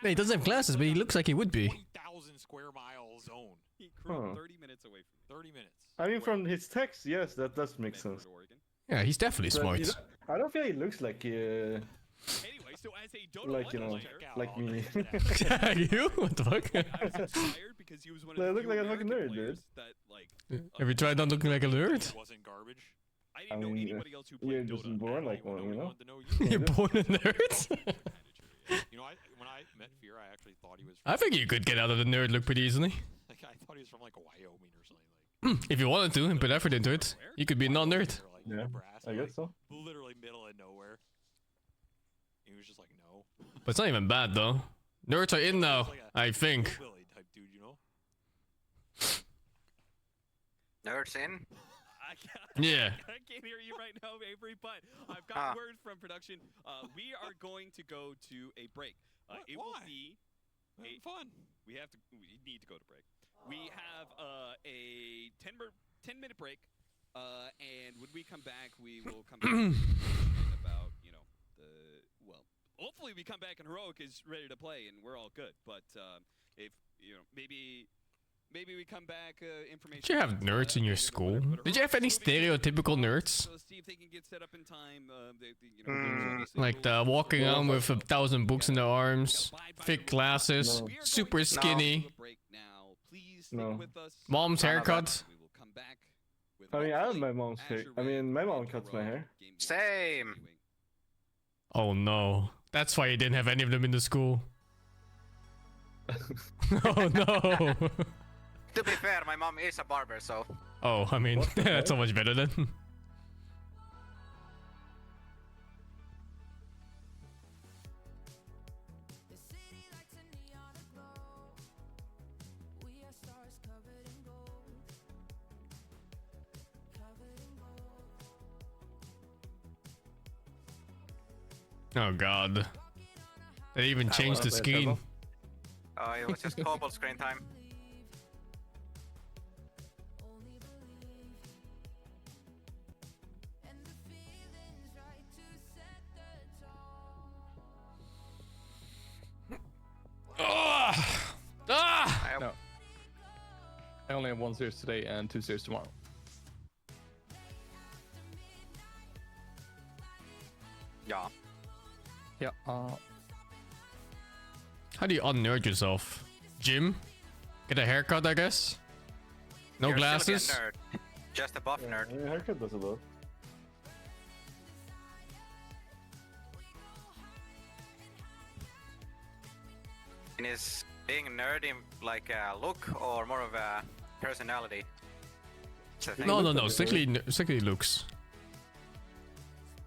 Yeah, he doesn't have glasses, but he looks like he would be. 20,000 square mile zone. He grew up Huh. 30 minutes away from 30 minutes. I mean, from his text, yes, that does make sense. Medford, Oregon. Yeah, he's definitely But smart. you know, I don't feel he looks like Anyway, so as a Dota like you 1 know, player, like me. You? What the fuck? I was inspired because he was one of They the look few like a fucking American nerd, players dude. that like. Have you tried not looking like a nerd? It wasn't garbage. I I didn't know mean, anybody else who you're played just Dota. born like I one, you know? wanted to know you. You're born a nerd? You know, when I met Fear, I actually thought he was. I think you could get out of the nerd look pretty easily. Like, I thought he was from like Wyoming or something. Like, If you wanted to and put effort into it, you could be a non-nerd. or like Yeah, Nebraska, I guess so. literally middle of nowhere. He was just like, no. But it's not even bad though. Nerds are in now, I think. Hillbilly type dude, you know? Nerds in. Yeah. I can't hear you right now, Avery, but I've got word from production. We are going to go to a break. It will be fun. We need to go to break. We have a 10-minute break, and when we come back, we will come back about hopefully we come back and Heroic is ready to play and we're all good. But if maybe we come back information. Did you have nerds in your school? Did you have any stereotypical nerds? See if they can get set up in time. Like walking around with 1,000 books in their arms, thick glasses, super skinny. No. Mom's haircut. I mean, I have my mom's hair. I mean, my mom cuts my hair. Same. Oh no. That's why you didn't have any of them in the school. Oh no. To be fair, my mom is a barber, so. Oh, I mean, that's so much better then. Oh god. They even changed the scheme. Oh, it was just cobble screen time. No. I only have 1 series today and 2 series tomorrow. Yeah. Yeah. How do you un-nerd yourself? Gym? Get a haircut, I guess? No You're glasses? still a nerd. Just a buff nerd. Yeah, haircut does a lot. And is being nerdy like a look or more of a personality? No. Strictly looks.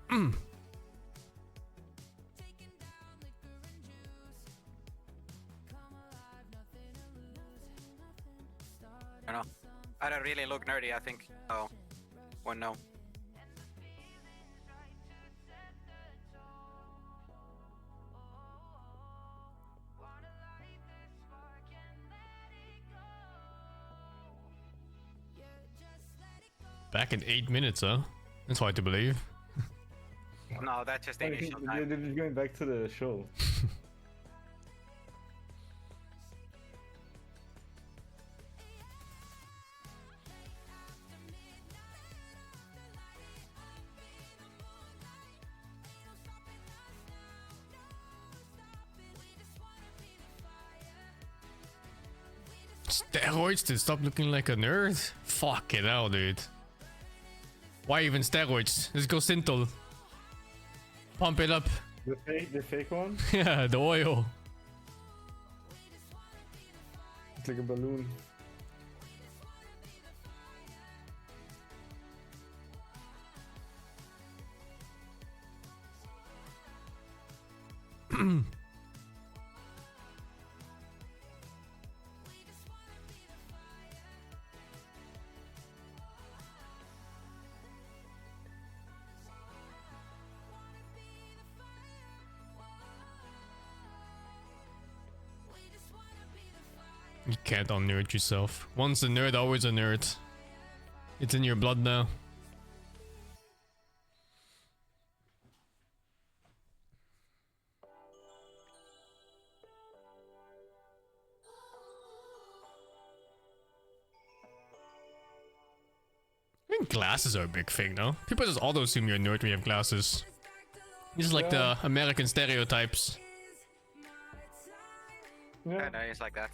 I don't know. I don't really look nerdy, I think. Oh, well, no. Back in 8 minutes, huh? That's hard to believe. No, that's just the initial You're time. going back to the show. Steroids to stop looking like a nerd? Fuck it out, dude. Why even steroids? Let's go Sintel. Pump it up. The fake one? Yeah, the oil. It's like a balloon. You can't un-nerd yourself. Once a nerd, always a nerd. It's in your blood now. I think glasses are a big thing, no? People just auto-assume you're a nerd when you have glasses. This is like the American stereotypes. Yeah, no, it's like that.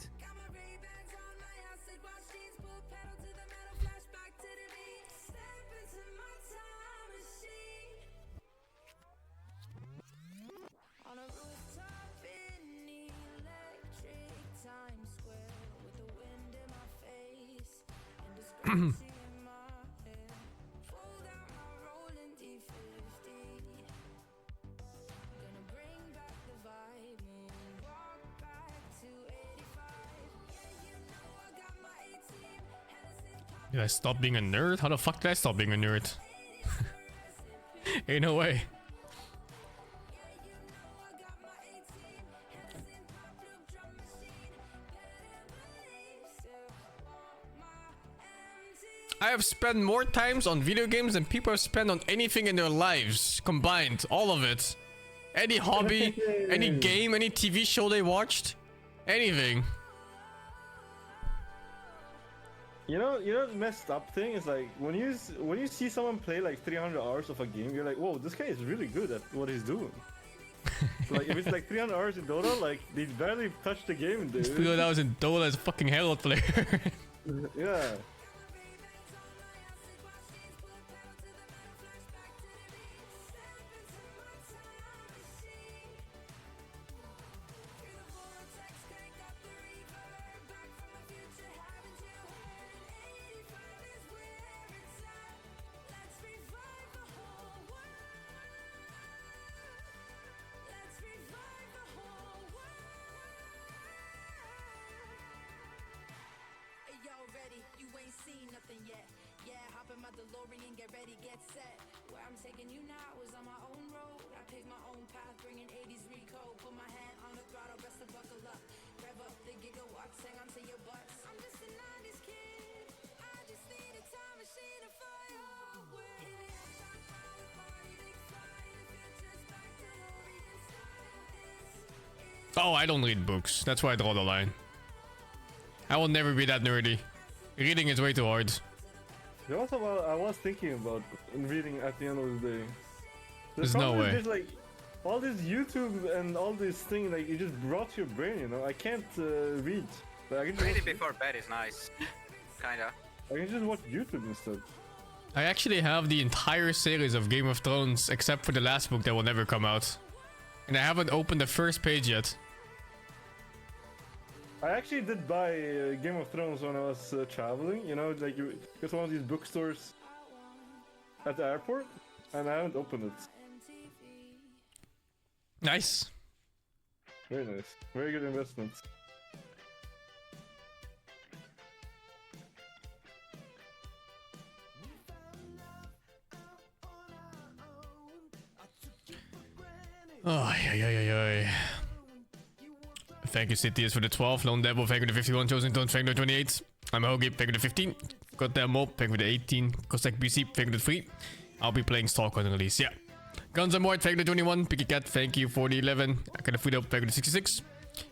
Did I stop being a nerd? How the fuck did I stop being a nerd? Ain't no way. I have spent more times on video games than people have spent on anything in their lives combined. All of it. Any hobby, any game, any TV show they watched, anything. You know the messed up thing is like when you see someone play like 300 hours of a game, you're like, whoa, this guy is really good at what he's doing. Like if it's like 300 hours in Dota, like they barely touched the game, dude. 300 hours in Dota as a fucking Herald player. Yeah. Oh, I don't read books. That's why I draw the line. I will never be that nerdy. Reading is way too hard. You know what I was thinking about reading at the end of the day? There's no way. There's like all this YouTube and all these things, like it just brought to your brain, you know? I can't read. But I can just Reading before bed is nice. Kinda. I can just watch YouTube instead. I actually have the entire series of Game of Thrones except for the last book that will never come out. And I haven't opened the first page yet. I actually did buy Game of Thrones when I was traveling, you know, like you go to one of these bookstores at the airport, and I haven't opened it. Nice. Very nice. Very good investment. Oh, yeah. Thank you, Cities, for the 12. Lone Devil, thank you for the 51. Chosen Tone, thank you for the 28. I'm Hoagie, thank you for the 15. Got that Mob, thank you for the 18. Cossack BC, thank you for the 3. I'll be playing Stalk on the release, yeah. Guns and Mort, thank you for the 21. Picky Cat, thank you for the 11. I got a food up, thank you for the 66.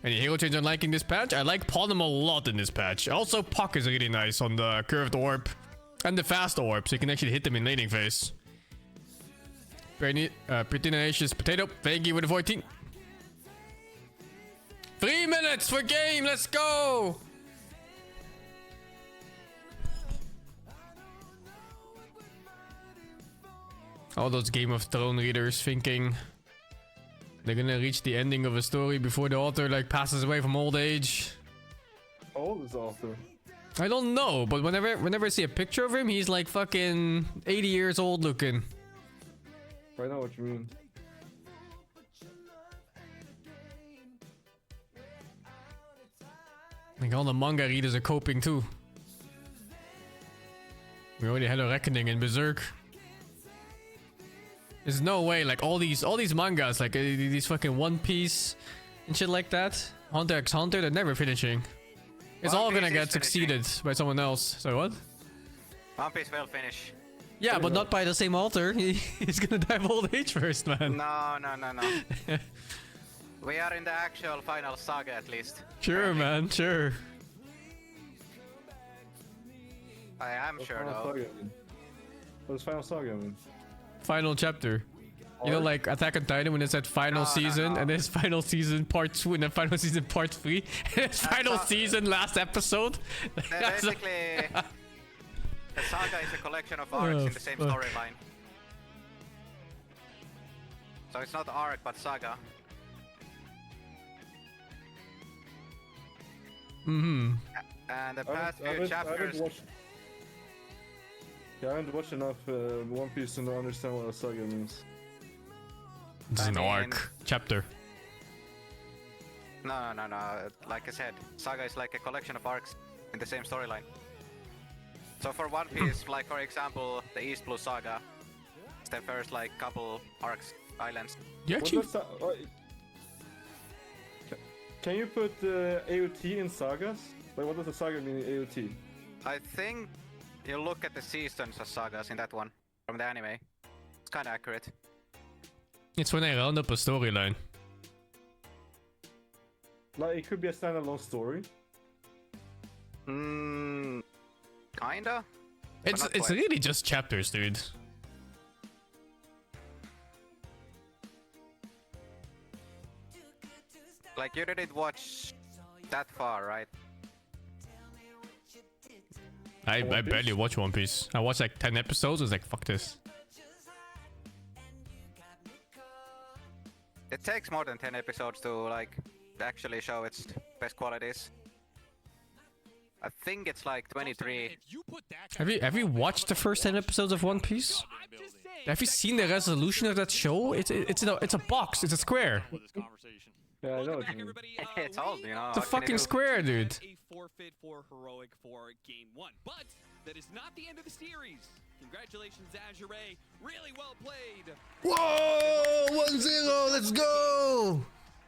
Any hero change on liking this patch? I like Ponem a lot in this patch. Also, Puck is really nice on the curved orb. And the fast orb, so you can actually hit them in laning phase. Pretty tenacious Potato, thank you for the 14. 3 minutes for game, let's go! All those Game of Thrones readers thinking they're gonna reach the ending of a story before the author like passes away from old age. How old is the author? I don't know, but whenever I see a picture of him, he's like fucking 80 years old looking. I know what you mean. Like all the manga readers are coping too. We already had a reckoning in Berserk. There's no way, like all these mangas, like these fucking One Piece and shit like that. Hunter x Hunter, they're never finishing. It's all gonna get succeeded by someone else. So what? One Piece will finish. Yeah, but not by the same author. He's gonna die of old age first, man. No. We are in the actual final saga at least. Sure, man, sure. I am sure though. Saga, what does final saga mean? Final chapter. You know, like Attack on Titan when it said final season, and then it's final season part 2, and then final season part 3, and it's final season last episode. Basically, the saga is a collection of arcs in the same storyline. So it's not arc, but saga. Mm-hmm. And the past few chapters... I haven't watched enough One Piece to understand what a saga means. This is an arc chapter. No. Like I said, saga is like a collection of arcs in the same storyline. So for One Piece, like for example, the East Blue Saga, it's the first like couple arcs, islands. You actually... Can you put AOT in sagas? Like, what does a saga mean in AOT? I think you look at the seasons as sagas in that one from the anime. It's kind of accurate. It's when I round up a storyline. Like, it could be a standalone story. Kinda. It's really just chapters, dude. Like, you didn't watch that far, right? I barely watch One Piece. I watched like 10 episodes. I was like, fuck this. It takes more than 10 episodes to like actually show its best qualities. I think it's like 23. Have you watched the first 10 episodes of One Piece? Have you seen the resolution of that show? It's a box. It's a square. Yeah, I know what you mean. It's old, you know. It's a fucking square, dude. A forfeit for Heroic for game 1, but that is not the end of the series. Congratulations, Azure. Really well played. Whoa! 1-0. Let's go.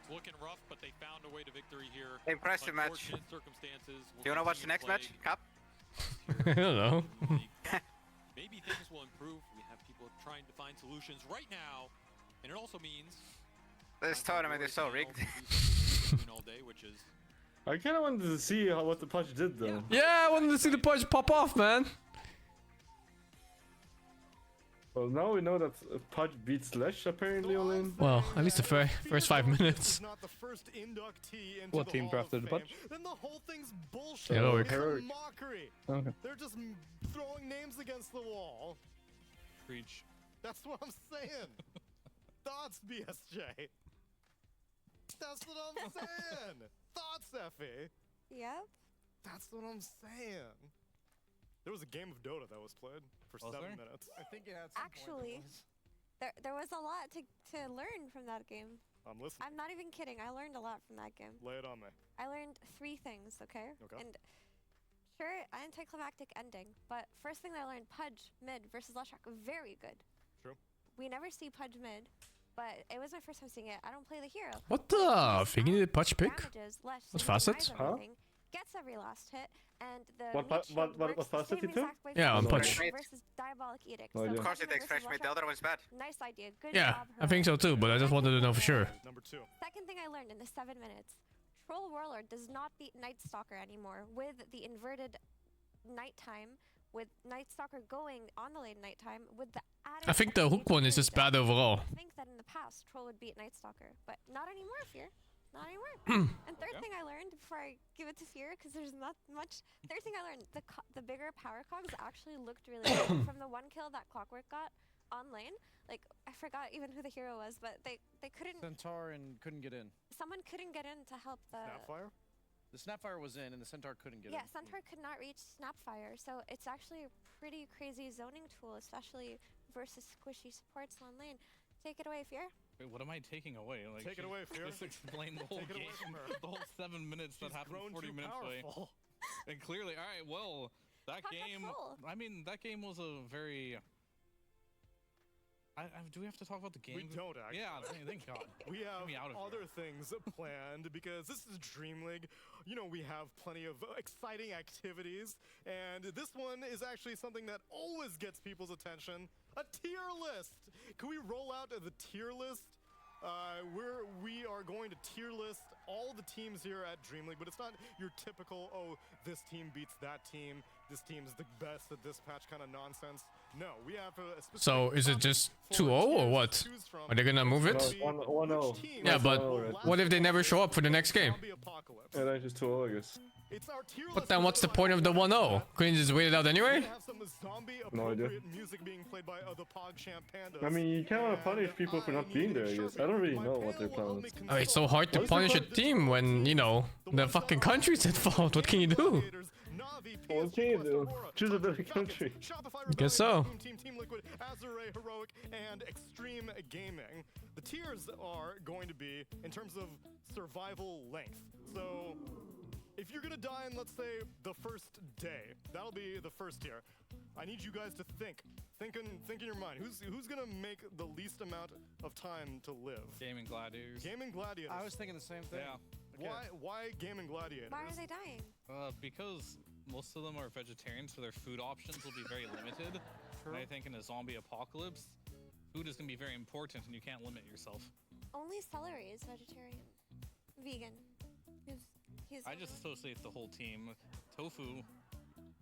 Looking rough, but they found a way to victory here. Impressive match. Circumstances. Do you wanna watch the next match, Cap? I don't know. Maybe things will improve. We have people trying to find solutions right now, and it also means this tournament is so rigged. all day, which is I kind of wanted to see what the punch did, though. Yeah, I wanted to see the punch pop off, man. Well, now we know that Pudge beats Slash, apparently, Olin. Well, at least the first 5 minutes. What team drafted the Pudge? Then the whole thing's bullshit. Heroic. It's a mockery. Okay. They're just throwing names against the wall. Preach. That's what I'm saying. Thoughts, BSJ. That's what I'm saying. Thoughts, Effie. Yep. That's what I'm saying. There was a game of Dota that was played for 7 minutes. I think it had some Actually, there was a lot to learn from that game. I'm listening. I'm not even kidding. I learned a lot from that game. Lay it on me. I learned 3 things, okay? Okay. And sure, anticlimactic ending, but first thing that I learned, Pudge mid versus Leshrac, very good. True. We never see Pudge mid, but it was my first time seeing it. I don't play the hero. What the? F? You need a punch pick? Damages, Lesh, What's synchronize facets? everything, gets every last hit, and the What facet same he took? exact way Yeah, on for Pudge. versus Diabolic Edict. No So idea. Of course it Pudge takes versus fresh meat, the Leshrac, other one's bad. nice idea. Good Yeah, job, I think so too, but I just wanted to know for sure. Number 2. Second thing I learned in the 7 minutes, Troll Warlord does not beat Night Stalker anymore with the inverted nighttime, with Night Stalker going on the lane nighttime, with the added I think the hook one is just bad overall. I think that in the past, Troll would beat Night Stalker, but not anymore, Fear. Not anymore. And third thing I learned, before I give it to Fear, because there's not much, third thing I learned, the bigger power cogs actually looked really good. From the 1 kill that Clockwork got on lane, like, I forgot even who the hero was, but they couldn't... Centaur and couldn't get in. Someone couldn't get in to help the... Snapfire? The Snapfire was in and the Centaur couldn't get in. Yeah, Centaur could not reach Snapfire, so it's actually a pretty crazy zoning tool, especially versus squishy supports on lane. Take it away, Fear. Wait, what am I taking away? Like, Take it away, Fear. Just explain the whole Take it away from game, her. the whole 7 minutes that happened 40 minutes away. And clearly, all right, well, that game. I mean, that game was a very. Do we have to talk about the game? We don't, actually. Yeah, thank God. We have me out of other things planned because this is DreamLeague. You know, we have plenty of exciting activities, and this one is actually something that always gets people's attention. A tier list! Can we roll out the tier list? We are going to tier list all the teams here at DreamLeague, but it's not your typical, oh, this team beats that team, this team's the best at this patch kind of nonsense. No, we have a specific... So is it just 2-0 or what? Are they gonna move it? 1-0. Yeah, but what if they never show up for the next game? Yeah, that's just 2-0, I guess. But then what's the point of the 1-0? Couldn't you just wait it out anyway? No idea. Music being played by the PogChamp Pandas. I mean, you can't want to punish people for not being there, I guess. I don't really know what their plan is. Oh, it's so hard to punish a team when, you know, the fucking country's at fault. What can you do? What can you do? Choose a better country. I guess so. Team Liquid, Azure, Heroic, and Extreme Gaming. The tiers are going to be in terms of survival length. So If you're gonna die in, let's say, the first day, that'll be the first tier. I need you guys to think in your mind. Who's gonna make the least amount of time to live? Gaming Gladiators. Gaming Gladiators. I was thinking the same thing. Yeah. Why Gaming Gladiators? Why are they dying? Because most of them are vegetarians, so their food options will be very limited. And I think in a zombie apocalypse, food is gonna be very important, and you can't limit yourself. Only celery is vegetarian. Vegan. He's I just associate the whole team. Tofu.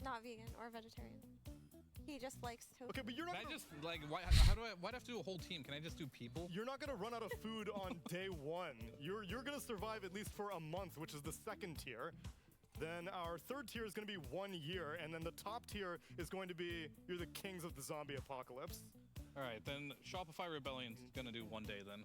not vegan or vegetarian. He just likes tofu. Okay, but you're not. Can I just like why do I have to do a whole team? Can I just do people? You're not gonna run out of food on day one. You're gonna survive at least for a month, which is the second tier. Then our third tier is gonna be 1 year, and then the top tier is going to be you're the kings of the zombie apocalypse. All right, then Shopify Rebellion's gonna do 1 day then.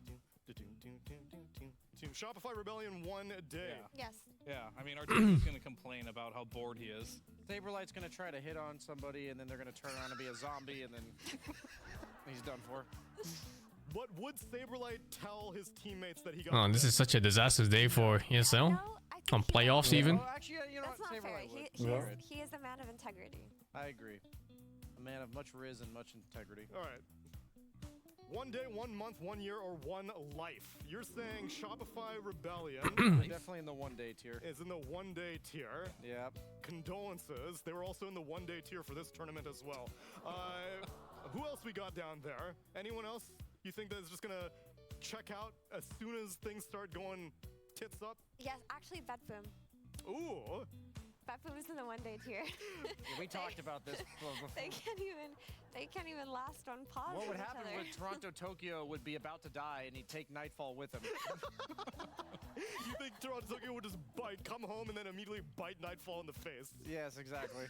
Shopify Rebellion 1 day. Yes. Yeah, I mean our team is gonna complain about how bored he is. Saberlight's gonna try to hit on somebody, and then they're gonna turn around and be a zombie, and then he's done for. What would Saberlight tell his teammates that he got? Oh, this is such a disastrous day for ESL. On playoffs even. Well, actually, you know That's what? not fair. Saberlight He is a man of integrity. I agree. A man of much riz and much integrity. All right. 1 day, 1 month, 1 year, or 1 life. You're saying Shopify Rebellion. Definitely in the 1 day tier. Is in the 1 day tier. Yep. Condolences. They were also in the 1 day tier for this tournament as well. Who else we got down there? Anyone else you think that's just gonna check out as soon as things start going tits up? Yes, actually, Betboom. Ooh. Betboom's in the 1 day tier. Yeah, we talked about this before. They can't even last on pause. What would with each happen other. when Toronto Tokyo would be about to die and he'd take Nightfall with him? You think Toronto Tokyo would just come home and then immediately bite Nightfall in the face? Yes, exactly.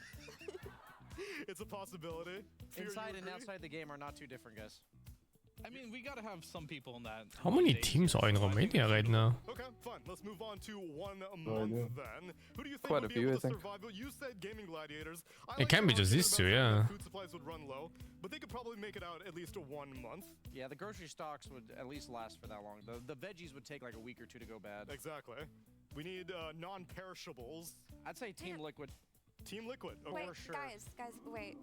It's a possibility. Fear, you Inside and agree? outside the game are not too different, guys. I mean, we gotta have some people in that. How many teams are in Romania right now? Okay, fine. Let's move on to 1 month then. Who do you think Quite would a be few, able I to think. survive? You said Gaming Gladiators. It can be just these two, yeah. Food supplies would run low, but they could probably make it out at least 1 month. Yeah, the grocery stocks would at least last for that long. The veggies would take like a week or two to go bad. Exactly. We need non-perishables. I'd say Team Liquid. Team Liquid. Okay. Wait, guys, wait.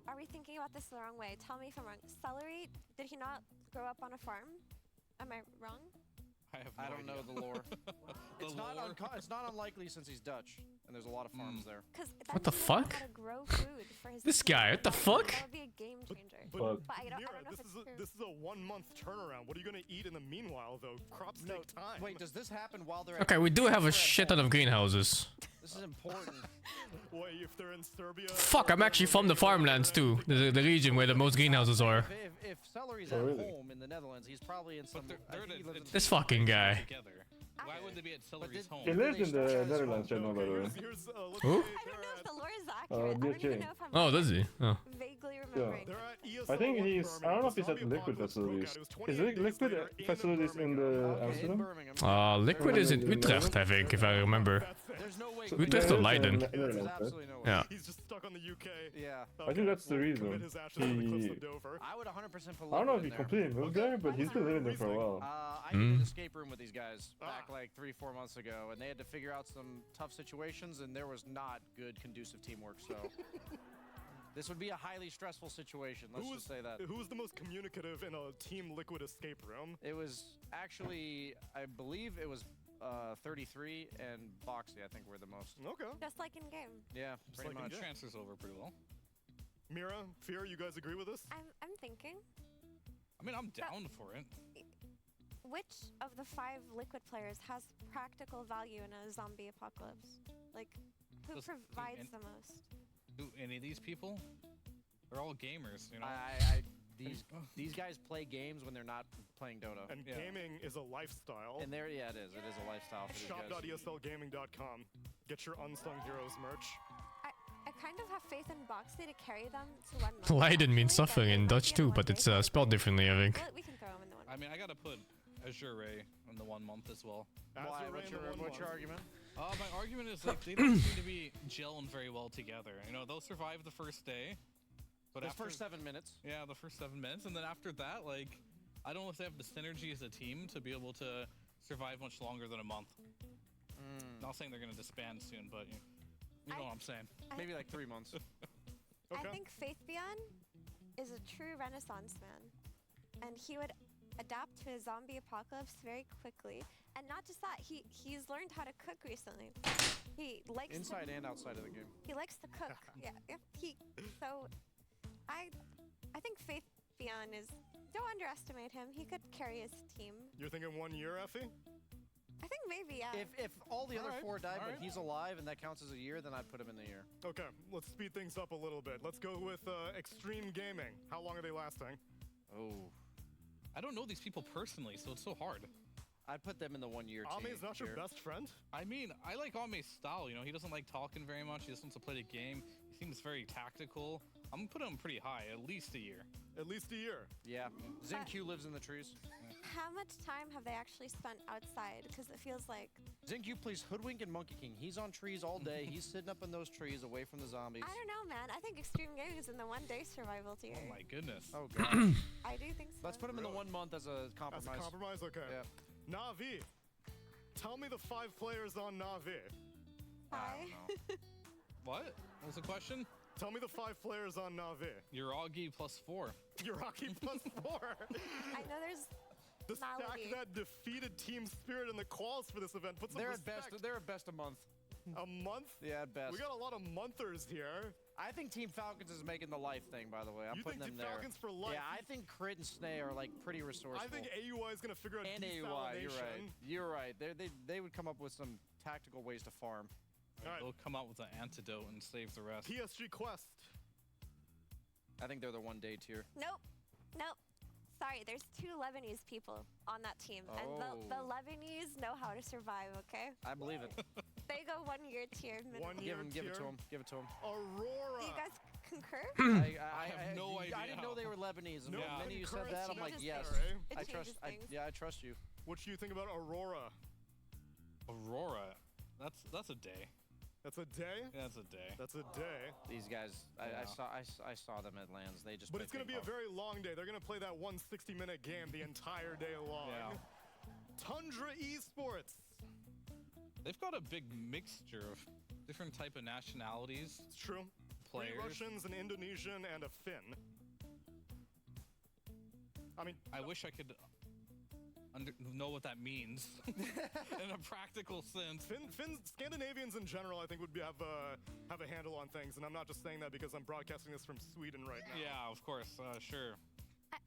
Are we thinking about this the wrong way? Tell me if I'm wrong. Celery, did he not grow up on a farm? Am I wrong? I don't know the lore. It's not unlikely since he's Dutch, and there's a lot of farms there. What the fuck? How to grow food for his This guy, what the fuck? That would be a game changer. But I don't Mira, know if it's true. this is a 1 month turnaround. What are you gonna eat in the meanwhile, though? Crops take time. Wait, does this happen while they're Okay, we do have a shit ton of greenhouses. This is important. Wait, if they're in Serbia? Fuck, I'm actually from the farmlands too. The region where the most greenhouses are. If Celery's at home in the Netherlands, he's probably in some. This fucking guy. Why would they be at Celery's home? He lives in the Netherlands right now, by the way. Who? I don't know if the lore is accurate. I don't even DSJ. know if I'm Oh, does he? Oh. vaguely Yeah. remembering. I think he's. I don't know if he's at Liquid facilities. Is Liquid facilities in the Amsterdam? Liquid is in Utrecht, I think, if I remember. Utrecht or Leiden. Yeah. He's just stuck on the UK. Yeah. I think that's the reason. I would 100% believe I don't know it if he in there. completely moved there, but he's been living there for a while. I did an escape room with these guys back like 3-4 months ago, and they had to figure out some tough situations, and there was not good conducive teamwork. So this would be a highly stressful situation. Let's just say that. Who was the most communicative in a Team Liquid escape room? It was actually, I believe it was 33 and Boxy. I think were the most. Okay. Just like in game. Yeah, pretty much. Transfers over pretty well. Mira, Fear, you guys agree with this? I'm thinking. I mean, I'm down for it. Which of the 5 Liquid players has practical value in a zombie apocalypse? Like, who Just provides the most? Do any of these people? They're all gamers, you know. These guys play games when they're not playing Dota. And gaming is a lifestyle. And there, yeah, it is. It is a lifestyle for these guys. Shop.eslgaming.com. Get your Unsung Heroes merch. I kind of have faith in Boxy to carry them to 1 month. Leiden means suffering in Dutch too, but it's spelled differently, I think. We can throw them in the 1 month. I mean, I gotta put Azure Ray in the 1 month as well. Why? What's your argument? My argument is like they don't seem to be gelling very well together. You know, they'll survive the first day, but The after first 7 minutes. Yeah, the first 7 minutes, and then after that, like, I don't know if they have the synergy as a team to be able to survive much longer than a month. Not saying they're gonna disband soon, but you know what I'm saying. Maybe like 3 months. I think Faithbion is a true renaissance man, and he would adapt to a zombie apocalypse very quickly. And not just that, he's learned how to cook recently. He likes inside and outside of the game. He likes to cook. Yeah. So I think Faithbion is. Don't underestimate him. He could carry his team. You're thinking 1 year, Effie? I think maybe, yeah. If all the other 4 died, but right. he's alive and that counts as a year, then I'd put him in the year. Okay, let's speed things up a little bit. Let's go with Extreme Gaming. How long are they lasting? Oh. I don't know these people personally, so it's so hard. I'd put them in the 1 year team. Ame's not your best friend? I mean, I like Ame's style, he doesn't like talking very much, he just wants to play the game. He seems very tactical. I'm gonna put him pretty high, at least a year. At least a year? Yeah. ZinQ lives in the trees. How much time have they actually spent outside? Because it feels like... ZinQ plays Hoodwink and Monkey King. He's on trees all day. He's sitting up in those trees away from the zombies. I don't know, man. I think Extreme Gaming is in the 1 day survival tier. Oh my goodness. Oh, gosh. I do think so. Let's put him in the 1 month as a compromise. As a compromise? Okay. Yeah. Na'Vi. Tell me the 5 players on Na'Vi. Hi. What? What was the question? Tell me the 5 players on Na'Vi. Uragi plus 4. Uragi plus 4. I know there's... The stack that defeated Team Spirit in the quals for this event. Put some respect. They're at best a month. A month? Yeah, at best. We got a lot of monthers here. I think Team Falcons is making the life thing, by the way. I'm You putting think them Team there. Falcons for life? Yeah, I think Crit and Snay are like pretty resourceful. I think AUI is going to figure out and AUI, you're right. You're right. They would come up with some tactical ways to farm. All right. They'll come out with an antidote and save the rest. PSG Quest. I think they're the 1 day tier. Nope. Sorry, there's 2 Lebanese people on that team, and the Lebanese know how to survive, okay? I believe it. They go 1 year tier minimum. Give it to him. Give it to him. Aurora. You guys concur? I have no idea. I didn't know they were Lebanese. No, When many of you said that, I'm like, yes. It I trust. changes things. Yeah, I trust you. What do you think about Aurora? Aurora. That's a day. That's a day? Yeah, that's a day. That's a day. These guys, I saw them at Lands. They just. But it's going to be a very long day. They're going to play that 160-minute game the entire day long. Yeah. Tundra Esports. They've got a big mixture of different type of nationalities. It's true. Players. 3 Russians, an Indonesian, and a Finn. I mean, I wish I could know what that means in a practical sense. Scandinavians in general, I think, would have a handle on things, and I'm not just saying that because I'm broadcasting this from Sweden right now. Yeah, of course, sure.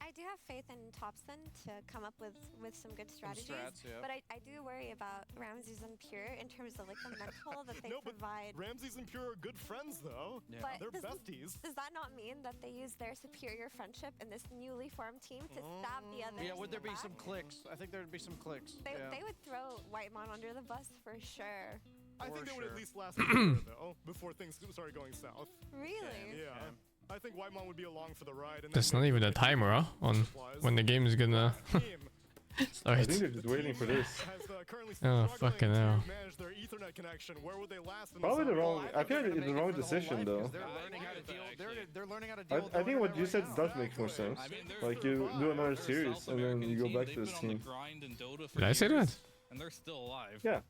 I do have faith in Topson to come up with some good strategies, yeah. but I do worry about Ramses and Pure in terms of like the mental that they provide. Ramses and Pure are good friends, though. Yeah. But They're besties. Does that not mean that they use their superior friendship in this newly formed team to stab the others? Yeah, would there in the be some back? clicks? I think there'd be some clicks. They would throw Whitemon under the bus for sure. I think they would at least last a year, though, before things started going south. Really? Yeah. I think Whitemon would be along for the ride. And There's not even a timer, huh? On when the game is gonna start. I think they're just waiting for this. Oh, fucking hell. Manage their Ethernet connection. Where would they last? Probably the wrong. I feel like it's the wrong decision, though. They're learning how to deal. They're learning how to deal. I think what you said does make more sense. Like you do another series and then you go back to this team. Did I say that? And they're still alive. Yeah.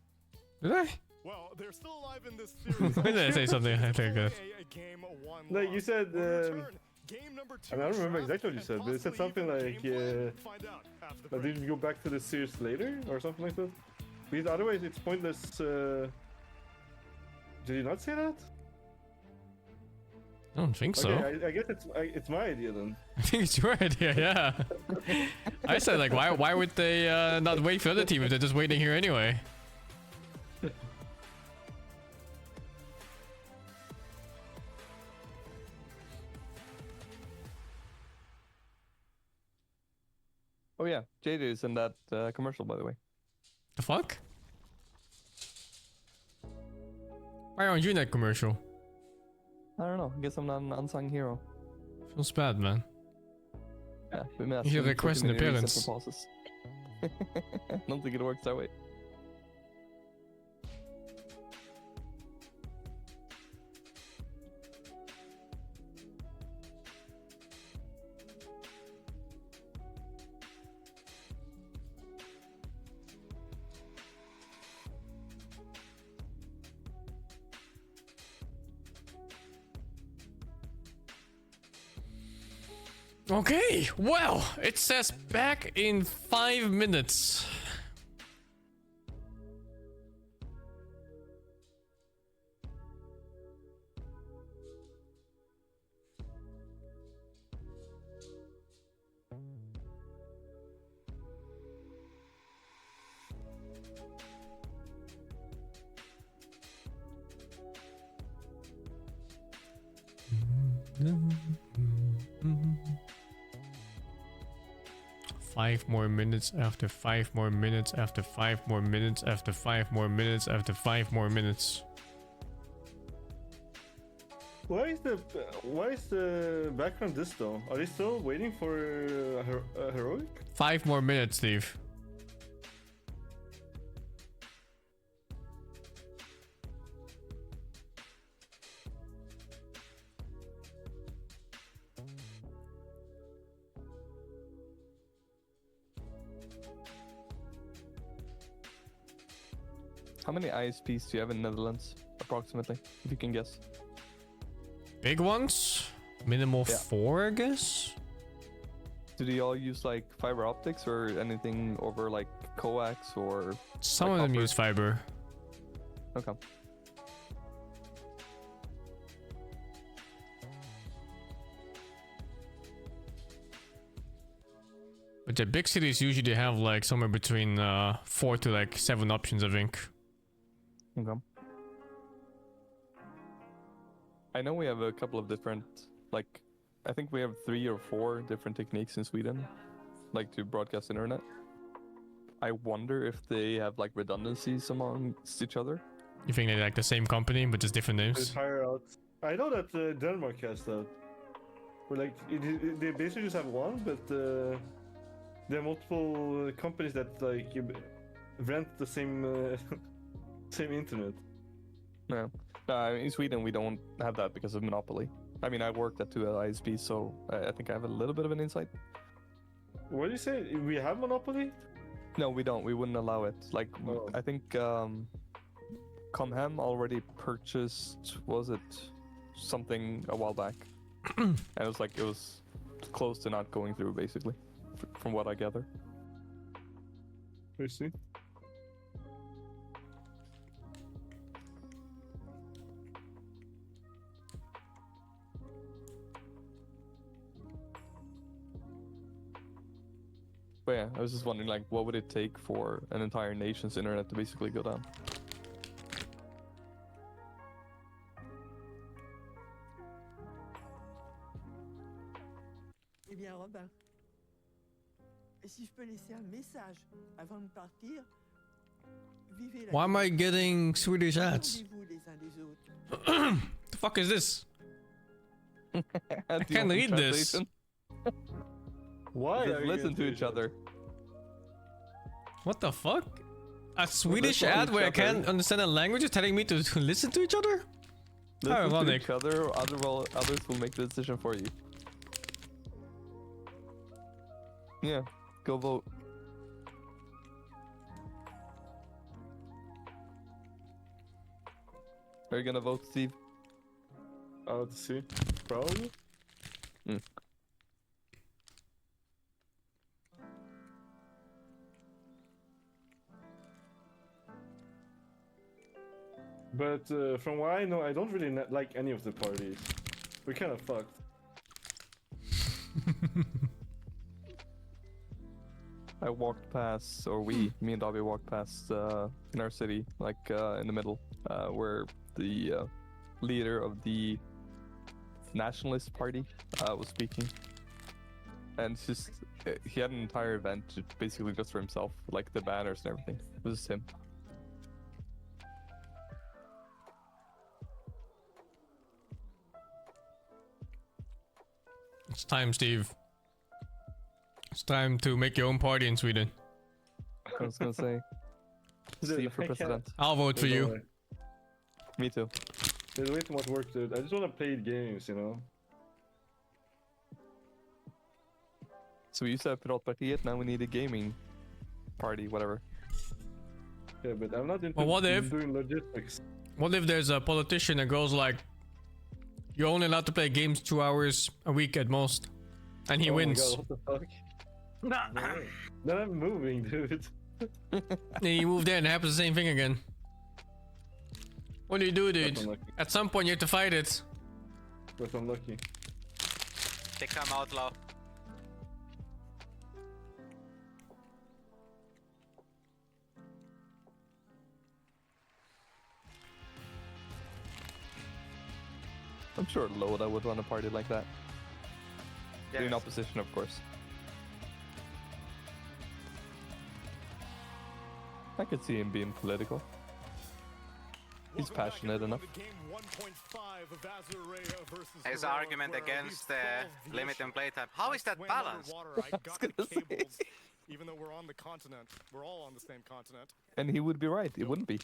Did I? Well, they're still alive in this series. When did I say something? I think good. No, you said. I don't remember exactly what you said, but it said something like, that did you go back to the series later or something like that? Because otherwise, it's pointless. Did you not say that? I don't think so. Okay, I guess it's my idea then. I think it's your idea, yeah. I said like, why would they not wait for the other team if they're just waiting here anyway? Oh yeah, Jade is in that commercial, by the way. The fuck? Why aren't you in that commercial? I don't know. I guess I'm not an unsung hero. Feels bad, man. Yeah, we may have You to request put an too many reset appearance. proposals. I don't think it works that way. Okay, well, it says back in 5 minutes. Five more minutes after 5 more minutes after 5 more minutes after 5 more minutes after 5 more minutes. Why is the background this though? Are they still waiting for a heroic? 5 more minutes, Steve. How many ISPs do you have in Netherlands, approximately, if you can guess? Big ones? Minimal Yeah. 4, I guess? Do they all use like fiber optics or anything over like coax or? Some like of them copper? use fiber. Okay. But the big cities usually have like somewhere between 4 to like 7 options, I think. Okay. I know we have a couple of different, like, I think we have 3 or 4 different techniques in Sweden, like to broadcast internet. I wonder if they have like redundancies amongst each other. You think they're like the same company but just different They names? hire out. I know that Denmark has that. Where like they basically just have one, but there are multiple companies that like rent the same same internet. No. In Sweden we don't have that because of monopoly. I mean, I worked at 2 ISPs, so I think I have a little bit of an insight. What do you say? We have monopoly? No, we don't. We wouldn't allow it. Like, I think Comhem already purchased, was it something a while back? And it was like, it was close to not going through, basically, from what I gather. I see. But yeah, I was just wondering, like, what would it take for an entire nation's internet to basically go down? Eh bien, Robin, si je peux laisser un message avant de partir, vivez la Why am I getting Swedish ads? Attendez-vous les uns des autres. The fuck is this? I Do you can't want read this. translation? Why Just are you listen to gonna each other. What the fuck? A Swedish listen to ad each where I other. can't understand a language is telling me to listen to each other? How Listen to ironic. each other, others will make the decision for you. Yeah, go vote. Are you gonna vote, Steve? I'll see. Probably. But from what I know, I don't really like any of the parties. We're kind of fucked. I walked past, or me and Dobby walked past in our city, like in the middle, where the leader of the nationalist party was speaking. And it's just, he had an entire event basically just for himself, like the banners and everything. It was just him. It's time, Steve. It's time to make your own party in Sweden. I was gonna say, Steve for president. I'll vote for you. Me too. There's way too much work to it. I just want to play games, you know? So we used to have Piratpartiet, now we need a gaming party, whatever. Yeah, but I'm not into Well, what if- doing logistics. What if there's a politician that goes like, you're only allowed to play games 2 hours a week at most? And he Oh my wins. God, what the fuck? Then I'm moving, dude. Then you move there and it happens the same thing again. What do you do, dude? At some point you have to fight it. Because I'm lucky. They come out low. I'm sure Loda would run a party like that. In opposition, of course. I could see him being political. He's passionate enough. His argument against limit and playtime. How is that balanced? Even though we're on the continent, we're all on the same continent. And he would be right. It wouldn't be.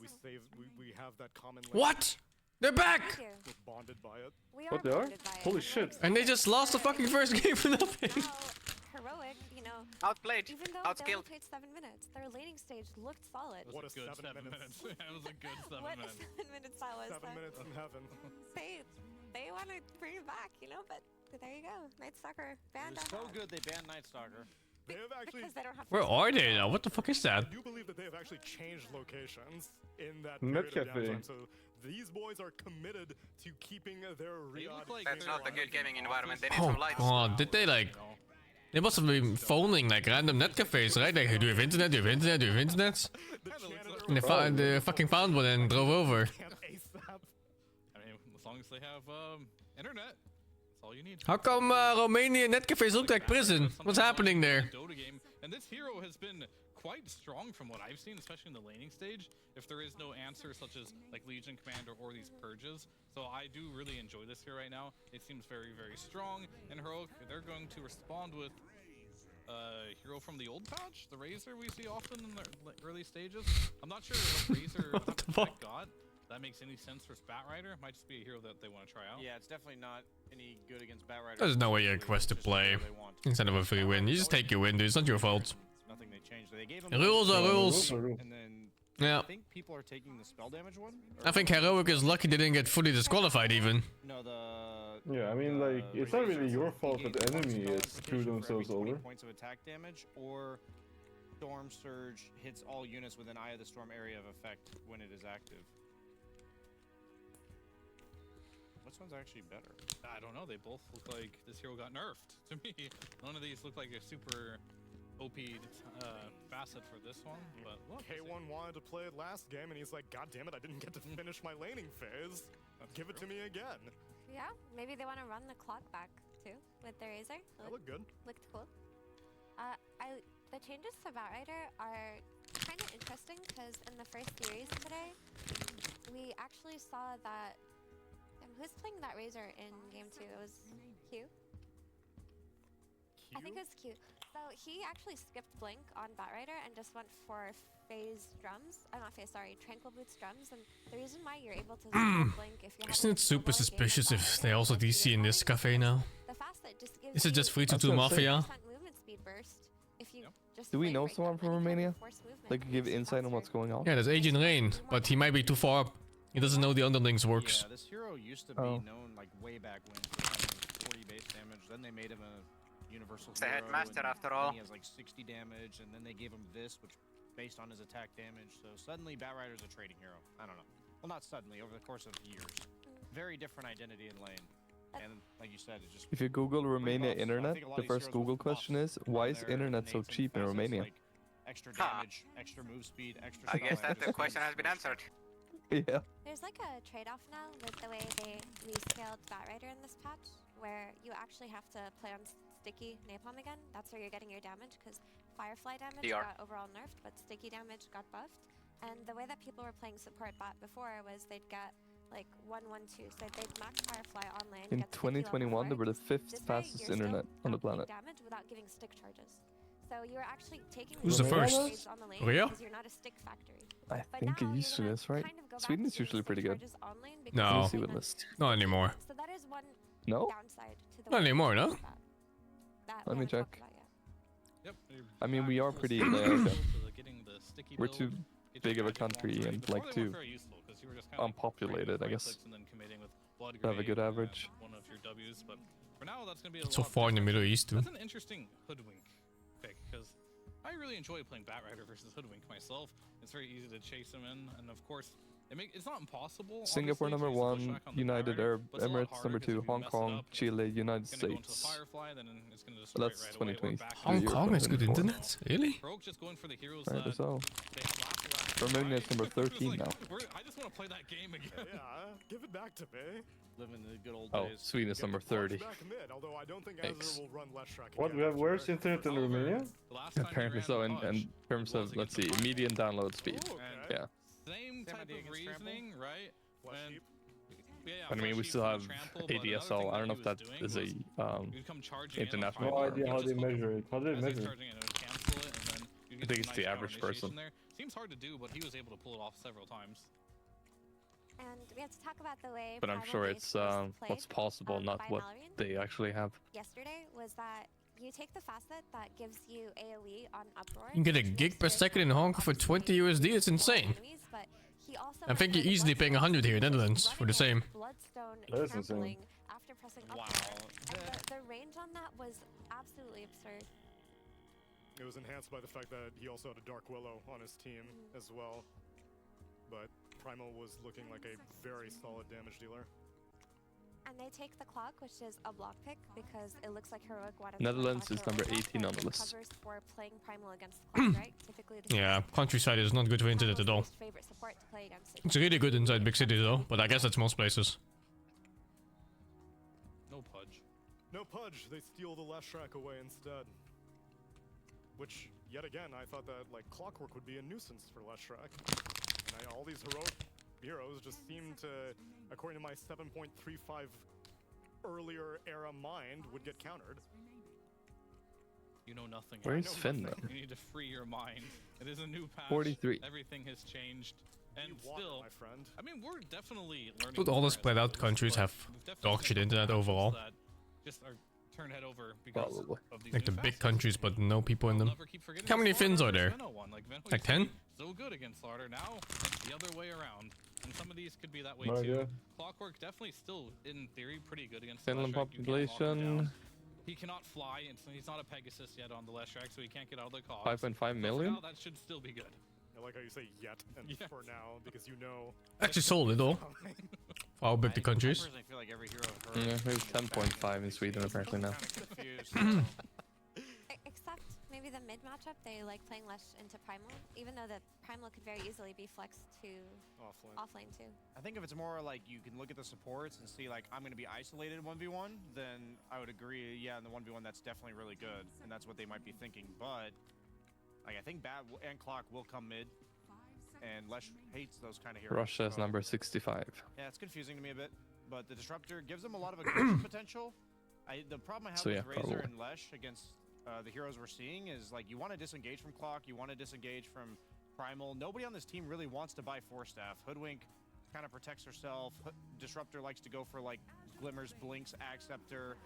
We have that common. What? They're back! We're bonded by it. What they are? Holy shit! And they just lost the fucking first game for nothing. Heroic, you know. Outplayed. Even though they only played 7 minutes, their laning stage looked solid. What a good 7 minutes. That was a good 7 What minutes. a 7 minutes that was. 7 minutes in heaven. They want to bring it back, you know, but there you go. Night Stalker banned It was so good they banned Night Stalker. They have actually. Because they don't have Where are they now? What the fuck is that? I do believe that they have actually changed locations in that Net period of cafe. downtime. So these boys are committed to keeping their Riyadh. That's not a good gaming environment. They need Oh some lights. god, did they like... They must have been phoning like random net cafes, right? Like, do you have internet, do you have internet, do you have internet? And they fucking found one and drove over. I mean, as long as they have internet, that's all you need. How come Romanian net cafes look like prison? What's happening there? Dota game, and this hero has been quite strong from what I've seen, especially in the laning stage. If there is no answer, such as like Legion Commander or these purges, so I do really enjoy this here right now. It seems very, very strong. And heroic, they're going to respond with hero from the old patch, the Razor we see often in the early stages. I'm not sure what Razor got. That makes any sense for Spat Rider. Might just be a hero that they want to try out. Yeah, it's definitely not any good against Bat Rider. There's no way you're quest to play instead of a free win. You just take your win, dude. It's not your fault. Nothing they changed. They gave him Rules are rules. And then Yeah. I think people are taking the spell damage one. I think Heroic is lucky they didn't get fully disqualified even. No, Yeah, I mean, like, it's not really your fault that the enemy has screwed themselves over. Points of attack damage, or Storm Surge hits all units within Eye of the Storm area of effect when it is active. Which one's actually better? I don't know. They both look like this hero got nerfed to me. None of these look like a super OP facet for this one. But look, K1 wanted to play it last game, and he's like, God damn it, I didn't get to finish my laning phase. Give it to me again. Yeah, maybe they want to run the clock back too with the Razor. That looked good. Looked cool. The changes to Bat Rider are kind of interesting because in the first series today, we actually saw that. Who's playing that Razor in game 2? It was Q. I think it was Q. So he actually skipped Blink on Bat Rider and just went for phase drums. Not phase, sorry, Tranquil Boots drums. And the reason why you're able to skip Blink if you have Isn't it super suspicious if they also DC in this cafe now? the facet just gives Is it just you 3-2-2 Mafia? 10% movement speed burst if you just Do we blink know right someone now, from and you can Romania? force movement. They could give insight on what's going on. Yeah, there's Agent Rain, but he might be too far up. He doesn't know the underlings works. Yeah, this hero used to be known like way back when for having 40 base damage. Then they made him a universal It's the hero. headmaster and after then all. He has like 60 damage, and then they gave him this, which based on his attack damage. So suddenly, Bat Rider's a trading hero. I don't know. Well, not suddenly. Over the course of years, very different identity in lane. And like you said, it just. If you Google Romania buffs. I internet, think a lot the of these first heroes Google with question buffs is, why is on their internet so nates and cheap in facets, Romania? like extra damage, extra move speed, extra. I guess spell that damage, question has been answered. Yeah. There's like a trade-off now with the way they rescaled Bat Rider in this patch, where you actually have to play on sticky napalm again. That's where you're getting your damage, because Firefly damage DR. got overall nerfed, but sticky damage got buffed. And the way that people were playing support bot before was they'd get like 1-1-2, so they'd max Firefly on lane. In get sticky level 2021, they were the 5th This way, fastest you're still internet on the not taking planet. damage without giving stick charges. So you were actually taking Who's the first? trades on the lane Korea? because you're not a stick factory. I But think now it used to you're this, right? kind of go back Sweden is to usually stick pretty good. charges on lane because No. you're Let me see playing what on list. Not anymore. So that is one No? downside to the Not way anymore, we no? use that Let we me haven't talked check. about yet. Yep. I mean, we are pretty we're too big of a country and like too unpopulated, I guess, to have a good average. One of your W's, but For now, that's gonna be a So lot far in the different. Middle East too. That's an interesting Hoodwink pick because I really enjoy playing Batrider versus Hoodwink myself. It's very easy to chase him in, and of course, it's not impossible. Singapore obviously, number to chase the 1, Bushwhack on the United Batrider, Arab but it's a lot Emirates harder number 'cause 2, if you Hong mess it Kong, up, Chile, United it's gonna go into the States. Firefly, then it's gonna So destroy that's it right away. We're 2020. back to Hong Kong has good 24. internet? Really? Rogue just going for the heroes Right, that so. they have last round. Romania is number 13 Like, now. I just want to play that game again. Yeah, give it back to me. Living the good old Oh, days. Sweden is number 30. Back mid, although I don't think Thanks. Azure will run Leshrac What? again. We have worse internet in Romania? Apparently so, in terms of, let's see, median download speed. Yeah. Same type of reasoning, right? And, yeah, But I mean, we still have ADSL. I don't know if that is a international. No idea how they measure it. How do they measure it? I think it's the average person. Seems hard to do, but he was able to pull it off several times. And we have to talk about the way But I'm Primal sure Base it's was what's played, possible, not by what Mallory they actually have. yesterday was that you take the facet that gives you AoE on Uproar. You can get a gig per second in Hong Kong for 20 USD. It's insane. Enemies, but he also I think you're easily paying 100 here in Netherlands for the same. Bloodstone That is trampling insane. after pressing Uproar. And the range on that was absolutely absurd. It was enhanced by the fact that he also had a Dark Willow on his team as well. But Primal was looking like a very solid damage dealer. And they take the clock, which is a block pick because it looks like heroic water. Netherlands is number 18 on the list. Covers for playing Primal against the clock, right? Typically the Yeah, countryside is not good for internet at all. favorite support to play against. It's really good inside big cities though, but I guess that's most places. No pudge. No pudge, they steal the Leshrac away instead. Which, yet again, I thought that like Clockwork would be a nuisance for Leshrac. And all these heroic heroes just seem to, according to my 7.35 earlier era mind, would get countered. You know nothing. Where's I know Finn, nothing. though? You need to free your mind. It is a new patch. 43. Everything has changed. And water, still, my friend. I mean, we're definitely learning. But all the more spread as out pros, countries but have we've definitely dog seen shit a internet couple overall. that just are turned head over because Probably. of these Like the new big facets. countries, but no people in them. Never keep forgetting How many Slaughter Finns are versus there? Venno one. Like, Venno Like used to 10? be so good against Slaughter. Now it's the other way around. And some of these could be that way No too. idea. Clockwork definitely still, in theory, pretty good against Finland Leshrac. You can't lock him population down. He cannot fly, and so he's not a Pegasus yet on the Leshrac, so he can't get out of the cogs. 5.5 So for million? now, that should still be good. I like how you say yet and Yes. for now, because you know. Actually sold it all. For how big the countries. I personally feel like every hero I've heard. Yeah, there's 10.5 in Sweden apparently now. Except maybe the mid matchup, they like playing Lesh into Primal, even though the Primal could very easily be flexed to offlane too. I think if it's more like you can look at the supports and see like I'm going to be isolated 1v1, then I would agree, yeah, in the 1v1 that's definitely really good, and that's what they might be thinking. But like I think Bat and Clock will come mid, and Lesh hates those kind of heroes. Russia is so- number 65. Yeah, it's confusing to me a bit, but the Disruptor gives them a lot of aggression potential. The problem I have So with yeah, Razor probably. and Lesh against the heroes we're seeing is like you want to disengage from Clock, you want to disengage from Primal. Nobody on this team really wants to buy Force Staff. Hoodwink kind of protects herself. Disruptor likes to go for like Glimmers, Blinks, Acceptor.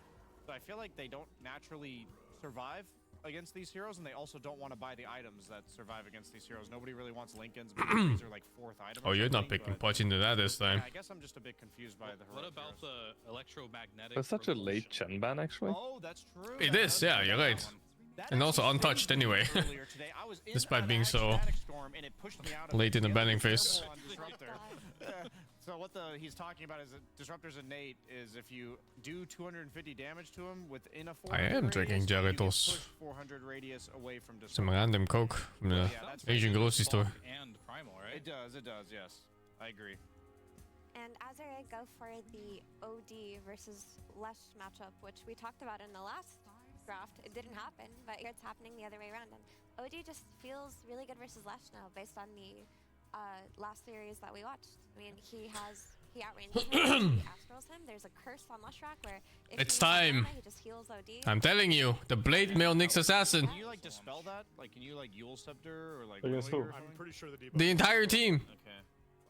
So I feel like they don't naturally survive against these heroes, and they also don't want to buy the items that survive against these heroes. Nobody really wants Lincolns because these are like 4th item. Oh, or you're not something, picking but- Pudge into that this time. Yeah, I guess I'm just a bit confused by the heroic What about heroes. the electromagnetic? That's such a late gen ban actually. Oh, that's true. It That is, does yeah, make you're that right. one. That And also actually untouched saved me anyway. earlier today. I was in Despite an being so acrobatic storm, and it pushed me out of late it. in the Yeah, banning be phase. careful on Disruptor. So what he's talking about is that Disruptor's innate is if you do 250 damage to him within a 400 I am radius, drinking you get Gyarados. pushed 400 radius away from Some Disruptor. random coke from the Yeah, that's Asian grocery store. And Primal, right? It does, yes. I agree. And Azure go for the OD versus Lesh matchup, which we talked about in the last draft. It didn't happen, but here it's happening the other way around. And OD just feels really good versus Lesh now, based on the last series that we watched. I mean, he outranges him, he astrals him. There's a curse on Leshrac where if It's he uses time. mana, he just heals OD. I'm telling you, the Blade Mail Nyx Assassin. Can you like dispel that? Like, can you like Yule Scepter or like? Against Whirlwind who? or something? I'm pretty sure the The entire team. Okay.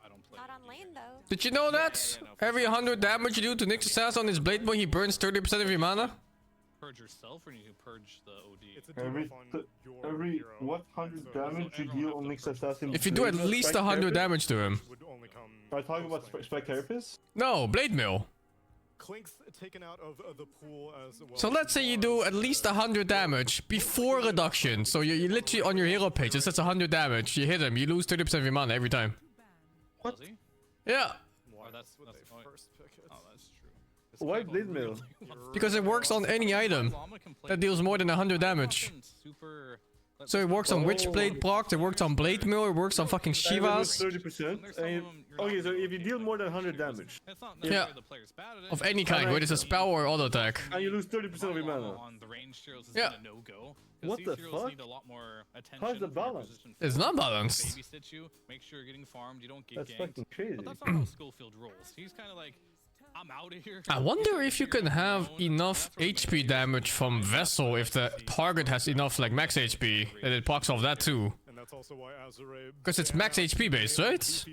I don't play. Not on lane though. Did you know that? Every 100 damage you do to Nyx Assassin on his Blade Mail, he burns 30% of your mana? Purge yourself, or you can purge the OD? It's a Every debuff on your every hero. what 100 damage you deal on Nyx Assassin? If you do at Blade Mail, least Spike 100 Carapace? damage to him. Would only come Are you talking about Spike Carapace? No, Blade Mail. Klink's taken out of the pool as well. So let's say you do at least 100 damage before reduction. So you literally on your hero page, it says 100 damage. You hit him, you lose 30% of your mana every time. What? Yeah. Oh, that's first pick it. Oh, that's true. Why Blade Mail? Because it works on any item that deals more than 100 damage. So it works on Witchblade procs, it works on Blade Mill, it works on fucking Shivas. 30%. Okay, so if you deal more than 100 damage. Yeah. Of any kind, whether it's a spell or auto attack. And you lose 30% of your mana. Yeah. What the fuck? How's the balance? It's not balanced. Babysit you, make sure you're getting farmed, you don't get That's ganked. fucking crazy. But that's not how Schofield rolls. He's kind of like, I'm out of here. I wonder if you can have enough HP damage from Vessel if the target has enough like max HP that it procs off that too. Because it's max HP based, right?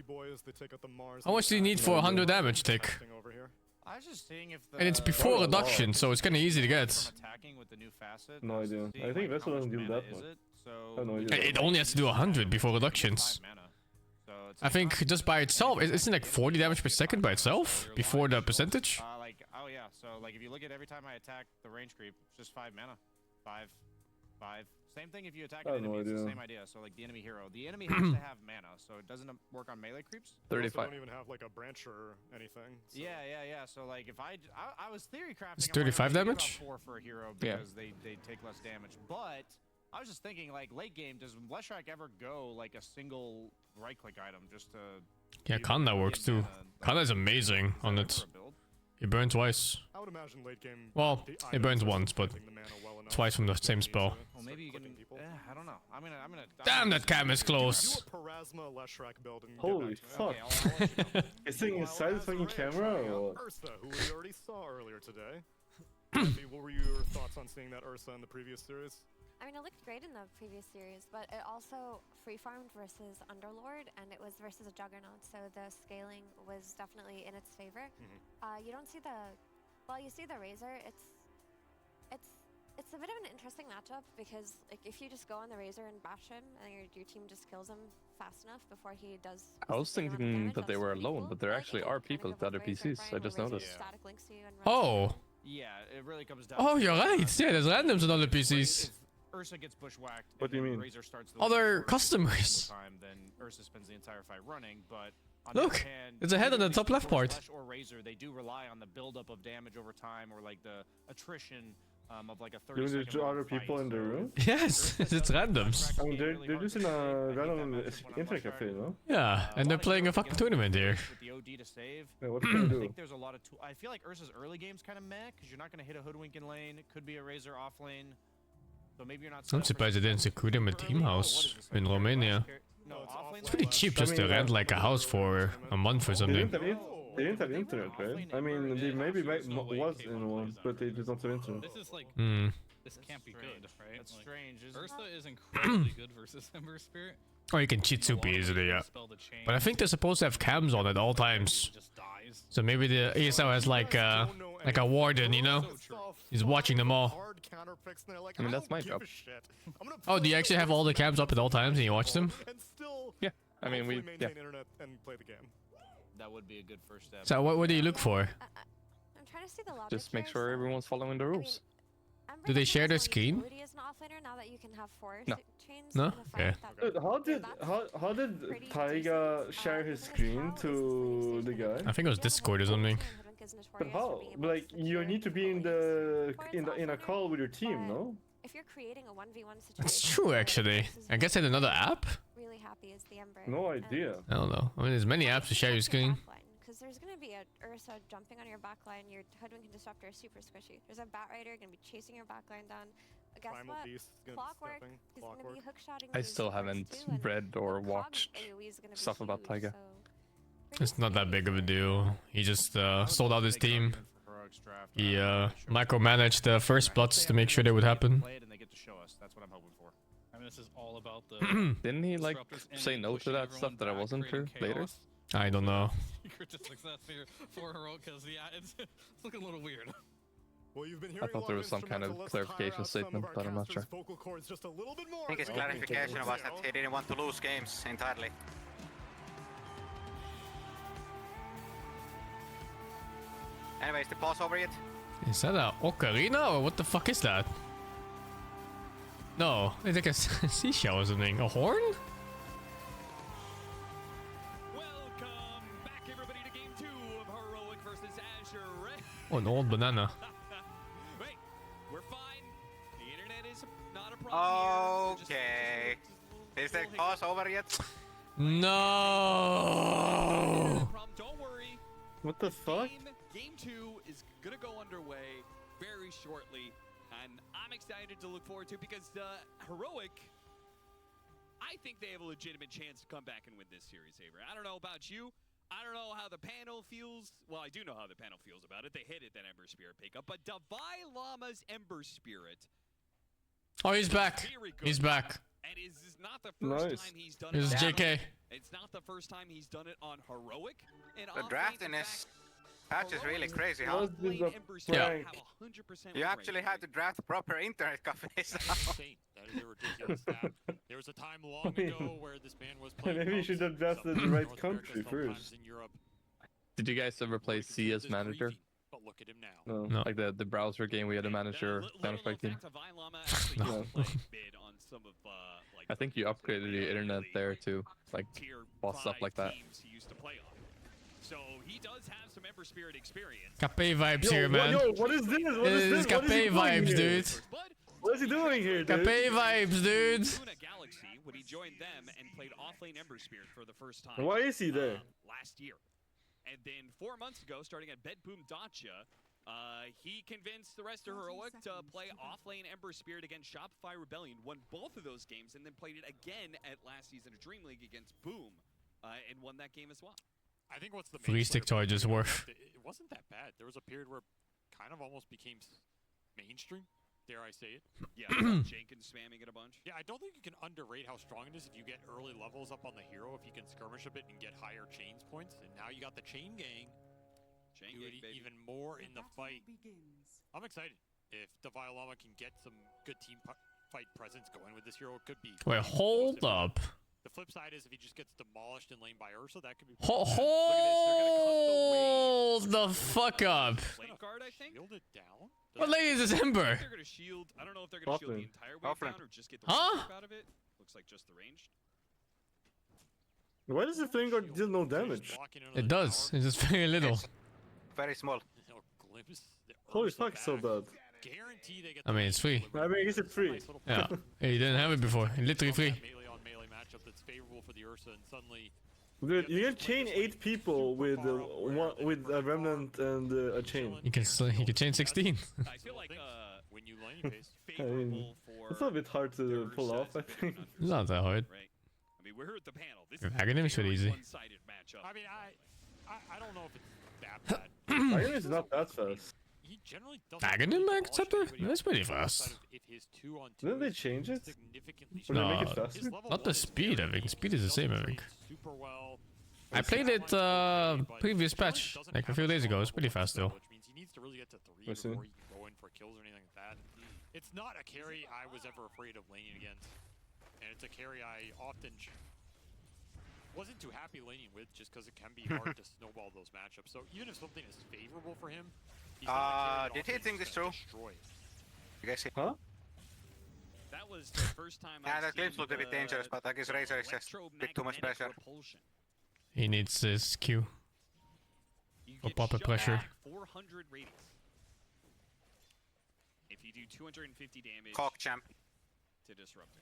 How much do you need for 100 damage tick? I was just seeing if the And it's before reduction, so it's kinda easy to get. attacking with the new facet. No idea. I think Vessel doesn't deal that much. I have no idea. It only has to do 100 before reductions. I think just by itself, isn't it like 40 damage per second by itself before the percentage? Oh yeah, so like if you look at every time I attack the range creep, it's just 5 mana. 5. Same thing if you attack an enemy, it's the same idea. So like the enemy hero. The enemy has to have mana, so it doesn't work on melee creeps. 35. Don't even have like a branch or anything. So. Yeah. So like if I was theory crafting. It's 35 damage? 4 for a hero Yeah. because they take less damage. But I was just thinking like late game, does Leshrac ever go like a single right click item just to? Yeah, Kanda works too. Kanda is amazing on it. He burns twice. I would imagine late game. Well, he burns once, but twice from the same spell. Well, maybe you can. I don't know. I'm gonna. Damn, that cam is close. Parasma Leshrac build and Holy fuck. Is thing inside the fucking camera or what? Ursa, who we already saw earlier today. Andy, what were your thoughts on seeing that Ursa in the previous series? I mean, it looked great in the previous series, but it also free-farmed versus Underlord, and it was versus a Juggernaut, so the scaling was definitely in its favor. You don't see the... Well, you see the Razor, it's a bit of an interesting matchup, because like if you just go on the Razor and bash him, and your team just kills him fast enough before he does... I was thinking that they were alone, but there actually are people with other PCs. I just noticed. Oh. Yeah, it really comes down. Oh, you're right. Yeah, there's randoms on other PCs. Ursa gets bushwhacked. What do you mean? Razor starts the Other customers. time, then Ursa spends the entire fight running. But on Look, the other hand, it's a head on the top left part. Flash or Razor, they do rely on the buildup of damage over time, or like the attrition of like a 30. Do there's other people in the room? Yes, it's randoms. I mean, they're just in a random internet cafe, no? Yeah, and they're playing a fucking tournament here. With the OD to save. Yeah, what can you do? I think there's a lot of. I feel like Ursa's early game's kind of meh, because you're not going to hit a hoodwink in lane. It could be a Razor off lane. So maybe you're not. I'm surprised they didn't secure them a team house in Romania. It's pretty cheap just to rent like a house for a month or something. They didn't have internet, right? I mean, they maybe was in one, but they did not have internet. This is like, this can't be good, right? That's strange. Ursa is incredibly good versus Ember Spirit. Or you can cheat super easily, yeah. But I think they're supposed to have cams on at all times. So maybe the ESL has like a warden, you know? He's watching them all. I mean, that's my job. Oh, do you actually have all the cams up at all times and you watch them? Yeah. I mean, we... Yeah. That would be a good first step. So what do you look for? I'm trying to see the logic Just make sure everyone's following the rules. Do they share their screen? No. No? Okay. Dude, how did Taiga share his screen to the guy? I think it was Discord or something. But how? Like you need to be in a call with your team, no? If you're creating a 1v1 situation, It's true actually. I guess in another app? really happy is the Ember. No idea. I don't know. I mean, there's many apps to share your screen. Because there's going to be a Ursa jumping on your backline, your Hoodwink and Disruptor is super squishy. There's a Bat Rider going to be chasing your backline down. Guess Primal what? Beast is gonna be Clockwork stepping. is going to be hookshotting I these still supports haven't too, and read or the Cog watched AoE is gonna be stuff about huge, Taiga. so It's not that big of a deal. He just sold out his team. He micromanaged the first bloods to make sure they would happen. And they get to show us. That's what I'm hoping for. I mean, this is all about the... Didn't he like say no to that stuff that I wasn't for later? I don't know. Secret to success here for Heroic, because yeah, it's looking a little weird. Well, you've been I thought there was some kind of clarification statement, but I'm not sure. I think his clarification was that he didn't want to lose games entirely. Anyways, the pause over yet? Is that a ocarina or what the fuck is that? No, it's like a seashell or something. A horn? Welcome back, everybody, to game 2 of Heroic versus Azure. Oh, an old banana. Wait, we're fine. The internet is not a problem. Okay. Is the pause over yet? No. Don't worry. What the fuck? Game 2 is gonna go underway very shortly, and I'm excited to look forward to it because Heroic, I think they have a legitimate chance to come back and win this series, Avery. I don't know about you. I don't know how the panel feels. Well, I do know how the panel feels about it. They hated that Ember Spirit pickup, but Davai Lama's Ember Spirit. Oh, he's back. He's back. And is not the first time he's done This it. is JK. It's not the first time he's done it on Heroic. And The draft in this patch is really crazy, huh? What is a prank? You actually had to draft proper internet companies. Insane. That is a ridiculous stat. There was a time long ago where this man was playing. Maybe you should have drafted the right country first. In Europe. Did you guys ever play CS Manager? But look at him now. No. Like the browser game we had a manager Counter-Strike team. No. I think you upgraded your internet there too, like stuff like that. So he does have some Ember Spirit experience. Capé vibes here, man. Yo, what is this? What is this? What is Capé he doing vibes, here? dude. What is he doing here, dude? Capé vibes, dude. Luna Galaxy when he joined them and played offlane Ember Spirit for the first time. Why is he there? Last year. And then 4 months ago, starting at Bedboom Dacha, he convinced the rest of Heroic to play offlane Ember Spirit against Shopify Rebellion, won both of those games, and then played it again at last season of DreamLeague against Boom, and won that game as well. I think what's the Free stick charges worth. It wasn't that bad. There was a period where it kind of almost became mainstream. Dare I say it? Yeah, Jenkins spamming it a bunch. Yeah, I don't think you can underrate how strong it is if you get early levels up on the hero, if you can skirmish a bit and get higher chains points. And now you got the chain gang. Chain do gang, it even more in the fight. I'm excited. If Davai Lama can get some good team fight presence going with this hero, it could be. Wait, hold up. The flip side is if he just gets demolished in lane by Ursa, that could be. Hold the fuck up. Lane guard, I think. Shield it down. What lane is this Ember? They're gonna shield. I don't know if they're gonna shield the entire wave down or just get the Huh? out of it. Looks like just the ranged. Why does the flame guard deal no damage? It does. It's just very little. Very small. Holy fuck, it's so bad. Guarantee they get. I mean, it's free. I mean, is it free? Yeah. Hey, you didn't have it before. Literally free. Melee on melee matchup that's favorable for the Ursa, and suddenly. Dude, you can chain 8 people with with a remnant and a chain. You can chain 16. I feel like when you lane pace. I mean, it's a bit hard to pull off, I think. It's not that hard. Right. I mean, we're here at the panel. This Aghanim is really easy. one-sided matchup. I mean, I don't know if it's that bad. Aghanim is not that fast. He generally doesn't. Aghanim Acceptor? That's pretty fast. If his 2-on-2 Didn't they change it? significantly Or they No, make it faster? not the speed, I think. Speed is the same, I think. super well. I played it previous patch, like a few days ago. It's pretty fast still. Which means he needs to really get to 3 I see. before he can go in for kills or anything like that. It's not a carry I was ever afraid of laning against, and it's a carry I often wasn't too happy laning with, just because it can be hard to snowball those matchups. So even if something is favorable for him, he's not a carry Did he often think this just through? destroy. You guys see? Huh? That was the first time Yeah, I've that glimpse seen looked a bit dangerous, but I guess Razor is just a bit too much pressure. repulsion. He needs his Q. You For get proper shot pressure. back 400 radius. If you do 250 damage Cock champ. to Disruptor.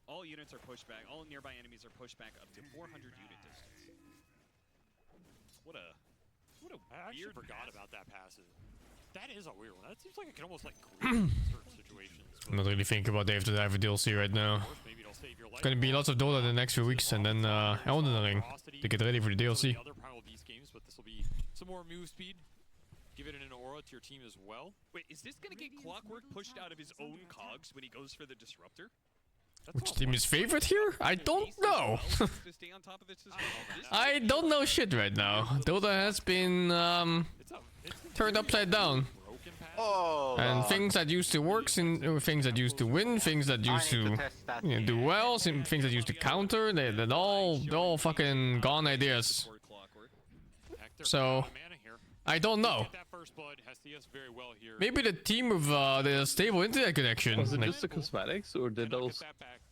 All units are pushed back. All nearby enemies are pushed back up to 400 unit distance. What a I actually weird forgot passive. about that passive. That is a weird one. That seems like it can almost like creep in certain situations. I'm not really thinking about Dave the Diver DLC right now. Maybe it'll save your life. It's gonna be lots of Dota the next few weeks, and then Elden Ring to get ready for the DLC. Other Primal Beast games, but this will be some more move speed. Give it an aura to your team as well. Wait, is this gonna get Clockwork pushed out of his own cogs when he goes for the Disruptor? Which team is favorite here? I don't know. To stay on top of the system? I don't know shit right now. Dota has been turned upside down. Oh, And things that used to work, things that used to win, things that used to do well, things that used to counter, they're all fucking gone ideas. So I don't know. That first blood has CS very well here. Maybe the team with the stable internet connection. Was it like- just the cosmetics, or did those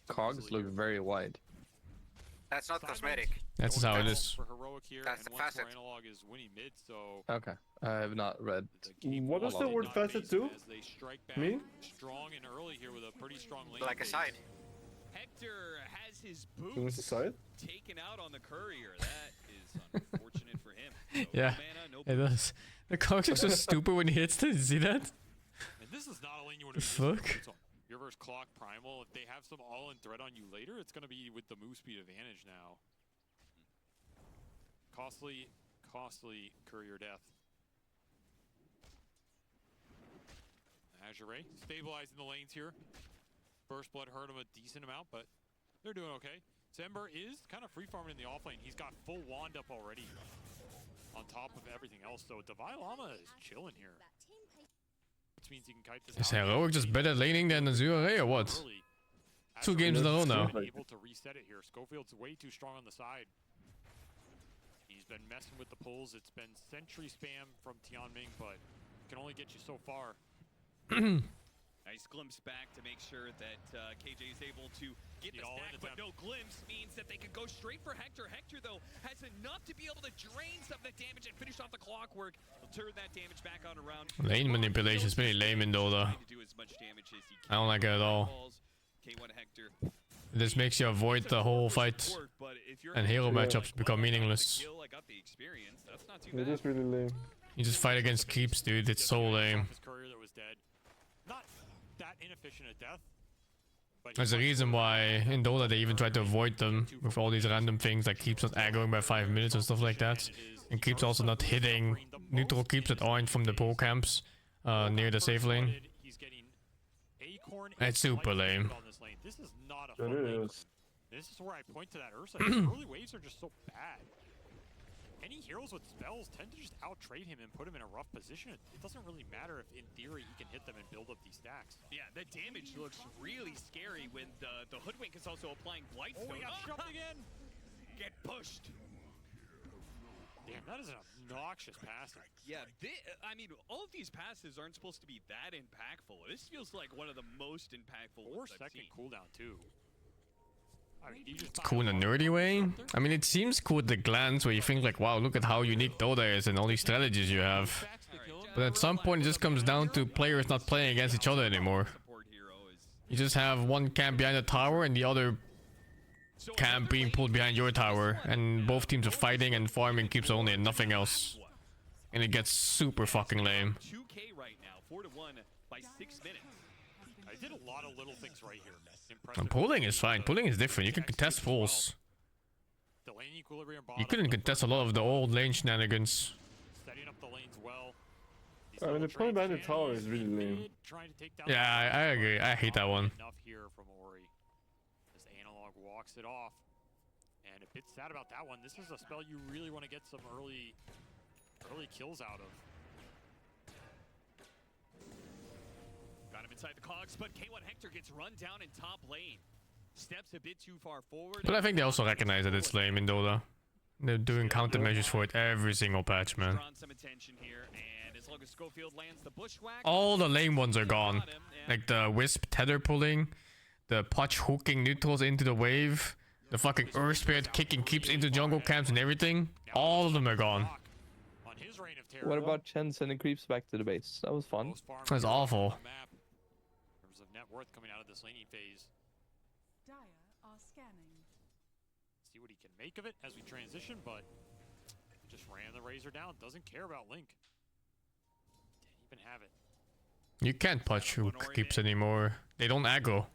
cogs look very wide? That's not cosmetic. That's how it is. For heroic here, That's and the once more facet. analog is winning mid, so Okay, I have not read. What does the word facet do? as they strike back Mean? strong and early here with a pretty strong lane. Like a phase. side. Hector has his Who's boots the side? taken out on the courier. That is unfortunate for him. So Yeah, no it does. The cogs are so stupid when he hits it. Did you see that? And this is not a lane you want The to fuck? Your versus Clock Primal, if they have some all-in threat on you later, it's going to be with the move speed advantage now. Costly courier death. Azure stabilizing the lanes here. First blood hurt him a decent amount, but they're doing okay. Zember is kind of free farming in the offlane. He's got full wand up already on top of everything else. So Divine Llama is chilling here. Which means he can kite this Is out. Heroic just better laning than Azure or what? 2 games in a row now. Able to reset it here. Schofield's way too strong on the side. He's been messing with the pulls. It's been sentry spam from Tianming, but can only get you so far. Nice glimpse back to make sure that KJ is able to get the stack, but no glimpse means that they can go straight for Hector. Hector, though, has enough to be able to drain some of the damage and finish off the clockwork. He'll turn that damage back on around. Lane manipulation is pretty lame in Dota. To do as much damage as he I don't like it at all. K1 Hector. This makes you avoid the whole fight, and hero matchups become meaningless. It is really lame. You just fight against creeps, dude. It's so lame. His courier that was dead. Not that inefficient at death. But There's a reason why in Dota they even try to avoid them with all these random things like creeps not aggroing by 5 minutes and stuff like that. And creeps also not hitting neutral creeps that aren't from the pro camps near the safe lane. It's super lame. This is not a It fun lane. is. This is where I point to that Ursa. His early waves are just so bad. Any heroes with spells tend to just out-trade him and put him in a rough position. It doesn't really matter if, in theory, he can hit them and build up these stacks. Yeah, the damage looks really scary when the Hoodwink is also applying Blightstone. Oh, he got shoved again! Get pushed! Damn, that is an obnoxious passing. Yeah, I mean, all of these passes aren't supposed to be that impactful. This feels like one of the most impactful ones I've seen. 4-second cooldown, too. I mean, It's cool in a nerdy way. I mean, it seems cool at the glance where you think like, wow, look at how unique Dota is and all these strategies you have. But at some point it just comes down to players not playing against each other anymore. You just have one camp behind a tower and the other camp being pulled behind your tower, and both teams are fighting and farming keeps only and nothing else. And it gets super fucking lame. 2K right now, 4-1 by 6 minutes. I did a lot of little things right here. And pulling is fine. Pulling is different. You can contest pulls. The lane equilibrium You couldn't contest a lot of the old lane shenanigans. setting up the lanes well. I mean, the point behind the tower is really lame. Yeah, I agree. I hate that one. Enough here from Ori. As Analog walks it off. And a bit sad about that one. This is a spell you really want to get some early kills out of. Got him inside the cogs, but K1 Hector gets run down in top lane. Steps a bit too far forward. But I think they also recognize that it's lame in Dota. They're doing countermeasures for it every single patch, man. Drawn some attention here, and as long as Schofield lands the bushwhack, All the lame ones are gone. Like the Wisp tether pulling, the Potch hooking neutrals into the wave, the fucking Earth Spirit kicking keeps into jungle camps and everything. All of them are gone. What about Chen sending creeps back to the base? That was fun. That's awful. In terms of net worth coming out of this laning phase. Dire are scanning. See what he can make of it as we transition, but just ran the Razor down. Doesn't care about Link. Didn't even have it. You can't Potch hook keeps anymore. They don't aggro.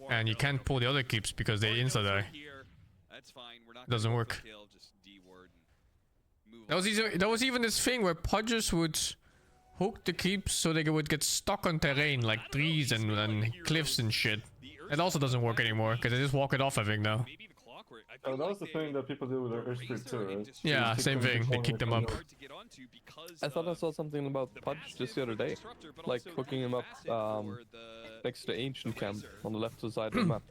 And you can't pull the other keeps because they insta-die. that's fine. We're not Doesn't gonna work. kill, just D-ward and move That was even this thing where Podgers would hook the keeps so they would get stuck on terrain like trees and cliffs and shit. It also doesn't work anymore because they just walk it off, I think, now. Oh, that was the thing that people do with their Earth Spirit too, right? Yeah, They kick same them thing. They before kick them up. I thought I saw something about Pudge just the other day. Like hooking him up next to the ancient camp on the left side of the map.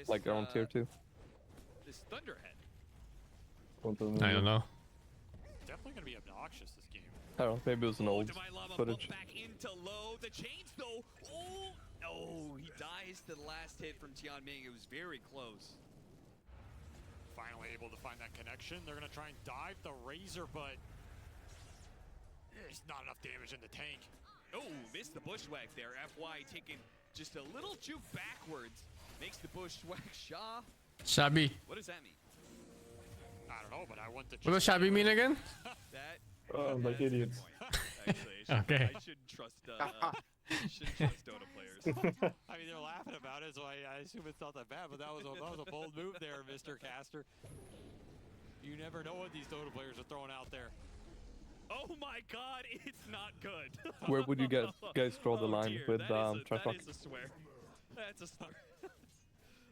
Like around tier 2. this Thunderhead. I don't know. Definitely going to be obnoxious this game. I don't know, maybe it was an old footage. Back into low. The chains though. Oh, he dies to the last hit from Tian Ming. It was very close. Finally able to find that connection. They're gonna try and dive the Razor, but there's not enough damage in the tank. Oh, missed the bushwhack there. FY taking just a little juke backwards. Makes the bushwhack Shaw. Shabby. What does that mean? I don't know, but I want the. What does Shabby mean again? That. Like idiots. Okay. I shouldn't trust. Shouldn't trust Dota players. I mean, they're laughing about it, so I assume it's not that bad. But that was a bold move there, Mr. Caster. You never know what these Dota players are throwing out there. Oh my God, it's not good. Where would you guys draw the line with trash talk? That is a swear. That's a swear.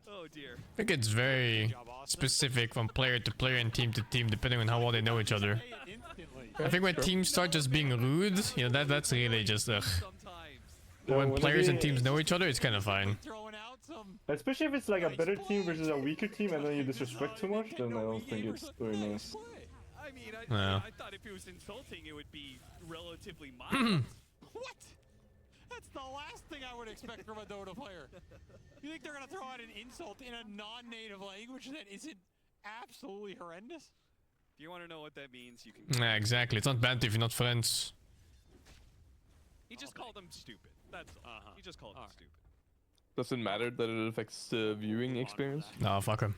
Oh dear. I think it's very specific from player to player and team to team, depending on how well they know each other. I think when teams start just being rude, you know, that's really just ugh. But when players and teams know each other, it's kind of fine. Especially if it's like a better team versus a weaker team and then you disrespect too much, then I don't think it's very nice. I mean, Yeah. I thought if it was insulting, it would be relatively mild. What? That's the last thing I would expect from a Dota player. You think they're gonna throw out an insult in a non-native language that isn't absolutely horrendous? If you want to know what that means, you can. Yeah, exactly. It's not bad if you're not friends. He just called them stupid. That's all. He just called them stupid. Does it matter that it affects the viewing experience? No, fuck him.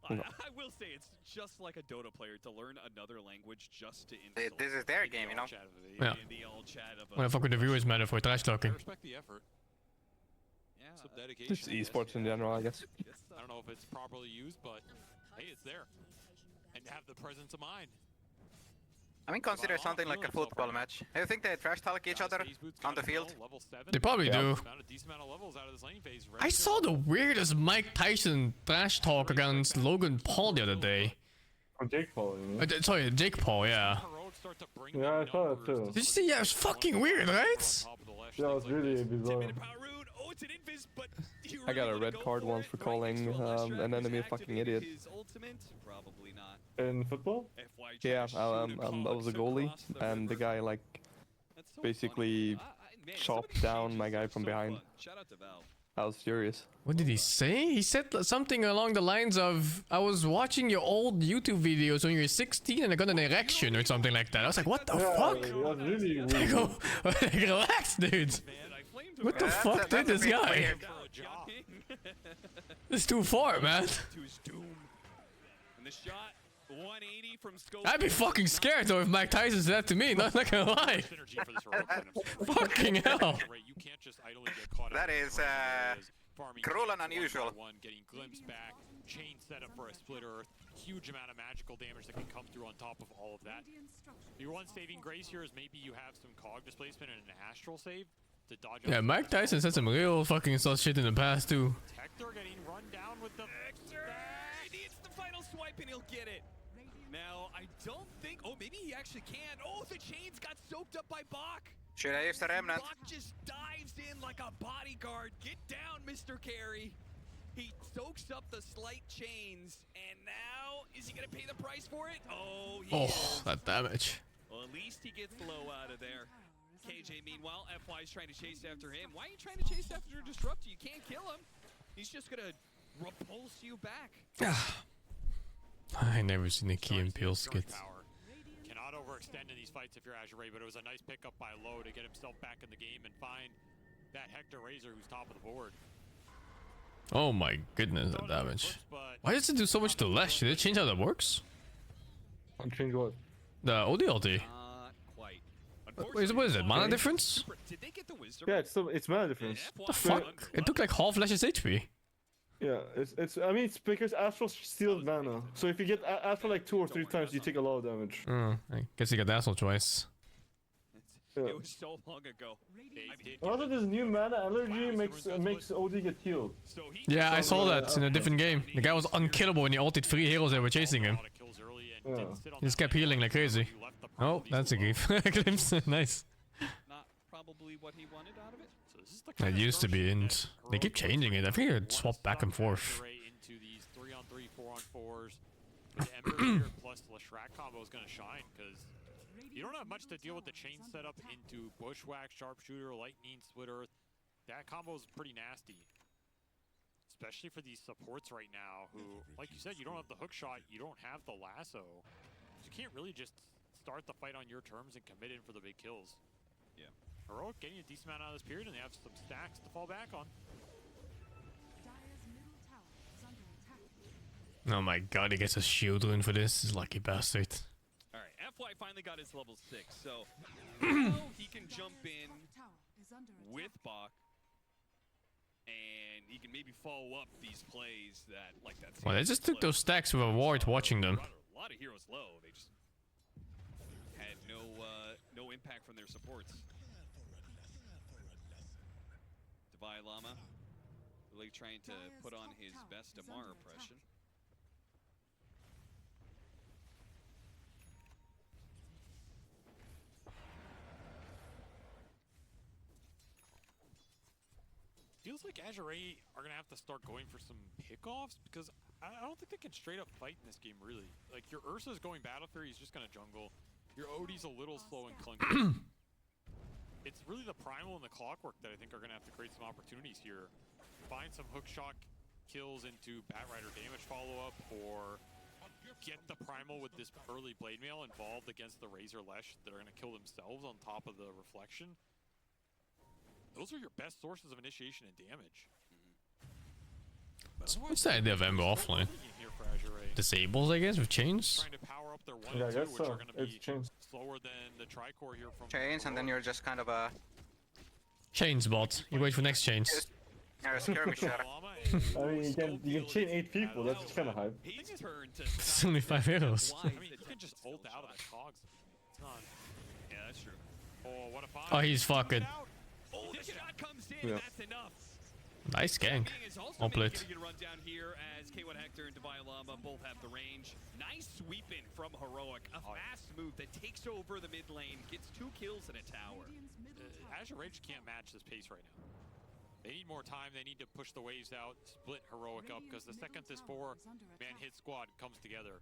I will say it's just like a Dota player to learn another language just to insult. This is their game, you know? Yeah. In the old chat of What the fuck would the viewers matter for trash talking? Respect the effort. Yeah. Some dedication. Just esports in general, I guess. I don't know if it's properly used, but hey, it's there. And have the presence of mind. I mean, consider something like a football match. Do you think they trash talk each other on the field? They probably do. I saw the weirdest Mike Tyson trash talk against Logan Paul the other day. Oh, Jake Paul, you mean? Sorry, Jake Paul, yeah. Yeah, I saw that too. Did you see? Yeah, it was fucking weird, right? Yeah, it was really bizarre. I got a red card once for calling an enemy a fucking idiot. Probably not. In football? Yeah, I was a goalie, and the guy like basically chopped down my guy from behind. Shout out to Valve. I was furious. What did he say? He said something along the lines of, I was watching your old YouTube videos when you were 16 and I got an erection or something like that. I was like, what the fuck? That was really weird. I go, relax, dude. What the fuck did this guy? It's too far, man. And the shot, 180 from scope. I'd be fucking scared though if Mike Tyson said that to me, not gonna lie. Fucking hell. That is cruel and unusual. Getting glimpsed back, chain set up for a split earth, huge amount of magical damage that can come through on top of all of that. Your one saving grace here is maybe you have some cog displacement and an astral save to dodge. Yeah, Mike Tyson said some real fucking sus shit in the past too. Hector getting run down with the He hits the final swipe and he'll get it. Now, I don't think... Oh, maybe he actually can. Oh, the chains got soaked up by Bach. Should I use the remnant? Bach just dives in like a bodyguard. Get down, Mr. Carey. He soaks up the slight chains. And now, is he going to pay the price for it? Oh, he is. That damage. Well, at least he gets low out of there. KJ, meanwhile, FY's trying to chase after him. Why are you trying to chase after a Disruptor? You can't kill him. He's just going to repulse you back. I never seen a Key and Peel skit. Cannot overextend in these fights if you're Azure Ray, but it was a nice pickup by Low to get himself back in the game and find that Hector Razor who's top of the board. Oh my goodness, that damage. Why does it do so much to Lesh? Did it change how that works? Change what? The OD ulti. Quite. What is it? Mana difference? Did they get the wisdom? Yeah, it's mana difference. What the fuck? It took like half Lesh's HP. Yeah, I mean, it's because Astral steals mana. So if you get Astral like 2 or 3 times, you take a lot of damage. I guess you got the Astral twice. Yeah. It was so long ago. Also, this new mana allergy makes OD get healed. Yeah, I saw that in a different game. The guy was unkillable when he ulted 3 heroes that were chasing him. Yeah. He just kept healing like crazy. Oh, that's a grief. Glimpse. Nice. Not probably what he wanted out of it. It used to be, and they keep changing it. I think it swapped back and forth. Into these 3-on-3, 4-on-4s. The Ember here plus Leshrac combo is going to shine because You don't have much to deal with the chain setup into Bushwhack, Sharpshooter, Lightning, Split Earth. That combo is pretty nasty. Especially for these supports right now who, like you said, you don't have the hook shot, you don't have the lasso. So you can't really just start the fight on your terms and commit in for the big kills. Yeah. Heroic getting a decent amount out of this period, and they have some stacks to fall back on. Oh my god, he gets a shield rune for this. This lucky bastard. All right, FY finally got his level 6, so now he can jump in with Bach, and he can maybe follow up these plays that, like that. Well, they just took those stacks with a ward watching them. A lot of heroes low. They just had no impact from their supports. Divine Llama really trying to put on his best Amar impression. Feels like Azure are going to have to start going for some pickoffs because I don't think they can straight up fight in this game, really. Like, your Ursa's going Battle Fury, he's just going to jungle. Your Odie's a little slow and clunky. It's really the Primal and the Clockwork that I think are going to have to create some opportunities here. Find some hookshot kills into Batrider damage follow-up, or get the Primal with this early Blade Mail involved against the Razor Lesh that are going to kill themselves on top of the Reflection. Those are your best sources of initiation and damage. What's the idea of Ember offline? Disables, I guess, with chains? Trying to power up their 1 Yeah, I and 2, guess which so. are going to be Chains. slower than the Tricore here from Chains, and then you're just kind of a... Chains bot. You wait for next chains. You're a skirmisher. I mean, you can chain 8 people, that's just kind of hype. It's only 5 heroes. I mean, you can just ult out of the cogs. It's not... Yeah, that's true. Oh, what a find. Oh, he's fucking. Oh, the shot comes in, Yeah. that's enough. Nice gank. All played. Getting a run down here as K1 Hector and Divine Llama both have the range. Nice sweep in from Heroic. A fast move that takes over the mid lane, gets 2 kills in a tower. Azure Rage can't match this pace right now. They need more time. They need to push the waves out, split Heroic up, because the second this 4-man hit squad comes together,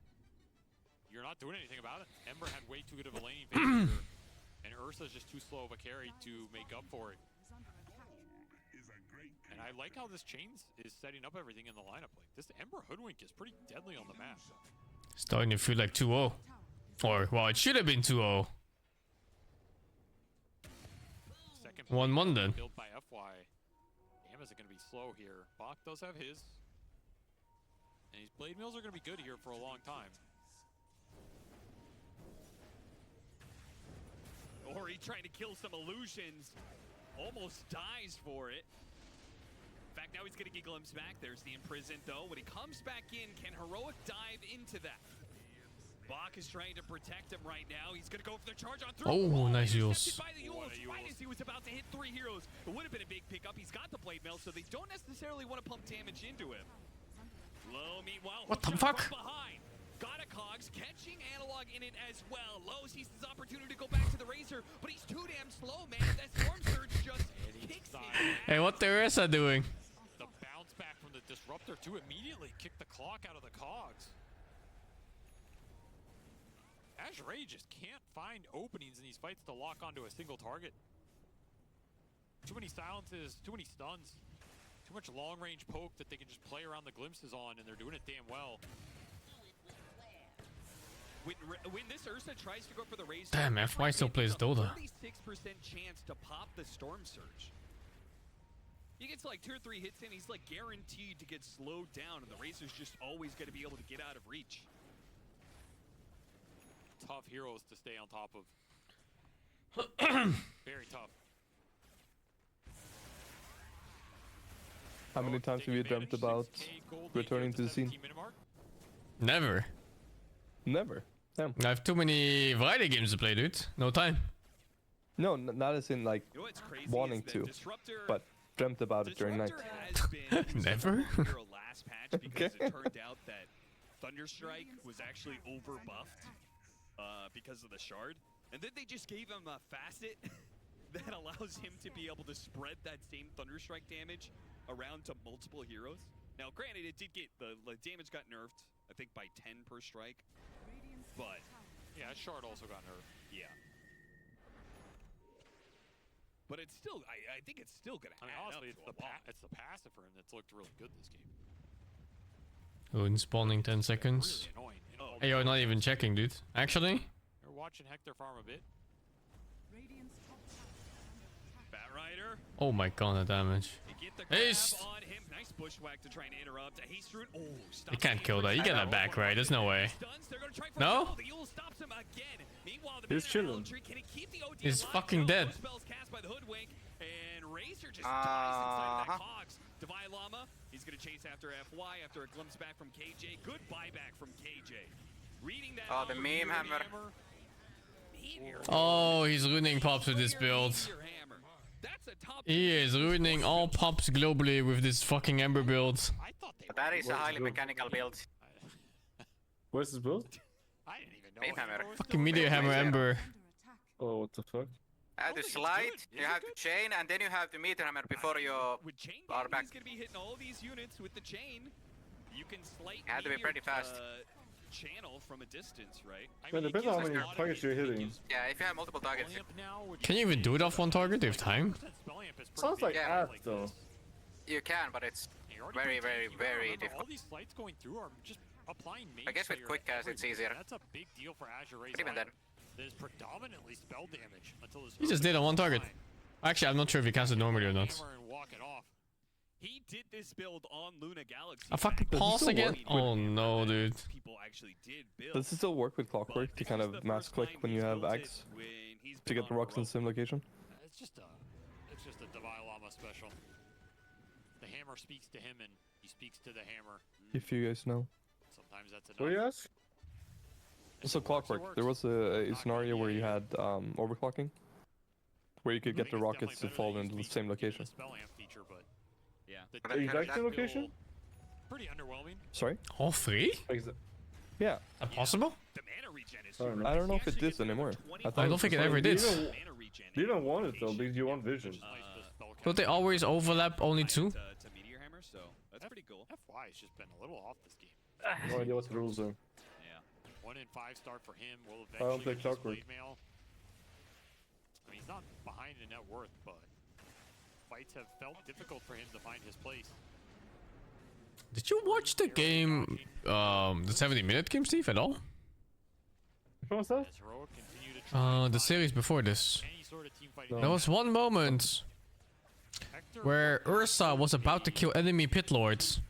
you're not doing anything about it. Ember had way too good of a laning phase here, and Ursa's just too slow of a carry to make up for it. And I like how this Chains is setting up everything in the lineup. Like, this Ember Hoodwink is pretty deadly on the map. Starting to feel like 2-0. Or, well, it should have been 2-0. 1-1 then. Built by FY. Damn, is it going to be slow here? Bach does have his. And these Blade Mills are going to be good here for a long time. Ori trying to kill some illusions. Almost dies for it. In fact, now he's getting a glimpse back. There's the imprisoned, though. When he comes back in, can Heroic dive into that? Bach is trying to protect him right now. He's going to go for the charge on through. Oh, nice Yules. By the Yules, right as he was about to hit 3 heroes. It would have been a big pickup. He's got the Blade Mail, so they don't necessarily want to pump damage into him. Low, meanwhile, what the shot fuck? from behind. Got a Cogs, catching Analog in it as well. Low sees his opportunity to go back to the Razor, but he's too damn slow, man. That Storm Surge just kicks him. Hey, what the Ursa doing? The bounce back from the Disruptor to immediately kick the clock out of the cogs. Azure just can't find openings in these fights to lock onto a single target. Too many silences, too many stuns, too much long-range poke that they can just play around the glimpses on, and they're doing it damn well. When this Ursa tries to go for the Razor, Damn, FY still plays Dota. 36% chance to pop the Storm Surge. He gets like 2 or 3 hits in, he's like guaranteed to get slowed down, and the Razor's just always going to be able to get out of reach. Tough heroes to stay on top of. Very tough. How many times have you dreamt about returning to the scene? Never. Never. Damn. I have too many variety games to play, dude. No time. No, not as in like wanting to, but dreamt about it during night. Never. Last patch because it turned out that Thunderstrike was actually overbuffed because of the shard, and then they just gave him a facet that allows him to be able to spread that same Thunderstrike damage around to multiple heroes. Now, granted, it did get the damage got nerfed, I think by 10 per strike, but yeah, shard also got nerfed. Yeah. but it's still, I think it's still gonna. I mean, honestly, it's the passive for him that's looked really good this game. Rune spawning 10 seconds. Really annoying. Hey, you're not even checking, dude. Actually? You're watching Hector farm a bit. Bat Rider. Oh my god, the damage. Haste! On him. Nice bushwhack to try and interrupt. A haste root. Oh, You can't kill that. You get that back, right? There's no way. No? He's chilling. He's fucking dead. And Razor just dies inside of that Cogs. Divine Llama, he's going to chase after FY after a glimpse back from KJ. Good buyback from KJ. Reading that. Oh, the meme hammer. Oh, he's ruining Pops with this build. He is ruining all Pops globally with this fucking Ember build. But that is a highly mechanical build. What's this build? I didn't even know. Meme hammer. Fucking Meteor Hammer Ember. Oh, what the fuck? You have to slide, you have to chain, and then you have to meter hammer before you are back. He's going to be hitting all these units with the chain. You can slight You have to be pretty fast. Channel from a distance, right? Well, depends on how many targets you're hitting. Yeah, if you have multiple targets. Can you even do it off one target? Do you have time? Sounds like ass though. You can, but it's very, very, very difficult. All these slides going through are just applying mace. I guess with quick cast it's easier. That's a big deal for Azure Race. But even then. That is predominantly spell damage until this. He just did on one target. Actually, I'm not sure if he casted normally or not. He did this build on Luna Galaxy. I fucking pause again? Oh no, dude. People actually did build. Does it still work with clockwork to kind of mass click when you have Axe to get the rocks in the same location? It's just a Divine Llama special. The hammer speaks to him and he speaks to the hammer. If you guys know. Sometimes that's enough. What do you ask? So clockwork, there was a scenario where you had overclocking, where you could get the rockets to fall into the same location. Yeah. The exact same location? Pretty underwhelming. Sorry? All three? Yeah. Possible? I don't know if it did anymore. I don't think it ever did. You don't want it though because you want vision. Don't they always overlap only two? That's pretty cool. FY has just been a little off this game. No idea what the rules are. 1 in 5 start for him. Will I don't play eventually get this clockwork. blade mail. I mean, he's not behind in net worth, but fights have felt difficult for him to find his place. Did you watch the game, the 70-minute game, Steve, at all? What's that? The series before this. There was one moment where Ursa was about to kill enemy pit lords,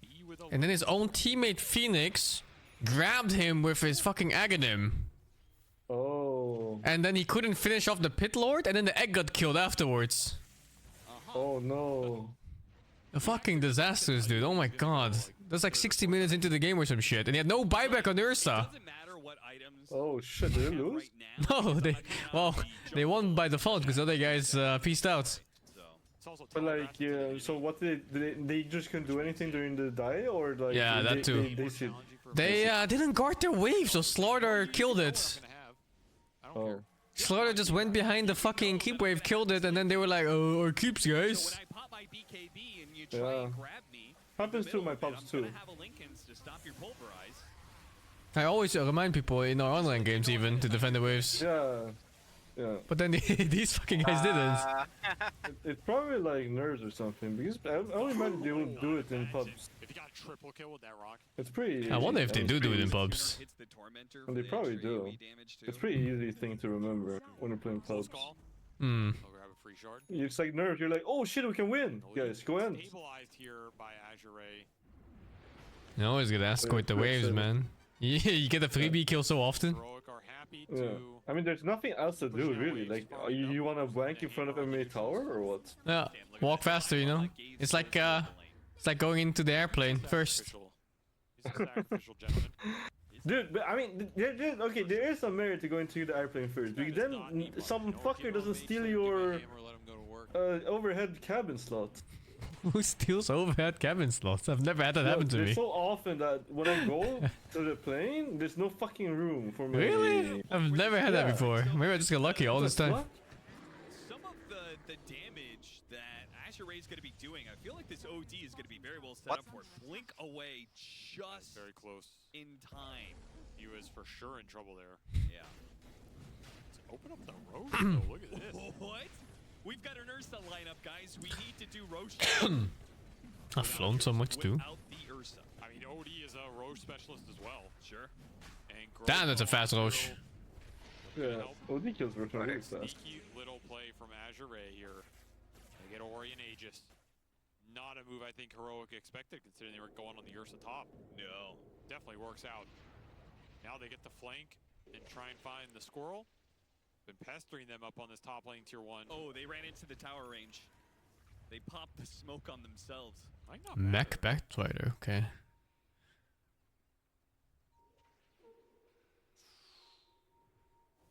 and then his own teammate Phoenix grabbed him with his fucking Aghanim. Oh. And then he couldn't finish off the pit lord, and then the egg got killed afterwards. Oh no. The fucking disasters, dude. Oh my god. That's like 60 minutes into the game or some shit, and he had no buyback on Ursa. Oh shit, did they lose? No, they won by default because other guys peaced out. But like, so what they just couldn't do anything during the die, or like? Yeah, that too. They didn't guard their wave, so Slaughter killed it. Oh. Slaughter just went behind the fucking keep wave, killed it, and then they were like, "Oh, our keeps, guys." Yeah. Happens to my pups too. I always remind people in our online games even to defend the waves. Yeah. Yeah. But then these fucking guys didn't. It's probably like nerves or something, because I only imagine they would do it in pubs. If you got a triple kill with that rock. It's pretty. I wonder if they do it in pubs. And they probably do. It's pretty easy thing to remember when you're playing pubs. Hmm. It's like nerves. You're like, oh shit, we can win. Guys, go in. Stabilized here by Azure. You always get escort the waves, man. Yeah, you get a freebie kill so often. Yeah. I mean, there's nothing else to do, really. Like, you want to blank in front of MMA tower or what? Yeah, walk faster, you know. It's like going into the airplane first. Dude, but I mean, okay, there is some merit to going to the airplane first, because then some fucker doesn't steal your overhead cabin slot. Who steals overhead cabin slots? I've never had that happen to me. It's so often that when I go to the plane, there's no fucking room for me. Really? I've never had that before. Maybe I just got lucky all this time. Some of the damage that Azure Ray is going to be doing, I feel like this OD is going to be very well set up for it. Blink away just very close in time. He was for sure in trouble there. Yeah. Open up the road. Look at this. What? We've got an Ursa lineup, guys. We need to do Roche. I've flown so much too. Without the Ursa. I mean, OD is a Roche specialist as well. Sure. And Damn, that's a fast Roche. Yeah, OD kills Roche really fast. Sneaky little play from Azure here. They get Ori and Aegis. Not a move I think Heroic expected, considering they were going on the Ursa top. No. Definitely works out. Now they get the flank and try and find the squirrel. Been pestering them up on this top lane tier 1. Oh, they ran into the tower range. They popped the smoke on themselves. Mech Backrider, okay. I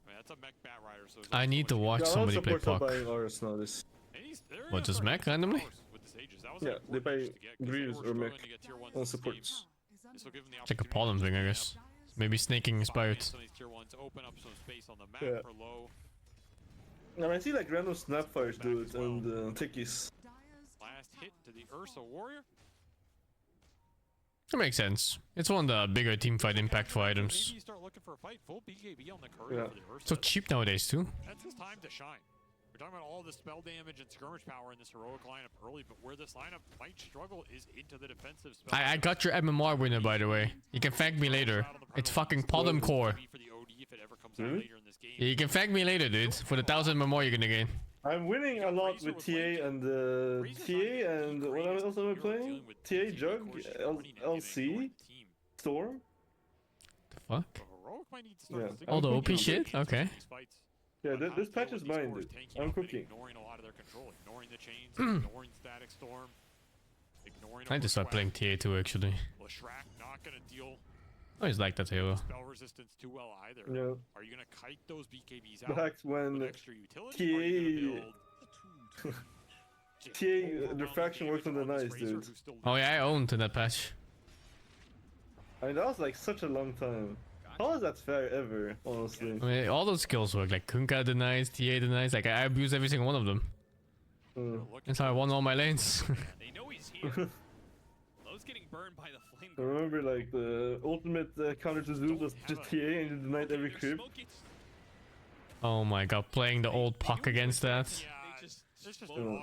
mean, that's a mech Batrider, so I need to watch somebody play puck. What, just mech randomly? Yeah, they buy Greaves or mech on supports. It's like a pollen thing, I guess. Maybe snaking inspired. Yeah. And I see like random snapfires do it and tickies. Last hit to the Ursa Warrior. That makes sense. It's one of the bigger teamfight impactful items. Maybe you start looking for a fight. Full BKB on the courier for the Ursa. So cheap nowadays too. That's his time to shine. We're talking about all the spell damage and skirmish power in this Heroic lineup early, but where this lineup might struggle is into the defensive spell. I got your MMR winner, by the way. You can thank me later. It's fucking Podem Core. You can thank me later, dude, for the 1000 MMR you're gonna gain. I'm winning a lot with TA and what else am I playing? TA Jug, LC, Storm. The fuck? Yeah. All the OP shit? Okay. Yeah, this patch is mine, dude. I'm cooking. Ignoring a lot of their control, ignoring the chains, ignoring Static Storm, ignoring. I just start playing TA too, actually. Leshrac not gonna deal. I always like that hero. Spell resistance too well either. Yeah. Are you gonna kite those BKBs out? Back when extra utility? TA diffraction worked on the nice, dude. Oh yeah, I owned in that patch. I mean, that was like such a long time. How is that fair ever, honestly? I mean, all those skills work. Like Kunkka denies, TA denies. Like I abuse every single one of them. That's how I won all my lanes. They know he's here. Lowe's getting burned by the flame. I remember like the ultimate counter to Zeus was just TA and you denied every creep. Oh my god, playing the old puck against that.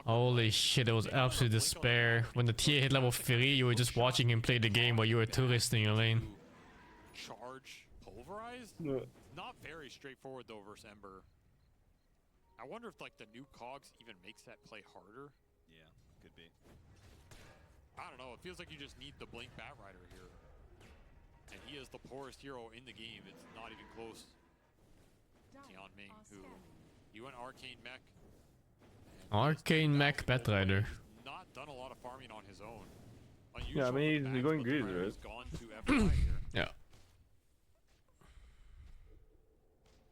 Holy shit, it was absolute despair. When the TA hit level 3, you were just watching him play the game while you were a tourist in your lane. Charge pulverized? No. Not very straightforward though versus Ember. I wonder if like the new cogs even makes that play harder. Yeah, could be. I don't know, it feels like you just need the Blink Batrider here. And he is the poorest hero in the game, it's not even close. Tian Ming, who he went Arcane Mech. Arcane Mech Batrider. Not done a lot of farming on his own. Yeah, I mean he's going greedy, right? Gone to FI here. Yeah.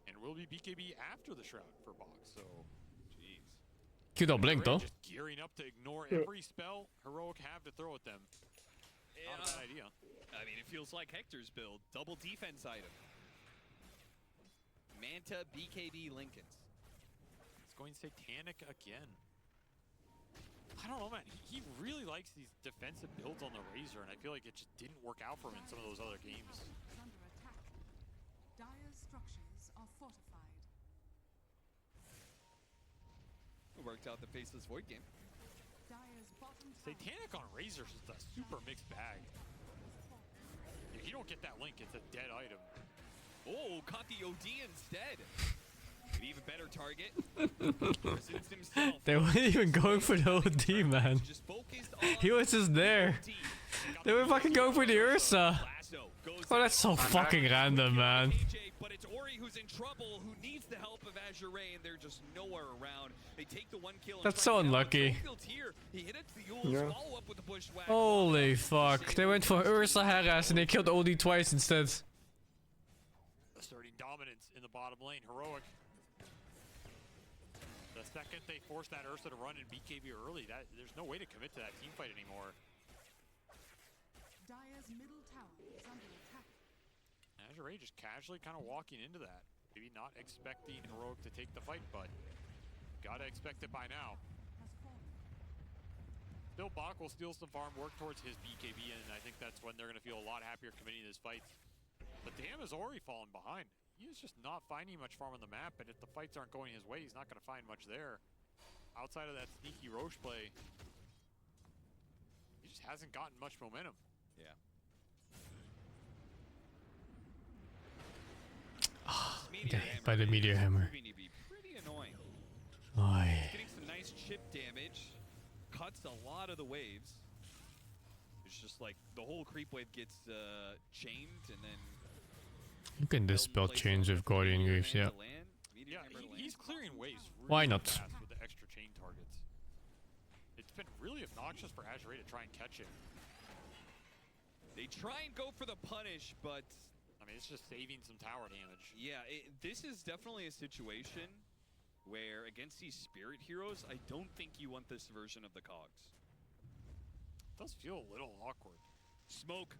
And will be BKB after the Shroud for Box, so jeez. Cute old Blink though. Just gearing up to ignore every spell Heroic have to throw at them. Not a bad idea. I mean, it feels like Hector's build. Double defense item. Manta, BKB, Lincolns. It's going Satanic again. I don't know, man. He really likes these defensive builds on the Razor, and I feel like it just didn't work out for him in some of those other games. Under attack. Dire's structures are fortified. It worked out the Faceless Void game. Dire's bottom Satanic on Razor is just a super mixed bag. If you don't get that link, it's a dead item. Oh, caught the OD instead. An even better target. Presents himself. They weren't even going for the OD, man. He was just there. They were fucking going for the Ursa. Oh, that's so fucking random, man. But it's Ori who's in trouble, who needs the help of Azure Ray, and they're just nowhere around. They take the 1 kill. That's so unlucky. He hit it to the Yules, follow up with the bushwhack. Holy fuck. They went for Ursa Harass and they killed OD twice instead. Asserting dominance in the bottom lane. Heroic. The second they force that Ursa to run in BKB early, there's no way to commit to that team fight anymore. Dire's middle tower is under attack. Azure Ray just casually kind of walking into that. Maybe not expecting Heroic to take the fight, but gotta expect it by now. Still, Bach will steal some farm, work towards his BKB, and I think that's when they're going to feel a lot happier committing to this fight. But damn, has already fallen behind. He is just not finding much farm on the map, and if the fights aren't going his way, he's not going to find much there. outside of that sneaky Roche play, he just hasn't gotten much momentum. Yeah. By the meteor hammer. Proving to be pretty annoying. Oy. Getting some nice chip damage, cuts a lot of the waves. It's just like the whole creep wave gets chained and then. You can dispel chains with Guardian Greaves, yeah. Yeah, he's clearing waves really Why not? fast with the extra chain targets. It's been really obnoxious for Azure to try and catch it. They try and go for the punish, but I mean, it's just saving some tower damage. yeah, this is definitely a situation where against these spirit heroes, I don't think you want this version of the cogs. It does feel a little awkward. Smoke.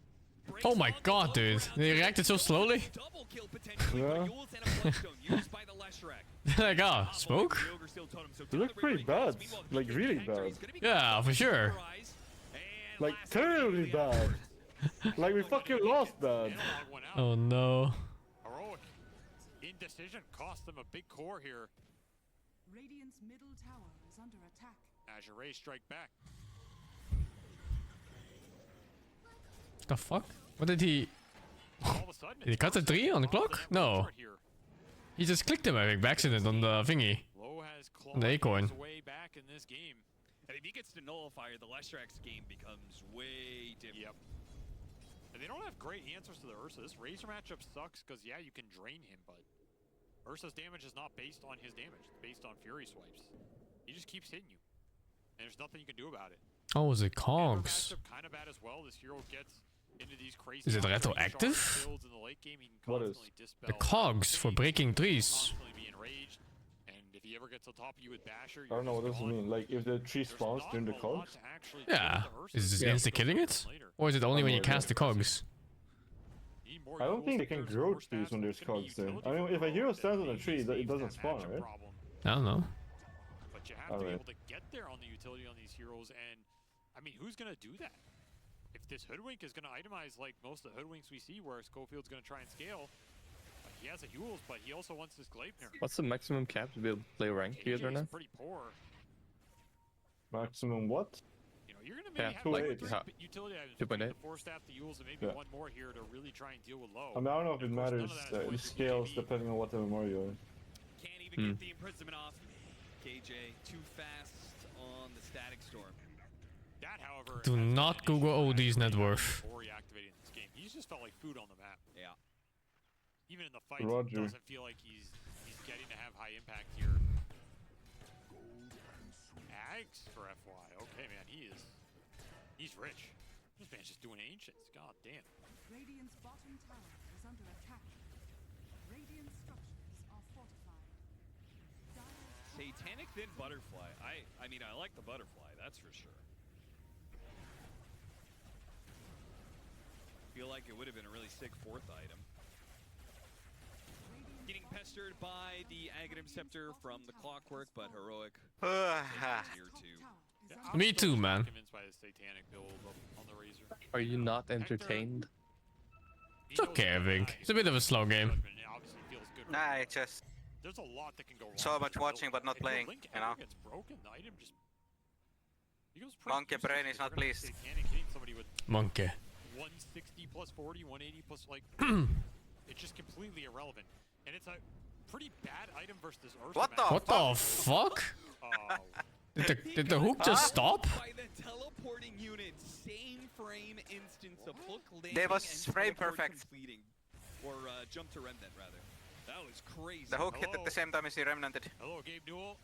Oh my god, dude. They reacted so slowly. Double kill potentially, Yeah. but Yule's and a Bloodstone used by the Leshrac. Like, ah, smoke? It looks pretty bad. Like, really bad. Yeah, for sure. Like, terribly bad. Like, we fucking lost bad. Oh no. Heroic indecision cost them a big core here. Radiant's middle tower is under attack. Azure strike back. The fuck? What did he... All of a sudden, Did he cut the 3 on the clock? No. He just clicked him, I think, by accident on the thingy. Low has On the acorn. his way back in this game. And if he gets to Nullifier, the Leshrac's game becomes way different. Yep. And they don't have great answers to the Ursa. This Razor matchup sucks because, yeah, you can drain him, but Ursa's damage is not based on his damage. It's based on Fury swipes. He just keeps hitting you. And there's nothing you can do about it. Oh, was it cogs? Kind of bad as well. This hero gets into these crazy Is it outrageous retroactive? sharp builds in the late game. He can What is? constantly dispel The cogs for breaking trees. constantly be enraged. And if he ever gets on top of you with Basher, I don't know what this mean. Like, if the tree spawns during the cogs? Yeah. Is this insta-killing it? Or is it only when you cast the cogs? I don't think they can grow trees when there's cogs there. I mean, if a hero stands on a tree, it doesn't spawn, right? I don't know. But you have to be able to get there on the utility on these heroes, and I mean, who's gonna do that? If this Hoodwink is gonna itemize like most of the Hoodwinks we see, where Schofield's gonna try and scale, he has a Hules, but he also wants this Gleipnir. What's the maximum cap to be able to play rank here KJ now? is pretty poor. Maximum what? You know, you're gonna maybe Yeah, have like, like how- utility items, 2.8. the 4-staff, the Yules, and maybe one more here to really try and deal with low. I mean, I don't know if it Of course, none matters. of that is going It through scales BKB. depending on what MMR you are. Can't even get the imprisonment off. KJ too fast on the static storm. That, however, Do not Google OD's net worth. before he activated this game, he's just felt like food on the map. Yeah. Even in the fights, Roger. it doesn't feel like he's getting to have high impact here. Ags for FY. Okay, man, he's rich. This man's just doing ancients. God damn. Radiant's bottom tower is under attack. Radiant structures are fortified. Satanic then butterfly. I mean, I like the butterfly, that's for sure. Feel like it would have been a really sick 4th item. Getting pestered by the Aghanim Scepter from the Clockwork, but Heroic. Tier 2. Me too, man. Convinced by the satanic build on the Razor. Are you not entertained? It's okay, I think. It's a bit of a slow game. Obviously feels good. Nah, it's just There's a lot that can go wrong. so with much the watching build. but not If your playing, link you know? ever gets broken, the item just he goes pretty Monkey useless. brain is not You're gonna pleased. Satanic hitting somebody with Monkey. 160 plus 40, 180 plus like it's just completely irrelevant. And it's a pretty bad item versus this Ursa What the match. What the fuck? Oh, Did the hook just stop? By the teleporting unit, same frame instance of hook landing They was and frame teleport perfect. completing. Or jump to remnant rather. That was crazy. The hook hit at the same time as he remnanted. Hello, Gabe Newell.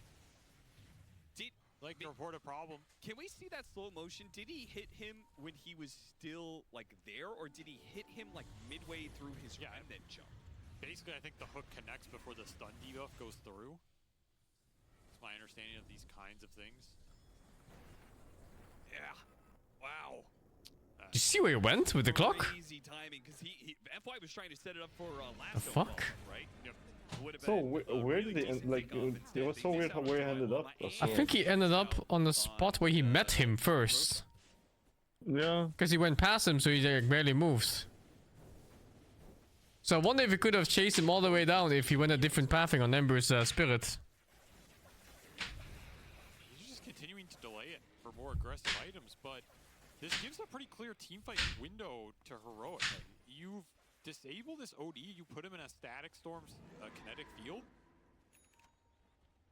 Did like to report a problem? Can we see that slow motion? Did he hit him when he was still like there, or did he hit him like midway through his remnant jump? Basically, I think the hook connects before the stun debuff goes through. That's my understanding of these kinds of things. Yeah. Wow. Did you see where he went with the clock? Crazy timing, because FY was trying to set it up for last The fuck? right? Yep. So where did they end? Like, it was so weird how where he ended up. I think he ended up on the spot where he met him first. Yeah. Because he went past him, so he like, barely moved. So I wonder if he could have chased him all the way down if he went a different pathing on Ember's spirit. aggressive items, but this gives a pretty clear teamfight window to Heroic. Like, you've disabled this OD, you put him in a static storm's kinetic field.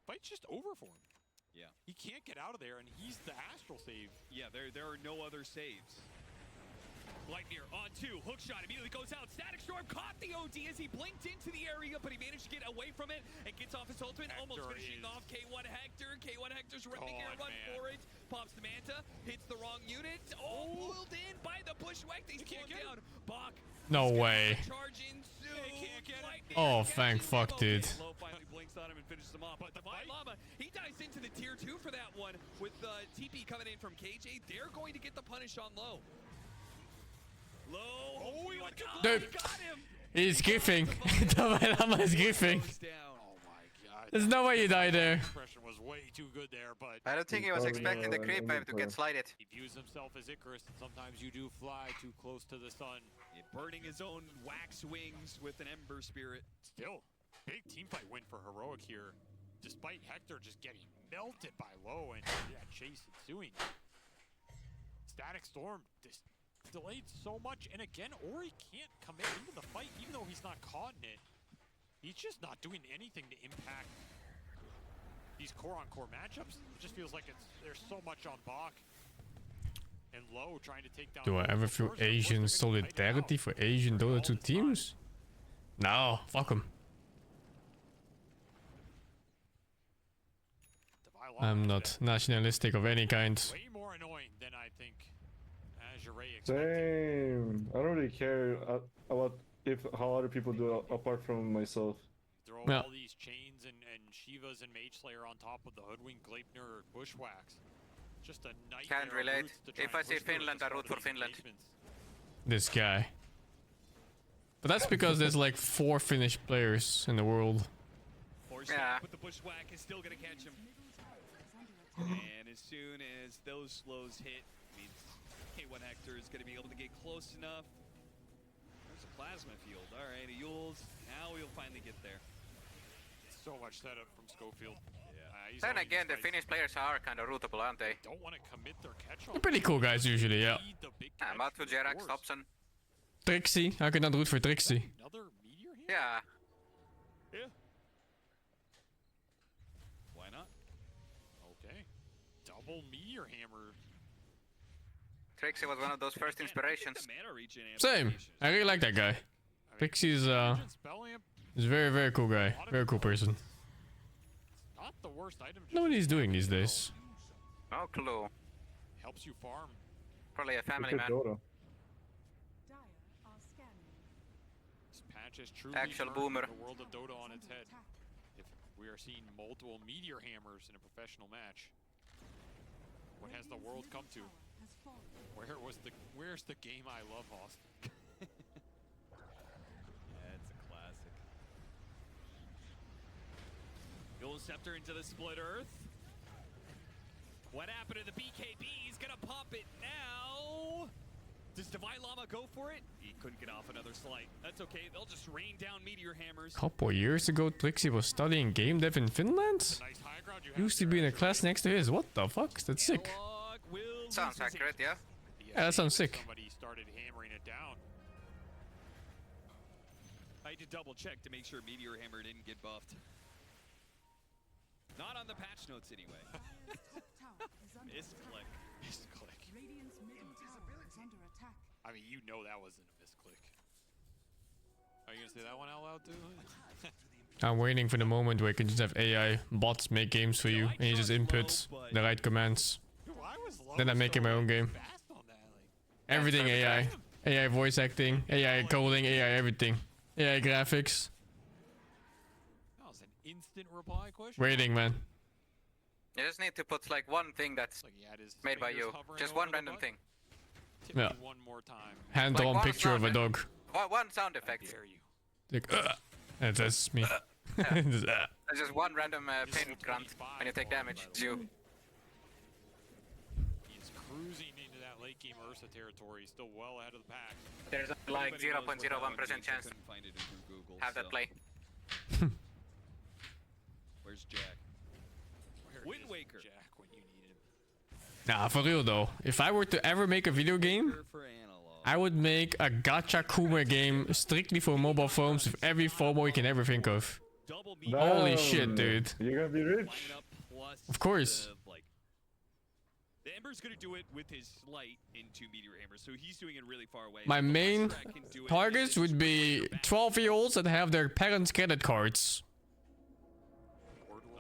Fight's just over for him. Yeah. He can't get out of there, and he's the astral save. Yeah, there are no other saves. Lightyear on two, hook shot immediately goes out. Static Storm caught the OD as he blinked into the area, but he managed to get away from it and gets off his ultimate, almost finishing off K1 Hector. K1 Hector's making a run for it. Pops the Manta, hits the wrong unit. Oh, pulled in by the Bushwhack. He's slowed down. Bach. No way. Charge in soon. Oh, thank fuck, dude. Low finally blinks on him and finishes him off. But the Llama, he dives into the tier 2 for that one. With TP coming in from KJ, they're going to get the punish on low. Low. Oh, Dude, he's griefing. The Llama is griefing. Oh my god. There's no way you die there. Expression was way too good there, but I don't think he was expecting the creep wave to get slided. he views himself as Icarus, and sometimes you do fly too close to the sun. Burning his own wax wings with an Ember Spirit. Still, big teamfight win for Heroic here, despite Hector just getting melted by Low and chase ensuing. Static Storm just delayed so much, and again, Ori can't commit into the fight, even though he's not caught in it. He's just not doing anything to impact these core-on-core matchups. It just feels like there's so much on Bach and Low trying to take down. Do I ever feel Asian solidarity for Asian Dota 2 teams? No, fuck them. I'm not nationalistic of any kind. Way more annoying than I think Same. I don't really care about how other people do it apart from myself. Throw all these chains and Shivas and Mage Slayer on top of the Hoodwink, Gleipnir, or Bushwhacks. Just a nightmare. Can't relate. If I see Finland, I root for Finland. This guy. But that's because there's like 4 Finnish players in the world. Yeah. But the Bushwhack is still going to catch him. And as soon as those slows hit, means K1 Hector is going to be able to get close enough. There's a plasma field. All right, Yules. Now we'll finally get there. So much setup from Schofield. Yeah. Then again, the Finnish players are kind of rootable, aren't they? Don't want to commit their catch. They're pretty cool guys usually, yeah. Matu, Jerax, Thompson. Trixie, I could not root for Trixie. Another meteor here? Yeah. Yeah. Why not? Okay. Double meteor hammer. Trixie was one of those first inspirations. Same. I really like that guy. Trixie's is very, very cool guy. Very cool person. Not the worst item. I don't know what he's doing these days. No clue. Helps you farm. Probably a family Look at man. Dota. This patch has truly Actual turned boomer. the world of Dota on its head. If we are seeing multiple meteor hammers in a professional match, what has the world come to? Where's the game I love, Austin? Yeah, it's a classic. Gold Scepter into the Split Earth. What happened to the BKB? He's gonna pop it now. Does Divine Llama go for it? He couldn't get off another slight. That's okay. They'll just rain down meteor hammers. Couple years ago, Trixie was studying game dev in Finland. Used to be in a class next to his. What the fuck? That's sick. Sounds accurate, yeah. Yeah, that sounds sick. Somebody started hammering it down. I had to double check to make sure Meteor Hammer didn't get buffed. Not on the patch notes anyway. Misclick. Misclick. I mean, you know that wasn't a misclick. Are you gonna say that one out loud too? I'm waiting for the moment where you can just have AI bots make games for you and you just input the right commands. Then I'm making my own game. Everything AI. AI voice acting, AI coding, AI everything. AI graphics. That was an instant reply question. Waiting, man. You just need to put like one thing that's made by you. Just one random thing. Yeah. One more time. Hand-drawn Like one picture of a sound dog. One sound effect. Like, that's me. There's just one random pin grunt when you take damage. It's you. He's cruising into that late game Ursa territory, still well ahead of the pack. There's like 0.01% chance to have that play. Where's Jack? Where Wind is Waker. Jack when you need him? Nah, for real though. If I were to ever make a video game, I would make a gacha Kumer game strictly for mobile phones with every FOMO you can ever think of. Holy shit, dude. You're gonna be rich. Of course. The Ember's gonna do it with his slight into Meteor Hammer, so he's doing it really far away. My main targets would be 12-year-olds that have their parents' credit cards.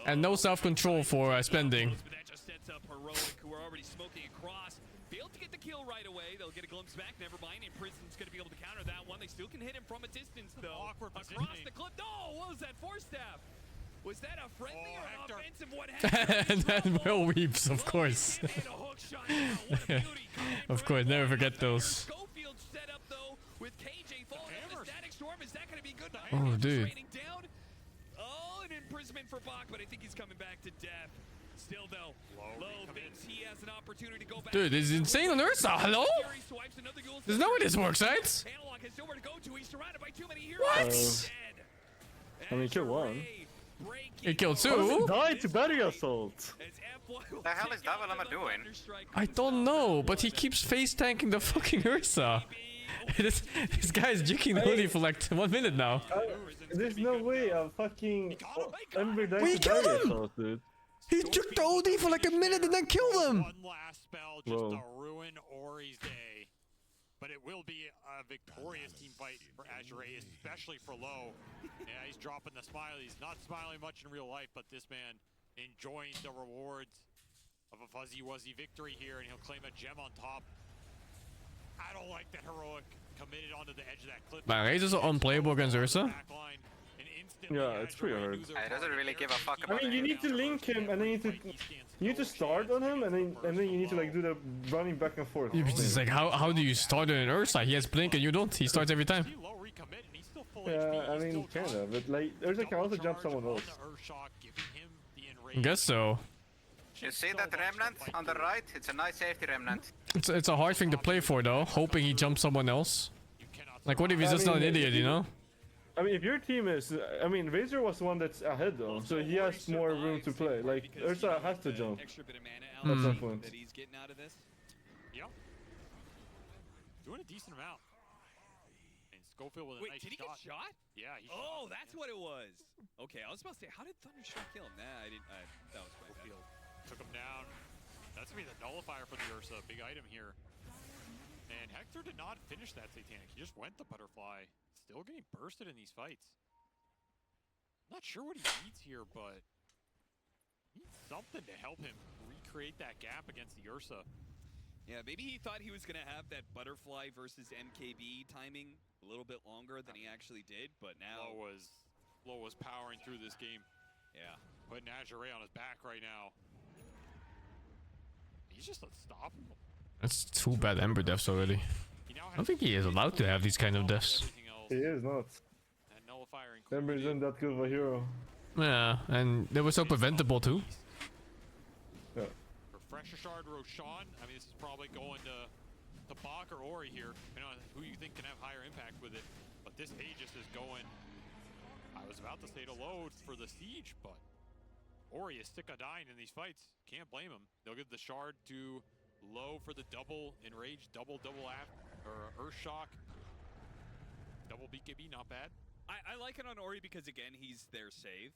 And no self-control for spending. But that just sets up Heroic, who are already smoking across. Failed to get the kill right away. They'll get a glimpse back. Never mind. Imprison's going to be able to counter that one. They still can hit him from a distance, though. Awkward across positioning. the clip. No! What was that? Force staff. Was that a friendly or an offensive? What happened? And then Will weeps, of course. Of course, never forget those. Schofield set up, though, with KJ falling on the static storm. Is that going to be good? Oh, dude. Raining down. Oh, an imprisonment for Bach, but I think he's coming back to death. Still, though, Low thinks he has an opportunity to go back. Dude, this is insane on Ursa. Hello? There's no way this works, right? Analog has nowhere to go to. He's surrounded by too many heroes. What? I mean, he killed one. He killed How does two. he die to Barry Assault? What the hell is Davalama doing? I don't know, but he keeps face tanking the fucking Ursa. this guy's juking the hoodie for like 1 minute now. There's no way a fucking Ember died We to killed Barry him! Assault, dude. He juked the OD for like a minute and then killed him. One last spell just to ruin Ori's day. But it will be a victorious team fight for Azure, especially for Low. Yeah, he's dropping the smile. He's not smiling much in real life, but this man enjoying the rewards of a fuzzy wuzzy victory here, and he'll claim a gem on top. I don't like that Heroic committed onto the edge of that cliff. Maar Razor's are unplayable against Ursa. Yeah, it's pretty hard. He doesn't really give a fuck I about mean, you need to link him, and then you need to start on him, and then you need to like do the running back and forth. Yeah, but it's like how do you start on an Ursa? He has blink and you don't. He starts every time. Yeah, I mean, kinda, but like, Ursa can also jump someone else. I guess so. You see that remnant on the right? It's a nice safety remnant. It's a hard thing to play for though, hoping he jumps someone else. Like what if he's just not an idiot, you know? I mean, if your team is, I mean, Razor was the one that's ahead though, so he has more room to play. Like Ursa has to jump at some point. That he's getting out of this. Yep. Doing a decent amount. And Schofield with a nice did he get shot? Yeah, he Oh, that's what it was. Okay, I was about to say, how did Thunderstruck kill him? Nah, I didn't. That was my bad. took him down. That's gonna be the nullifier for the Ursa. Big item here. And Hector did not finish that Satanic. He just went the butterfly. Still getting bursted in these fights. Not sure what he needs here, but he needs something to help him recreate that gap against the Ursa. Yeah, maybe he thought he was going to have that butterfly versus MKB timing a little bit longer than he actually did, but now... Low was powering through this game. Yeah. Putting Azure on his back right now. He's just unstoppable. That's 2 bad Ember deaths already. I don't think he is allowed to have these kind of deaths. He is not. Ember isn't that good of a hero. Yeah, and they were so preventable too. Yeah. Refresher Shard Roshan. I mean, this is probably going to Bach or Ori here. You know, who you think can have higher impact with it. But this Aegis is going... I was about to say to load for the siege, but Ori is sick of dying in these fights. Can't blame him. They'll give the Shard to Low for the double enrage, double Earth Shock. Double BKB, not bad. I like it on Ori because, again, he's their save.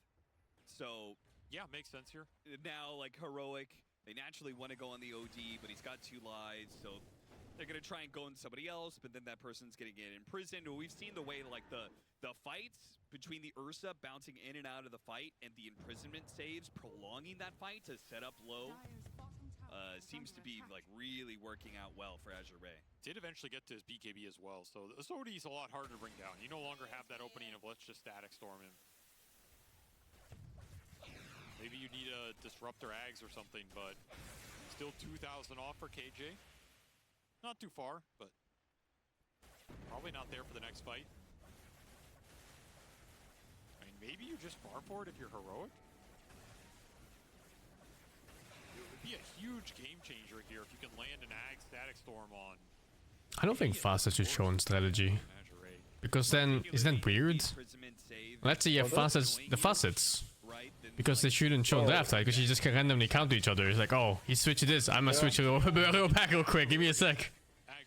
So... Yeah, makes sense here. Now, like, Heroic, they naturally want to go on the OD, but he's got 2 lives, so they're going to try and go on somebody else, but then that person's going to get imprisoned. We've seen the way, like, the fights between the Ursa bouncing in and out of the fight and the imprisonment saves, prolonging that fight to set up Low, seems to be, like, really working out well for Azure Ray. Did eventually get to his BKB as well, so this OD is a lot harder to bring down. You no longer have that opening of let's just static storm him. Maybe you need a Disruptor Ags or something, but still 2,000 off for KJ. Not too far, but probably not there for the next fight. I mean, maybe you just farm for it if you're Heroic. It would be a huge game changer here if you can land an Ag Static Storm on. I don't think Facet should show in strategy. Because then, isn't that weird? Let's say you have Facets, the Facets. Because they shouldn't show draft height, because you just can randomly counter each other. It's like, oh, he switched this, I'm gonna switch it back real quick, give me a sec.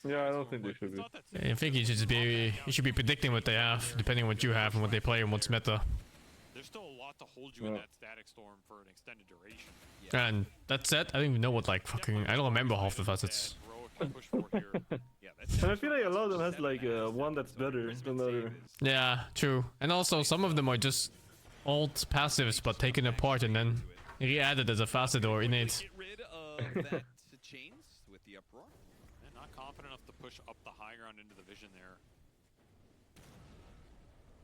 Yeah, I don't think they should be. I think you should just be, you should be predicting what they have, depending on what you have and what they play and what's meta. There's still a lot to hold you in that static storm for an extended duration. And that said, I don't even know what like fucking, I don't remember half the facets. And I feel like a lot of them has like one that's better than the other. Yeah, true. And also some of them are just old passives but taken apart and then re-added as a facet or innate. Get rid of that chains with the uproar. And not confident enough to push up the high ground into the vision there.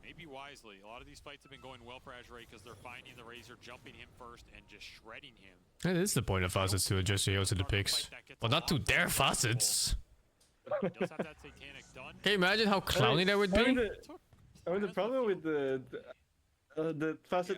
Maybe wisely. A lot of these fights have been going well for Azure because they're finding the Razor, jumping him first, and just shredding him. That is the point of facets to adjust heroes to the picks. But not to their facets. He does have that satanic done. Can you imagine how clowny that would be? I mean, the problem with the facet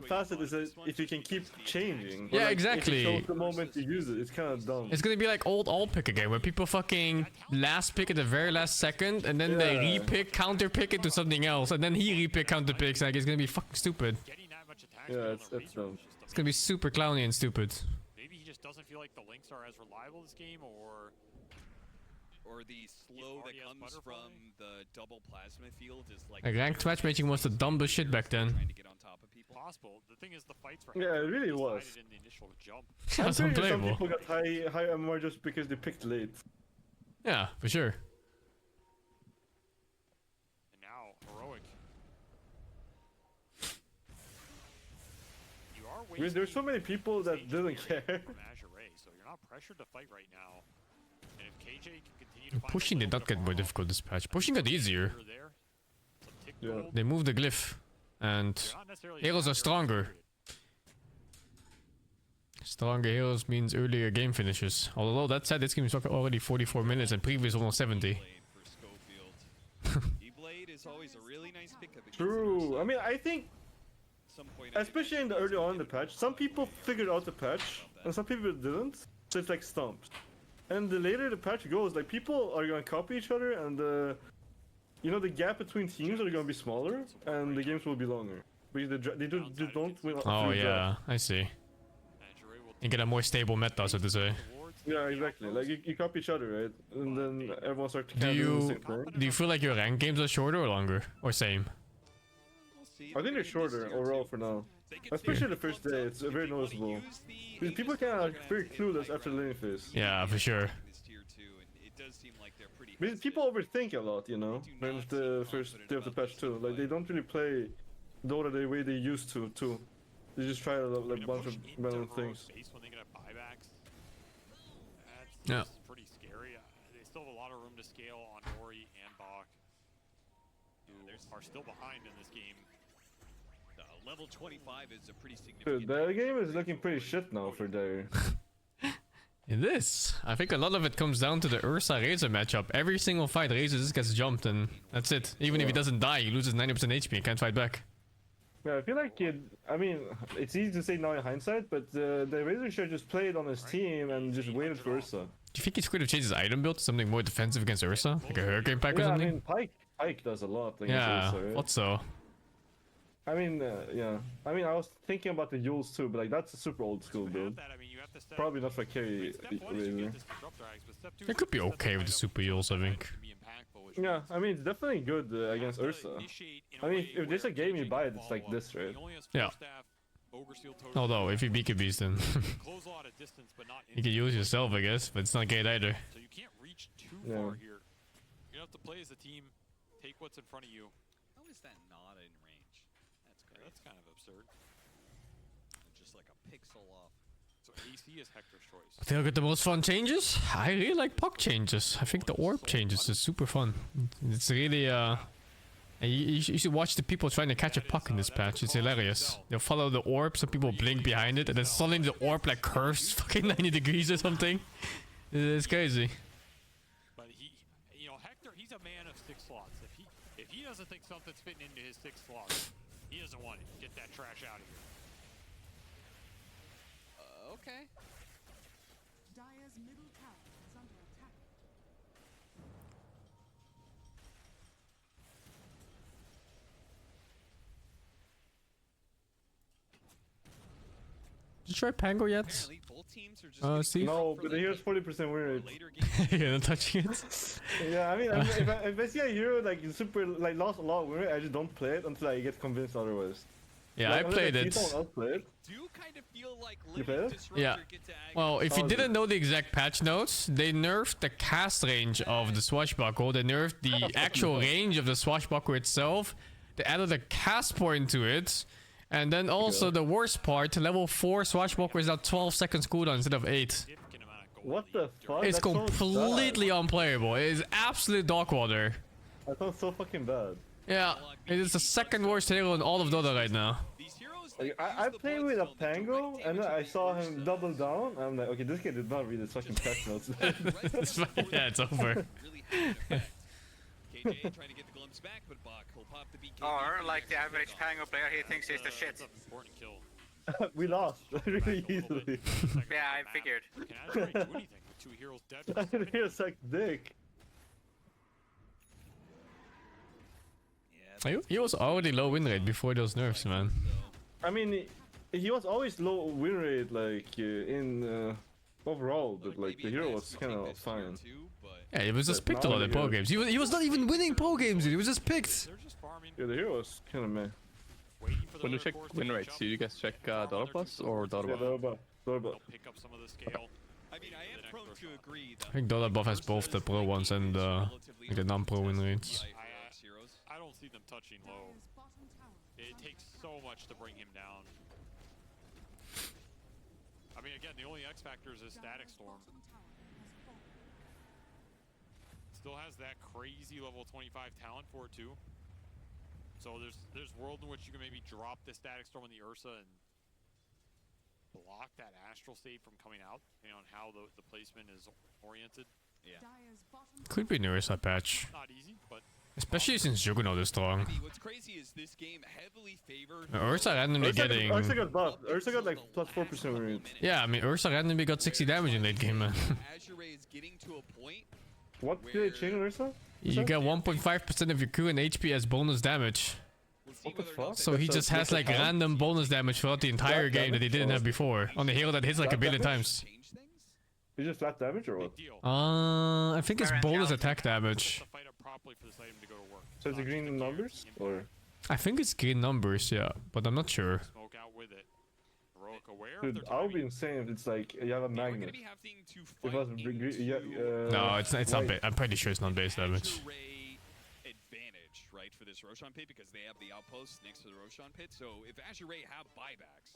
facet is that if you can keep changing. Yeah, like, exactly. If it shows the moment you use it, it's kind of dumb. It's gonna be like old all pick again, where people fucking last pick at the very last second, and then they re-pick, counter pick it to something else, and then he re-pick, counter picks. Like it's gonna be fucking stupid. Yeah, it's dumb. It's gonna be super clowny and stupid. Maybe he just doesn't feel like the links are as reliable this game, or the slow that comes from the double plasma field is like Ranked matchmaking was the dumbest shit back then. trying to get on top of people. Possible. The thing is, the fights for Yeah, it really was. in the initial jump. That's I'm pretty sure unplayable. some people got high MMR just because they picked late. Yeah, for sure. And now heroic. You are I mean, there's so many people that didn't care. from Azure, so you're not pressured to fight right now. And if KJ can continue to find Pushing did not get more difficult this patch. Pushing got easier. Yeah. They moved the glyph, and heroes are stronger. Stronger heroes means earlier game finishes. Although that said, this game is already 44 minutes and previous almost 70. E-Blade is always a really nice pickup. True. I mean, I think, especially in the early on in the patch, some people figured out the patch and some people didn't. So it's like stumped. And the later the patch goes, like people are gonna copy each other, and you know, the gap between teams are gonna be smaller, and the games will be longer because they don't win. Oh through yeah, draft. I see. You get a more stable meta, so to say. Yeah, exactly. Like you copy each other, right? And then everyone starts to Do the you same thing. do you feel like your ranked games are shorter or longer or same? I think they're shorter overall for now. Especially the first day, it's very noticeable. Because people kind of like very clueless after the laning phase. Yeah, for sure. Because people overthink a lot, you know, when it's the first day of the patch too. Like they don't really play Dota the way they used to too. They just try like a bunch of random things. When they get buybacks, Yeah. that's pretty scary. They still have a lot of room to scale on Ori and Bach, who are still behind in this game. Level 25 is a pretty significant. Dude, the game is looking pretty shit now for Dire. It is. I think a lot of it comes down to the Ursa Razor matchup. Every single fight Razor just gets jumped and that's it. Even if he doesn't die, he loses 90% HP and can't fight back. Yeah, I feel like I mean, it's easy to say now in hindsight, but the Razor should just played on his team and just waited for Ursa. Do you think he could have changed his item build to something more defensive against Ursa? Like a Hurricane Pack or Yeah, I something? mean, Pike does a lot against Yeah, Ursa, right? thought so. I mean, yeah. I mean, I was thinking about the Yules too, but like that's a super old school build. Probably not for carry Razor. It could be okay with the super heals, I think. Yeah, I mean, it's definitely good against Ursa. I mean, if there's a game you buy it, it's like this, right? Yeah. Although, if you BKBs, then you can use yourself, I guess, but it's not great either. So you can't reach too Yeah. far here. You have to play as a team, take what's in front of you. How is that not in range? That's great. That's kind of absurd. Just like a pixel off. So AC is Hector's choice. But they'll get the most fun changes. I really like puck changes. I think the orb changes is super fun. It's really you should watch the people trying to catch a puck in this patch. It's hilarious. They'll follow the orb, some people blink behind it, and then suddenly the orb like curves fucking 90 degrees or something. It's crazy. But you know, Hector, he's a man of 6 slots. If he doesn't think something's fitting into his 6 slots, he doesn't want it. Get that trash out of here. Okay. Dire's middle tower is under attack. try Pango yet? Steve? No, but the hero's 40% win rate. You're not touching it? Yeah, I mean, if I see a hero like super like lost a lot of win rate, I just don't play it until I get convinced otherwise. Yeah, like, I played it. You played it? Yeah. Well, if you didn't know the exact patch notes, they nerfed the cast range of the Swashbuckle. They nerfed the actual range of the Swashbuckle itself. They added a cast point to it. And then also the worst part, level 4 Swashbuckle is now 12 seconds cooldown instead of 8. What the fuck? It's completely unplayable. It is absolute dog water. That sounds so fucking bad. Yeah, it is the second worst hero in all of Dota right now. Like, I played with a Pango and then I saw him double down. I'm like, okay, this guy did not read his fucking patch notes. Yeah, it's over. Or like the average Pango player, he thinks he's the shit. We lost really easily. Yeah, I figured. I didn't hear suck dick. He was already low win rate before those nerfs, man. I mean, he was always low win rate, like in overall, but like the hero was kind of fine. Yeah, he was just picked a lot in pro games. He was not even winning pro games, dude. He was just picked. Yeah, the hero was kind of meh. When you check win rates, do you guys check Dota Plus or Dota Buff? Dota Buff. I think Dota Buff has both the pro ones and the non-pro win rates. I don't see them touching low. It takes so much to bring him down. I mean, again, the only X factor is his Static Storm. Still has that crazy level 25 talent for it too. So there's world in which you can maybe drop the Static Storm on the Ursa and block that Astral Save from coming out, depending on how the placement is oriented. Yeah. Could be an Ursa patch. Not easy, but especially since Juggernaut is strong. What's crazy is this game heavily favored. Ursa randomly getting. Ursa got buffed. Ursa got like plus 4% win rate. Yeah, I mean Ursa randomly got 60 damage in late game, man. What did they change Ursa? You get 1.5% of your Q and HP as bonus damage. What the fuck? So he just has like random bonus damage throughout the entire game that he didn't have before on a hero that hits like a billion times. Is it flat damage or what? I think it's bonus attack damage. So it's the green numbers or? I think it's green numbers, yeah, but I'm not sure. Dude, I would be insane if it's like you have a magnet. If it was no, it's not. I'm pretty sure it's not base damage. Advantage, right, for this Roshan pit because they have the outpost next to the Roshan pit. So if Azure Ray have buybacks,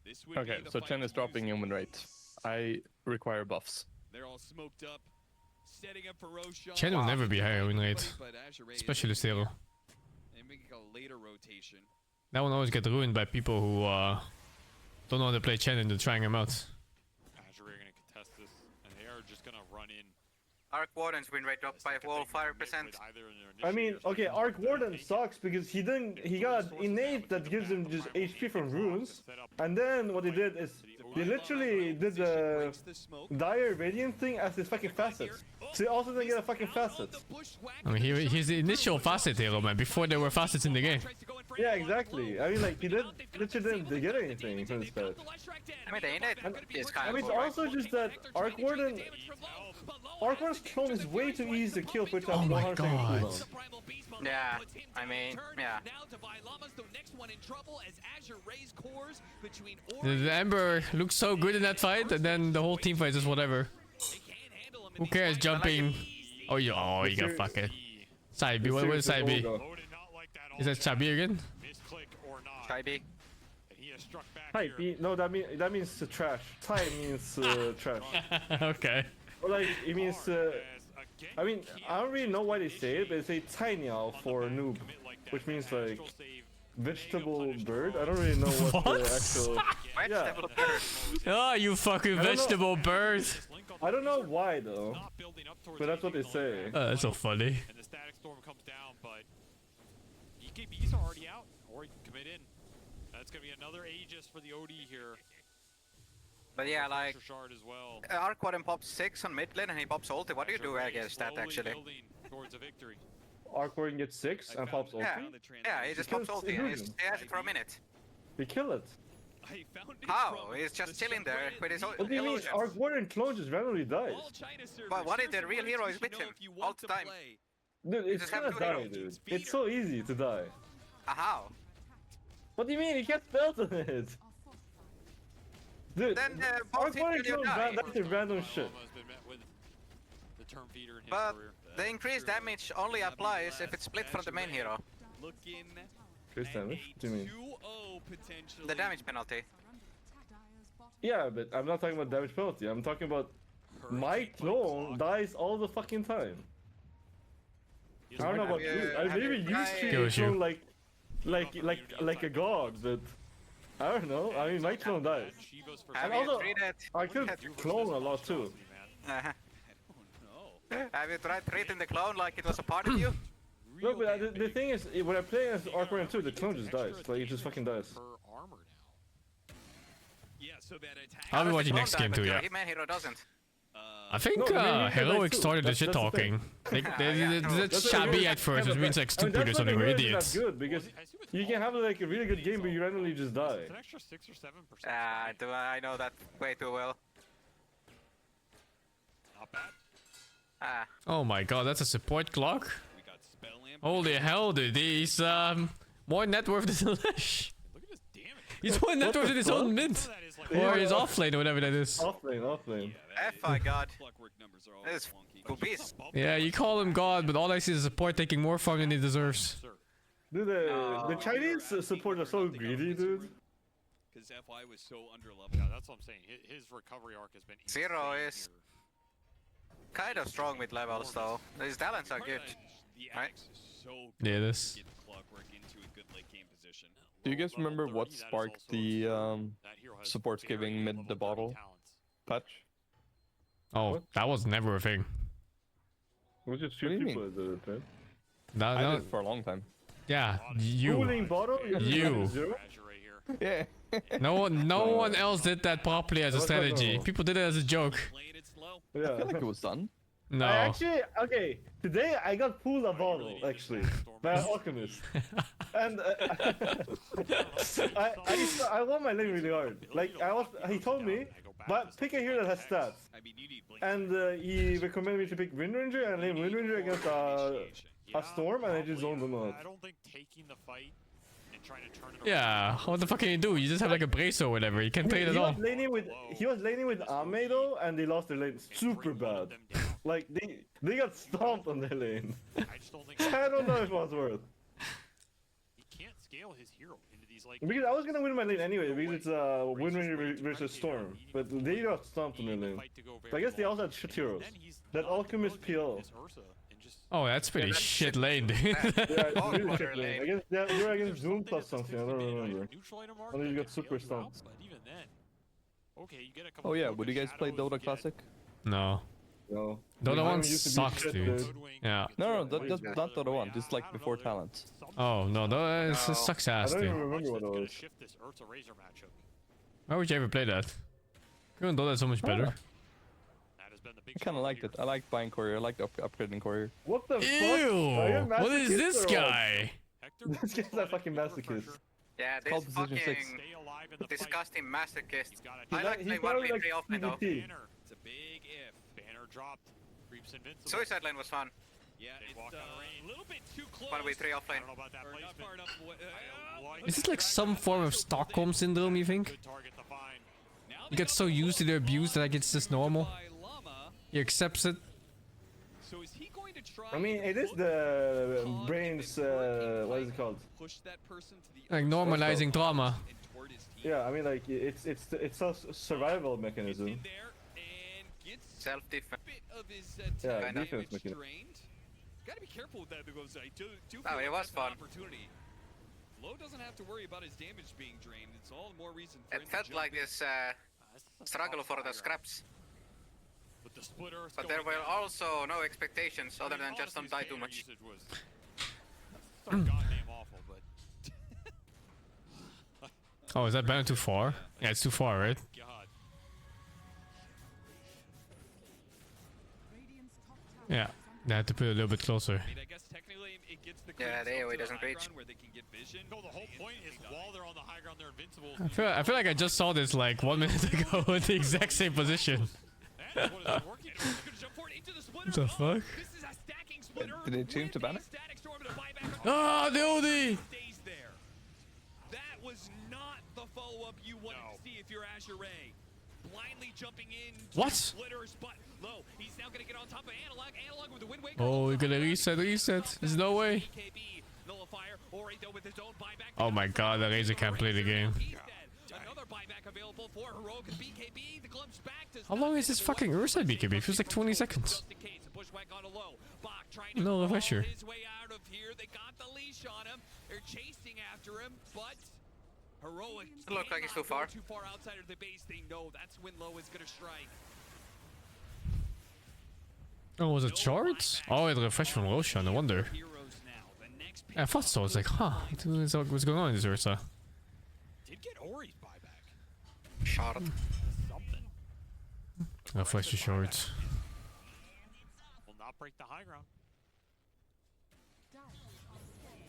this would okay, be the so Chen is dropping in win rate. I require buffs. They're all smoked up, setting up for Roshan. Chen will never be higher win rate, especially this hero. And making a later rotation. That one always get ruined by people who don't know how to play Chen and they're trying him out. Azure are gonna contest this, and they are just gonna run in. Arc Warden's win rate dropped by whole 5%. I mean, okay, Arc Warden sucks because he got innate that gives him just HP from runes, and then what they did is they literally did the Dire Radiant thing as his fucking facets. So he also didn't get a fucking facet. I mean, he's the initial facet hero, man, before there were facets in the game. Yeah, exactly. I mean, like, he literally didn't get anything from this patch. I mean, the innate is kind of I mean, it's cool, also just that Arc Warden's clone is way too easy to kill for it to have 100 second cooldown. Yeah, I mean, yeah. The Ember looks so good in that fight, and then the whole team fight is just whatever. Who cares jumping? Oh, you got fucking Side B. What is Side B? Is that Chabi again? Chabi. Type B. No, that means trash. Type means trash. Okay. Or like it means. I mean, I don't really know why they say it, but they say Tainyao for noob, which means like vegetable bird. I don't really know what the actual. Vegetable bird. Oh, you fucking vegetable bird. I don't know why though, but that's what they say. That's so funny. And the Static Storm comes down, but EKBs are already out, or he can commit in. That's gonna be another Aegis for the OD here. But yeah, like, Shard as well. Arc Warden pops 6 on mid lane and he pops ulti. What do you do against that actually? Towards a victory. Arc Warden gets 6 and pops ulti? Yeah, he just pops ulti and he has it for a minute. We kill it. I found it How? from He's just the chilling there subreddit with his League own What do you mean? illusions. Our warrior and clone just randomly dies. All China servers. But what if Here's the real some hero words is you with should him know if you all want the to time? play. Dude, it's just have gonna two die, heroes. dude. It's so easy to die. How? What do you mean? You can't spell on it. Dude, Then our both warrior hit you clone, die. that's a random shit. Has been met with the term feeder in his But career. the increased damage only applies if it's split from the main hero. Looking Increased damage? What do you mean? 2-0 potentially. The damage penalty. Yeah, but I'm not talking about damage penalty. I'm talking about my clone dies all the fucking time. I don't know about you. I maybe you treat your clone like a god, but I don't know. I mean, my clone dies. And also, I could clone a lot too. Have you tried treating the clone like it was a part of you? No, but the thing is, when I play as Arcorian 2, the clone just dies. Like, it just fucking dies. Yeah, so that attack. I'll be watching next game too, yeah. Main hero doesn't. I think No, the main hero Heroic dies too. started the That's shit the thing. talking. That's shabby at first, which means like stupid or something, we're idiots. That's good because you can have like a really good game, but you randomly just die. It's an extra 6 or 7%. I know that way too well. Not bad. Oh my god, that's a support clock? We got spell amp. Holy hell, dude, he's more net worth than Lash. He's more net worth than his own mid. Or his offlane or whatever that is. Offlane. My god. That is boobies. Yeah, you call him god, but all I see is support taking more farm than he deserves. Dude, the Chinese support are so greedy, dude. Because FI was so underleveled. Yeah, that's what I'm saying. His recovery arc has been Zero insane is here. kind of strong with levels though. His talents are good. Right? Yeah, it is. Get Clockwork into a good late game position. Do you guys remember what sparked the supports giving mid the bottle patch? Oh, that was never a thing. We just What do shoot you people mean? at the time. No, I no. did it for a long time. Yeah, you. Cooling bottle? You. Zero? Yeah. No one else did that properly as a strategy. People did it as a joke. Yeah. I feel like it was done. No. Okay, today I got pulled a bottle, actually, by an alchemist. And I won my lane really hard. Like, he told me, but pick a hero that has stats. And he recommended me to pick Wind Ranger and lane Wind Ranger against a Storm, and I just zoned them out. I don't think taking the fight and trying to turn it Yeah, what the fuck can you do? You just have like a brace or whatever. You can't play it at all. He was laning with Ame though, and they lost their lane super bad. Like, they got stomped on their lane. I don't know if it was worth. He can't scale his hero into these like. Because I was gonna win my lane anyway, because it's Wind Ranger versus Storm. But they got stomped on their lane. I guess they also had shit heroes. That Alchemist PL. Oh, that's pretty shit lane, dude. Yeah, it's really shit lane. I guess they were against Zoom plus something, I don't remember. And then you got super stomped. Oh yeah, would you guys play Dota Classic? No. No. Dota 1 sucks, dude. Yeah. No, just not Dota 1, just like before talents. Oh, no, Dota sucks ass, I don't dude. even remember what it was. Why would you ever play that? Couldn't Dota so much better. I kind of liked it. I liked buying courier. I liked upgrading courier. What the Ew! fuck? What is this guy? This guy's a fucking masochist. Yeah, this called Position fucking 6. disgusting masochist. He's I like he's playing probably 1v3 like offlane though. PvP. It's a big if. Banner dropped. Creeps invincible. Suicide lane was fun. Yeah, it's a little bit too close. 1v3 offlane. I don't know about that Or not far enough away. Is this like some form of Stockholm syndrome, you think? He gets so used to the abuse that like it's just normal. He accepts it. So is he going to try? I mean, it is the brain's, what is it called? Push that person to the Like normalizing trauma. Yeah, I mean, like, it's a survival mechanism. Self-defense. Yeah, Kinda. defense mechanism. Gotta be careful with that because I do feel Oh, like it was that's fun. an opportunity. Flo doesn't have to worry about his damage being drained. It's all the more reason for It him felt to like jump in. this struggle for the scraps. With the splitter But there were also no expectations other than just don't die too much. So goddamn awful, but Oh, is that banner too far? Yeah, it's too far, right? God. Yeah, they had to put it a little bit closer. I mean, I guess technically it gets the Yeah, the AoE doesn't reach. where they can get vision. No, the whole point is while they're on the high ground, they're invincible. I feel like I just saw this like 1 minute ago in the exact same position. What the fuck? Did they change the banner? Ah, the OD! That was not the follow-up you wanted to see if you're Azure Ray. Blindly jumping in. What? Splitters, but low. He's now gonna get on top of Analog. Analog with the Wind Waker. Oh, we're gonna reset. There's no way. Nullifier. Ori though with his own buyback. Oh my god, the Razor can't play the game. Another buyback available for Heroic and BKB. The glimpse back to How long is this fucking Ursa BKB? It feels like 20 seconds. No refresher. His way out of here. They got the leash on him. They're chasing after him, but Heroic Look like he's too far. Too far outside of the base. They know that's when Low is gonna strike. Oh, was it shards? Oh, it refreshed from Roshan, no wonder. I thought so. I was like, huh, what's going on in this Ursa? Did get Ori's buyback. Shard. Something. Refresh the shards. Will not break the high ground.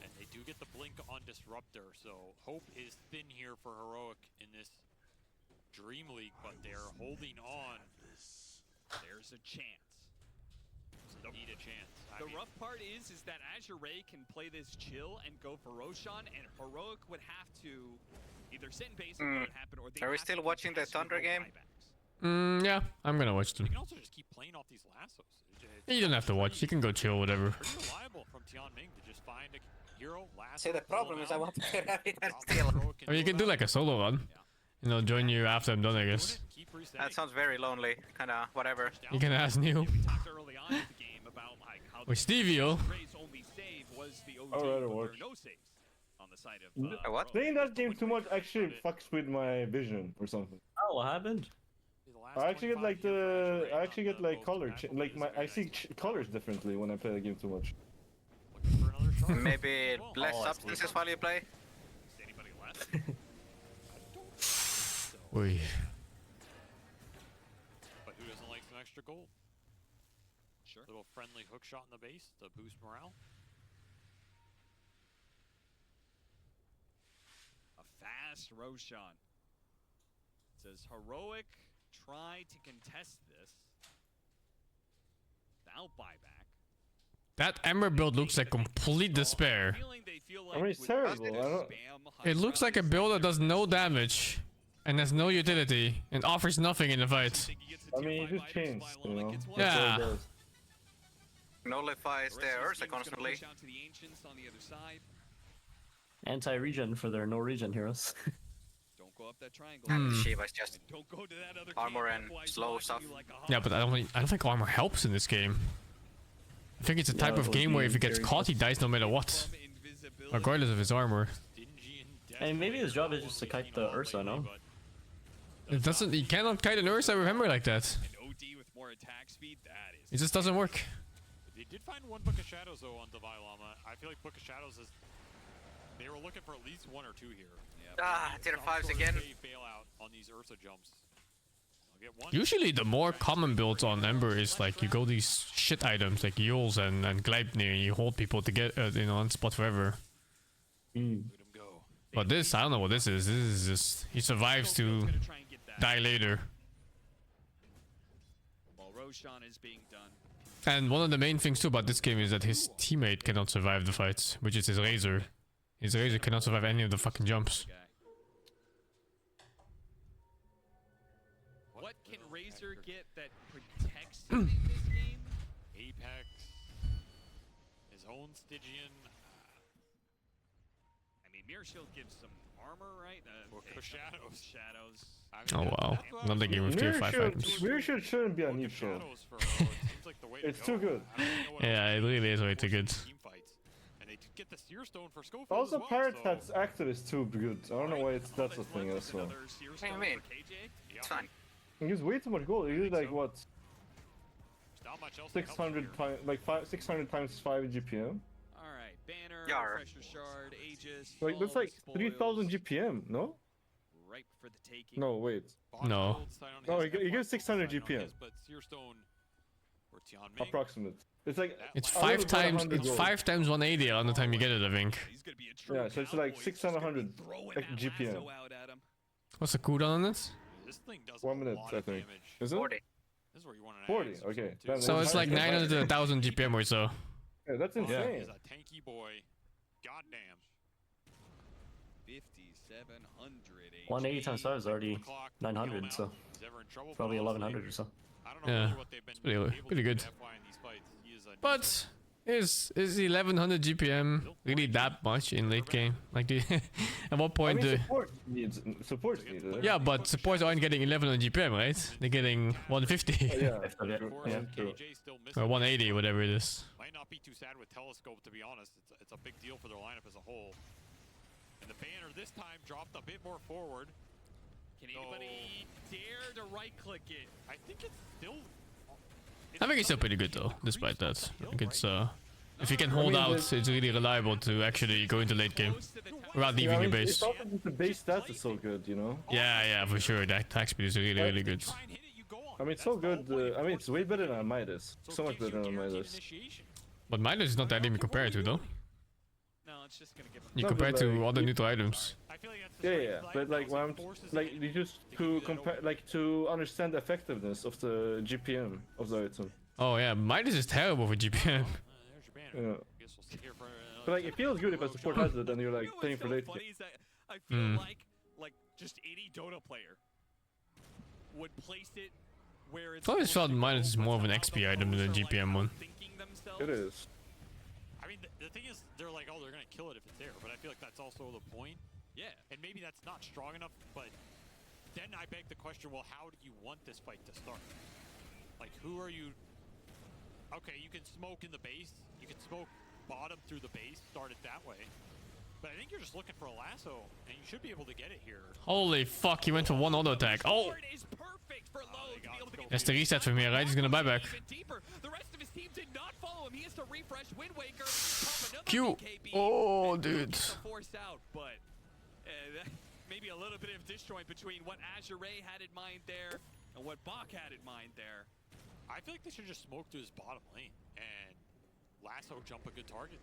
And they do get the blink on Disruptor, so hope is thin here for Heroic in this Dream League, but they're holding on. There's a chance. Need a chance. The rough part is that Azure Ray can play this chill and go for Roshan, and Heroic would have to either sit in base and let it happen, or they Are we have still to watching the contest Thunder with game? Yeah, I'm gonna watch them. You can also just keep playing off these lassos. You don't have to watch. You can go chill, whatever. Pretty reliable from Tianming to just find a hero lasso. See, the problem is I want to play Rapid and steal. I mean, you can do like a solo run. And I'll join you after I'm done, I guess. That sounds very lonely. Kinda whatever. You can ask Neil. With Stevio. I'd watch. What? Playing that game too much actually fucks with my vision or something. Oh, what happened? I actually get like color, I see colors differently when I play the game too much. Maybe less substances while you play. Oi. But who doesn't like some extra gold? Sure. Little friendly hook shot in the base to boost morale. A fast Roshan. Says Heroic try to contest this without buyback. That Ember build looks like complete despair. I mean, it's terrible. It looks like a build that does no damage and has no utility and offers nothing in the fight. I mean, it just changed, you know? Yeah. Nullifies the Ursa constantly. Anti-regen for their no-regen heroes. Don't go up that triangle. And Shiva's just Don't go to that other armor and slow stuff. Yeah, but I don't think armor helps in this game. I think it's a type of game where if he gets caught, he dies no matter what. Regardless of his armor. And maybe his job is just to kite the Ursa, no? It doesn't. He cannot kite an Ursa with Ember like that. It just doesn't work. They did find one Book of Shadows though on Divine Llama. I feel like Book of Shadows is. They were looking for at least one or two here. Tier 5s again. Bailout on these Ursa jumps. Usually the more common builds on Ember is like you go these shit items like Yules and Gleipnir and you hold people to get on spot forever. But this, I don't know what this is. This is just he survives to die later. While Roshan is being done. And one of the main things too about this game is that his teammate cannot survive the fights, which is his Razor. His Razor cannot survive any of the fucking jumps. What can Razor get that protects him in this game? Apex. His own Stygian. I mean, Mirror Shield gives some armor, right? Shadows. Oh wow, another game with tier 5 items. Mirror Shield shouldn't be a new show. It's too good. Yeah, it really is way too good. Get the Seer Stone for Schofield Also, as well, Pirate so. Hat's actor is too good. I don't know why that's a thing as well. What do you mean? It's fine. He gives way too much gold. He gives like what? Not much else 600 times, like 600 times 5 GPM. Alright, Banner, Yar. Refresher Shard, Aegis. Like that's like 3000 GPM, no? Ripe for the taking. No, wait. No. No, he gives 600 GPM. But Seer Stone Approximate. It's like It's a little 5 bit times. 100 It's gold. 5 times 180 around the time you get it, I think. Yeah, so it's like 600 GPM. What's the cooldown on this? This thing does 1 minute, I think. Is it? 40. This is where you want an 40. axe or Okay. something, too. Then So it's like 900 to 1000 GPM or so. Yeah, that's insane. He's a tanky boy. Goddamn. 5,700. 180 times 5 is already 900, so probably 1100 or so. Yeah, it's pretty good. But is 1100 GPM really that much in late game? Like, at what I point mean, do? support's needed. Yeah, but supports aren't getting 1100 GPM, right? They're getting 150 Yeah, true. or 180, whatever it is. Might not be too sad with Telescope, to be honest. It's a big deal for their lineup as a whole. And the banner this time dropped a bit more forward. Can anybody dare to right-click it? I think it's still... I think it's still pretty good though, despite that. Like it's if you can hold out, it's really reliable to actually go into late game without leaving your base. It's also just the base stats is so good, you know? Yeah, for sure. That attack speed is really good. I mean, it's so good. I mean, it's way better than Midas. So much better than Midas. But Midas is not that even compared to though. No, it's just gonna give him. You No, compare but, to like, other neutral items. Yeah, but like when I'm like you just to compare, like to understand the effectiveness of the GPM of the item. Oh yeah, Midas is terrible for GPM. Yeah. But like it feels good if a support has it and you're like playing for late. Funny is that I feel like just any Dota player would place it where it's. I always felt Midas is more of an XP item than a GPM one. It is. I mean, the thing is, they're like, oh, they're gonna kill it if it's there, but I feel like that's also the point. Yeah. And maybe that's not strong enough, but then I beg the question, well, how do you want this fight to start? Like, who are you... Okay, you can smoke in the base, you can smoke bottom through the base, start it that way. But I think you're just looking for a lasso, and you should be able to get it here. Holy fuck, he went for one auto attack. Oh! That's the reset from here, right? He's gonna buy back. The rest of his team did not follow him. He has to refresh Wind Waker. Q! Oh, dude. Forced out, but maybe a little bit of disjoint between what Azure had in mind there and what Bach had in mind there. I feel like they should just smoke through his bottom lane and lasso jump a good target.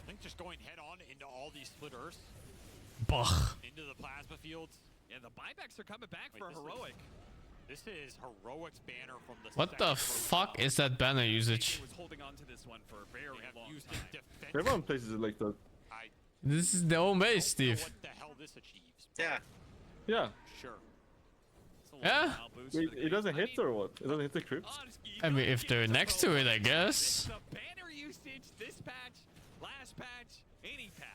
I think just going head on into all these split earths. Bach. Into the plasma fields. Yeah, the buybacks are coming back for Heroic. This is Heroic's banner from the What the fuck is that banner usage? Was holding on to this one for a very long time. Everyone places it like that. This is their own base, Steve. What the hell this achieves? Yeah. Yeah. Sure. Yeah? Wait, it doesn't hit or what? It doesn't hit the crypts? I mean, if they're next to it, I guess. The banner usage, this patch, last patch, any patch.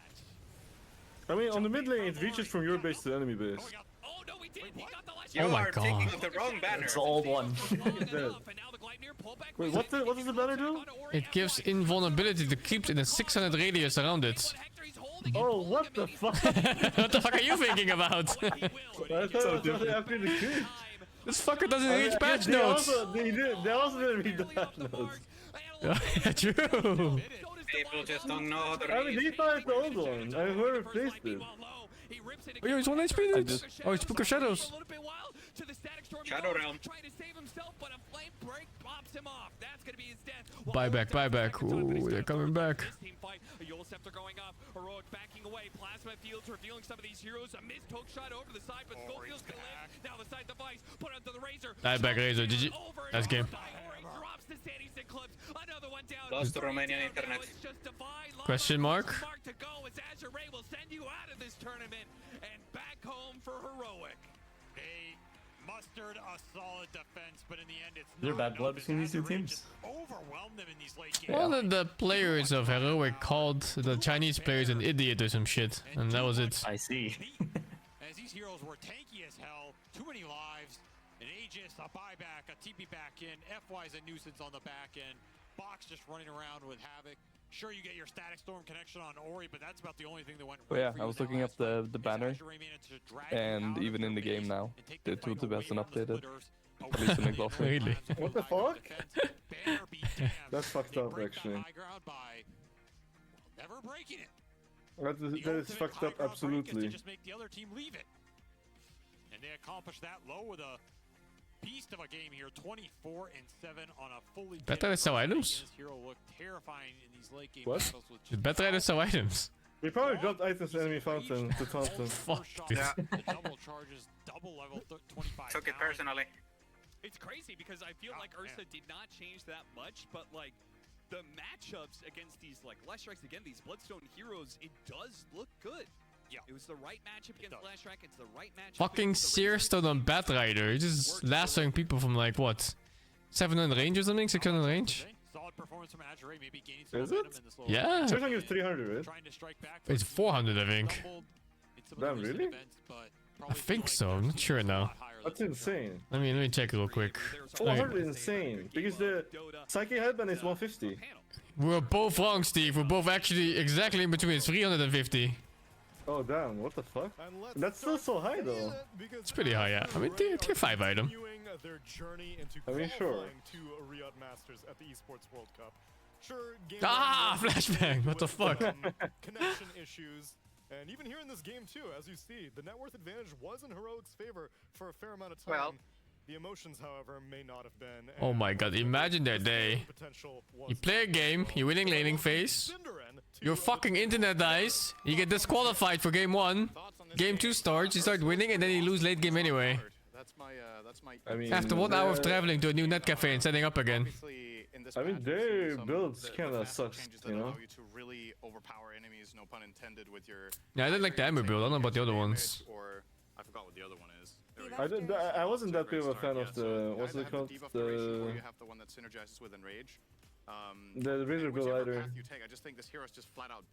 I mean, on the mid lane, it reaches from your base to enemy base. Oh no, we did. He got the last. You Oh my are thinking God. of the wrong banner. It's the old one. Wait, what does the banner do? It gives invulnerability to creeps in a 600 radius around it. Oh, what the fuck? What the fuck are you thinking about? I thought it was after the crypt. This fucker doesn't reach patch They notes. also didn't read the patch notes. Yeah, true. People just don't know how to I mean, they thought it's the old one. I heard replaced it. Oh, yeah, it's 1 HP, dude. Oh, it's Book of Shadows. Shadow Realm. Trying to save himself, but a flame break pops him off. That's gonna be his death. Buyback. Ooh, they're coming back. This team fight, a Yule Scepter going off, Heroic backing away, Plasma Fields revealing some of these heroes, a missed hook shot over the side, but Schofield's gonna live. Now the side device, put onto the Razor. Buyback Razor, GG. That's game. Drops the Sandy Stick clips, another one down. Lost to Romanian internet. Question mark? To go as Azure Ray will send you out of this tournament and back home for Heroic. They mustered a solid defense, but in the end, it's Is there bad blood between these two teams? overwhelmed them in these late games. One of the players of Heroic called the Chinese players an idiot or some shit, and that was it. I see. As these heroes were tanky as hell, too many lives, an Aegis, a buyback, a TP back in, FY's a nuisance on the back end, Box just running around with Havoc. Sure, you get your Static Storm connection on Ori, but that's about the only thing that went But right yeah, for you I was in that looking up last the fight. banner, Azure Ray managed to drag you and out even of in the their game base now, and take the the fight tooltip away has been from the updated. splitters. At least in Exhaust. Really? What the fuck? Banner be damned. That's fucked They up, break that actually. high ground by never breaking it. That is fucked up, absolutely. To just make the other team leave it. And they accomplished that low with a beast of a game here. 24 and 7 on a fully. Better sell items? This hero looked terrifying in these late game What? battles with Did better sell items? We probably dropped items to enemy fountain to taunt them. Fuck, dude. Yeah. the double charges, double level 25. Took it personally. It's crazy because I feel like Ursa did not change that much, but like the matchups against these like Leshrac, again, these Bloodstone heroes, it does look good. Yeah, it was the right matchup against Leshrac. It's the right matchup. Fucking Searstone on Batrider. He's just lassoing people from like what? 700 range or something? 600 range? Solid performance from Azure, maybe gaining some Is momentum it? in this low. Yeah. Searstone is 300, right? Trying to strike back. It's 400, I think. Damn, really? I think so. I'm not sure now. That's insane. Let me check real quick. 400 is insane because the Psyche Headband is 150. We're both wrong, Steve. We're both actually exactly in between. It's 350. Oh damn! What the fuck? That's still so high though. It's pretty high, yeah. I mean, tier 5 item. Their journey into I mean, sure. qualifying to Riyadh Masters at the Esports World Cup. Sure, game Flashbang! What the fuck? Connection issues. And even here in this game too, as you see, the net worth advantage was in Heroic's favor for a fair amount of time. Well, the emotions, however, may not have been. Oh my god, imagine that day. You play a game, you're winning laning phase, your fucking internet dies, you get disqualified for game 1, game 2 starts, you start winning, and then you lose late game anyway. I mean, After 1 hour of traveling to a new net cafe and setting up again. I mean, their builds kinda sucks, you know? Yeah, I didn't like the Ember build, I don't know about the other ones. I forgot what the other one is. I wasn't that big of a fan of the, what's it called? The Razor build either.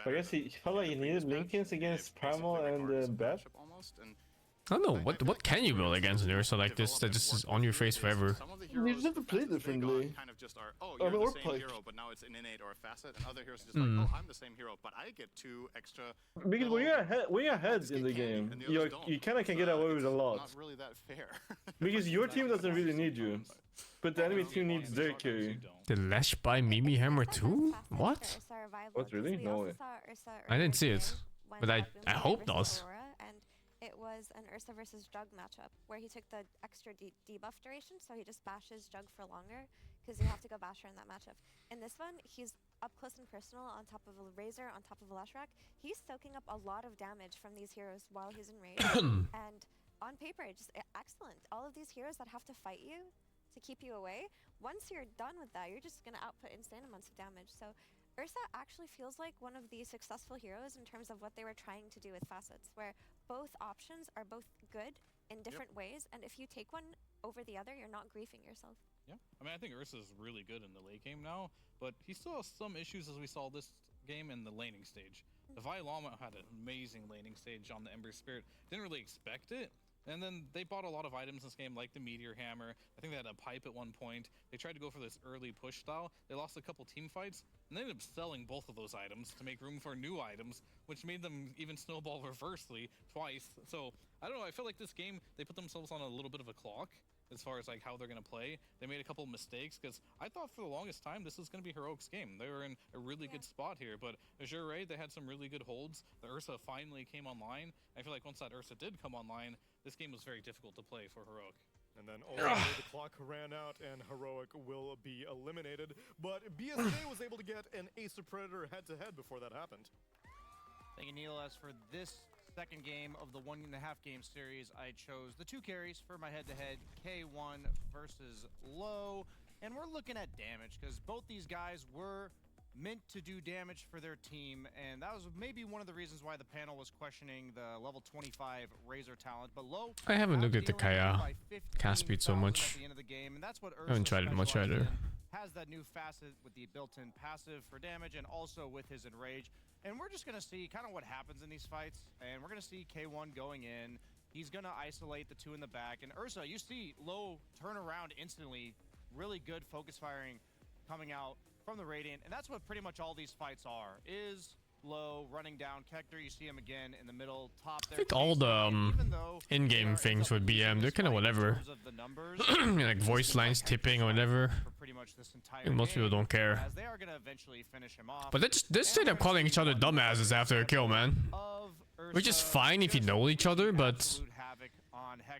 I guess he felt like he needed Lincolns against Primal and Bat. I don't know, what can you build against an Ursa like this that just is on your face forever? You just have to play differently. Kind of just are, oh, you're the same hero, but now it's an innate or a facet, and other heroes are just like, oh, I'm the same hero, but I get 2 extra. Because when you're ahead in the game, you kind of can get away with a lot. Not really that fair. Because your team doesn't really need you, but the enemy team needs their carry. The Lash by Mimi Hammer 2? What? What, really? No way. I didn't see it, but I hope not. It was an Ursa versus Jug matchup where he took the extra debuff duration, so he just bashes Jug for longer because you have to go basher in that matchup. In this one, he's up close and personal on top of a Razor, on top of a Leshrac. He's soaking up a lot of damage from these heroes while he's in rage. And on paper, just excellent. All of these heroes that have to fight you to keep you away, once you're done with that, you're just going to output insane amounts of damage. So Ursa actually feels like one of the successful heroes in terms of what they were trying to do with facets, where both options are both good in different ways, and if you take one over the other, you're not griefing yourself. Yeah, I mean, I think Ursa's really good in the late game now, but he still has some issues as we saw this game in the laning stage. The Vi Llama had an amazing laning stage on the Ember Spirit. Didn't really expect it. And then they bought a lot of items in this game, like the Meteor Hammer. I think they had a pipe at one point. They tried to go for this early push style. They lost a couple team fights, and they ended up selling both of those items to make room for new items, which made them even snowball reversely twice. So, I don't know, I feel like this game, they put themselves on a little bit of a clock as far as like how they're going to play. They made a couple mistakes, because I thought for the longest time this was going to be Heroic's game. They were in a really good spot here, but Azure, they had some really good holds. The Ursa finally came online. I feel like once that Ursa did come online, this game was very difficult to play for Heroic. And then ultimately the clock ran out and Heroic will be eliminated. But BSK was able to get an Ace of Predator head-to-head before that happened. Thank you, Neil. As for this second game of the 1.5 game series, I chose the 2 carries for my head-to-head, K1 versus Low. And we're looking at damage, because both these guys were meant to do damage for their team, and that was maybe one of the reasons why the panel was questioning the level 25 Razor talent. But Low, I haven't looked at the Kaya cast speed so much. at the end of the game, and that's what I haven't tried it much either. Has that new facet with the built-in passive for damage, and also with his Enrage. And we're just going to see kind of what happens in these fights, and we're going to see K1 going in. He's going to isolate the 2 in the back, and Ursa, you see Low turn around instantly. Really good focus firing coming out from the Radiant, and that's what pretty much all these fights are, is Low running down Kector. You see him again in the middle, top there. I think all the in-game things with BM, they're kind of whatever. Like voice lines tipping or whatever. much this entire Most people game, don't care. as they are going to eventually finish him off. But they're straight up calling each other dumbasses after a kill, man. Which is fine if you know each other, but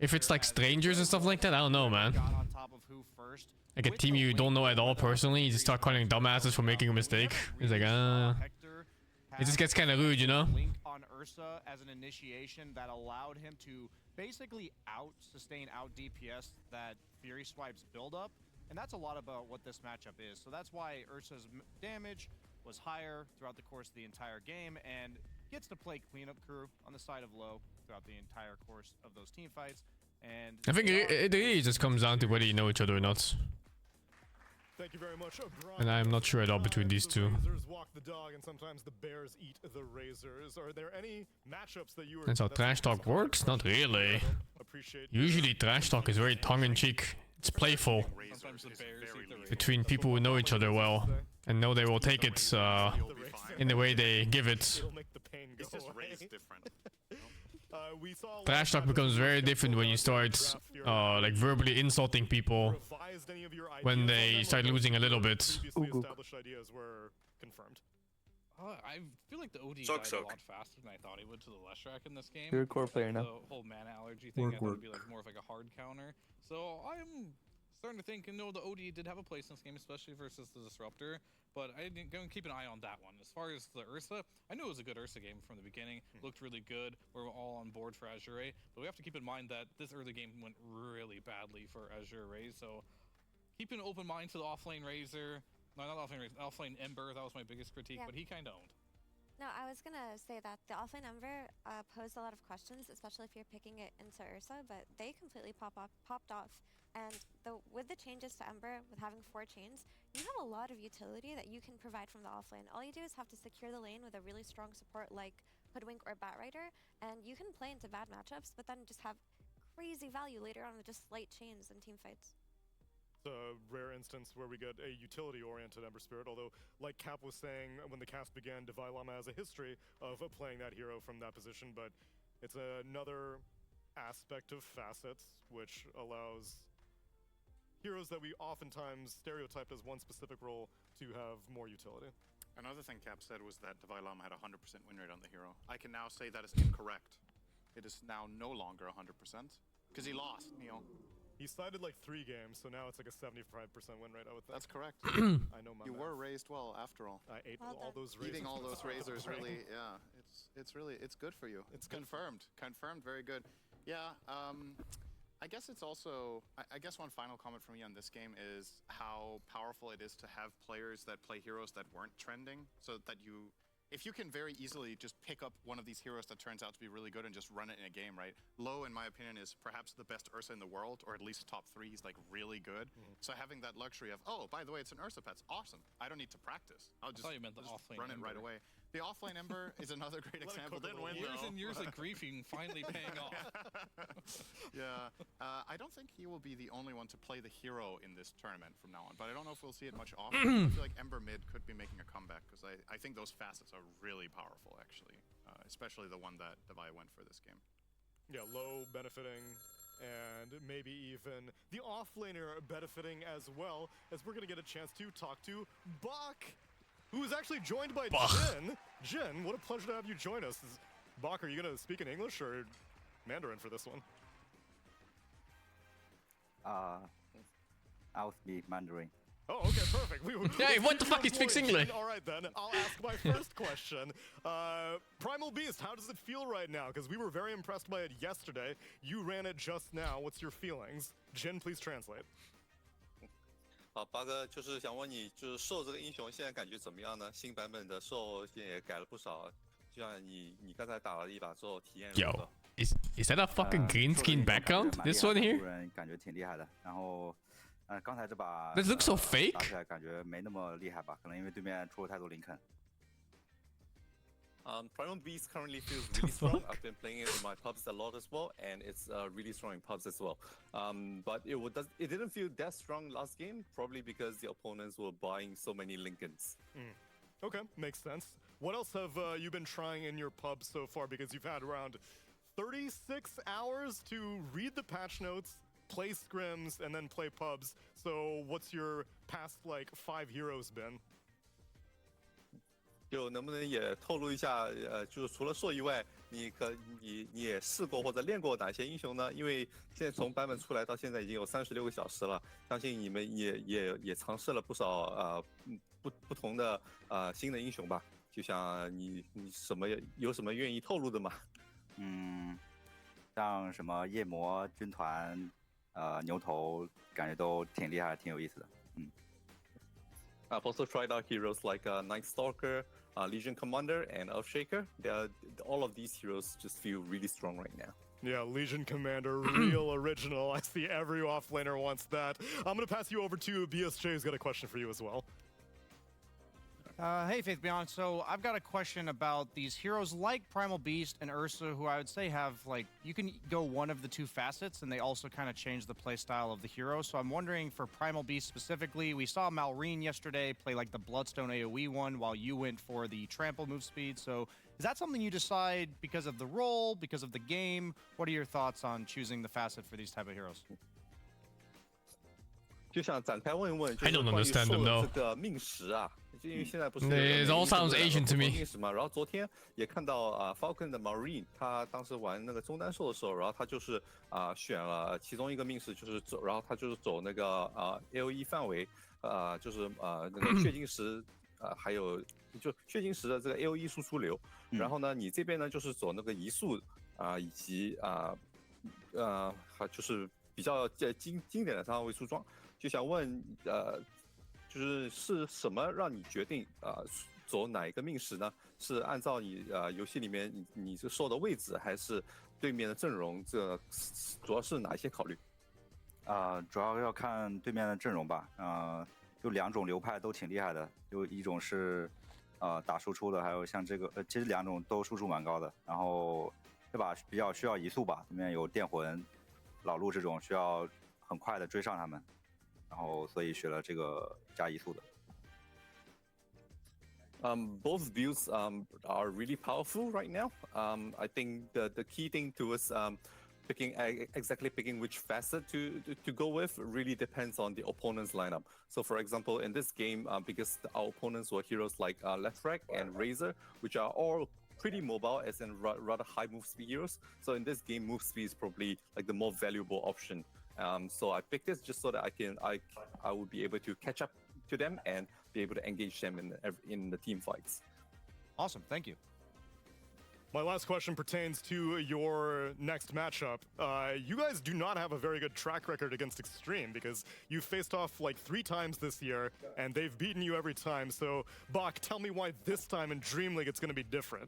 if it's like strangers and stuff like that, I don't know, man. Like a team you don't know at all personally, you just start calling dumbasses for making a mistake. It's like, it just gets kind of rude, you know? Link on Ursa as an initiation that allowed him to basically sustain out DPS that Fury Swipe's build up, and that's a lot about what this matchup is. So that's why Ursa's damage was higher throughout the course of the entire game, and gets to play cleanup crew on the side of low throughout the entire course of those team fights. And I think it really just comes down to whether you know each other or not. Thank you very much, And I'm not sure at all between these two. Razors walk the dog, and sometimes the bears eat the razors. Are there any matchups that you were? That's how trash talk works? Not really. Usually trash talk is very tongue-in-cheek. It's playful. Between people who know each other well and know they will take it in the way they give it. It's just raised different. Trash talk becomes very different when you start like verbally insulting people when they start losing a little bit. Established ideas were confirmed. I feel like the OD died a lot faster than I thought he would to the Leshrac in this game. You're a core player now. The whole mana allergy thing, I thought it'd be like more of like a hard counter. So I'm starting to think, the OD did have a place in this game, especially versus the Disruptor. But I'm going to keep an eye on that one. As far as the Ursa, I knew it was a good Ursa game from the beginning. Looked really good. We're all on board for Azure. But we have to keep in mind that this early game went really badly for Azure. So keep an open mind to the offlane Razor. No, not offlane Razor. Offlane Ember. That was my biggest critique, but he kind of owned. No, I was gonna say that the offlane Ember posed a lot of questions, especially if you're picking it into Ursa, but they completely popped off. And with the changes to Ember, with having 4 chains, you have a lot of utility that you can provide from the offlane. All you do is have to secure the lane with a really strong support like Hoodwink or Batrider, and you can play into bad matchups, but then just have crazy value later on with just slight chains in team fights. It's a rare instance where we get a utility-oriented Ember Spirit, although, like Cap was saying when the cast began, Divai Lama has a history of playing that hero from that position, but it's another aspect of Facets, which allows heroes that we oftentimes stereotype as one specific role to have more utility. Another thing Cap said was that Divai Lama had a 100% win rate on the hero. I can now say that is incorrect. It is now no longer 100% because he lost, Neil. He sided like 3 games, so now it's like a 75% win rate, I would think. That's correct. I know my You math. were raised well after all. I ate all those razors. Eating all those razors really, yeah, it's good for you. It's confirmed. Confirmed, very good. Yeah, I guess it's also, I guess one final comment from me on this game is how powerful it is to have players that play heroes that weren't trending, so that if you can very easily just pick up one of these heroes that turns out to be really good and just run it in a game, right? Low, in my opinion, is perhaps the best Ursa in the world, or at least top 3. He's like really good. So having that luxury of, oh, by the way, it's an Ursa pet. Awesome. I don't need to practice. I'll just, thought you meant the offlane run it right Ember. away. The offlane Ember is another great example. Didn't win Years though. and years of griefing finally paying off. Yeah, I don't think he will be the only one to play the hero in this tournament from now on, but I don't know if we'll see it much often. I feel like Ember mid could be making a comeback, because I think those facets are really powerful, actually, especially the one that Divai went for this game. Yeah, low benefiting, and maybe even the offlaner benefiting as well, as we're going to get a chance to talk to Bach, who is actually joined by Jin. Jin, what a pleasure to have you join us. Bach, are you going to speak in English or Mandarin for this one? I'll speak Mandarin. Oh, okay, perfect. Hey, what the fuck is Fix English? All right, then. I'll ask my first question. Primal Beast, how does it feel right now? Because we were very impressed by it yesterday. You ran it just now. What's your feelings? Jin, please translate. 好，八哥就是想问你，就是兽这个英雄现在感觉怎么样呢？新版本的兽现在也改了不少，就像你刚才打了一把之后体验如何 Yo, is that a fucking green skin background? This one here? 感觉挺厉害的。然后，刚才这把 This looks so fake. 打起来感觉没那么厉害吧？可能因为对面出了太多林肯。Primal Beast currently feels really strong. I've been playing it in my pubs a lot as well, and it's really strong in pubs as well. But it didn't feel that strong last game, probably because the opponents were buying so many Lincolns. Okay, makes sense. What else have you been trying in your pubs so far? Because you've had around 36 hours to read the patch notes, play scrims, and then play pubs. So what's your past like 5 heroes been? 就能不能也透露一下，就是除了硕以外，你也试过或者练过哪些英雄呢？因为现在从版本出来到现在已经有36个小时了，相信你们也尝试了不少不同的新的英雄吧？就像你有什么愿意透露的吗？像什么夜魔、军团、牛头，感觉都挺厉害，挺有意思的。I've also tried out heroes like Night Stalker, Legion Commander, and Earthshaker. All of these heroes just feel really strong right now. Yeah, Legion Commander, real original. I see every offlaner wants that. I'm going to pass you over to BSJ, who's got a question for you as well. Hey, Faith Beyond. So I've got a question about these heroes like Primal Beast and Ursa, who I would say have, like, you can go one of the two facets, and they also kind of change the playstyle of the hero. So I'm wondering for Primal Beast specifically, we saw Malrine yesterday play like the Bloodstone AoE one while you went for the Trample move speed. So is that something you decide because of the role, because of the game? What are your thoughts on choosing the facet for these type of heroes? 就想展开问一问，就是关于兽的这个命时啊，就因为现在不是 It all sounds Asian to me. 命时嘛，然后昨天也看到Falcon 的 Marine， 他当时玩那个中单兽的时候，然后他就是选了其中一个命时，就是走，然后他就是走那个AoE 范围，就是那个血晶石，还有就血晶石的这个 AoE 输出流，然后呢，你这边呢就是走那个移速以及就是比较经典的三号位出装。就想问，就是什么让你决定走哪一个命时呢？是按照你游戏里面你是受的位置，还是对面的阵容？这主要是哪一些考虑？主要要看对面的阵容吧。就两种流派都挺厉害的，就一种是打输出的，还有像这个其实两种都输出蛮高的。然后这把比较需要移速吧，里面有电魂、老路这种需要很快的追上他们。然后所以学了这个加移速的。Both builds are really powerful right now. I think the key thing to us exactly picking which facet to go with really depends on the opponent's lineup. So for example, in this game, because our opponents were heroes like Lefrak and Razor, which are all pretty mobile as in rather high move speed heroes. So in this game, move speed is probably like the more valuable option. So I picked this just so that I would be able to catch up to them and be able to engage them in the team fights. Awesome, thank you. My last question pertains to your next matchup. You guys do not have a very good track record against Extreme because you faced off like 3 times this year and they've beaten you every time. So Bach, tell me why this time in DreamLeague it's going to be different.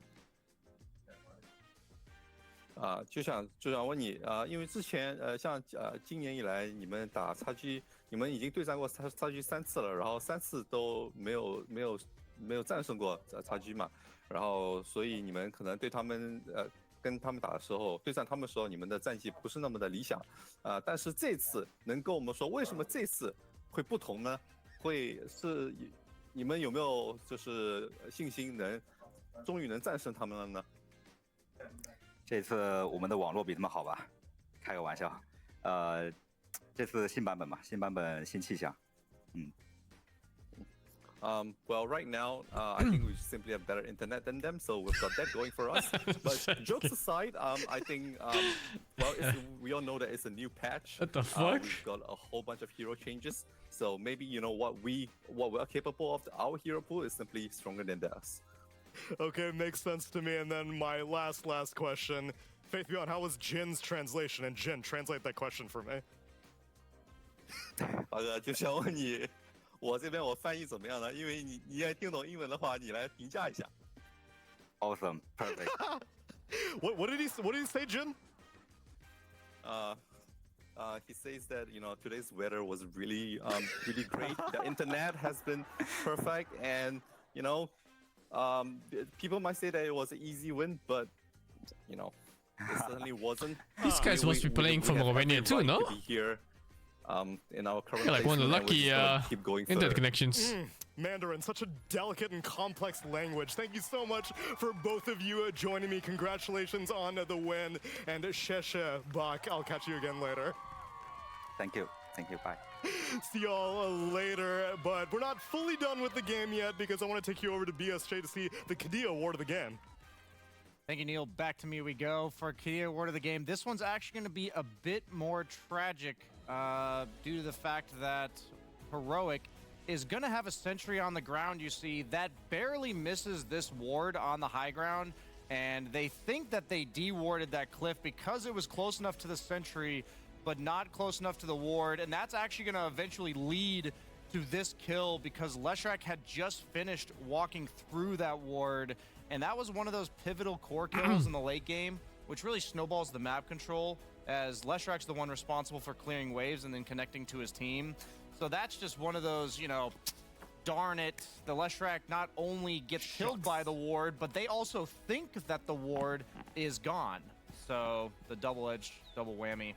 就想问你因为之前像今年以来你们打XG，你们已经对战过XG 3次了，然后3次都没有战胜过XG 嘛，然后所以你们可能对他们跟他们打的时候，对战他们的时候，你们的战绩不是那么的理想但是这次能跟我们说为什么这次会不同呢？会是你们有没有就是信心终于能战胜他们了呢？这次我们的网络比他们好吧？开个玩笑。这次新版本嘛，新版本新气象。Well, right now, I think we simply have better internet than them, so we've got that going for us. But jokes aside, I think, well, we all know that it's a new patch. What the fuck? We've got a whole bunch of hero changes, so maybe what we're capable of. Our hero pool is simply stronger than theirs. Okay, makes sense to me. And then my last question. Faith Beyond, how was Jin's translation? And Jin, translate that question for me. 就想问你，我这边我翻译怎么样呢？因为你也听懂英文的话，你来评价一下。Awesome, perfect. What did he say, Jin? He says that today's weather was really great. The internet has been perfect, and people might say that it was an easy win, but it certainly wasn't. These guys must be playing from Romania too, no? To be here, in our current like one of the lucky internet connections. Mandarin, such a delicate and complex language. Thank you so much for both of you joining me. Congratulations on the win, and Sheshe Bach. I'll catch you again later. Thank you. Thank you. Bye. See y'all later, but we're not fully done with the game yet because I want to take you over to BSJ to see the Kadia award of the game. Thank you, Neil. Back to me we go for Kadia award of the game. This one's actually going to be a bit more tragic due to the fact that Heroic is going to have a sentry on the ground, you see, that barely misses this ward on the high ground, and they think that they de-warded that cliff because it was close enough to the sentry, but not close enough to the ward, and that's actually going to eventually lead to this kill because Leshrac had just finished walking through that ward, and that was one of those pivotal core kills in the late game, which really snowballs the map control, as Leshrac's the one responsible for clearing waves and then connecting to his team. So that's just one of those, you know, darn it, the Leshrac not only gets killed by the ward, but they also think that the ward is gone. So the double-edged, double whammy.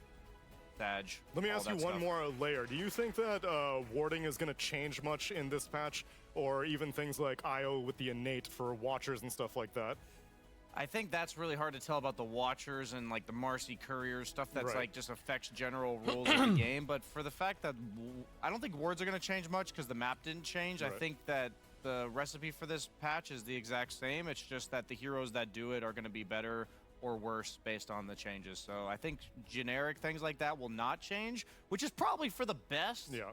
Sag, let me ask you one more layer. Do you think that warding is going to change much in this patch, or even things like IO with the innate for watchers and stuff like that? I think that's really hard to tell about the watchers and like the Marcy couriers, stuff that's like just affects general rules of the game. But for the fact that I don't think wards are going to change much because the map didn't change. I think that the recipe for this patch is the exact same. It's just that the heroes that do it are going to be better or worse based on the changes. So I think generic things like that will not change, which is probably for the best. Yeah.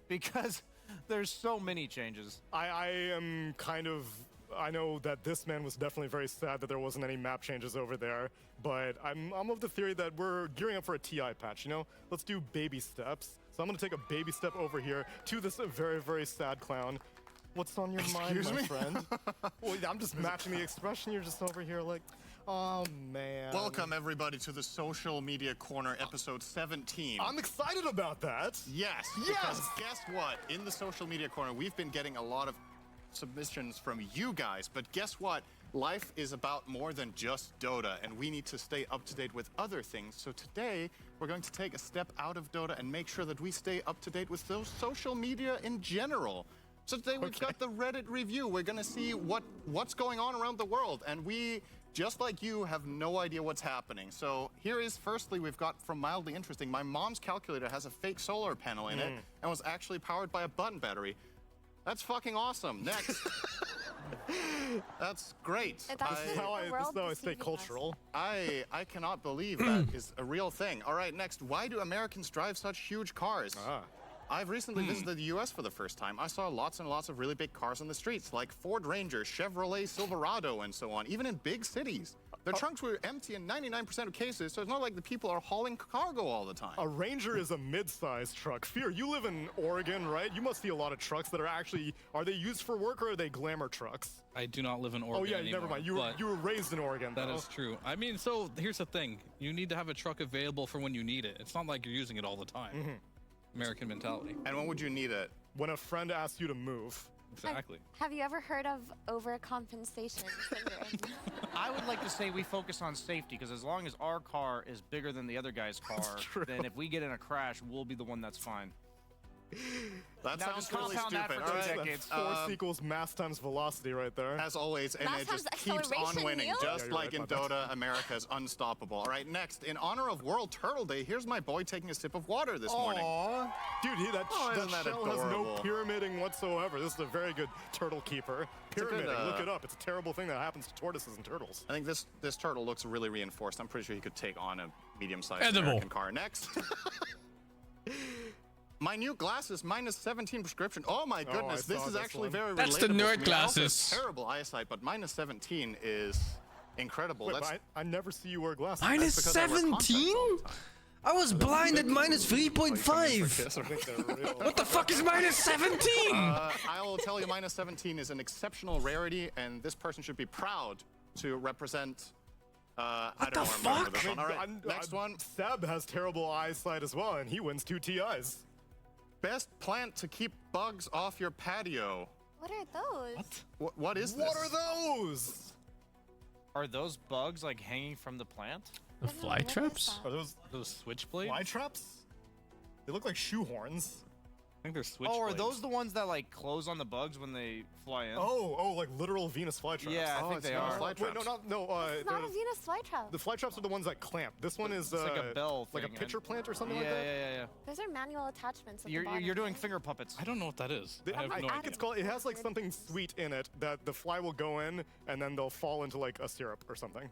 Because there's so many changes. I am kind of... I know that this man was definitely very sad that there wasn't any map changes over there, but I'm of the theory that we're gearing up for a TI patch, you know? Let's do baby steps. So I'm going to take a baby step over here to this very, very sad clown. What's on your mind, my friend? Well, I'm just matching the expression. You're just over here like... Oh, man. Welcome, everybody, to the Social Media Corner, episode 17. I'm excited about that. Yes. Because guess what? In the Social Media Corner, we've been getting a lot of submissions from you guys, but guess what? Life is about more than just Dota, and we need to stay up to date with other things. So today, we're going to take a step out of Dota and make sure that we stay up to date with those social media in general. So today we've got the Reddit review. We're going to see what's going on around the world, and we, just like you, have no idea what's happening. So here is, firstly, we've got from Mildly Interesting. My mom's calculator has a fake solar panel in it and was actually powered by a button battery. That's fucking awesome. Next. That's great. This is how I stay cultural. I cannot believe that is a real thing. All right, next. Why do Americans drive such huge cars? I've recently visited the US for the first time. I saw lots and lots of really big cars on the streets, like Ford Ranger, Chevrolet Silverado, and so on, even in big cities. Their trunks were empty in 99% of cases, so it's not like the people are hauling cargo all the time. A Ranger is a mid-sized truck. Fear, you live in Oregon, right? You must see a lot of trucks that are actually, are they used for work or are they glamour trucks? I do not live in Oregon Oh yeah, anymore, never mind. You were raised in Oregon, though. That is true. I mean, so here's the thing. You need to have a truck available for when you need it. It's not like you're using it all the time. American mentality. And when would you need it? When a friend asks you to move. Exactly. Have you ever heard of overcompensation fingering? I would like to say we focus on safety, because as long as our car is bigger than the other guy's car, then if we get in a crash, we'll be the one that's fine. That now sounds just really compound that stupid. for 2 All right. decades. Force equals mass times velocity right there. As always, and Mass it just times keeps on acceleration, winning. Neil? Just Yeah, you're like right in about Dota, America is unstoppable. All right, next, in honor of World Turtle Day, here's my boy taking a sip of water this morning. Aww. Dude, that isn't that shell has no adorable? pyramiding whatsoever. This is a very good turtle keeper. It's a good, Pyramiding, look it up. It's a terrible thing that happens to tortoises and turtles. I think this turtle looks really reinforced. I'm pretty sure he could take on a medium-sized Edible. American car. Next. My new glasses, minus 17 prescription. Oh my goodness, this saw is this actually one. very relatable. That's the nerd to me. I also have glasses. terrible eyesight, but minus 17 is incredible. Wait, That's but I never see you wear glasses. Minus because I wear contacts 17? all the time. I was blind at minus 3.5. What the fuck is minus 17? I will tell you, minus 17 is an exceptional rarity, and this person should be proud to represent. I don't know where I'm going with this one. All right, next one. Seb has terrible eyesight as well, and he wins 2 TIs. Best plant to keep bugs off your patio. What are those? What is this? What are those? Are those bugs like hanging from the plant? The fly traps? Are those Those switchblades? fly traps? They look like shoehorns. think they're switch. Oh, are those the ones that like close on the bugs when they fly in? Oh, like literal Venus flytraps. Yeah, I think they are. Wait, no. It's not a Venus flytrap. The flytraps are the ones that clamp. This one is It's like a bell like a thing, pitcher plant or something like Yeah, that. yeah. Those are manual attachments at the bottom. You're doing finger puppets. I don't know what that is. I think it's called. It has like something sweet in it that the fly will go in and then they'll fall into like a syrup or something.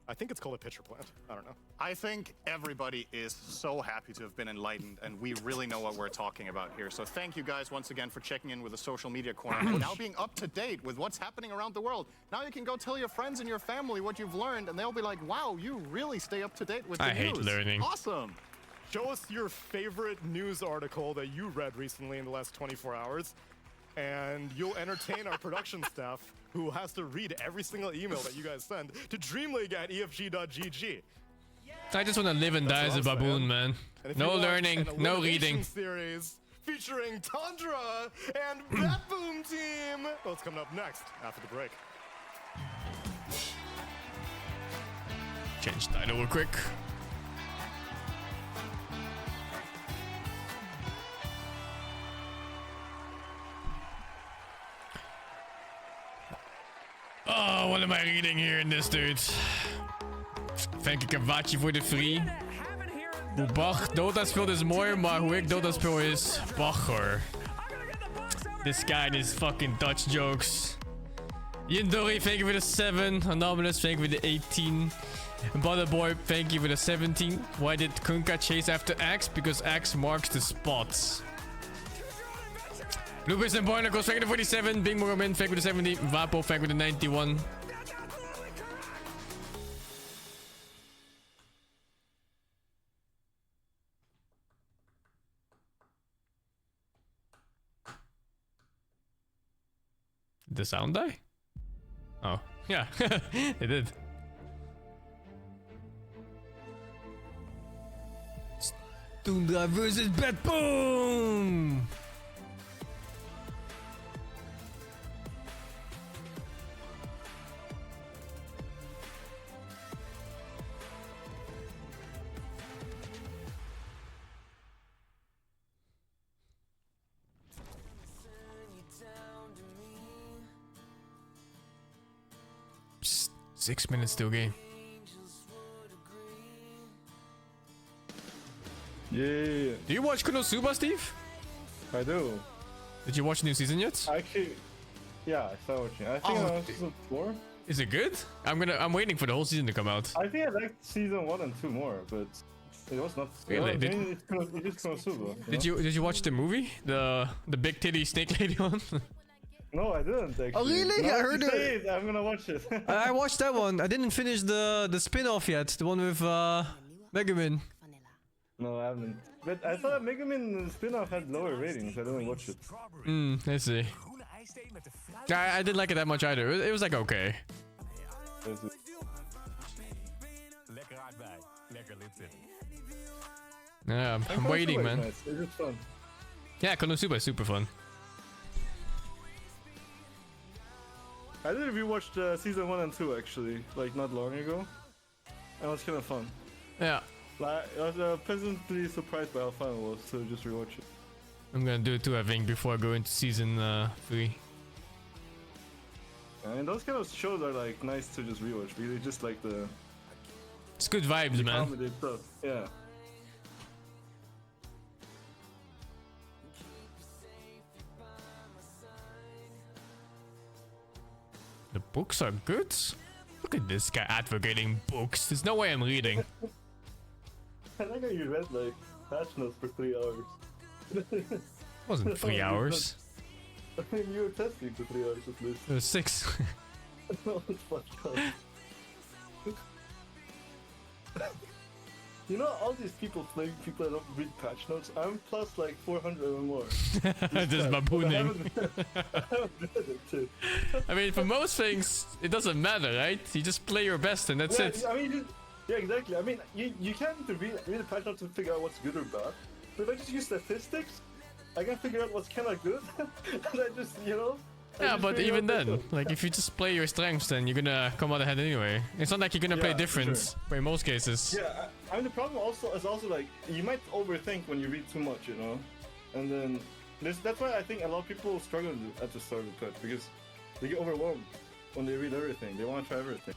I think it's called a pitcher plant. I don't know. I think everybody is so happy to have been enlightened, and we really know what we're talking about here. So thank you guys once again for checking in with the social media corner and now being up to date with what's happening around the world. Now you can go tell your friends and your family what you've learned, and they'll be like, wow, you really stay up to date with the news. I hate learning. Awesome. Show us your favorite news article that you read recently in the last 24 hours, and you'll entertain our production staff, who has to read every single email that you guys send to dreamleague@efg.gg. I just want to live and die as a baboon, man. No learning, no reading. Series featuring Tundra and Bat Boom Team. What's coming up next after the break? Change title real quick. Oh, what am I reading here in this, dude? Thank you, Kavachi, voor de free. Hoe Bach Dota speelt is mooi, maar hoe ik Dota speel is bagger. This guy and his fucking Dutch jokes. Yindori, thank you for the 7. Anomalous, thank you for the 18. Butterboy, thank you for the 17. Why did Kunka chase after Axe? Because Axe marks the spots. Lucas and Barnacles, thank you for the 47. Bing Moramin, thank you for the 70. Vapo, thank you for the 91. Did the sound die? Oh, yeah, it did. Tundra versus Bat Boom! Psst, 6 minutes till game. Yeah. Do you watch Konosuba, Steve? I do. Did you watch the new season yet? Actually, yeah, I started watching. I think I was season 4. Is it good? I'm waiting for the whole season to come out. I think I liked season 1 and 2 more, but it was not. Really? It's just Konosuba. Did you watch the movie? The big titty snake lady one? No, I didn't actually. Oh really? Now I heard it. I'm gonna watch it. I watched that one. I didn't finish the spin-off yet. The one with Megumin. No, I haven't. But I thought Megumin spin-off had lower ratings. I didn't watch it. Let's see. I didn't like it that much either. It was like okay. Yeah, I'm waiting, man. Nice. It's just fun. Yeah, Konosuba is super fun. I did rewatch season 1 and 2 actually, like not long ago. And it was kind of fun. Yeah. Like, I was pleasantly surprised by how fun it was to just rewatch it. I'm gonna do it too, I think, before I go into season 3. And those kind of shows are like nice to just rewatch. Really, just like the. It's good vibes, man. Comedy stuff. Yeah. The books are good. Look at this guy advocating books. There's no way I'm reading. I think you read like patch notes for 3 hours. It wasn't 3 hours. I think you were testing for 3 hours at least. It was 6. No, it's fucked up. You know, all these people playing people that don't read patch notes, I'm plus like 400 or more. Just babooning. I haven't read it too. I mean, for most things, it doesn't matter, right? You just play your best and that's it. I mean, yeah, exactly. I mean, you can't read the patch notes to figure out what's good or bad. But if I just use statistics, I can figure out what's kind of good. And I just, you know. Yeah, but even then, like if you just play your strengths, then you're gonna come out ahead anyway. It's not like you're gonna play different, but in most cases. Yeah, I mean the problem also is like you might overthink when you read too much, you know, and then That's why I think a lot of people struggle at the start of the cut because they get overwhelmed when they read everything. They want to try everything.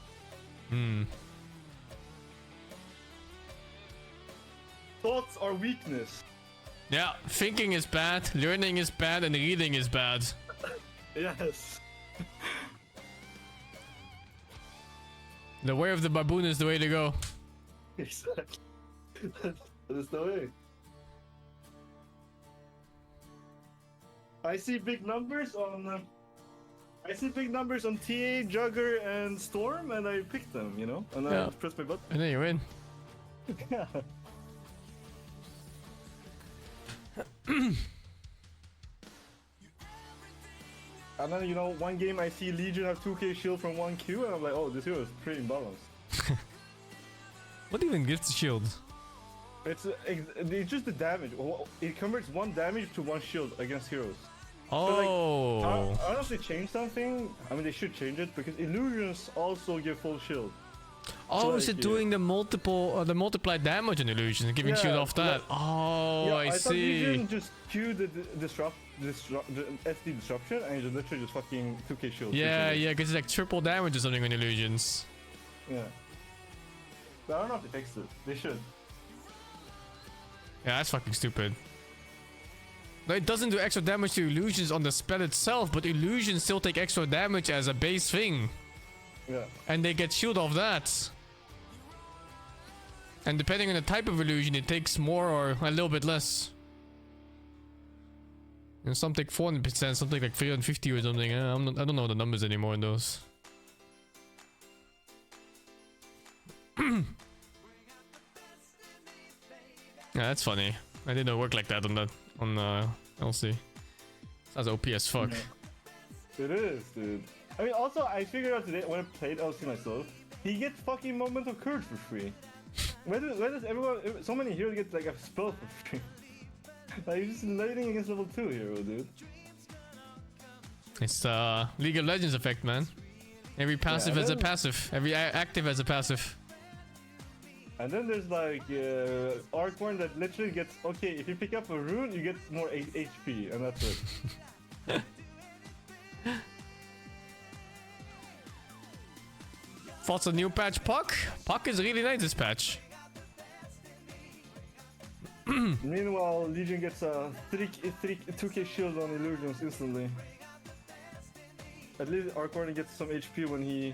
Thoughts are weakness. Yeah, thinking is bad, learning is bad, and reading is bad. Yes. The way of the baboon is the way to go. Exactly. That's the way. I see big numbers on. I see big numbers on TA, Jugger, and Storm, and I pick them. You know, and I press my button. And then you win. Yeah. And then, you know, one game I see Legion have 2k shield from 1Q, and I'm like, oh, this hero is pretty imbalanced. What even gives the shield? It's just the damage. It converts 1 damage to 1 shield against heroes. Oh. So, like, I honestly change something. I mean, they should change it because illusions also give full shield. Oh, so, is it doing the multiplied damage on illusions and giving shield off that? Oh, yeah, I thought see. Legion just Q the SD disruption and you literally just fucking 2k shield. Yeah, because it's like triple damage or something on illusions. Yeah. But I don't know if they fixed it. They should. Yeah, that's fucking stupid. No, it doesn't do extra damage to illusions on the spell itself, but illusions still take extra damage as a base thing. Yeah. And they get shield off that. And depending on the type of illusion, it takes more or a little bit less. And some take 400%, some take like 350 or something. I don't know the numbers anymore in those. Yeah, that's funny. I didn't know it worked like that on LC. That's OP as fuck. It is, dude. I mean, also, I figured out today when I played LC myself, he gets fucking Moment of Courage for free. Where does everyone, so many heroes get like a spell for free? Like, you're just lighting against level 2 hero, dude. It's League of Legends effect, man. Every passive has a passive. Every active has a passive. And then there's like Archborn that literally gets, okay, if you pick up a rune, you get more HP, and that's it. Thoughts on new patch Puck? Puck is really nice this patch. Meanwhile, Legion gets a 2k shield on illusions instantly. At least Archborn gets some HP when he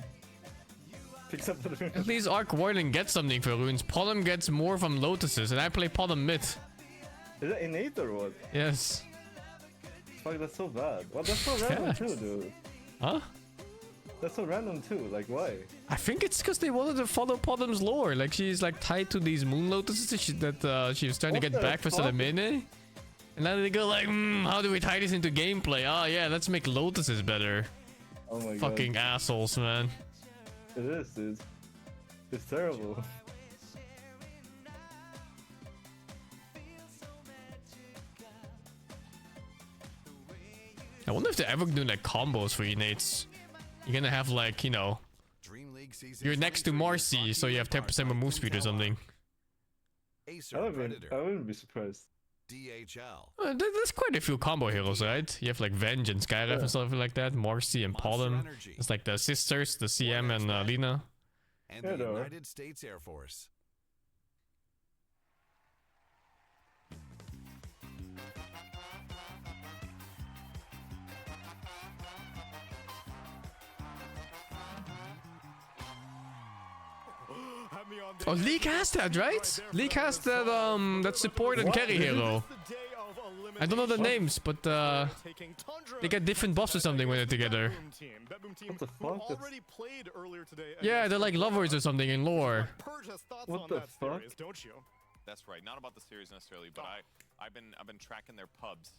picks up the runes. At least Arc Warden gets something for runes. Pollen gets more from Lotuses, and I play Pollen mid. Is that innate or what? Yes. Fuck, that's so bad. Well, that's so random too, dude. Huh? That's so random too, like why? I think it's because they wanted to follow Pollen's lore. Like, she's like tied to these moon lotuses that she was trying to get back for Salamene. And now they go like, how do we tie this into gameplay? Oh yeah, let's make lotuses better. Oh my god. Fucking assholes, man. It is, dude. It's terrible. I wonder if they're ever doing like combos for innates. You're gonna have like, you know, you're next to Marcy, so you have 10% more move speed or something. I wouldn't be surprised. DHL. There's quite a few combo heroes, right? You have like Venge and Skyref and stuff like that. Marcy and Pollen. It's like the sisters, the CM and Lina. And the United States Air Force. Oh, League has that, right? League has that that support and carry hero. I don't know the names, but they get different buffs or something when they're together. What the fuck? Yeah, they're like lovers or something in lore. What the fuck? That's right. Not about the series necessarily, but I've been tracking their pubs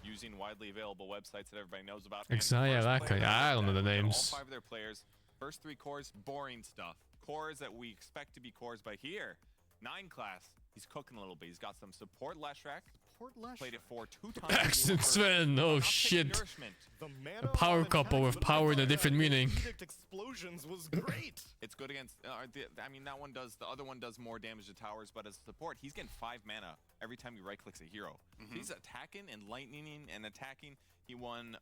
using widely available websites that everybody knows about. I don't know the names. All 5 of their players, first 3 cores, boring stuff. Cores that we expect to be cores, but here, 9 class, he's cooking a little bit. He's got some support Leshrac. Played it for 2 times. Accent Sven, oh shit. The A power couple with power and a different meaning. Edict explosions was great. It's good against. I mean, that one does. The other one does more damage to towers, but as support, he's getting 5 mana every time he right-clicks a hero. He's attacking and lightning and attacking. He won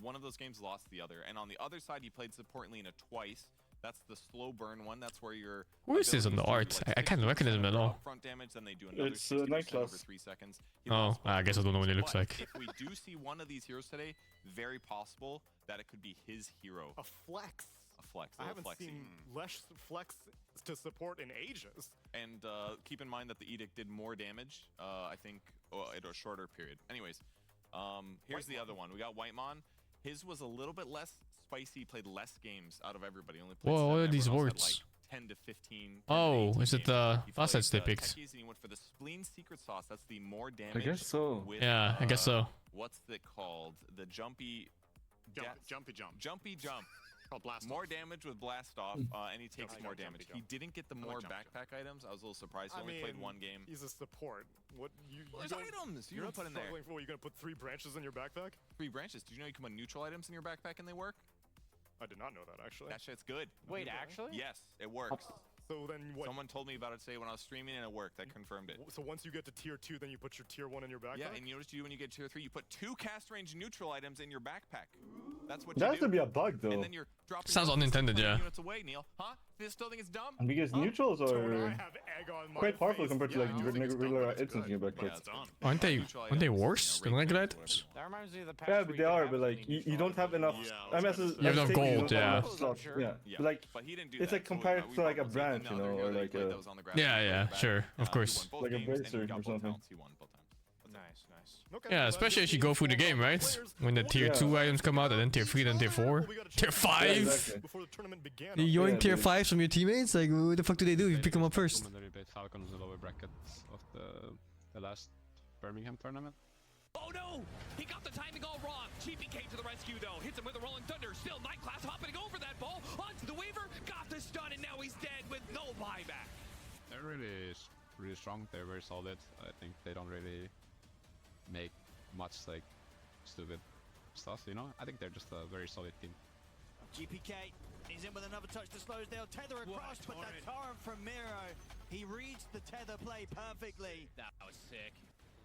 one of those games, lost the other. And on the other side, he played support Lina twice. That's the slow burn one. That's where you're. Who is this on the art? I can't recognize him at all. Front damage, then they do another It's night over class. 3 seconds. Oh, I guess I don't know what he looks But like. if we do see one of these heroes today, very possible that it could be his hero. A flex. A flex. I haven't flexing. seen less flex to support in ages. And keep in mind that the Edict did more damage, I think, in a shorter period. Anyways, here's the other one. We got Whitemon. His was a little bit less spicy, played less games out of everybody. Only played Whoa, 7. what are these Everyone else words? had like 10 to 15. 10 to Oh, 18 is it games. the He last played, sets they picked? Techies, and he went for the Spleen Secret Sauce. That's the more damage. guess so. With, Yeah, I guess so. What's it called? The jumpy. Jumpy jump. Jumpy jump. Called blast More off. damage with blast off, and he takes I more like damage. jumpy He didn't get the I like more jumpy backpack items. I was a little surprised. He I only mean, played 1 game. He's a support. What you There's don't, items. You're You not don't put in there. struggling for what? You're gonna put 3 branches in your backpack? 3 branches. Did you know you can put neutral items in your backpack and they work? I did not know that actually. That shit's good. Wait, actually? Yes, it works. So then what? Someone told me about it today when I was streaming and it worked. I confirmed it. So once you get to tier 2, then you put your tier 1 in your backpack? Yeah, and you notice when you get tier 3, you put 2 cast range neutral items in your backpack. That's what That you has do. to be a bug though. And then you're dropping Sounds unintended, yeah. units away, Neil. Huh? You still think it's dumb? Because neutrals I are have egg on my quite powerful face. compared to Yeah, like I don't think it's dumb, regular but it's items in your good. backpack. Yeah, it's on. Aren't they Neutral aren't they items, worse than rate regular range, items? That reminds me of the patch Yeah, where but you they don't are, have but any like you neutral don't have enough. Yeah, I mean, was as gonna a say. You have enough taker, gold, don't have yeah. enough slots, Sure. yeah. Yeah. But like But he didn't do it's that. like compared we to like a won branch, both you know, games. or Another like hero that a was on the ground Yeah, that yeah, played back. sure, of He course. won both Like a games, and he bracer got or both something. counts. He won both times. Nice, nice. Okay, Yeah, well, especially that as you gives go me through the 4 game, right? players. When the tier 2 items come out, and then tier 3, then tier 4. Tier 5? exactly. Before the tournament began, You yoink Yeah, tier dude. 5s from your teammates? Like, what the fuck do they do? You pick them up first. Falcons in the lower bracket of the last Birmingham tournament. Oh no! He got the timing all wrong. GPK to the rescue though. Hits him with a rolling thunder. Still Night Class hopping over that ball. Onto the waiver. Got the stun and now he's dead with no buyback. They're really strong. They're very solid. I think they don't really make much like stupid stuff, you know? I think they're just a very solid team. GPK is in with another touch to slow down. Tether across, but the torrent from Miro. He reads the tether play perfectly. That was sick.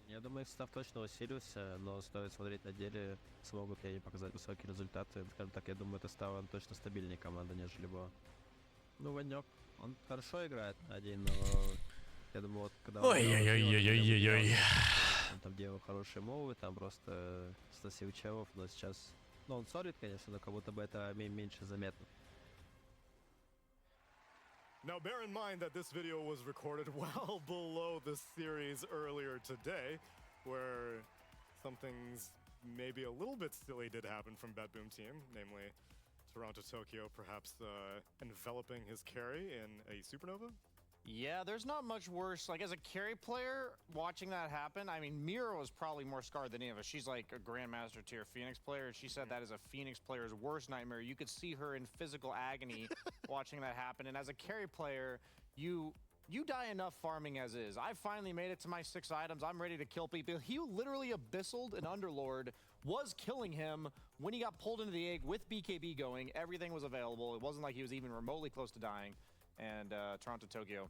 Я думаю, состав точно усилился, но стоит смотреть на деле, смогут ли они показать высокие результаты. Скажем так, я думаю, это стала точно стабильнее команда, нежели бы. Ну, Ванек, он хорошо играет один, но я думаю, вот когда он Ой-ой-ой-ой-ой-ой-ой. он там делал хорошие мовы, там просто сносил челов, но сейчас... Ну, он сорит, конечно, но как будто бы это меньше заметно. Now bear in mind that this video was recorded well below the series earlier today, where some things maybe a little bit silly did happen from BetBoom team, namely Toronto Tokyo perhaps enveloping his carry in a supernova. Yeah, there's not much worse. Like, as a carry player, watching that happen, I mean, Mira was probably more scarred than any of us. She's like a Grandmaster tier Phoenix player, and she said that is a Phoenix player's worst nightmare. You could see her in physical agony watching that happen. And as a carry player, you die enough farming as is. I finally made it to my 6 items. I'm ready to kill people. He literally abyssaled an Underlord, was killing him when he got pulled into the egg with BKB going. Everything was available. It wasn't like he was even remotely close to dying. And Toronto Tokyo,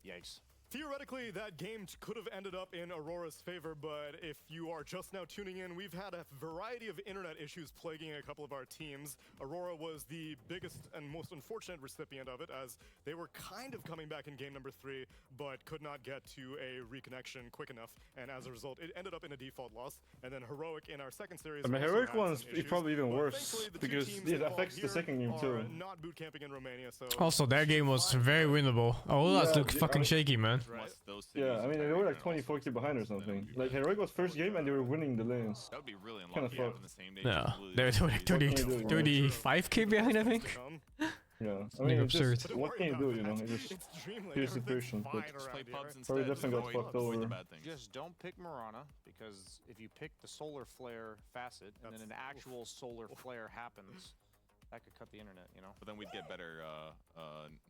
yikes. Theoretically, that game could have ended up in Aurora's favor, but if you are just now tuning in, we've had a variety of internet issues plaguing a couple of our teams. Aurora was the biggest and most unfortunate recipient of it, as they were kind of coming back in game number 3, but could not get to a reconnection quick enough, and as a result, it ended up in a default loss. And then Heroic in our second series. I mean, also Heroic had one's some issues, probably even but worse thankfully, the two because teams it involved affects the here second game are too. not boot camping in Romania, so Also, their game was very winnable. Aurora's Yeah, look fucking shaky, man. Yeah, I mean, they were like 24k behind or something. Like, Heroic was first game and they were winning the lanes. That would be really Kind unlucky of having the same day. Yeah, completely they're different. 35k behind, I think. Yeah, I Something mean, it's absurd. just, what can you do, you know? It's just here's the situation, but probably definitely got fucked over. Just don't pick Mirana, because if you pick the solar flare facet and then an actual solar flare happens, that could cut the internet, you know? But then we'd get better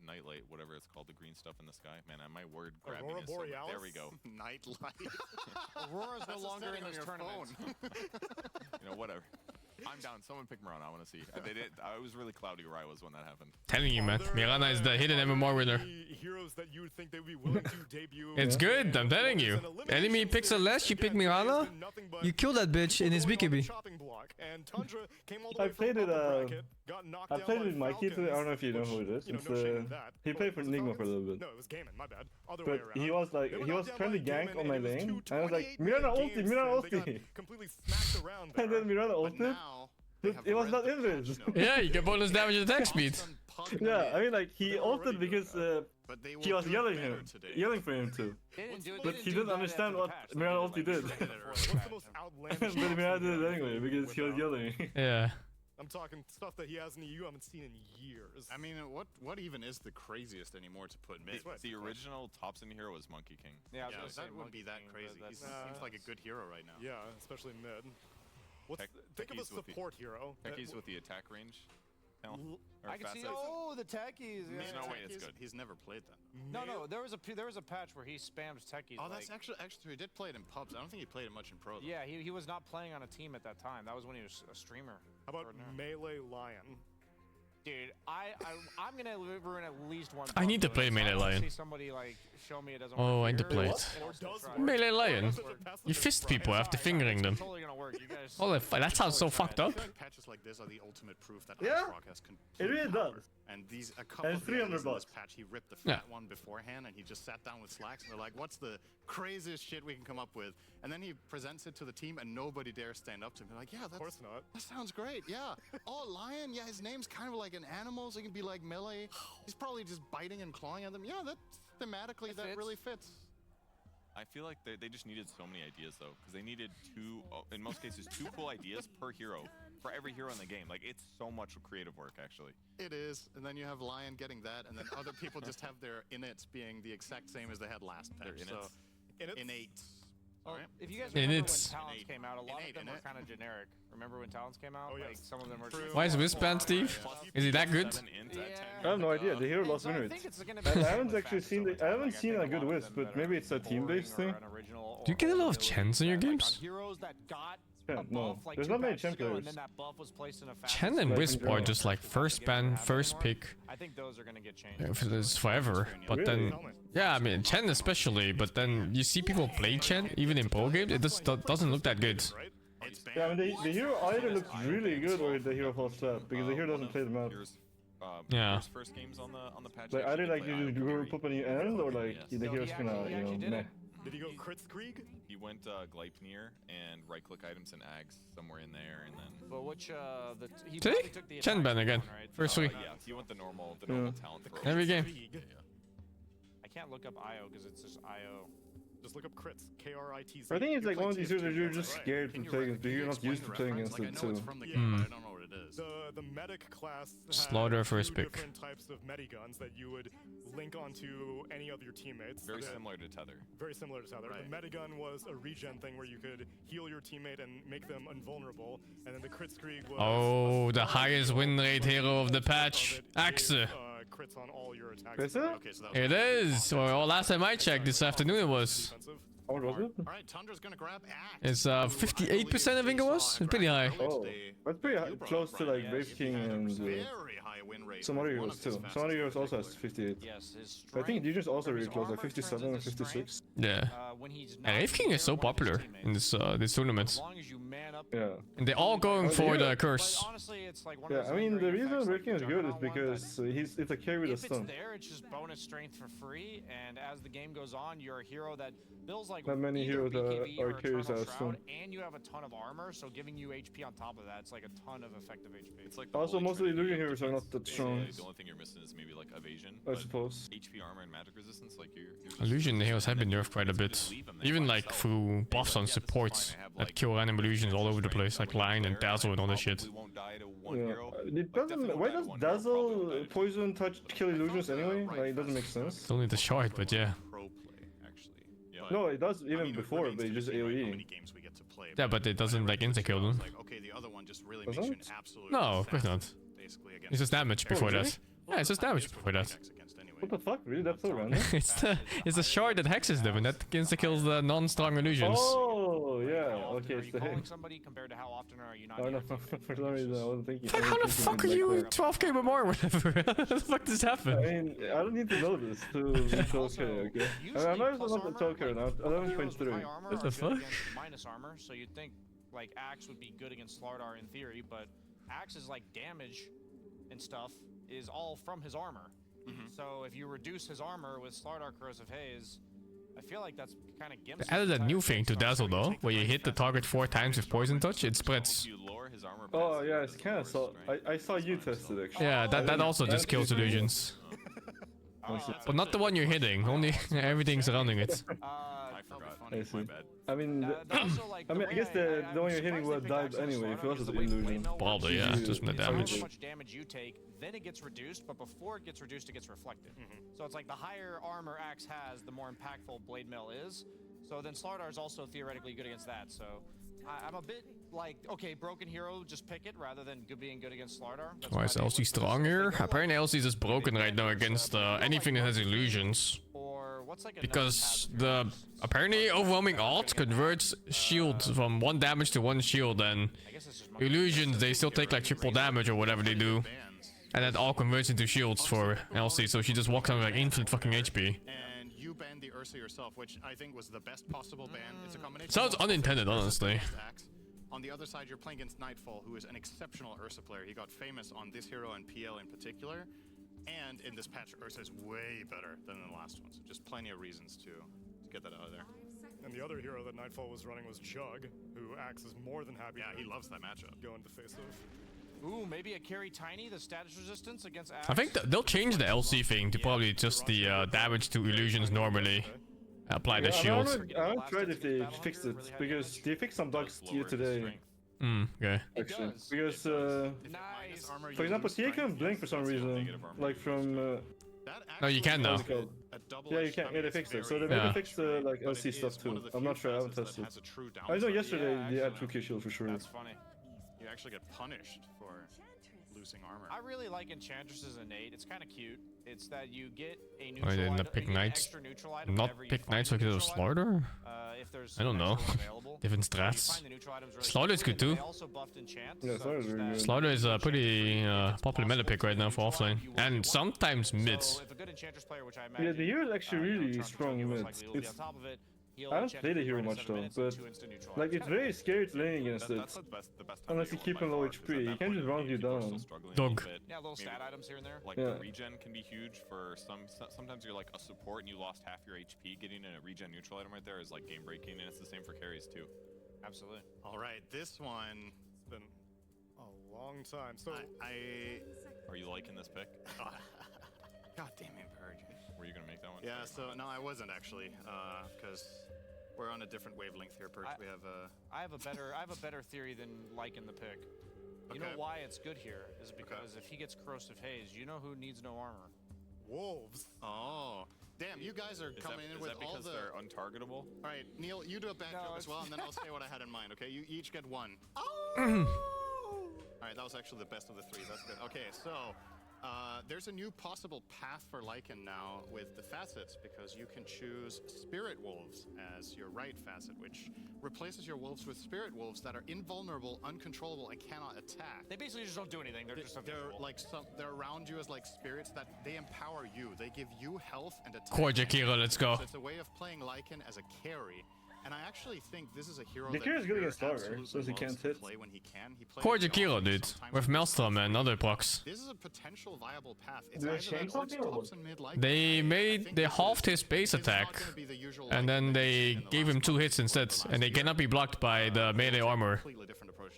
nightlight, whatever it's called, the green stuff in the sky. Man, my word grabbing Aurora is so, Borealis? there we go. Nightlight. Aurora's no That's a longer setting in on this your tournament. phone. You know, whatever. I'm down. Someone pick Mirana. I want to see. They did. I was really cloudy where I was when that happened. Telling you, man. Mirana is the hidden MMR winner. Heroes that you would think they would be willing to debut. It's good, I'm telling you. Enemy picks a less, you pick Mirana, you kill that bitch in his BKB. I played it. I played with Mikey today. I don't know if you know who it is. It's, he played for Enigma for a little bit. No, it was Gaiman, my bad. But he was like, he was trying to gank on my lane, and I was like, Mirana ulti, Mirana ulti. Completely smacked around there. And then Mirana ulted. But it was not invis. Yeah, you get bonus damage attack speed. Yeah, I mean like he ulted because he was yelling for him too. But he didn't understand what Mirana ulti did. But Mirana did it anyway because he was yelling. Yeah. I'm talking stuff that he has in the EU I haven't seen in years. I mean, what even is the craziest anymore to put mid? The original top end hero was Monkey King. Yeah, that wouldn't be that crazy. He seems like a good hero right now. Yeah, especially mid. Think of a support hero. Techies with the attack range. I can see. Oh, the techies. There's no way it's good. He's never played that. No. There was a patch where he spammed techies. Oh, that's actually he did play it in pubs. I don't think he played it much in pro. Though. Yeah, he was not playing on a team at that time. That was when he was a streamer. How about Melee Lion? Dude, I'm gonna ruin at least one. I need to play Melee Lion. See somebody like show me it doesn't Oh, work I need to here. play it. Melee Lion. You fist people after fingering them. Totally gonna work. You guys. Oh, that sounds so fucked up. Patches like this are the ultimate proof that yeah, Rock has it really does. And a couple of $300 in this patch, he ripped the fat one beforehand, and he just sat down with Slacks, and they're like, "What's the craziest shit we can come up with?" And then he presents it to the team, and nobody dares stand up to him. They're like, "Yeah, of course not. That sounds great. Yeah. Oh, Lion. Yeah, his name's kind of like an animal, so he can be like Melee. He's probably just biting and clawing at them. Yeah, that thematically that really fits." I feel like they just needed so many ideas though, because they needed in most cases, two cool ideas per hero for every hero in the game. Like it's so much creative work actually. It is, and then you have Lion getting that, and then other people just have their innits being the exact same as they had last patch. So innate. Well, if you guys remember when Talons came out, a lot of them were kind of generic. Remember when Talons came out? Like some of them were. Why is Wisp banned, Steve? Is he that good? I have no idea. The hero lost winners. I haven't actually seen a good Wisp, but maybe it's a team-based thing. Do you get a lot of chants in your games? No, there's not many champ killers. Chen and Wisp are just like first ban, first pick. I think those are gonna get changed. It's forever. But then, yeah, I mean Chen especially. But then you see people play Chen even in pro games. It just doesn't look that good. Yeah, I mean the hero either looks really good or the hero falls flat because the hero doesn't play the map. Yeah. First games on the patch. Like either like you group up on the end or like the hero's gonna meh. Did he go Kritzkrieg? He went Gleipnir and right-click items and Ags somewhere in there, and then. But which he took the Chen ban again. First week. Yeah, he went the normal talent. Every game. I can't look up IO because it's just IO. Just look up crits. KRITZ. I think it's like one of these heroes that you're just scared to play against, but you're not used to playing against it too. I don't know what it is. The medic class Slaughter first pick. Different types of mediguns that you would link onto any of your teammates. Very similar to Tether. Very similar to Tether. Right. The medigun was a regen thing where you could heal your teammate and make them invulnerable, and then the Kritzkrieg was... Oh, the highest win rate hero of the patch, Axe. Crits on all your attacks. Is it? Okay, so It is. Well, last time I checked this afternoon it was. Oh, was it? Alright, Tundra's gonna grab Axe. It's 58% I think it was. It's pretty high. Oh, that's pretty close to like Wave King and some other heroes too. Some other heroes also has 58. I think Legion's also really close, like 57 and 56. Yeah. And Wave King is so popular in this tournament. Yeah. And they're all going for the curse. Yeah, I mean the reason Wave King is good is because it's a carry with a stun. If it's there, it's just bonus strength for free, and as the game goes on, you're a hero that builds like not many heroes are carries out stun. And you have a ton of armor, so giving you HP on top of that, it's like a ton of effective HP. It's like also most of the Illusion heroes are not that strong. The only thing you're missing is maybe like evasion. I suppose. HP armor and magic resistance, like you're Illusion heroes have been nerfed quite a bit. Even like through buffs on supports that kill random illusions all over the place, like Line and Dazzle and all that shit. Yeah. Why does Dazzle poison touch kill illusions anyway? Like it doesn't make sense. It's only the shard, but yeah. No, it does even before, but it just AoE. Yeah, but it doesn't like insta kill them. No, of course not. It's just damage before that. Yeah, it's just damage before that. What the fuck? Really? That's so random. It's the shard that hexes them and that insta kills the non-strong illusions. Oh yeah, yeah. How often Okay, are you calling somebody compared to how often are you not? Oh no, for some reason I wasn't thinking. Like, how the fuck are you 12k or more, whatever? How the fuck does this happen? I mean, I don't need to know this to be 12k, okay? I'm not even on the 12k now, 11.3. What the fuck? Minus armor, so you'd think like Axe would be good against Slardar in theory, but Axe's like damage and stuff is all from his armor. So if you reduce his armor with Slardar Corrosive Haze, I feel like that's kind of gimpy. They added a new thing to Dazzle though, where you hit the target 4 times with Poison Touch, it spreads. Oh yeah, it's kind of so. I saw you test it actually. Yeah, that also just kills illusions. But not the one you're hitting, only everything surrounding it. I forgot. I see. I mean, I guess the one you're hitting would die anyway if it was an illusion. Probably, yeah, just from the damage. How much damage you take, then it gets reduced, but before it gets reduced, it gets reflected. So it's like the higher armor Axe has, the more impactful Blade Mail is. So then Slardar is also theoretically good against that. So I'm a bit like, okay, Broken Hero, just pick it rather than being good against Slardar. Why is LC stronger? Apparently LC is just broken right now against anything that has illusions. Because the apparently overwhelming alt converts shield from 1 damage to 1 shield, and illusions they still take like triple damage or whatever they do. And that all converts into shields for LC, so she just walks on like infinite fucking HP. And you banned the Ursa yourself, which I think was the best possible ban. It's a combination. Sounds unintended, honestly. On the other side, you're playing against Nightfall, who is an exceptional Ursa player. He got famous on this hero and PL in particular. And in this patch, Ursa is way better than the last one. So just plenty of reasons to get that out of there. And the other hero that Nightfall was running was Jug, who Axe is more than happy he loves that matchup. Go into face of. Ooh, maybe a carry Tiny, the status resistance against Axe. I think they'll change the LC thing to probably just the damage to illusions normally. Apply the shield. I haven't tried if they fixed it, because they fixed some bugs here today. Okay. Actually, because for example, TA couldn't blink for some reason, like from. No, you can now. Yeah, you can. Yeah, they fixed it. So they maybe fixed the like LC stuff too. I'm not sure. I haven't tested. I know yesterday they had 2k shield for sure. That's funny. You actually get punished for losing armor. I really like Enchantress's innate. It's kind of cute. It's that you get a Why didn't I pick Knights? Not pick Knights because of Slardar? I don't know. Different strats. Slardar is good too. Yeah, Slardar is really good. Slardar is a pretty popular meta pick right now for offlane. And sometimes mids. Yeah, the hero is actually really strong in mid. It's, I haven't played the hero much though, but like it's very scary to lane against it. Unless you keep him low HP, he can just run you down. Dog. Yeah, little stat items here and there. Like the regen can be huge for sometimes you're like a support and you lost half your HP. Getting a regen neutral item right there is like game breaking, and it's the same for carries too. Absolutely. All right, this one. It's been a long time. So Are you liking this pick? God damn it, Purge. Were you gonna make that one? Yeah, so no, I wasn't actually, because we're on a different wavelength here, Purge. We have I have a better theory than liking the pick. You know why it's good here is because if he gets Corrosive Haze, you know who needs no armor? Wolves. Oh. Damn, you guys are coming in with all the... Is that because they're untargetable? All right, Neil, you do a back joke as well, and then I'll say what I had in mind, okay? You each get one. Oh! All right, that was actually the best of the 3. That's good. Okay, so... there's a new possible path for Lycan now with the facets, because you can choose Spirit Wolves as your right facet, which replaces your wolves with Spirit Wolves that are invulnerable, uncontrollable, and cannot attack. They basically just don't do anything. They're like they're around you as like spirits that they empower you. They give you health and attack. Core Jakiro, let's go. So it's a way of playing Lycan as a carry. And I actually think this is a hero that is good against Slardar, so he can't hit. Play when he can. He plays Core Jakiro, dude. With Maelstrom and other procs. This is a potential viable path. It's Did they either change that or something or what? tops and mid Lycan. They halved his base attack, and then they gave him 2 hits instead, and they cannot be blocked by the melee armor.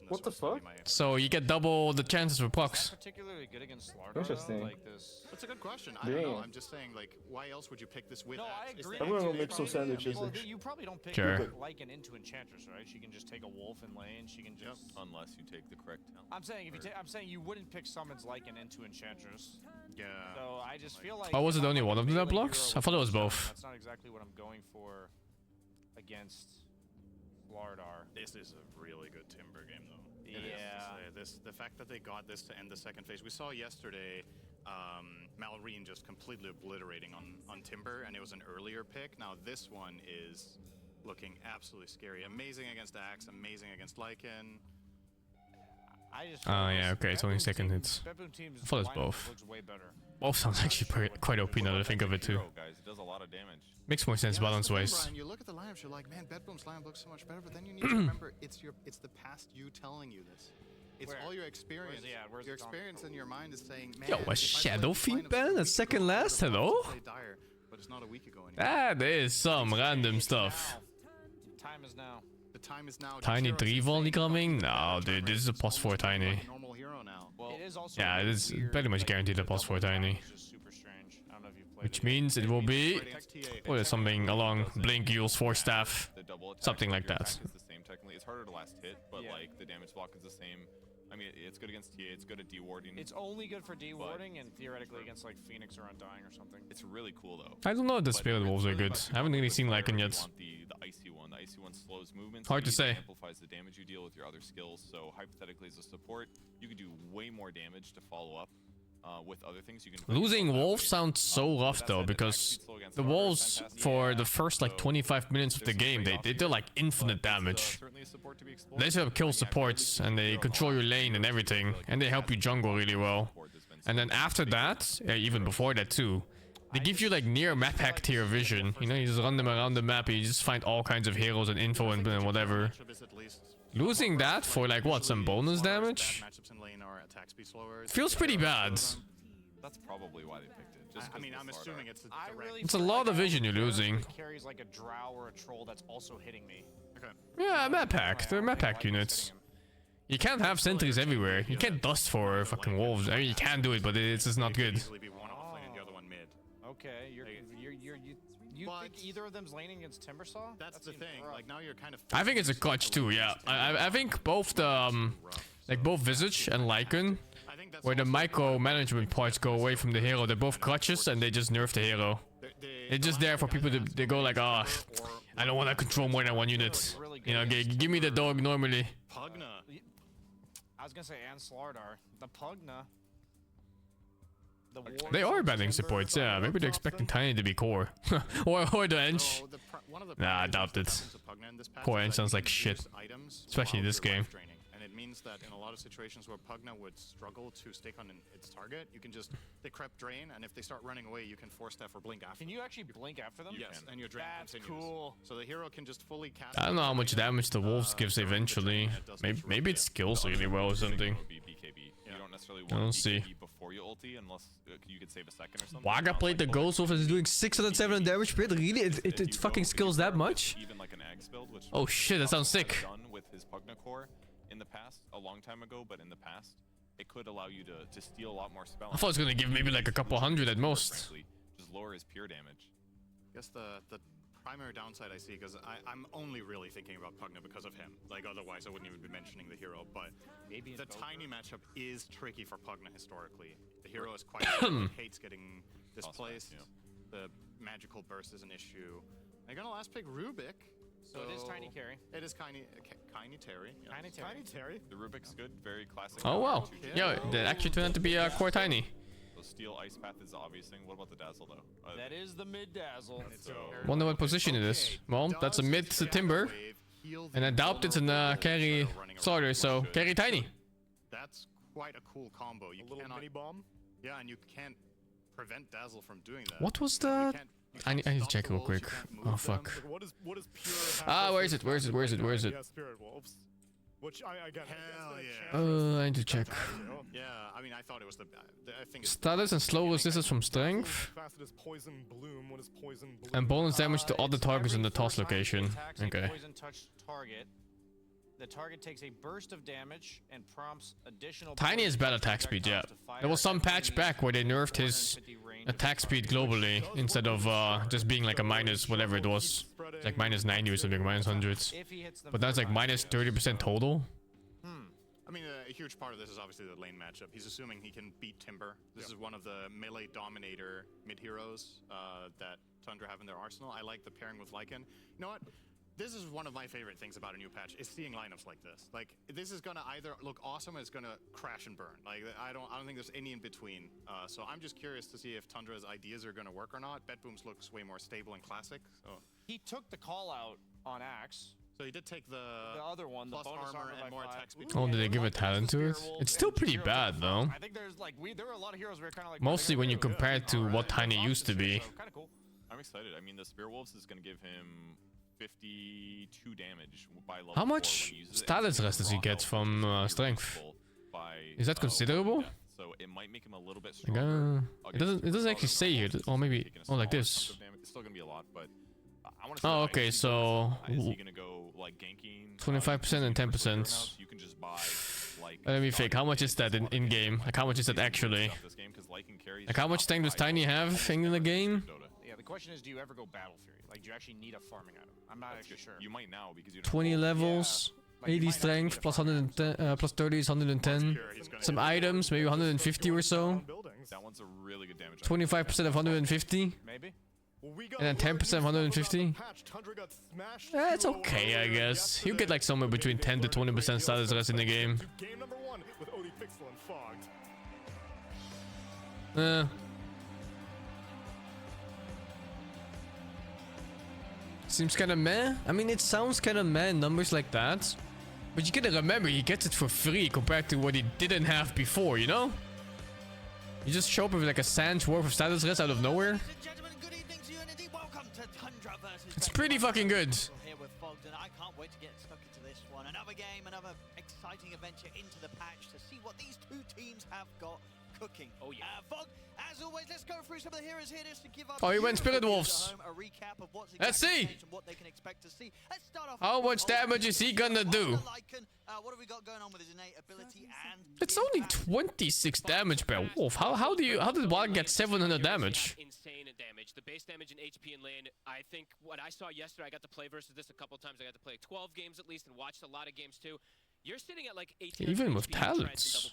What the fuck? So you get double the chances for procs. Particularly good against Slardar. Interesting. Like this. That's a good question. I don't know. I'm just saying, like, why else would you pick this with? No, I agree. I'm gonna make some sandwiches. Well, you probably don't pick Sure. Lycan into Enchantress, right? She can just take a wolf in lane. She can just. Unless you take the correct talent. I'm saying if you I'm saying you wouldn't pick summons Lycan into Enchantress. Yeah. So I just feel like. Oh, was it only one of them that blocks? I thought it was both. That's not exactly what I'm going for against Slardar. This is a really good Timber game, though. Yeah. The fact that they got this to end the second phase. We saw yesterday Malrine just completely obliterating on Timber, and it was an earlier pick. Now this one is looking absolutely scary. Amazing against Axe, amazing against Lycan. Oh yeah, okay, it's only second hits. I thought it's both. Both sounds actually quite OP now that I think of it too. Guys, it does a lot of damage. Makes more sense balance-wise. Brian, you look at the lineups, you're like, man, Bedboom's lineup looks so much better, but then you need to remember it's the past you telling you this. It's all your experience. Your experience in your mind is saying, man, Yo, a Shadow Fiend ban at second last? Hello? But it's not a week ago anymore. That is some random stuff. Time is now. The time is now. Tiny 3 volley coming? No, dude, this is a plus 4 Tiny. Normal hero now. Well, it is also Yeah, it is pretty much guaranteed a plus 4 Tiny. super strange. I don't know if you've played Which means it will be something along Blink, Yule's Force Staff. Something like that. It's the same technically. It's harder to last hit, but like the damage block is the same. I mean, it's good against TA, it's good at dewarding. It's only good for dewarding and theoretically against like Phoenix or Undying or something. It's really cool though. I don't know if the Spirit Wolves are good. I haven't really seen Lycan yet. The icy one. The icy one slows movement. Hard to say. Amplifies the damage you deal with your other skills. So hypothetically, as a support, you can do way more damage to follow up. With other things you can Losing Wolves sounds so rough though, because the Wolves for the first like 25 minutes of the game they do like infinite damage. They sort of kill supports and they control your lane and everything, and they help you jungle really well. And then after that, even before that too, they give you like near map hack tier vision. You know, you just run them around the map and you just find all kinds of heroes and info and whatever. Losing that for like what, some bonus damage? Feels pretty bad. That's probably why they picked it. Just I mean, I'm assuming it's It's a lot of vision you're losing. Carries like a drow or a troll that's also hitting me. Okay. Yeah, map hack. They're map hack units. You can't have sentries everywhere. You can't dust for fucking wolves. I mean, you can do it, but it's just not good. Okay, you think either of them's laning against Timbersaw? That's the thing. Like now you're kind of. I think it's a clutch too. Yeah, I think both the like both Visage and Lycan, where the micro management parts go away from the hero, they're both clutches and they just nerf the hero. They're just there for people to they go like, ah, oh, I don't want to control more than one unit. You know, give me the dog normally. Pugna. I was gonna say and Slardar. The Pugna. They are banning supports, yeah. Maybe they're expecting Tiny to be core. or the Ench. Nah, I doubt it. Core Ench sounds like shit. Especially in this game. And it means that in a lot of situations where Pugna would struggle to stick on its target, you can just, they crep drain, and if they start running away, you can force staff or blink after them. Can you actually blink after them? Yes, and your drain continues. Cool. So the hero can just fully cast. I don't know how much damage the Wolves gives eventually. Maybe it skills really well or something. We'll see. Before you ulti, unless you could save a second or something. Waga played the Ghost Wolf and is doing 607 damage per hit. Really? It fucking skills that much? Even like an Ags build, which oh shit, that sounds sick. Done with his Pugna core in the past, a long time ago, but in the past, it could allow you to steal a lot more spell. I thought it was gonna give maybe like a couple hundred at most. Just lower his pure damage. I guess the primary downside I see, because I'm only really thinking about Pugna because of him. Like otherwise I wouldn't even be mentioning the hero, but maybe the Tiny matchup is tricky for Pugna historically. The hero is quite hates getting displaced. The magical burst is an issue. I'm gonna last pick Rubik. So it is Tiny carry. It is Tiny Terry. Yeah. Tiny Terry. The Rubik's good, very classic. Oh wow. Yo, that actually turned out to be a core Tiny. Steel Ice Path is the obvious thing. What about the Dazzle though? That is the mid Dazzle. Wonder what position it is. Well, that's a mid Timber. And I doubt it's a carry starter, so carry Tiny. That's quite a cool combo. You cannot mini bomb. Yeah, and you can't prevent Dazzle from doing that. What was that? I need to check real quick. Oh fuck. Where is it? Where is it? Where is it? Where is it? Spirit Wolves. Which I get. Hell yeah. I need to check. Yeah, I mean, I thought it was I think status and slow resistance from strength. Poison Bloom. What is Poison Bloom? And bonus damage to other targets in the toss location. Okay. Poison touch target. The target takes a burst of damage and prompts additional. Tiny is bad attack speed, yeah. There was some patch back where they nerfed his attack speed globally instead of just being like a minus whatever it was, like minus 90 or something, minus 100. But that's like minus 30% total. I mean, a huge part of this is obviously the lane matchup. He's assuming he can beat Timber. This is one of the melee dominator mid heroes that Tundra have in their arsenal. I like the pairing with Lycan. You know what? This is one of my favorite things about a new patch, is seeing lineups like this. Like, this is gonna either look awesome or it's gonna crash and burn. Like, I don't think there's any in between. So I'm just curious to see if Tundra's ideas are gonna work or not. Bedboom's looks way more stable and classic. So he took the call out on Axe. So he did take the other one, the plus bonus armor by and more 5. attack speed. Oh, did they give a talent to it? It's still pretty bad though. I think there's like there were a lot of heroes we were kind of like Mostly when you compare it to what Tiny used to be. Kind of cool. I'm excited. I mean, the Spear Wolves is going to give him 52 damage by level How 4 much when he uses it. status rest does he get from strength? Is that considerable? So it might make him a little bit Like, stronger. it doesn't actually say here. Or maybe like this. It's still going to be a lot, but I want to. Oh, okay. So is he going to go like ganking? 25% and 10%. You can just buy like. Let me think. How much is that in game? Like how much is that actually? Like how much strength does Tiny have in the game? Yeah, the question is, do you ever go Battle Fury? Like, do you actually need a farming item? I'm not actually sure. You might now because you don't 20 levels, 80 strength, plus 110, plus 30 is 110. Some items, maybe 150 or so. That one's a really good damage. 25% of 150. Maybe. And then 10% of 150. That's okay, I guess. He'll get like somewhere between 10 to 20% status rest in the game. Game number 1 with Odie Pixel and Fogged. Seems kind of meh. I mean, it sounds kind of meh, numbers like that. But you gotta remember, he gets it for free compared to what he didn't have before, you know? You just show up with like a sand's worth of status rest out of nowhere. It's pretty fucking good. Here with Fogged, and I can't wait to get stuck into this one. Another game, another exciting adventure into the patch to see what these two teams have got cooking. Oh yeah. Fog, as always, let's go through some of the heroes here just to give up. Oh, he went Spirit Wolves. A recap of what's Let's see. What they can expect to see. Let's start off. How much damage is he gonna do? What have we got going on with his innate ability and? It's only 26 damage per wolf. How did one get 700 damage? Insane damage. The base damage in HP and lane. I think what I saw yesterday, I got to play versus this a couple times. I got to play 12 games at least and watched a lot of games too. You're sitting at like 18. Even with talents.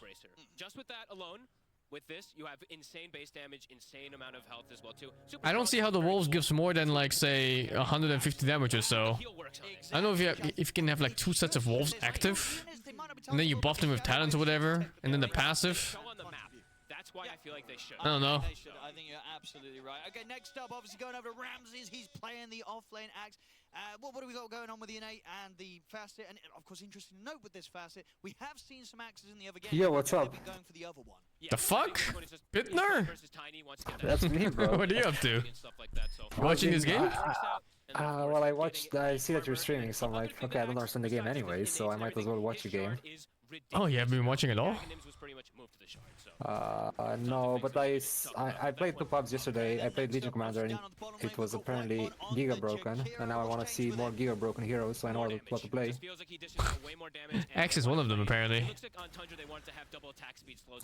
Just with that alone. With this, you have insane base damage, insane amount of health as well too. I don't see how the wolves gives more than like say 150 damage or so. I don't know if you can have like 2 sets of wolves active, and then you buff them with talents or whatever, and then the passive. That's why I feel like they should. I don't know. I think you're absolutely right. Okay, next up, obviously going over to Ramses. He's playing the off-lane axe. What do we got going on with the innate and the facet? And of course, interesting to note with this facet, we have seen some axes in the other game. Yo, what's up? Going for the other one. The fuck? Bitner? That's me, bro. What are you up to? Watching this game? Well, I see that you're streaming, so I'm like, okay, I don't understand the game anyway, so I might as well watch the game. Oh, you haven't been watching at all? No, but I played 2 pubs yesterday. I played Legion Commander, and it was apparently Giga broken, and now I want to see more Giga broken heroes, so I know what to play. Axe is one of them, apparently.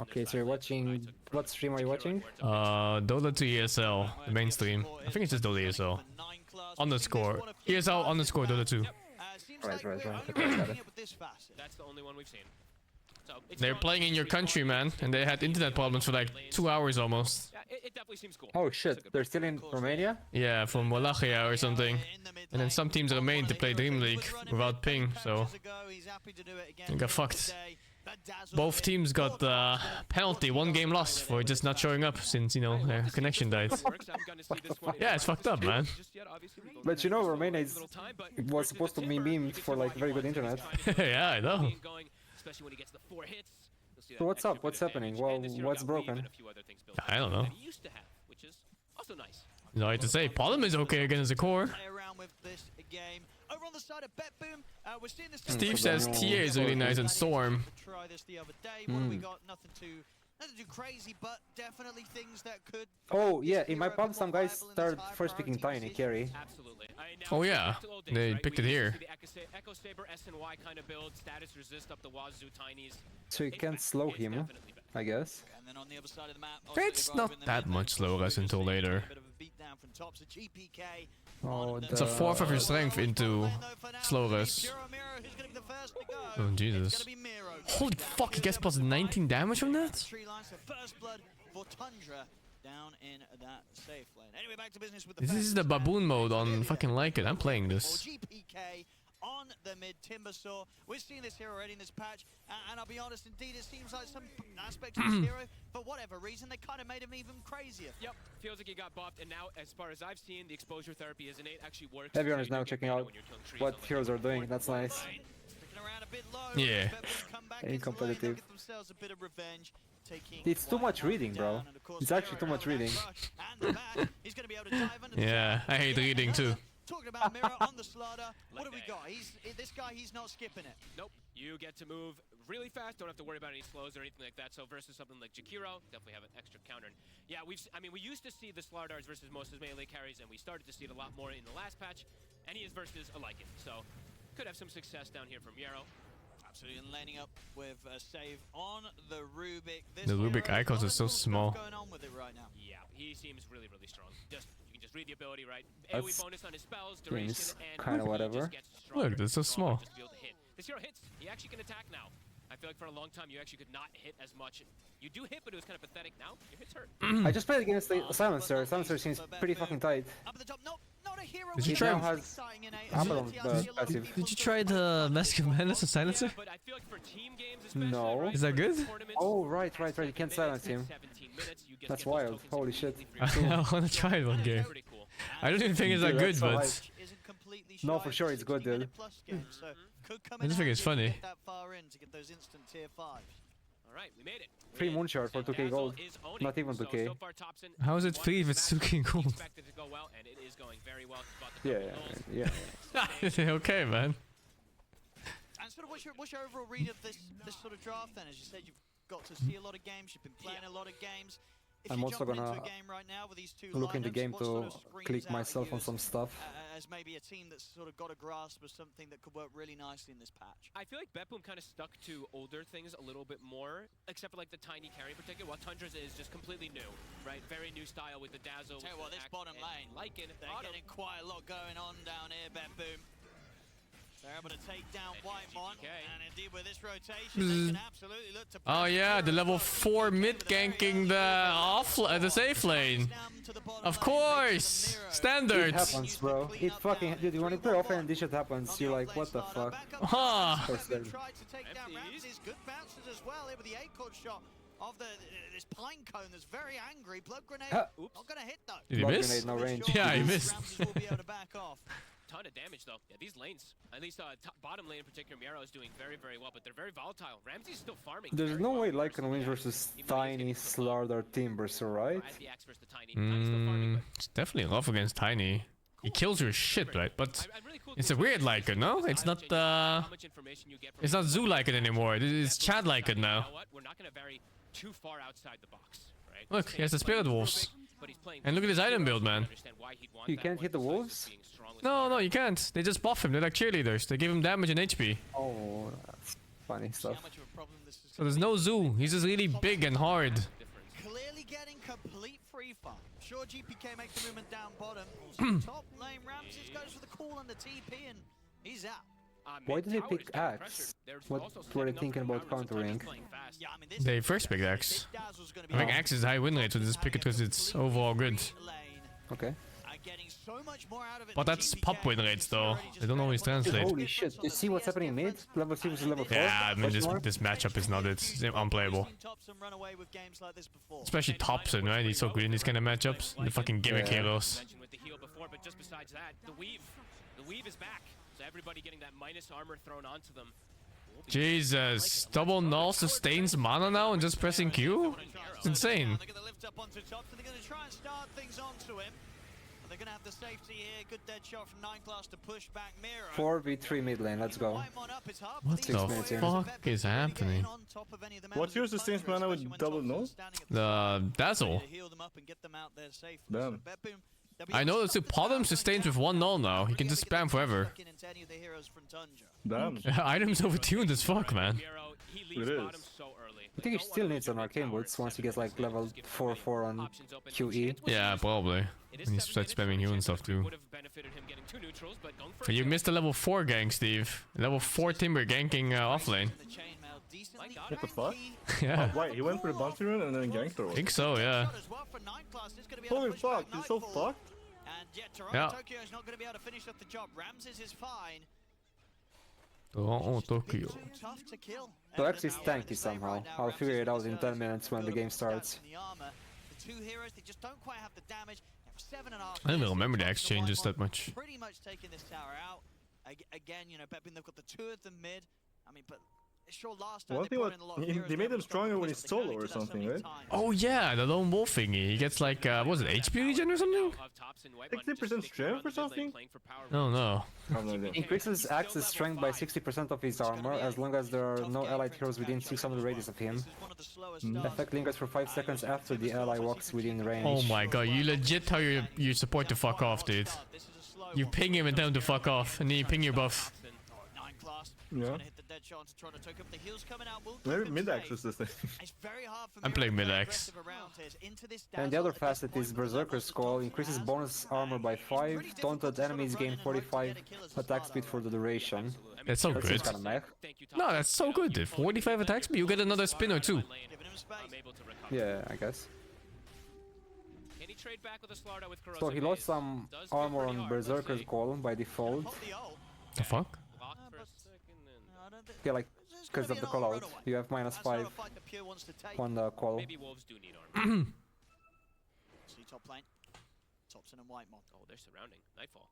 Okay, so you're watching... What stream are you watching? Dota 2 ESL, the main stream. I think it's just Dota ESL. Underscore. ESL underscore Dota 2. Right. That's the only one we've seen. So they're playing in your country, man, and they had internet problems for like 2 hours almost. Yeah, it definitely seems cool. Oh shit, they're still in Romania? Yeah, from Wallachia or something. And then some teams remain to play DreamLeague without ping, so they got fucked. Both teams got penalty, 1 game loss for just not showing up since, you know, their connection died. Yeah, it's fucked up, man. But you know, Romania was supposed to be memed for like very good internet. Yeah, I know. So what's up? What's happening? Well, what's broken? I don't know. No, I to say, Pollen is okay against the core. Steve says TA is really nice and Storm. Nothing too crazy, but definitely things that could. Oh yeah, in my pub some guys started first picking Tiny carry. Absolutely. Oh yeah, they picked it here. Echo Saber SNY kind of build, status resist up the Wazoo Tinies. So you can't slow him, I guess. And then on the other side of the map, It's not that much slow rest until later. Oh, it's a fourth of your strength into slow rest. Oh Jesus. Holy fuck, he gets plus 19 damage from that? This is the baboon mode on fucking like it. I'm playing this. on the mid Timbersaw. We're seeing this here already in this patch, and I'll be honest, indeed, it seems like some aspects of this hero, for whatever reason, they kind of made him even crazier. Yep, feels like he got buffed, and now, as far as I've seen, the exposure therapy as innate actually works. Everyone is now checking out what heroes are doing. That's nice. Sticking around a bit low. Yeah. Ain't competitive. It's too much reading, bro. It's actually too much reading. Yeah, I hate reading too. Talking about Mirror on the slaughter, what do we got? This guy, he's not skipping it. Nope, you get to move really fast, don't have to worry about any slows or anything like that. So versus something like Jakiro, definitely have an extra counter. And yeah, we used to see the Slardars versus most of his melee carries, and we started to see it a lot more in the last patch, and he is versus a Lycan. So could have some success down here from Yarrow. Absolutely, and laning up with a save on the Rubik. The Rubik icons are so small. Going on with it right now. Yeah, he seems really, really strong. You can just read the ability, right? That's AoE bonus on his spells, duration, and kind of whatever. Look, that's so small. Just to be able to hit. This hero hits. He actually can attack now. I feel like for a long time you actually could not hit as much. You do hit, but it was kind of pathetic. Now your hits hurt. I just played against the Silencer. Silencer seems pretty fucking tight. Did you He try? now has Abaddon passive. Did you try the Mask of Madness and Silencer? No. Is that good? Oh, right. You can't silence him. That's wild. Holy shit. I wanna try it one game. I don't even think it's that good, but no, for sure it's good, dude. I just think it's funny. Alright, we made it. Free Moonshard for 2k gold. Not even 2k. How is it free if it's 2k gold? Yeah. Okay, man. And sort of what's your overall read of this sort of draft then? As you said, you've got to see a lot of games, you've been playing a lot of games. If I'm you also jump gonna into a game right now with these two look in the lineups, game what to sort of screams click out at myself you on some stuff. As maybe a team that's sort of got a grasp of something that could work really nicely in this patch. I feel like Betboom kind of stuck to older things a little bit more, except for like the tiny carry in particular, while Tundra's is just completely new, right? Very new style with the Dazzle. Tell you what, this bottom lane, Lycan, they're getting quite a lot going on down here, Betboom. They're able to take down Whitemon, and indeed with this rotation, they can absolutely look to... Oh yeah, the level 4 mid ganking the safe lane. Of course, standards. It happens, bro. It fucking, dude. When you play offlane and this shit happens, you're like, what the fuck? Huh. Tried to take down Ramses. Good bounces as well here with the acorn shot of this pine cone that's very angry. Blood grenade, not gonna hit though. Did he miss? Grenade, no range. Yeah, he missed. Ramses will be able to back off. Ton of damage though. Yeah, these lanes, at least bottom lane in particular, Miero is doing very, very well, but they're very volatile. Ramsey's still farming. There's no way Lycan wins versus tiny Slardar Timbersaw, right? It's definitely rough against Tiny. He kills your shit, right? But it's a weird Lycan, no? It's not Zoo Lycan anymore. It's Chad Lycan now. We're not gonna vary too far outside the box, right? Look, he has the Spirit Wolves. And look at his item build, man. You can't hit the wolves? No, you can't. They just buff him. They're like cheerleaders. They give him damage and HP. Oh, that's funny stuff. So there's no Zoo. He's just really big and hard. Clearly getting complete free fire. Sure, GPK makes the movement down bottom. Also top lane, Ramses goes for the call and the TP, and he's out. Why did they pick Axe? What were they thinking about countering? They first picked Axe. I think Axe is high win rate, so just pick it because it's overall good. Okay. But that's pop win rates though. They don't always translate. Holy shit, you see what's happening mid? Level 6 versus level 4? Yeah, I mean this matchup is not it's unplayable. Especially Thompson, right? He's so good in these kind of matchups. The fucking gimmick heroes. But just besides that, the weave is back. So everybody getting that minus armor thrown onto them. Jesus, double null sustains mana now and just pressing Q? It's insane. They're going to lift up onto top, so they're going to try and start things onto him. They're going to have the safety here. Good dead shot from 9class to push back Miro. 4v3 mid lane, let's go. What the fuck is happening? What's your sustains mana with double null? The Dazzle. Damn. I know that Podem sustains with 1 null now. He can just spam forever. Damn. Item's overtuned as fuck, man. It is. I think he still needs an arcane boots once he gets like level 4 on QE. Yeah, probably. And he starts spamming you and stuff too. You missed the level 4 gank, Steve. Level 4 Timber ganking offlane. What the fuck? Yeah. Oh, wait, he went for the bounty rune and then ganked her. I think so, yeah. Holy fuck, he's so fucked. Yeah. Tokyo's not going to be able to finish off the job. Ramses is fine. Oh, Tokyo. Tough to kill. So X is tanky somehow. I'll figure it out in 10 minutes when the game starts. The two heroes, they just don't quite have the damage. 7.5. I don't even remember the exchanges that much. Pretty much taking this tower out. Again, you know, Pepin, they've got the two of them mid. I mean, but sure last time they brought in a lot of heroes. They made him stronger when he's solo or something, right? Oh yeah, the lone wolf thingy. He gets like, what was it, HP regen or something? 60% strength or something? No, no. Increases Axe's strength by 60% of his armor as long as there are no allied heroes within 600 radius of him. Effect lingers for 5 seconds after the ally walks within range. Oh my god, you legit tell your support to fuck off, dude. You ping him and tell him to fuck off, and then you ping your buff. Yeah. Maybe mid-axe is this thing. I'm playing mid-axe. And the other facet is Berserker's Call, increases bonus armor by 5, taunted enemies gain 45 attack speed for the duration. That's so good. Kind of mech. No, that's so good. 45 attack speed, you get another spin or two. Yeah, I guess. So he lost some armor on Berserker's Call by default. The fuck? Yeah, like, because of the callout. You have -5 on the call. Maybe wolves do need armor. See top lane. Thompson and Whitemon. Oh, they're surrounding. Nightfall.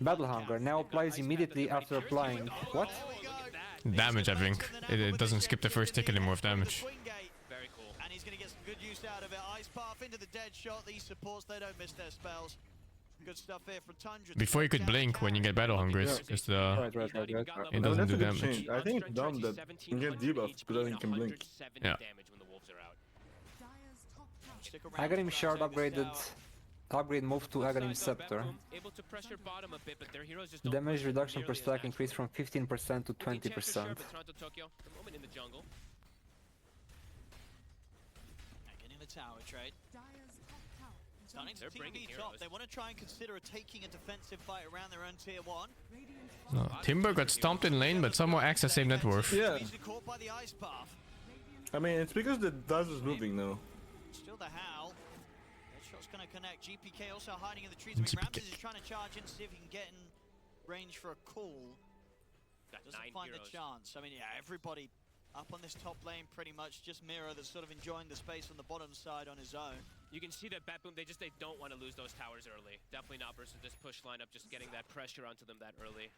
Battle Hunger now applies immediately after applying. What? Damage, I think. It doesn't skip the first tick anymore of damage. Very cool. And he's going to get some good use out of it. Ice Path into the dead shot. These supports, they don't miss their spells. Good stuff here from Tundra. Before you could blink when you get battle hunger, it's just it doesn't do damage. I think it's dumb that you get debuff because you can blink. Yeah. Aghanim Shard upgraded. Upgrade move to Aghanim Scepter. Damage reduction per stack increased from 15% to 20%. Getting the tower trade. They're bringing top. They want to try and consider taking a defensive fight around their own tier 1. No, Timber got stomped in lane, but somehow acts the same net worth. Yeah. I mean, it's because the Daz is moving now. Still the Howl. That shot's going to connect. GPK also hiding in the trees. I mean, Ramses is trying to charge in, see if he can get in range for a call. Doesn't find the chance. I mean, yeah, everybody up on this top lane pretty much. Just Miro that's sort of enjoying the space on the bottom side on his own. You can see that Batboom, they don't want to lose those towers early. Definitely not versus this push lineup, just getting that pressure onto them that early.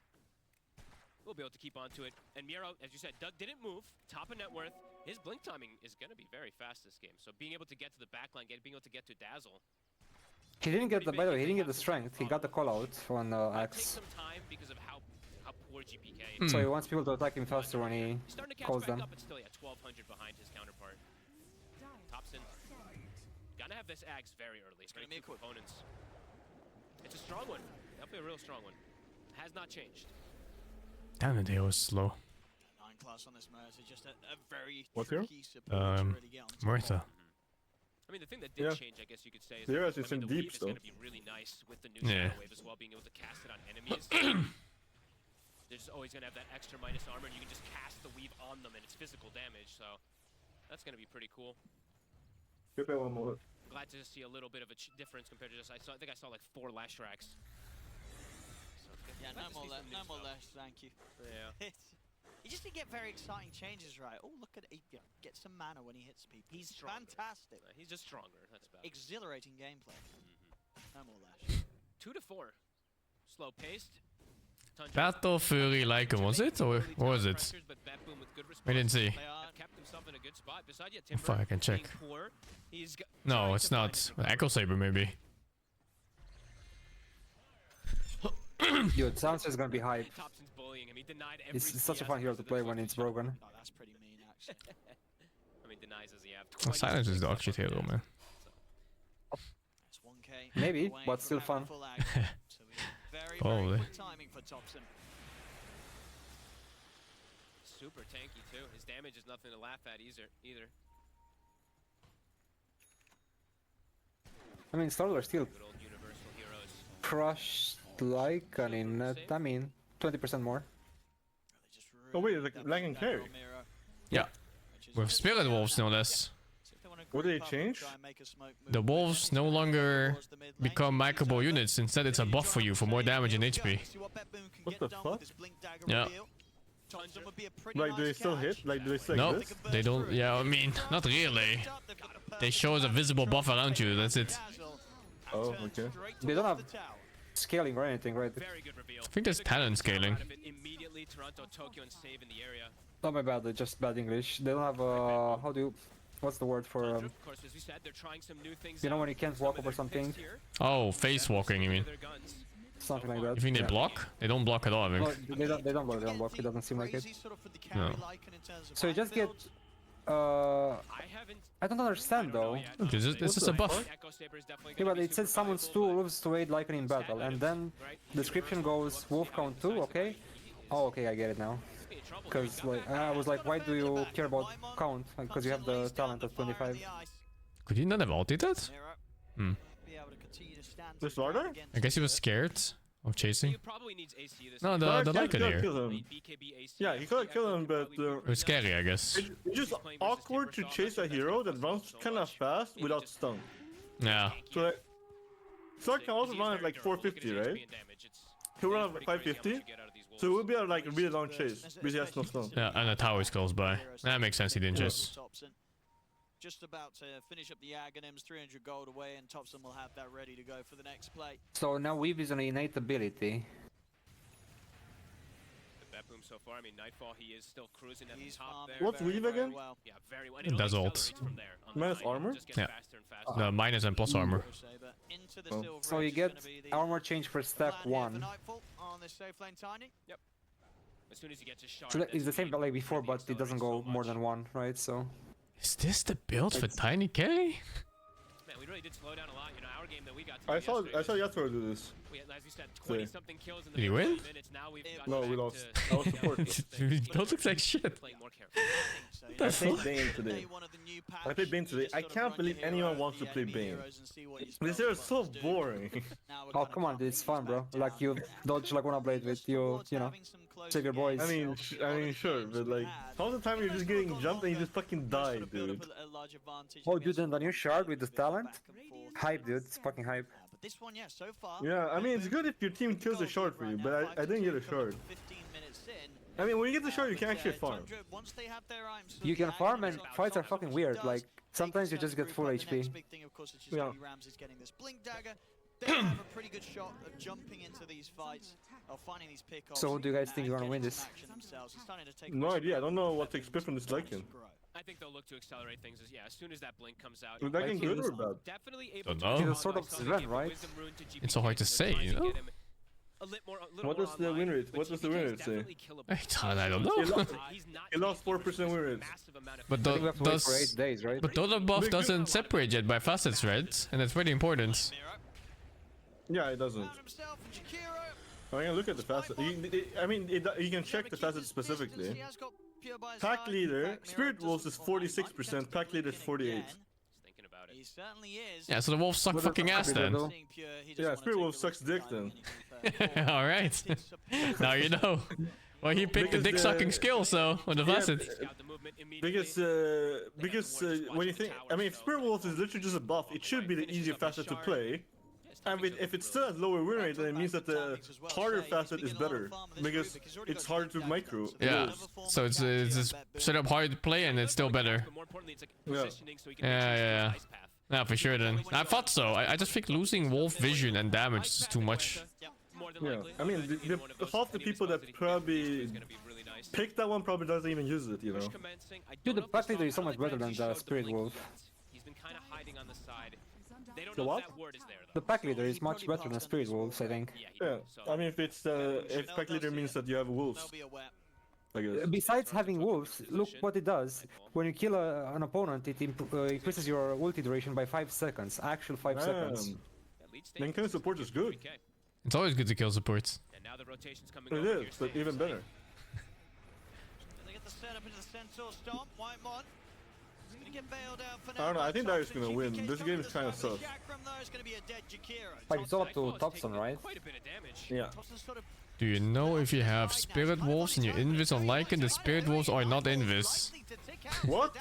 We'll be able to keep onto it. And Miro, as you said, didn't move. Top of net worth. His blink timing is going to be very fast this game. So being able to get to the backline, being able to get to Dazzle. He didn't get the, by the way, he didn't get the strength. He got the call out on Axe. Takes some time because of how poor GPK is. So he wants people to attack him faster when he calls them. But still, yeah, 1200 behind his counterpart. Thompson. Gonna have this axe very early. It's gonna be components. It's a strong one. Definitely a real strong one. Has not changed. Damn it, they was slow. 9 class on this Mercer, just a very what's here? Martha. I mean, the thing that did change, I guess you could say, is that the in deep is gonna be really nice with the new Shadow Wave as well, being able to cast it on enemies. They're just always gonna have that extra minus armor, and you can just cast the weave on them, and it's physical damage. So that's gonna be pretty cool. Glad to see a little bit of a difference compared to just I think I saw like 4 lash racks. So yeah, no more lash, thank you. Yeah. You just didn't get very exciting changes, right? Oh, look at it. You know, get some mana when he hits people. He's fantastic. He's just stronger. That's better. Exhilarating gameplay. No more lash. 2 to 4. Slow paced. Battle Fury like him, was it? Or was it? I didn't see. Oh, fuck, I can check. No, it's not. Echo Saber, maybe. Yo, Sounds is gonna be hype. It's such a fun hero to play when it's broken. Oh, that's pretty mean, actually. I mean, denies as he have. Silence is dog shit hero, man. That's 1K. Maybe, but still fun. Probably. Timing for Thompson. Super tanky too. His damage is nothing to laugh at either. I mean, Starlord still crushed like an innet. I mean, 20% more. Oh wait, like lagging carry. Yeah. With Spirit Wolves, no less. What did they change? The wolves no longer become microable units. Instead, it's a buff for you for more damage and HP. What the fuck? Yeah. Thompson would be a pretty Like, do they still hit? Like, do they still No, exist? they don't. Yeah, I mean, not really. They show us a visible buff around you. That's it. Oh, okay. They don't have scaling or anything, right? I think there's talent scaling. Immediately, Toronto, Tokyo, and Save in the area. Not my bad, just bad English. They don't have how do you, what's the word for Of course, as we said, they're trying some new things. you know when you can't walk over something? Oh, face walking, you mean? Something like that. You think they yeah. block? They don't block at all, I No, think. they don't block, it doesn't seem like it. No. So you just get I don't understand though. This is a buff. Yeah, but it says summons 2 wolves to aid Lycan in battle, and then description goes wolf count 2, okay? Oh, okay, I get it now. Because like I was like, why do you care about count? Because you have the talent at 25. Could he not have ulted that? Hmm. The starter? I guess he was scared of chasing. No, the Dark Lycan can't here. kill him. Yeah, he could kill him, but It was scary, I guess. it's just awkward to chase a hero that runs kind of fast without stun. Yeah. So like, Stark can also run at like 450, right? He'll run at 550, so it will be a like a really long chase because he has no stun. Yeah, and the tower is close by. That makes sense, he didn't chase. Just about to finish up the Aghanims, 300 gold away, and Thompson will have that ready to go for the next play. So now Weave is an innate ability. Boom so far. I mean, Nightfall, he is still cruising at the top there. What's Weave again? Yeah, very well. It does ult. Minus armor? Yeah. No, minus and plus armor. Oh. So you get armor change per stack 1. On this safe lane, Tiny. Yep. As soon as he gets his shot, So it's the same like before, but it doesn't go more than 1, right? So. Is this the build for Tiny K? Man, we really did slow down a lot. You know, our game that we got to I saw Yasuo do this. We had, as you said, 20 something kills in the Did he win? minutes. Now we've got No, we lost. I was support. Don't look like shit. playing more careful. I played Bane today. I played Bane today. I can't believe anyone wants to play Bane. This hero is so boring. Oh come on, dude, it's fun, bro. Like you dodge like one blade with you know, save your boys. I mean, sure, but like, half the time you're just getting jumped and you just fucking die, dude. Oh, dude, and the new shard with the talent, hype, dude. It's fucking hype. But this one, yeah, so far. Yeah, I mean, it's good if your team kills a shard for you, but I didn't get a shard. 15 minutes in. I mean, when you get the shard, you can actually farm. Once they have their items, You can farm and fights are fucking weird. Like sometimes you just get full HP. big thing, of course, is just Ramsey's getting this blink dagger. They have a pretty good shot of jumping into these fights or finding these pickoffs. So who do you guys think you're gonna win this? No idea. I don't know what to expect from this Lycan. I think they'll look to accelerate things as soon as that blink comes out. Is Lycan good or bad? Definitely able Don't to know. He's a sort of Sven, right? It's so hard to say, you know? What does the win rate? What does the win rate say? I don't know. He lost 4% win rate. But I think we have to wait for 8 days, right? But Dota buff doesn't separate yet by facets, right? And that's very important. Yeah, it doesn't. I mean, look at the facet. You can check the facet specifically. Pack leader, Spirit Wolves is 46%, pack leader is 48. He certainly is. Yeah, so the wolves suck fucking ass then. Yeah, Spirit Wolf sucks dick then. Alright. Now you know. Well, he picked the dick sucking skill, so on the facet. Because when you think, I mean, if Spirit Wolf is literally just a buff, it should be the easier facet to play. And if it's still at lower win rate, then it means that the harder facet is better because it's harder to micro. Yeah, so it's just straight up hard to play and it's still better. Yeah, for sure then. I thought so. I just think losing wolf vision and damage is too much. Yeah, I mean, half the people that probably pick that one probably doesn't even use it, you know. Dude, the pack leader is so much better than the Spirit Wolf. He's been kind of hiding on the side. They don't The know what? if that word is there, though. The pack leader is much better than Spirit Wolves, I think. Yeah, I mean, if pack leader means that you have wolves. I guess. Besides having wolves, look what it does. When you kill an opponent, it increases your ulti duration by 5 seconds. Actual 5 seconds. Then kind of support is good. It's always good to kill supports. And now the rotation's coming It over is, but even better. They get the setup into the Centaur Stomp. Whitemon. I don't know, I think Darius is gonna win. This game is kind of sus. Like it's all up to Thompson, right? Yeah. Do you know if you have Spirit Wolves and you invis on Lycan, the Spirit Wolves are not invis? What?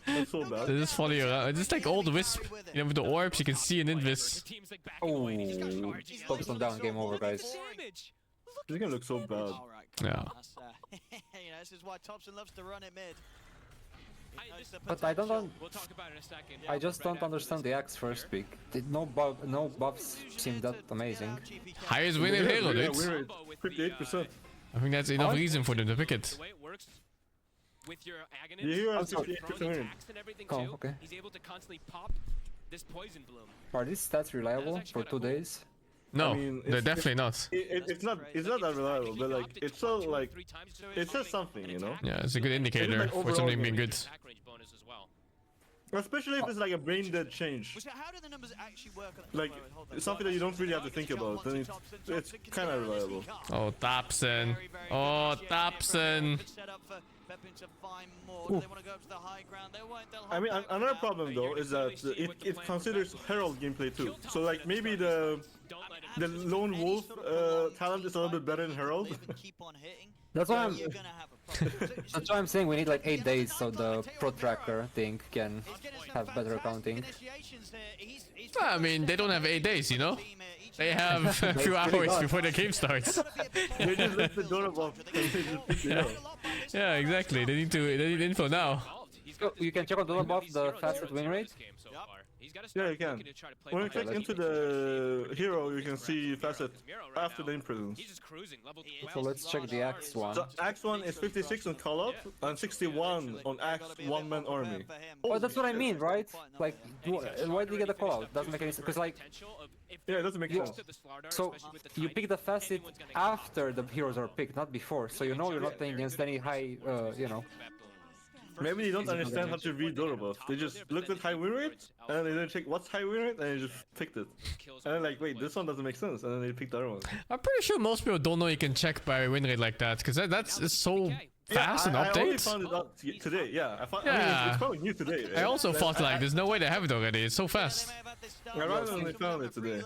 That's so bad. This is funny. It's just like old Wisp. You know, with the orbs, you can see an invis. Oh, Thompson down, game over, guys. This game looks so bad. Yeah. That's, you know, this is why Thompson loves to run it mid. But I don't. We'll talk about it in a second. I just don't understand the Axe first pick. No buffs seem that amazing. Highest win in Halo, dude. 58%. I think that's enough reason for them to pick it. The way it works with your Aghanim, Yeah, you have throwing 58% win. attacks and everything Oh, too, okay. he's able to constantly pop this poison bloom. Are these stats reliable for 2 days? No, I mean, they're definitely not. It's not that reliable, but like it's so like it says something, you know. Yeah, it's a good indicator like for overall something being damage. good. Attack range bonus as well. Especially if it's like a brain dead change, So how do the numbers actually work? like something that you don't really have to think about. Then it's kind of reliable. Oh, Tapson. Oh, Tapson. Set up for Pepin to find more. Do they want to go up to the high ground? They won't. They'll I mean, another problem though is that it considers Herald gameplay too. So like maybe the lone wolf talent is a little bit better in Herald. That's why that's why I'm saying we need like 8 days so the pro tracker thing can have better accounting. I mean, they don't have 8 days, you know? They have a few hours before the game starts. They just left the door above and they just picked it up. Yeah, exactly. They need info now. So you can check on the buff the fastest win rate. Yeah, you can. When you click into the hero, you can see facet after the imprisons. So let's check the Axe one. So Axe 1 is 56 on call up and 61 on Axe one-man army. Oh, that's what I mean, right? Like, why do you get a call out? Doesn't make any sense. Because like, yeah, it doesn't make sense. So you pick the facet after the heroes are picked, not before. So you know you're not playing against any high, you know. Maybe they don't understand how to read Dota buff. They just looked at high win rate and they didn't check what's high win rate and they just picked it. And then like, wait, this one doesn't make sense, and then they picked the other one. I'm pretty sure most people don't know you can check by win rate like that, because that's so fast in I only updates. found it out today. Yeah, I mean, Yeah. it's probably new today. I also thought like there's no way they have it already. It's so fast. I randomly found it today.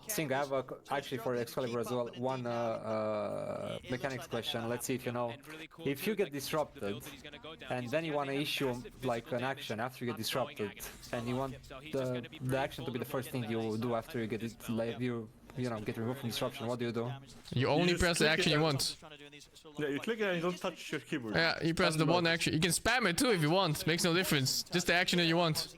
Sing, I have actually for Excalibur as well one mechanics question. Let's see if you know. If you get disrupted and then you want to issue like an action after you get disrupted, and you want the action to be the first thing you do after you get it, like you know, get removed from disruption, what do? You only just press the click action it you and- want. Yeah, you click it and you don't touch your keyboard. Yeah, you press the one action. You can spam it too if you want. Makes no difference. Just the action that you want.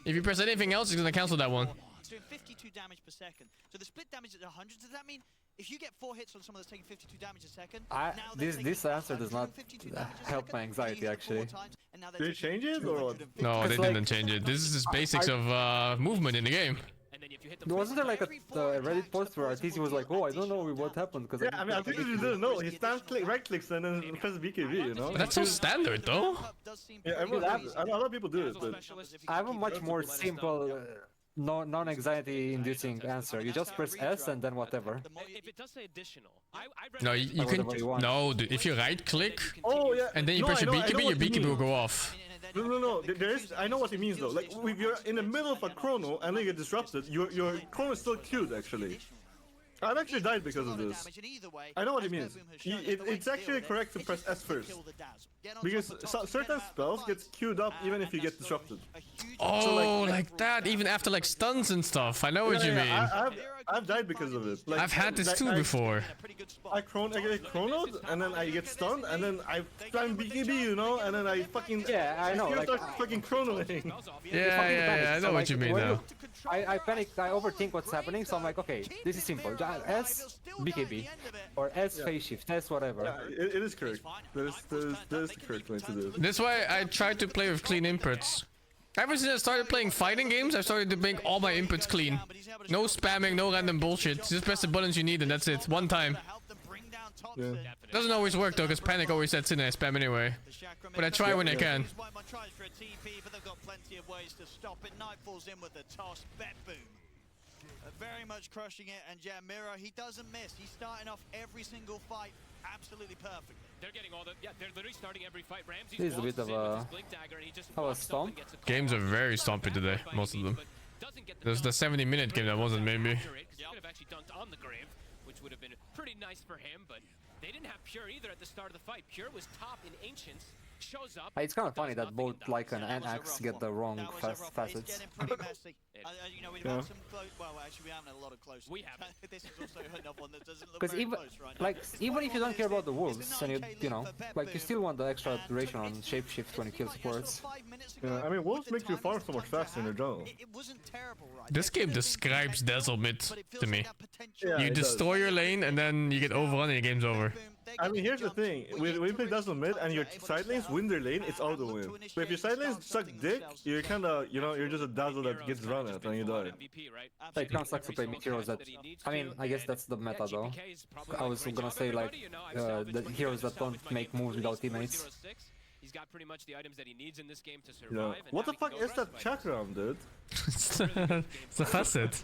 If you press anything else, it's gonna cancel that one. It's doing 52 damage per second. So the split damage is 100. Does that mean if you get 4 hits on someone that's taking 52 damage a second, This answer does not help my anxiety actually. Did it change it or what? No, they It's like- didn't change it. This is just basics of movement in the game. Wasn't there like a Reddit post where Arteezy was like, oh, I don't know what happened because Yeah, I mean, I think you didn't know. He right clicks and then presses BKB, you know? But that's so standard though. Yeah, a lot of people do it, but I have a much more simple, non-anxiety inducing answer. You just press S and then whatever. If it does say additional, No, you can. Whatever you want. No, dude, if you right click oh yeah, and then you no, press I your know- I know BKB, your what you BKB will mean. go off. No. There is. I know what it means though. Like if you're in the middle of a chrono and then you get disrupted, your chrono is still queued actually. I've actually died because of this. I know what it means. It's actually correct to press S first. Because certain spells get queued up even if you get disrupted. Oh, like that, even after like stuns and stuff. I know what you mean. I've died because of it. Like, I've had this too before. I get chronoed and then I get stunned and then I spam BKB, you know, and then I fucking I know, like start fucking chronoing. Yeah, I know what you mean now. I panic, I overthink what's happening, so I'm like, okay, this is simple. S, BKB, or S phase shift, S whatever. Yeah, it is correct. That is the correct way to do it. That's why I tried to play with clean inputs. Ever since I started playing fighting games, I started to make all my inputs clean. No spamming, no random bullshit. Just press the buttons you need and that's it. One time. Yeah. Doesn't always work though, because panic always sets in and I spam anyway. But I try when I can. Tries for a TP, but they've got plenty of ways to stop it. Knight falls in with the toss. Betboom. Very much crushing it, and yeah, Miro, he doesn't miss. He's starting off every single fight absolutely perfectly. They're getting all the they're literally starting every fight. Ramsey This is a bit of a stomp. Games are very stompy today, most of them. There's the 70-minute game that wasn't maybe. He could have actually dunked on the grave, which would have been pretty nice for him, but they didn't have Pure either at the start of the fight. Pure was top in Ancients, shows up. It's kind of funny that both Lycan and Axe get the wrong facets. You know, we've had some close. Well, actually, we haven't had a lot of close. We haven't. This is also another one that doesn't look very close right now. Like, even if you don't care about the wolves, and you know, like, you still want the extra duration on shapeshift when you kill supports. Yeah, I mean, wolves make you farm so much faster in the jungle. This game describes Dazzle mid to me. Yeah, You it destroy your lane and then you get overrun and your game's over. I mean, here's the thing. When you play Dazzle mid and your side lanes win their lane, it's auto win. But if your side lanes suck dick, you're kinda, you know, you're just a Dazzle that gets run at and you die. It kind of sucks to play heroes that... I mean, I guess that's the meta though. I was gonna say, like, the heroes that don't make moves without teammates. He's got pretty much the items that he needs in this game to survive. Yeah. What the fuck is that chakram, dude? It's a facet.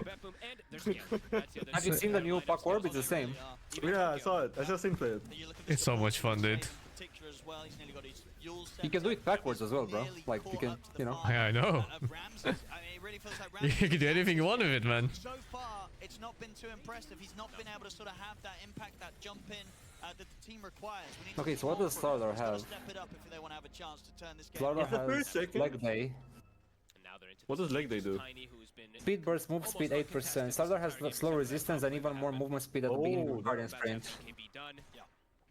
Have you seen the new Puck Orb? It's the same. Yeah, I saw it. I just seen play it. It's so much fun, dude. You can do it backwards as well, bro. Like, you can, you know. Yeah, I know. You can do anything you want with it, man. So far, it's not been too impressive. He's not been able to sort of have that impact, that jump in that the team requires. Okay, so what does Slardar have? Slardar has leg day. What does leg day do? Speed burst, move speed 8%. Slardar has slow resistance and even more movement speed at the beginning of Guardian Sprint.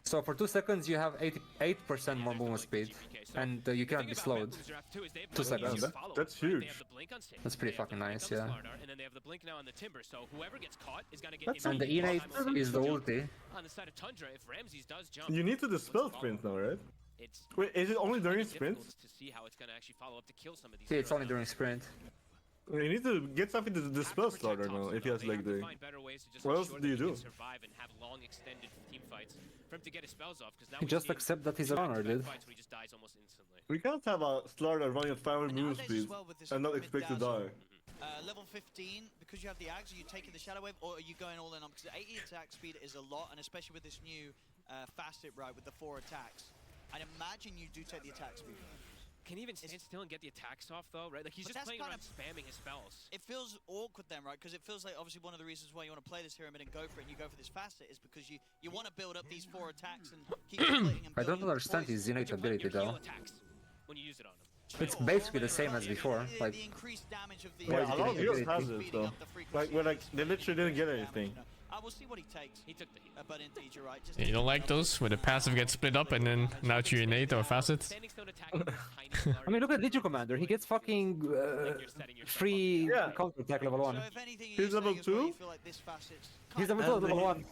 So for 2 seconds you have 88% more movement speed, and you cannot be slowed. 2 seconds. That's huge. That's pretty fucking nice, yeah. And then they have the blink now on the timber, so whoever gets caught is gonna get. And the innate is the ulti. On the side of Tundra, if Ramses does jump, You need to dispel sprint now, right? It's Wait, is it only during sprint? to see how it's gonna actually follow up to kill some of these. See, it's only during sprint. You need to get something to dispel Slaughter now if he has leg day. What else do you do? Survive and have long extended team fights for him to get his spells off, because now You just accept that he's a runner, dude. he just dies almost instantly. We can't have a Slaughter running at 500 move speed and not expect to die. Level 15, because you have the Ags, are you taking the Shadow Wave, or are you going all in on? Because 80 attack speed is a lot, and especially with this new facet, right, with the 4 attacks. I'd imagine you do take the attack speed. Can he even stand still and get the attacks off, though, right? Like, he's just playing around spamming his spells. It feels awkward then, right? Because it feels like, obviously, one of the reasons why you want to play this hero mid and go for it, and you go for this facet, is because you want to build up these 4 attacks and keep splitting and I don't understand his innate ability though. When you use it on him. It's basically the same as before. Like, Yeah, a lot of heroes has it though. Like, they literally didn't get anything. We'll see what he takes. He took the hit. But indeed, you're right. Yeah, you don't like those where the passive gets split up and then now it's your innate or facet? I mean, look at Digi Commander. He gets fucking free counter attack level 1. He's level 2? He's level 2, level 1.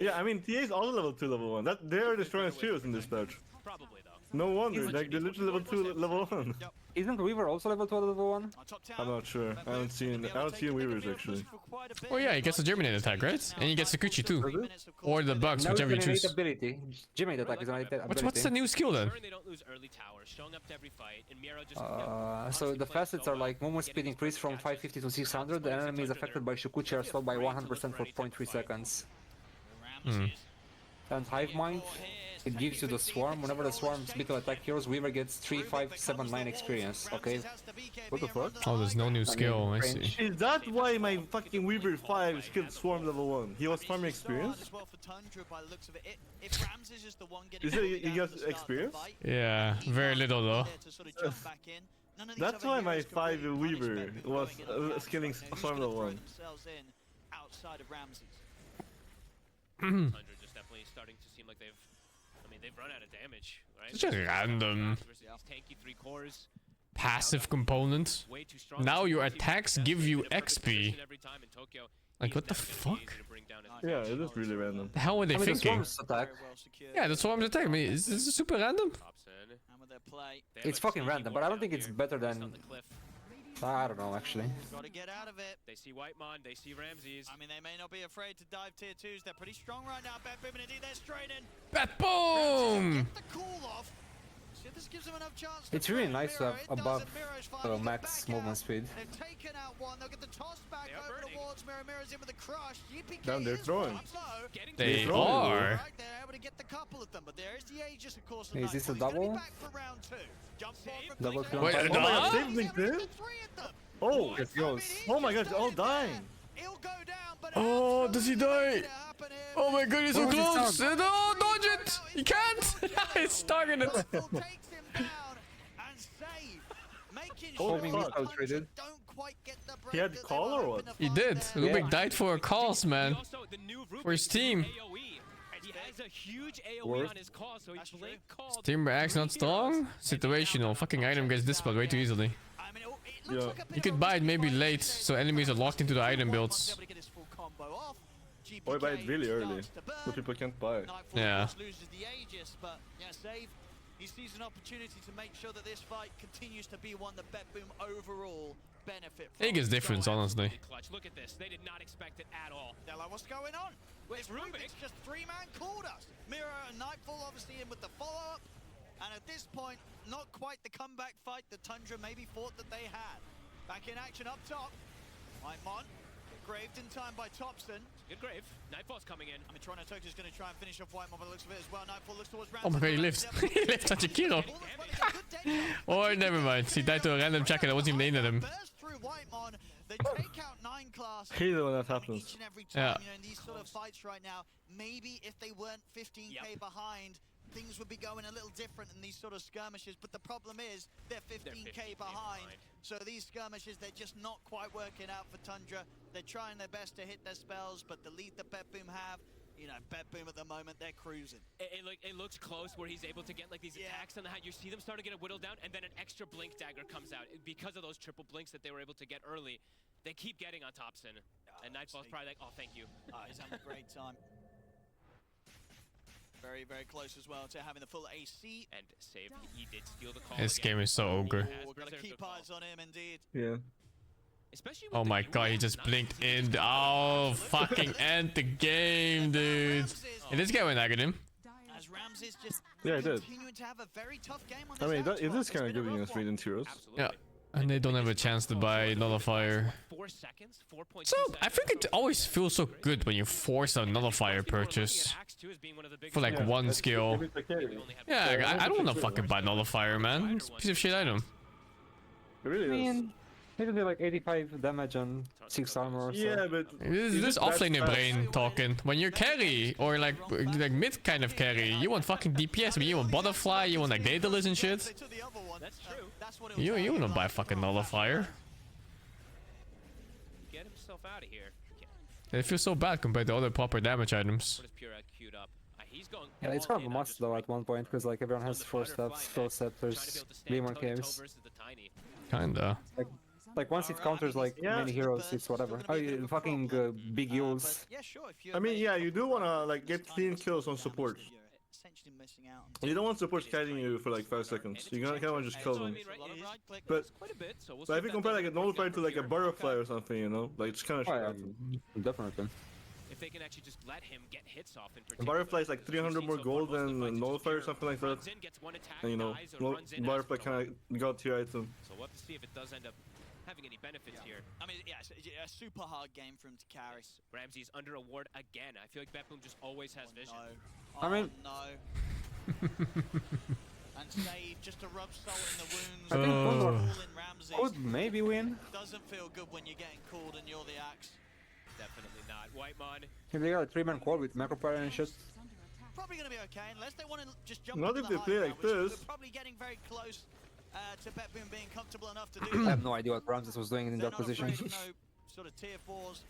Yeah, I mean, TA is also level 2, level 1. They are the strongest heroes in this patch. Probably though. No wonder, like they're literally level 2, level 1. Isn't Weaver also level 2 level 1? I'm not sure. I haven't seen Weavers actually. Oh yeah, he gets a Germinate attack, right? And he gets a Kuchi too. Or the bugs, whichever you choose. Ability. Germinate attack is an ability. What's the new skill then? So the facets are like movement speed increase from 550 to 600. The enemies affected by Shukuchi are slowed by 100% for 0.3 seconds. And Hive Mind, it gives you the swarm. Whenever the swarms beat to attack heroes, Weaver gets 3, 5, 7, 9 experience. Okay. What the fuck? Oh, there's no new skill. I see. Is that why my fucking Weaver 5 killed Swarm level 1? He was farming experience? Is it he gets experience? Yeah, very little though. That's why my 5 Weaver was skilling Swarm level 1. Outside of Ramses. Just definitely starting to seem like they've run out of damage, right? It's just random. Tanky 3 cores. Passive component. Now your attacks give you XP. Like, what the fuck? Yeah, it is really random. The hell were they thinking? The swarms attack. Yeah, the swarms attack. I mean, is this super random? It's fucking random, but I don't think it's better than... I don't know, actually. Gotta get out of it. They see Whitemon, they see Ramses. I mean, they may not be afraid to dive tier 2s. They're pretty strong right now. Bat Boom and indeed they're straight in. Bat Boom! Get the cool off. See if this gives them enough chance. It's really nice to have above max movement speed. They've taken out one. They'll get the toss back over towards Mirror. Mirror's in with a crush. Damn, they're throwing. They are. They're able to get the couple of them, but there is the Aegis, of course. Is this a double? Double kill. Wait, oh my god, save LinkedIn? Oh, it goes. Oh my god, it's all dying. Oh, does he die? Oh my god, he's so close! No, dodge it! He can't! It's targeted! Holy fuck. He had call or what? He did. Rubik died for a calls, man. For his team. A huge AoE on his call, so he blinked called. Team reacts not strong? Situational. Fucking item gets dispelled way too easily. Yeah. You could buy it maybe late, so enemies are locked into the item builds. Or buy it really early, so people can't buy it. Yeah. He sees an opportunity to make sure that this fight continues to be one that BetBoom overall benefit from. I think it's different, honestly. Look at this. They did not expect it at all. They're like, what's going on? It's Rubik's just three-man called us. Mirror and Nightfall obviously in with the follow-up. And at this point, not quite the comeback fight that Tundra maybe thought that they had. Back in action up top. Whitemon, graved in time by Thompson. Good grave. Nightfall's coming in. I mean, Toronto is going to try and finish off Whitemon by the looks of it as well. Nightfall looks towards Oh my god, he lived. He lived such a kilo. Or never mind. He died to a random check and I wasn't even aiming at him. They take out 9 classes. Hate it when that happens. Each and every Yeah. time, you know, in these sort of fights right now, maybe if they weren't 15k behind, things would be going a little different in these sort of skirmishes. But the problem is they're 15k behind. So these skirmishes, they're just not quite working out for Tundra. They're trying their best to hit their spells, but the lead that BetBoom have, you know, BetBoom at the moment, they're cruising. It looks close where he's able to get like these attacks on the height. You see them start to get a whittle down, and then an extra blink dagger comes out. Because of those triple blinks that they were able to get early, they keep getting on Thompson. And Nightfall's probably like, oh, thank you. He's having a great time. Very, very close as well to having the full AC. And save, he did steal the call. This game is so ogre. We're going to keep eyes on him, indeed. Yeah. Oh my god, he just blinked in. Oh, fucking end the game, dude. And this guy went negative. As Ramses just Yeah, he did. continuing to have a very tough game on I mean, this it is kind of giving us Radiant Heroes. Yeah. And they don't have a chance to buy Nullifier. 4 seconds, 4.2 So, I think it always feels so good when you force a Nullifier purchase. For like one skill. Yeah, I don't wanna fucking buy Nullifier, man. It's a piece of shit item. It really is. Maybe they're like 85 damage and 6 armor or so. Yeah, but This is offlaner brain talking. When you're carry, or like mid kind of carry, you want fucking DPS, but you want Butterfly, you want like Daedalus and shit. That's true. You wanna buy fucking Nullifier. Get himself out of here. They feel so bad compared to other proper damage items. He's going Yeah, it's kind of a must though at one point, because like everyone has 4 steps, 4 scepters, Demon Caves. Kinda. Like once it counters like many heroes, it's whatever. Oh, you fucking big Yules. I mean, yeah, you do wanna like get clean kills on support. You don't want supports kiting you for like 5 seconds. You kind of want to just kill them. But if you compare like a Nullifier to like a Butterfly or something, you know, like it's kind of definitely. If they can actually just let him get hits off in And Butterfly is like 300 more gold than Nullifier or something like that. And you know, Butterfly kind of got tier item. So we'll have to see if it does end up having any benefits here. I mean, yeah, it's a super hard game for him to carry. Ramsey's under a ward again. I feel like BetBoom just always has vision. No. I mean, no. And save just to rub salt in the wounds. I think Ramsey could maybe win. Doesn't feel good when you're getting called and you're the axe. Definitely not. Whitemon. If they got a 3-man quad with Macropyre and shit. Probably going to be okay, unless they want to just jump Not into if the they play high like ground, which this. we're probably getting very close to BetBoom being comfortable enough to do I that. have no idea what Ramses was doing in that position. Sort of tier 4s.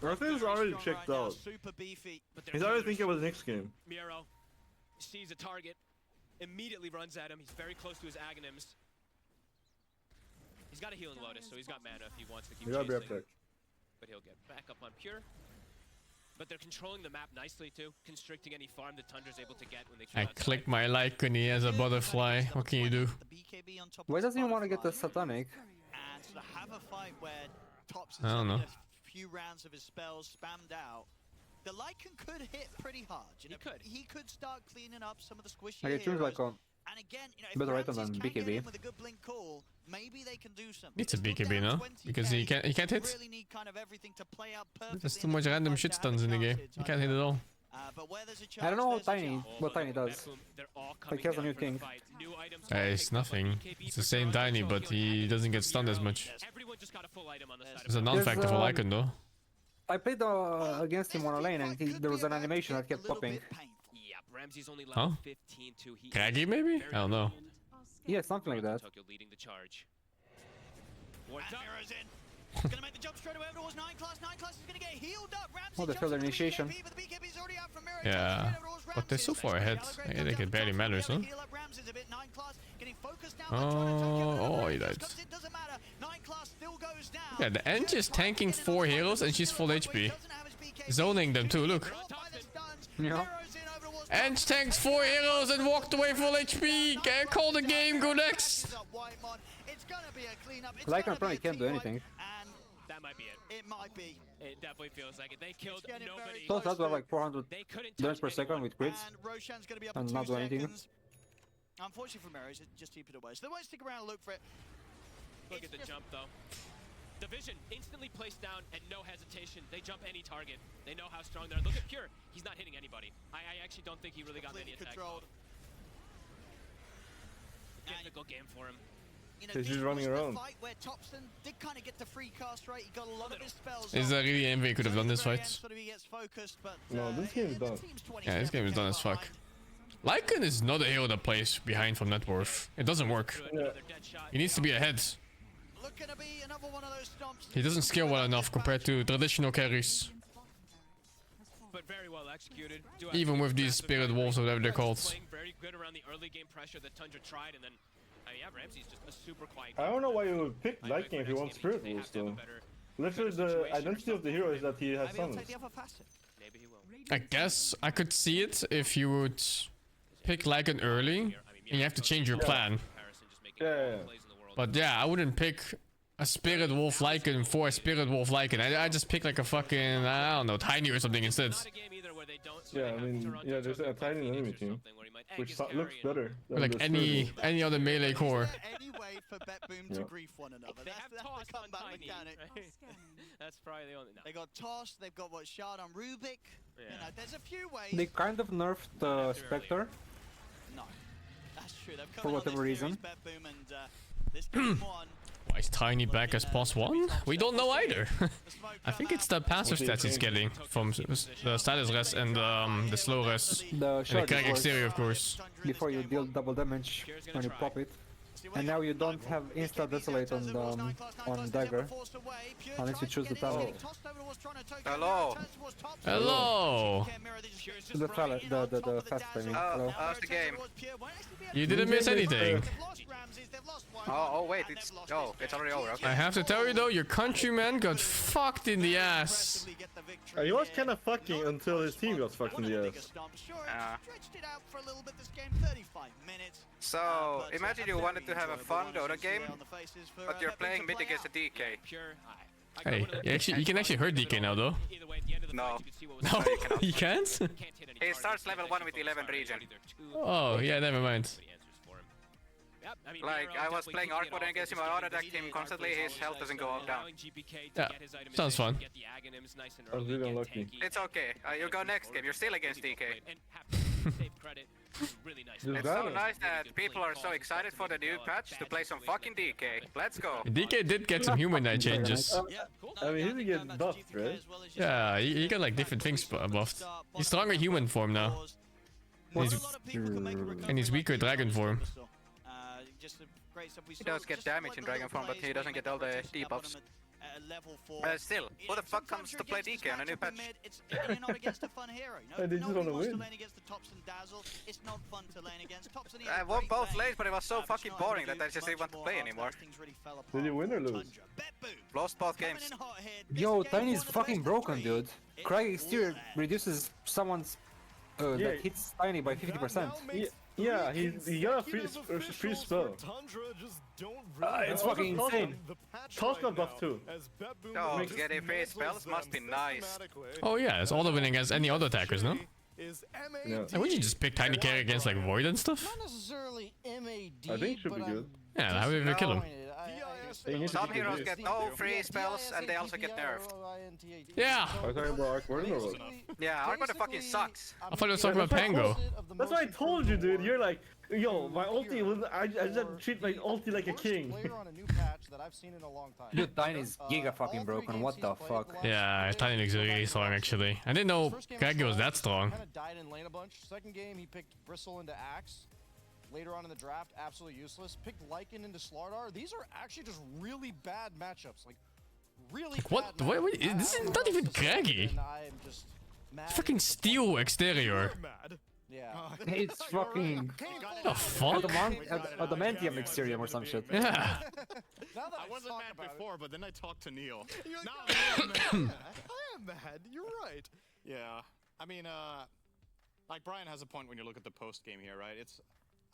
Ramses is already checked out. Super beefy. He's already thinking about the next game. Miro sees a target, immediately runs at him. He's very close to his Aghanims. He's got a healing Lotus, so he's got mana if he wants to keep chasing. But he'll get back up on Pure. But they're controlling the map nicely too, constricting any farm that Tundra's able to get when they I click my like when he has a Butterfly. What can you do? Why doesn't he want to get the Satanic? And sort of have a fight where Tops I don't know. a few rounds of his spells spammed out. The Lycan could hit pretty hard. You know, he could start cleaning up some of the squishy Like it seems like a and again, you know, better item than BKB. with a good blink call, maybe they can do something. Needs a BKB now, because he can't hit. Really need kind of everything to play out perfectly. There's too much random shit stuns in the game. You can't hit at all. But where there's a chance, I don't know what Tiny does. Like he has a new thing. It's nothing. It's the same Tiny, but he doesn't get stunned as much. It's a non-factor for Lycan though. I played against him on a lane and there was an animation that kept popping. Ramsey's only Huh? level 15 too. He Craggy is maybe? very I don't know. Yeah, something like that. Tokyo leading the charge. What's up? Mirror's in. Gonna make the jump straight away over towards 9 class. 9 class is gonna get healed up. Ramsey Oh, they failed their initiation. BKB, but the BKB's already out from Mirror. Yeah, but they're so far ahead. I think it barely matters, huh? Heal up Ramsey's a bit. 9 class getting focused now. Oh, he died. It doesn't matter. 9 class still goes down. Yeah, the Eng is tanking 4 heroes and she's full HP. Zoning them too, look. Yeah. Eng tanked 4 heroes and walked away full HP. Can't call the game, go next. Lycan probably can't do anything. That might be it. It might be. It definitely feels like it. They killed nobody. Those guys were like 400 damage per second with crits. And Roshan's gonna be up and in not 2 do anything. seconds. Unfortunately for Mirrors, it just keep it away. So they won't stick around and look for it. Look at the jump though. The vision instantly placed down and no hesitation. They jump any target. They know how strong they are. Look at Pure. He's not hitting anybody. I actually don't think he really got many attacks. Difficult game for him. You know, He's just this running was the around. fight where Thompson did kind of get the free cast rate. He got a lot of his spells. Is there really anything he could have done this Very fight? end, sort of he gets focused, but, No, this game is done. Yeah, this game is done as fuck. Lycan is not a hero that plays behind from net worth. It doesn't work. Yeah. He needs to be ahead. Looking to be another one of those stomps. He doesn't scale well enough compared to traditional carries. But very well executed. Even with these spirit wolves or whatever they're called. Playing very good around the early game pressure that Tundra tried, and then yeah, Ramsey's just a super quiet. I don't know why you would pick Lycan if you want Spirit Wolves though. Literally the identity of the hero is that he has summons. Maybe he will. I guess I could see it if you would pick Lycan early and you have to change your plan. Yeah. But yeah, I wouldn't pick a Spirit Wolf Lycan for a Spirit Wolf Lycan. I just pick like a fucking, I don't know, Tiny or something instead. Yeah, I mean, yeah, there's a tiny enemy team, which looks better. Or like any other melee core. Any way for BetBoom to grief one another. That's the comeback mechanic. That's probably the only. No. They got Toss, they've got what, Shard on Rubik. Yeah. You know, there's a few ways. They kind of nerfed Spectre. No, that's true. They've come For out whatever this series, reason. BetBoom, and this game won. Why is Tiny back as +1? We don't know either. I think it's the passive stats he's getting from the status res and the slow res. The And the shard crack is exterior, of course. before you deal double damage when you pop it. And now you don't have insta desolate on dagger unless you choose the talent. Hello. Hello. The fast timing. Hello. How's the game? You didn't miss anything. Oh wait, it's already over. Okay. I have to tell you though, your countryman got fucked in the ass. He was kind of fucking until his team got fucked in the ass. So imagine you wanted to have a fun Dota game, but you're playing mid against a DK. Hey, you can actually hurt DK now though. No. No, you can't? He starts level 1 with 11 regen. Oh, yeah, never mind. Like, I was playing Arc mode against him, I auto-attacked him constantly, his health doesn't go up down. Yeah, sounds fun. I was really unlucky. It's okay, you go next game, you're still against DK. It's so nice that people are so excited for the new patch to play some fucking DK. Let's go. DK did get some humanoid changes. I mean, he did get buffed, right? Yeah, he got like different things buffed. He's stronger human form now. And he's weaker dragon form. He does get damage in dragon form, but he doesn't get all the debuffs. Still, who the fuck comes to play DK on a new patch? You're not against a fun hero. They just Nobody wanna wants to win. lane against the Thompson Dazzle. It's not fun to lane against Thompson. I won both lanes, but it was so fucking boring that I just didn't want to play anymore. Did you win or lose? Lost both games. Yo, Tiny is fucking broken, dude. Crack exterior reduces someone's that hits Tiny by 50%. Yeah, he got a free spell. It's fucking insane. Toss got buff too. Oh, getting free spells must be nice. Oh yeah, it's all the winning against any other attackers, no? Yeah. And would you just pick Tiny carry against like Void and stuff? Not necessarily MAD. I think it should be good. Yeah, how do you kill him? Some heroes get no free spells and they also get nerfed. Yeah! Are you talking about Arc Warden or what? Yeah, Arc Warden fucking sucks. I thought you were talking about Pango. That's what I told you, dude. You're like, Yo, my ulti was I just treat my ulti like a king. On a new patch that I've seen in a long time. Dude, Tiny's giga fucking broken. What the fuck? Yeah, Tiny looks really strong actually. I didn't know Kagi was that strong. Kind of died in lane a bunch. Second game, he picked Bristle into Axe. Later on in the draft, absolutely useless. Picked Lycan into Slardar. These are actually just really bad matchups. Like, really What? bad Wait, this is not even Kagi. It's fucking steel exterior. Yeah. It's fucking... The fuck? Adamantium exterior or some shit. Yeah. I wasn't mad before, but then I talked to Neil. I am mad. You're right. Yeah. I mean, like Brian has a point when you look at the post game here, right?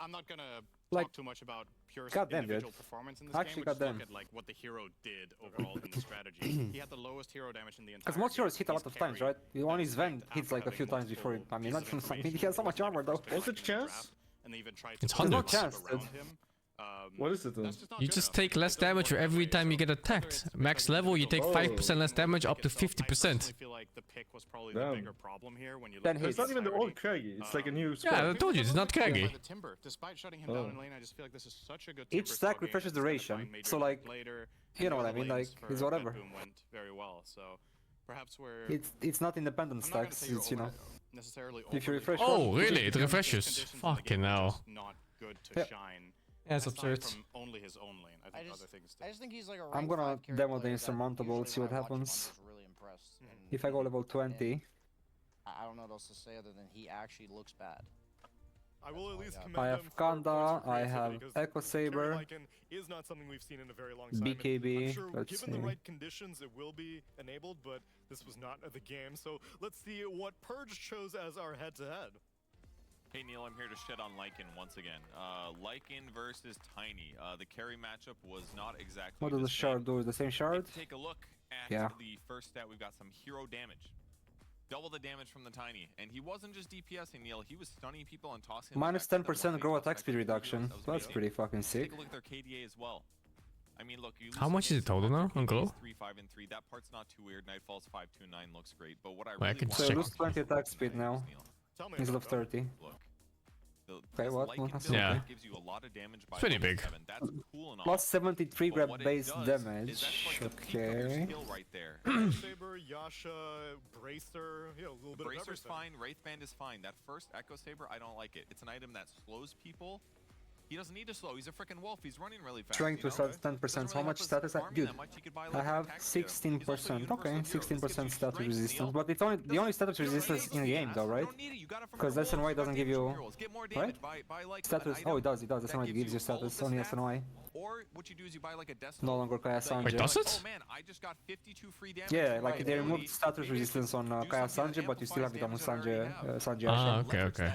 I'm not gonna talk too much about pure individual performance in this game. Just look at like what the hero did overall in the strategy. He had the lowest hero damage in the entire. Because most heroes hit a lot of times, right? On his Vent hits like a few times before. I mean, not he has so much armor though. What's the chance? And they even tried It's to hundreds. What is it then? You just take less damage for every time you get attacked. Max level, you take 5% less damage up to 50%. I feel like the pick was probably the bigger problem here when you Then look at It's not even the old Kagi. It's like a new. Yeah, I told you, it's not Kagi. Timber. Despite shutting him down in lane, I just feel like this is such a good. Each stack refreshes duration, so like, you know what I mean? Like, it's whatever. Went very well, so perhaps we're. It's not independent stacks. It's, you know. Necessarily. If you refresh. Oh, really? It refreshes. Fucking hell. Not good to shine. Yeah, it's absurd. From only his own lane. I think other things I just think he's like a I'm gonna demo the insurmountable, see what happens. Really impressed. If I go level 20. I don't know what else to say other than he actually looks bad. I will at least commend I have Kanda, I have Echo Saber, is not something we've seen in a very long time. BKB. I'm sure Let's given see. the right conditions, it will be enabled, but this was not the game. So let's see what Purge chose as our head-to-head. Hey Neil, I'm here to shed on Lycan once again. Lycan versus Tiny. The carry matchup was not exactly. What does the shard do? The same shard? Take a look at the first stat. We've got some hero damage. Double the damage from the Tiny, and he wasn't just DPSing, Neil. He was stunning people and tossing. Minus 10% grow attack speed reduction. That's pretty fucking sick. Take a look at their KDA as well. I mean, look. How much is it total now on Glow? 3, 5, and 3. That part's not too weird. Nightfall's 5, 2, 9 looks great. But what I Well, I really can want So check. lose 20 attack speed now instead of 30. Look. Okay, what? Yeah. Gives you a lot of damage by It's pretty big. 7. That's cool and all. Plus 73 But grab what it base does damage. is that's like the peak of your Okay. skill right there. Saber, Yasha, Bracer, you know, a little bit of Bracer's everything. fine, Wraithband is fine. That first Echo Saber, I don't like it. It's an item that slows people. He doesn't need to slow. He's a freaking wolf. He's running really fast. Trying you to know? start 10%. How much status? Dude, I have 16%. Okay, 16% status resistance. But it's only the only status resistance in the game, though, right? Because SNY doesn't give you, right? Status. Oh, it does. It does. SNY gives you status. Only SNY. Or what you do is you buy like a Death No longer Kaya Sanji. Wait, does it? Oh man, I just got 52 free damage. Yeah, like they removed status resistance on Kaya Sanji, but you still have it on Sanji. Ah, okay.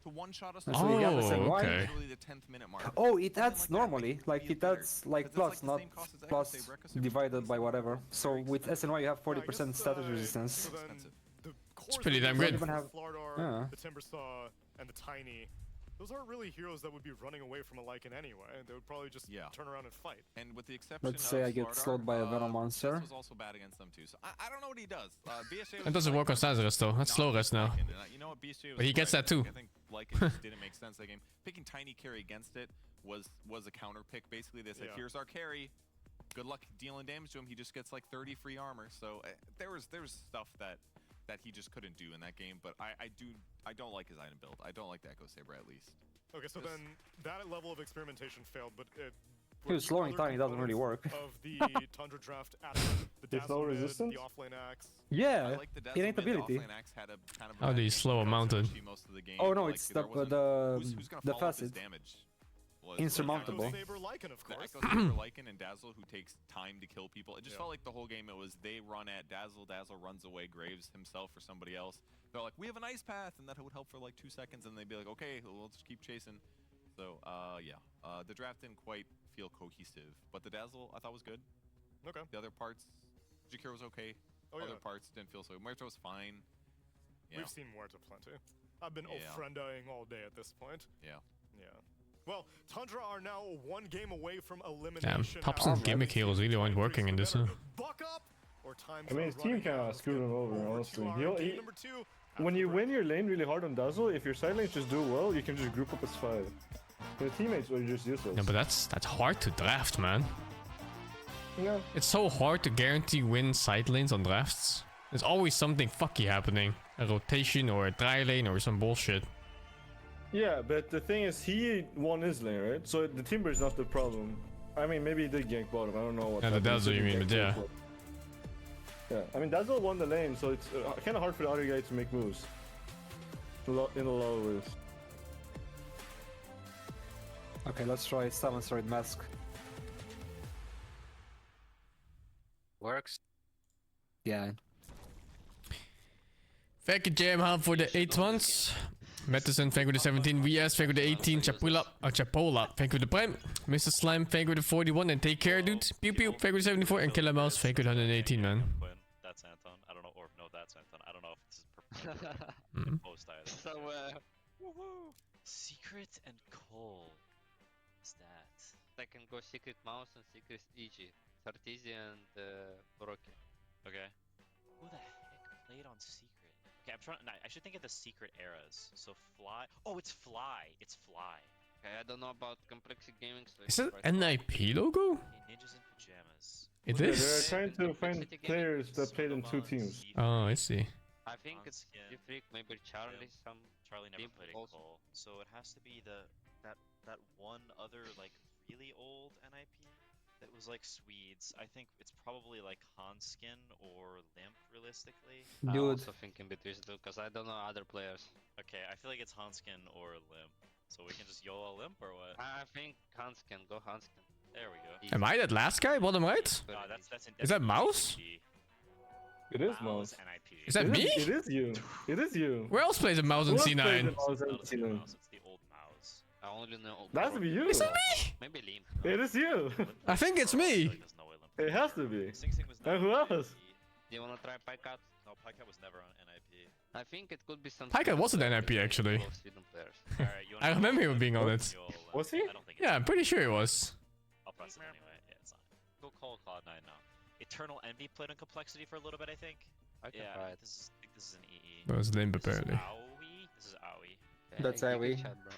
To one shot us. So you have SNY. Okay. Literally the 10th minute mark. Oh, it adds normally, like it adds like plus, not plus divided by whatever. So with SNY you have 40% status resistance. It's pretty damn good. Slardar, the Timbersaw, and the Tiny. Those aren't really heroes that would be running away from a Lycan anyway. They would probably just turn around and fight. And with the exception Let's say I get slowed by a Venom monster. This was also bad against them too. So I don't know what he does. BSJ That doesn't work on Sazerus though. That's slow rest now. You know what, BSJ was But he gets that too. I think Lycan just didn't make sense that game. Picking Tiny carry against it was a counter pick. Basically, they said, "Here's our carry. Good luck dealing damage to him. He just gets like 30 free armor." So there was stuff that he just couldn't do in that game. But I don't like his item build. I don't like the Echo Saber at least. Okay, so then that level of experimentation failed, but it. Dude, slowing Tiny doesn't really work. Of the Tundra draft, the Dazzle resistance? the offlane axe. Yeah, I like the it ain't Dazzle mid, ability. the offlane axe had a kind of How do you slow a mountain? most of the game. Oh no, Like, it's there wasn't- who's gonna the follow up his facet. damage was Insurmountable. Echo Saber Lycan, of The course. Echo Saber Lycan and Dazzle, who takes time to kill people. It just felt like the whole game it was they run at Dazzle, Dazzle runs away, Graves himself or somebody else. They're like, we have an ice path, and that would help for like 2 seconds, and they'd be like, okay, we'll just keep chasing. So, the draft didn't quite feel cohesive, but the Dazzle I thought was good. Okay. The other parts, Jakir was okay. Other parts didn't feel so. Muerto was fine. You know. We've seen Muerto plenty. I've been Yeah. friending all day at this point. Yeah. Yeah. Well, Tundra are now 1 game away from elimination. Damn, Thompson's gimmick heroes really aren't working in this. Buck up, or time I mean, his team kind of screwed him over, honestly. Game number 2, when you win your lane really hard on Dazzle, if your side lanes just do well, you can just group up as 5. Your teammates are just useless. Yeah, but that's hard to draft, man. Yeah. It's so hard to guarantee win side lanes on drafts. There's always something fucky happening. A rotation or a dry lane or some bullshit. Yeah, but the thing is, he won his lane, right? So the Timber is not the problem. I mean, maybe he did gank bottom. I don't know what. Yeah, the Dazzle you mean, but yeah. Yeah, I mean, Dazzle won the lane, so it's kind of hard for the other guy to make moves. In a lot of ways. Okay, let's try Summon Sword Mask. Works. Yeah. Thank you, Jam for the 8 months. Madison, thank you for the 17. VS, thank you for the 18. Chapola, thank you for the Prime. Mr. Slime, thank you for the 41. And take care, dude. Pew Pew, thank you for the 74. And Killer Mouse, thank you for the 118, man. That's Anton. I don't know, or no, that's Anton. I don't know if this is post either. So, woohoo! Secret and Cole. What's that? I can go Secret Mouse and Secret EG. Sartesi and Broke. Okay. Who the heck played on Secret? Okay, I'm trying. I should think of the secret eras. So Fly. Oh, it's Fly. It's Fly. Okay, I don't know about Complexity Gaming. So Is it NIP logo? Okay, Ninjas in Pajamas. It Yeah, is? they're trying to find players that played in 2 teams. Oh, I see. I think it's Freak, maybe Charlie, some. Charlie never played in also. Cole, so it has to be that one other like really old NIP that was like Swedes. I think it's probably like Hanskin or Limp, realistically. I'm Dude. also thinking between the two, because I don't know other players. Okay, I feel like it's Hanskin or Limp, so we can just YOLO Limp or what? I think Hanskin, go Hanskin. There we go. Am I that last guy, bottom right? Is that Mouse? It is Mouse. NIP. Is that me? It is you. It is you. Where else plays a Mouse in Who else plays C9? the Mouse in C9? It's the old Mouse. I only know. That's be you. Is it me? Maybe Limp. It is you. I think it's me. It has to be. SingSing was And who else? Do you wanna try Pycat? No, Pycat was never on NIP. I think it could be some. Pycat was an NIP actually. Alright, you I remember him being on it. Was he? I don't think Yeah, I'm pretty sure he was. I'll press it anyway. Yeah, it's on. Go call Cloud9 now. Eternal Envy played on Complexity for a little bit, I think. I can Yeah, try it. I think this is an EE. That was Limp apparently. Aoi? This is Aoi. That's Aoi,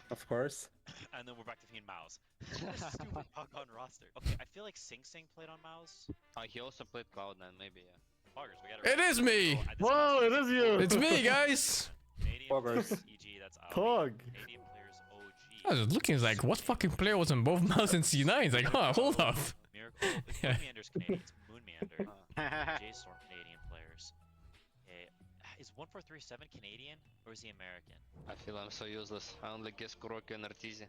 of course. And then we're back to being Mouse. Stupid Puck on roster. Okay, I feel like SingSing played on Mouse. He also played Cloud9, maybe, yeah. Poggers, we got It is me! Whoa, it is you! It's me, guys! Canadian Poggers. players, EG, that's Aoi. Pog. Canadian players, OG. I was looking like, what fucking player was on both Mouse and C9? It's like, huh, hold up. Miracle. Yeah. Moon Meander's Canadian. It's Moon Meander. J-Storm Canadian players. Okay. Is 1437 Canadian or is he American? I feel I'm so useless. I only guess Kuroki and Arteezy.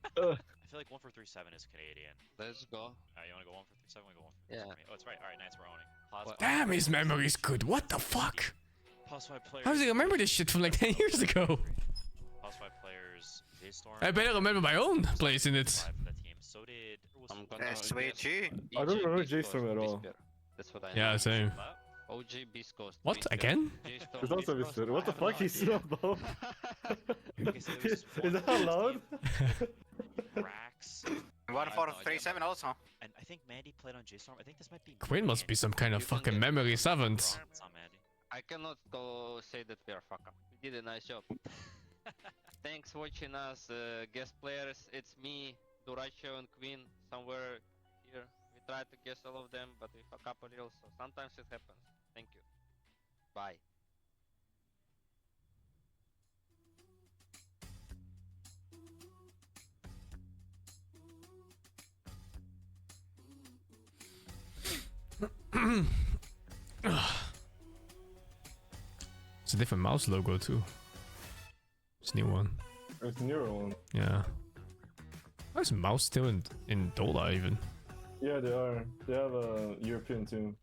I feel like 1437 is Canadian. Let's go. You wanna go 1437? We go 1437. Yeah. Oh, it's right. Alright, nice. We're owning. Pause. Damn, his memory's good. What the fuck? Pause 5 players. How does he remember this shit from like 10 years ago? Pause 5 players. J-Storm. I better remember my own place in it. For that team. So did. I'm gonna SWG. I don't remember J-Storm at all. That's what I know. Yeah, same. OG Beast Coast. What, Beast again? J-Storm, It's also Beast Mr. Coast. What the I have fuck? no He's idea. still above. Okay, so there was Is that allowed? Rax. 1437 also. And I think Mandy played on J-Storm. I think this might be. Quinn must be some kind of You can fucking get- memory savant. It's not Mandy. I cannot go say that we are fuck up. We did a nice job. Thanks watching us, guest players. It's me, Duracho and Queen, somewhere here. We try to guess all of them, but we fuck up a little, so sometimes it happens. Thank you. Bye. It's a different mouse logo too. It's a new one. It's a newer one. Yeah. Why is mouse still in Dota even? Yeah, they are. They have a European team.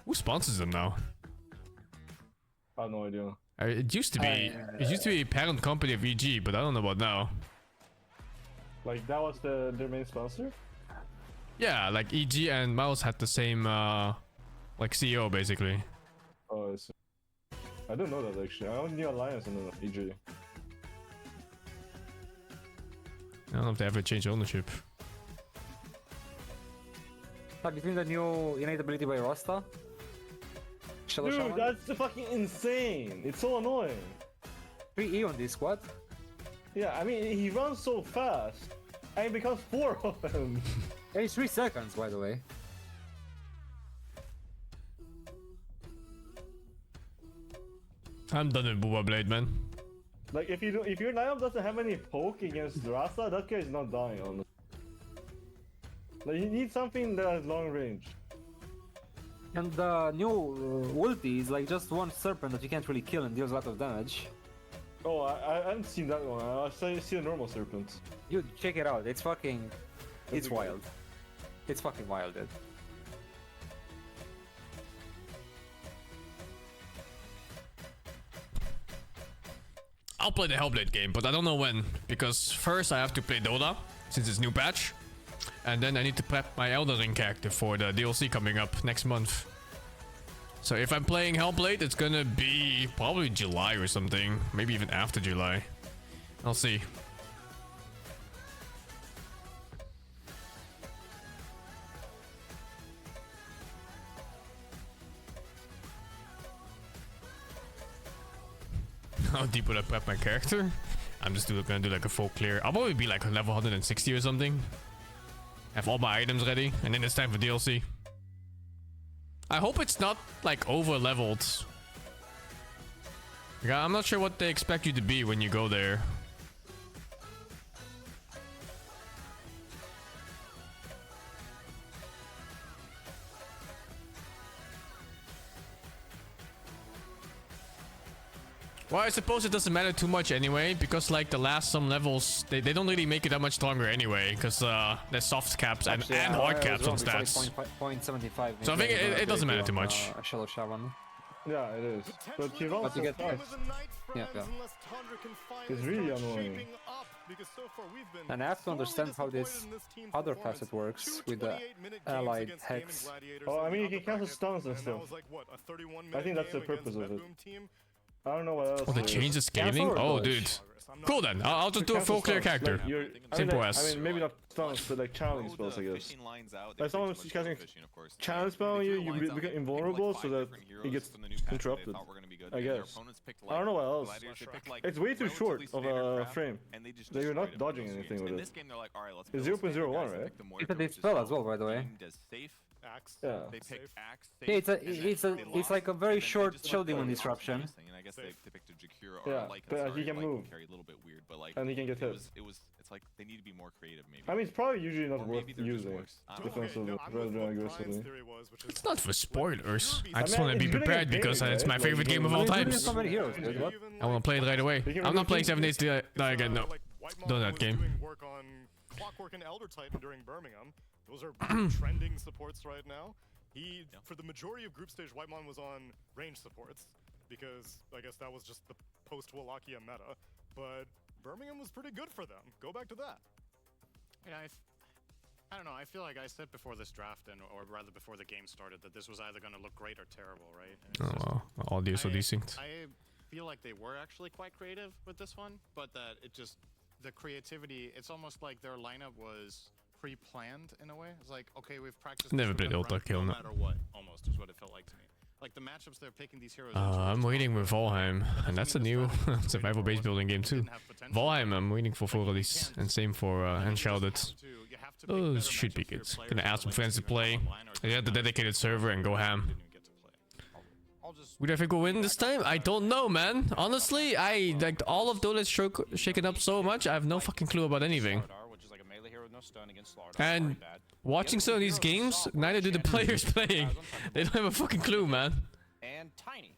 Who sponsors them now? I have no idea. It used to be parent company of EG, but I don't know about now. Like that was their main sponsor? Yeah, like EG and Mouse had the same like CEO basically. Oh, I see. I didn't know that actually. I only knew Alliance and then EG. I don't know if they ever changed ownership. Like between the new innate ability by Rasta, Dude, that's fucking insane. It's so annoying. 3E on this squad? Yeah, I mean, he runs so fast. And it becomes 4 of them. It's 3 seconds, by the way. I'm done with Booba Blade, man. Like, if your lineup doesn't have any poke against Rasa, that guy is not dying, honestly. Like, you need something that has long range. And the new ulti is like just one serpent that you can't really kill and deals a lot of damage. Oh, I haven't seen that one. I see a normal serpent. Dude, check it out. It's fucking... It's wild. It's fucking wild, dude. I'll play the Hellblade game, but I don't know when. Because first I have to play Dota, since it's new patch. And then I need to prep my Elden Ring character for the DLC coming up next month. So if I'm playing Hellblade, it's gonna be probably July or something. Maybe even after July. I'll see. How deep would I prep my character? I'm just gonna do like a full clear. I'll probably be like level 160 or something. Have all my items ready, and then it's time for DLC. I hope it's not like over leveled. I'm not sure what they expect you to be when you go there. Well, I suppose it doesn't matter too much anyway, because like the last some levels, they don't really make it that much stronger anyway, because there's soft caps and hard caps on stats. 0.75. So I think it doesn't matter too much. Shadow Shaman. Yeah, it is. But he runs so fast. Yeah. It's really annoying. And I have to understand how this other facet works with the allied hex. Oh, I mean, you can cancel stuns and stuff. I think that's the purpose of it. I don't know what else. Oh, they changed the scaling? Oh, dude. Cool then. I'll just do a full clear character. Simple as. I mean, maybe not stuns, but like channeling spells, I guess. Like someone who's casting channel spell on you, you become invulnerable so that it gets interrupted. I guess. I don't know what else. It's way too short of a frame. You're not dodging anything with it. It's 0.01, right? It's a deep spell as well, by the way. Axe. Yeah. They pick Axe. Yeah, it's like a very short Shield Demon disruption. And I guess they picked a Jakiro yeah, or but he can move. Carry a little bit weird, but like and he can get hit. It's like they need to be more creative, maybe. I mean, it's probably usually not worth using defensively rather than aggressively. It's not for spoilers. I just want to be prepared because it's my favorite game of all times. I want to play it right away. I'm not playing 7 Days to Die again. No, don't that game. Clockwork and Elder Titan during Birmingham. Those are trending supports right now. For the majority of group stage, Whitemon was on range supports because I guess that was just the post-Wallachia meta. But Birmingham was pretty good for them. Go back to that. Yeah, I don't know. I feel like I said before this draft, or rather before the game started, that this was either going to look great or terrible, right? Oh, wow. Audio so desynced. I feel like they were actually quite creative with this one, but that the creativity, it's almost like their lineup was pre-planned in a way. It's like, okay, we've practiced. Never played Ultra Kill, no matter what, almost is what it felt like to me. Like the matchups they're picking these heroes. I'm waiting with Valheim, and that's a new survival base building game too. Valheim, I'm waiting for full release, and same for Enshrouded. Those should be good. Gonna ask some friends to play. I got the dedicated server and go ham. Would I think we'll win this time? I don't know, man. Honestly, like all of Dota is shaken up so much. I have no fucking clue about anything. And watching some of these games, neither do the players playing. They don't have a fucking clue, man. And Tiny.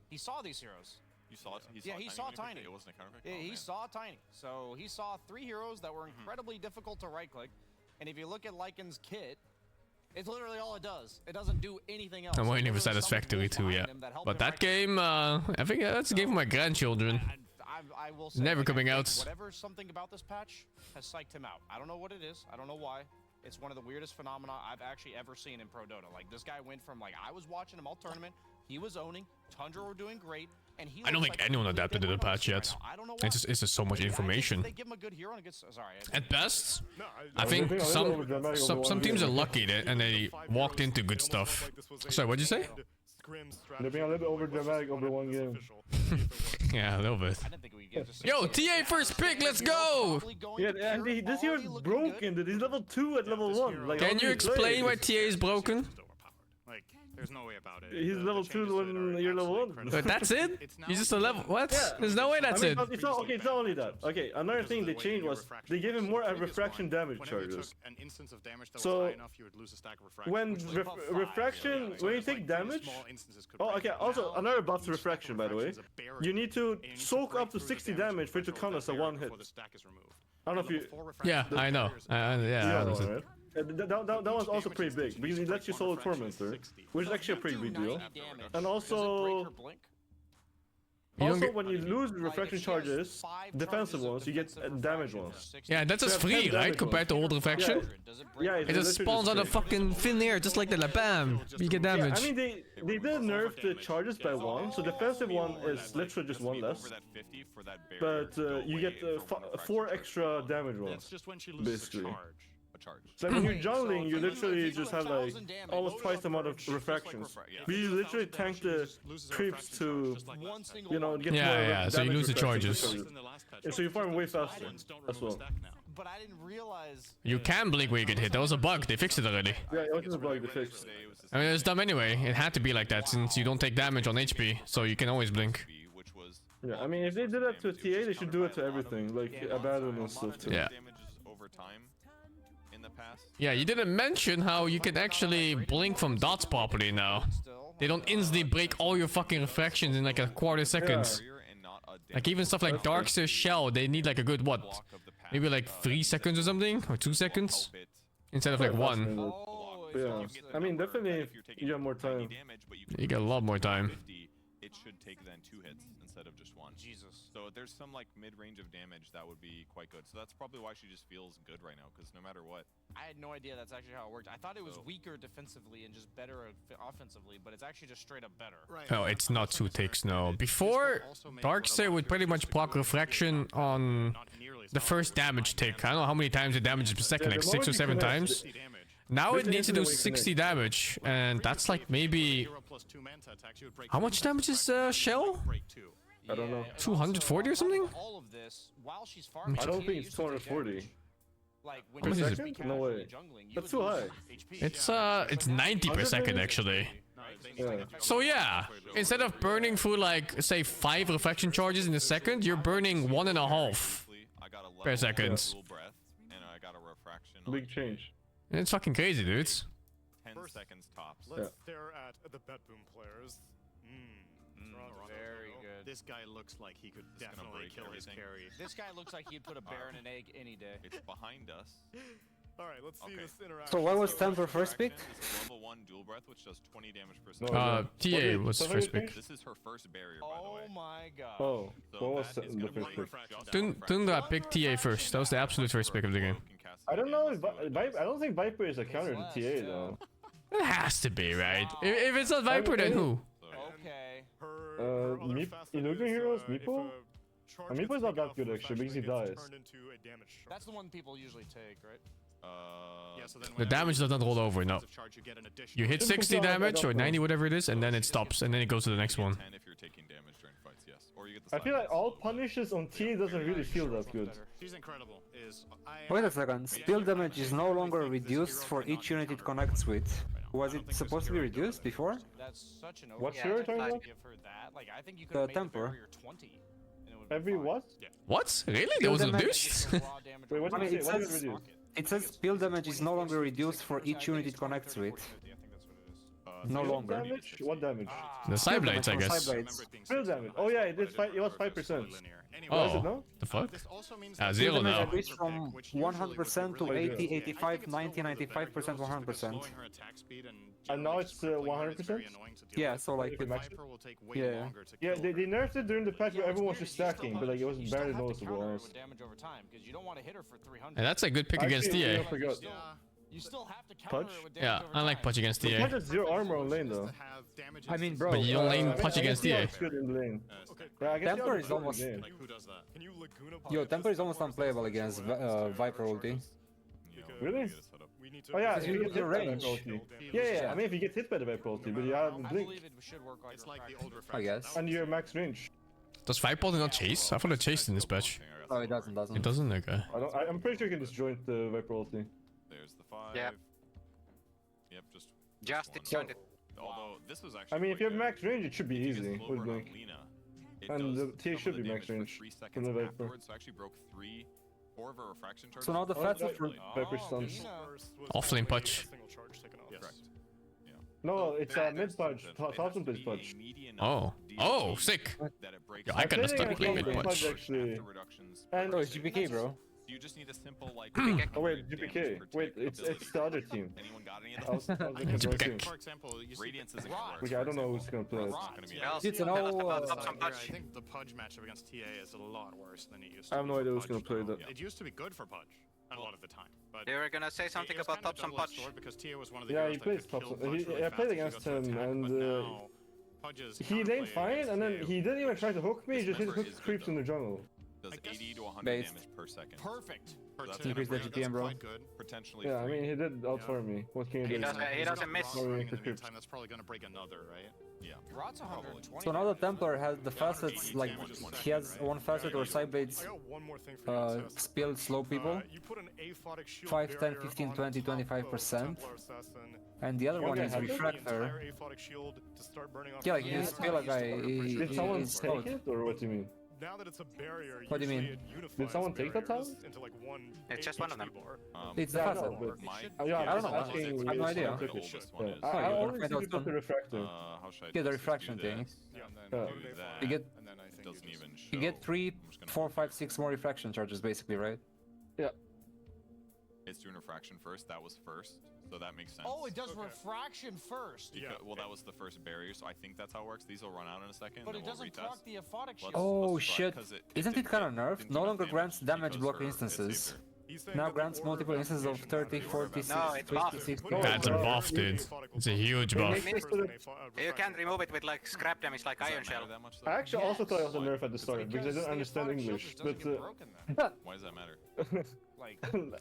He saw these heroes. You saw it? He saw Tiny. It wasn't a counter pick? Yeah, he saw Tiny. So he saw 3 heroes that were incredibly difficult to right-click. And if you look at Lycan's kit, it's literally all it does. It doesn't do anything else. I'm waiting for Satisfactory too, yeah. But that game, I think that's a game for my grandchildren. I will say, never coming out. Whatever something about this patch has psyched him out. I don't know what it is. I don't know why. It's one of the weirdest phenomena I've actually ever seen in Pro Dota. Like, this guy went from, like, I was watching him all tournament, he was owning, Tundra were doing great, and he I don't think anyone adapted to the patch yet. It's just so much information. They give him a good hero and it gets, At best, I think some teams are lucky and they walked into good stuff. Sorry, what'd you say? scrim strategy. They're being a little bit over dramatic over one game. Yeah, a little bit. Yo, TA first pick, let's go! Yeah, and this year is broken, dude. He's level 2 at level 1. Like, can you explain why TA is broken? Like, there's no way about it. He's level 2 when you're level 1. But that's it? He's just a level. What? Yeah. There's no way that's it. It's not, okay, it's not only that. Okay, another thing they changed was they gave him more refraction damage charges. An instance of damage that was So high enough, you would lose a stack of refraction. when refraction, when you take damage. Oh, okay. Also, another buff to refraction, by the way. You need to soak up to 60 damage for it to count as a one hit. I don't know if you. Yeah, I know. Yeah, I understand. Right? That one's also pretty big because it lets you solo Tormentor, which is actually a pretty big deal. And also, when you lose refraction charges, defensive ones, you get damage ones. Yeah, that's just free, right? Compared to old refraction? Yeah, it just spawns out of fucking thin air, just like that, like bam! You get damage. Yeah, I mean, they did nerf the charges by 1, so defensive one is literally just 1 less. But you get 4 extra damage rolls, basically. So when you're jungling, you literally just have like almost twice the amount of refractions. You literally tank the creeps to, you know, get more so you lose the charges. And so you farm way faster as well. But I didn't realize you can blink when you get hit. That was a bug. They fixed it already. Yeah, it was a bug they fixed. I mean, it's dumb anyway. It had to be like that since you don't take damage on HP, so you can always blink. Yeah, I mean, if they did that to a TA, they should do it to everything, like Abaddon and stuff too. Yeah. Yeah, you didn't mention how you can actually blink from dots properly now. They don't instantly break all your fucking refractions in like a quarter seconds. Like even stuff like Darkseer Shell, they need like a good what? Maybe like 3 seconds or something? Or 2 seconds? Instead of like 1. Yeah, I mean definitely you have more time. You get a lot more time. It should take then 2 hits instead of just 1. Jesus. So there's some like mid-range of damage that would be quite good. So that's probably why she just feels good right now, because no matter what. I had no idea that's actually how it worked. I thought it was weaker defensively and just better offensively, but it's actually just straight up better. Right. Oh, it's not 2 ticks, no. Before, Darkseer would pretty much proc refraction on the first damage tick. I don't know how many times it damages per second, like 6 or 7 times. Now it needs to do 60 damage, and that's like maybe... How much damage is Shell? I don't know. 240 or something? All of this while she's farming. I don't think it's 240. Like when per you're second? No way. That's too high. It's 90 per second actually. Yeah. So yeah, instead of burning through like say 5 reflection charges in a second, you're burning 1.5 per second. Big change. It's fucking crazy, dudes. 10 seconds tops. Let's stare at the BetBoom players. Very good. This guy looks like he could definitely kill his carry. This guy looks like he'd put a bear in an egg any day. It's behind us. All right, let's see this interaction. So why was Temper first picked? Level 1 dual breath, which does 20 damage per second. TA was first pick. This is her first barrier, by the way. Oh my god. Oh, what was the first pick? Tundra picked TA first. That was the absolute first pick of the game. I don't know if I don't think Viper is a counter to TA though. It has to be, right? If it's not Viper, then who? Okay. Inuga Heroes, Meepo? Meepo is not that good actually because he dies. That's the one people usually take, right? The damage does not roll over, no. You hit 60 damage or 90, whatever it is, and then it stops, and then it goes to the next one. I feel like all punishes on T doesn't really feel that good. She's incredible. Wait a second. Spill damage is no longer reduced for each unit it connects with. Was it supposed to be reduced before? That's such an What's your turn? give her that. Like I think you could have made Temper. the barrier 20. Every what? What? Really? There was reduced? Wait, what did it say? It says spill damage is no longer reduced for each unit it connects with. No longer. Damage? What damage? The side blades, I guess. Spill damage. Oh yeah, it was 5%. Oh, the fuck? 0 now. Increased from 100% to 80, 85, 90, 95%, 100%. And now it's 100%? Yeah, so like... Yeah. Yeah, they nerfed it during the patch where everyone was just stacking, but like it was barely noticeable, honestly. Damage over time because you don't want to hit her for 300. And that's a good pick against TA. You still have to counter Punch? it with damage over I like Punch against TA. Punch has 0 armor on lane though. I mean, bro. But you don't lane Punch against TA. Good in lane. Temper is almost... Yo, Temper is almost unplayable against Viper ulti. Really? We need to. Oh yeah, if you you get get hit by the range. vape ulti. Yeah, I mean if you get hit by the vape ulti, but you have the I blink. believe it should work on It's your like the refraction. old refraction. I guess. And you're max range. Does Vibe ulti not chase? I thought it chased in this patch. No, it doesn't. It doesn't? Okay. I'm pretty sure you can just join the Viper ulti. There's the 5. Yeah. Yep, just it one. joined it. Although this was actually I mean, if you have quite max range, it should be good. If you easy get slow with burn on blink. Lina, it And does the TA some should of be the max damage range for 3 from seconds the Viper. afterwards, so actually broke 4 of her refraction charges. So now the fastest for Viper stuns. Offlane punch. Yes. Correct. No, it's a mid punch, 1000 base punch. Oh. Oh, sick. Yeah, I can start playing mid punch. Actually. And Oh, it's GPK, bro. You just need a simple like. Oh wait, GPK. Wait, it's the other team. Anyone got any of I was those? looking at the wrong team. For example, you see Radiance isn't gonna work. Okay, I don't know who's gonna play it. It's an all. I think the Pudge matchup against TA is a lot worse than it used to. I have no idea who's gonna play that. It used to be good for Pudge a lot of the time, but They were gonna say something about top some Pudge. because TA was one of the Yeah, heroes he that plays could top. kill Pudge really I played fast if against you go to him, attack, and but now Pudge's he laid fine, and then he didn't even try to hook me. He just hit hook creeps in the jungle. Does 80 to 100 Based. damage per second. Perfect. So that's Increase the GPM, bro. potentially. Yeah, I free. mean he did outsfarm me. What can you do? He doesn't miss. Sorry, in the meantime, that's probably gonna break another, right? Yeah. Rot's 120. So now the Templar has the facets, like, he has one facet where Sideblades spill slow people. You put an aphotic shield 5, 10, barrier 15, on 20, top of 25%. Templar Assassin. And the other one is Use the Refractor. entire aphotic shield to start burning off Yeah, like the you enemy. spill a guy, Did someone he's take slowed. it, or what do you mean? Now that it's a barrier, What do you usually mean? it unifies Did someone take that barriers tower? into like one It's just one of them. HP bar. It's the Yeah, I facet. know, but My- yeah, I don't know. asking I have no if idea. someone took it. Oldest one Yeah. is- I you're always gonna find see out you got the soon. refractor. How should I Yeah, do the this? refraction Do thing. this, Yeah. and then Yeah. do that, You get And then I think doesn't even show. you get 3, I'm just gonna 4, 5, 6 more refraction charges, basically, right? It's doing refraction first. That was first, so that makes sense. Oh, it does refraction first. Well, that was the first barrier, so I think that's how it works. These will run out in a second. But and it then we'll doesn't retest. proc the aphotic shield. Oh let's try, shit! 'cause Isn't it kind of didn't nerfed? do No enough longer grants damage because block her- it's instances. safer. He's saying Now that the grants aura multiple instances of replication 30, matters. 46, No, it's buffed. 56. That's a buff, dude. It's a huge buff. You can remove it with like scrap damage like Does that Iron matter Shell. that much, though? I actually also thought it was a nerf at the start because I didn't understand English. But Why does that matter?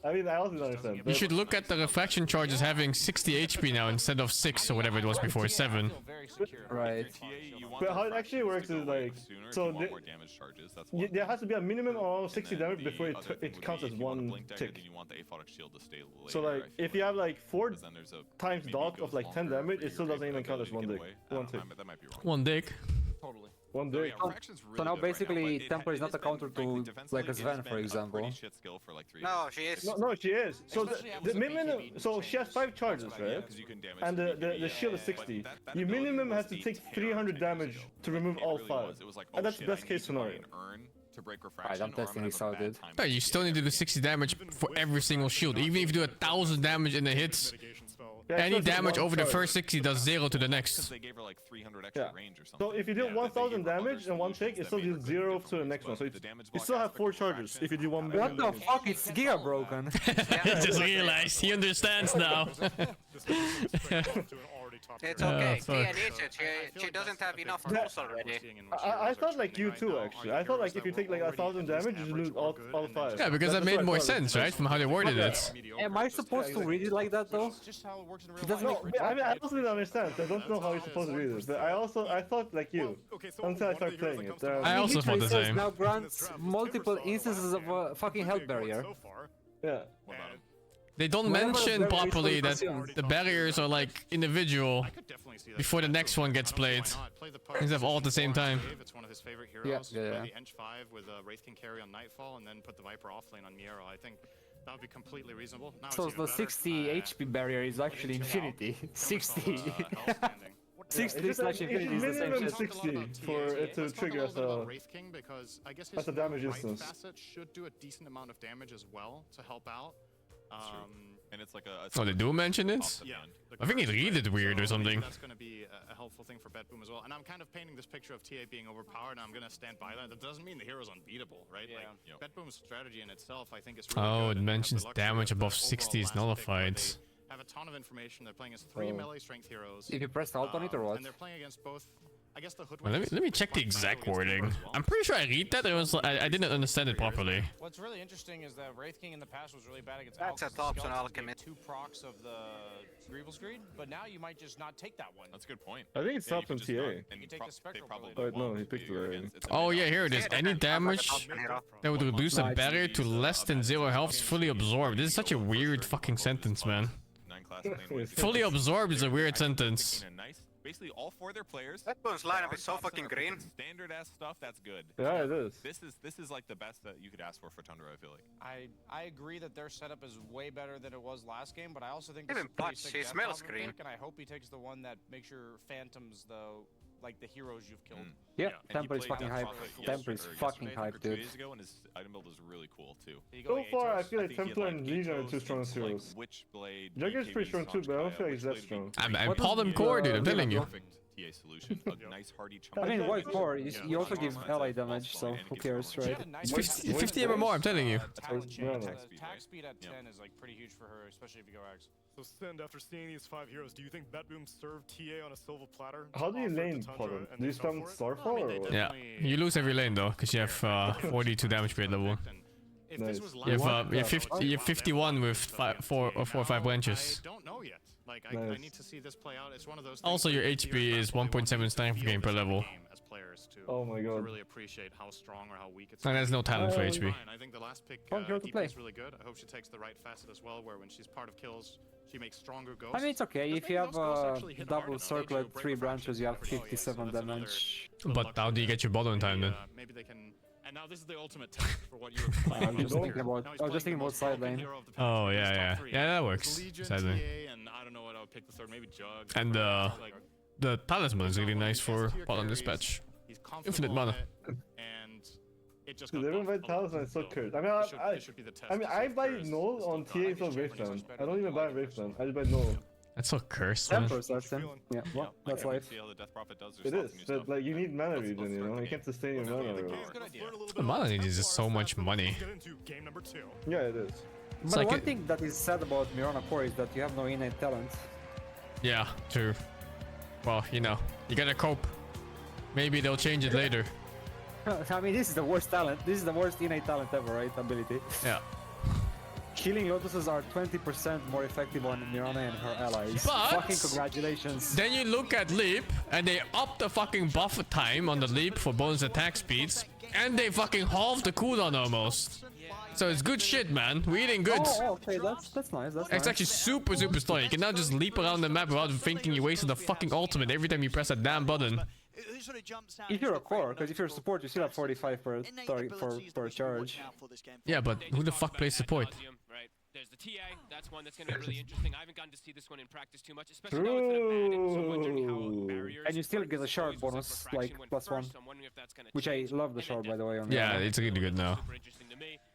I mean, I also didn't understand. You but- should look at the refraction charges having 60 HP now instead of 6 or whatever it was before, 7. Right. But how it actually works is like, so more damage charges. That's there has to be a minimum of 60 damage before it counts as one tick. And you want the aphotic shield to stay later, So like, if you have like 4 then there's a times dot of like 10 damage, it still doesn't even count as one tick. One tick. that might be wrong. 1 dick. Totally. One tick. So now basically Templar is not a counter to like a Sven, for example. No, she is. No, she is. So the minimum, so she has 5 charges, right? And the shield is 60. You minimum has to take 300 damage to remove all 5. And that's the best case scenario. Alright, I'm testing this out, dude. No, you still need to do 60 damage for every single shield. Even if you do 1000 damage in the hits, any damage over the first 60 does 0 to the next. They gave her like 300 extra range or something. So if you do 1000 damage in one tick, it still deals 0 to the next one. So you still have 4 charges if you do 1 What the fuck? It's Giga broken. He just realized, he understands now. It's okay. Tia needs it. She doesn't have enough tools already. I thought like you too, actually. I thought like if you take like 1000 damage, you lose all 5. Yeah, because that made more sense, right? From how they worded it. Am I supposed to read it like that though? It doesn't No, I mean, I also didn't understand. I don't know how you're supposed to read it. But I thought like you until I started playing it. I also thought the same. Now grants multiple instances of a fucking health barrier. Yeah. They don't mention properly that the barriers are like individual before the next one gets played. Instead of all at the same time. It's one of his favorite heroes. Yeah. Play the Ench 5 with Wraith King carry on Nightfall, and then put the Viper offlane on Miero. I think that would be completely reasonable. Now So it's the even 60 HP barrier is actually infinity. 60. 60 slash infinity is the same minimum shit. 60 for it to trigger as a Wraith King because I guess as a damage right instance. facet should do a decent amount of damage as well to help out. And it's like a Oh, they do mention it? Yeah, I think it read it weird or something. That's going to be a helpful thing for Bet Boom as well. And I'm kind of painting this picture of TA being overpowered, and I'm going to stand by that. That doesn't mean the hero's unbeatable, right? Yeah. Like, Bet Boom's strategy in itself, I think, is really Oh, good, it and they have the mentions luxury damage of the above overall 60 is last pick where nullified. they have a ton of information. They're playing as 3 Oh. melee strength heroes. If you press alt on it or what? And they're playing against both I guess the hood. Well, let me check the exact wording. I'm pretty sure I read that. It was I didn't understand it properly. What's really interesting is that Wraith King in the past was really bad against That's a top on Alchemy. 2 procs of the Greevil's Greed, but now you might just not take that one. That's a good point. I think it's top on TA. You can take the Spectral Blade. Oh, no, he picked it already. Oh yeah, here it is. Any damage that would reduce a barrier to less than 0 health is fully absorbed. This is such a weird fucking sentence, man. Fully absorbed is a weird sentence. Basically, all 4 of their players. That bone's lineup is so fucking green. Standard ass stuff. That's good. Yeah, it is. This is like the best that you could ask for Tundra. I feel like. I agree that their setup is way better than it was last game, but I also think even Butch, he smells green. And I hope he takes the one that makes your phantoms like the heroes you've killed. Yeah, Temper is fucking hype. Temper is fucking hype, dude. 2 days ago, and his item build was really cool too. So far, I feel like Templar and Legion are 2 strong heroes. Jugger's pretty strong too, but I don't feel like he's that strong. I'm Palm Core, dude. I'm telling you. TA solution, a nice hardy chunk. I mean, white core, you also give ally damage, so who cares, right? It's 50 MMR, I'm telling you. Attack speed at 10 is like pretty huge for her, especially if you go Axe. So Send, after seeing these 5 heroes, do you think Betboom served TA on a silver platter? How do you lane Potter? Do you spam Starfall or what? Yeah, you lose every lane though, because you have 42 damage per level. Nice. You have 51 with 4 or 5 branches. I don't know yet. Like I need to see this play out. It's one of those. Also, your HP is 1.7 strength gain per level. As players to, oh my god. To really appreciate how strong or how weak it's. And there's no talent for HP. I think the last pick DP is really good. I hope she takes the right facet as well, where when she's part of kills, she makes stronger ghosts. I mean, it's okay. If you have a double circlet, 3 branches, you have 57 damage. But how do you get your bottom time then? Maybe they can. And now this is the ultimate test for what you. I'm just thinking about side lane. Oh yeah, that works. Side lane. And I don't know what I would pick the third. Maybe Jug. And the talisman is really nice for bottom dispatch. Infinite mana. And it just. Dude, everyone buy talisman is so cursed. I mean, I buy Null on TA instead of Wraithland. I don't even buy Wraithland. I just buy Null. That's so cursed, man. Yeah, well, that's life. It is, but like you need mana regen, you know? You can't sustain your mana. The mana regen is just so much money. Yeah, it is. But like one thing that is sad about Mirana Core is that you have no innate talent. Yeah, true. Well, you know, you gotta cope. Maybe they'll change it later. I mean, this is the worst talent. This is the worst innate talent ever, right? Ability. Yeah. Healing Lotuses are 20% more effective on Mirana and her allies. But fucking congratulations. Then you look at Leap, and they up the fucking buff time on the Leap for bonus attack speeds, and they fucking halve the cooldown almost. So it's good shit, man. We're eating good. Oh, okay, that's nice. It's actually super strong. You can now just leap around the map without thinking you wasted the fucking ultimate every time you press that damn button. If you're a core, because if you're a support, you still have 45 per target per charge. Yeah, but who the fuck plays support? Right. There's the TA. That's one that's going to be really interesting. I haven't gotten to see this one in practice too much, especially now it's been abandoned, so I'm wondering how barriers. And you still get a shard bonus, like +1. Which I love the shard, by the way. Yeah, it's really good now.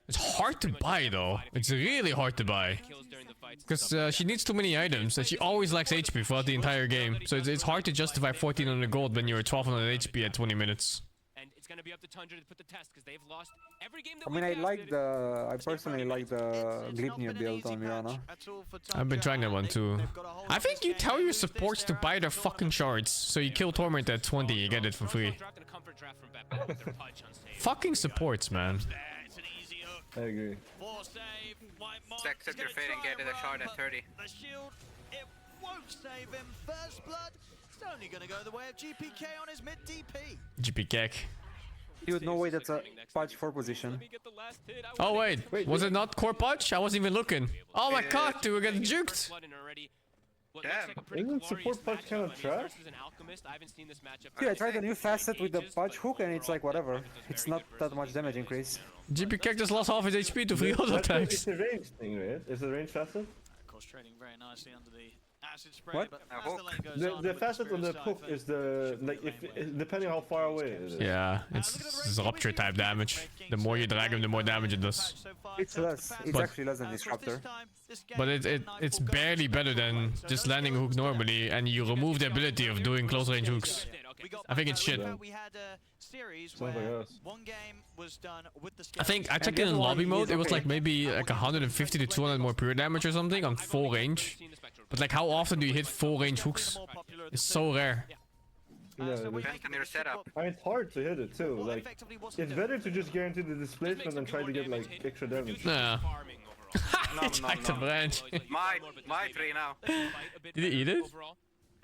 It's hard to buy though. It's really hard to buy. Because she needs too many items and she always lacks HP throughout the entire game. So it's hard to justify 1400 gold when you're 1200 HP at 20 minutes. And it's going to be up to Tundra to put the test because they've lost every game that I mean, I personally like the Glipnir build on Mirana. I've been trying that one too. I think you tell your supports to buy their fucking shards. So you kill Torment at 20, you get it for free. Fucking supports, man. I agree. Accept your fate and get it a shard at 30. The shield, it won't save him. First blood, it's only going to go the way of GPK on his mid DP. GPK. Dude, no way that's a patch 4 position. Oh wait, was it not core patch? I wasn't even looking. Oh my god, dude, we're getting juked. Isn't support patch kind of trash? Dude, I tried a new facet with the patch hook and it's like whatever. It's not that much damage increase. GPK just lost half his HP to 3 auto attacks. It's a range thing, right? It's a range facet? Of course, trading very nicely under the acid spray. What? But as the lane goes on, The facet on the hook is the depending how far away it is. Yeah, it's rupture type damage. The more you drag him, the more damage it does. It's less. It's actually less than Disruptor. But it's barely better than just landing a hook normally, and you remove the ability of doing close range hooks. I think it's shit. I think I checked it in lobby mode. It was like maybe like 150 to 200 more pure damage or something on full range. But like, how often do you hit full range hooks? It's so rare. Yeah, Depends on your setup. I mean, it's hard to hit it too. Like, it's better to just guarantee the displacement than try to get like extra damage. Nah. No, Tried to branch. my tree now. Did he eat it?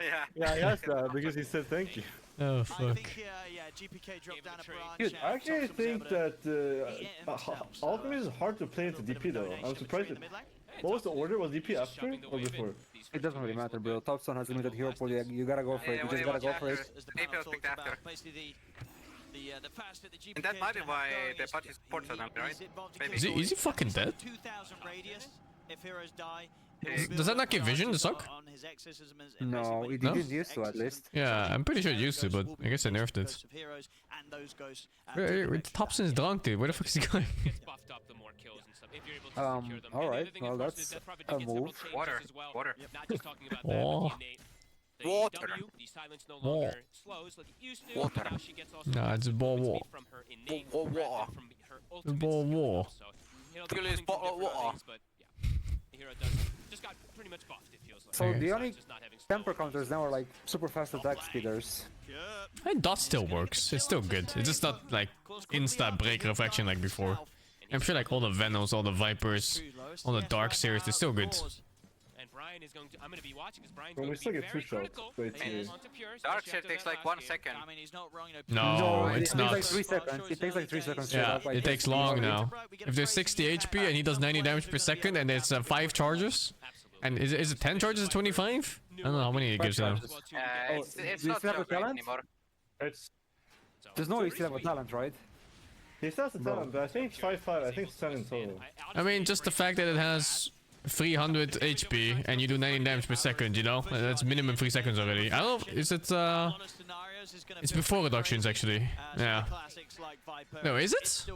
Yeah. Yeah, I asked that because he said thank you. Oh fuck. Yeah, GPK dropped down a branch. Dude, I actually think that Alchemist is hard to play into DP though. I'm surprised. What was the order? Was DP after or before? It doesn't really matter, bro. Topstone has limited hero pool. You gotta go for it. You just gotta go for it. AP was picked after. And that might be why the Apache supports us now, right? Maybe. Is he fucking dead? 2000 radius if heroes die. Does that not give vision, the suck? No, it didn't used to at least. Yeah, I'm pretty sure it used to, but I guess they nerfed it. Wait, Thompson's drunk, dude. Where the fuck is he going? Alright, well that's a move. Water. Oh. Water. More. Water. Nah, it's a ball war. The ball war. You lose bottle of water. So the only temper counters now are like super fast attack speeders. And dot still works. It's still good. It's just not like insta break reflection like before. I'm sure like all the Venoms, all the Vipers, all the Dark series, they're still good. I'm gonna we still get 2 shots. Wait, Dark shit takes like 1 second. No, it's not. It takes like 3 seconds. It takes like 3 seconds. Yeah, it takes long now. If there's 60 HP and he does 90 damage per second and it's 5 charges, and is it 10 charges at 25? I don't know how many it gives them. It's not so great anymore. There's no way you still have a talent, right? He still has a talent, but I think it's 5-5. I think it's 10 in total. I mean, just the fact that it has 300 HP and you do 90 damage per second, you know? That's minimum 3 seconds already. I don't know, is it it's before reductions actually. Yeah. No, is it?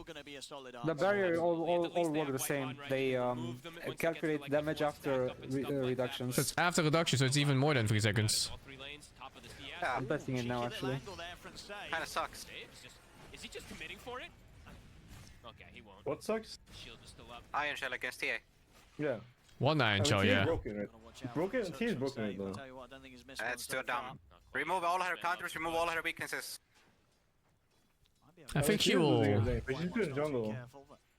The barrier all work the same. They calculate damage after reductions. So it's after reduction, so it's even more than 3 seconds. Yeah, I'm testing it now actually. Kinda sucks. Is he just committing for it? Okay, he won't. What sucks? Shield is still up. Iron Shell against TA. Yeah. One Iron Shell, yeah. Broken, he's broken it though. That's too dumb. Remove all her counters, remove all her weaknesses. I think she will.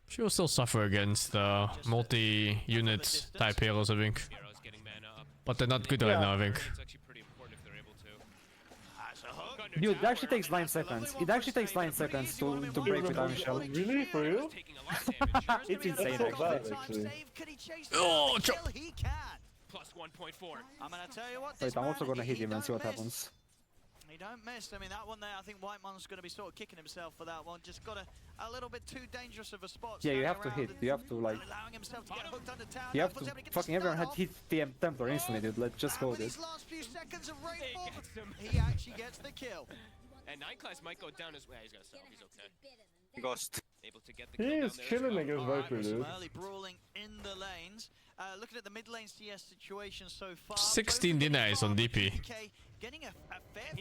She will still suffer against multi-unit type heroes, I think. But they're not good right now, I think. Dude, it actually takes 9 seconds. It actually takes 9 seconds to break with Iron Shell. Really? For you? It's insane actually. Oh, Plus 1.4. I'm gonna tell you what. Wait, I'm also gonna hit him and see what happens. He don't miss. I mean, that one there, I think Whitemon's going to be sort of kicking himself for that one. Just got a little bit too dangerous of a spot. Yeah, you have to hit. You have to like. Allowing himself to get hooked under tower. You have to. Fucking everyone had hit the Templar instantly, dude. Let's just go with it. Last few seconds of he actually gets the kill. And Night Class might go down as well. He's gonna sell. He's okay. Ghost. Able to get the he is killing against Viper, dude. Early brawling in the lanes. Looking at the mid lane CS situation so far. 16 denies on DP.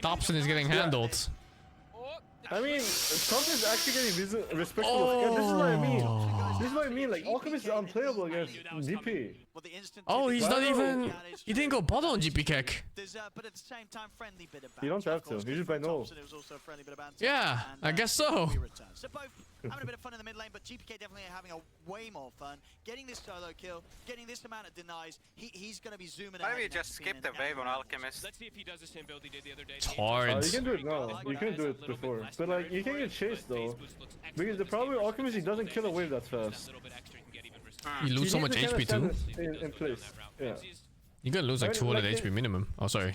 Thompson is getting handled. I mean, Thompson is actually getting respectable. Yeah, this is what I mean. This is what I mean. Like, Alchemist is unplayable against DP. Oh, he's not even. He didn't go bottom on GP Keck. But at the same time, friendly bit of you don't have to. You just by no. Yeah, I guess so. So both having a bit of fun in the mid lane, but GPK definitely having a way more fun. Getting this solo kill, getting this amount of denies. He's going to be zooming ahead. Why don't we just skip the wave on Alchemist? Let's see if he does the same build he did the other day. It's hard. You can do it now. You couldn't do it before. But like, you can get chased though. Because the problem with Alchemist, he doesn't kill a wave that fast. You lose so much HP too. In place. Yeah. You're gonna lose like 200 HP minimum. Oh, sorry.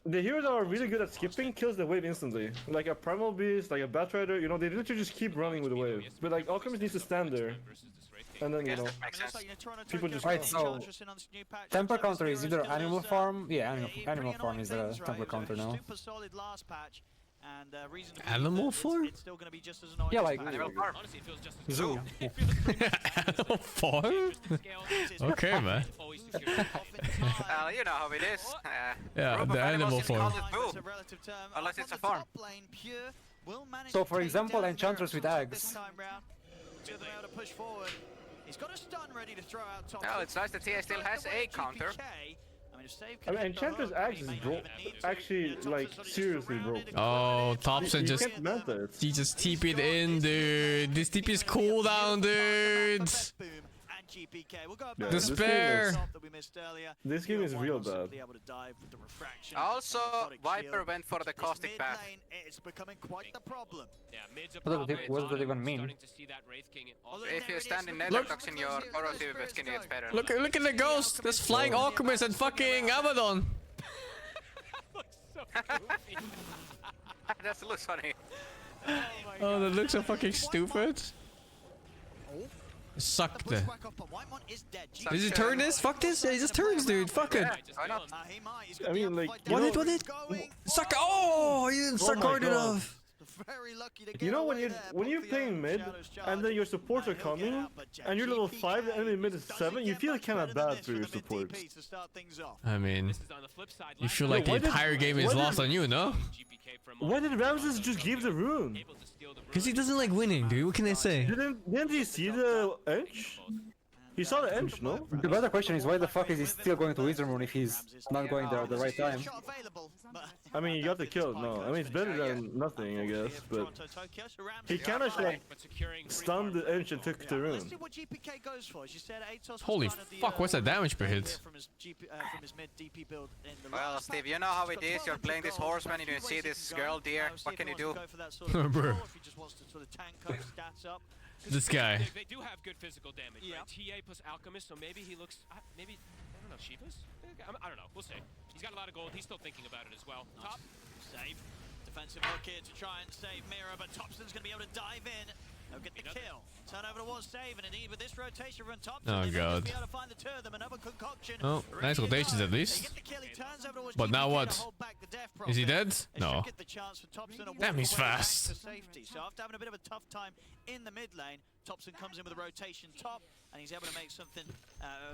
The heroes that are really good at skipping kills the wave instantly. Like a Primal Beast, like a Batrider, you know, they literally just keep running with the wave. But like Alchemist needs to stand there. And then, you know, people just... Right, so... Temper counter is either Animal Farm... Yeah, Animal Farm is the Temper counter now. Animal Farm? Yeah, like... Animal Farm. Zoo. Animal Farm? Okay, man. You know how it is. Yeah, the Animal Farm. Unless it's a farm. So, for example, Enchantress with Eggs. He's got a stun ready to throw out top. Oh, it's nice that TA still has a counter. I mean, Enchantress Axe is actually like seriously broken. Oh, Thompson You just can't melt it. he just TP'd in, dude. This TP is cooldown, dude. Yeah, Despair. This game is real bad. Also, Viper went for the caustic path. It's becoming quite the problem. Yeah, mid's a What does that even mean? starting to see that Wraith King. If you stand in nether toxin, your corrosive skin gets better. Look at the ghost. There's flying alchemist and fucking Abaddon. That looks funny. Oh, that looks so fucking stupid. Sucked. Does he turn this? Fuck this. Yeah, he just turns, dude. Fuck it. Why not? I mean, like, What it? Suck. Oh, you didn't suck hard enough. You know when you're playing mid and then your supports are coming and you're level 5 and enemy mid is 7, you feel kind of bad for your supports. I mean, you feel like the entire game is lost on you, no? Why did Ramses just give the rune? Because he doesn't like winning, dude. What can I say? Didn't he see the edge? He saw the edge, no? The better question is why the fuck is he still going to Wisdom Rune if he's not going there at the right time? I mean, you got the kill. No, I mean it's better than nothing, I guess. But he kind of like stunned the edge and took the rune. Holy fuck! What's that damage per hit? Well, Steve, you know how it is. You're playing this horseman and you see this girl deer. What can you do? Bro. This guy. They do have good physical damage, right? TA plus Alchemist, so maybe he looks... maybe... I don't know, Shivas? I don't know, we'll see. He's got a lot of gold, he's still thinking about it as well. Top. Save. Defensive hook here to try and save Mira, but Thompson's going to be able to dive in. They'll get the kill. Turn over to one save, and indeed with this rotation from Thompson, oh god. be able to find the two of them. Another concoction. Oh, nice rotations at least. But now what? Is he dead? No. Damn, he's fast. So after having a bit of a tough time in the mid lane, Thompson comes in with a rotation top, and he's able to make something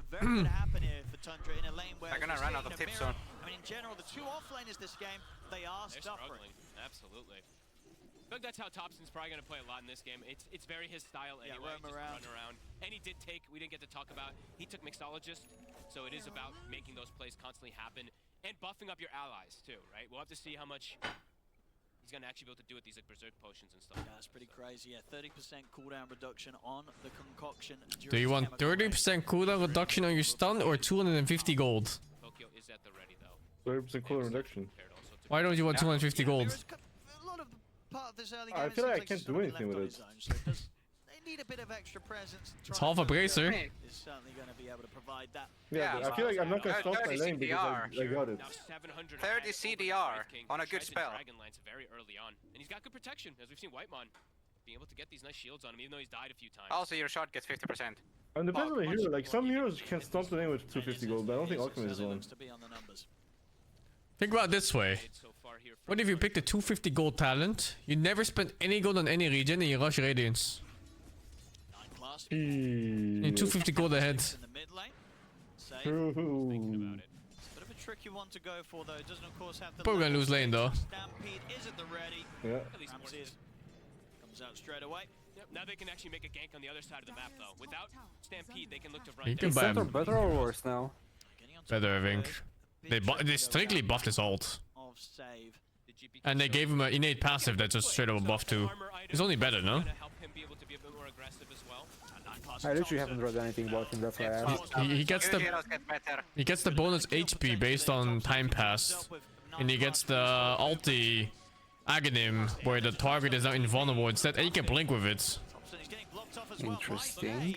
very good happen here for Tundra in a lane where they're gonna run out of tips soon. I mean, in general, the two offlaners this game, they are suffering. Absolutely. I think that's how Thompson's probably going to play a lot in this game. It's very his style anyway, just run around. And he did take, we didn't get to talk about, he took Mixologist, so it is about making those plays constantly happen and buffing up your allies too, right? We'll have to see how much he's going to actually be able to do with these like berserk potions and stuff. Yeah, it's pretty crazy. Yeah, 30% cooldown reduction on the concoction. Do you want 30% cooldown reduction on your stun or 250 gold? Tokyo is at the ready though. 30% cooldown reduction. Why don't you want 250 gold? I feel like I can't do anything with it. They need a bit of extra presence. It's half a bracer. Is certainly going to be able to provide that. Yeah, but I feel like I'm not gonna stop my lane because I got it. 30 CDR on a good spell. Dragonlance very early on, and he's got good protection, as we've seen Whitemon being able to get these nice shields on him, even though he's died a few times. Also, your shot gets 50%. And depends on the hero. Like some heroes can stomp the lane with 250 gold, but I don't think Alchemist is one. Think about it this way. What if you pick the 250 gold talent, you never spend any gold on any region, and you rush Radiance? You need 250 gold ahead. Tricky one to go for though. Doesn't of course have the Probably gonna lose lane though. Stampede is at the ready. Yeah. Ramses comes out straight away. Yep. Now they can actually make a gank on the other side of the map though. Without Stampede, they can look to run You can down. buy him. Better or worse now? Better, I think. They strictly buffed his ult. Of save. And they gave him an innate passive that's just straight up a buff too. It's only better, no? I literally haven't read anything about him, that's why I asked. He gets the bonus HP based on time passed, and he gets the ulti Aghanim where the target is now invulnerable instead, and you can blink with it. Interesting.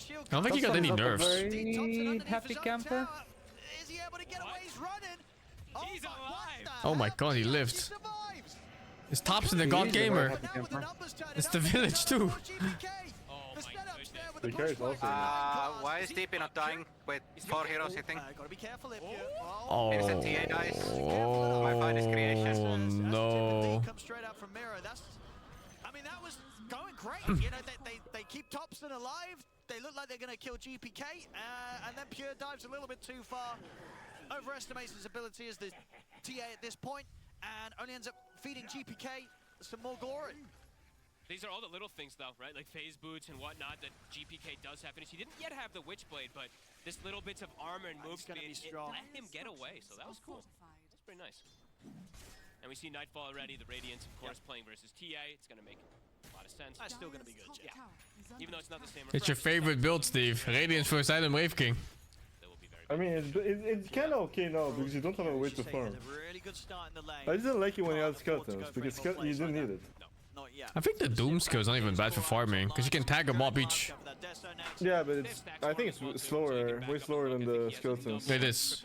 I don't think he got any nerfs. Very happy camper. Is he able to get away? He's running. He's alive. Oh my god, he lived. His top's in the god gamer. It's the village too. The carry's also why is DP not dying with 4 heroes hitting? Gotta be careful if you. Oh, Innocent TA dies. My finest creation. No. Come straight out from Miro. That's. I mean, that was going great. You know, they keep Thompson alive. They look like they're gonna kill GPK, and then Pure dives a little bit too far. Overestimates his ability as the TA at this point, and only ends up feeding GPK some more glory. These are all the little things, though, right? Like phase boots and whatnot that GPK does have. And he didn't yet have the Witchblade, but this little bits of armor and move speed, it let him get away. So that was cool. That's pretty nice. And we see Nightfall already. The Radiance, of course, playing versus TA. It's going to make a lot of sense. That's still going to be good, yeah. Even though it's not the same. It's your favorite build, Steve. Radiance versus Adam Wave King. I mean, it's kind of okay now because you don't have a way to farm. Really good start in the lane. I didn't like it when you had skeletons because you didn't need it. Not yet. I think the Doom skill is not even bad for farming because you can tag a mob each. Yeah, but I think it's slower, way slower than the skeletons. It is,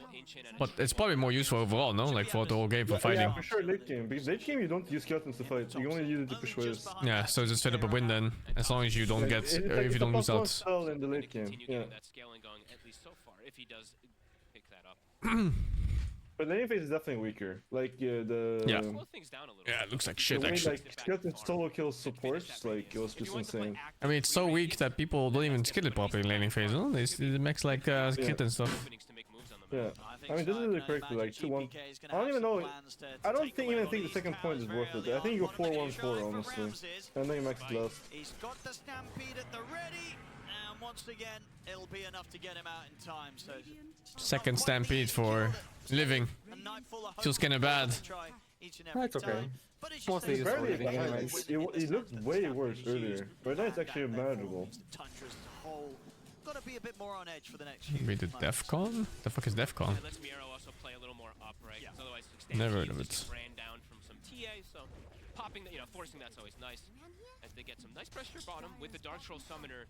but it's probably more useful overall, no? Like for the whole game for fighting. Yeah, for sure late game. Because late game you don't use skeletons to fight. You only use it to push waves. Yeah, so just set up a win then, as long as you don't get, if you don't lose out. Spell in the late game. Yeah. That scaling going at least so far, if he does pick that up. But lane phase is definitely weaker. Like the yeah, yeah, it looks like shit actually. Like skeleton solo kills supports, like it was just insane. I mean, it's so weak that people don't even skill it properly in laning phase. No, they max like kit and stuff. Yeah, I mean this is really correct. Like 2-1. I don't even know. I don't even think the second point is worth it. I think you go 4-1-4 honestly, and then you max it last. He's got the Stampede at the ready. Once again, it'll be enough to get him out in time. So second Stampede for living. Feels kind of bad. That's okay. Mostly useful living anyways. It looked way worse earlier, but now it's actually manageable. Gotta be a bit more on edge for the next few Wait, the DEFCON? The fuck is DEFCON? Never heard of it. Popping, forcing that's always nice. As they get some nice pressure bottom with the Dark Troll Summoner.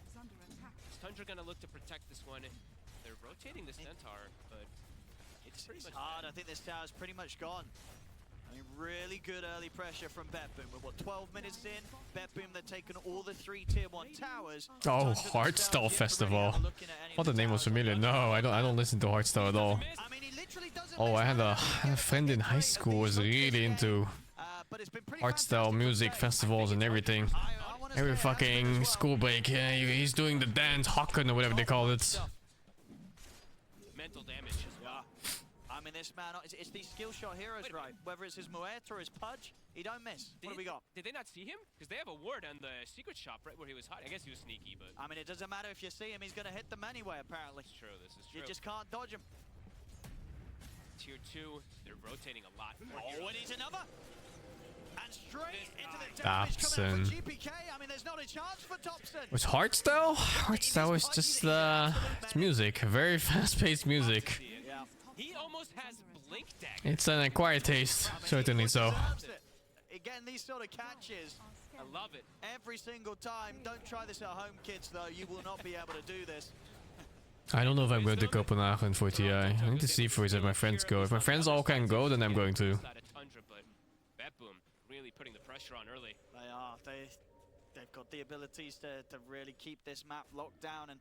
Is Tundra gonna look to protect this one? They're rotating the Centaur, but it's pretty much hard. I think this tower's pretty much gone. I mean, really good early pressure from Betboom. We're what, 12 minutes in? Betboom, they're taking all the 3 tier 1 towers. Oh, Heartstyle Festival. What the name was familiar. No, I don't listen to Heartstyle at all. Oh, I had a friend in high school who was really into Heartstyle music festivals and everything. Every fucking school break, yeah, he's doing the dance Hocken or whatever they call it. Mental damage as well. I mean, this man, it's these skill shot heroes, right? Whether it's his Moet or his Pudge, he don't miss. What do we got? Did they not see him? Because they have a ward on the secret shop right where he was hiding. I guess he was sneaky, but I mean, it doesn't matter if you see him; he's gonna hit them anyway. Apparently. It's true. This is true. You just can't dodge him. Tier 2, they're rotating a lot. Oh, and he's another. And straight into the Dobson. GPK. I mean, there's not a chance for Dobson. Was Heartstyle? Heartstyle is just it's music, very fast-paced music. Yeah. He almost has blink deck. It's an acquired taste, certainly so. Again, these sort of catches. I love it. Every single time. Don't try this at home, kids, though. You will not be able to do this. I don't know if I'm going to Copenhagen for TI. I need to see if my friends go. If my friends all can go, then I'm going to. Really putting the pressure on early. They are. They've got the abilities to really keep this map locked down and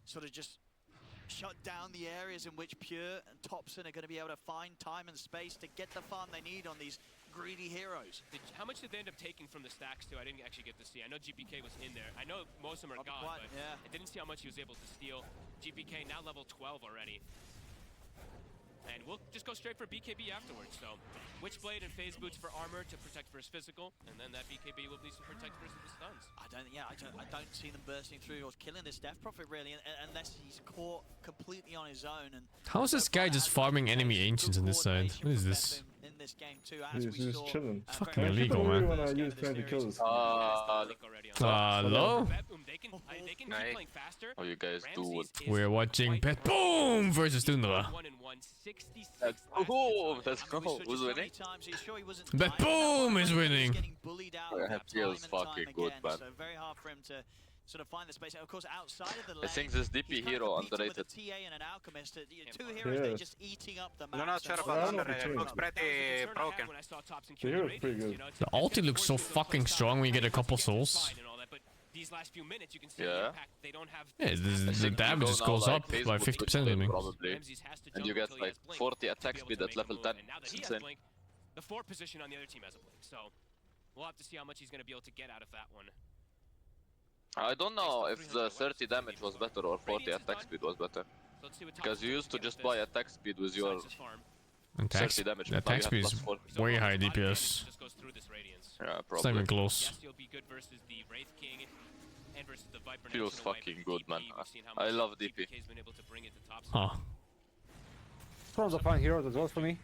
sort of just shut down the areas in which Pure and Topson are going to be able to find time and space to get the farm they need on these greedy heroes. How much did they end up taking from the stacks too? I didn't actually get to see. I know GPK was in there. I know most of them are gone, but I didn't see how much he was able to steal. GPK now level 12 already. And we'll just go straight for BKB afterwards. So, Witchblade and Phase Boots for armor to protect versus physical, and then that BKB will be to protect versus the stuns. I don't see them bursting through or killing this Death Prophet really, unless he's caught completely on his own. And how is this guy just farming enemy ancients on this side? What is this? In this game too, he's just chilling. Fucking illegal, man. When I use trying to kill this. Hello? How you guys do it? We're watching Betboom versus Tundra. Oh, let's go. Who's winning? Betboom is winning. He is fucking good, man. So very hard for him to sort of find the space. And of course, outside of the lane, I think this DP hero underrated. Two heroes, they're just eating up the map. I'm not sure about underrated. It looks pretty broken. The hero's pretty good. The ulti looks so fucking strong when you get a couple souls. These last few minutes, you can see the impact. They don't have. Yeah, the damage just goes up by 50% on me. Probably. And you get like 40 attack speed at level 10. It's insane. The 4 position on the other team has a blink, so we'll have to see how much he's going to be able to get out of that one. I don't know if the 30 damage was better or 40 attack speed was better. Because you used to just buy attack speed with your Attack 30 damage. the attack Now speed you is have +4. way high DPS. Yeah, It's not even probably. close. Feels fucking good, man. I love DP. Huh. Thrones are fine heroes as well for me.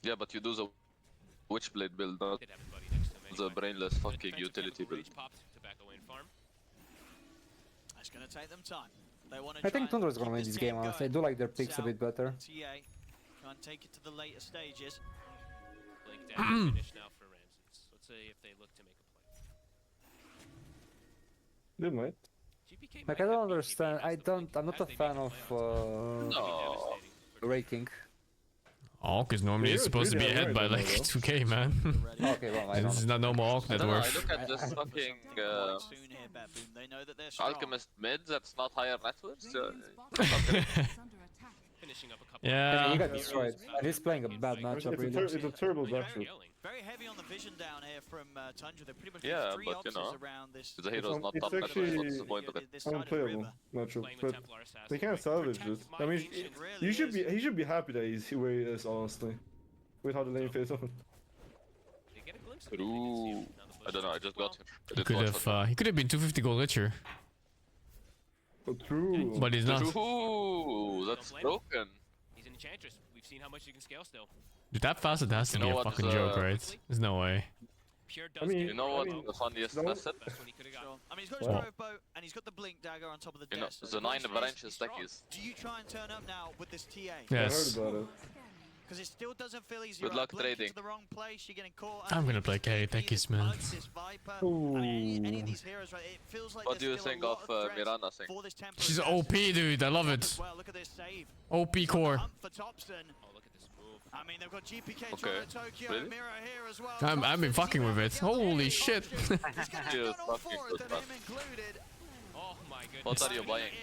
Yeah, but you do the Witchblade build, not the brainless fucking utility build. It's going to take them time. They want I think Tundra's gonna win this game, honestly. I do like their picks a bit better. TA, try and take it to the later stages. Finish now for Ramses. Let's see if they look to make a play. They might. Like, I don't understand. I'm not a fan of raking. Oh, because normally it's supposed to be ahead by like 2k, man. Okay, well, I This is not normal Orc I net don't know, I worth. look at this fucking Alchemist mid that's not higher net worth. Yeah. You got destroyed. And he's playing a bad matchup, really. It's a terrible matchup. Very heavy on the vision down here from Tundra. They're pretty much Yeah, three but you know, options around this. the hero's not It's top level, actually what's the point of it? unplayable matchup, but they can't salvage it. I mean, he should be happy that he's where he is, honestly, with how the lane plays on. Ooh, I don't know. I just got him. He could have been 250 gold richer. True. But he's not. Ooh, that's broken. He's an Enchantress. We've seen how much you can scale still. Dude, that facet has to You be know a what fucking is, joke, right? There's no way. I mean, you know what the funniest asset? I mean, he's got his grove bow and he's got the blink dagger on top of the You know, desk. the 9 branches stackies. Do you try and turn up now with this TA? Yes. I heard about it. Because it still doesn't feel easy. Good luck Blink trading. into the wrong place, you're getting caught. I'm gonna play carry techies, man. Any of these heroes, right? It feels like What do you think of Mirana thing? She's OP, dude. I love it. Well, look at this save. OP core. For Topson. Oh, look at this move. I mean, they've got GPK Okay. Tokyo, Really? Mira here as well. I've been fucking with it. Holy shit. Just fucking good, man. Oh my goodness. What are you buying?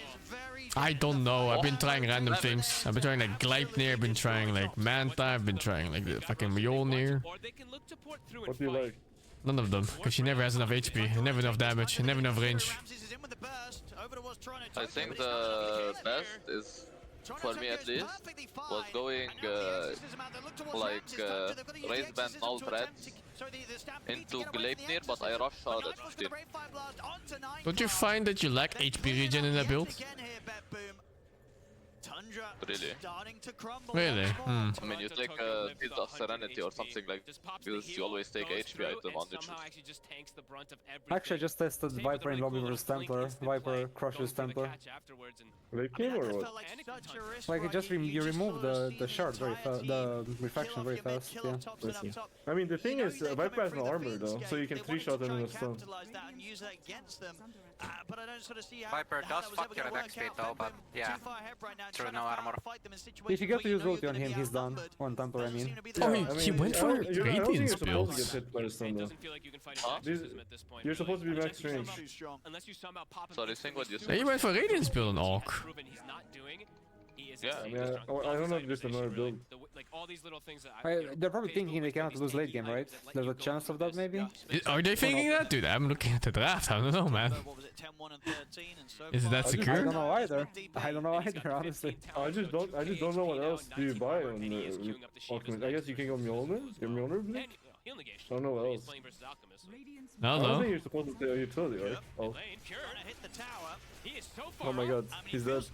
I don't know. I've been trying random things. I've been trying like Gleipnir, I've been trying like Manta, I've been trying like the fucking Mjolnir. What do you like? None of them, because she never has enough HP, never enough damage, never enough range. I think the best is, for me at least, was going like raise band null threads into Gleipnir, but I rush hard at 15. Don't you find that you lack HP regen in that build? Really? Really? Hmm. I mean, you take Seeds of Serenity or something like this, you always take HP item on the choose. Actually, I just tested Viper in lobby versus Templar. Viper crushes Templar. Gleipnir or what? Like, it just you remove the shard very fast, the refraction very fast, yeah. I mean, the thing is, Viper has no armor though, so you can 3-shot them in a stun. Viper does fuck your attack speed though, but yeah, through no armor. If you get to use ulti on him, he's done. On Templar, I mean. Oh, he went for Radiance build. You're supposed to get hit by the stun though. You're supposed to be max range. Sorry, think what you Yeah, said. he went for Radiance build on Orc. Yeah, I mean, I don't know if there's another build. They're probably thinking they cannot lose late game, right? There's a chance of that, maybe? Are they thinking that? Dude, I'm looking at the draft, I don't know, man. Is it that I secure? don't know either. I don't know either, honestly. I just don't know what else do you buy on the Alchemist. I guess you can go Mjolnir? Your Mjolnir Blink? I don't know what else. I don't I don't know. think you're supposed to play a utility, right? Oh. Oh my god, he's dead.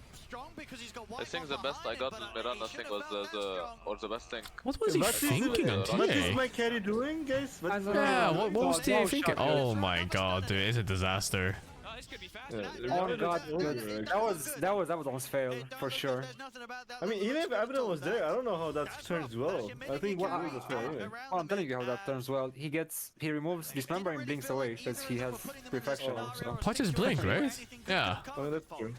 I think the best I got with Mirana thing was the best thing. What was he thinking on What is TA? my carry doing, guys? Yeah, what was TA thinking? Oh my god, dude, it's a disaster. Oh god, that was almost failed, for sure. I mean, even if Abaddon was there, I don't know how that turns well. I think what was fair anyway. Well, I'm telling you how that turns well. He removes Dismember and blinks away, because he has reflection on, so. Punch is blink, right? Yeah. Oh, that's true.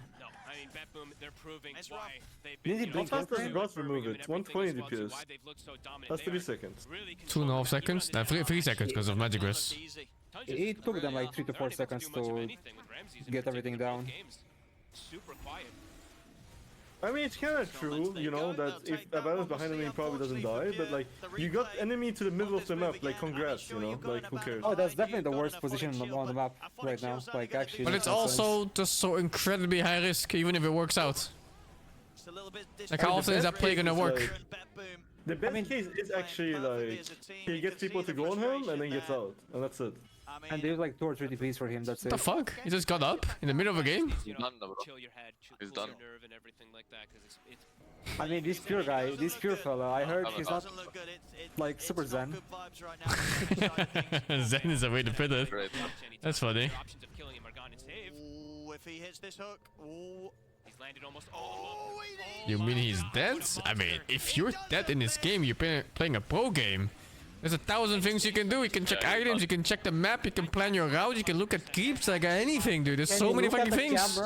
Did he How blink fast does yesterday? Gross remove it? 120 DPS. That's 3 seconds. 2.5 seconds? No, 3 seconds because of Magic Resist. It took them like 3 to 4 seconds to get everything down. I mean, it's kind of true, you know, that if Abaddon's behind him, he probably doesn't die, but like, you got enemy to the middle of the map, like, congrats, you know, like, who cares? Oh, that's definitely the worst position on the map right now. Like, actually. But it's also just so incredibly high risk, even if it works out. Like, how often is that play gonna work? The best case is actually like he gets people to go on him and then gets out, and that's it. And there's like 2 or 3 DPs for him, that's it. What the fuck? He just got up in the middle of a game? He's done, bro. He's done. I mean, this pure guy, this pure fella, I heard he's not like super zen. Zen is a way to put it. That's funny. Ooh, if he hits this hook, ooh. He's landed almost all. You mean he's dead? I mean, if you're dead in this game, you're playing a pro game. There's 1,000 things you can do. You can check items, you can check the map, you can plan your route, you can look at creeps, like anything, dude. There's so many fucking things.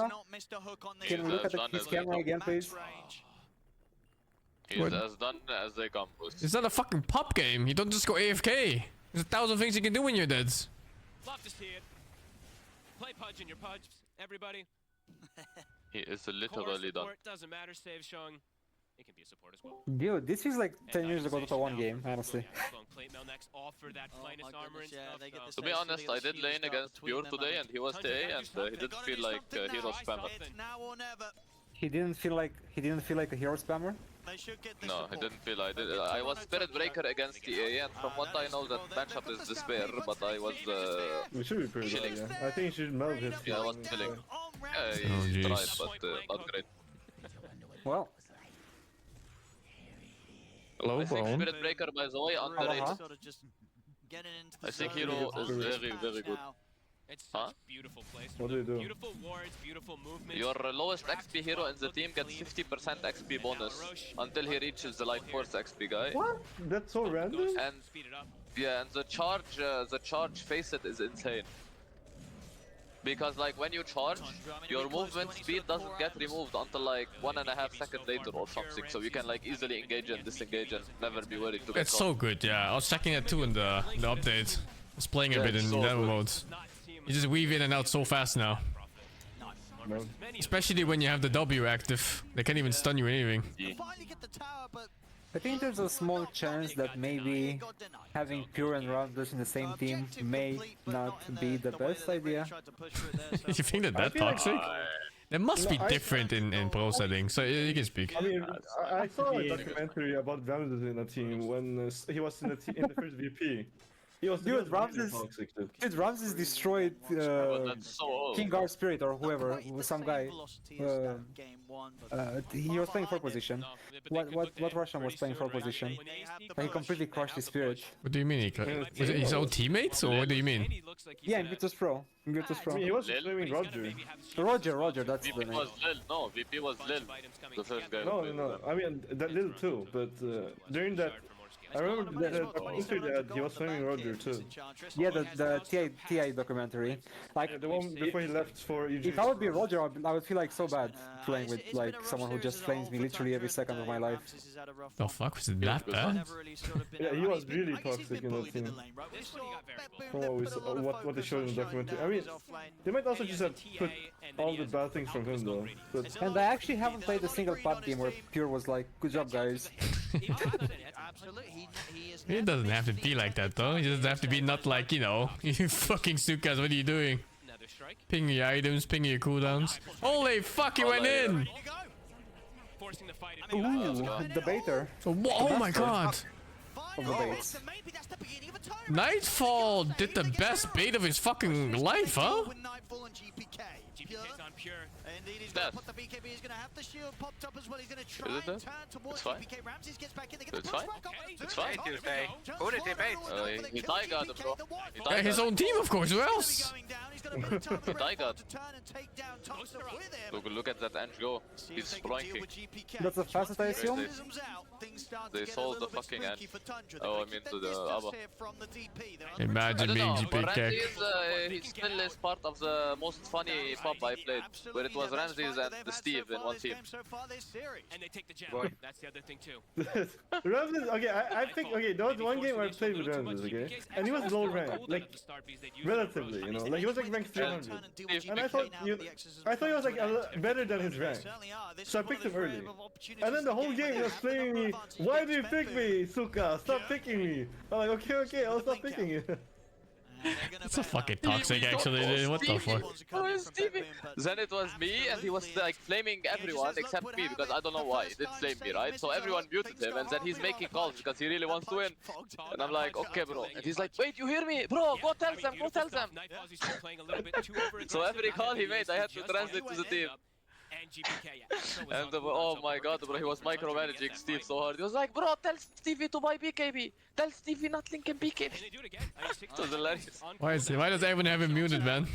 Can we look at his camera again, please? He's as done as they come, boys. It's not a fucking pop game. You don't just go AFK. There's 1,000 things you can do when you're dead. Love to see it. Play Pudge in your Pudge, everybody. He is literally done. Doesn't matter, save Shung. It can be a support as well. Dude, this feels like 10 years ago Dota 1 game, honestly. To be honest, I did lane against Pure today and he was TA and he didn't feel like a hero spammer. He didn't feel like a hero spammer? No, he didn't feel like it. I was Spirit Breaker against TA and from what I know that matchup is Despair, but I was we should be pretty good, yeah. I think he should melt his yeah, I was chilling. Yeah, he tried, but not great. Well. Hello, I think Bone. Spirit Breaker, by the way, underrated. I think hero is very, very good. It's such beautiful placement. What do you do? Beautiful wards, beautiful movement. Your lowest XP hero in the team gets 50% XP bonus until he reaches the like 4th XP guy. What? That's so random? And yeah, and the charge facet is insane. Because like when you charge, your movement speed doesn't get removed until like 1.5 seconds later or something, so you can like easily engage and disengage and never be worried to get It's so good, yeah. I was checking it too in the update. I was playing a bit in demo mode. You just weave in and out so fast now. Especially when you have the W active. They can't even stun you or anything. I think there's a small chance that maybe having Pure and Rounders in the same team may not be the best idea. You think that toxic? They must be different in pro settings, so you can speak. I mean, I saw a documentary about Ramses in a team when he was in the first VP. Dude, Ramses destroyed King Guard Spirit or whoever, some guy. He was playing 4 position. What Russian was playing 4 position? He completely crushed his Spirit. What do you mean? Was it his own teammates, or what do you mean? Yeah, in Virtus Pro. In Virtus Pro. I mean, he was playing Roger. Roger, that's VP the name. was Lil, no, VP was Lil, the first guy. No, I mean, that Lil too, but during that, I remember that he was playing Roger too. Yeah, the TI documentary. Like yeah, the one before he left for EG. If I would be Roger, I would feel like so bad playing with like someone who just flames me literally every second of my life. The fuck, was it that bad? Yeah, he was really toxic in that team. From what they showed in the documentary. I mean, they might also just have put all the bad things from him though. But... And I actually haven't played a single pub game where Pure was like, good job guys. It doesn't have to be like that though. It just have to be not like, you know, you fucking Sukas, what are you doing? Ping your items, ping your cooldowns. Holy fuck, he went in! Ooh, the baiter. Oh my god! Of the baits. Nightfall did the best bait of his fucking life, huh? Death. Is it death? It's fine. It's fine. It's fine. Who did he bait? He Taiga, bro. Yeah, his own team, of course, who else? He Taiga. Look at that Ange go. He's spranking. That's the fastest, I assume? They sold the fucking Ange. Oh, I mean to the Abba. Imagine being GPK. He still is part of the most funny pub I played, where it was Ramses and Steve in one team. And they take the gem. That's the other thing too. Ramses, okay, I think, okay, there was one game where I played with Ramses, okay? And he was low rank, like, relatively, you know? Like, he was like rank 300. And I thought he was like better than his rank. So I picked him early. And then the whole game he was playing me, why do you pick me, Suka? Stop picking me! I'm like, okay, I'll stop picking you. That's so fucking toxic, actually, dude. What the fuck? Then it was me, and he was like flaming everyone except me because I don't know why. He did flame me, right? So everyone muted him, and then he's making calls because he really wants to win. And I'm like, okay, bro. And he's like, wait, you hear me? Bro, go tell them, go tell them. So every call he made, I had to translate to the team. And oh my god, bro, he was micromanaging Steve so hard. He was like, bro, tell Stevie to buy BKB. Tell Stevie not linking BKB. It was hilarious. Why does everyone have him muted, man?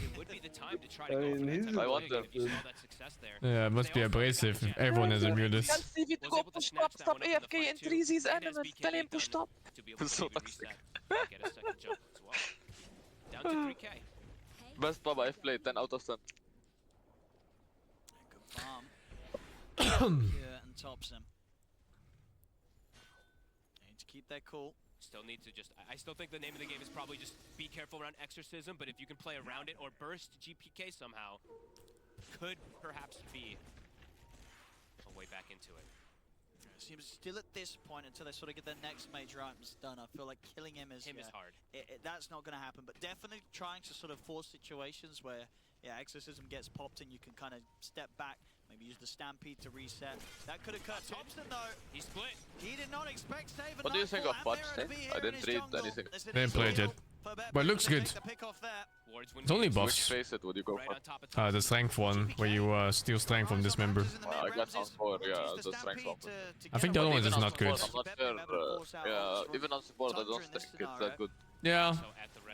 I wonder. Yeah, it must be abrasive if everyone has him muted. Tell Stevie to go push top, stop AFK and 3Z's element. Tell him push top. So toxic. Down to 3K. Best Baba I've played, 10 out of 10. And tops him. Need to keep that cool. Still need to just. I still think the name of the game is probably just be careful around Exorcism, but if you can play around it or burst GPK somehow, could perhaps be a way back into it. Seems still at this point until they sort of get their next major items done. I feel like killing him is hard. That's not going to happen, but definitely trying to sort of force situations where Exorcism gets popped and you can kind of step back, maybe use the Stampede to reset. That could occur. Thompson though, he split. He did not expect save. What do you think of Punch? I didn't read anything. Didn't play it yet. But it looks good. It's only buffs. Which face it would you go for? The strength one, where you steal strength from this member. I got on 4, yeah, the strength one. I think the other one is not good. I'm not sure, yeah, even on support I don't think it's that good. Yeah,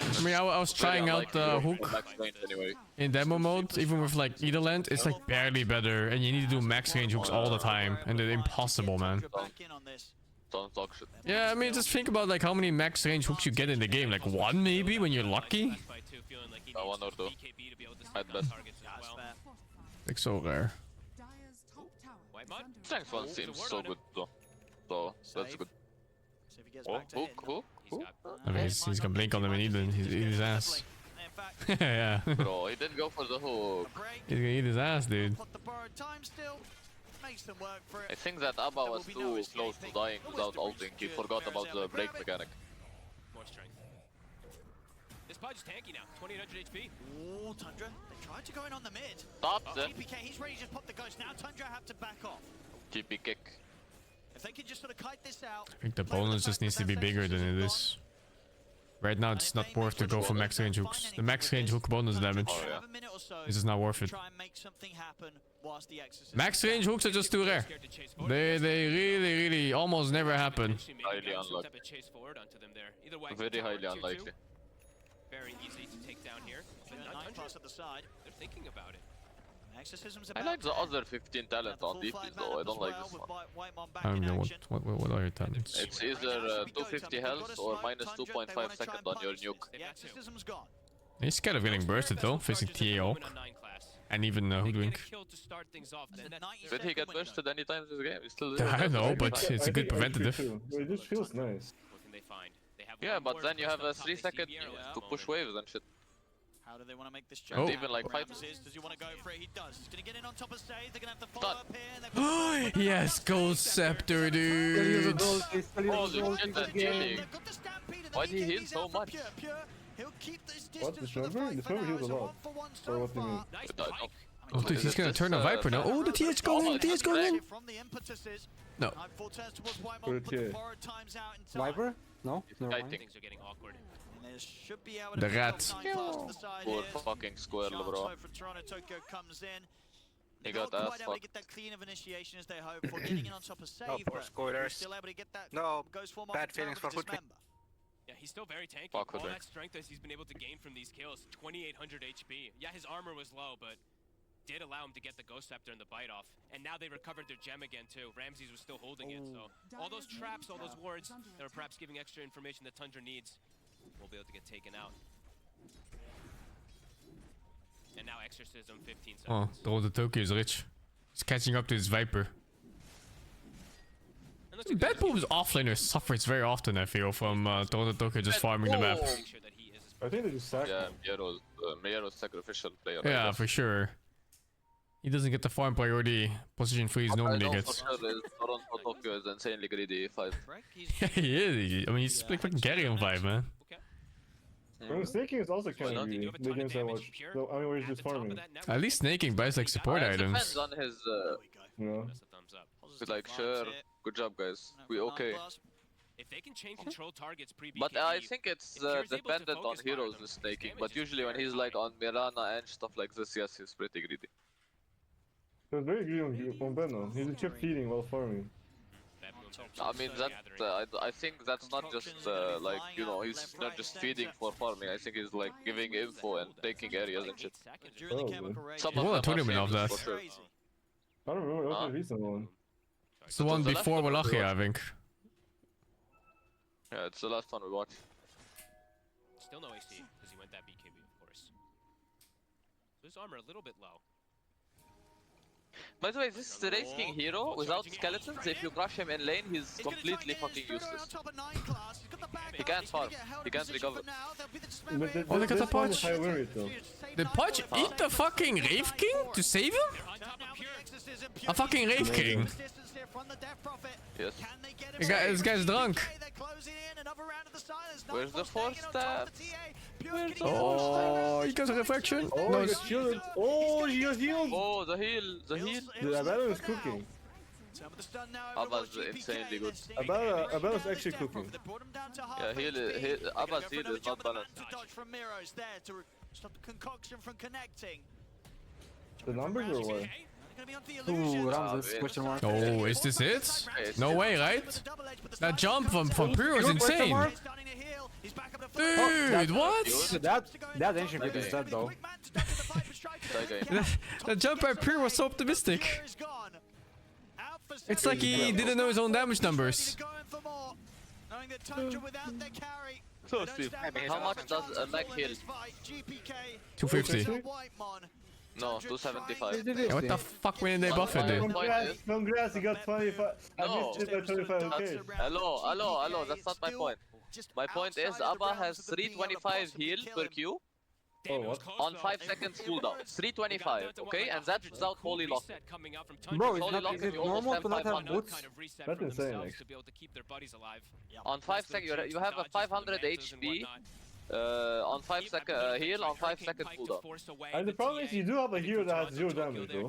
I mean, I was trying out the hook in demo mode, even with like Edeland, it's like barely better, and you need to do max range hooks all the time, and they're impossible, man. Don't talk shit. Yeah, I mean, just think about like how many max range hooks you get in the game, like 1 maybe when you're lucky. 1 or 2, at best. Like so rare. Strength one seems so good though, so that's good. Oh, hook. I mean, he's gonna blink on them and eat his ass. Yeah. Bro, he didn't go for the hook. He's gonna eat his ass, dude. I think that Abba was too close to dying without ulting. He forgot about the break mechanic. More strength. This Pudge is tanky now, 2800 HP. Ooh, Tundra, they tried to go in on the mid. Stops it. GPK, he's ready to just pop the ghost. Now Tundra have to back off. GP kick. If they can just sort of kite this out. I think the bonus just needs to be bigger than it is. Right now, it's not worth to go for max range hooks. The max range hook bonus damage is just not worth it. Max range hooks are just too rare. They really almost never happen. Highly unlikely. Very highly unlikely. Very easy to take down here. At the side. They're thinking about it. I like the other 15 talent on DPs though, I don't like this one. I don't know what are your talents. It's either 250 health or minus 2.5 seconds on your nuke. He's scared of getting bursted though, facing TA Oak. And even Hoodwink. Did he get bursted anytime this game? He's still I don't know, but it's a good preventative. It just feels nice. Yeah, but then you have a 3 second to push waves and shit. How do they want to make this jump? And even like 5. Does he want to go for it? He does. He's going to get in on top of Save. They're going to have the follow up here. Yes, Gold Scepter, dude. Holy shit, that's cheating. Why did he heal so much? What? This member? This member heals a lot. Or what do you mean? Oh, dude, he's gonna turn a Viper now. Oh, the TH going in, TH going in. No. Viper? No? The rat. Poor fucking squirrel, bro. He got ass fucked. No, poor squirrels. No, bad feelings for Hoodwink. Yeah, he's still very tanky. Fuck All that strength that he's been able to gain from these kills, 2800 HP. Yeah, his armor was low, but did allow him to get the Ghost Scepter and the bite off. And now they recovered their gem again too. Ramses was still holding it, so all those traps, all those wards, that were perhaps giving extra information that Tundra needs, will be able to get taken out. And now Exorcism, 15 Oh, seconds. the Tokyo is rich. He's catching up to his Viper. Bad Boom's offlaner suffers very often, I feel, from Tokyo just farming the map. I think they just sack. Yeah, Miero's sacrificial player. Yeah, for sure. He doesn't get the farm priority position freeze normally gets. For sure Toronto Tokyo is insanely greedy 5. Yeah, he is. I mean, he's like fucking carry on 5, man. I mean, snaking is also kind of greedy. The games I watch. So, I mean, where he's just farming. At least snaking buys like support It depends items. on his. Yeah. He's like, sure, good job, guys. We okay. If they can chain control targets pre-BKB, But I think it's dependent on heroes with snaking. But usually when he's like on Mirana and stuff like this, yes, he's pretty greedy. He was very greedy on Venom. He just kept feeding while farming. I mean that I think that's not just like, you know, he's not just feeding for farming. I think he's like giving info and taking areas and shit. Probably. What a tournament of that? Sure. I don't remember what's the recent one. It's the one before Wallachia, I think. Yeah, it's the last one we watched. Still no AC because he went that BKB, of course. So his armor a little bit low. By the way, this is the Race King hero without skeletons. If you crush him in lane, he's completely fucking useless. He can't farm. He can't recover. Oh, look at the punch. punch. Did Punch eat the fucking Rave King to save him? A fucking Rave King. Yes. This guy's drunk. Where's the force stab? Oh, he got a reflection. Oh, No, he got shielded. Oh, he got healed. Oh, the heal. The heal. The Abel is cooking. Abba's insanely good. Abel is actually cooking. Yeah, Abba's heal is not balanced. The numbers or what? Ooh, Ramses, question mark. Oh, is this it? No way, right? That jump from Pyro is insane. Dude, what? That ancient grip is dead though. That jump by Pyro was so optimistic. It's like he didn't know his own damage numbers. So Steve, how much does a mech heal? 250. No, 275. Yeah, what the fuck when they buff it, dude? Congrats, he got 25. No, I missed it by 25, okay. Hello, that's not my point. My point is Abba has 325 heal per Q. Oh, what? On 5 seconds cooldown. 325, okay? And that's without Holy Lock. Bro, is it normal to not have boots? That's insane, actually. On 5 seconds, you have a 500 HP. On 5 second heal, on 5 second cooldown. And the problem is you do have a hero that has 0 damage, though.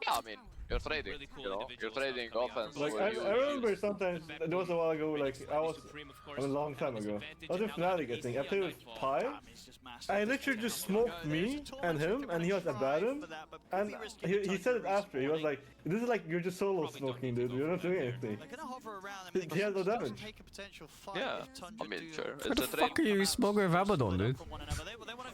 Yeah, I mean, you're trading, you know? You're trading offense. Like, I remember sometimes, there was a while ago, like, a long time ago. I was in Fnatic, I think. I played with Pi. I literally just smoked me and him, and he was Abaddon. And he said it after. He was like, this is like, you're just solo smoking, dude. You're not doing anything. He has no damage. Yeah, I mean, sure. What the fuck are you smoking with Abaddon, dude?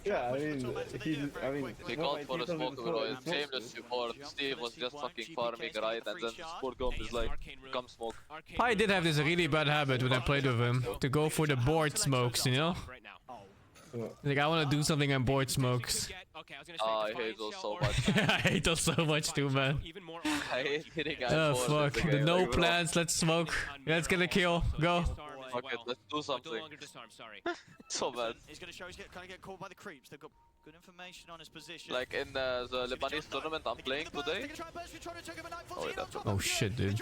Yeah, I mean, he called for a smoke, bro. It's shameless support. Steve was just fucking farming, right? And then support comp is like, come smoke. I did have this really bad habit when I played with him to go for the board smokes, you know? Like, I want to do something on board smokes. Oh, I hate those so much. I hate those so much too, man. I hate hitting Oh fuck, the no plans, let's smoke. Let's get a kill, go. Okay, let's do something. So bad. He's gonna show he's gonna get caught by the creeps. They've got good information on his position. Like in the Lebanese tournament I'm playing today. Oh, wait, that's Oh shit, dude.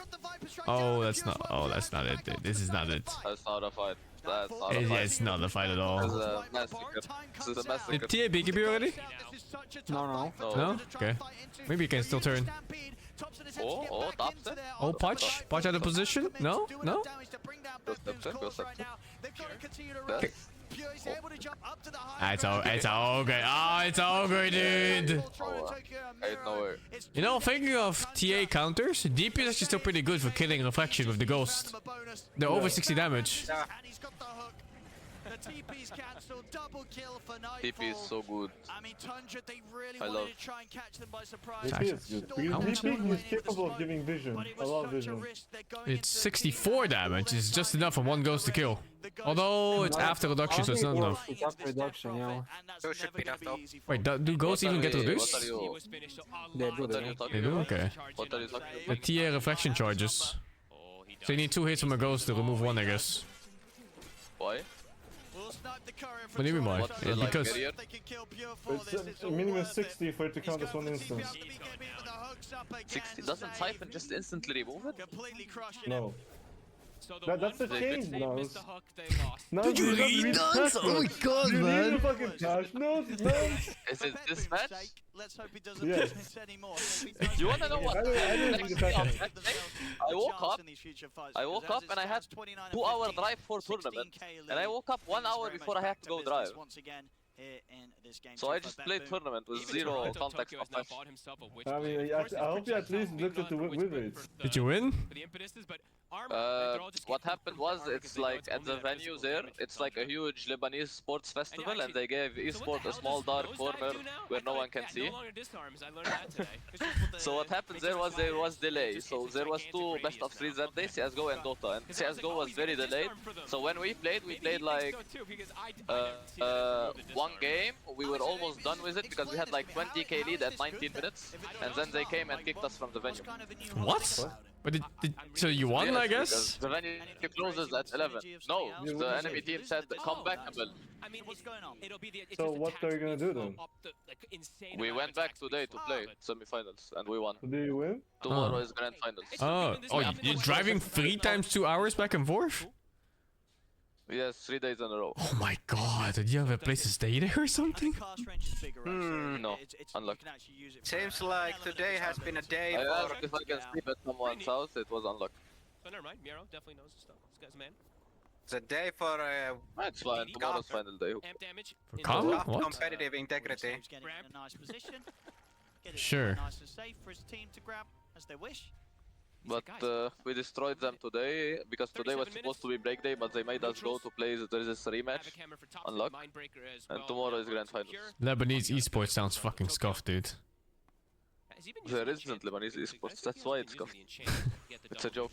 Oh, that's not it, dude. This is not it. That's not a fight. That's not a fight. It's not a fight at all. It's a massacre. This is a massacre. Did TA BKB already? No. No? Okay. Maybe you can still turn. Oh, top set. Oh, Punch? Punch out of position? No? No? Go step. It's all good. Oh, it's all good, dude. Ain't no way. You know, thinking of TA counters, DP is actually still pretty good for killing Reflection with the Ghost. They're over 60 damage. TP is so good. I mean, Tundra, they really I wanted love. to try and catch them by surprise. TP is good. Because TP is capable of giving vision. A lot of vision. It's 64 damage. It's just enough for one Ghost to kill. Although it's after reduction, so it's not enough. It's after reduction, yeah. So should be enough though. Wait, do Ghosts even get reduced? They do. They do? Okay. What are you talking about? The TA reflection charges. So you need 2 hits from a Ghost to remove 1, I guess. Why? What do you mean why? What's the, It's like, because... barrier? It's a minimum 60 for it to count as one instance. 60? Doesn't Siphon just instantly remove it? No. So the That's the change now. missed the hook, they lost. No, Did you read nuns? Oh my god, you man. need to fucking pass. No. Is it this match? Let's hope he doesn't Yes. do this anymore. You wanna know what? I don't need to pass. I woke up and I had 2 hour drive for tournament, and I woke up 1 hour before I had to go drive. Once again here in this game. So I just played tournament with zero context of match. I mean, I hope you at least looked at the win rates. Did you win? What happened was, it's like at the venue there, it's like a huge Lebanese sports festival, and they gave esports a small dark corner where no one can see. So what happened there was delay. So there was 2 best of 3s that day, CSGO and Dota, and CSGO was very delayed. So when we played like 1 game, we were almost done with it because we had like 20k lead at 19 minutes, and then they came and kicked us from the venue. What? But so you won, Yes, I guess? because the venue closes at 11. No, the enemy team said come back, Abel. I mean, what's going on? It'll be the, So what are you gonna do then? We went back today to play semi-finals, and we won. Do you win? Tomorrow is grand finals. Oh, you're driving 3 times 2 hours back and forth? Yes, 3 days in a row. Oh my god, did you have a place to stay there or something? No, unlucky. Seems like today has been a day I for... asked if I can sleep at someone's house, it was unlucky. But never mind, Miro definitely knows his stuff. This guy's a man. It's a day for It's fine, tomorrow's final day. Amp damage. Calm? What? competitive integrity. Getting in a nice position. Get it Sure. nice and safe for his team to grab as they wish. But we destroyed them today, because today was supposed to be break day, but they made us go to play this rematch. Unluck. And tomorrow is grand finals. Lebanese esports sounds fucking scuffed, dude. There isn't Lebanese esports, that's why it's scuffed. It's a joke.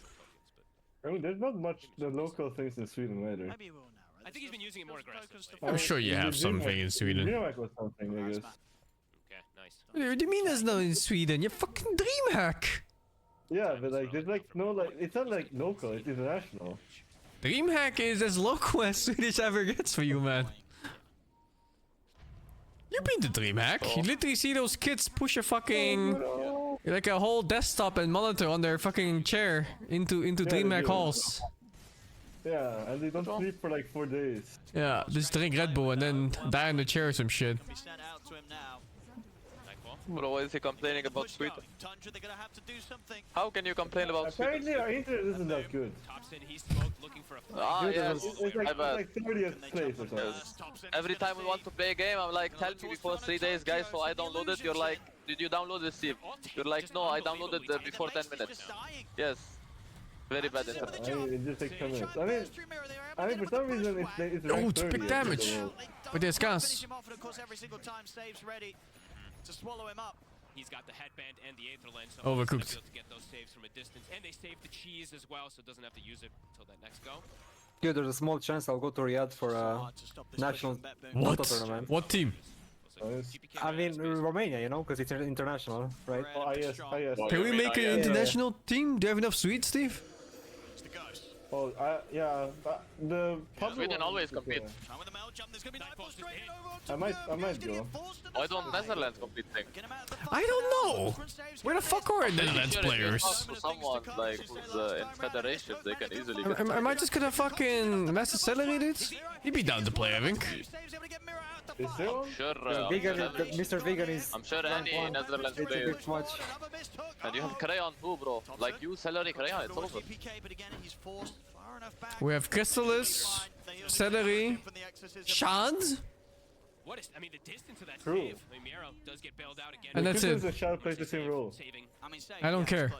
I mean, there's not much the local things in Sweden either. Maybe we'll know. Right? I think he's been using it more aggressively. I'm sure you have something in Sweden. DreamHack was something, I guess. Okay, nice. What do you mean there's no in Sweden? You're fucking DreamHack! Yeah, but like, there's like no, like, it's not like local, it's international. DreamHack is as local as Swedish ever gets for you, man. You've been to DreamHack. You literally see those kids push a fucking... like a whole desktop and monitor on their fucking chair into DreamHack halls. Yeah, and they don't sleep for like 4 days. Yeah, just drink Red Bull and then die in the chair or some shit. Be sent out to him now. Bro, why is he complaining about Sweden? Tundra, they're gonna have to do something. How can you complain about Sweden? Apparently our internet isn't that good. Thompson, he smoked looking for a Ah, yes. It's like 30th place or something. Every time we want to play a game, I'm like, tell me before 3 days, guys, so I download it. You're like, did you download it, Steve? You're like, no, I downloaded it before 10 minutes. Yes. Very bad internet. I mean, it just takes 10 minutes. I mean, for some reason, it's Oh, it's big damage. But there's gas. Finish him off, and of course, every single time saves ready to swallow him up. He's got the headband and the Aether lens, so Overcooked. he's gonna be able to get those saves from a distance. And they saved the cheese as well, so doesn't have to use it until that next go. Dude, there's a small chance I'll go to Riyadh for a national What? Dota tournament. What team? I mean, Romania, you know, because it's international, right? Oh, yes. Can we make an international team? Do you have enough sweets, Steve? Oh, yeah, but the public Sweden always compete. I might go. Why don't Netherlands compete thing? I don't know. Where the fuck are Netherlands Sure, if you players? talk to someone like who's in federation, they can easily get. Am I just gonna fucking Master Celery, dude? He'd be down to play, I think. Is there one? Sure, Mr. Vegan is... I'm sure any Netherlands It's a player. bit much. And you have Crayon too, bro. Like you, Celery, Crayon, it's over. We have Crystallis, Celery, Shad, What is? I mean, the distance of that True. save. I mean, Miro does get bailed out again. And that's it. The Shadow plays the same role. Saving. I mean, I don't care.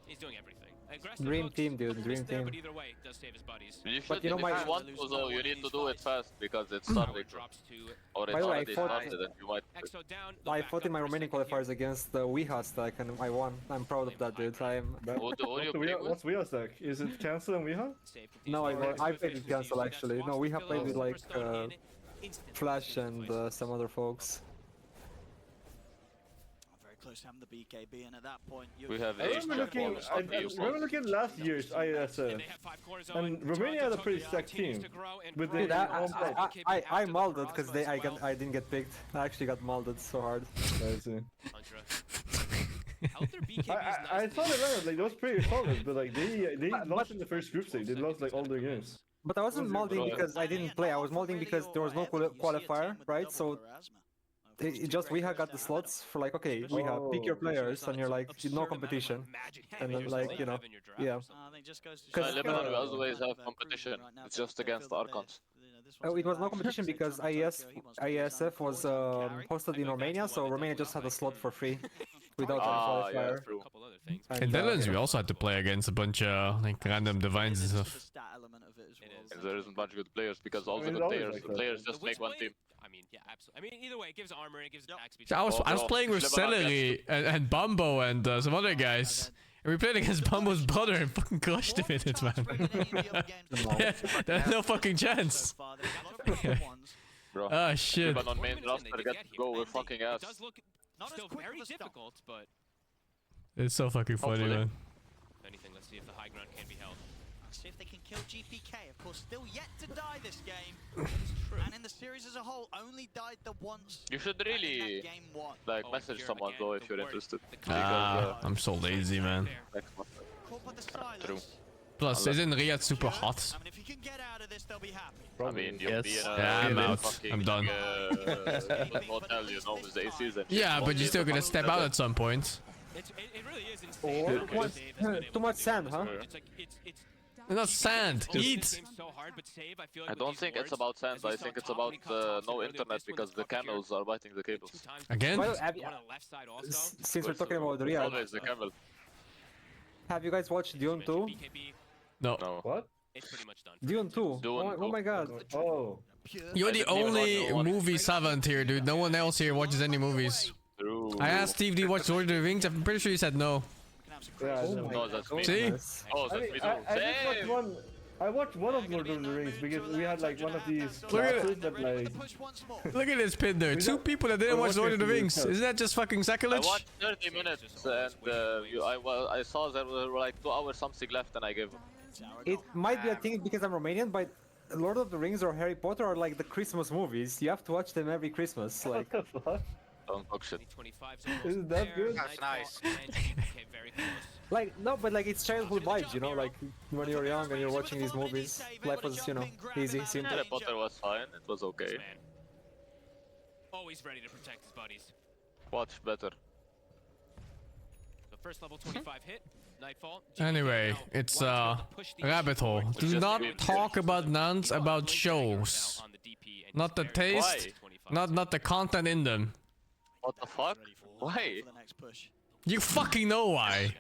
He's doing everything. Aggressive Dream hooks, team, dude, couple dream missed there, team. But either way, does save his buddies. You But should, you know, if my- you want to, though, you need to do it fast because it started. Drops to Or it's By the way, I already fought- started and you might. Exo down. I fought in my Romanian qualifiers against the Weha stack and I won. I'm proud of that, dude. Who do you play with? What's Weha stack? Is it Cancel and Weha? No, I played with Cancel actually. No, Weha played with like Flash and some other folks. Very close to having the BKB, and at that point, We have I remember looking at last year's ISF, and Romania had a pretty stacked team. With the Dude, I mulled because I didn't get picked. I actually got mulled so hard. I see. I saw the lineup, like, that was pretty solid, but like, they lost in the first group stage. They lost, like, all their games. But I wasn't molding because I didn't play. I was molding because there was no qualifier, right? So we have got the slots for like, okay, we have pick your players, and you're like, no competition, and then like, you know, yeah. Lebanon, we always have competition. It's just against Archons. Oh, it was no competition because IESF was hosted in Romania, so Romania just had a slot for free without any qualifier. Yeah, in Netherlands, we also had to play against a bunch of like random divines and stuff. And there isn't much good players because all the good players just make one team. I mean, yeah, absolutely. I mean, either way, it gives armor, it gives attack speed. So I was playing with Celery and Bumbo and some other guys. And we played against Bumbo's brother and fucking crushed him in it, man. Yeah, there's no fucking chance. Bro. Ah, shit. But on main roster, get to go with fucking ass. It does look still very difficult, but... It's so fucking funny, man. If anything, let's see if the high ground can be held. See if they can kill GPK. Of course, still yet to die this game. And in the series as a whole, only died the once. You should really like message someone though if you're interested. I'm so lazy, man. True. Plus, isn't Riyadh super hot? I mean, if you can get out of this, they'll be happy. I mean, you'll be in a Yeah, I'm out. fucking, I'm done. Hotel, you know, with the AC. Yeah, but you're still gonna step out at some point. It really is insane. Too much sand, huh? Not sand, heat! I don't think it's about sand, I think it's about no internet because the camels are biting the cables. Again? Well, since we're talking about Riyadh, Always the camel. have you guys watched Dune 2? No. What? It's pretty much done. Dune 2? Oh my god. Oh. You're the only movie savant here, dude. No one else here watches any movies. True. I asked Steve, do you watch Lord of the Rings? I'm pretty sure he said no. Yeah, no, that's me. See? Oh, that's me too. I watched one of Lord of the Rings because we had like one of these Look at classes that like... Look at this pin there. Two people that didn't watch Lord of the Rings. Isn't that just fucking I sacrilege? watched 30 minutes and I saw there were like 2 hours something left and I gave up. It might be a thing because I'm Romanian, but Lord of the Rings or Harry Potter are like the Christmas movies. You have to watch them every Christmas. Like, don't talk shit. Isn't that good? That's nice. like no, but like it's childhood vibes, you know. Like when you're young and you're watching these movies, life was, you know, easy, simple. Harry Potter was fine. It was okay. Always ready to protect his buddies. Watch better. The first level 25 hit. Nightfall. Anyway, it's rabbit hole. Do not talk about nuns about shows. Not the taste, not the content in them. What the fuck? Why? You fucking know why.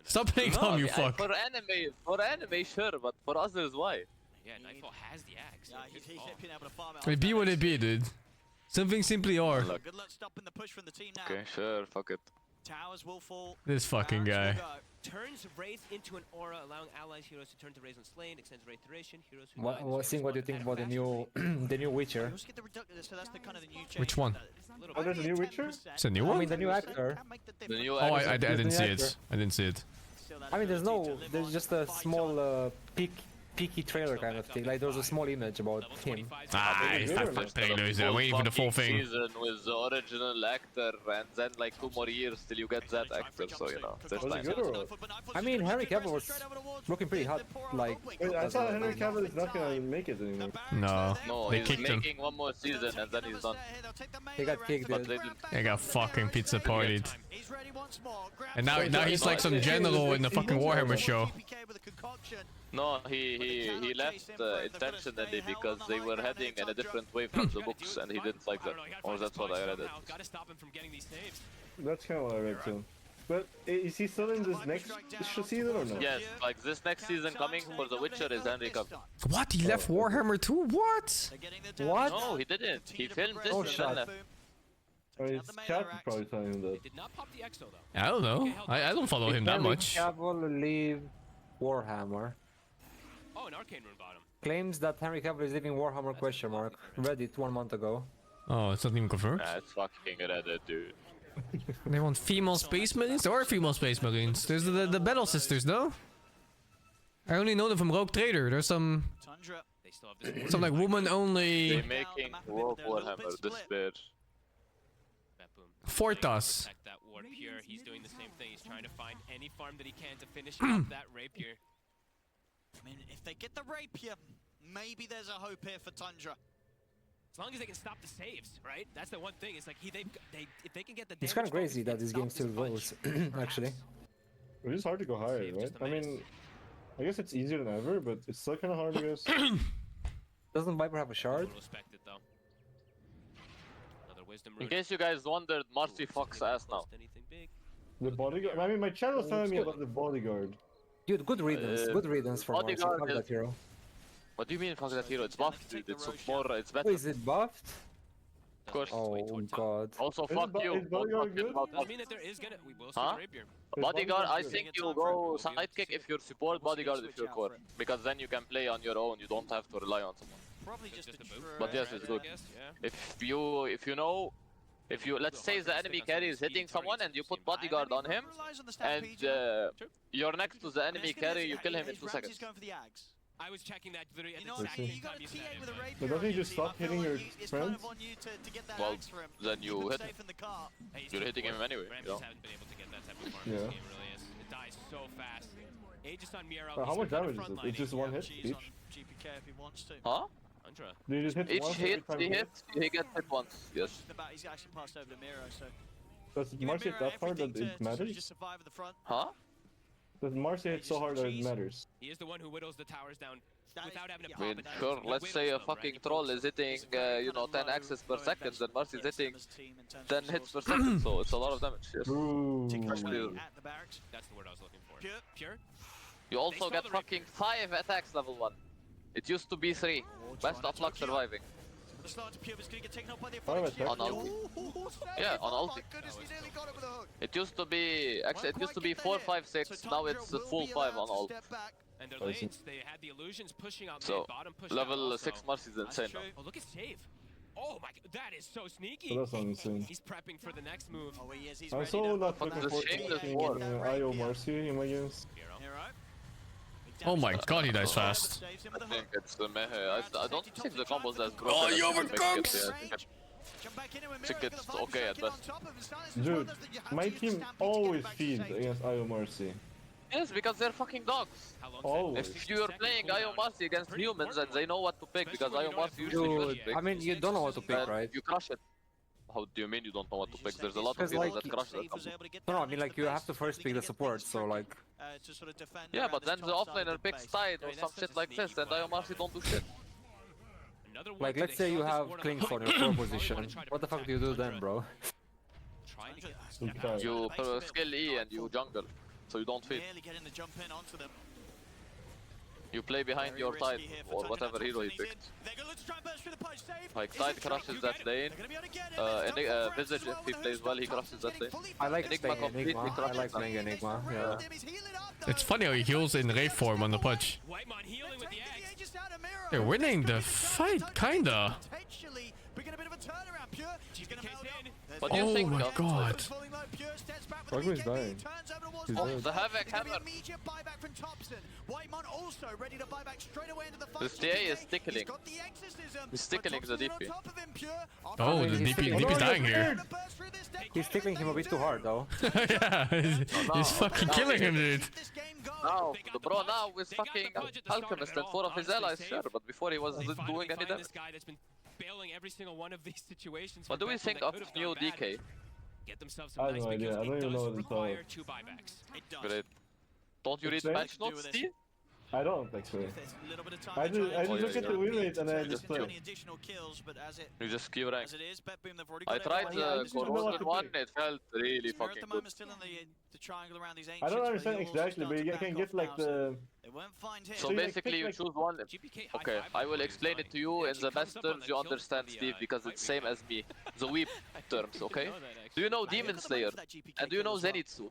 Stop playing dumb, you fuck. For anime, sure, but for others, why? Yeah, Nightfall has the axe. Yeah, he's been able to farm it. It be what it be, dude. Something simply or. Good luck stopping the push from the team now. Okay, sure, fuck it. Towers will fall. This fucking guy. Turns Wraith into an aura, allowing allies heroes to turn to Wraith when slain, extends Wraith duration, heroes who What do you think about the new Witcher? Which one? Oh, there's a new Witcher? It's a new one? I mean, the new actor. The new oh, actor. I didn't see it. I didn't see it. I mean, there's just a small peaky trailer kind of thing. Like there's a small image about him. Ah, it's not trailers. I'm waiting for the full thing. Season with the original actor, and then like 2 more years till you get that actor. So you know, there's time. I mean, Henry Cavill was looking pretty hot. Like, wait, I thought Henry Cavill is not gonna make it anymore. No, they he's kicked him. making 1 more season and then he's done. He got kicked. They got fucking pizza partied. And now he's like some general in the fucking Warhammer show. No, he left intentionally because they were heading in a different way from the books and he didn't like that. Or that's what I read it. That's kind of what I read too. But is he still in this next season or no? Yes, like this next season coming for The Witcher is Henry Cavill. What? He left Warhammer 2? What? What? No, he didn't. He filmed this and then left. Or his chat probably telling him that. I don't know. I don't follow him that much. Henry Cavill leave Warhammer. Oh, an Arcane Rune bottom. Claims that Henry Cavill is leaving Warhammer ? Reddit 1 month ago. Oh, it's not even confirmed? Nah, it's fucking Reddit, dude. They want female space marines? There are female space marines. There's the Battle Sisters, no? I only know them from Rogue Trader. There's some like woman only. They're making Rogue Warhammer, this bitch. Fortas. Protect that ward. Pure, he's doing the same thing. He's trying to find any farm that he can to finish off that rapier. I mean, if they get the rapier, maybe there's a hope here for Tundra. As long as they can stop the saves, right? That's the one thing. It's like if they can get the. It's kind of crazy that this game still goes, actually. It is hard to go higher, right? I mean, I guess it's easier than ever, but it's still kind of hard, I guess. Doesn't Viper have a shard? Respect it though. Another wisdom In case you guys wondered, Marcy fucks ass now. The bodyguard. I mean, my chat was telling me about the bodyguard. Dude, good riddance. Good riddance for Marcy. Fuck that hero. What do you mean fuck that hero? It's buffed, dude. It's more. It's better. Oh, is it buffed? Of course. Oh god. Also, fuck you. I mean that there is gonna. We will see the rapier. Bodyguard, I think you go sidekick if you're support, bodyguard if you're core. Because then you can play on your own, you don't have to rely on someone. Probably just a But yes, it's good. If you know, let's say the enemy carry is hitting someone and you put bodyguard on him, and you're next to the enemy carry, you kill him in 2 seconds. I was checking that literally at the exact same got time you a said it. with a rapier. But doesn't he just stop hitting your friends? Well, then you hit him. You're hitting him anyway. Ramses haven't been able to get that type of farm. Yeah. This game really is. It dies so fast. Aegis on Miro. How much damage is it? It's just one hit each? GPK if he wants to. Huh? Andra. Do you just hit Each once hit, every time he gets hit once. Yes. He's actually passed over to Miro, so. Does Marcy hit that hard that it matters? Just survive at the front. Huh? Does Marcy hit so hard that it matters? He is the one who whittles the towers down without having to I pop mean, it down. sure, let's say a fucking troll is hitting, 10 axes per second, then Marcy's hitting 10 hits per second, so it's a lot of damage, yes. Especially, That's the word I was looking for. Pure? you also get fucking 5 attacks level 1. It used to be 3. Best of luck surviving. On ulti. Yeah, on ulti. It used to be, actually it used to be 4, 5, 6, now it's full 5 on ult. And their lanes, they had the illusions pushing out So, mid, bottom push level out 6 Marcy is insane now. Oh, look at save. Oh my god, that is so sneaky. So that's insane. He's prepping for the next move. Oh, he is. He's I'm so not But looking the forward shame to is seeing war. IO Marcy in my games. Oh my god, he dies fast. I think it's the mehe. I don't think the combo's as broken. Oh, as you it makes it, overcooked! I think it's okay at best. Dude, my team always feeds against IO Marcy. Yes, because they're fucking dogs. Always. If you're playing IO Marcy against humans and they know what to pick, because IO Marcy usually knows Dude, I mean, you don't know what to pick, right? you crush it. How do you mean you don't know what to pick? There's a lot of heroes that crush that combo. No, I mean, like, you have to first pick the support, so, like... Yeah, but then the offlaner picks Tide or some shit like this, and IO Marcy don't do shit. Like, let's say you have Clinks on your core position. What the fuck do you do then, bro? You skill E and you jungle, so you don't feed. You play behind your Tide, or whatever hero he picked. Like, Tide crushes that lane, Visage, if he plays well, he crushes that lane. I like Enigma playing completely Enigma. I crushes like that. playing Enigma, yeah. It's funny how he heals in Ray form on the punch. They're winning the fight, kinda. What do you Oh think my of god. Rugby is dying. He's Oh, dead. the Havoc Hammer. This TA is tickling. He's tickling the DP. Oh, the DP's dying here. He's tickling him a bit too hard, though. Yeah, he's fucking killing him, dude. Now, the bro now with fucking Alchemist and 4 of his allies, sure, but before he wasn't doing any damage. Bailing every single one of these situations. What do we think of new DK? Get themselves I some have nice no idea. I because don't it even know does what it's called. require 2 buybacks. It does. Great. Don't you read It's patch notes, Steve? I don't actually. I just look at the win rate and then I just play. You just keep rank. I tried the Corrosion one, it felt really fucking good. I don't understand exactly, but you can get like the... So basically you choose one. Okay, I will explain it to you in the best terms you understand, Steve, because it's same as me. The weep terms, okay? Do you know Demon Slayer? And do you know Zenitsu?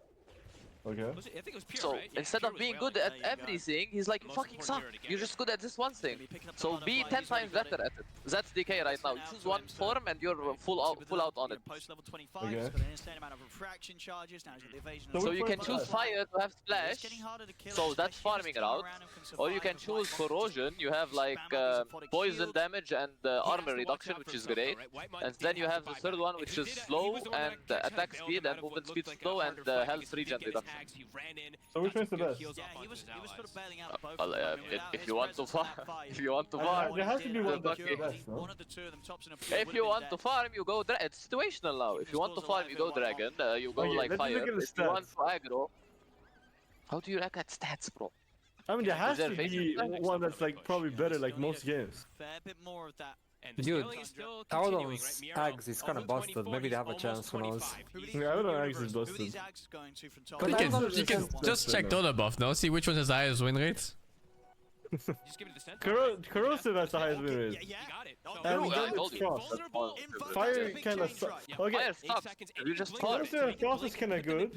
Okay. I think it was Pure, So right? Yeah, instead Pure of was being wailing. good at everything, he's like, you fucking suck. You're just good at this one thing. So be 10 times better at it. That's DK right now. You choose one form and you're full out on it. Post level 25, Okay. he's got an insane amount of refraction charges. Now he's got the evasion. So you can choose fire to have splash. So that's farming route. Or you can choose corrosion. You have like poison damage and armor reduction, which is great. And then you have the third one, which is slow and attack speed and movement speed slow and health regen reduction. So which one's the best? Yeah, he was sort of bailing out both. of them. I mean, If you want to farm, if you want to farm, There has to be one that's the best, no? One of the two of them tops in a pure if you would want have to been farm, you go. It's situational now. If you want to farm, you go dragon. You go Okay, like let's fire. look at the If you want stats. to aggro, how do you look at stats, bro? I mean, there has Is there to be facial one that's like probably better like most games. fair bit more of that. And the Dude, scaling is still out continuing, of right? Miro, Ags is kind of over busted. 24, Maybe they he's have a chance, who knows? 25. Yeah, I don't know, Ags is Who are busted. these Ags going to from top? But You I can, don't know, you can that's just check better. Dota buff now. See which one has the highest win rate. Just give me the center. Corrosive has the highest win rate. Yeah, You got it. So And Yeah, I then told it's you. Frost. Fire kind of sucks. Okay, Fire sucks. You just farm. Corrosive and Frost is kind of good.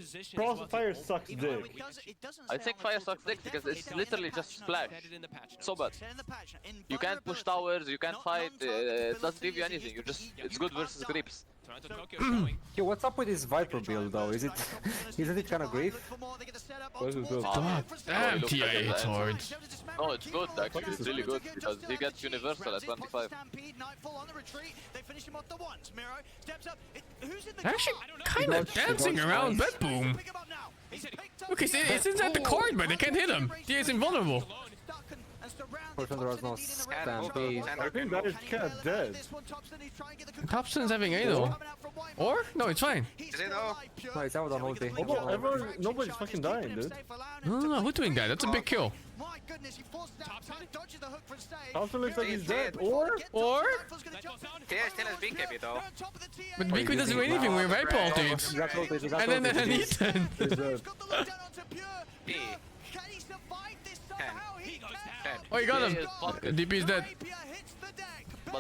Fire sucks It dick. doesn't I say think on the fire tooltip, sucks but dick it because definitely it's said in the literally patch just notes. splash. Said it in the patch notes. So bad. Said in the patch notes. You can't push towers, you can't fight, it doesn't give you anything. You just, it's good versus creeps. Toronto Tokyo showing. Yo, what's up with this Viper build though? Isn't it kind of grief? What is this? God damn, look TI at it's that. hard. No, it's good actually, it's really good because he gets universal at 25. Actually, kind of dancing around Bed Boom. Okay, it's inside the card, but they can't hit him. TI is invulnerable. Fortunately, there was no stampede. I think that is kind of dead. Thompson's having A though. Or? No, it's fine. Is it though? No, it's out on ulti. Oh, everyone, nobody's fucking dying, dude. No, who's doing that? That's a big kill. Thompson looks like he's dead. Or? TI still has big KP though. But Viku doesn't do anything, we're Viper ulted. And then Ethan. He's dead. B. Oh, you got him. DP is dead.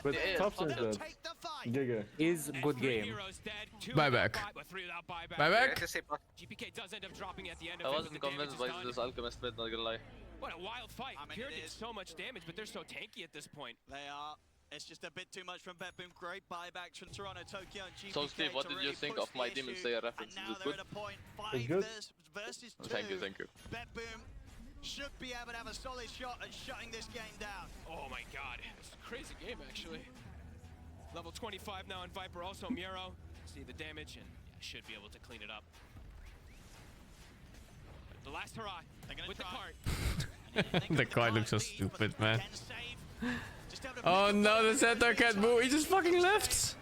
But Thompson's dead. Giga. Is good game. Buyback. Buyback? GPK does end up dropping at the end I of it. wasn't convinced by this alchemist mid, not gonna lie. What a wild fight. Pure did so much damage, but they're so tanky at this point. They are. It's just a bit too much from Betboom. Great buybacks from Toronto, Tokyo, and GPK. So Steve, what did you think of my Demon Slayer reference? And now Is it they're good? at a point. It's 5 good. versus 2. Thank you. Betboom should be able to have a solid shot at shutting this game down. Oh my god. It's a crazy game, actually. Level 25 now in Viper, also Miro. See the damage, and yeah, should be able to clean it up. The last hurrah with the cart. The card looks so stupid, man. Oh no, the center can't move. He just fucking left.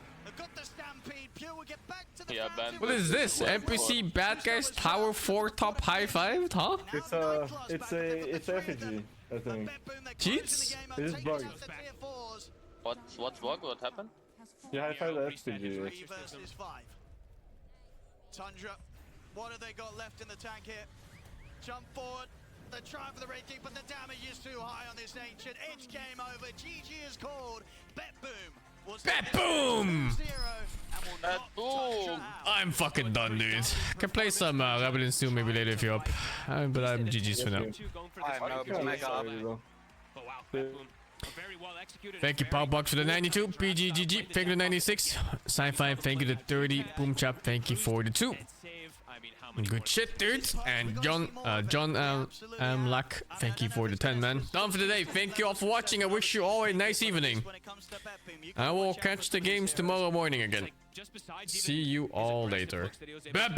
Yeah, ban. What is this? NPC bad guys tower 4 top high 5? Huh? It's effigy, I think. Cheats? It is bugged. What's bug? What happened? Yeah, I found the effigy. Versus 5. Tundra, what have they got left in the tank here? Jump forward. They're trying for the red kick, but the damage is too high on this ancient. It's game over. GG is called. Betboom. Betboom! I'm fucking done, dude. Can play some Rebellion Steel maybe later if you're up. But I'm GG's for now. Thank you, Powerbox for the 92. PGGG, thank you for the 96. Sci-Fi, thank you for the 30. Boom Chop, thank you for the 2. Good shit, dude. And John Lack, thank you for the 10, man. Done for the day. Thank you all for watching. I wish you all a nice evening. I will catch the games tomorrow morning again. See you all later. Bye-bye.